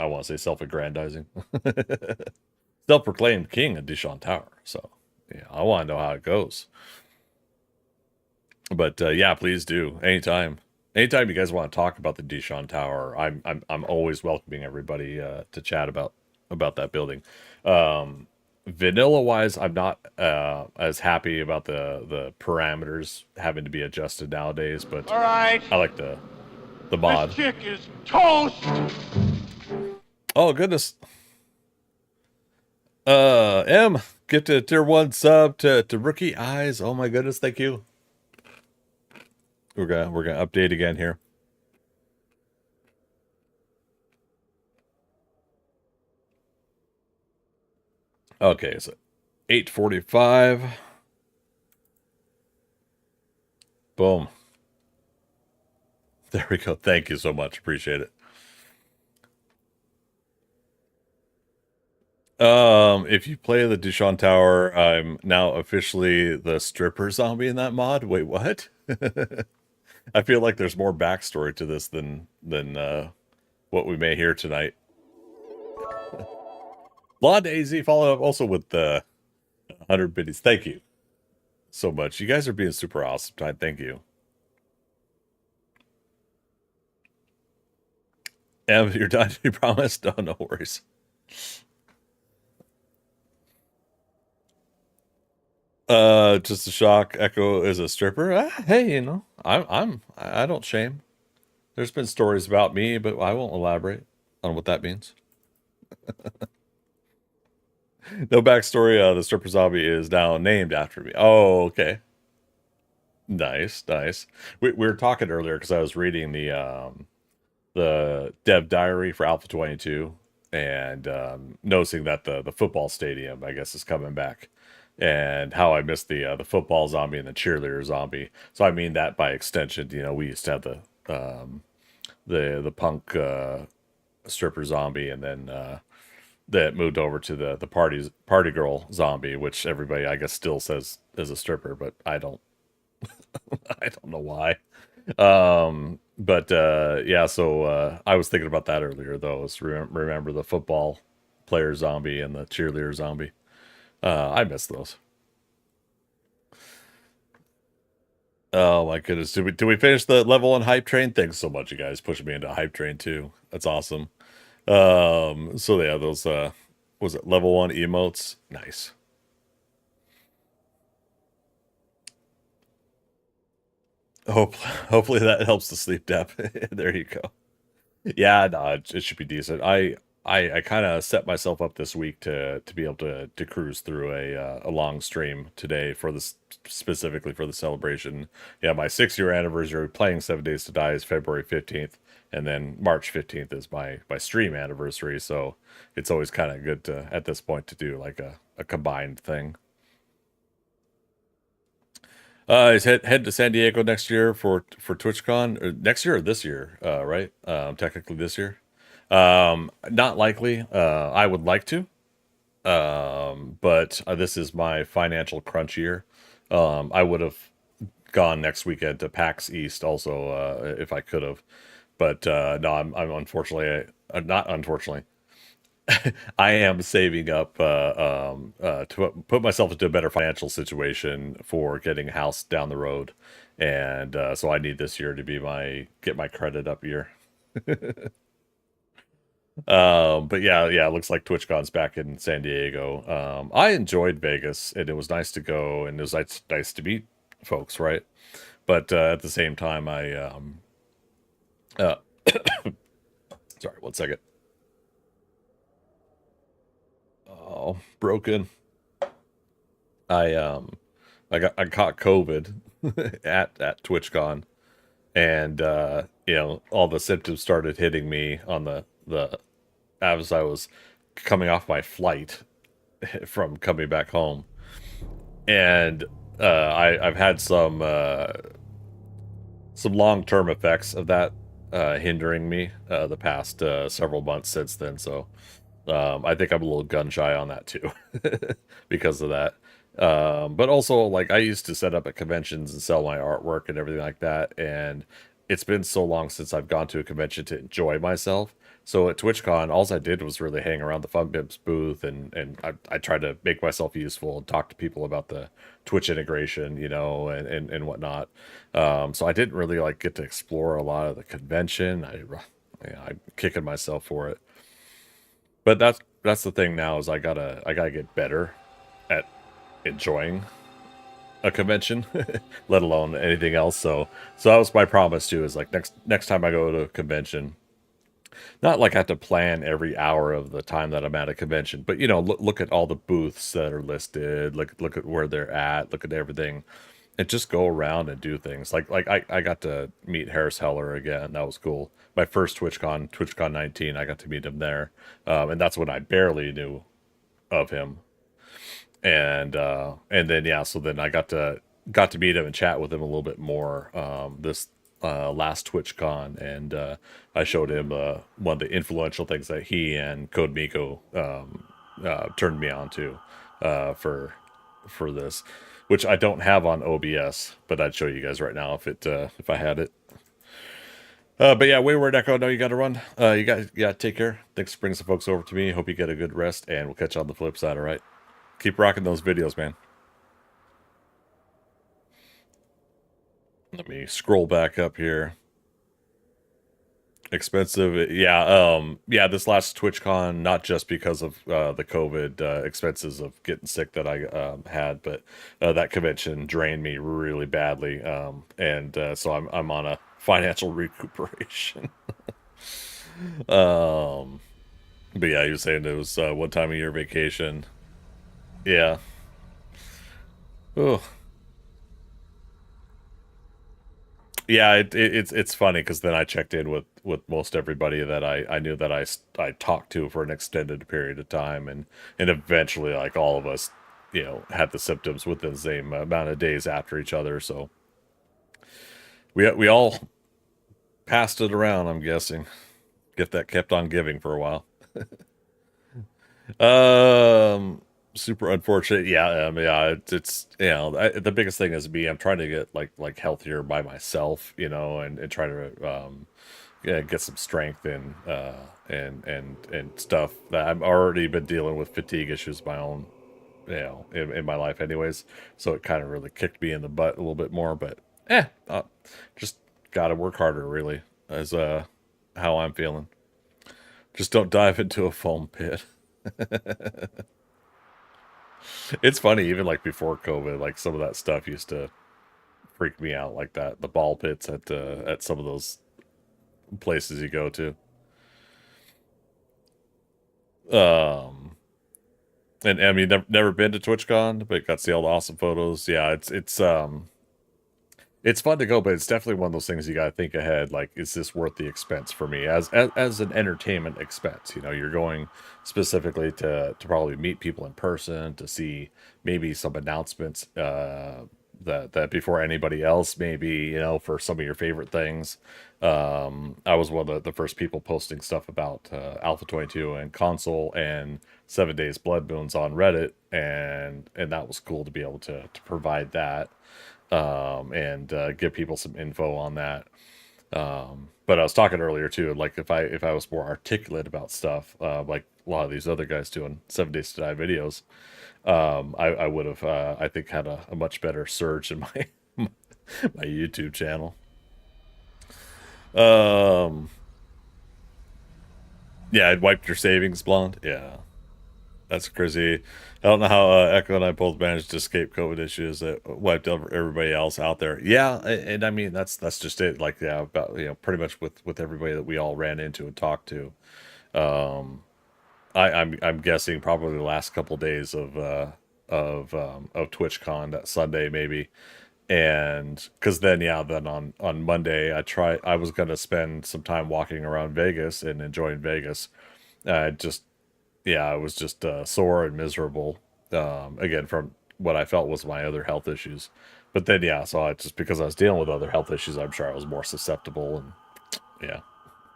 want to say self-aggrandizing, self-proclaimed king of Dishon Tower. So yeah, I want to know how it goes. But yeah, please do anytime you guys want to talk about the Dishon Tower. I'm always welcoming everybody to chat about that building. Vanilla wise, I'm not as happy about the parameters having to be adjusted nowadays, but All right. I like the mod. This chick is toast. Oh goodness. M, get to tier 1 sub to Rookie Eyes. Oh my goodness, thank you. We're gonna update again here. Okay, so 8:45. Boom. There we go. Thank you so much. Appreciate it. If you play the Dishon Tower, I'm now officially the stripper zombie in that mod. Wait, what? I feel like there's more backstory to this than what we may hear tonight. Blonde AZ followed up also with the 100 biddies. Thank you so much. You guys are being super awesome tonight. Thank you. Em, you're done. You promised? Oh, no worries. Just a shock. Echo is a stripper. Hey, I don't shame. There's been stories about me, but I won't elaborate on what that means. No backstory. The stripper zombie is now named after me. Oh, okay. Nice. We were talking earlier because I was reading the dev diary for Alpha 22 and noticing that the football stadium, I guess, is coming back, and how I missed the football zombie and the cheerleader zombie. So I mean that by extension, we used to have the punk stripper zombie, and then that moved over to the party girl zombie, which everybody I guess still says is a stripper, but I don't I don't know why. But yeah, so I was thinking about that earlier though. Is remember the football player zombie and the cheerleader zombie. I miss those. Oh my goodness. Did we finish the level 1 hype train? Thanks so much, you guys, pushing me into hype train too. That's awesome. So yeah, those was it level 1 emotes? Nice. Hopefully that helps the sleep depth. There you go. Yeah, no, it should be decent. I kind of set myself up this week to be able to cruise through a long stream today for this, specifically for the celebration. Yeah, my 6-year anniversary playing 7 Days to Die is February 15th, and then March 15th is my stream anniversary. So it's always kind of good to, at this point, to do like a combined thing. He's head to San Diego next year for TwitchCon, or next year or this year, right? Technically this year. Not likely. I would like to, but this is my financial crunch year. I would have gone next weekend to PAX East also if I could have, but no, I'm unfortunately not unfortunately. I am saving up to put myself into a better financial situation for getting a house down the road, and so I need this year to be my get my credit up year. But yeah, it looks like TwitchCon's back in San Diego. I enjoyed Vegas, and it was nice to go, and it was nice to meet folks, right? But at the same time, uh, sorry, one second. Oh, broken. I I caught COVID at TwitchCon, and all the symptoms started hitting me on the as I was coming off my flight from coming back home, and I've had some long-term effects of that hindering me the past several months since then. So I think I'm a little gun shy on that too because of that. But also, like, I used to set up at conventions and sell my artwork and everything like that, and it's been so long since I've gone to a convention to enjoy myself. So at TwitchCon, all I did was really hang around the FunBips booth, and I tried to make myself useful and talk to people about the Twitch integration, and whatnot. So I didn't really like get to explore a lot of the convention. I'm kicking myself for it. But that's the thing now is I gotta get better at enjoying a convention, let alone anything else. So that was my promise too. Is like next time I go to a convention, not like I have to plan every hour of the time that I'm at a convention, but look at all the booths that are listed, look at where they're at, look at everything, and just go around and do things. Like I got to meet Harris Heller again. That was cool. My first TwitchCon 19, I got to meet him there, and that's when I barely knew of him. And then yeah, so then I got to meet him and chat with him a little bit more this last TwitchCon, and I showed him one of the influential things that he and Code Miko turned me on to for this, which I don't have on OBS, but I'd show you guys right now if I had it. But yeah, Wayward Echo, I know you got to run. You guys, yeah, take care. Thanks for bringing some folks over to me. Hope you get a good rest, and we'll catch you on the flip side. All right, keep rocking those videos, man. Let me scroll back up here. Expensive, yeah. This last TwitchCon, not just because of the COVID expenses of getting sick that I had, but that convention drained me really badly, and so I'm on a financial recuperation. But yeah, you were saying it was one time a year vacation. Yeah. Oh. Yeah, it's funny because then I checked in with most everybody that I knew that I talked to for an extended period of time, and eventually, like, all of us, had the symptoms within the same amount of days after each other. So we all passed it around, I'm guessing. Gift that kept on giving for a while. Super unfortunate. Yeah, yeah. It's the biggest thing is me. I'm trying to get like healthier by myself, and try to get some strength and stuff that I've already been dealing with fatigue issues of my own, in my life anyways. So it kind of really kicked me in the butt a little bit more. But just gotta work harder, really, as how I'm feeling. Just don't dive into a foam pit. It's funny, even like before COVID, like some of that stuff used to freak me out, like that, the ball pits at some of those places you go to. Um, and I mean, never been to TwitchCon, but got to see all the awesome photos. Yeah, it's fun to go, but it's definitely one of those things you got to think ahead. Like, is this worth the expense for me as an entertainment expense? You're going specifically to probably meet people in person, to see maybe some announcements, that before anybody else, maybe, you know, for some of your favorite things. I was one of the first people posting stuff about Alpha 22 and console and 7 Days Blood Moons on Reddit, and that was cool to be able to provide that, and give people some info on that. But I was talking earlier too, like if I was more articulate about stuff, like a lot of these other guys doing 7 Days to Die videos, I would have, I think, had a much better surge in my my YouTube channel. Yeah, I'd wiped your savings, blonde. Yeah, that's crazy. I don't know how Echo and I both managed to escape COVID issues that wiped over everybody else out there. Yeah, and I mean that's just it. Like, yeah, about, you know, pretty much with everybody that we all ran into and talked to. Um, I'm guessing probably the last couple days of TwitchCon, that Sunday maybe. And because then, yeah, then on Monday I was gonna spend some time walking around Vegas and enjoying Vegas. Just Yeah, I was just sore and miserable, again, from what I felt was my other health issues. But then, yeah, so I just, because I was dealing with other health issues, I'm sure I was more susceptible. And yeah,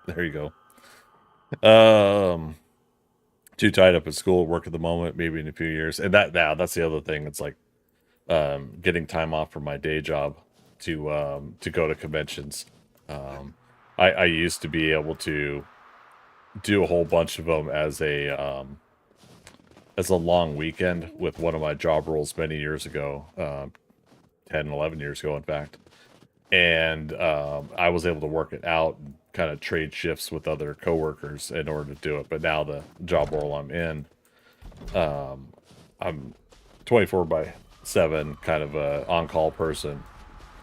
there you go. Too tied up at school, work at the moment, maybe in a few years. And that's the other thing. It's like, getting time off from my day job to go to conventions. Um, I used to be able to do a whole bunch of them as a long weekend with one of my job roles many years ago, 10, 11 years ago, in fact. And I was able to work it out and kind of trade shifts with other coworkers in order to do it. But now the job role I'm in, I'm 24 by 7 kind of a on-call person.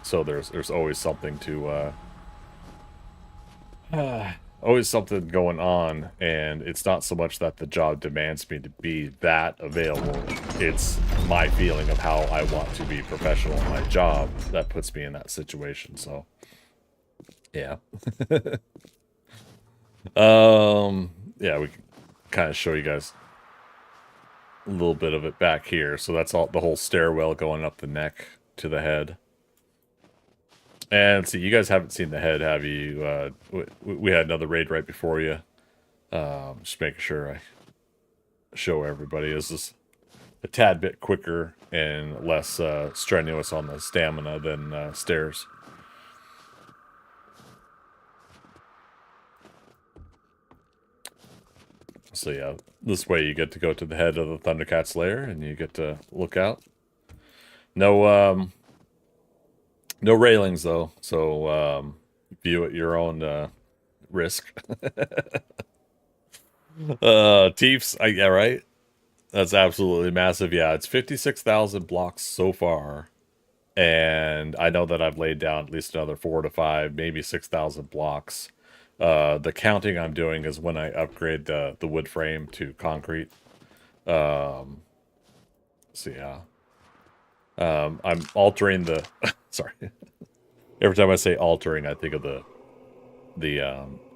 So there's always something to always something going on, and it's not so much that the job demands me to be that available. It's my feeling of how I want to be professional in my job that puts me in that situation. So yeah. Yeah, we can kind of show you guys a little bit of it back here. So that's all, the whole stairwell going up the neck to the head. And see, you guys haven't seen the head, have you? We had another raid right before you. Just making sure I show everybody. This is a tad bit quicker and less strenuous on the stamina than stairs. So yeah, this way you get to go to the head of the Thundercat's lair and you get to look out. No, no railings though, so view at your own risk. Teefs, yeah, right? That's absolutely massive. Yeah, it's 56,000 blocks so far. And I know that I've laid down at least another 4 to 5, maybe 6,000 blocks. The counting I'm doing is when I upgrade the wood frame to concrete. So yeah. I'm altering the sorry. Every time I say altering, I think of the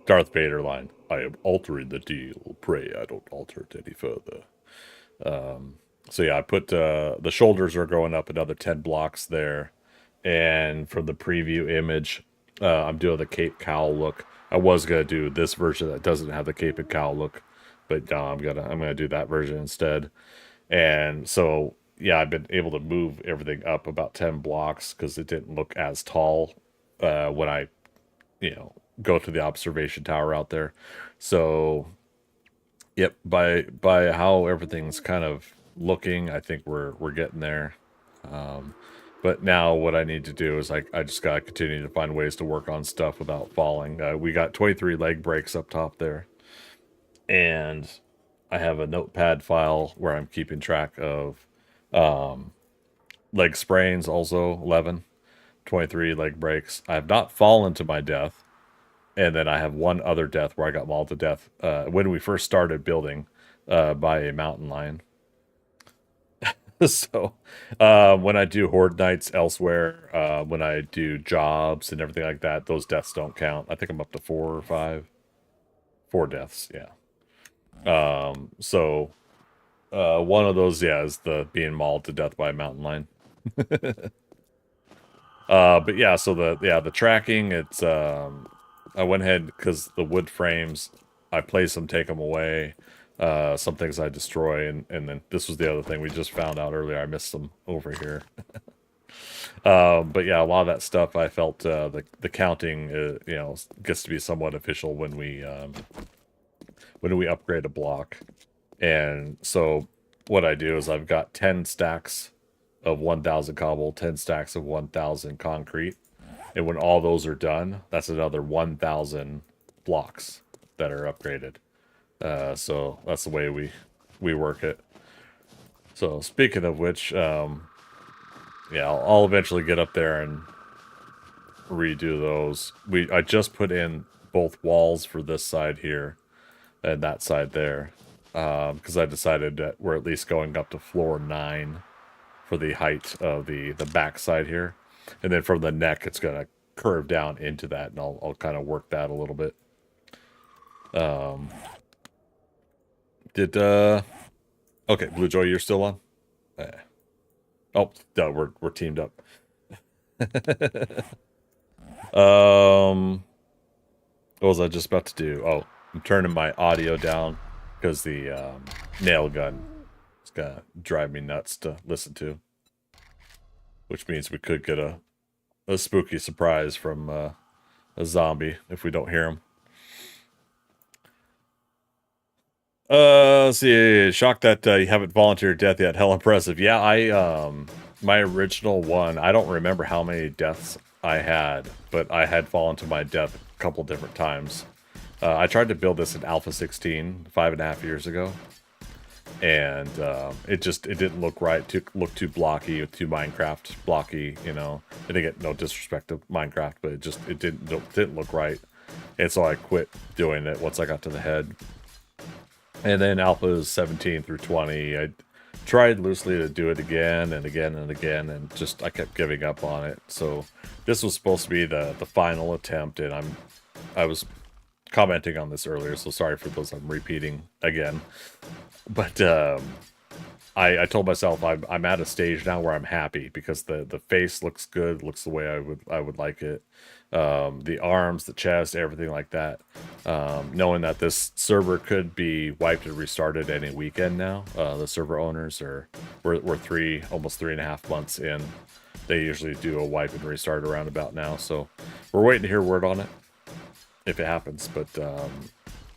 Darth Vader line. I am altering the deal. Pray I don't alter it any further. So yeah, I put the shoulders are going up another 10 blocks there. And from the preview image, I'm doing the cape cowl look. I was gonna do this version that doesn't have the cape and cowl look, but I'm gonna do that version instead. And so yeah, I've been able to move everything up about 10 blocks because it didn't look as tall when I, go to the observation tower out there. So yep, by how everything's kind of looking, I think we're getting there. But now what I need to do is I just gotta continue to find ways to work on stuff without falling. We got 23 leg breaks up top there, and I have a notepad file where I'm keeping track of leg sprains, also 11, 23 leg breaks. I have not fallen to my death, and then I have one other death where I got mauled to death when we first started building by a mountain lion. So when I do horde nights elsewhere, when I do jobs and everything like that, those deaths don't count. I think I'm up to 4 or 5. 4 deaths, yeah. So one of those, yeah, is the being mauled to death by a mountain lion. But yeah, so the tracking, it's I went ahead because the wood frames, I place them, take them away. Some things I destroy, and then this was the other thing we just found out earlier. I missed them over here. But yeah, a lot of that stuff I felt the counting gets to be somewhat official when we upgrade a block. And so what I do is I've got 10 stacks of 1,000 cobble, 10 stacks of 1,000 concrete. And when all those are done, that's another 1,000 blocks that are upgraded. So that's the way we work it. So speaking of which, yeah, I'll eventually get up there and redo those. I just put in both walls for this side here and that side there, because I decided that we're at least going up to floor 9 for the height of the back side here, and then from the neck it's gonna curve down into that, and I'll kind of work that a little bit. Okay, Blue Joy, you're still on? Oh, no, we're teamed up. What was I just about to do? Oh, I'm turning my audio down because the nail gun is gonna drive me nuts to listen to. Which means we could get a spooky surprise from a zombie if we don't hear him. Let's see. Shocked that you haven't volunteered death yet. Hell impressive. Yeah, my original one, I don't remember how many deaths I had, but I had fallen to my death a couple different times. I tried to build this in Alpha 16 5.5 years ago, and it didn't look right. Looked too blocky, too Minecraft blocky. You know, I didn't get no disrespect to Minecraft, but it didn't look right, and so I quit doing it once I got to the head. And then Alphas 17 through 20, I tried loosely to do it again and again and again, and just I kept giving up on it. So this was supposed to be the final attempt, and I was commenting on this earlier, so sorry for those I'm repeating again. But I told myself I'm at a stage now where I'm happy because the face looks good, looks the way I would like it. The arms, the chest, everything like that. Knowing that this server could be wiped and restarted any weekend now. The server owners we're almost 3.5 months in. They usually do a wipe and restart around about now, so we're waiting to hear word on it if it happens. But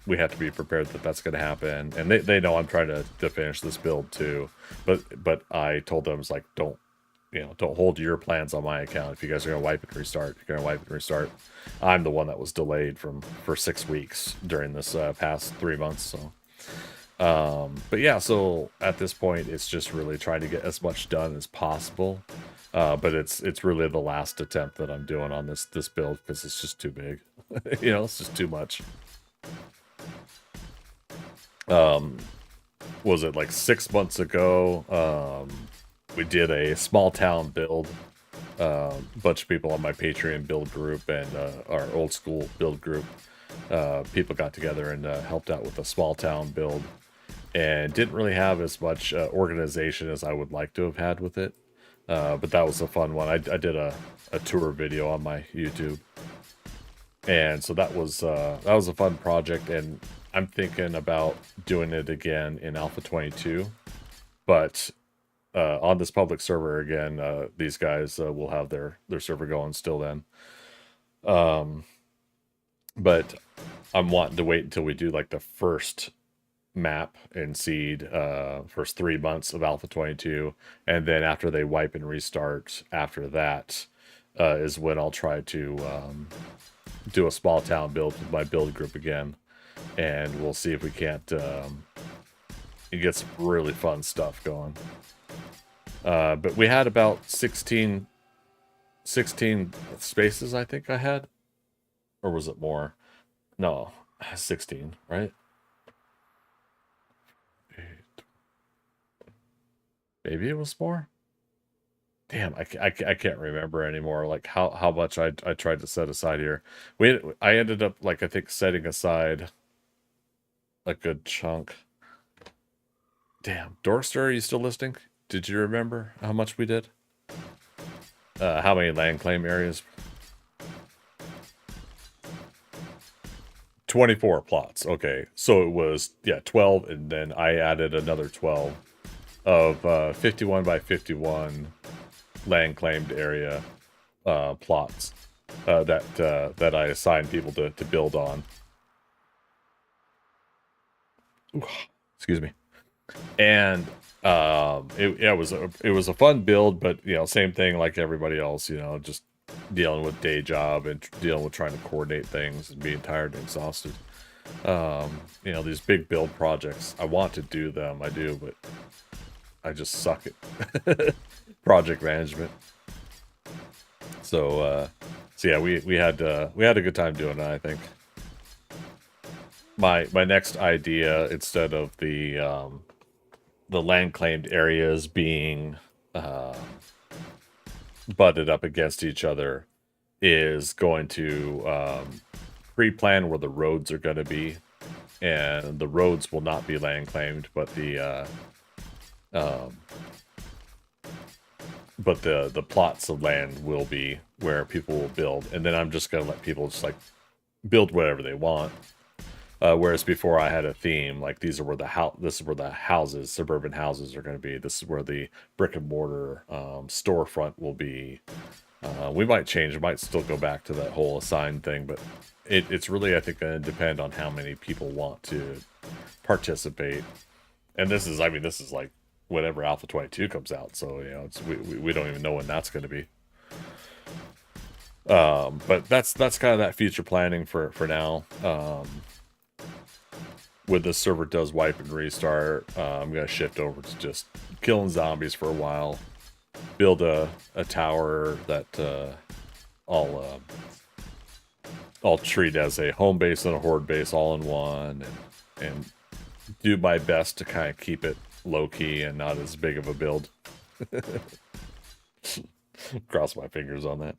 we have to be prepared that that's going to happen, and they know I'm trying to finish this build too. But I told them, it's like, don't hold your plans on my account. If you guys are going to wipe and restart, you're going to wipe and restart. I'm the one that was delayed for 6 weeks during this past 3 months. So, but yeah, so at this point, it's just really trying to get as much done as possible. But it's really the last attempt that I'm doing on this build because it's just too big. It's just too much. Was it like 6 months ago? We did a small town build. A bunch of people on my Patreon build group and our old school build group. People got together and helped out with a small town build, and didn't really have as much organization as I would like to have had with it. But that was a fun one. I did a tour video on my YouTube, and so that was a fun project, and I'm thinking about doing it again in Alpha 22, but on this public server again. These guys will have their server going still then. But I'm wanting to wait until we do like the first map and seed, first 3 months of Alpha 22, and then after they wipe and restart after that, is when I'll try to do a small town build with my build group again, and we'll see if we can't get some really fun stuff going. But we had about 16 spaces, I think I had. Or was it more? No, 16, right? Maybe it was more? Damn, I can't remember anymore, like how much I tried to set aside here. I ended up, like, I think setting aside a good chunk. Damn, Dorkster, are you still listening? Did you remember how much we did? How many land claim areas? 24 plots. Okay, so it was 12, and then I added another 12 of 51 by 51 land claimed area plots that I assigned people to build on. Ooh, excuse me. And it was a fun build, but same thing like everybody else, just dealing with day job and dealing with trying to coordinate things and being tired and exhausted. These big build projects, I want to do them, I do, but I just suck at project management. So yeah, we had a good time doing it, I think. My next idea, instead of the land claimed areas being butted up against each other, is going to pre-plan where the roads are going to be, and the roads will not be land claimed, but the plots of land will be where people will build, and then I'm just going to let people just like build whatever they want. Whereas before I had a theme, like this is where the houses, suburban houses are going to be. This is where the brick and mortar storefront will be. We might change. We might still go back to that whole assigned thing, but it's really, I think, going to depend on how many people want to participate. And this is like whenever Alpha 22 comes out, so we don't even know when that's going to be. But that's kind of that future planning for now. When the server does wipe and restart, I'm going to shift over to just killing zombies for a while. Build a tower that I'll treat as a home base and a horde base all in one, and do my best to kind of keep it low-key and not as big of a build. Cross my fingers on that.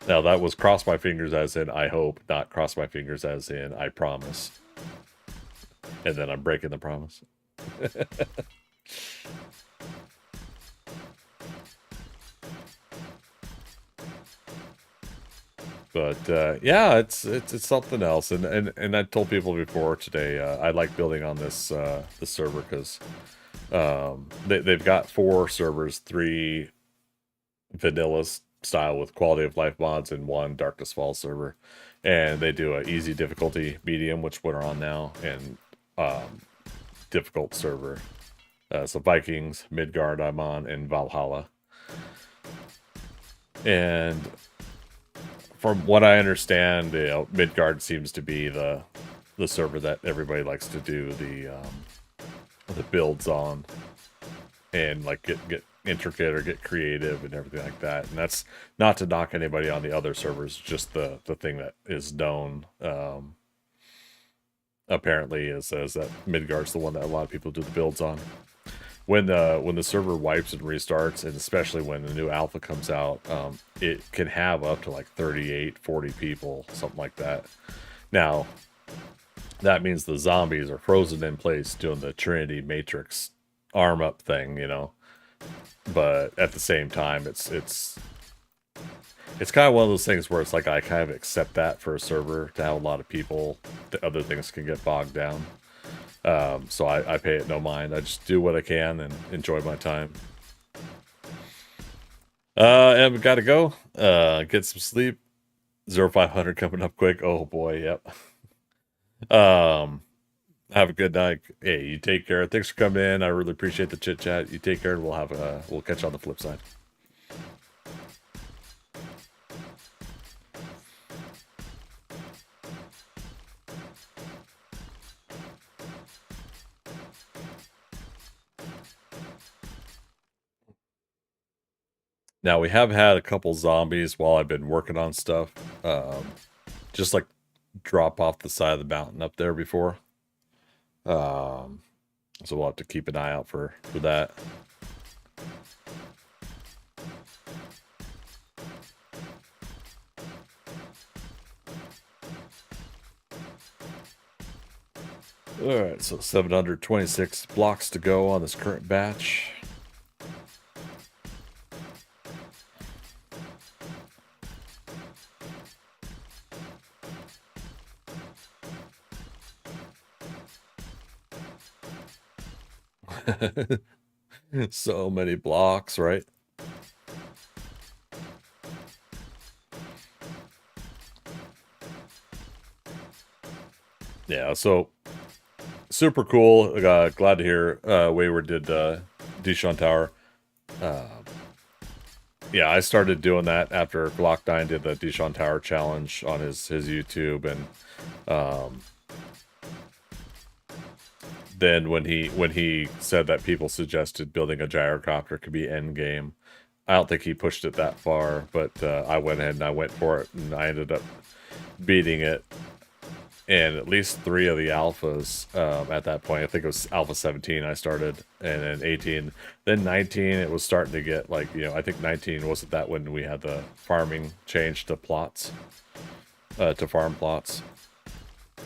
Now, that was cross my fingers as in I hope, not cross my fingers as in I promise. And then I'm breaking the promise. But yeah, it's something else. And I told people before today, I like building on this server because they've got 4 servers, 3 vanillas style with quality of life mods, and 1 Darkness Falls server, and they do a easy difficulty, medium, which we're on now, and difficult server. So Vikings, Midgard I'm on, and Valhalla. And from what I understand, Midgard seems to be the server that everybody likes to do the builds on, and like get intricate or get creative and everything like that. And that's not to knock anybody on the other servers, just the thing that is known apparently is that Midgard's the one that a lot of people do the builds on. When the server wipes and restarts, and especially when the new alpha comes out, it can have up to like 38, 40 people, something like that. Now, that means the zombies are frozen in place doing the Trinity Matrix arm up thing, But at the same time, it's kind of one of those things where it's like I kind of accept that for a server to have a lot of people. The other things can get bogged down. So I pay it no mind. I just do what I can and enjoy my time. And we gotta go. Get some sleep. 0500 coming up quick. Oh boy, yep. Have a good night. Hey, you take care. Thanks for coming in. I really appreciate the chit chat. You take care, and we'll catch you on the flip side. Now, we have had a couple zombies while I've been working on stuff. Just like drop off the side of the mountain up there before. So we'll have to keep an eye out for that. Alright, so 726 blocks to go on this current batch. So many blocks, right? Yeah, so super cool. Glad to hear Wayward did Dishon Tower. Yeah, I started doing that after Glock9 did the Dishon Tower challenge on his YouTube, and then when he said that people suggested building a gyrocopter could be end game, I don't think he pushed it that far, but I went ahead and I went for it, and I ended up beating it. And at least 3 of the alphas at that point. I think it was alpha 17 I started, and then 18. Then 19, it was starting to get like, you know, I think 19, wasn't that when we had the farming change to plots, to farm plots?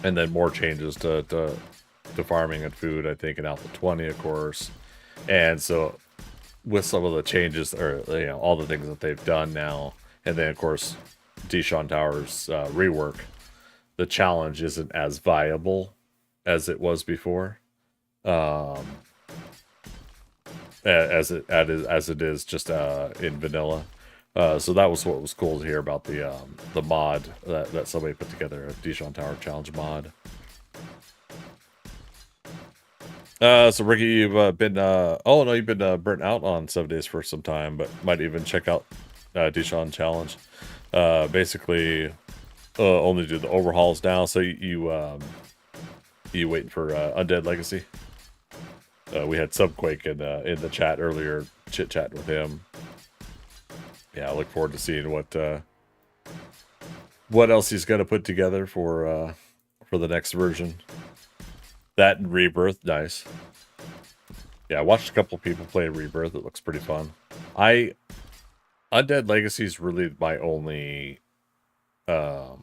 And then more changes to farming and food, I think, in alpha 20, of course. And so with some of the changes, or, you know, all the things that they've done now, and then, of course, Dishon Tower's rework, the challenge isn't as viable as it was before, as it is just in vanilla. So that was what was cool to hear about the mod that somebody put together, a Dishon Tower challenge mod. So Ricky, you've been oh no, you've been burnt out on 7 days for some time, but might even check out Dishon challenge. Basically, only do the overhauls now. So you waiting for Undead Legacy? We had Subquake in the chat earlier, chit chatting with him. Yeah, I look forward to seeing what else he's gonna put together for the next version. That and Rebirth, nice. Yeah, I watched a couple people play Rebirth. It looks pretty fun. Undead Legacy is really my only. Okay,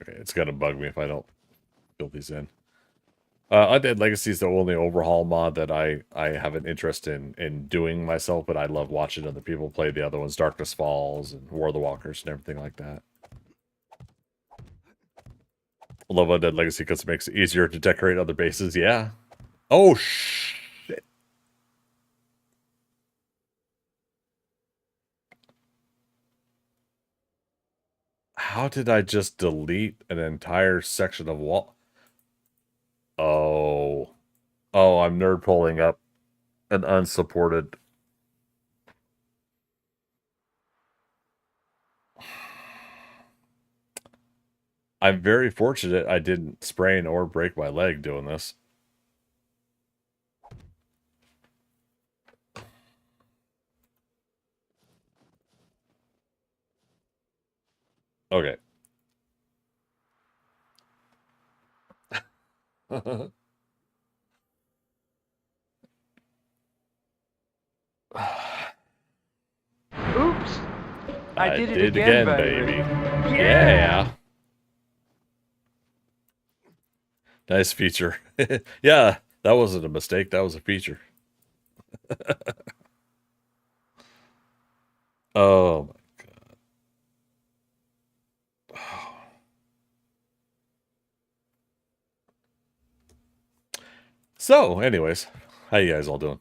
it's gonna bug me if I don't build these in. Undead Legacy is the only overhaul mod that I have an interest in doing myself, but I love watching other people play the other ones, Darkness Falls and War of the Walkers and everything like that. I love Undead Legacy because it makes it easier to decorate other bases. Yeah. Oh shit. How did I just delete an entire section of wall? Oh. Oh, I'm nerd pulling up an unsupported. I'm very fortunate I didn't sprain or break my leg doing this. Okay. Oops. I did it again, again, baby. Yeah. Yeah. Nice feature. Yeah, that wasn't a mistake. That was a feature. Oh my god. So, anyways, how you guys all doing?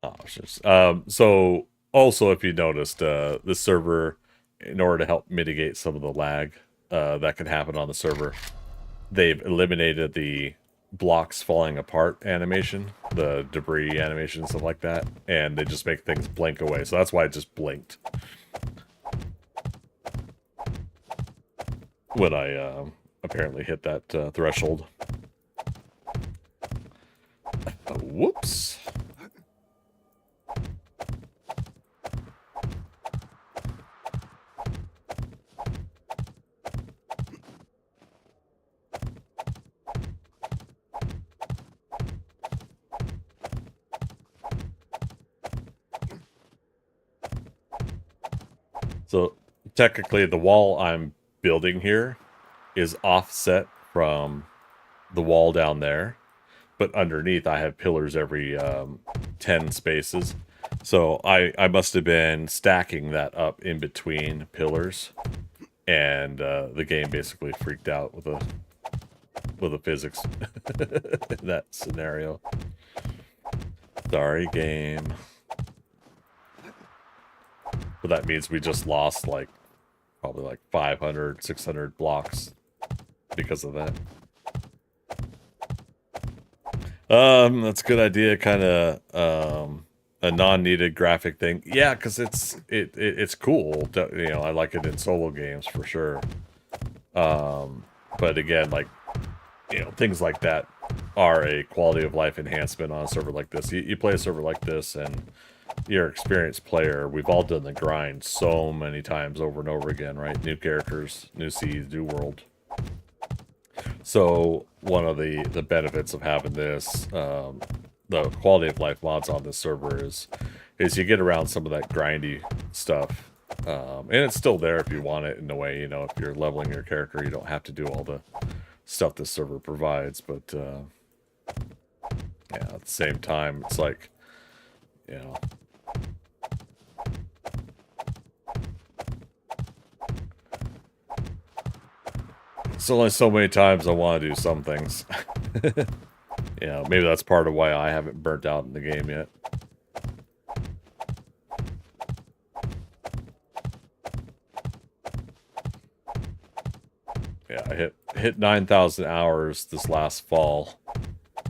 Oh, just so also, if you noticed, the server, in order to help mitigate some of the lag that can happen on the server, they've eliminated the blocks falling apart animation, the debris animation, stuff like that, and they just make things blink away. So that's why it just blinked when I apparently hit that threshold. Whoops. So technically the wall I'm building here is offset from the wall down there, but underneath I have pillars every 10 spaces. So I must have been stacking that up in between pillars, and the game basically freaked out with the physics in that scenario. Sorry, game. But that means we just lost like probably like 500, 600 blocks because of that. That's a good idea. Kind of a non-needed graphic thing. Yeah, because it's cool. You know, I like it in solo games for sure. But again, like, you know, things like that are a quality of life enhancement on a server like this. You play a server like this and you're an experienced player. We've all done the grind so many times over and over again, right? New characters, new seas, new world. So one of the benefits of having this, the quality of life mods on this server is you get around some of that grindy stuff. And it's still there if you want it in a way, you know, if you're leveling your character, you don't have to do all the stuff this server provides. But, yeah, at the same time, it's like, you know, it's only so many times I want to do some things. You know, maybe that's part of why I haven't burnt out in the game yet. Yeah, I hit 9,000 hours this last fall,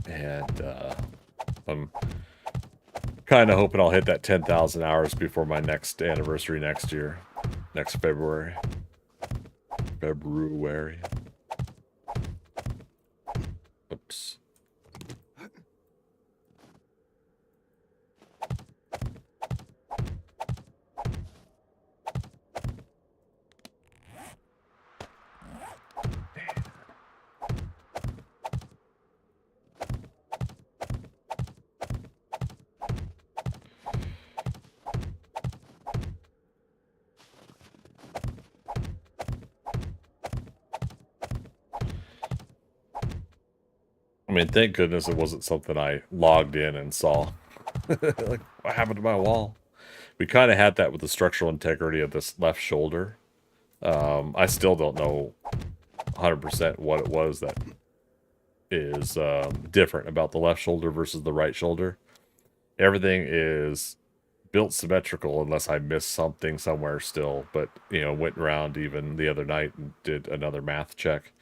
and I'm kind of hoping I'll hit that 10,000 hours before my next anniversary next year, next February. Oops. I mean, thank goodness it wasn't something I logged in and saw. Like, what happened to my wall? We kind of had that with the structural integrity of this left shoulder. I still don't know 100% what it was that is different about the left shoulder versus the right shoulder. Everything is built symmetrical unless I missed something somewhere still. But, you know, went around even the other night and did another math check.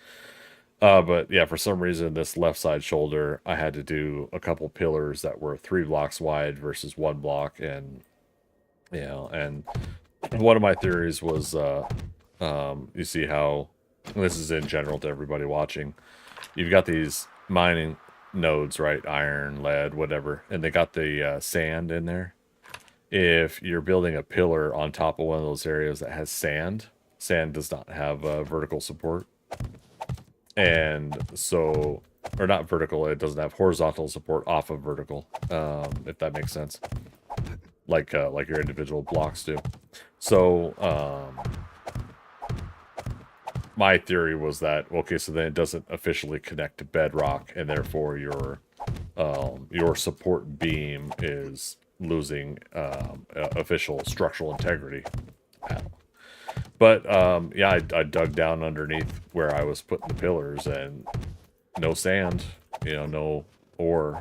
But yeah, for some reason, this left side shoulder, I had to do a couple pillars that were 3 blocks wide versus 1 block. And, you know, and one of my theories was, you see how, this is in general to everybody watching, you've got these mining nodes, right? Iron, lead, whatever. And they got the sand in there. If you're building a pillar on top of one of those areas that has sand, sand does not have vertical support. And so, or not vertical, it doesn't have horizontal support off of vertical, if that makes sense. Like your individual blocks do. So, my theory was that, okay, so then it doesn't officially connect to bedrock, and therefore your support beam is losing official structural integrity. But, yeah, I dug down underneath where I was putting the pillars, and no sand, you know, no ore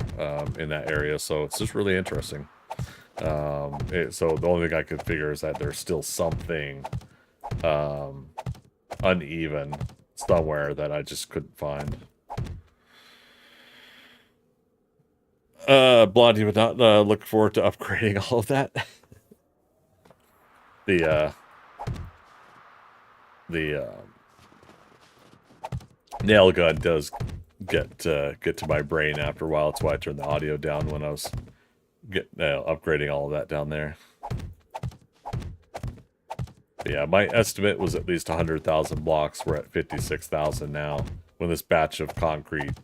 in that area, so it's just really interesting. So the only thing I could figure is that there's still something uneven somewhere that I just couldn't find. Blondie would not look forward to upgrading all of that. The nail gun does get to my brain after a while. That's why I turned the audio down when I was upgrading all of that down there. But yeah, my estimate was at least 100,000 blocks. We're at 56,000 now. When this batch of concrete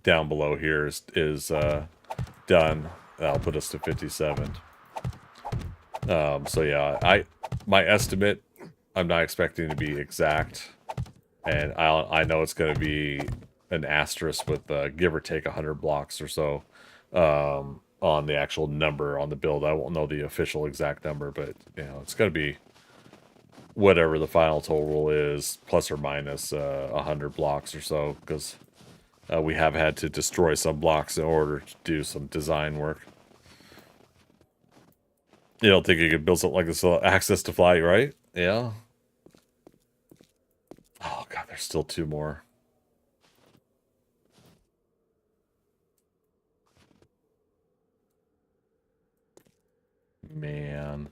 down below here is done, that'll put us to 57. So yeah, my estimate, I'm not expecting to be exact, and I know it's going to be an asterisk with give or take 100 blocks or so on the actual number on the build. I won't know the official exact number, but you know, it's going to be whatever the final total is, plus or minus 100 blocks or so, because we have had to destroy some blocks in order to do some design work. You don't think you could build something like this access to fly, right? Yeah. Oh god, there's still 2 more. Man.